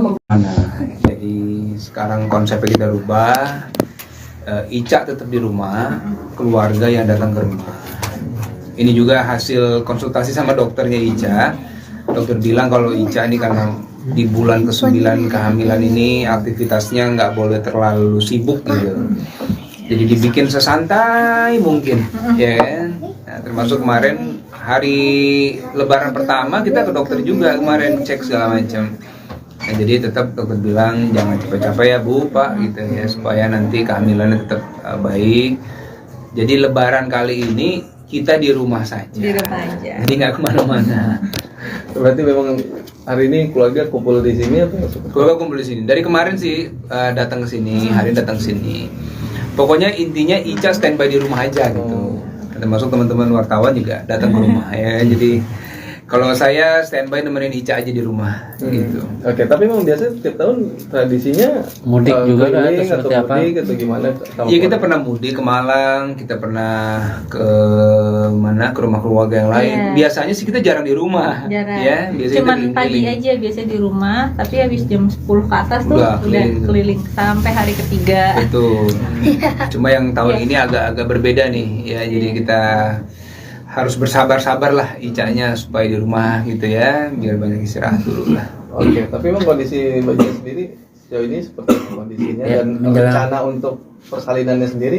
Jadi sekarang konsepnya kita rubah. Ica tetap di rumah, keluarga yang datang ke rumah. Ini juga hasil konsultasi sama dokternya Ica. Dokter bilang kalau Ica ini karena di bulan ke-9 kehamilan ini aktivitasnya nggak boleh terlalu sibuk gitu. Jadi dibikin sesantai mungkin, ya kan? Nah, termasuk kemarin hari Lebaran pertama kita ke dokter juga kemarin cek segala macam. Nah, jadi tetap dokter bilang jangan capek-capek ya Bu, Pak gitu ya supaya nanti kehamilannya tetap baik. Jadi Lebaran kali ini kita di rumah saja. Di rumah aja. Jadi nggak kemana-mana. Berarti memang hari ini keluarga kumpul di sini atau Keluarga kumpul di sini. Dari kemarin sih datang ke sini, hari ini datang ke sini. Pokoknya intinya Ica standby di rumah aja gitu. Termasuk teman-teman wartawan juga datang ke rumah ya. Jadi kalau saya standby nemenin Ica aja di rumah gitu. Oke, tapi memang biasanya setiap tahun tradisinya Mudik juga kan, keliling atau seperti apa? mudik atau gimana? Iya kita pernah mudik ke Malang, kita pernah ke mana ke rumah keluarga yang lain. Iya. Biasanya sih kita jarang di rumah, Jarang. ya. Biasanya Cuman kita pagi keliling. aja biasanya di rumah, tapi habis jam 10 ke atas tuh Udah udah keliling. keliling sampai hari ketiga. Betul. Cuma yang tahun ini agak-agak berbeda nih, ya. Jadi kita harus bersabar-sabar lah Icanya supaya di rumah gitu ya, biar banyak istirahat dulu lah. Oke, tapi memang kondisi Mbak Cia sendiri sejauh ini seperti apa kondisinya Ya, dan menjelang- rencana untuk persalinannya sendiri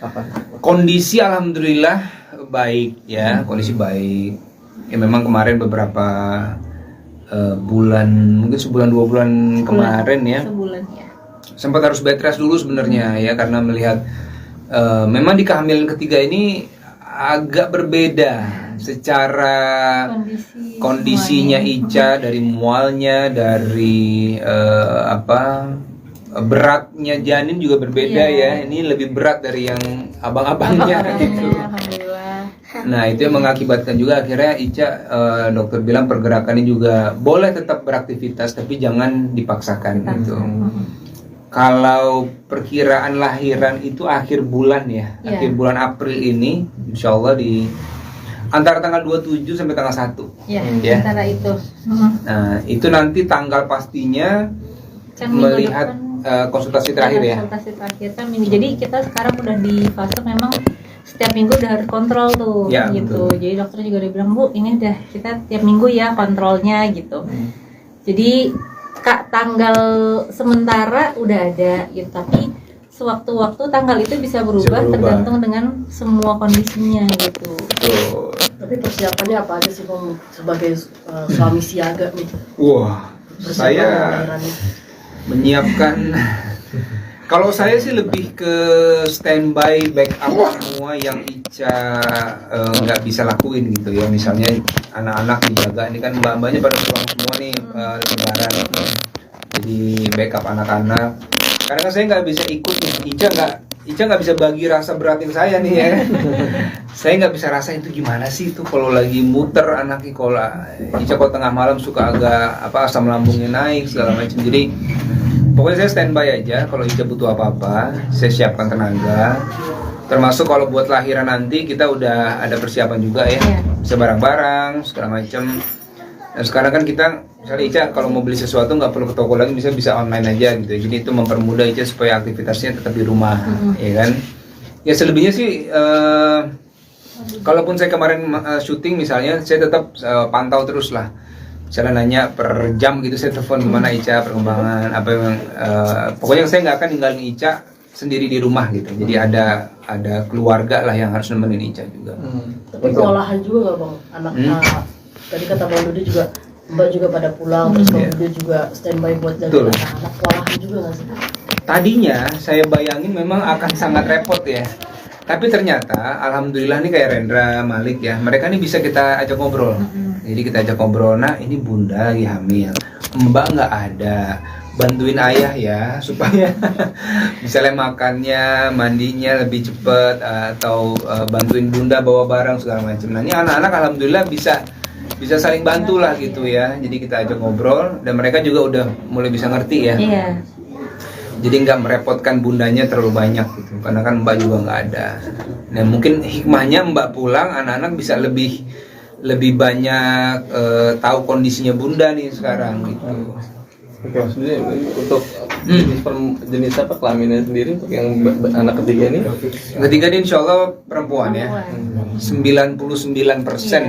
apa? Kondisi alhamdulillah baik ya, kondisi baik. Ya memang kemarin beberapa bulan, mungkin sebulan 2 bulan kemarin ya, Sebulan ya. sempat harus bed rest dulu sebenarnya ya karena melihat memang di kehamilan ketiga ini agak berbeda secara kondisinya Ica, dari mualnya, dari beratnya janin juga berbeda ya. Ini lebih berat dari yang abang-abangnya gitu. Alhamdulillah. Nah itu yang mengakibatkan juga akhirnya Ica dokter bilang pergerakannya juga boleh tetap beraktivitas tapi jangan dipaksakan gitu. Kalau perkiraan lahiran itu akhir bulan ya, Iya. akhir bulan April ini, insya Allah di antara tanggal 27 sampai tanggal 1. Ya, Ya. antara itu. Nah itu nanti tanggal pastinya Kan minggu melihat depan konsultasi terakhir ya. konsultasi terakhir kan minggu. Jadi kita sekarang udah di fase memang setiap minggu udah harus kontrol tuh Ya, gitu. betul. Jadi dokter juga udah bilang, Bu, ini udah kita tiap minggu ya kontrolnya gitu. Jadi Kak, tanggal sementara udah ada gitu, tapi sewaktu-waktu tanggal itu bisa berubah, berubah. tergantung dengan semua kondisinya gitu. Tuh. tapi persiapannya apa aja sih Bang sebagai suami siaga nih? Wah, Persiapan saya lahiran nih. menyiapkan. Kalau saya sih lebih ke standby backup semua yang Ica nggak bisa lakuin gitu ya. Misalnya anak-anak dijaga, ini kan mbak-mbaknya pada pulang semua nih lebaran. Jadi backup anak-anak. Karena kan saya nggak bisa ikut nih. Ica nggak bisa bagi rasa beratin saya nih ya. Saya nggak bisa rasain itu gimana sih itu kalau lagi muter anaknya, kalau Ica kalau tengah malam suka agak asam lambungnya naik segala macam. Jadi pokoknya saya standby aja, kalau Ica butuh apa-apa, saya siapkan tenaga. Termasuk kalau buat lahiran nanti kita udah ada persiapan juga ya, Iya. bisa barang-barang segala macam. Dan sekarang kan kita, misalnya Ica kalau mau beli sesuatu nggak perlu ke toko lagi, bisa online aja gitu. Jadi itu mempermudah Ica supaya aktivitasnya tetap di rumah, ya kan? Ya selebihnya sih, kalaupun saya kemarin syuting misalnya, saya tetap pantau terus lah. Misalnya nanya per jam gitu, saya telepon gimana Ica perkembangan apa yang pokoknya saya nggak akan ninggalin Ica sendiri di rumah gitu. Jadi ada keluarga lah yang harus nemenin Ica juga. Tapi kewalahan juga nggak Bang anak tadi kata Bang Dodi juga Mbak juga pada pulang, terus Bang Dude juga standby buat Betul. jagain anak-anak, kewalahan juga nggak sih? Tadinya saya bayangin memang akan sangat repot ya. Tapi ternyata alhamdulillah nih kayak Rendra, Malik ya, mereka nih bisa kita ajak ngobrol. Jadi kita ajak ngobrol, nah ini bunda lagi hamil, mbak nggak ada, bantuin ayah ya supaya misalnya makannya, mandinya lebih cepet, atau bantuin bunda bawa barang segala macam. Nah ini anak-anak alhamdulillah bisa saling bantu lah gitu ya. Jadi kita ajak ngobrol dan mereka juga udah mulai bisa ngerti ya. Iya. Jadi nggak merepotkan bundanya terlalu banyak gitu, karena kan mbak juga nggak ada. Nah mungkin hikmahnya mbak pulang, anak-anak bisa lebih banyak tahu kondisinya bunda nih sekarang gitu. Oke, maksudnya untuk jenis apa kelaminnya sendiri untuk yang anak ketiga ini? Ketiga ini insya Allah perempuan ya, 99%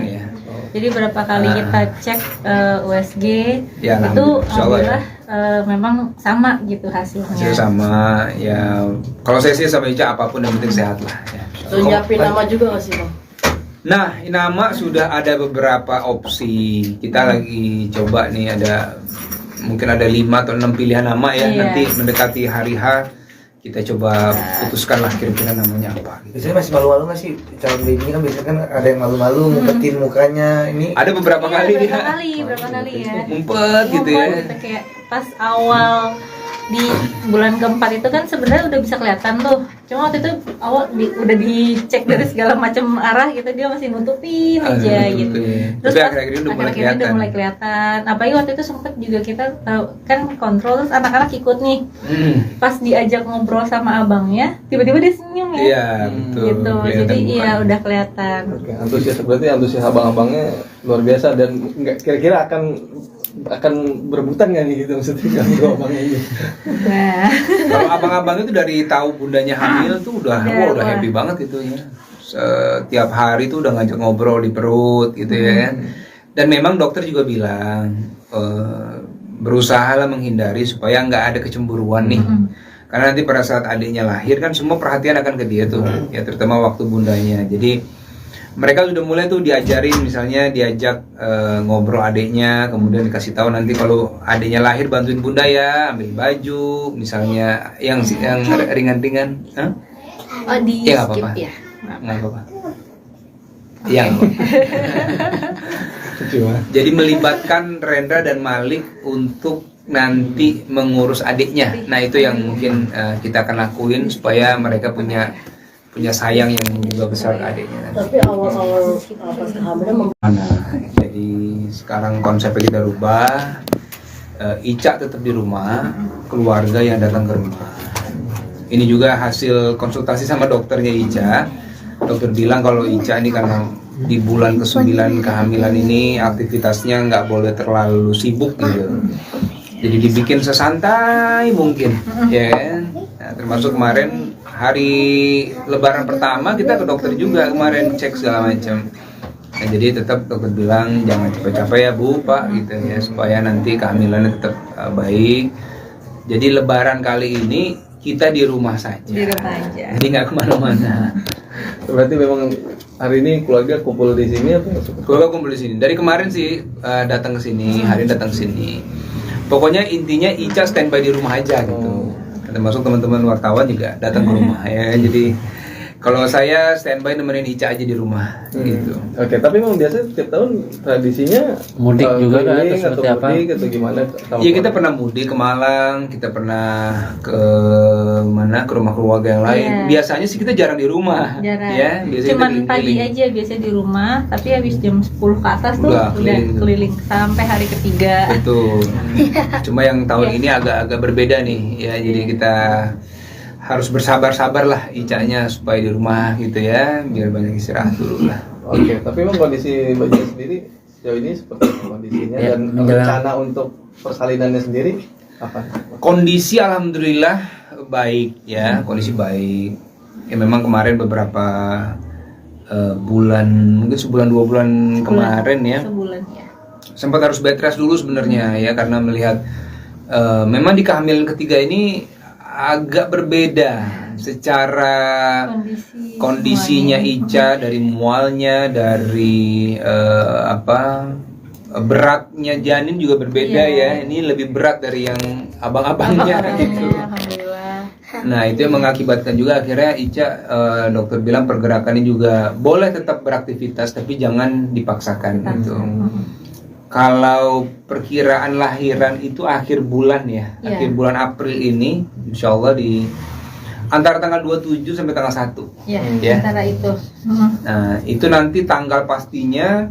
ya. Jadi berapa kali kita cek USG Ya, itu insya Allah ya. alhamdulillah memang sama gitu hasilnya. Hasil sama ya. Kalau saya sih sama Ica apapun yang penting sehat lah ya. Terus nyiapin nama juga nggak sih Bang? Nah, nama sudah ada beberapa opsi. Kita lagi coba nih, ada mungkin ada 5 atau 6 pilihan nama ya. Iya. Nanti mendekati hari H kita coba putuskan lah kira-kira namanya apa gitu. Biasanya masih malu-malu nggak sih calon baby kan, biasanya kan ada yang malu-malu ngumpetin mukanya ini. Ada beberapa Iya, kali dia berapa kali ya. ngumpet gitu ya. Ngumpet gitu, kayak pas awal di bulan keempat itu kan sebenarnya udah bisa kelihatan tuh. Cuma waktu itu awal udah dicek dari segala macam arah gitu, dia masih nutupin aja gitu. Tapi pas akhir-akhir ini udah mulai akhir-akhir ini kelihatan. udah mulai kelihatan. Apalagi waktu itu sempet juga kita tahu kan kontrol, terus anak-anak ikut nih. Pas diajak ngobrol sama abangnya, tiba-tiba dia senyum ya. Iya, betul. Gitu. Kelihatan Jadi iya mukanya. udah kelihatan. Oke, berarti antusias abang-abangnya luar biasa dan nggak kira-kira akan berebutan nggak nih gitu maksudnya kalau dua abangnya ini? Nah, Kalau abang-abang itu dari tahu bundanya hamil tuh udah Udah, happy banget gitu ya. Setiap hari tuh udah ngajak ngobrol di perut gitu ya. Dan memang dokter juga bilang berusaha lah menghindari supaya nggak ada kecemburuan nih. Karena nanti pada saat adiknya lahir kan semua perhatian akan ke dia tuh, ya terutama waktu bundanya. Jadi mereka sudah mulai tuh diajarin, misalnya diajak ngobrol adiknya, kemudian dikasih tahu nanti kalau adiknya lahir bantuin bunda ya, ambil baju, misalnya yang ringan-ringan. Hah? oh di Ya, nggak skip apa-apa. ya. Nggak apa-apa. Yang jadi melibatkan Rendra dan Malik untuk nanti mengurus adiknya. Nah itu yang mungkin kita akan lakuin supaya mereka punya sayang yang juga besar ke adiknya nanti. Tapi awal-awal pas kehamilan Jadi sekarang konsepnya kita rubah. Ica tetap di rumah, keluarga yang datang ke rumah. Ini juga hasil konsultasi sama dokternya Ica. Dokter bilang kalau Ica ini karena di bulan ke-9 kehamilan ini aktivitasnya nggak boleh terlalu sibuk gitu. Jadi dibikin sesantai mungkin, ya kan? Nah, termasuk kemarin hari Lebaran pertama kita ke dokter juga kemarin cek segala macam. Nah, jadi tetap dokter bilang jangan capek-capek ya Bu, Pak gitu ya, supaya nanti kehamilannya tetap baik. Jadi Lebaran kali ini kita di rumah saja. Di rumah aja. Jadi nggak kemana-mana. Berarti memang hari ini keluarga kumpul di sini apa? Keluarga kumpul di sini. Dari kemarin sih datang ke sini, hari ini datang ke sini. Pokoknya intinya Ica standby di rumah aja gitu. Termasuk teman-teman wartawan juga datang ke rumah ya. Jadi kalau saya standby nemenin Ica aja di rumah gitu. Oke, tapi memang biasa tiap tahun tradisinya Mudik juga kan, keliling atau seperti atau apa? mudik atau gimana? Iya kita pernah mudik ke Malang, kita pernah ke mana ke rumah keluarga yang lain. Iya. Biasanya sih kita jarang di rumah, Jarang. ya. Biasanya Cuman kita pagi keliling-keliling. aja biasanya di rumah, tapi habis jam 10 ke atas tuh Udah udah keliling. keliling sampai hari ketiga. Betul. Cuma yang tahun Iya. ini agak-agak berbeda nih, ya. Jadi kita harus bersabar-sabar lah Icanya supaya di rumah gitu ya, biar banyak istirahat dulu lah. Oke, tapi memang kondisi Mbak Jen sendiri sejauh ini seperti apa kondisinya Ya, dan menjelang- rencana untuk persalinannya sendiri apa? Kondisi alhamdulillah baik ya, kondisi baik. Ya memang kemarin beberapa bulan, mungkin sebulan 2 bulan kemarin ya, Sebulan ya. sempat harus bed rest dulu sebenarnya ya, karena melihat memang di kehamilan ketiga ini agak berbeda secara kondisinya semuanya. Ica, dari mualnya, dari beratnya janin juga berbeda ya. Ini lebih berat dari yang abang-abangnya gitu. Alhamdulillah. Nah itu yang mengakibatkan juga akhirnya Ica, dokter bilang pergerakannya juga boleh tetap beraktivitas tapi jangan dipaksakan gitu. Kalau perkiraan lahiran itu akhir bulan ya, akhir bulan April ini, insya Allah di antara tanggal 27 sampai tanggal 1. Ya, antara itu. Nah itu nanti tanggal pastinya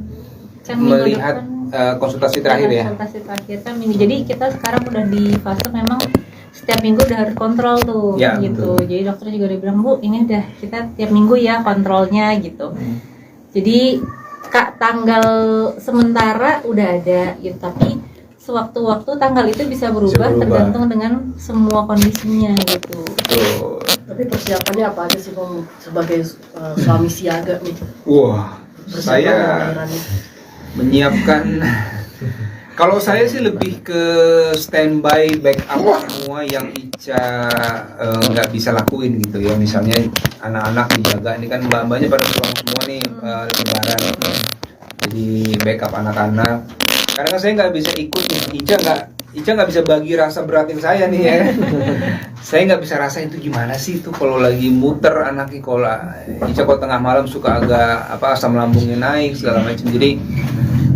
Kan minggu melihat depan konsultasi terakhir ya. konsultasi terakhir kan minggu. Jadi kita sekarang udah di fase memang setiap minggu udah harus kontrol tuh Ya, gitu. betul. Jadi dokter juga udah bilang, Bu, ini udah kita tiap minggu ya kontrolnya gitu. Jadi Kak, tanggal sementara udah ada gitu, tapi sewaktu-waktu tanggal itu bisa berubah tergantung dengan semua kondisinya gitu. Betul. Tapi persiapannya apa aja sih Bang sebagai suami siaga nih? Wah, Persiapan saya lahirannya. menyiapkan. Kalau saya sih lebih ke standby backup semua yang Ica nggak bisa lakuin gitu ya. Misalnya anak-anak dijaga, ini kan mbak-mbaknya pada pulang semua nih lebaran. Jadi backup anak-anak. Karena kan saya nggak bisa ikut nih. Ica nggak bisa bagi rasa beratin saya nih ya. Saya nggak bisa rasain itu gimana sih itu kalau lagi muter anaknya, kalau Ica kalau tengah malam suka agak asam lambungnya naik segala macam. Jadi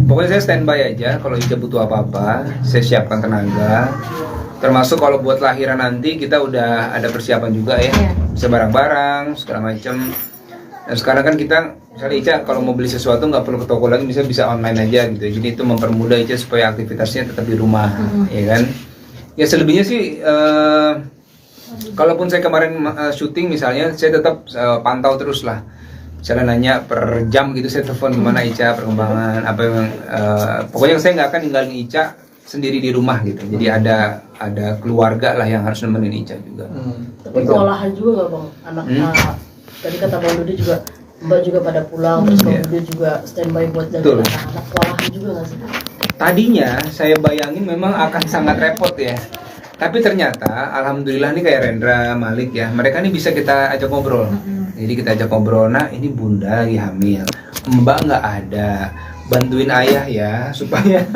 pokoknya saya standby aja, kalau Ica butuh apa-apa, saya siapkan tenaga. Termasuk kalau buat lahiran nanti kita udah ada persiapan juga ya, bisa barang-barang segala macam. Dan sekarang kan kita, misalnya Ica kalau mau beli sesuatu nggak perlu ke toko lagi, bisa online aja gitu. Jadi itu mempermudah Ica supaya aktivitasnya tetap di rumah, ya kan? Ya selebihnya sih, kalaupun saya kemarin syuting misalnya, saya tetap pantau terus lah. Misalnya nanya per jam gitu, saya telepon gimana Ica perkembangan apa yang pokoknya saya nggak akan ninggalin Ica sendiri di rumah gitu. Jadi ada keluarga lah yang harus nemenin Ica juga. Tapi kewalahan juga nggak Bang? Anak tadi kata Bang Dudi juga, Mbak juga pada pulang, terus Bang Dudi juga standby buat jaga anak-anak. Kewalahan juga nggak sih? Tadinya saya bayangin memang akan sangat repot ya. Tapi ternyata alhamdulillah nih kayak Rendra, Malik ya, mereka nih bisa kita ajak ngobrol. Jadi kita ajak ngobrol, nah ini bunda lagi hamil, mbak nggak ada, bantuin ayah ya supaya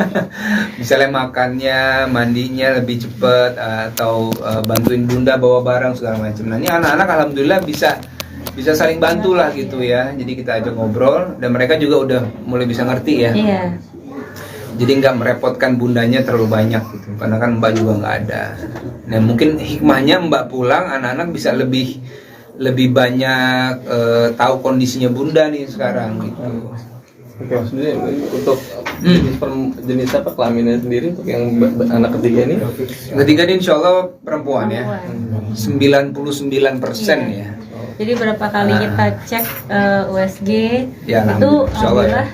misalnya makannya, mandinya lebih cepet, atau bantuin bunda bawa barang segala macam. Nah ini anak-anak alhamdulillah bisa saling bantu lah gitu ya. Jadi kita ajak ngobrol dan mereka juga udah mulai bisa ngerti ya. Iya. Jadi nggak merepotkan bundanya terlalu banyak gitu, karena kan mbak juga nggak ada. Nah mungkin hikmahnya mbak pulang, anak-anak bisa lebih banyak tahu kondisinya bunda nih sekarang gitu. Oke, maksudnya untuk jenis apa kelaminnya sendiri untuk yang anak ketiga ini? Ketiga ini insya Allah perempuan ya, 99% ya. Jadi berapa kali kita cek USG Ya, itu insya Allah ya. alhamdulillah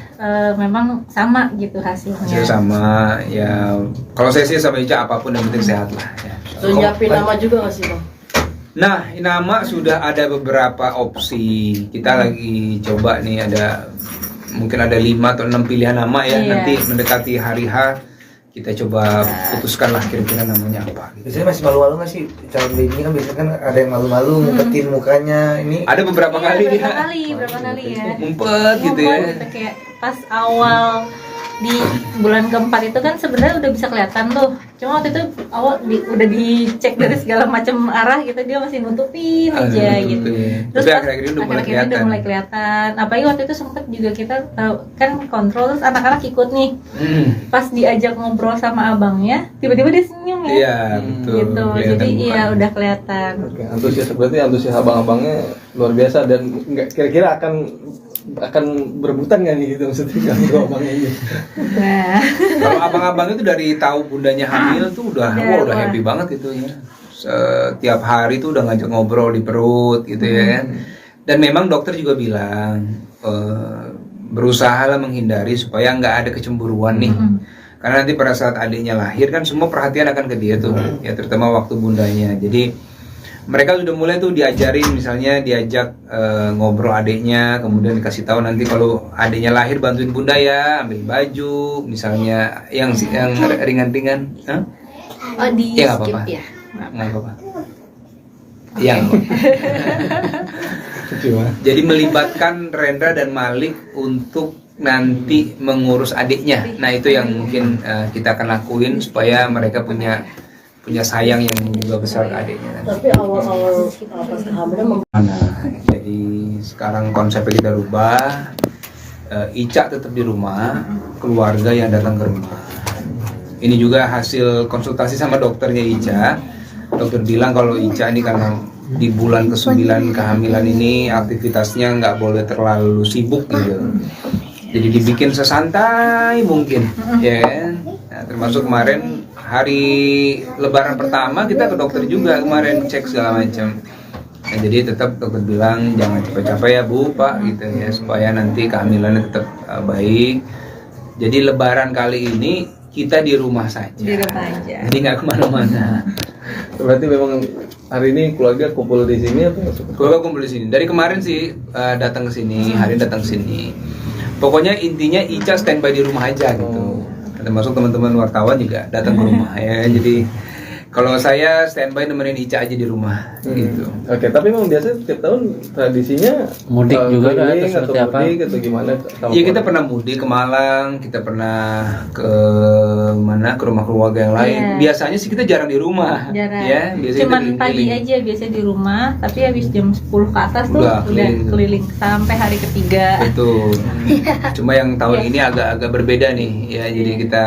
memang sama gitu hasilnya. Hasil sama ya. Kalau saya sih sama Ica apapun yang penting sehat lah. Ya. Terus nyiapin nama juga nggak sih Bang? Nah, nama sudah ada beberapa opsi. Kita lagi coba nih, mungkin ada 5 atau 6 pilihan nama ya. Nanti mendekati hari H kita coba putuskan lah kira-kira namanya apa. Biasanya masih malu-malu nggak sih calon baby kan, biasanya kan ada yang malu-malu ngumpetin mukanya ini. Ada beberapa kali dia berapa kali ya. ngumpet gitu ya. Gitu, kayak pas awal di bulan keempat itu kan sebenarnya udah bisa kelihatan tuh. Cuma waktu itu awal udah dicek dari segala macam arah gitu, dia masih nutupin aja gitu. Terus tapi pas akhir-akhir ini udah akhir-akhir udah mulai kelihatan. Apalagi waktu itu sempet juga kita tahu kan kontrol, terus anak-anak ikut nih. Pas diajak ngobrol sama abangnya, tiba-tiba dia senyum ya. Iya, betul. Gitu. Jadi iya udah kelihatan. Oke, antusias abang-abangnya luar biasa dan nggak kira-kira akan berebutan nggak nih gitu maksudnya kalau abangnya ini? Nah, Kalau abang-abang itu dari tahu bundanya hamil tuh udah happy banget gitu ya. Setiap hari tuh udah ngajak ngobrol di perut gitu ya. Dan memang dokter juga bilang berusahalah menghindari supaya nggak ada kecemburuan nih. Karena nanti pada saat adiknya lahir kan semua perhatian akan ke dia tuh, ya terutama waktu bundanya. Jadi mereka sudah mulai tuh diajarin, misalnya diajak ngobrol adiknya, kemudian dikasih tahu nanti kalau adiknya lahir bantuin bunda ya, ambil baju, misalnya yang ringan-ringan. Hah? oh di Ya, nggak skip apa-apa. ya. Nggak apa-apa. Yang jadi melibatkan Rendra dan Malik untuk nanti mengurus adiknya. Nah itu yang mungkin kita akan lakuin supaya mereka punya sayang yang juga besar ke adiknya. Tapi awal-awal pas kehamilan Jadi sekarang konsepnya kita rubah. Ica tetap di rumah, keluarga yang datang ke rumah. Ini juga hasil konsultasi sama dokternya Ica. Dokter bilang kalau Ica ini karena di bulan ke-9 kehamilan ini aktivitasnya nggak boleh terlalu sibuk gitu. Jadi dibikin sesantai mungkin, ya kan? Nah, termasuk kemarin hari Lebaran pertama kita ke dokter juga kemarin cek segala macam. Nah, jadi tetap dokter bilang jangan capek-capek ya Bu, Pak gitu ya supaya nanti kehamilannya tetap baik. Jadi Lebaran kali ini kita di rumah saja. Di rumah aja. Jadi nggak kemana-mana. Berarti memang hari ini keluarga kumpul di sini atau Keluarga kumpul di sini. Dari kemarin sih datang ke sini, hari ini datang ke sini. Pokoknya intinya Ica standby di rumah aja gitu. Termasuk teman-teman wartawan juga datang ke rumah ya. Jadi kalau saya standby nemenin Ica aja di rumah gitu. Oke, tapi memang biasa setiap tahun tradisinya Mudik juga kan, keliling atau seperti apa? mudik atau gimana? Iya kita pernah mudik ke Malang, kita pernah ke mana ke rumah keluarga yang lain. Iya. Biasanya sih kita jarang di rumah, Jarang. ya. Biasanya Cuman kita pagi keliling-keliling. aja biasa di rumah, tapi habis jam 10 ke atas tuh Udah udah keliling. keliling sampai hari ketiga. Betul. Cuma yang tahun Iya. ini agak-agak berbeda nih, ya. Jadi kita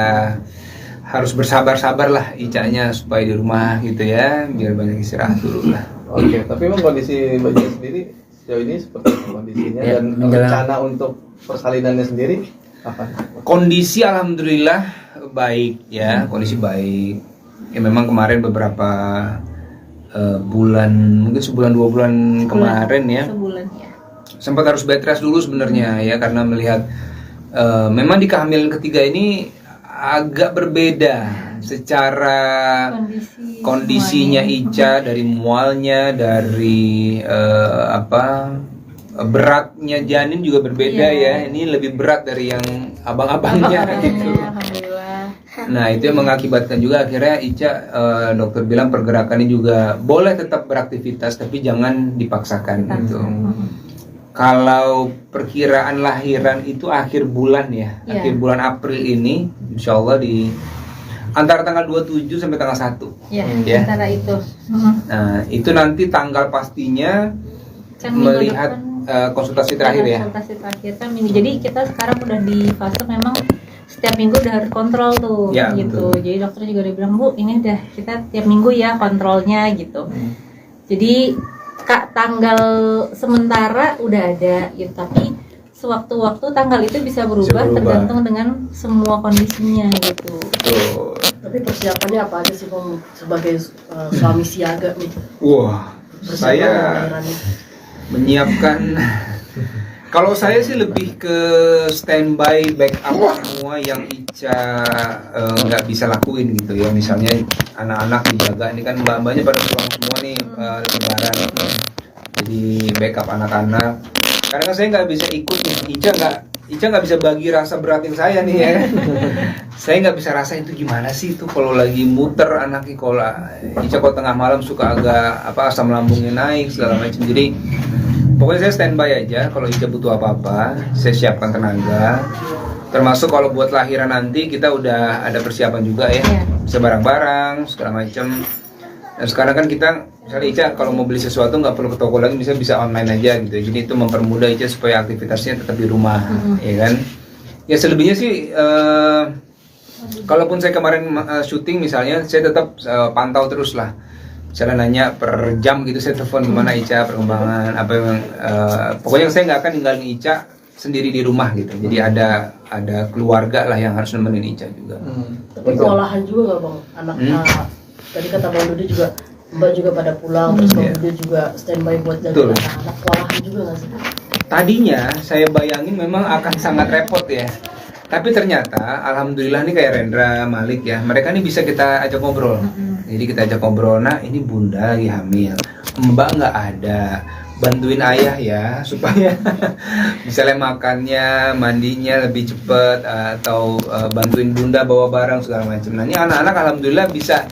harus bersabar-sabar lah Icanya supaya di rumah gitu ya, biar banyak istirahat dulu lah. Oke, tapi memang kondisi Mbak Jen sendiri sejauh ini seperti apa kondisinya Ya, dan menjelang- rencana untuk persalinannya sendiri apa? Kondisi alhamdulillah baik ya, kondisi baik. Ya memang kemarin beberapa bulan, mungkin sebulan 2 bulan kemarin ya, Sebulan ya. sempat harus bed rest dulu sebenarnya ya karena melihat memang di kehamilan ketiga ini agak berbeda secara kondisinya Ica, dari mualnya, dari beratnya janin juga berbeda ya. Ini lebih berat dari yang abang-abangnya gitu. Alhamdulillah. Nah itu yang mengakibatkan juga akhirnya Ica dokter bilang pergerakannya juga boleh tetap beraktivitas tapi jangan dipaksakan gitu. Kalau perkiraan lahiran itu akhir bulan ya, Iya. akhir bulan April ini, insya Allah di antara tanggal 27 sampai tanggal 1. Ya, Ya. antara itu. Nah itu nanti tanggal pastinya Kan minggu melihat depan konsultasi terakhir ya. konsultasi terakhir kan minggu. Jadi kita sekarang udah di fase memang setiap minggu udah harus kontrol tuh Ya, gitu. betul. Jadi dokter juga udah bilang, Bu, ini udah kita tiap minggu ya kontrolnya gitu. Jadi tanggal sementara udah ada gitu, tapi sewaktu-waktu tanggal itu bisa berubah tergantung dengan semua kondisinya gitu. Tuh. tapi persiapannya apa aja sih Bang sebagai suami siaga nih? Wah, Persiapan saya lahirannya. menyiapkan. Kalau saya sih lebih ke standby backup semua yang Ica nggak bisa lakuin gitu ya. Misalnya anak-anak dijaga, ini kan mbak-mbaknya pada pulang semua nih lebaran. Jadi backup anak-anak. Karena kan saya nggak bisa ikut nih, Ica nggak bisa bagi rasa beratin saya nih ya. Saya nggak bisa rasa itu gimana sih itu kalau lagi muter anaknya, kalau Ica kalau tengah malam suka agak asam lambungnya naik segala macam. Jadi pokoknya saya standby aja, kalau Ica butuh apa-apa, saya siapkan tenaga. Termasuk kalau buat lahiran nanti kita udah ada persiapan juga ya, bisa barang-barang segala macam. Dan sekarang kan kita, misalnya Ica kalau mau beli sesuatu nggak perlu ke toko lagi, bisa online aja gitu. Jadi itu mempermudah Ica supaya aktivitasnya tetap di rumah, ya kan? Ya selebihnya sih, kalaupun saya kemarin syuting misalnya, saya tetap pantau terus lah. Misalnya nanya per jam gitu, saya telepon gimana Ica perkembangan apa yang pokoknya saya nggak akan ninggalin Ica sendiri di rumah gitu. Jadi ada keluarga lah yang harus nemenin Ica juga. Tapi kewalahan juga nggak Bang anak tadi kata Bang Dudi juga Mbak juga pada pulang terus Bang Dudi juga standby buat jaga Betul. anak-anak, kewalahan juga nggak sih? Tadinya saya bayangin memang akan sangat repot ya. Tapi ternyata alhamdulillah nih kayak Rendra, Malik ya, mereka nih bisa kita ajak ngobrol. Jadi kita ajak ngobrol, nah ini bunda lagi hamil, mbak nggak ada, bantuin ayah ya supaya misalnya makannya, mandinya lebih cepet, atau bantuin bunda bawa barang segala macam. Nah ini anak-anak alhamdulillah bisa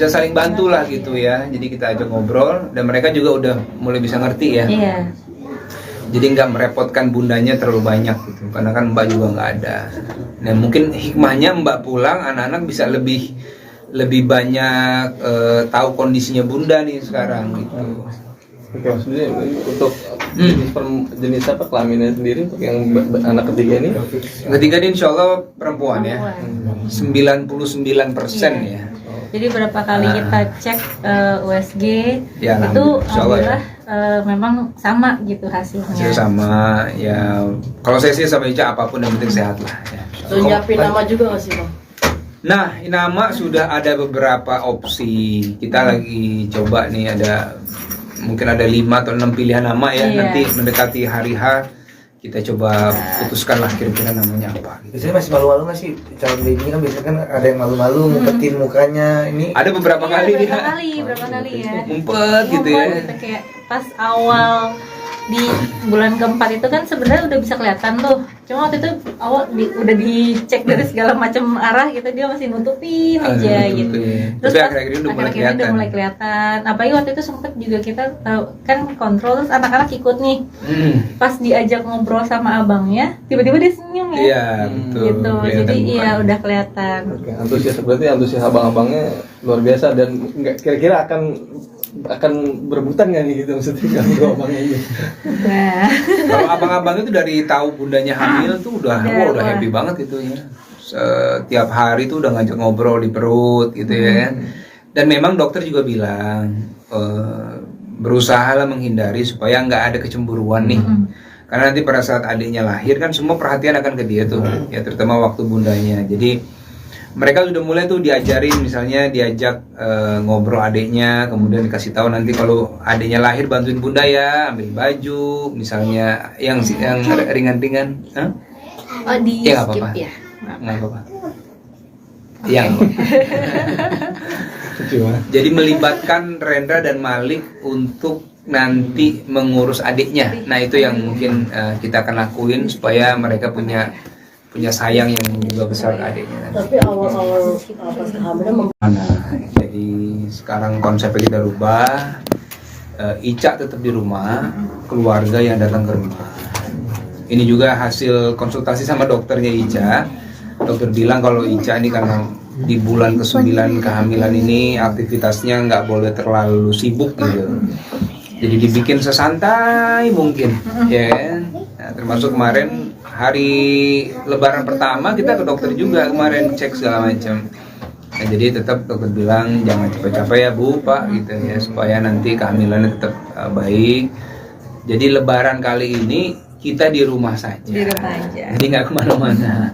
saling bantu lah gitu ya. Jadi kita ajak ngobrol dan mereka juga udah mulai bisa ngerti ya. Iya. jadi nggak merepotkan bundanya terlalu banyak gitu, karena kan Mbak juga nggak ada. Nah mungkin hikmahnya Mbak pulang, anak-anak bisa lebih banyak tahu kondisinya bunda nih sekarang gitu. Oke, maksudnya untuk jenis apa kelaminnya sendiri untuk yang anak ketiga ini? Ketiga ini insya Allah perempuan ya, 99% ya. Jadi berapa kali kita cek USG Ya, itu insya Allah ya. alhamdulillah memang sama gitu hasilnya. Hasil sama ya. Kalau saya sih sama Ica apapun yang penting sehat lah. Ya. Udah nyiapin nama juga nggak sih bang? Nah, nama sudah ada beberapa opsi. Kita lagi coba nih mungkin ada 5 atau 6 pilihan nama ya. Iya. Nanti mendekati hari H kita coba putuskan lah kira-kira namanya apa. Biasanya masih malu-malu nggak sih calon baby kan biasanya kan ada yang malu-malu ngumpetin mukanya ini. Ada beberapa Iya, kali berapa dia kali ya. ngumpet gitu ya. Gitu, kayak pas awal di bulan keempat itu kan sebenarnya udah bisa kelihatan tuh. Cuma waktu itu awal udah dicek dari segala macam arah gitu, dia masih nutupin aja gitu. Tapi pas akhir-akhir ini udah mulai akhir-akhir ini udah kelihatan. mulai kelihatan. Apalagi waktu itu sempet juga kita tahu kan kontrol, terus anak-anak ikut nih. Pas diajak ngobrol sama abangnya, tiba-tiba dia senyum ya. Iya, betul. Gitu. Kelihatan Jadi iya mukanya. udah kelihatan. Oke, antusias abang-abangnya luar biasa dan nggak kira-kira akan berebutan nggak nih gitu maksudnya kalau abangnya ini? Nah, Kalau abang-abang itu dari tahu bundanya hamil tuh udah Wah. happy banget gitu ya. Setiap hari tuh udah ngajak ngobrol di perut gitu ya. Dan memang dokter juga bilang berusahalah menghindari supaya nggak ada kecemburuan nih. Karena nanti pada saat adiknya lahir kan semua perhatian akan ke dia tuh, ya terutama waktu bundanya. Jadi mereka sudah mulai tuh diajak ngobrol adiknya, kemudian dikasih tahu nanti kalau adiknya lahir bantuin bunda ya, ambil baju, misalnya yang ringan-ringan. Hah? oh di Ya, nggak skip apa-apa. ya. Nggak apa-apa. Yang jadi melibatkan Rendra dan Malik untuk nanti mengurus adiknya. Nah itu yang mungkin kita akan lakuin supaya mereka punya sayang yang juga besar ke adiknya. Tapi awal-awal pas kehamilan Jadi sekarang konsepnya kita rubah. Ica tetap di rumah, keluarga yang datang ke rumah. Ini juga hasil konsultasi sama dokternya Ica. Dokter bilang kalau Ica ini karena di bulan ke-9 kehamilan ini aktivitasnya nggak boleh terlalu sibuk gitu. Jadi dibikin sesantai mungkin, ya kan? Nah, termasuk kemarin hari Lebaran pertama kita ke dokter juga kemarin cek segala macam. Nah, jadi tetap dokter bilang jangan capek-capek ya Bu, Pak gitu ya supaya nanti kehamilannya tetap baik. Jadi Lebaran kali ini kita di rumah saja. Di rumah aja. Jadi nggak kemana-mana.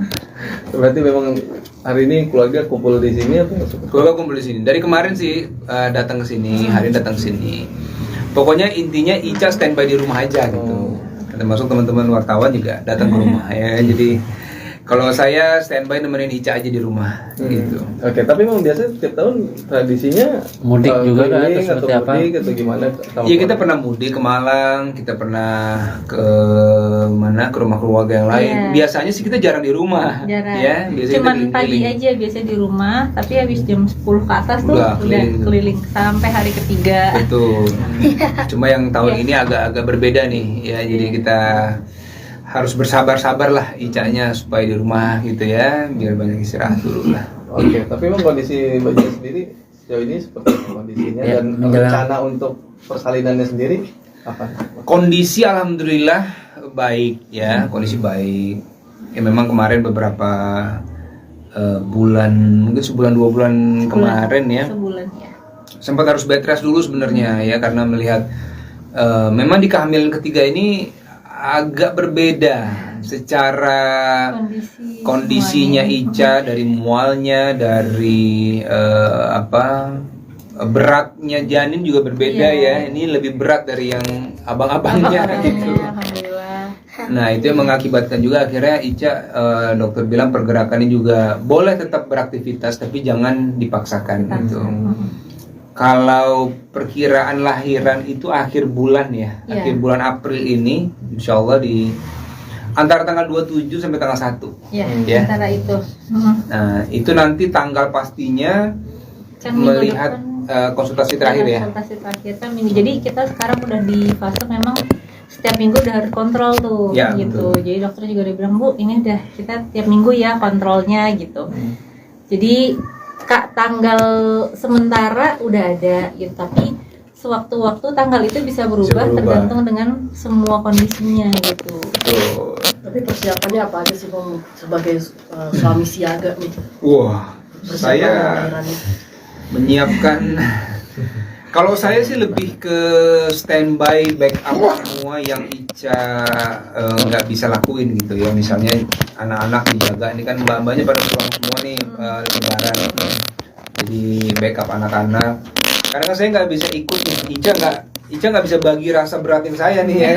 Berarti memang hari ini keluarga kumpul di sini atau Keluarga kumpul di sini. Dari kemarin sih datang ke sini, hari ini datang ke sini. Pokoknya intinya Ica standby di rumah aja gitu. Termasuk teman-teman wartawan juga datang ke rumah ya. Jadi kalau saya standby nemenin Ica aja di rumah gitu. Oke, tapi memang biasanya setiap tahun tradisinya Mudik juga kan, keliling atau seperti apa? mudik atau gimana? Iya kita pernah mudik ke Malang, kita pernah ke mana ke rumah keluarga yang lain. Iya. Biasanya sih kita jarang di rumah, Jarang. ya. Biasanya Cuman kita pagi keliling. aja biasanya di rumah, tapi habis jam 10 ke atas tuh Udah udah keliling. keliling sampai hari ketiga. Betul. Cuma yang tahun ini agak-agak berbeda nih, ya. Jadi kita harus bersabar-sabar lah Icanya supaya di rumah gitu ya, biar banyak istirahat dulu lah. Oke, tapi memang kondisi bayinya sendiri sejauh ini seperti apa kondisinya Ya, dan menjelang- rencana untuk persalinannya sendiri apa? Kondisi alhamdulillah baik ya, kondisi baik. Ya memang kemarin beberapa bulan, mungkin sebulan 2 bulan kemarin ya, Sebulan ya. sempat harus bed rest dulu sebenarnya ya karena melihat memang di kehamilan ketiga ini agak berbeda secara kondisinya semuanya. Ica, dari mualnya, dari beratnya janin juga berbeda ya. Iya. Ini lebih berat dari yang abang-abangnya gitu. Alhamdulillah. Nah itu yang mengakibatkan juga akhirnya Ica dokter bilang pergerakannya juga boleh tetap beraktivitas tapi jangan dipaksakan gitu. Kalau perkiraan lahiran itu akhir bulan ya, Iya. akhir bulan April ini, insya Allah di antara tanggal 27 sampai tanggal 1. Ya, Ya. antara itu. Nah itu nanti tanggal pastinya Kan minggu melihat depan konsultasi terakhir ya. konsultasi terakhir kan minggu. Jadi kita sekarang udah di fase memang setiap minggu udah harus kontrol tuh Ya, gitu. betul. Jadi dokter juga udah bilang, Bu, ini udah kita tiap minggu ya kontrolnya gitu. Jadi Kak, tanggal sementara udah ada gitu, tapi sewaktu-waktu tanggal itu bisa berubah, berubah. tergantung dengan semua kondisinya gitu. Tuh. Tapi persiapannya apa aja sih Bang sebagai suami siaga nih? Wah, Persiapan saya lahiran ini. menyiapkan. Kalau saya sih lebih ke standby backup semua yang Ica nggak bisa lakuin gitu ya. Misalnya anak-anak dijaga, ini kan mbak-mbaknya pada pulang semua nih lebaran. Jadi backup anak-anak. Karena kan saya nggak bisa ikut nih. Ica nggak bisa bagi rasa beratin saya nih ya.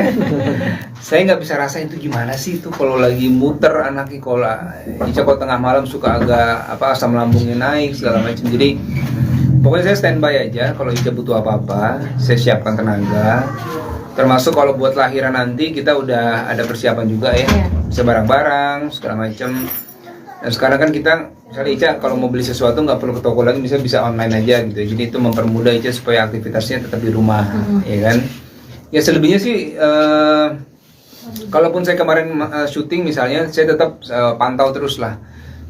Saya nggak bisa rasain itu gimana sih itu kalau lagi muter anaknya. Kalau Ica kalau tengah malam suka agak asam lambungnya naik segala macam. Jadi pokoknya saya standby aja. Kalau Ica butuh apa-apa, saya siapkan tenaga. Termasuk kalau buat lahiran nanti kita udah ada persiapan juga ya. Iya. Bisa barang-barang segala macam. Dan sekarang kan kita, misalnya Ica kalau mau beli sesuatu nggak perlu ke toko lagi, bisa online aja gitu. Jadi itu mempermudah Ica supaya aktivitasnya tetap di rumah, ya kan? Ya selebihnya sih, kalaupun saya kemarin syuting misalnya, saya tetap pantau terus lah.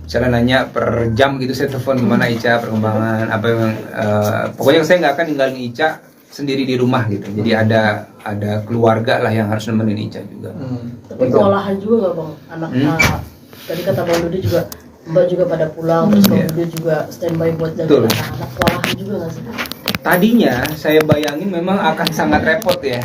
Misalnya nanya per jam gitu, saya telepon gimana Ica perkembangan, apa yang, pokoknya saya nggak akan ninggalin Ica sendiri di rumah gitu. Jadi ada keluarga lah yang harus nemenin Ica juga. Tapi kewalahan juga nggak Bang? Anak tadi kata Bang Dodi juga Mbak juga pada pulang, terus Bang Dodi juga standby buat jaga Betul. anak-anak. Kewalahan juga nggak sih? Tadinya saya bayangin memang akan sangat repot ya.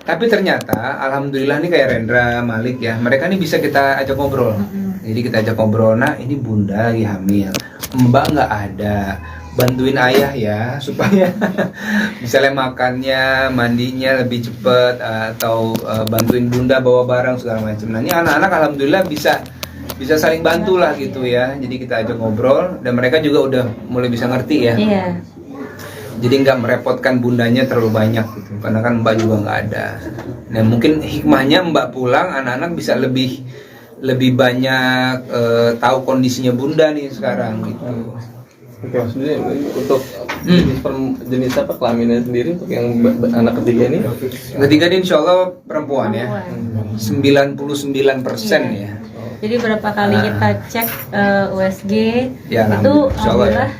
Tapi ternyata alhamdulillah nih kayak Rendra, Malik ya, mereka nih bisa kita ajak ngobrol. Jadi kita ajak ngobrol, nah ini bunda lagi hamil, mbak nggak ada, bantuin ayah ya supaya misalnya makannya, mandinya lebih cepet, atau bantuin bunda bawa barang segala macam. Nah ini anak-anak alhamdulillah bisa saling bantu lah gitu ya. Jadi kita ajak ngobrol dan mereka juga udah mulai bisa ngerti ya. Iya. Jadi nggak merepotkan bundanya terlalu banyak gitu, karena kan mbak juga nggak ada. Nah mungkin hikmahnya mbak pulang, anak-anak bisa lebih banyak tahu kondisinya bunda nih sekarang gitu. Oke, maksudnya untuk jenis apa kelaminnya sendiri untuk yang anak ketiga ini? Ketiga ini insya Allah perempuan ya, 99% ya. Jadi berapa kali kita cek USG Ya, itu insya Allah ya. alhamdulillah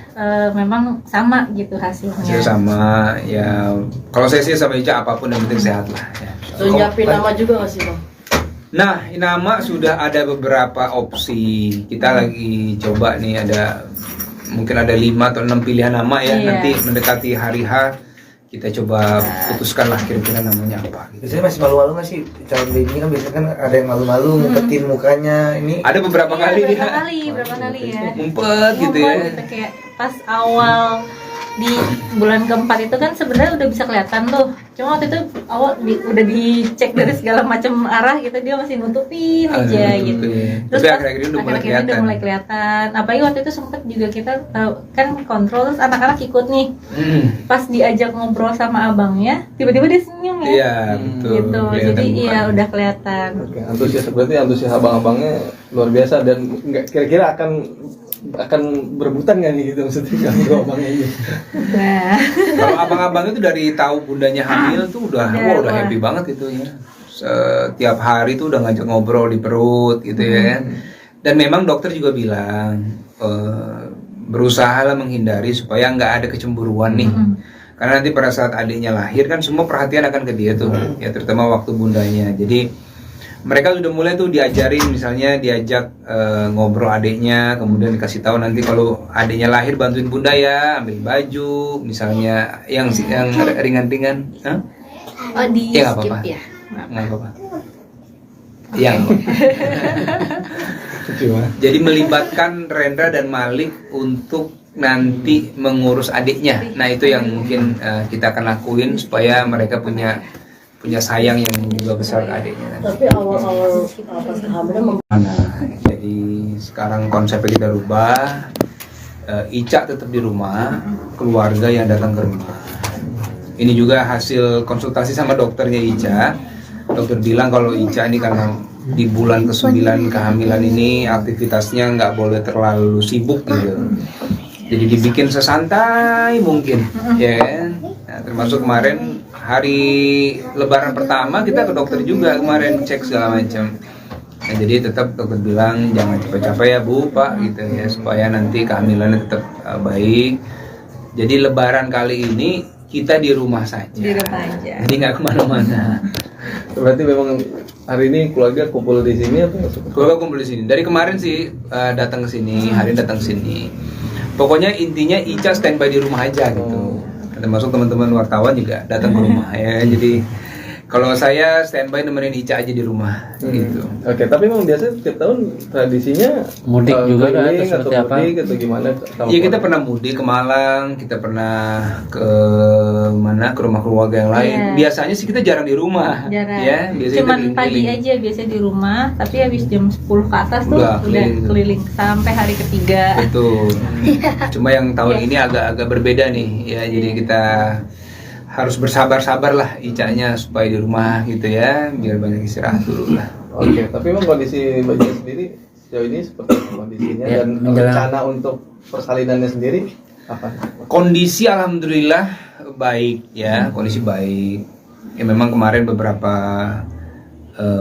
memang sama gitu hasilnya. Hasil sama ya. Kalau saya sih sama Ica apapun yang penting sehat lah. Ya. Terus nyiapin nama juga nggak sih Bang? Nah, nama sudah ada beberapa opsi. Kita lagi coba nih mungkin ada 5 atau 6 pilihan nama ya. Iya. Nanti mendekati hari H kita coba putuskan lah kira-kira namanya apa. Gitu. Biasanya masih malu-malu nggak sih calon baby kan biasanya kan ada yang malu-malu ngumpetin mukanya ini. Ada beberapa kali berapa dia kali ya. ngumpet gitu ya. Ngumpet gitu, kayak pas awal di bulan keempat itu kan sebenarnya udah bisa kelihatan tuh. Cuma waktu itu awal udah dicek dari segala macam arah gitu, dia masih nutupin aja gitu. Tapi pas akhir-akhir ini udah mulai akhir-akhir kelihatan. udah mulai kelihatan. Apalagi waktu itu sempet juga kita kan kontrol, terus anak-anak ikut nih. Pas diajak ngobrol sama abangnya, tiba-tiba dia senyum ya. Iya, betul. Gitu. Kelihatan Jadi iya mukanya. udah kelihatan. Oke, berarti antusias abang-abangnya luar biasa dan nggak kira-kira akan berebutan nggak nih gitu maksudnya kalau abangnya ini? Nah, Kalau abang-abang itu dari tahu bundanya hamil tuh udah Wah. happy banget itu ya. Setiap hari tuh udah ngajak ngobrol di perut gitu ya. Dan memang dokter juga bilang berusahalah menghindari supaya nggak ada kecemburuan nih. Karena nanti pada saat adiknya lahir kan semua perhatian akan ke dia tuh, ya terutama waktu bundanya. Jadi mereka sudah mulai tuh diajarin, misalnya diajak ngobrol adiknya, kemudian dikasih tahu nanti kalau adiknya lahir bantuin bunda ya, ambil baju, misalnya yang ringan-ringan. Hah? oh di Ya, nggak skip apa-apa. ya. Nggak apa-apa. Yang jadi melibatkan Rendra dan Malik untuk nanti mengurus adiknya. Nah itu yang mungkin kita akan lakuin supaya mereka punya sayang yang juga besar ke adiknya nanti. Tapi awal-awal pas kehamilan Jadi sekarang konsepnya kita rubah. Ica tetap di rumah, keluarga yang datang ke rumah. Ini juga hasil konsultasi sama dokternya Ica. Dokter bilang kalau Ica ini karena di bulan ke-9 kehamilan ini aktivitasnya nggak boleh terlalu sibuk gitu. Jadi dibikin sesantai mungkin, ya kan? Nah, termasuk kemarin hari Lebaran pertama kita ke dokter juga kemarin cek segala macam. Nah, jadi tetap dokter bilang jangan capek-capek ya Bu, Pak gitu ya, supaya nanti kehamilannya tetap baik. Jadi Lebaran kali ini kita di rumah saja. Di rumah aja. Jadi nggak kemana-mana. Berarti memang hari ini keluarga kumpul di sini atau Keluarga kumpul di sini. Dari kemarin sih datang ke sini, hari ini datang ke sini. Pokoknya intinya Ica standby di rumah aja gitu. Termasuk teman-teman wartawan juga datang ke rumah ya. Jadi kalau saya standby nemenin Ica aja di rumah gitu. Oke, tapi memang biasanya setiap tahun tradisinya Mudik juga kan, keliling atau seperti apa? mudik atau gimana? Iya, kita pernah mudik ke Malang, kita pernah ke mana, ke rumah keluarga yang lain. Iya. Biasanya sih kita jarang di rumah. Jarang. Ya, biasanya Cuman kita pagi keliling. aja biasanya di rumah, tapi habis jam 10 ke atas tuh Udah udah keliling. keliling sampai hari ketiga. Betul. Cuma yang tahun ini agak berbeda nih ya. Jadi kita harus bersabar-sabar lah Icanya supaya di rumah gitu ya, biar banyak istirahat dulu lah. Oke, tapi memang kondisi Mbak Cia sendiri sejauh ini seperti apa kondisinya Ya, dan menjelang- rencana untuk persalinannya sendiri apa? Kondisi alhamdulillah baik ya, kondisi baik. Ya memang kemarin beberapa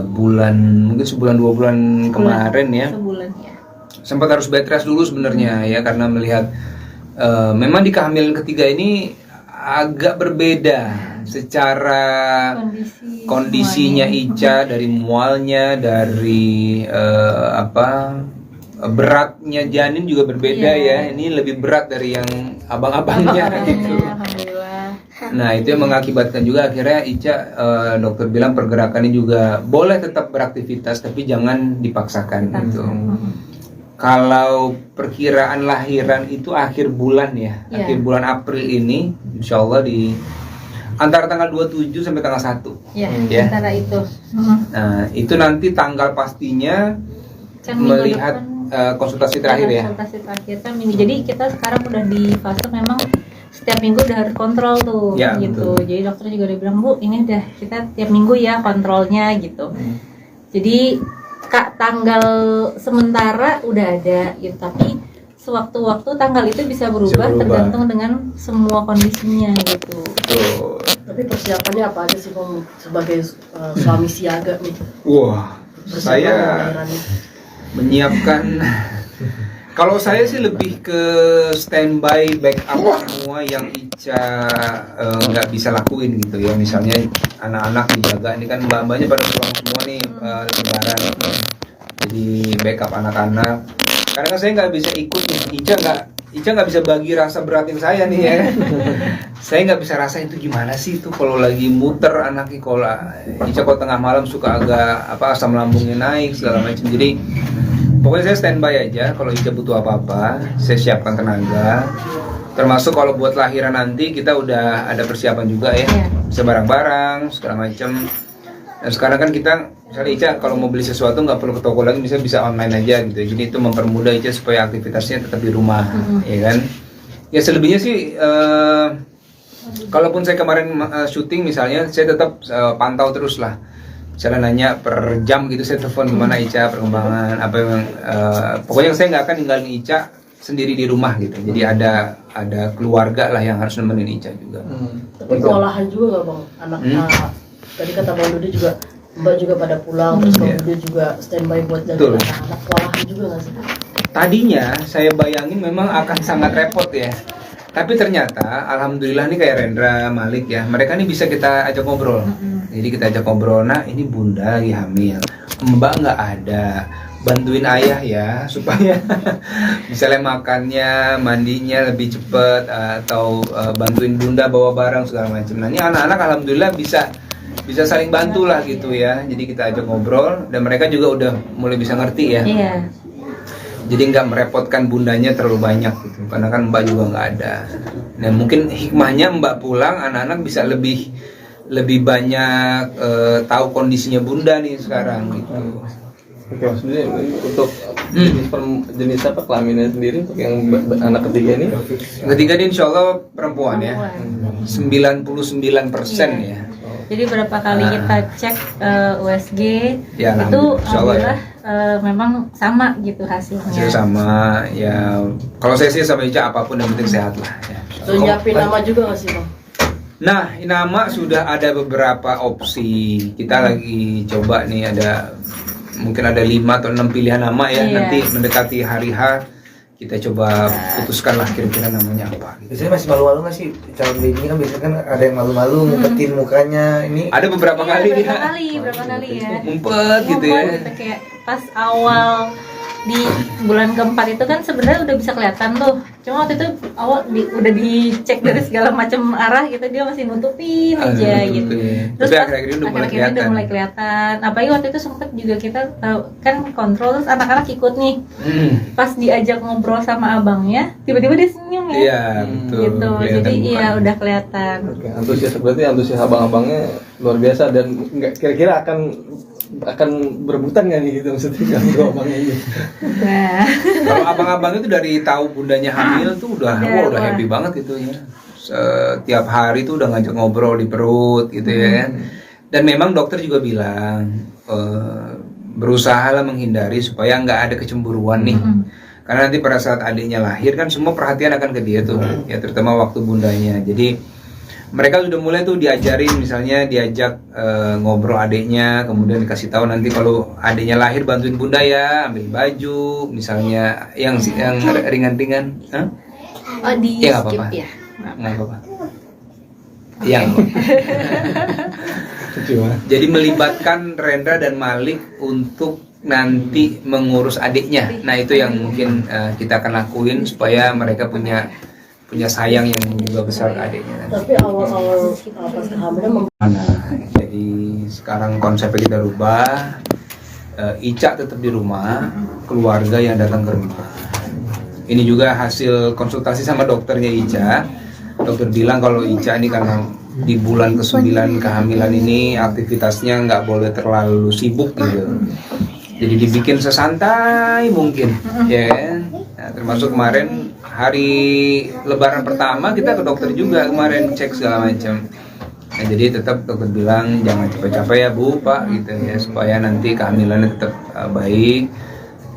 bulan, mungkin sebulan 2 bulan kemarin ya, Sebulan ya. sempat harus bed rest dulu sebenarnya ya, karena melihat memang di kehamilan ketiga ini agak berbeda secara kondisinya Ica, dari mualnya, dari beratnya janin juga berbeda ya. Ini lebih berat dari yang abang-abangnya gitu. Alhamdulillah. Nah itu yang mengakibatkan juga akhirnya Ica, dokter bilang pergerakannya juga boleh tetap beraktivitas tapi jangan dipaksakan gitu. Kalau perkiraan lahiran itu akhir bulan ya, Iya. akhir bulan April ini, insya Allah di antara tanggal 27 sampai tanggal 1. Ya, Ya. antara itu. Nah itu nanti tanggal pastinya Kan minggu melihat depan konsultasi terakhir ya. konsultasi terakhir kan minggu. Jadi kita sekarang udah di fase memang setiap minggu udah harus kontrol tuh Ya, gitu. betul. Jadi dokter juga udah bilang, Bu, ini udah kita tiap minggu ya kontrolnya gitu. Jadi Kak, tanggal sementara udah ada gitu, tapi sewaktu-waktu tanggal itu bisa berubah, berubah. tergantung dengan semua kondisinya gitu. Betul. Tapi persiapannya apa aja sih Bang sebagai suami siaga nih? Wah, Persiapan saya lahirannya. menyiapkan. Kalau saya sih lebih ke standby backup semua yang Ica nggak bisa lakuin gitu ya. Misalnya anak-anak dijaga, ini kan mbak-mbaknya pada pulang semua nih lebaran. Jadi backup anak-anak. Karena kan saya nggak bisa ikut nih, Ica nggak bisa bagi rasa beratin saya nih ya. Saya nggak bisa rasa itu gimana sih itu kalau lagi muter anaknya, kalau Ica kalau tengah malam suka agak asam lambungnya naik segala macam. Jadi pokoknya saya standby aja, kalau Ica butuh apa-apa, saya siapkan tenaga. Termasuk kalau buat lahiran nanti kita udah ada persiapan juga ya, Iya. bisa barang-barang segala macam. Dan sekarang kan kita, misalnya Ica kalau mau beli sesuatu nggak perlu ke toko lagi, bisa online aja gitu. Jadi itu mempermudah Ica supaya aktivitasnya tetap di rumah, ya kan? Ya selebihnya sih, kalaupun saya kemarin syuting misalnya, saya tetap pantau terus lah. Misalnya nanya per jam gitu, saya telepon gimana Ica perkembangan apa yang pokoknya saya nggak akan ninggalin Ica sendiri di rumah gitu. Jadi ada keluarga lah yang harus nemenin Ica juga. Tapi kewalahan juga nggak Bang? Anak tadi kata Bang Dudi juga Mbak juga pada pulang, terus Bang Dudi juga standby buat jaga Betul. anak-anak. Kewalahan juga nggak sih? Tadinya saya bayangin memang akan sangat repot ya. Tapi ternyata alhamdulillah nih kayak Rendra, Malik ya, mereka nih bisa kita ajak ngobrol. Jadi kita ajak ngobrol, nah ini bunda lagi hamil, mbak nggak ada, bantuin ayah ya supaya misalnya makannya, mandinya lebih cepet, atau bantuin bunda bawa barang segala macam. Nah ini anak-anak alhamdulillah bisa saling bantu lah gitu ya. Jadi kita ajak ngobrol dan mereka juga udah mulai bisa ngerti ya. Iya. Jadi nggak merepotkan bundanya terlalu banyak gitu, karena kan mbak juga nggak ada. Nah mungkin hikmahnya mbak pulang, anak-anak bisa lebih banyak tahu kondisinya bunda nih sekarang gitu. Oke, maksudnya untuk jenis apa kelaminnya sendiri untuk yang anak ketiga ini? Yang ketiga ini insya Allah perempuan ya, 99% ya. Jadi berapa kali kita cek USG Ya, itu insya Allah ya. alhamdulillah memang sama gitu hasilnya. Hasil sama ya. Kalau saya sih sama Ica apapun yang penting sehat lah. Ya. Tuh nyiapin nama juga nggak sih Bang? Nah, nama sudah ada beberapa opsi. Kita lagi coba nih, mungkin ada 5 atau 6 pilihan nama ya. Iya. Nanti mendekati hari H kita coba putuskan lah kira-kira namanya apa. Biasanya masih malu-malu nggak sih calon baby kan biasanya kan ada yang malu-malu ngumpetin mukanya ini. Ada beberapa kali dia berapa kali ya. ngumpet gitu ya. Gitu, kayak pas awal di bulan keempat itu kan sebenarnya udah bisa kelihatan tuh, cuma waktu itu awal udah dicek dari segala macam arah gitu, dia masih nutupin aja gitu. Tapi akhir-akhir ini udah mulai kelihatan. Apalagi waktu itu sempet juga kita tahu kan kontrol, terus anak-anak ikut nih. Pas diajak ngobrol sama abangnya, tiba-tiba dia senyum ya. Iya, betul. Gitu. Jadi iya udah kelihatan. Oke, antusias abang-abangnya luar biasa dan nggak kira-kira akan berebutan nggak nih gitu maksudnya kalau abangnya ini. Nah, Kalau abang-abang itu dari tahu bundanya hamil tuh udah happy banget gitu ya. Setiap hari tuh udah ngajak ngobrol di perut gitu ya. Dan memang dokter juga bilang berusaha lah menghindari supaya nggak ada kecemburuan nih. Karena nanti pada saat adiknya lahir kan semua perhatian akan ke dia tuh, ya terutama waktu bundanya. Jadi mereka sudah mulai tuh diajarin, misalnya diajak ngobrol adiknya, kemudian dikasih tahu nanti kalau adiknya lahir bantuin bunda ya, ambil baju, misalnya yang ringan-ringan. oh di Ya, skip apa-apa. ya. Nggak apa-apa. Yang jadi melibatkan Rendra dan Malik untuk nanti mengurus adiknya. Nah itu yang mungkin kita akan lakuin supaya mereka punya sayang yang juga besar ke adiknya. Tapi awal-awal pas kehamilan Jadi sekarang konsepnya kita rubah. Ica tetap di rumah, keluarga yang datang ke rumah. Ini juga hasil konsultasi sama dokternya Ica. Dokter bilang kalau Ica ini karena di bulan ke-9 kehamilan ini aktivitasnya nggak boleh terlalu sibuk gitu. Jadi dibikin sesantai mungkin, ya kan? Nah, termasuk kemarin hari Lebaran pertama kita ke dokter juga kemarin cek segala macam. Nah, jadi tetap dokter bilang jangan capek-capek ya Bu, Pak gitu ya supaya nanti kehamilannya tetap baik.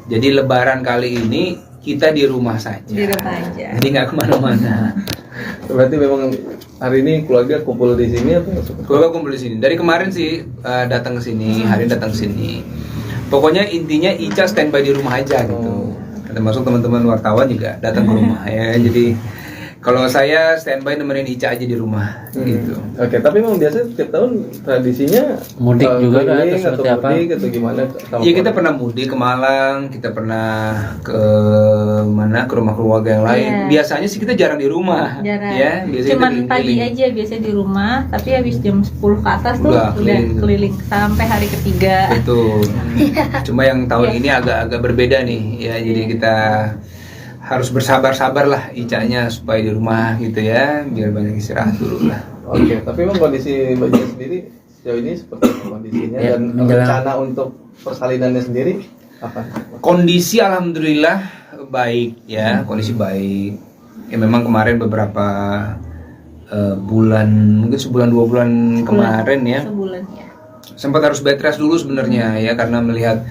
Jadi Lebaran kali ini kita di rumah saja. Di rumah aja. Jadi nggak kemana-mana. Berarti memang hari ini keluarga kumpul di sini atau? Keluarga kumpul di sini. Dari kemarin sih datang ke sini, hari datang ke sini. Pokoknya intinya Ica standby di rumah aja gitu. Termasuk teman-teman wartawan juga datang ke rumah ya. Jadi kalau saya standby nemenin Ica aja di rumah gitu. Oke, tapi memang biasanya setiap tahun tradisinya Mudik juga kan, keliling atau seperti apa? mudik atau gimana? Iya kita pernah mudik ke Malang, kita pernah ke mana ke rumah keluarga yang lain. Iya. Biasanya sih kita jarang di rumah, Jarang. ya. Biasanya Cuman kita pagi keliling. aja biasanya di rumah, tapi habis jam 10 ke atas tuh Udah udah keliling. keliling sampai hari ketiga. Betul. Cuma yang tahun ini agak berbeda nih, ya. Jadi kita harus bersabar-sabar lah Icanya supaya di rumah gitu ya, biar banyak istirahat dulu lah. Oke, tapi memang kondisi bayinya sendiri sejauh ini seperti apa kondisinya Ya, dan menjelang- rencana untuk persalinannya sendiri apa? Kondisi alhamdulillah baik ya, kondisi baik. Ya memang kemarin beberapa bulan, mungkin sebulan 2 bulan kemarin ya, Sebulan ya. sempat harus bed rest dulu sebenarnya ya karena melihat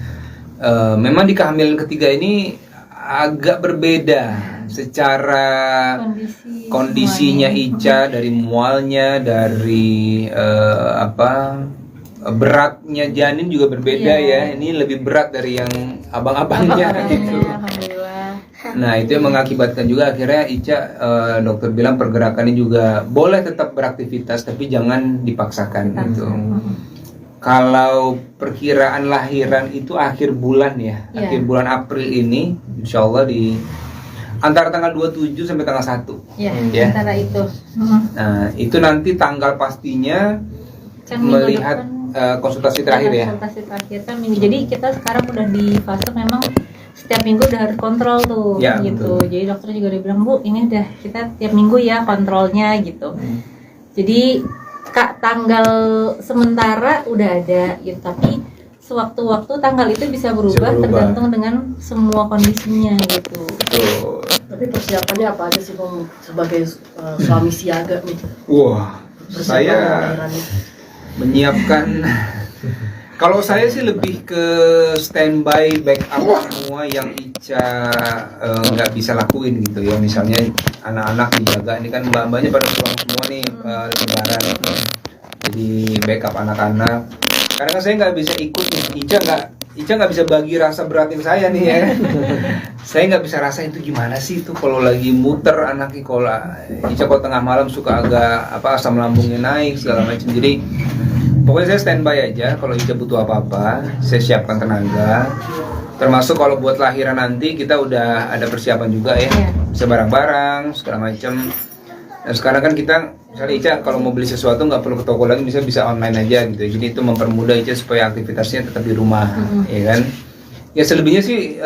memang di kehamilan ketiga ini agak berbeda secara kondisinya Ica, dari mualnya, dari beratnya janin juga berbeda ya. Ini lebih berat dari yang abang-abangnya gitu. Alhamdulillah. Nah itu yang mengakibatkan juga akhirnya Ica dokter bilang pergerakannya juga boleh tetap beraktivitas tapi jangan dipaksakan gitu. Kalau perkiraan lahiran itu akhir bulan ya, Iya. akhir bulan April ini, insya Allah di antara tanggal 27 sampai tanggal 1. Ya, Ya. antara itu. Nah itu nanti tanggal pastinya Kan minggu melihat depan konsultasi terakhir ya. konsultasi terakhir kan minggu. Jadi kita sekarang udah di fase memang setiap minggu udah harus kontrol tuh Ya, gitu. betul. Jadi dokter juga udah bilang, Bu, ini udah kita tiap minggu ya kontrolnya gitu. Jadi tanggal sementara udah ada gitu, tapi sewaktu-waktu tanggal itu bisa berubah tergantung dengan semua kondisinya gitu. Betul. Tapi persiapannya apa aja sih Bang sebagai suami siaga nih? Wah, Persiapan saya lahiran ini. menyiapkan Kalau saya sih lebih ke standby backup semua yang Ica nggak bisa lakuin gitu ya. Misalnya anak-anak dijaga, ini kan mbak-mbaknya pada pulang semua nih lebaran. Jadi backup anak-anak. Karena kan saya nggak bisa ikut nih, Ica nggak bisa bagi rasa beratin saya nih ya. Saya nggak bisa rasain itu gimana sih itu kalau lagi muter anaknya, kalau Ica kalau tengah malam suka agak asam lambungnya naik segala macam. Jadi pokoknya saya standby aja, kalau Ica butuh apa-apa, saya siapkan tenaga. Termasuk kalau buat lahiran nanti kita udah ada persiapan juga ya, bisa barang-barang segala macam. Dan sekarang kan kita, misalnya Ica kalau mau beli sesuatu nggak perlu ke toko lagi, bisa online aja gitu. Jadi itu mempermudah Ica supaya aktivitasnya tetap di rumah, ya kan? Ya selebihnya sih,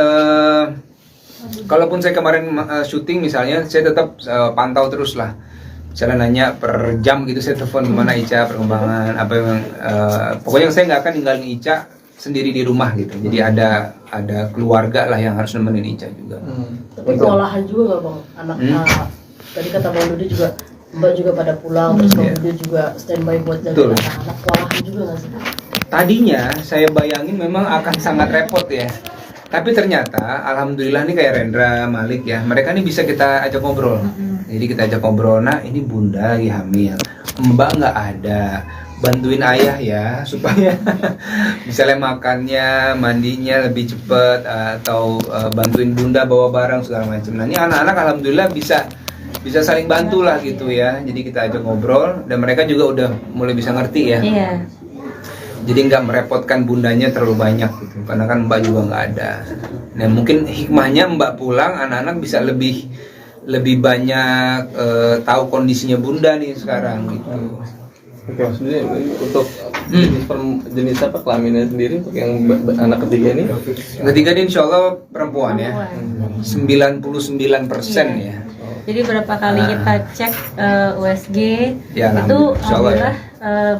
kalaupun saya kemarin syuting misalnya, saya tetap pantau terus lah. Misalnya nanya per jam gitu, saya telepon gimana Ica perkembangan apa yang pokoknya saya nggak akan ninggalin Ica sendiri di rumah gitu. Jadi ada keluarga lah yang harus nemenin Ica juga. Tapi kewalahan juga nggak bang anak tadi kata Bang Dudi juga Mbak juga pada pulang terus Bang Dudi juga standby buat jaga anak-anak, kewalahan juga nggak sih? Tadinya saya bayangin memang akan sangat repot ya. Tapi ternyata alhamdulillah nih kayak Rendra, Malik ya, mereka nih bisa kita ajak ngobrol. Jadi kita ajak ngobrol, nah ini bunda lagi hamil, mbak nggak ada, bantuin ayah ya supaya misalnya makannya, mandinya lebih cepet, atau bantuin bunda bawa barang segala macam. Nah ini anak-anak alhamdulillah bisa saling bantu lah gitu ya. Jadi kita ajak ngobrol dan mereka juga udah mulai bisa ngerti ya. Iya. Jadi nggak merepotkan bundanya terlalu banyak gitu, karena kan mbak juga nggak ada. Nah mungkin hikmahnya mbak pulang, anak-anak bisa lebih banyak tahu kondisinya bunda nih sekarang gitu. Oke, maksudnya untuk jenis apa kelaminnya sendiri untuk yang anak ketiga ini? Ketiga ini insya Allah perempuan ya, 99% ya. Jadi berapa kali kita cek USG Ya, itu alhamdulillah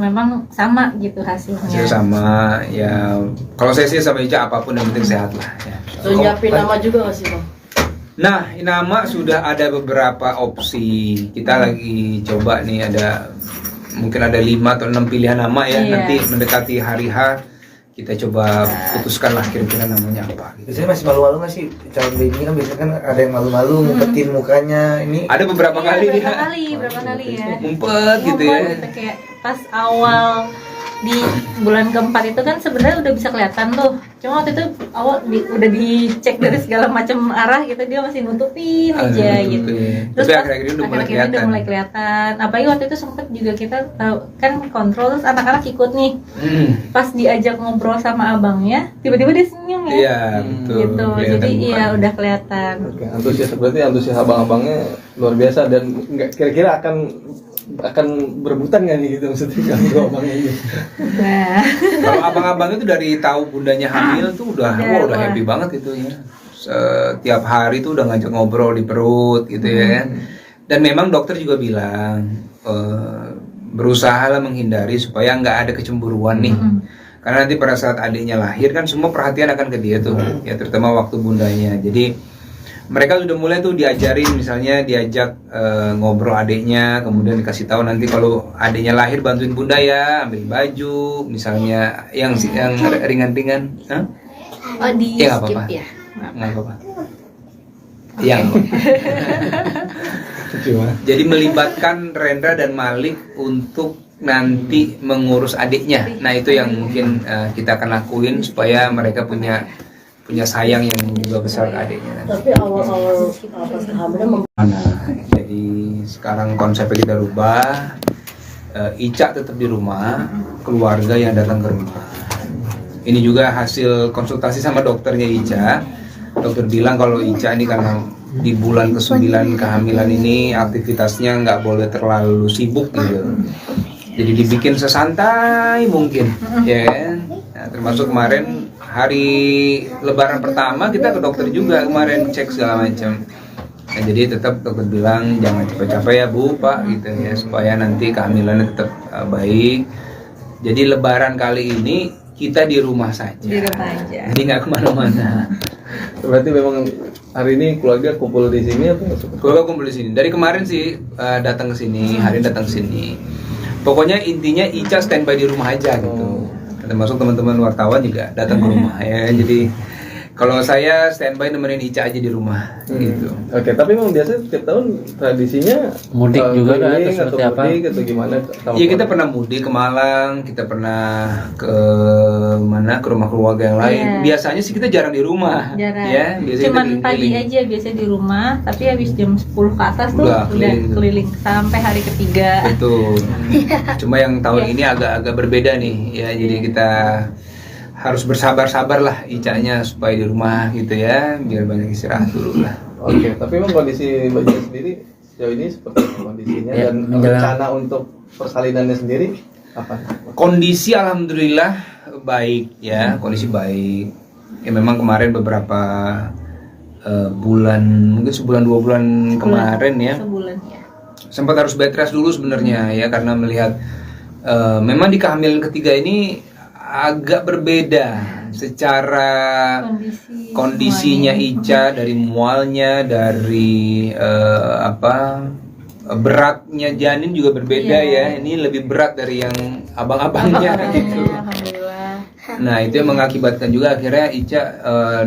memang sama gitu hasilnya. Hasil sama ya. Kalau saya sih sama Ica apapun yang penting sehat lah ya. So nyiapin nama juga nggak sih bang? Nah, nama sudah ada beberapa opsi. Kita lagi coba nih, mungkin ada 5 atau 6 pilihan nama ya. Nanti mendekati hari H kita coba putuskan lah kira-kira namanya apa. Biasanya masih malu-malu nggak sih calon baby kan, biasanya kan ada yang malu-malu ngumpetin mukanya. Ini Ada beberapa kali dia berapa kali ya. ngumpet gitu ya. Gitu, kayak pas awal di bulan keempat itu kan sebenarnya udah bisa kelihatan tuh. Cuma waktu itu awal udah dicek dari segala macam arah gitu, dia masih nutupin aja gitu. Terus tapi akhir-akhir ini udah mulai kelihatan. Apalagi waktu itu sempet juga kita tahu kan kontrol, terus anak-anak ikut nih. Pas diajak ngobrol sama abangnya, tiba-tiba dia senyum ya. Iya, betul. Gitu. Jadi iya udah kelihatan. Oke, antusias abang-abangnya luar biasa dan nggak kira-kira akan berebutan nggak nih gitu maksudnya kalau abangnya ini? Nah, Kalau abang-abang itu dari tahu bundanya hamil tuh udah happy banget gitu ya. Setiap hari tuh udah ngajak ngobrol di perut gitu ya. Dan memang dokter juga bilang berusaha lah menghindari supaya nggak ada kecemburuan nih. Karena nanti pada saat adiknya lahir kan semua perhatian akan ke dia tuh, ya terutama waktu bundanya. Jadi mereka sudah mulai tuh diajarin, misalnya diajak ngobrol adiknya, kemudian dikasih tahu nanti kalau adiknya lahir bantuin bunda ya, ambil baju, misalnya yang ringan-ringan. oh di Ya, skip apa-apa. ya. Nggak apa-apa. Yang jadi melibatkan Rendra dan Malik untuk nanti mengurus adiknya. Nah itu yang mungkin kita akan lakuin supaya mereka punya sayang yang juga besar ke adiknya. Tapi awal-awal pas hamilnya Jadi sekarang konsepnya kita rubah. Ica tetap di rumah, keluarga yang datang ke rumah. Ini juga hasil konsultasi sama dokternya Ica. Dokter bilang kalau Ica ini karena di bulan ke-9 kehamilan ini aktivitasnya nggak boleh terlalu sibuk gitu. Jadi dibikin sesantai mungkin, ya kan? Nah, termasuk kemarin hari Lebaran pertama kita ke dokter juga kemarin cek segala macam. Nah, jadi tetap dokter bilang jangan capek-capek ya Bu, Pak gitu ya, supaya nanti kehamilannya tetap baik. Jadi Lebaran kali ini kita di rumah saja. Di rumah aja. Jadi nggak kemana-mana. Berarti memang hari ini keluarga kumpul di sini atau? Keluarga kumpul di sini. Dari kemarin sih datang ke sini, hari ini datang ke sini. Pokoknya intinya Ica standby di rumah aja gitu. termasuk teman-teman wartawan juga datang ke rumah ya. Jadi kalau saya standby nemenin Ica aja di rumah gitu. Oke, tapi memang biasanya setiap tahun tradisinya Mudik juga kan, keliling atau seperti apa? mudik atau gimana? Iya, kita pernah mudik ke Malang, kita pernah ke mana, ke rumah keluarga yang lain. Iya. Biasanya sih kita jarang di rumah. Jarang. Ya, biasanya Cuman kita pagi keliling. aja biasanya di rumah, tapi habis jam 10 ke atas tuh Udah udah keliling. keliling sampai hari ketiga. Betul. Cuma yang tahun Iya. ini agak-agak berbeda nih ya. Jadi kita harus bersabar-sabar lah Icanya supaya di rumah gitu ya, biar banyak istirahat dulu lah. Oke, tapi memang kondisi Mbak Ica sendiri sejauh ini seperti apa kondisinya Ya, dan menjelang- rencana untuk persalinannya sendiri apa? Kondisi alhamdulillah baik ya, kondisi baik. Ya memang kemarin beberapa bulan, mungkin sebulan 2 bulan kemarin ya, Sebulan ya. sempat harus bed rest dulu sebenarnya ya, karena melihat memang di kehamilan ketiga ini agak berbeda secara kondisinya Ica, dari mualnya, dari beratnya janin juga berbeda ya. Ini lebih berat dari yang abang-abangnya gitu. Alhamdulillah. Nah itu yang mengakibatkan juga akhirnya Ica,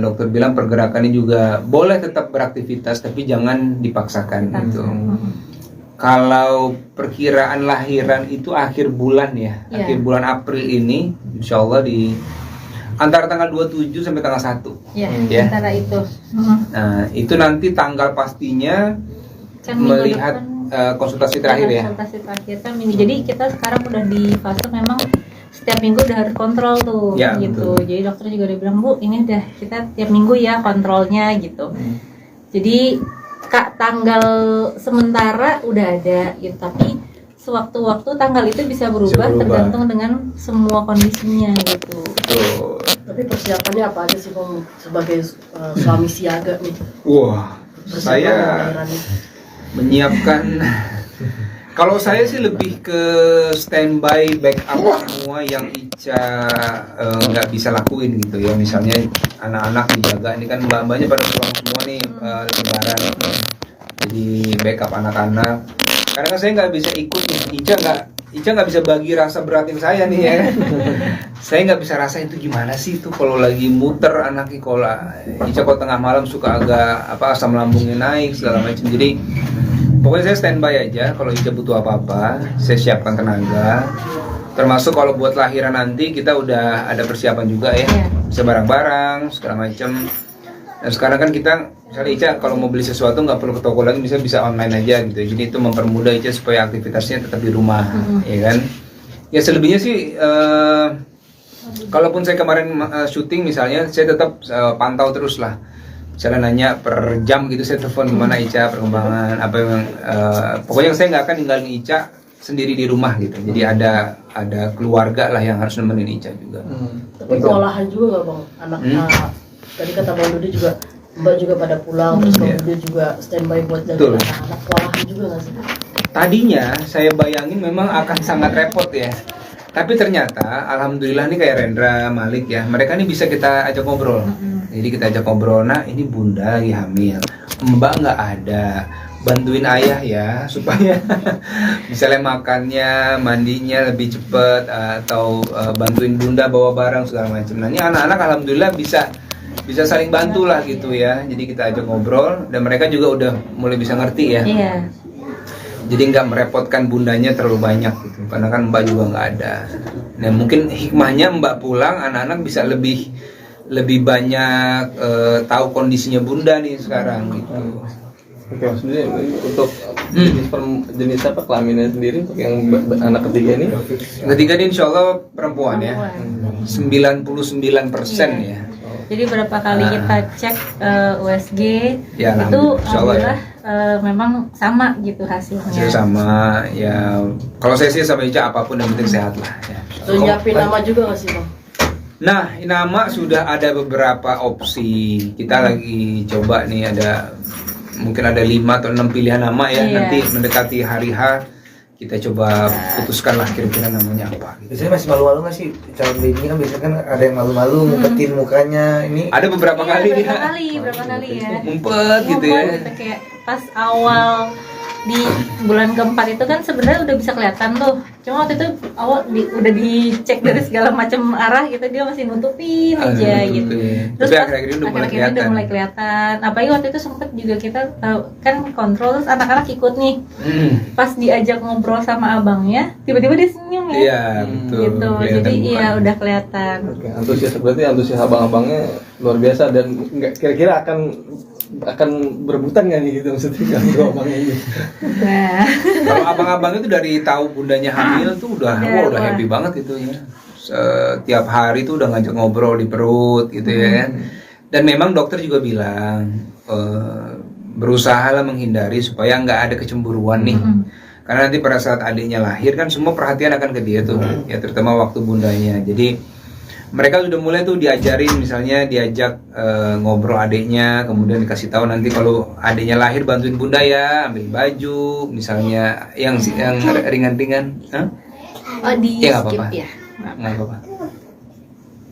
dokter bilang pergerakannya juga boleh tetap beraktivitas tapi jangan dipaksakan gitu. Kalau perkiraan lahiran itu akhir bulan ya, Iya. akhir bulan April ini, insya Allah di antara tanggal 27 sampai tanggal 1. Ya, Ya. antara itu. Nah itu nanti tanggal pastinya Kan minggu melihat depan konsultasi terakhir ya. konsultasi terakhir kan minggu. Jadi kita sekarang udah di fase memang setiap minggu udah harus kontrol tuh Ya, gitu. betul. Jadi dokter juga udah bilang, Bu, ini udah kita tiap minggu ya kontrolnya gitu. Jadi Kak, tanggal sementara udah ada gitu, tapi sewaktu-waktu tanggal itu bisa berubah, berubah. tergantung dengan semua kondisinya gitu. Tuh. Tapi persiapannya apa aja sih Bang sebagai suami siaga nih? Wah, Persiapan saya lahiran nih. menyiapkan. Kalau saya sih lebih ke standby backup semua yang Ica nggak bisa lakuin gitu ya. Misalnya anak-anak dijaga, ini kan mbak-mbaknya pada pulang semua nih lebaran. Jadi backup anak-anak. Karena kan saya nggak bisa ikut nih, Ica nggak bisa bagi rasa beratin saya nih ya. Saya nggak bisa rasa itu gimana sih itu kalau lagi muter anaknya, kalau Ica kalau tengah malam suka agak asam lambungnya naik segala macam. Jadi pokoknya saya standby aja, kalau Ica butuh apa-apa, saya siapkan tenaga. Termasuk kalau buat lahiran nanti kita udah ada persiapan juga ya, Iya. bisa barang-barang segala macam. Dan sekarang kan kita, misalnya Ica kalau mau beli sesuatu nggak perlu ke toko lagi, bisa online aja gitu. Jadi itu mempermudah Ica supaya aktivitasnya tetap di rumah, ya kan? Ya selebihnya sih, kalaupun saya kemarin syuting misalnya, saya tetap pantau terus lah. Misalnya nanya per jam gitu, saya telepon gimana Ica perkembangan apa yang pokoknya saya nggak akan ninggalin Ica sendiri di rumah gitu. Jadi ada keluarga lah yang harus nemenin Ica juga. Tapi kewalahan juga nggak Bang? Anak tadi kata Bang Dudi juga Mbak juga pada pulang, terus Bang Iya. Dudi juga standby buat jaga Betul. anak-anak. Kewalahan juga nggak sih? Tadinya saya bayangin memang akan sangat repot ya. Tapi ternyata alhamdulillah nih kayak Rendra, Malik ya, mereka nih bisa kita ajak ngobrol. Jadi kita ajak ngobrol, nah ini bunda lagi hamil, mbak nggak ada, bantuin ayah ya supaya misalnya makannya, mandinya lebih cepet, atau bantuin bunda bawa barang segala macam. Nah ini anak-anak alhamdulillah bisa saling bantu lah gitu ya. Jadi kita ajak ngobrol dan mereka juga udah mulai bisa ngerti ya. Iya. Jadi nggak merepotkan bundanya terlalu banyak gitu, karena kan mbak juga nggak ada. Nah mungkin hikmahnya mbak pulang, anak-anak bisa lebih banyak tahu kondisinya bunda nih sekarang gitu. Oke, maksudnya untuk jenis apa kelaminnya sendiri untuk yang anak ketiga ini? Ketiga ini insya Allah perempuan ya, 99% ya. Jadi berapa kali kita cek USG Ya, itu insya Allah ya. alhamdulillah memang sama gitu hasilnya. Hasil sama ya. Kalau saya sih sama Ica apapun yang penting sehat lah. Ya. Terus nyiapin nama juga nggak sih Bang? Nah, nama sudah ada beberapa opsi. Kita lagi coba nih, mungkin ada 5 atau 6 pilihan nama ya. Iya. Nanti mendekati hari H kita coba putuskan lah kira-kira namanya apa. Biasanya masih malu-malu nggak sih calon baby kan biasanya kan ada yang malu-malu ngumpetin mukanya ini. Ada beberapa kali berapa dia kali ya. ngumpet gitu ya. Ngumpet gitu, kayak pas awal di bulan keempat itu kan sebenarnya udah bisa kelihatan tuh. Cuma waktu itu awal udah dicek dari segala macam arah gitu, dia masih nutupin aja gitu. Terus Tapi pas akhir-akhir ini udah mulai akhir-akhir ini udah kelihatan. mulai kelihatan. Apalagi waktu itu sempet juga kita tahu kan kontrol, terus anak-anak ikut nih. Pas diajak ngobrol sama abangnya, tiba-tiba dia senyum ya. Iya, betul. Gitu. Kelihatan Jadi bukan. iya udah kelihatan. Oke, antusias abang-abangnya luar biasa dan nggak kira-kira akan berebutan nggak nih gitu maksudnya kalau abangnya ini. Nah, Kalau abang-abang itu dari tahu bundanya hamil tuh udah Udah, udah wah. happy banget itu ya. Setiap hari tuh udah ngajak ngobrol di perut gitu ya. Dan memang dokter juga bilang berusahalah menghindari supaya nggak ada kecemburuan nih. Karena nanti pada saat adiknya lahir kan semua perhatian akan ke dia tuh, ya terutama waktu bundanya. Jadi mereka sudah mulai tuh diajarin, misalnya diajak ngobrol adiknya, kemudian dikasih tahu nanti kalau adiknya lahir bantuin bunda ya, ambil baju, misalnya yang ringan-ringan. Hah? oh di Ya, nggak skip apa-apa. ya. Nggak apa-apa.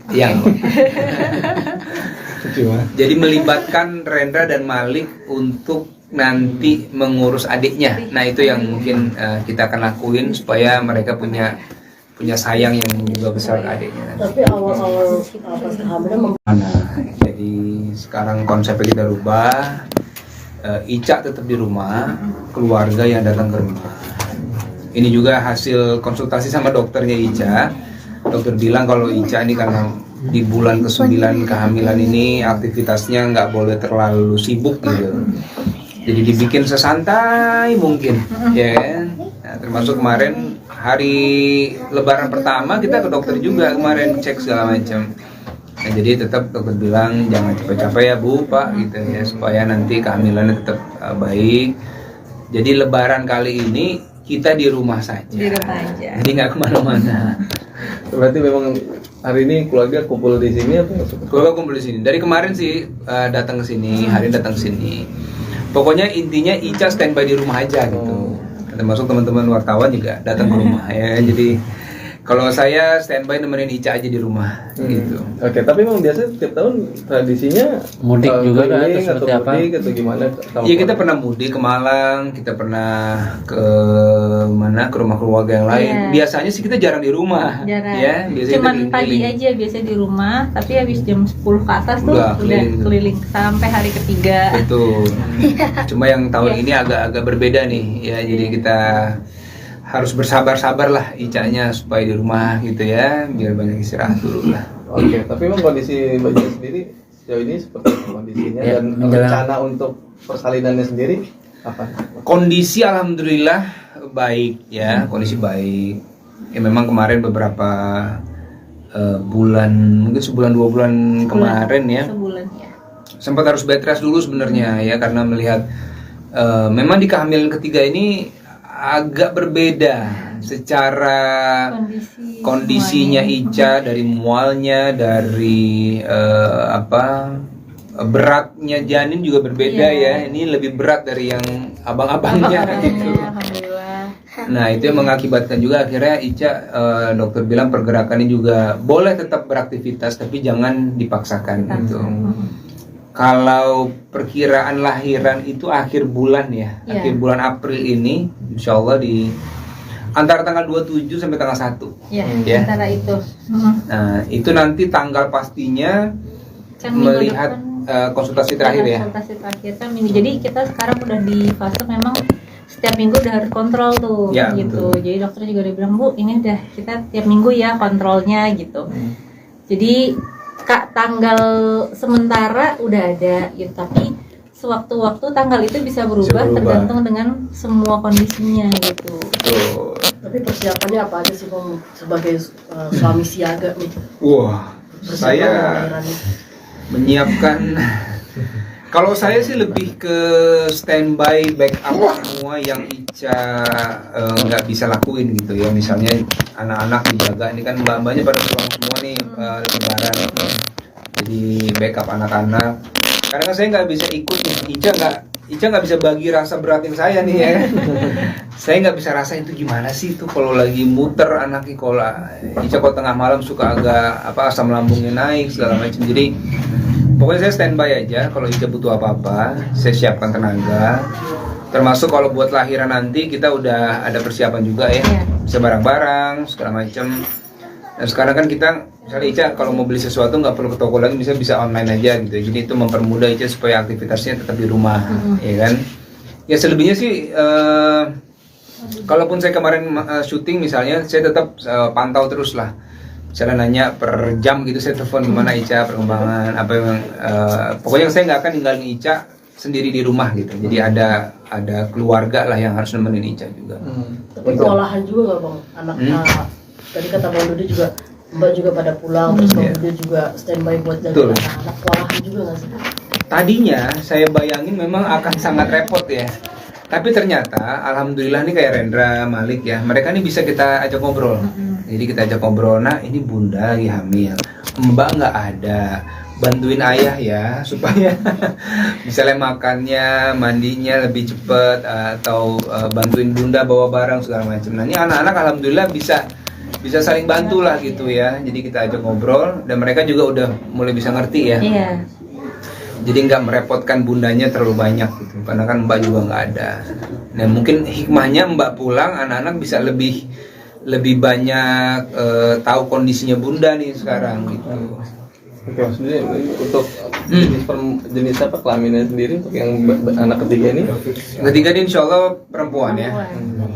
Yang Cuma jadi melibatkan Rendra dan Malik untuk nanti mengurus adiknya. Nah itu yang mungkin kita akan lakuin supaya mereka punya sayang yang juga besar ke adiknya. Tapi awal-awal pas hamilnya Jadi sekarang konsepnya kita rubah. Ica tetap di rumah, keluarga yang datang ke rumah. Ini juga hasil konsultasi sama dokternya Ica. Dokter bilang kalau Ica ini karena di bulan ke-9 kehamilan ini aktivitasnya nggak boleh terlalu sibuk gitu. Jadi dibikin sesantai mungkin, ya kan? Nah, termasuk kemarin hari Lebaran pertama kita ke dokter juga kemarin cek segala macam. Nah, jadi tetap dokter bilang jangan capek-capek ya Bu, Pak gitu ya supaya nanti kehamilannya tetap baik. Jadi Lebaran kali ini kita di rumah saja. Di rumah aja. Jadi nggak kemana-mana. berarti memang hari ini keluarga kumpul di sini atau Keluarga kumpul di sini. Dari kemarin sih datang ke sini, hari ini datang ke sini. Pokoknya intinya Ica standby di rumah aja gitu. Termasuk teman-teman wartawan juga datang ke rumah ya. Jadi kalau saya standby nemenin Ica aja di rumah gitu. Oke, tapi memang biasa setiap tahun tradisinya Mudik juga kan, keliling atau atau seperti apa? mudik atau gimana? Iya kita pernah mudik ke Malang, kita pernah ke mana ke rumah keluarga yang lain. Iya. Biasanya sih kita jarang di rumah, Jarang. ya. Biasanya Cuman kita pagi keliling. aja biasanya di rumah, tapi habis jam 10 ke atas tuh Udah udah keliling. keliling sampai hari ketiga. Betul. Cuma yang tahun Iya. ini agak berbeda nih, ya. Jadi kita harus bersabar-sabar lah Icanya supaya di rumah gitu ya, biar banyak istirahat dulu lah. Oke, tapi memang kondisi Mbak Jen sendiri sejauh ini seperti apa kondisinya Ya, dan menjelang- rencana untuk persalinannya sendiri apa? Kondisi alhamdulillah baik ya, kondisi baik. Ya memang kemarin beberapa bulan, mungkin sebulan 2 bulan kemarin ya, Sebulan ya. sempat harus bed rest dulu sebenarnya ya karena melihat memang di kehamilan ketiga ini agak berbeda secara kondisinya Ica, dari mualnya, dari beratnya janin juga berbeda ya. Ini lebih berat dari yang abang-abangnya gitu. Alhamdulillah. Nah itu yang mengakibatkan juga akhirnya Ica dokter bilang pergerakannya juga boleh tetap beraktivitas tapi jangan dipaksakan gitu. Kalau perkiraan lahiran itu akhir bulan ya, Iya. akhir bulan April ini, insya Allah di antara tanggal 27 sampai tanggal 1. Ya, Ya. antara itu. Nah itu nanti tanggal pastinya Kan minggu melihat depan konsultasi terakhir ya. konsultasi terakhir kan minggu. Jadi kita sekarang udah di fase memang setiap minggu udah harus kontrol tuh Ya, gitu. betul. Jadi dokter juga udah bilang, Bu, ini udah kita tiap minggu ya kontrolnya gitu. Jadi Kak, tanggal sementara udah ada gitu, tapi sewaktu-waktu tanggal itu bisa berubah, berubah. tergantung dengan semua kondisinya gitu. Tuh. tapi persiapannya apa aja sih Bang sebagai suami siaga nih? Wah, Persiapan saya lahiran nih. menyiapkan. Kalau saya sih lebih ke standby backup semua yang Ica nggak bisa lakuin gitu ya. Misalnya anak-anak dijaga, ini kan mbak-mbaknya pada pulang semua nih lebaran. Jadi backup anak-anak. Karena kan saya nggak bisa ikut nih. Ica nggak bisa bagi rasa beratin saya nih ya. Saya nggak bisa rasain itu gimana sih itu kalau lagi muter anaknya, kalau Ica kalau tengah malam suka agak asam lambungnya naik segala macam. Jadi pokoknya saya standby aja, kalau Ica butuh apa-apa, saya siapkan tenaga. Termasuk kalau buat lahiran nanti kita udah ada persiapan juga ya, Iya. bisa barang-barang segala macam. Dan sekarang kan kita misalnya Ica kalau mau beli sesuatu nggak perlu ke toko lagi, bisa online aja gitu. Jadi itu mempermudah Ica supaya aktivitasnya tetap di rumah, ya kan? Ya selebihnya sih, kalaupun saya kemarin syuting misalnya, saya tetap pantau terus lah. Misalnya nanya per jam gitu, saya telepon gimana Ica perkembangan, apa yang pokoknya saya nggak akan ninggalin Ica sendiri di rumah gitu. Jadi ada keluarga lah yang harus nemenin Ica juga. Tapi kewalahan juga nggak bang? Anak tadi kata Bang Dodi juga, Mbak juga pada pulang, terus Bang Dodi juga standby buat jaga anak-anak. Kewalahan juga nggak sih? Tadinya saya bayangin memang akan sangat repot ya. Tapi ternyata alhamdulillah nih kayak Rendra, Malik ya, mereka nih bisa kita ajak ngobrol. Jadi kita ajak ngobrol, nah ini bunda lagi hamil, Mbak nggak ada, bantuin ayah ya supaya misalnya makannya, mandinya lebih cepat, atau bantuin bunda bawa barang segala macam. Nah ini anak-anak alhamdulillah bisa saling bantu lah gitu ya. Jadi kita ajak ngobrol dan mereka juga udah mulai bisa ngerti ya. Iya. Jadi nggak merepotkan bundanya terlalu banyak gitu, karena kan Mbak juga nggak ada. Nah mungkin hikmahnya Mbak pulang, anak-anak bisa lebih banyak tahu kondisinya bunda nih sekarang gitu. Oke, maksudnya untuk jenis apa kelaminnya sendiri untuk yang anak ketiga ini? Ketiga ini insya Allah perempuan ya,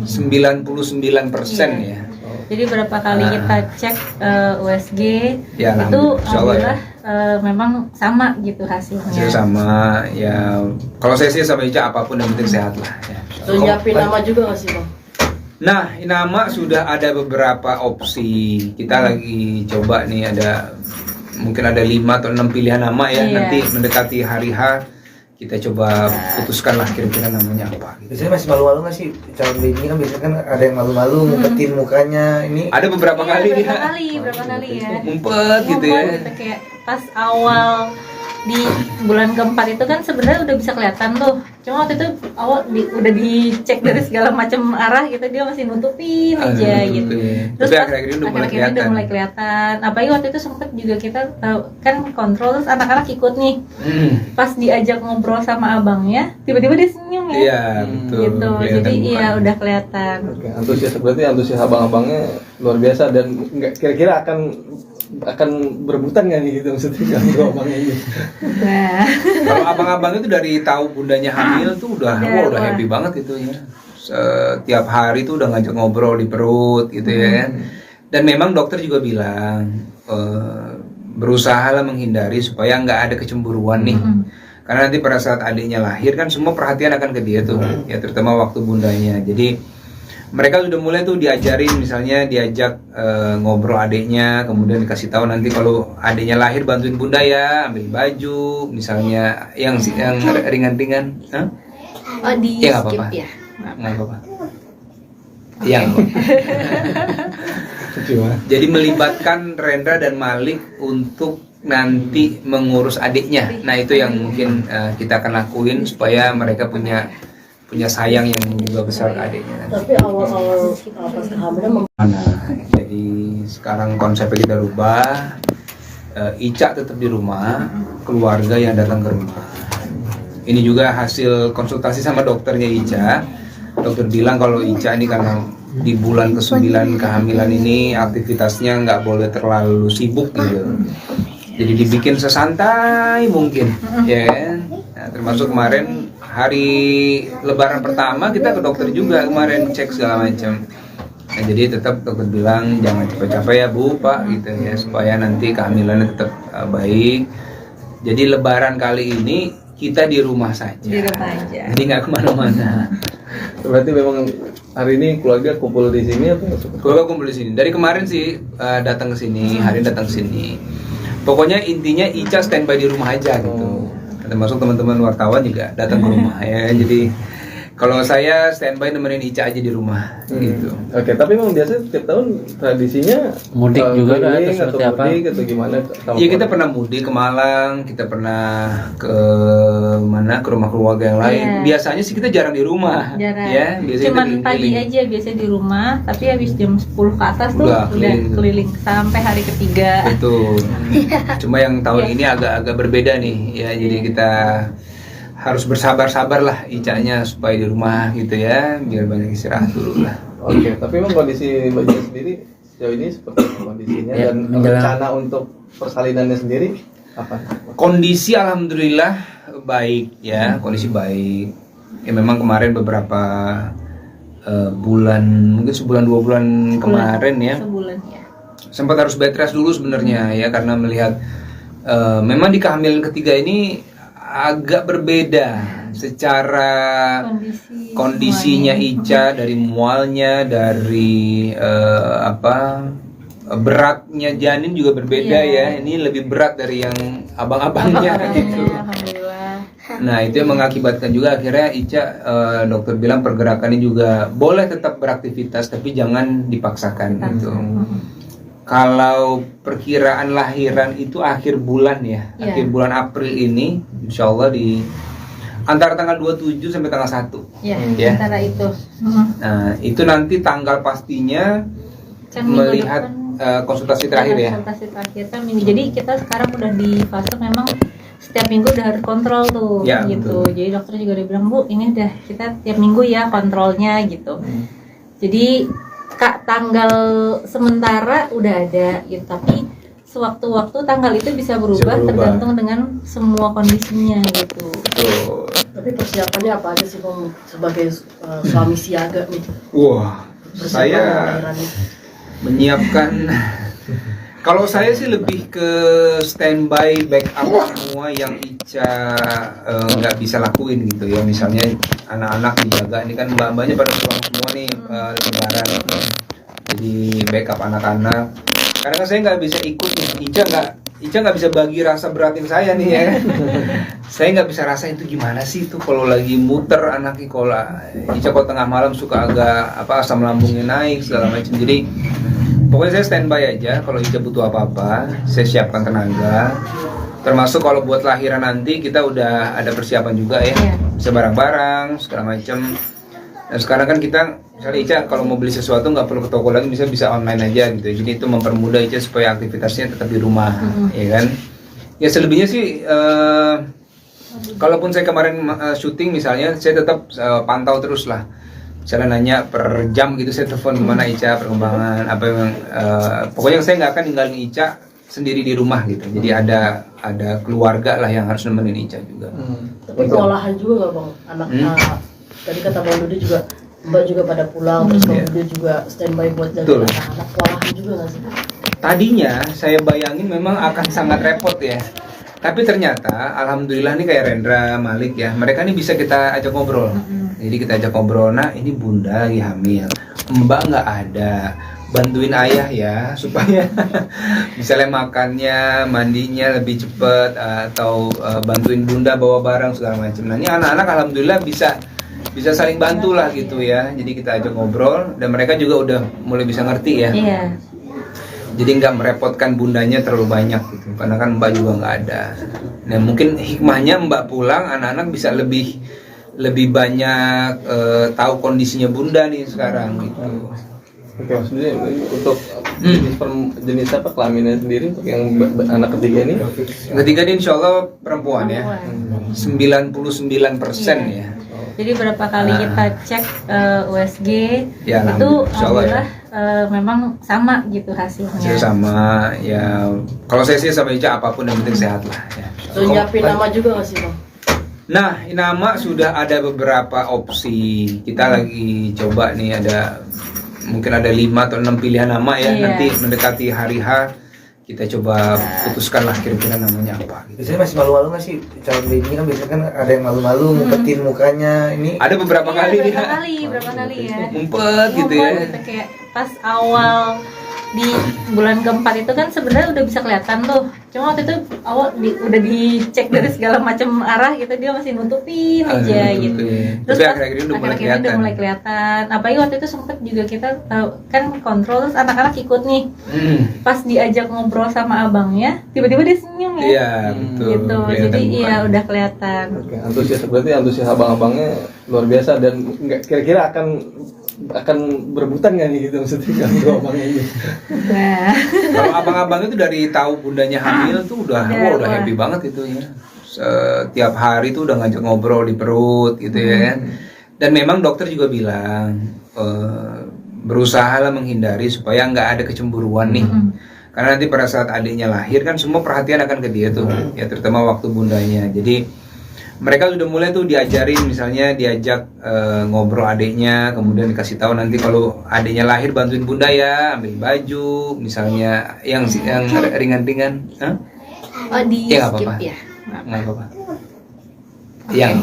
99% ya. Jadi berapa kali kita cek USG Ya, itu insya Allah ya. alhamdulillah memang sama gitu hasilnya. Hasil sama ya. Kalau saya sih sama Ica apapun yang penting sehat lah. Ya. Terus nyiapin nama juga nggak sih bang? Nah, nama sudah ada beberapa opsi. Kita lagi coba nih, ada mungkin ada 5 atau 6 pilihan nama ya. Iya. Nanti mendekati hari H kita coba putuskan lah kira-kira namanya apa gitu. Biasanya masih malu-malu nggak sih calon baby kan, biasanya kan ada yang malu-malu ngumpetin mukanya ini. Ada beberapa kali dia Berapa kali ya? ngumpet gitu ya. Gitu, kayak pas awal di bulan keempat itu kan sebenarnya udah bisa kelihatan tuh. Cuma waktu itu awal udah dicek dari segala macam arah gitu, dia masih nutupin aja gitu. Terus Tapi pas akhir-akhir ini udah mulai akhir-akhir ini kelihatan. udah mulai kelihatan. Apalagi waktu itu sempet juga kita kan kontrol, terus anak-anak ikut nih. Pas diajak ngobrol sama abangnya, tiba-tiba dia senyum ya. Iya, betul. Gitu. Kelihatan Jadi iya mukanya. udah kelihatan. Oke, antusias abang-abangnya luar biasa dan nggak kira-kira akan berebutan nggak nih gitu maksudnya kalau abangnya ini? Nah, Kalau abang-abang itu dari tahu bundanya hamil tuh udah Udah, happy banget gitu ya. Setiap hari tuh udah ngajak ngobrol di perut gitu ya. Dan memang dokter juga bilang berusaha lah menghindari supaya nggak ada kecemburuan nih. Karena nanti pada saat adiknya lahir kan semua perhatian akan ke dia tuh, ya terutama waktu bundanya. Jadi mereka sudah mulai tuh diajarin, misalnya diajak ngobrol adiknya, kemudian dikasih tahu nanti kalau adiknya lahir bantuin bunda ya, ambil baju, misalnya yang ringan-ringan. Hah? oh di Ya, nggak skip apa-apa. ya. Nggak apa-apa. Yang jadi melibatkan Rendra dan Malik untuk nanti mengurus adiknya. Nah itu yang mungkin kita akan lakuin supaya mereka punya sayang yang juga besar ke adiknya nanti. Tapi awal-awal pas kehamilan Jadi sekarang konsepnya kita rubah. Ica tetap di rumah, keluarga yang datang ke rumah. Ini juga hasil konsultasi sama dokternya Ica. Dokter bilang kalau Ica ini karena di bulan ke-9 kehamilan ini aktivitasnya nggak boleh terlalu sibuk gitu. Jadi dibikin sesantai mungkin, ya kan? Nah, termasuk kemarin hari Lebaran pertama kita ke dokter juga kemarin cek segala macam. Nah, jadi tetap dokter bilang jangan capek-capek ya Bu, Pak gitu ya, supaya nanti kehamilannya tetap baik. Jadi Lebaran kali ini kita di rumah saja. Di rumah aja. Jadi nggak kemana-mana. Berarti memang hari ini keluarga kumpul di sini apa? Keluarga kumpul di sini. Dari kemarin sih datang ke sini, hari ini datang ke sini. Pokoknya intinya Ica standby di rumah aja gitu. Termasuk teman-teman wartawan juga datang ke rumah ya. Jadi kalau saya standby nemenin Ica aja di rumah gitu. Oke, tapi memang biasanya setiap tahun tradisinya Mudik juga kan, keliling atau seperti apa? mudik atau gimana? Iya kita pernah mudik ke Malang, kita pernah ke mana, ke rumah keluarga yang lain. Iya. Biasanya sih kita jarang di rumah. Jarang. Ya, biasanya Cuman kita pagi keliling. aja biasanya di rumah, tapi habis jam 10 ke atas tuh Udah udah keliling. keliling sampai hari ketiga. Betul. Cuma yang tahun ini agak-agak berbeda nih ya. Jadi kita harus bersabar-sabar lah Ica-nya supaya di rumah gitu ya, biar banyak istirahat dulu lah. Oke, tapi memang kondisi Mbak Ica sendiri sejauh ini seperti apa kondisinya Ya, dan menjelang- rencana untuk persalinannya sendiri apa? Kondisi alhamdulillah baik ya, kondisi baik. Ya memang kemarin beberapa bulan, mungkin sebulan 2 bulan kemarin ya, Sebulan ya. sempat harus bed rest dulu sebenarnya ya, karena melihat memang di kehamilan ketiga ini agak berbeda secara kondisinya Ica, dari mualnya, dari beratnya janin juga berbeda ya. Ini lebih berat dari yang abang-abangnya gitu. Alhamdulillah. Nah itu yang mengakibatkan juga akhirnya Ica, dokter bilang pergerakannya juga boleh tetap beraktivitas tapi jangan dipaksakan gitu. Kalau perkiraan lahiran itu akhir bulan ya, Iya. akhir bulan April ini, insya Allah di antara tanggal 27 sampai tanggal 1. Ya, Ya. antara itu. Nah itu nanti tanggal pastinya Kan minggu melihat depan konsultasi terakhir ya. konsultasi terakhir kan minggu. Jadi kita sekarang udah di fase memang setiap minggu udah harus kontrol tuh Ya, gitu. betul. Jadi dokter juga udah bilang, Bu, ini udah kita tiap minggu ya kontrolnya gitu. Jadi tanggal sementara udah ada gitu, tapi sewaktu-waktu tanggal itu bisa berubah, berubah. tergantung dengan semua kondisinya gitu. Betul. Tapi persiapannya apa aja sih Bang sebagai suami siaga nih? Wah, Persiapan saya lahiran nih. menyiapkan. Kalau saya sih lebih ke standby backup semua yang Ica nggak bisa lakuin gitu ya. Misalnya anak-anak dijaga, ini kan mbak-mbaknya pada pulang semua nih lebaran. Jadi backup anak-anak. Karena kan saya nggak bisa ikut nih. Ica nggak bisa bagi rasa beratin saya nih ya. Saya nggak bisa rasain itu gimana sih itu kalau lagi muter anaknya, kalau Ica kalau tengah malam suka agak asam lambungnya naik segala macam. Jadi pokoknya saya standby aja, kalau Ica butuh apa-apa, saya siapkan tenaga. Termasuk kalau buat lahiran nanti kita udah ada persiapan juga ya, Iya. bisa barang-barang segala macam. Dan sekarang kan kita, misalnya Ica kalau mau beli sesuatu nggak perlu ke toko lagi, bisa online aja gitu. Jadi itu mempermudah Ica supaya aktivitasnya tetap di rumah, ya kan? Ya selebihnya sih, kalaupun saya kemarin syuting misalnya, saya tetap pantau terus lah. Misalnya nanya per jam gitu, saya telepon gimana Ica perkembangan apa yang pokoknya saya nggak akan ninggalin Ica sendiri di rumah gitu. Jadi ada keluarga lah yang harus nemenin Ica juga. Tapi kewalahan juga nggak Bang? Anak tadi kata Bang Dudi juga, Mbak juga pada pulang, terus Bang Dudi juga standby buat Betul. jaga anak-anak. Kewalahan juga nggak sih? Tadinya saya bayangin memang akan sangat repot ya. Tapi ternyata alhamdulillah nih kayak Rendra, Malik ya, mereka nih bisa kita ajak ngobrol. Jadi kita ajak ngobrol, nah ini bunda lagi hamil, mbak nggak ada, bantuin ayah ya supaya misalnya makannya, mandinya lebih cepet, atau bantuin bunda bawa barang segala macam. Nah ini anak-anak alhamdulillah bisa saling bantu lah gitu ya. Jadi kita ajak ngobrol dan mereka juga udah mulai bisa ngerti ya. Iya. Jadi nggak merepotkan bundanya terlalu banyak gitu, karena kan mbak juga nggak ada. Nah mungkin hikmahnya mbak pulang, anak-anak bisa lebih banyak tahu kondisinya bunda nih sekarang gitu. Oke, maksudnya untuk jenis apa kelaminnya sendiri untuk yang anak ketiga ini? Ketiga ini insya Allah perempuan ya, 99% ya. Jadi berapa kali kita cek USG Ya, itu insya Allah ya. alhamdulillah memang sama gitu hasilnya. Hasil sama ya. Kalau saya sih sama Ica apapun yang penting sehat lah ya. Terus nyiapin nama juga nggak sih Bang? Nah, nama sudah ada beberapa opsi. Kita lagi coba nih, ada mungkin ada 5 atau 6 pilihan nama ya. Iya. Nanti mendekati hari H kita coba putuskan lah kira-kira namanya apa gitu. Biasanya masih malu-malu nggak sih calon baby kan, biasanya kan ada yang malu-malu ngumpetin mukanya ini. Ada beberapa Iya, kali berapa kali ya. ngumpet gitu ya. Ngumpet gitu, kayak pas awal di bulan keempat itu kan sebenarnya udah bisa kelihatan tuh. Cuma waktu itu awal udah dicek dari segala macam arah gitu, dia masih nutupin aja gitu. Terus Tapi pas akhir-akhir ini udah mulai akhir-akhir ini kelihatan. udah mulai kelihatan. Apalagi waktu itu sempet juga kita tahu kan kontrol, terus anak-anak ikut nih. Pas diajak ngobrol sama abangnya, tiba-tiba dia senyum ya. Iya, betul. Gitu. Kelihatan Jadi iya mukanya. udah kelihatan. Oke, berarti antusias abang-abangnya luar biasa dan nggak kira-kira akan berebutan nggak nih gitu maksudnya kalau abangnya ini? Nah, Kalau abang-abang itu dari tahu bundanya hamil tuh udah Udah, udah wah. happy banget itu ya. setiap hari tuh udah ngajak ngobrol di perut gitu ya. Dan memang dokter juga bilang berusahalah menghindari supaya nggak ada kecemburuan nih. Karena nanti pada saat adiknya lahir kan semua perhatian akan ke dia tuh, ya terutama waktu bundanya. Jadi mereka sudah mulai tuh diajarin, misalnya diajak ngobrol adiknya, kemudian dikasih tahu nanti kalau adiknya lahir bantuin bunda ya, ambil baju, misalnya yang ringan-ringan. Hah? Oh, di Ya, nggak skip apa-apa. ya. Nggak apa-apa. Yang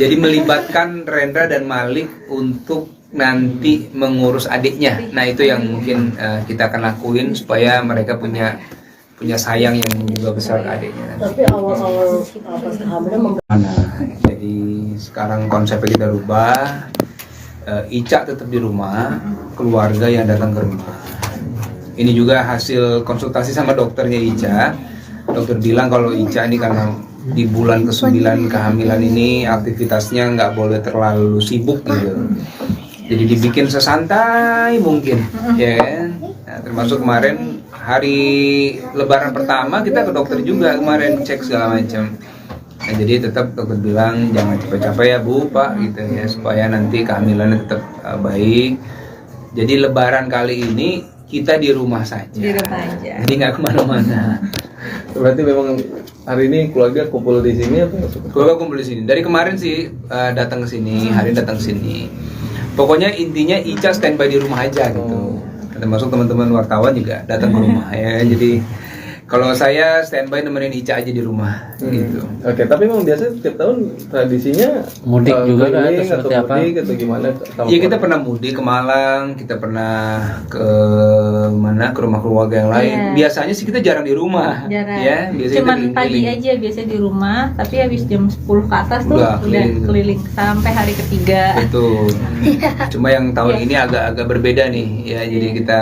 jadi melibatkan Rendra dan Malik untuk nanti mengurus adiknya. Nah itu yang mungkin kita akan lakuin supaya mereka punya sayang yang juga besar ke adiknya. Tapi awal-awal pas kehamilan Jadi sekarang konsepnya kita rubah. Ica tetap di rumah, keluarga yang datang ke rumah. Ini juga hasil konsultasi sama dokternya Ica. Dokter bilang kalau Ica ini karena di bulan ke-9 kehamilan ini aktivitasnya nggak boleh terlalu sibuk gitu. Jadi dibikin sesantai mungkin, ya kan? Nah, termasuk kemarin hari Lebaran pertama kita ke dokter juga kemarin cek segala macam. Nah, jadi tetap dokter bilang jangan capek-capek ya Bu, Pak gitu ya supaya nanti kehamilannya tetap baik. Jadi Lebaran kali ini kita di rumah saja. Di rumah aja. Jadi nggak kemana-mana. Berarti memang hari ini keluarga kumpul di sini apa? Keluarga kumpul di sini. Dari kemarin sih datang ke sini, hari ini datang ke sini. Pokoknya intinya Ica standby di rumah aja gitu. Termasuk teman-teman wartawan juga datang ke rumah ya. Jadi kalau saya standby nemenin Ica aja di rumah gitu. Oke, tapi memang biasa setiap tahun tradisinya Mudik juga kan, keliling atau seperti apa? mudik atau gimana? Iya kita pernah mudik ke Malang, kita pernah ke mana ke rumah keluarga yang lain. Iya. Biasanya sih kita jarang di rumah, Jarang. ya. Biasanya Cuman kita pagi keliling. aja biasanya di rumah, tapi habis jam 10 ke atas tuh Udah udah keliling. keliling sampai hari ketiga. Betul. Cuma yang tahun ini agak-agak berbeda nih, ya. Jadi kita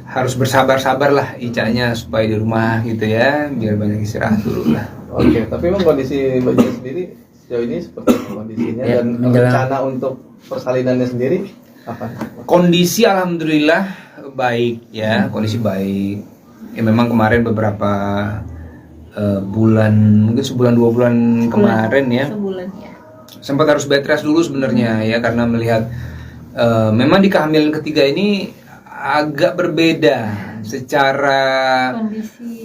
harus bersabar-sabar lah Icanya supaya di rumah gitu ya, biar banyak istirahat dulu lah. Oke, tapi memang kondisi Mbak Cia sendiri sejauh ini seperti apa kondisinya Ya, dan menjelang- rencana untuk persalinannya sendiri apa? Kondisi alhamdulillah baik ya, kondisi baik. Ya memang kemarin beberapa bulan, mungkin sebulan 2 bulan kemarin ya, Sebulan ya. sempat harus bed rest dulu sebenarnya ya karena melihat memang di kehamilan ketiga ini agak berbeda secara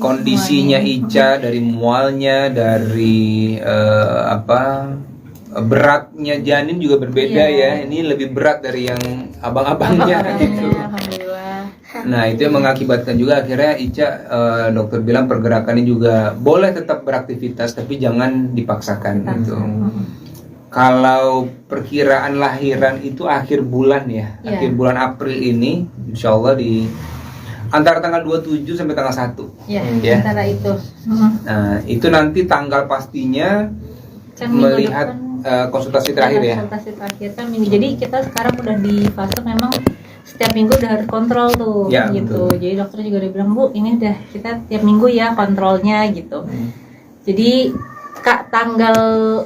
kondisinya Ica, dari mualnya, dari beratnya janin juga berbeda ya. Ini lebih berat dari yang abang-abangnya gitu. Alhamdulillah. Nah itu yang mengakibatkan juga akhirnya Ica dokter bilang pergerakannya juga boleh tetap beraktivitas tapi jangan dipaksakan gitu. Kalau perkiraan lahiran itu akhir bulan ya, Iya. akhir bulan April ini, insya Allah di antara tanggal 27 sampai tanggal 1. Ya, Ya. antara itu. Nah itu nanti tanggal pastinya Kan minggu melihat depan konsultasi terakhir ya. konsultasi terakhir kan minggu. Jadi kita sekarang udah di fase memang setiap minggu udah harus kontrol tuh Ya, gitu. betul. Jadi dokter juga udah bilang, Bu, ini udah kita tiap minggu ya kontrolnya gitu. Jadi tanggal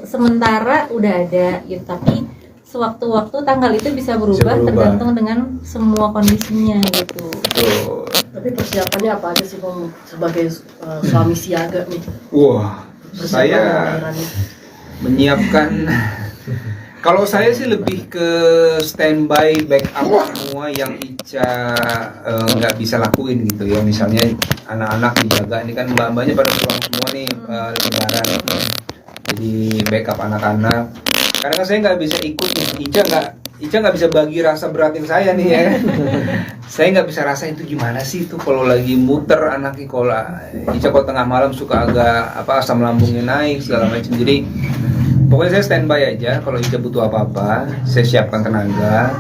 sementara udah ada gitu, tapi sewaktu-waktu tanggal itu bisa berubah, berubah. tergantung dengan semua kondisinya gitu. Tuh. tapi persiapannya apa aja sih Bang sebagai suami siaga nih? Wah, Persiapan saya lahirannya. menyiapkan. Kalau saya sih lebih ke standby backup semua yang Ica nggak bisa lakuin gitu ya. Misalnya anak-anak dijaga, ini kan mbak-mbaknya pada pulang semua nih lebaran. Jadi backup anak-anak. Karena kan saya nggak bisa ikut nih. Ica nggak bisa bagi rasa beratin saya nih ya. Saya nggak bisa rasa itu gimana sih itu kalau lagi muter anaknya, kalau Ica kalau tengah malam suka agak asam lambungnya naik segala macam. Jadi pokoknya saya standby aja, kalau Ica butuh apa-apa, saya siapkan tenaga.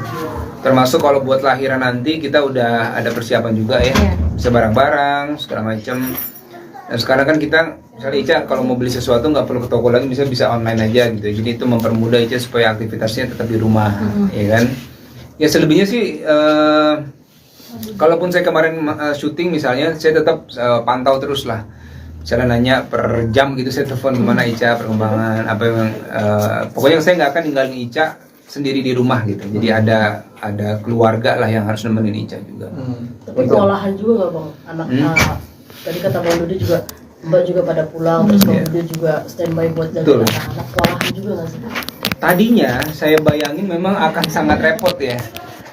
Termasuk kalau buat lahiran nanti kita udah ada persiapan juga ya, Iya. bisa barang-barang segala macam. Dan sekarang kan kita, misalnya Ica kalau mau beli sesuatu nggak perlu ke toko lagi, bisa online aja gitu. Jadi itu mempermudah Ica supaya aktivitasnya tetap di rumah, ya kan? Ya selebihnya sih, kalaupun saya kemarin syuting misalnya, saya tetap pantau terus lah. Misalnya nanya per jam gitu, saya telepon gimana Ica perkembangan apa yang pokoknya saya nggak akan ninggalin Ica sendiri di rumah gitu. Jadi ada keluarga lah yang harus nemenin Ica juga. Tapi kewalahan juga nggak Bang? Anak tadi kata Bang Dodi juga Mbak juga pada pulang, terus Bang Dude juga standby buat Betul. jaga anak-anak, kewalahan juga nggak sih? Tadinya saya bayangin memang akan sangat repot ya.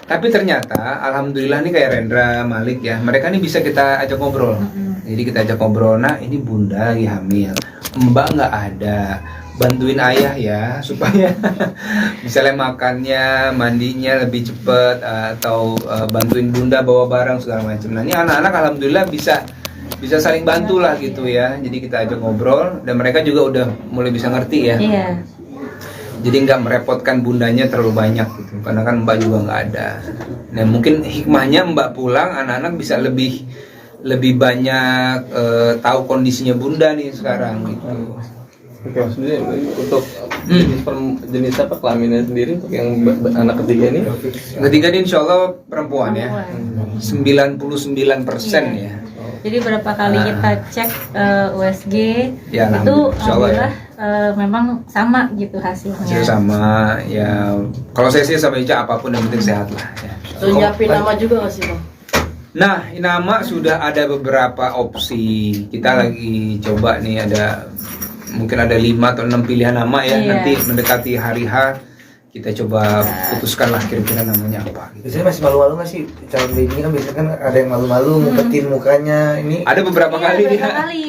Tapi ternyata alhamdulillah nih kayak Rendra, Malik ya, mereka nih bisa kita ajak ngobrol. Jadi kita ajak ngobrol, nah ini bunda lagi hamil, mbak nggak ada, bantuin ayah ya supaya misalnya makannya, mandinya lebih cepet, atau bantuin bunda bawa barang segala macam. Nah ini anak-anak alhamdulillah bisa saling bantu lah gitu ya. Jadi kita ajak ngobrol dan mereka juga udah mulai bisa ngerti ya. Iya. Jadi nggak merepotkan bundanya terlalu banyak gitu, karena kan mbak juga nggak ada. Nah mungkin hikmahnya mbak pulang, anak-anak bisa lebih banyak tahu kondisinya bunda nih sekarang gitu. Oke, maksudnya untuk jenis apa kelaminnya sendiri untuk yang anak ketiga ini? Ketiga ini insya Allah perempuan ya, 99% ya. Jadi berapa kali kita cek USG Ya, itu insya Allah ya. alhamdulillah memang sama gitu hasilnya. Hasil sama ya. Kalau saya sih sama Ica apapun yang penting sehat lah. Ya. Terus nyiapin nama juga nggak sih Bang? Nah, nama sudah ada beberapa opsi. Kita lagi coba nih mungkin ada 5 atau 6 pilihan nama ya. Iya. Nanti mendekati hari H kita coba putuskan lah kira-kira namanya apa. Gitu. Biasanya masih malu-malu nggak sih calon baby kan biasanya kan ada yang malu-malu ngumpetin mukanya ini. Ada beberapa Iya, kali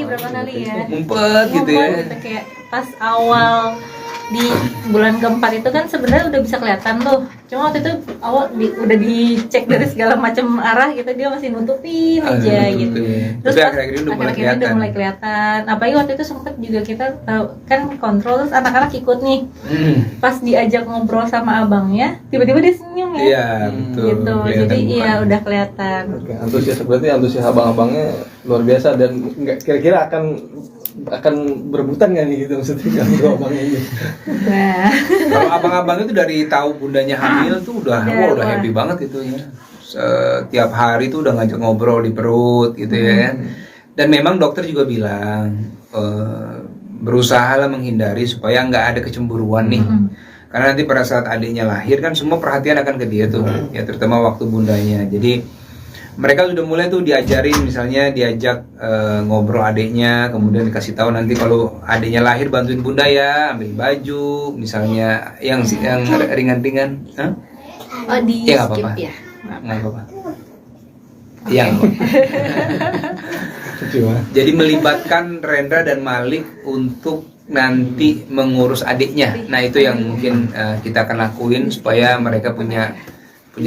berapa dia kali ya. ngumpet gitu ya. Ngumpet gitu, kayak pas awal di bulan keempat itu kan sebenarnya udah bisa kelihatan tuh. Cuma waktu itu awal udah dicek dari segala macam arah gitu, dia masih nutupin aja gitu. Terus Tapi pas akhir-akhir ini udah mulai akhir-akhir ini udah kelihatan. mulai kelihatan. Apalagi waktu itu sempet juga kita tahu kan kontrol, terus anak-anak ikut nih. Pas diajak ngobrol sama abangnya, tiba-tiba dia senyum ya. Iya, betul. Gitu. Kelihatan Jadi iya mukanya. udah kelihatan. Oke, antusias abang-abangnya luar biasa dan nggak kira-kira akan berebutan nggak nih gitu maksudnya kalau abangnya ini? Nah, Kalau abang-abang itu dari tahu bundanya hamil tuh udah Wah. happy banget gitu ya. Setiap hari tuh udah ngajak ngobrol di perut gitu ya. Dan memang dokter juga bilang berusaha lah menghindari supaya nggak ada kecemburuan nih. Karena nanti pada saat adiknya lahir kan semua perhatian akan ke dia tuh, ya terutama waktu bundanya. Jadi mereka sudah mulai tuh diajarin, misalnya diajak ngobrol adiknya, kemudian dikasih tahu nanti kalau adiknya lahir bantuin bunda ya, ambil baju, misalnya yang ringan-ringan. Hah? oh di Ya, nggak skip apa-apa. ya. Nggak apa-apa. Yang jadi melibatkan Rendra dan Malik untuk nanti mengurus adiknya. Nah itu yang mungkin kita akan lakuin supaya mereka punya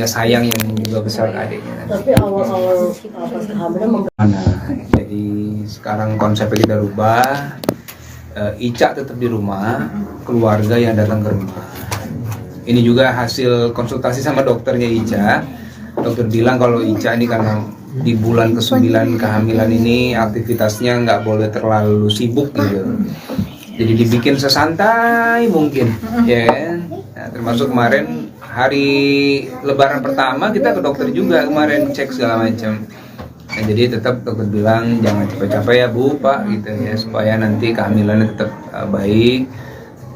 sayang yang juga besar ke adiknya. Tapi awal-awal pas kehamilan Jadi sekarang konsepnya kita rubah. Ica tetap di rumah, keluarga yang datang ke rumah. Ini juga hasil konsultasi sama dokternya Ica. Dokter bilang kalau Ica ini karena di bulan ke-9 kehamilan ini aktivitasnya nggak boleh terlalu sibuk gitu. Jadi dibikin sesantai mungkin, ya kan? Nah, termasuk kemarin hari Lebaran pertama kita ke dokter juga kemarin cek segala macam. Nah, jadi tetap dokter bilang jangan capek-capek ya Bu, Pak gitu ya supaya nanti kehamilannya tetap baik.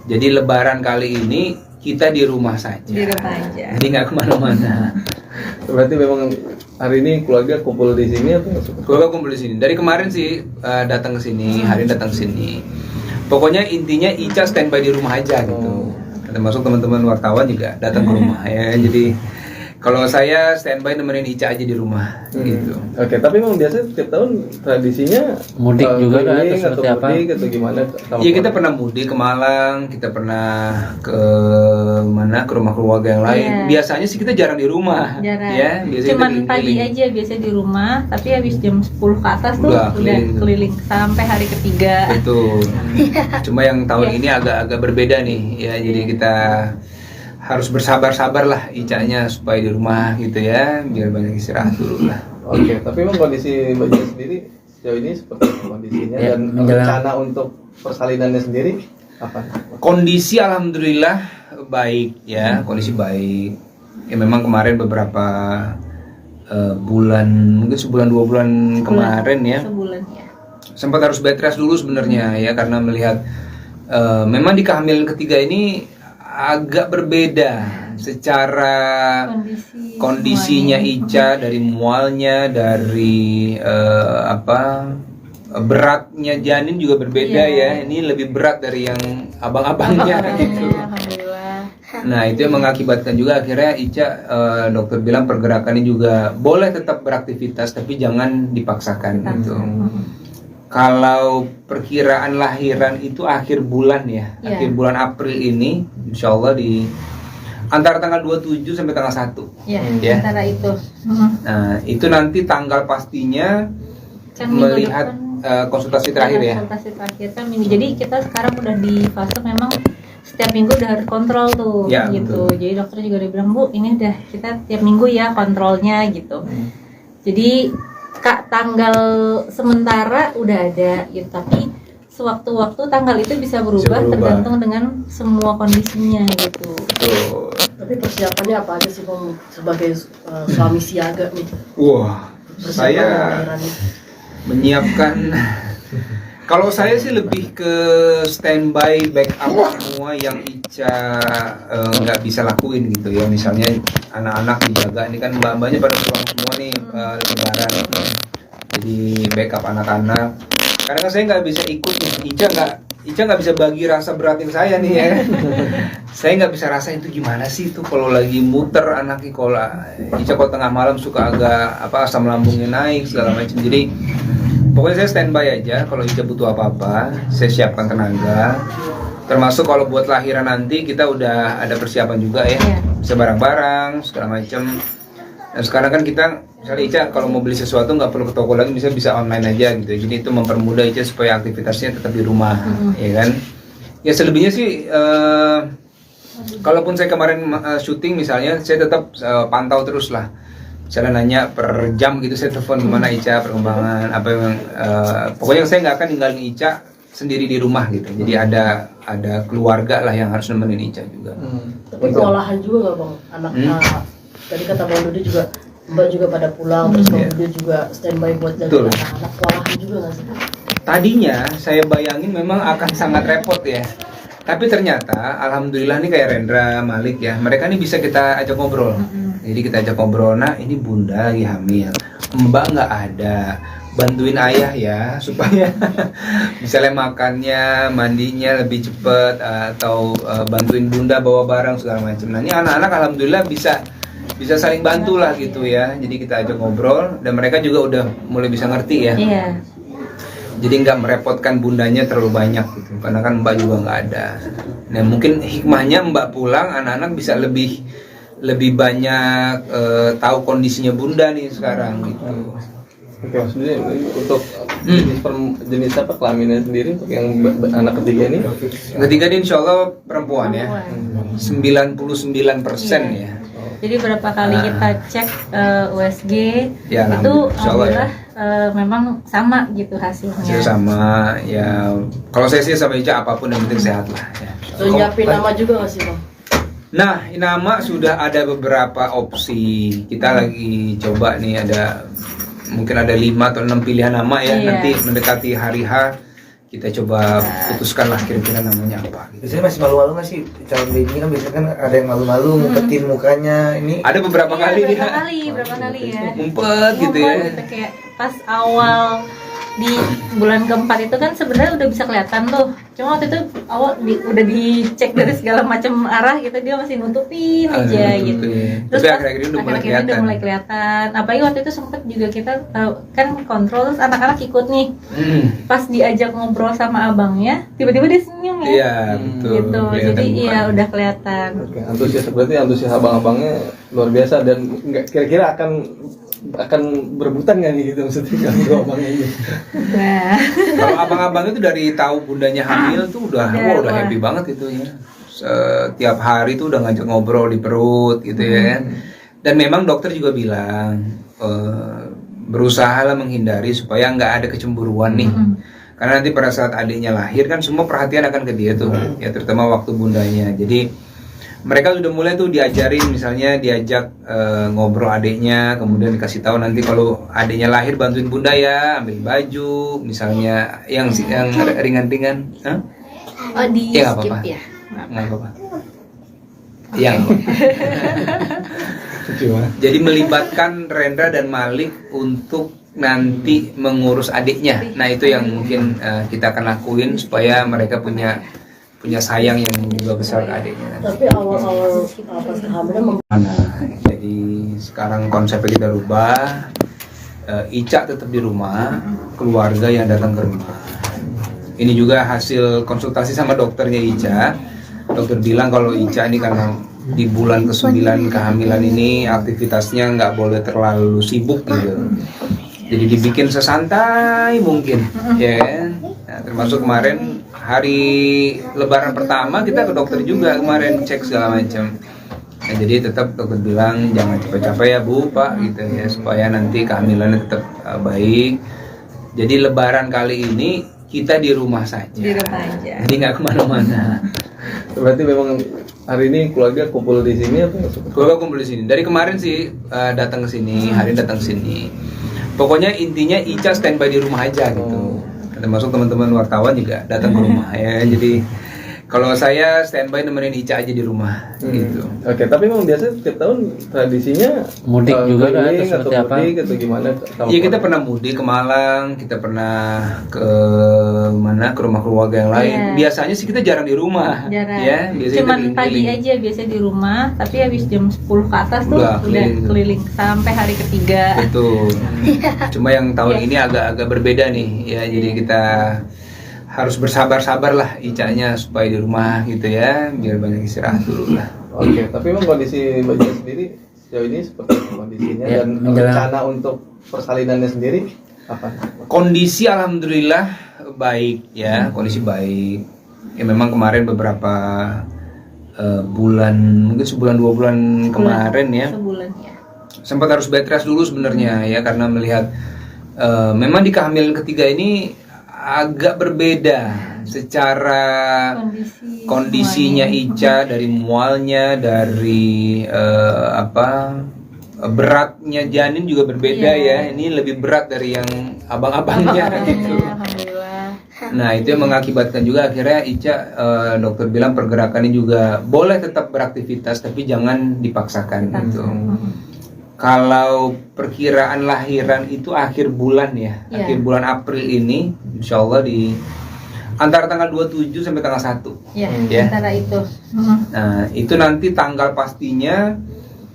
Jadi Lebaran kali ini kita di rumah saja. Di rumah aja. Jadi nggak kemana-mana. Berarti memang hari ini keluarga kumpul di sini atau Keluarga kumpul di sini. Dari kemarin sih datang ke sini, hari ini datang ke sini. Pokoknya intinya Ica standby di rumah aja gitu. Termasuk teman-teman wartawan juga datang ke rumah ya. Jadi kalau saya standby nemenin Ica aja di rumah gitu. Oke, tapi memang biasanya setiap tahun tradisinya Mudik juga kan, keliling atau seperti apa? mudik atau gimana? Iya kita pernah mudik ke Malang, kita pernah ke mana ke rumah keluarga yang lain. Iya. Biasanya sih kita jarang di rumah. Jarang. Ya, biasanya Cuman kita pagi keliling. aja biasanya di rumah, tapi habis jam 10 ke atas tuh Udah udah keliling. keliling sampai hari ketiga. Betul. Cuma yang tahun Iya. ini agak berbeda nih ya. Jadi kita harus bersabar-sabar lah Icanya supaya di rumah gitu ya, biar banyak istirahat dulu lah. Oke, tapi memang kondisi Mbak Jen sendiri sejauh ini seperti apa kondisinya Ya, dan menjelang- rencana untuk persalinannya sendiri apa? Kondisi alhamdulillah baik ya, kondisi baik. Ya memang kemarin beberapa bulan, mungkin sebulan 2 bulan kemarin ya, Sebulan ya. sempat harus bed rest dulu sebenarnya ya karena melihat memang di kehamilan ketiga ini agak berbeda secara kondisinya semuanya. Ica, dari mualnya, dari beratnya janin juga berbeda ya. Ini lebih berat dari yang abang-abangnya gitu. Alhamdulillah. Nah itu yang mengakibatkan juga akhirnya Ica, dokter bilang pergerakannya juga boleh tetap beraktivitas tapi jangan dipaksakan gitu. Kalau perkiraan lahiran itu akhir bulan ya, akhir bulan April ini, insya Allah di antara tanggal 27 sampai tanggal 1. Ya, antara itu. Nah itu nanti tanggal pastinya Kan minggu melihat depan konsultasi terakhir ya. konsultasi terakhir kan minggu. Jadi kita sekarang udah di fase memang setiap minggu udah harus kontrol tuh Ya, gitu. betul. Jadi dokter juga udah bilang, Bu, ini udah kita tiap minggu ya kontrolnya gitu. Jadi Kak, tanggal sementara udah ada gitu, tapi sewaktu-waktu tanggal itu bisa berubah, tergantung dengan semua kondisinya gitu. Betul. Tapi persiapannya apa aja sih Bang sebagai suami siaga nih? Wah, Persiapan saya lahiran nih. menyiapkan. Kalau saya sih lebih ke standby backup semua yang Ica nggak bisa lakuin gitu ya. Misalnya anak-anak dijaga, ini kan mbak-mbaknya pada pulang semua nih lebaran. Jadi backup anak-anak. Karena kan saya nggak bisa ikut nih. Ica nggak bisa bagi rasa beratin saya nih ya. Saya nggak bisa rasain itu gimana sih itu kalau lagi muter anaknya, kalau Ica kalau tengah malam suka agak asam lambungnya naik segala macam. Jadi pokoknya saya standby aja, kalau Ica butuh apa-apa, saya siapkan tenaga. Termasuk kalau buat lahiran nanti kita udah ada persiapan juga ya, bisa barang-barang segala macam. Dan sekarang kan kita, misalnya Ica kalau mau beli sesuatu nggak perlu ke toko lagi, bisa online aja gitu. Jadi itu mempermudah Ica supaya aktivitasnya tetap di rumah, ya kan? Ya selebihnya sih, kalaupun saya kemarin syuting misalnya, saya tetap pantau terus lah. Misalnya nanya per jam gitu, saya telepon gimana Ica perkembangan apa yang pokoknya saya nggak akan ninggalin Ica sendiri di rumah gitu. Jadi ada keluarga lah yang harus nemenin Ica juga. Tapi kewalahan juga nggak Bang? Anak tadi kata Bang Dudi juga, Mbak juga pada pulang, terus Bang Dudi juga standby buat jaga anak-anak. Kewalahan juga nggak sih? Tadinya saya bayangin memang akan sangat repot ya. Tapi ternyata alhamdulillah nih kayak Rendra, Malik ya, mereka nih bisa kita ajak ngobrol. Jadi kita ajak ngobrol, nah ini bunda lagi hamil, mbak nggak ada, bantuin ayah ya supaya misalnya makannya, mandinya lebih cepet, atau bantuin bunda bawa barang segala macam. Nah ini anak-anak alhamdulillah bisa saling bantu lah gitu ya. Jadi kita ajak ngobrol dan mereka juga udah mulai bisa ngerti ya. Iya. Jadi nggak merepotkan bundanya terlalu banyak gitu, karena kan mbak juga nggak ada. Nah mungkin hikmahnya mbak pulang, anak-anak bisa lebih banyak tahu kondisinya bunda nih sekarang gitu. Oke, maksudnya untuk jenis apa kelaminnya sendiri untuk yang anak ketiga ini? Ketiga ini insya Allah perempuan ya, 99% ya. Jadi berapa kali kita cek USG Ya, itu insya Allah ya. alhamdulillah memang sama gitu hasilnya. Hasil sama ya. Kalau saya sih sama Ica apapun yang penting sehat lah. Ya. Udah nyiapin nama juga nggak sih Bang? Nah, nama sudah ada beberapa opsi. Kita lagi coba nih, mungkin ada 5 atau 6 pilihan nama ya. Nanti mendekati hari H kita coba putuskan lah kira-kira namanya apa. Biasanya masih malu-malu nggak sih calon baby kan, biasanya kan ada yang malu-malu ngumpetin mukanya ini. Ada beberapa kali dia berapa kali ya. ngumpet gitu ya. Gitu, kayak pas awal di bulan keempat itu kan sebenarnya udah bisa kelihatan tuh. Cuma waktu itu awal udah dicek dari segala macam arah gitu, dia masih nutupin aja gitu. Terus tapi pas akhir-akhir ini udah akhir-akhir udah mulai kelihatan. Apalagi waktu itu sempet juga kita kan kontrol, terus anak-anak ikut nih. Pas diajak ngobrol sama abangnya, tiba-tiba dia senyum ya. Iya, betul. Gitu. Jadi iya udah kelihatan. Oke, antusias abang-abangnya luar biasa dan kira-kira akan berebutan nggak nih gitu maksudnya kalau abangnya ini? Nah. Kalau abang-abang itu dari tahu bundanya hamil tuh udah happy banget gitu ya. Setiap hari tuh udah ngajak ngobrol di perut gitu ya. Dan memang dokter juga bilang berusahalah menghindari supaya nggak ada kecemburuan nih. Karena nanti pada saat adiknya lahir kan semua perhatian akan ke dia tuh, ya terutama waktu bundanya. Jadi mereka sudah mulai tuh diajarin, misalnya diajak ngobrol adiknya, kemudian dikasih tahu nanti kalau adiknya lahir bantuin bunda ya, ambil baju, misalnya yang ringan-ringan. Hah? Oh, di Ya, skip apa-apa. ya. Nggak apa-apa. Yang jadi melibatkan Rendra dan Malik untuk nanti mengurus adiknya. Nah itu yang mungkin kita akan lakuin supaya mereka punya sayang yang juga besar ke adiknya. Tapi awal-awal pas kehamilan Jadi sekarang konsepnya kita rubah. Ica tetap di rumah, keluarga yang datang ke rumah. Ini juga hasil konsultasi sama dokternya Ica. Dokter bilang kalau Ica ini karena di bulan ke-9 kehamilan ini aktivitasnya nggak boleh terlalu sibuk gitu. Jadi dibikin sesantai mungkin, ya kan? Nah, termasuk kemarin hari Lebaran pertama kita ke dokter juga kemarin cek segala macam. Nah, jadi tetap dokter bilang jangan capek-capek ya Bu, Pak gitu ya supaya nanti kehamilannya tetap baik. Jadi Lebaran kali ini kita di rumah saja. Di rumah aja. Jadi nggak kemana-mana. Berarti memang hari ini keluarga kumpul di sini atau Keluarga kumpul di sini. Dari kemarin sih datang ke sini, hari ini datang ke sini. Pokoknya intinya Ica standby di rumah aja gitu. Termasuk teman-teman wartawan juga datang ke rumah ya. Jadi kalau saya standby nemenin Ica aja di rumah gitu. Oke, tapi memang biasa setiap tahun tradisinya Mudik juga kan, keliling atau atau seperti apa? mudik atau gimana? Iya kita pernah mudik ke Malang, kita pernah ke mana ke rumah keluarga yang lain. Iya. Biasanya sih kita jarang di rumah, Jarang. ya. Biasanya Cuman kita pagi keliling-keliling. aja biasa di rumah, tapi habis jam 10 ke atas tuh Udah udah keliling. keliling sampai hari ketiga. Betul. Cuma yang tahun Iya. ini agak-agak berbeda nih, ya. Jadi kita harus bersabar-sabar lah Icanya supaya di rumah gitu ya, biar banyak istirahat dulu lah. Oke, tapi memang kondisi Mbak Cia sendiri sejauh ini seperti apa kondisinya Ya, dan menjelang- rencana untuk persalinannya sendiri apa? Kondisi alhamdulillah baik ya, kondisi baik. Ya memang kemarin beberapa bulan, mungkin sebulan 2 bulan kemarin ya, Sebulan ya. sempat harus bed rest dulu sebenarnya ya karena melihat memang di kehamilan ketiga ini agak berbeda secara kondisinya Ica, dari mualnya, dari beratnya janin juga berbeda ya. Ini lebih berat dari yang abang-abangnya gitu. Alhamdulillah. Nah itu yang mengakibatkan juga akhirnya Ica dokter bilang pergerakannya juga boleh tetap beraktivitas tapi jangan dipaksakan gitu. Kalau perkiraan lahiran itu akhir bulan ya, Iya. akhir bulan April ini, insya Allah di antara tanggal 27 sampai tanggal 1. Ya, Ya. antara itu. Nah itu nanti tanggal pastinya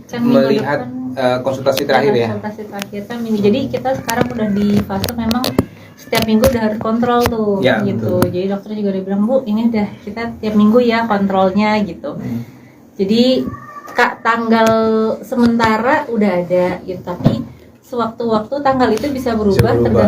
Kan minggu melihat depan konsultasi terakhir ya. konsultasi terakhir kan minggu. Jadi kita sekarang udah di fase memang setiap minggu udah harus kontrol tuh Ya, gitu. betul. Jadi dokter juga udah bilang, Bu, ini udah kita tiap minggu ya kontrolnya gitu. Jadi tanggal sementara udah ada gitu, tapi sewaktu-waktu tanggal itu bisa berubah. Bisa berubah.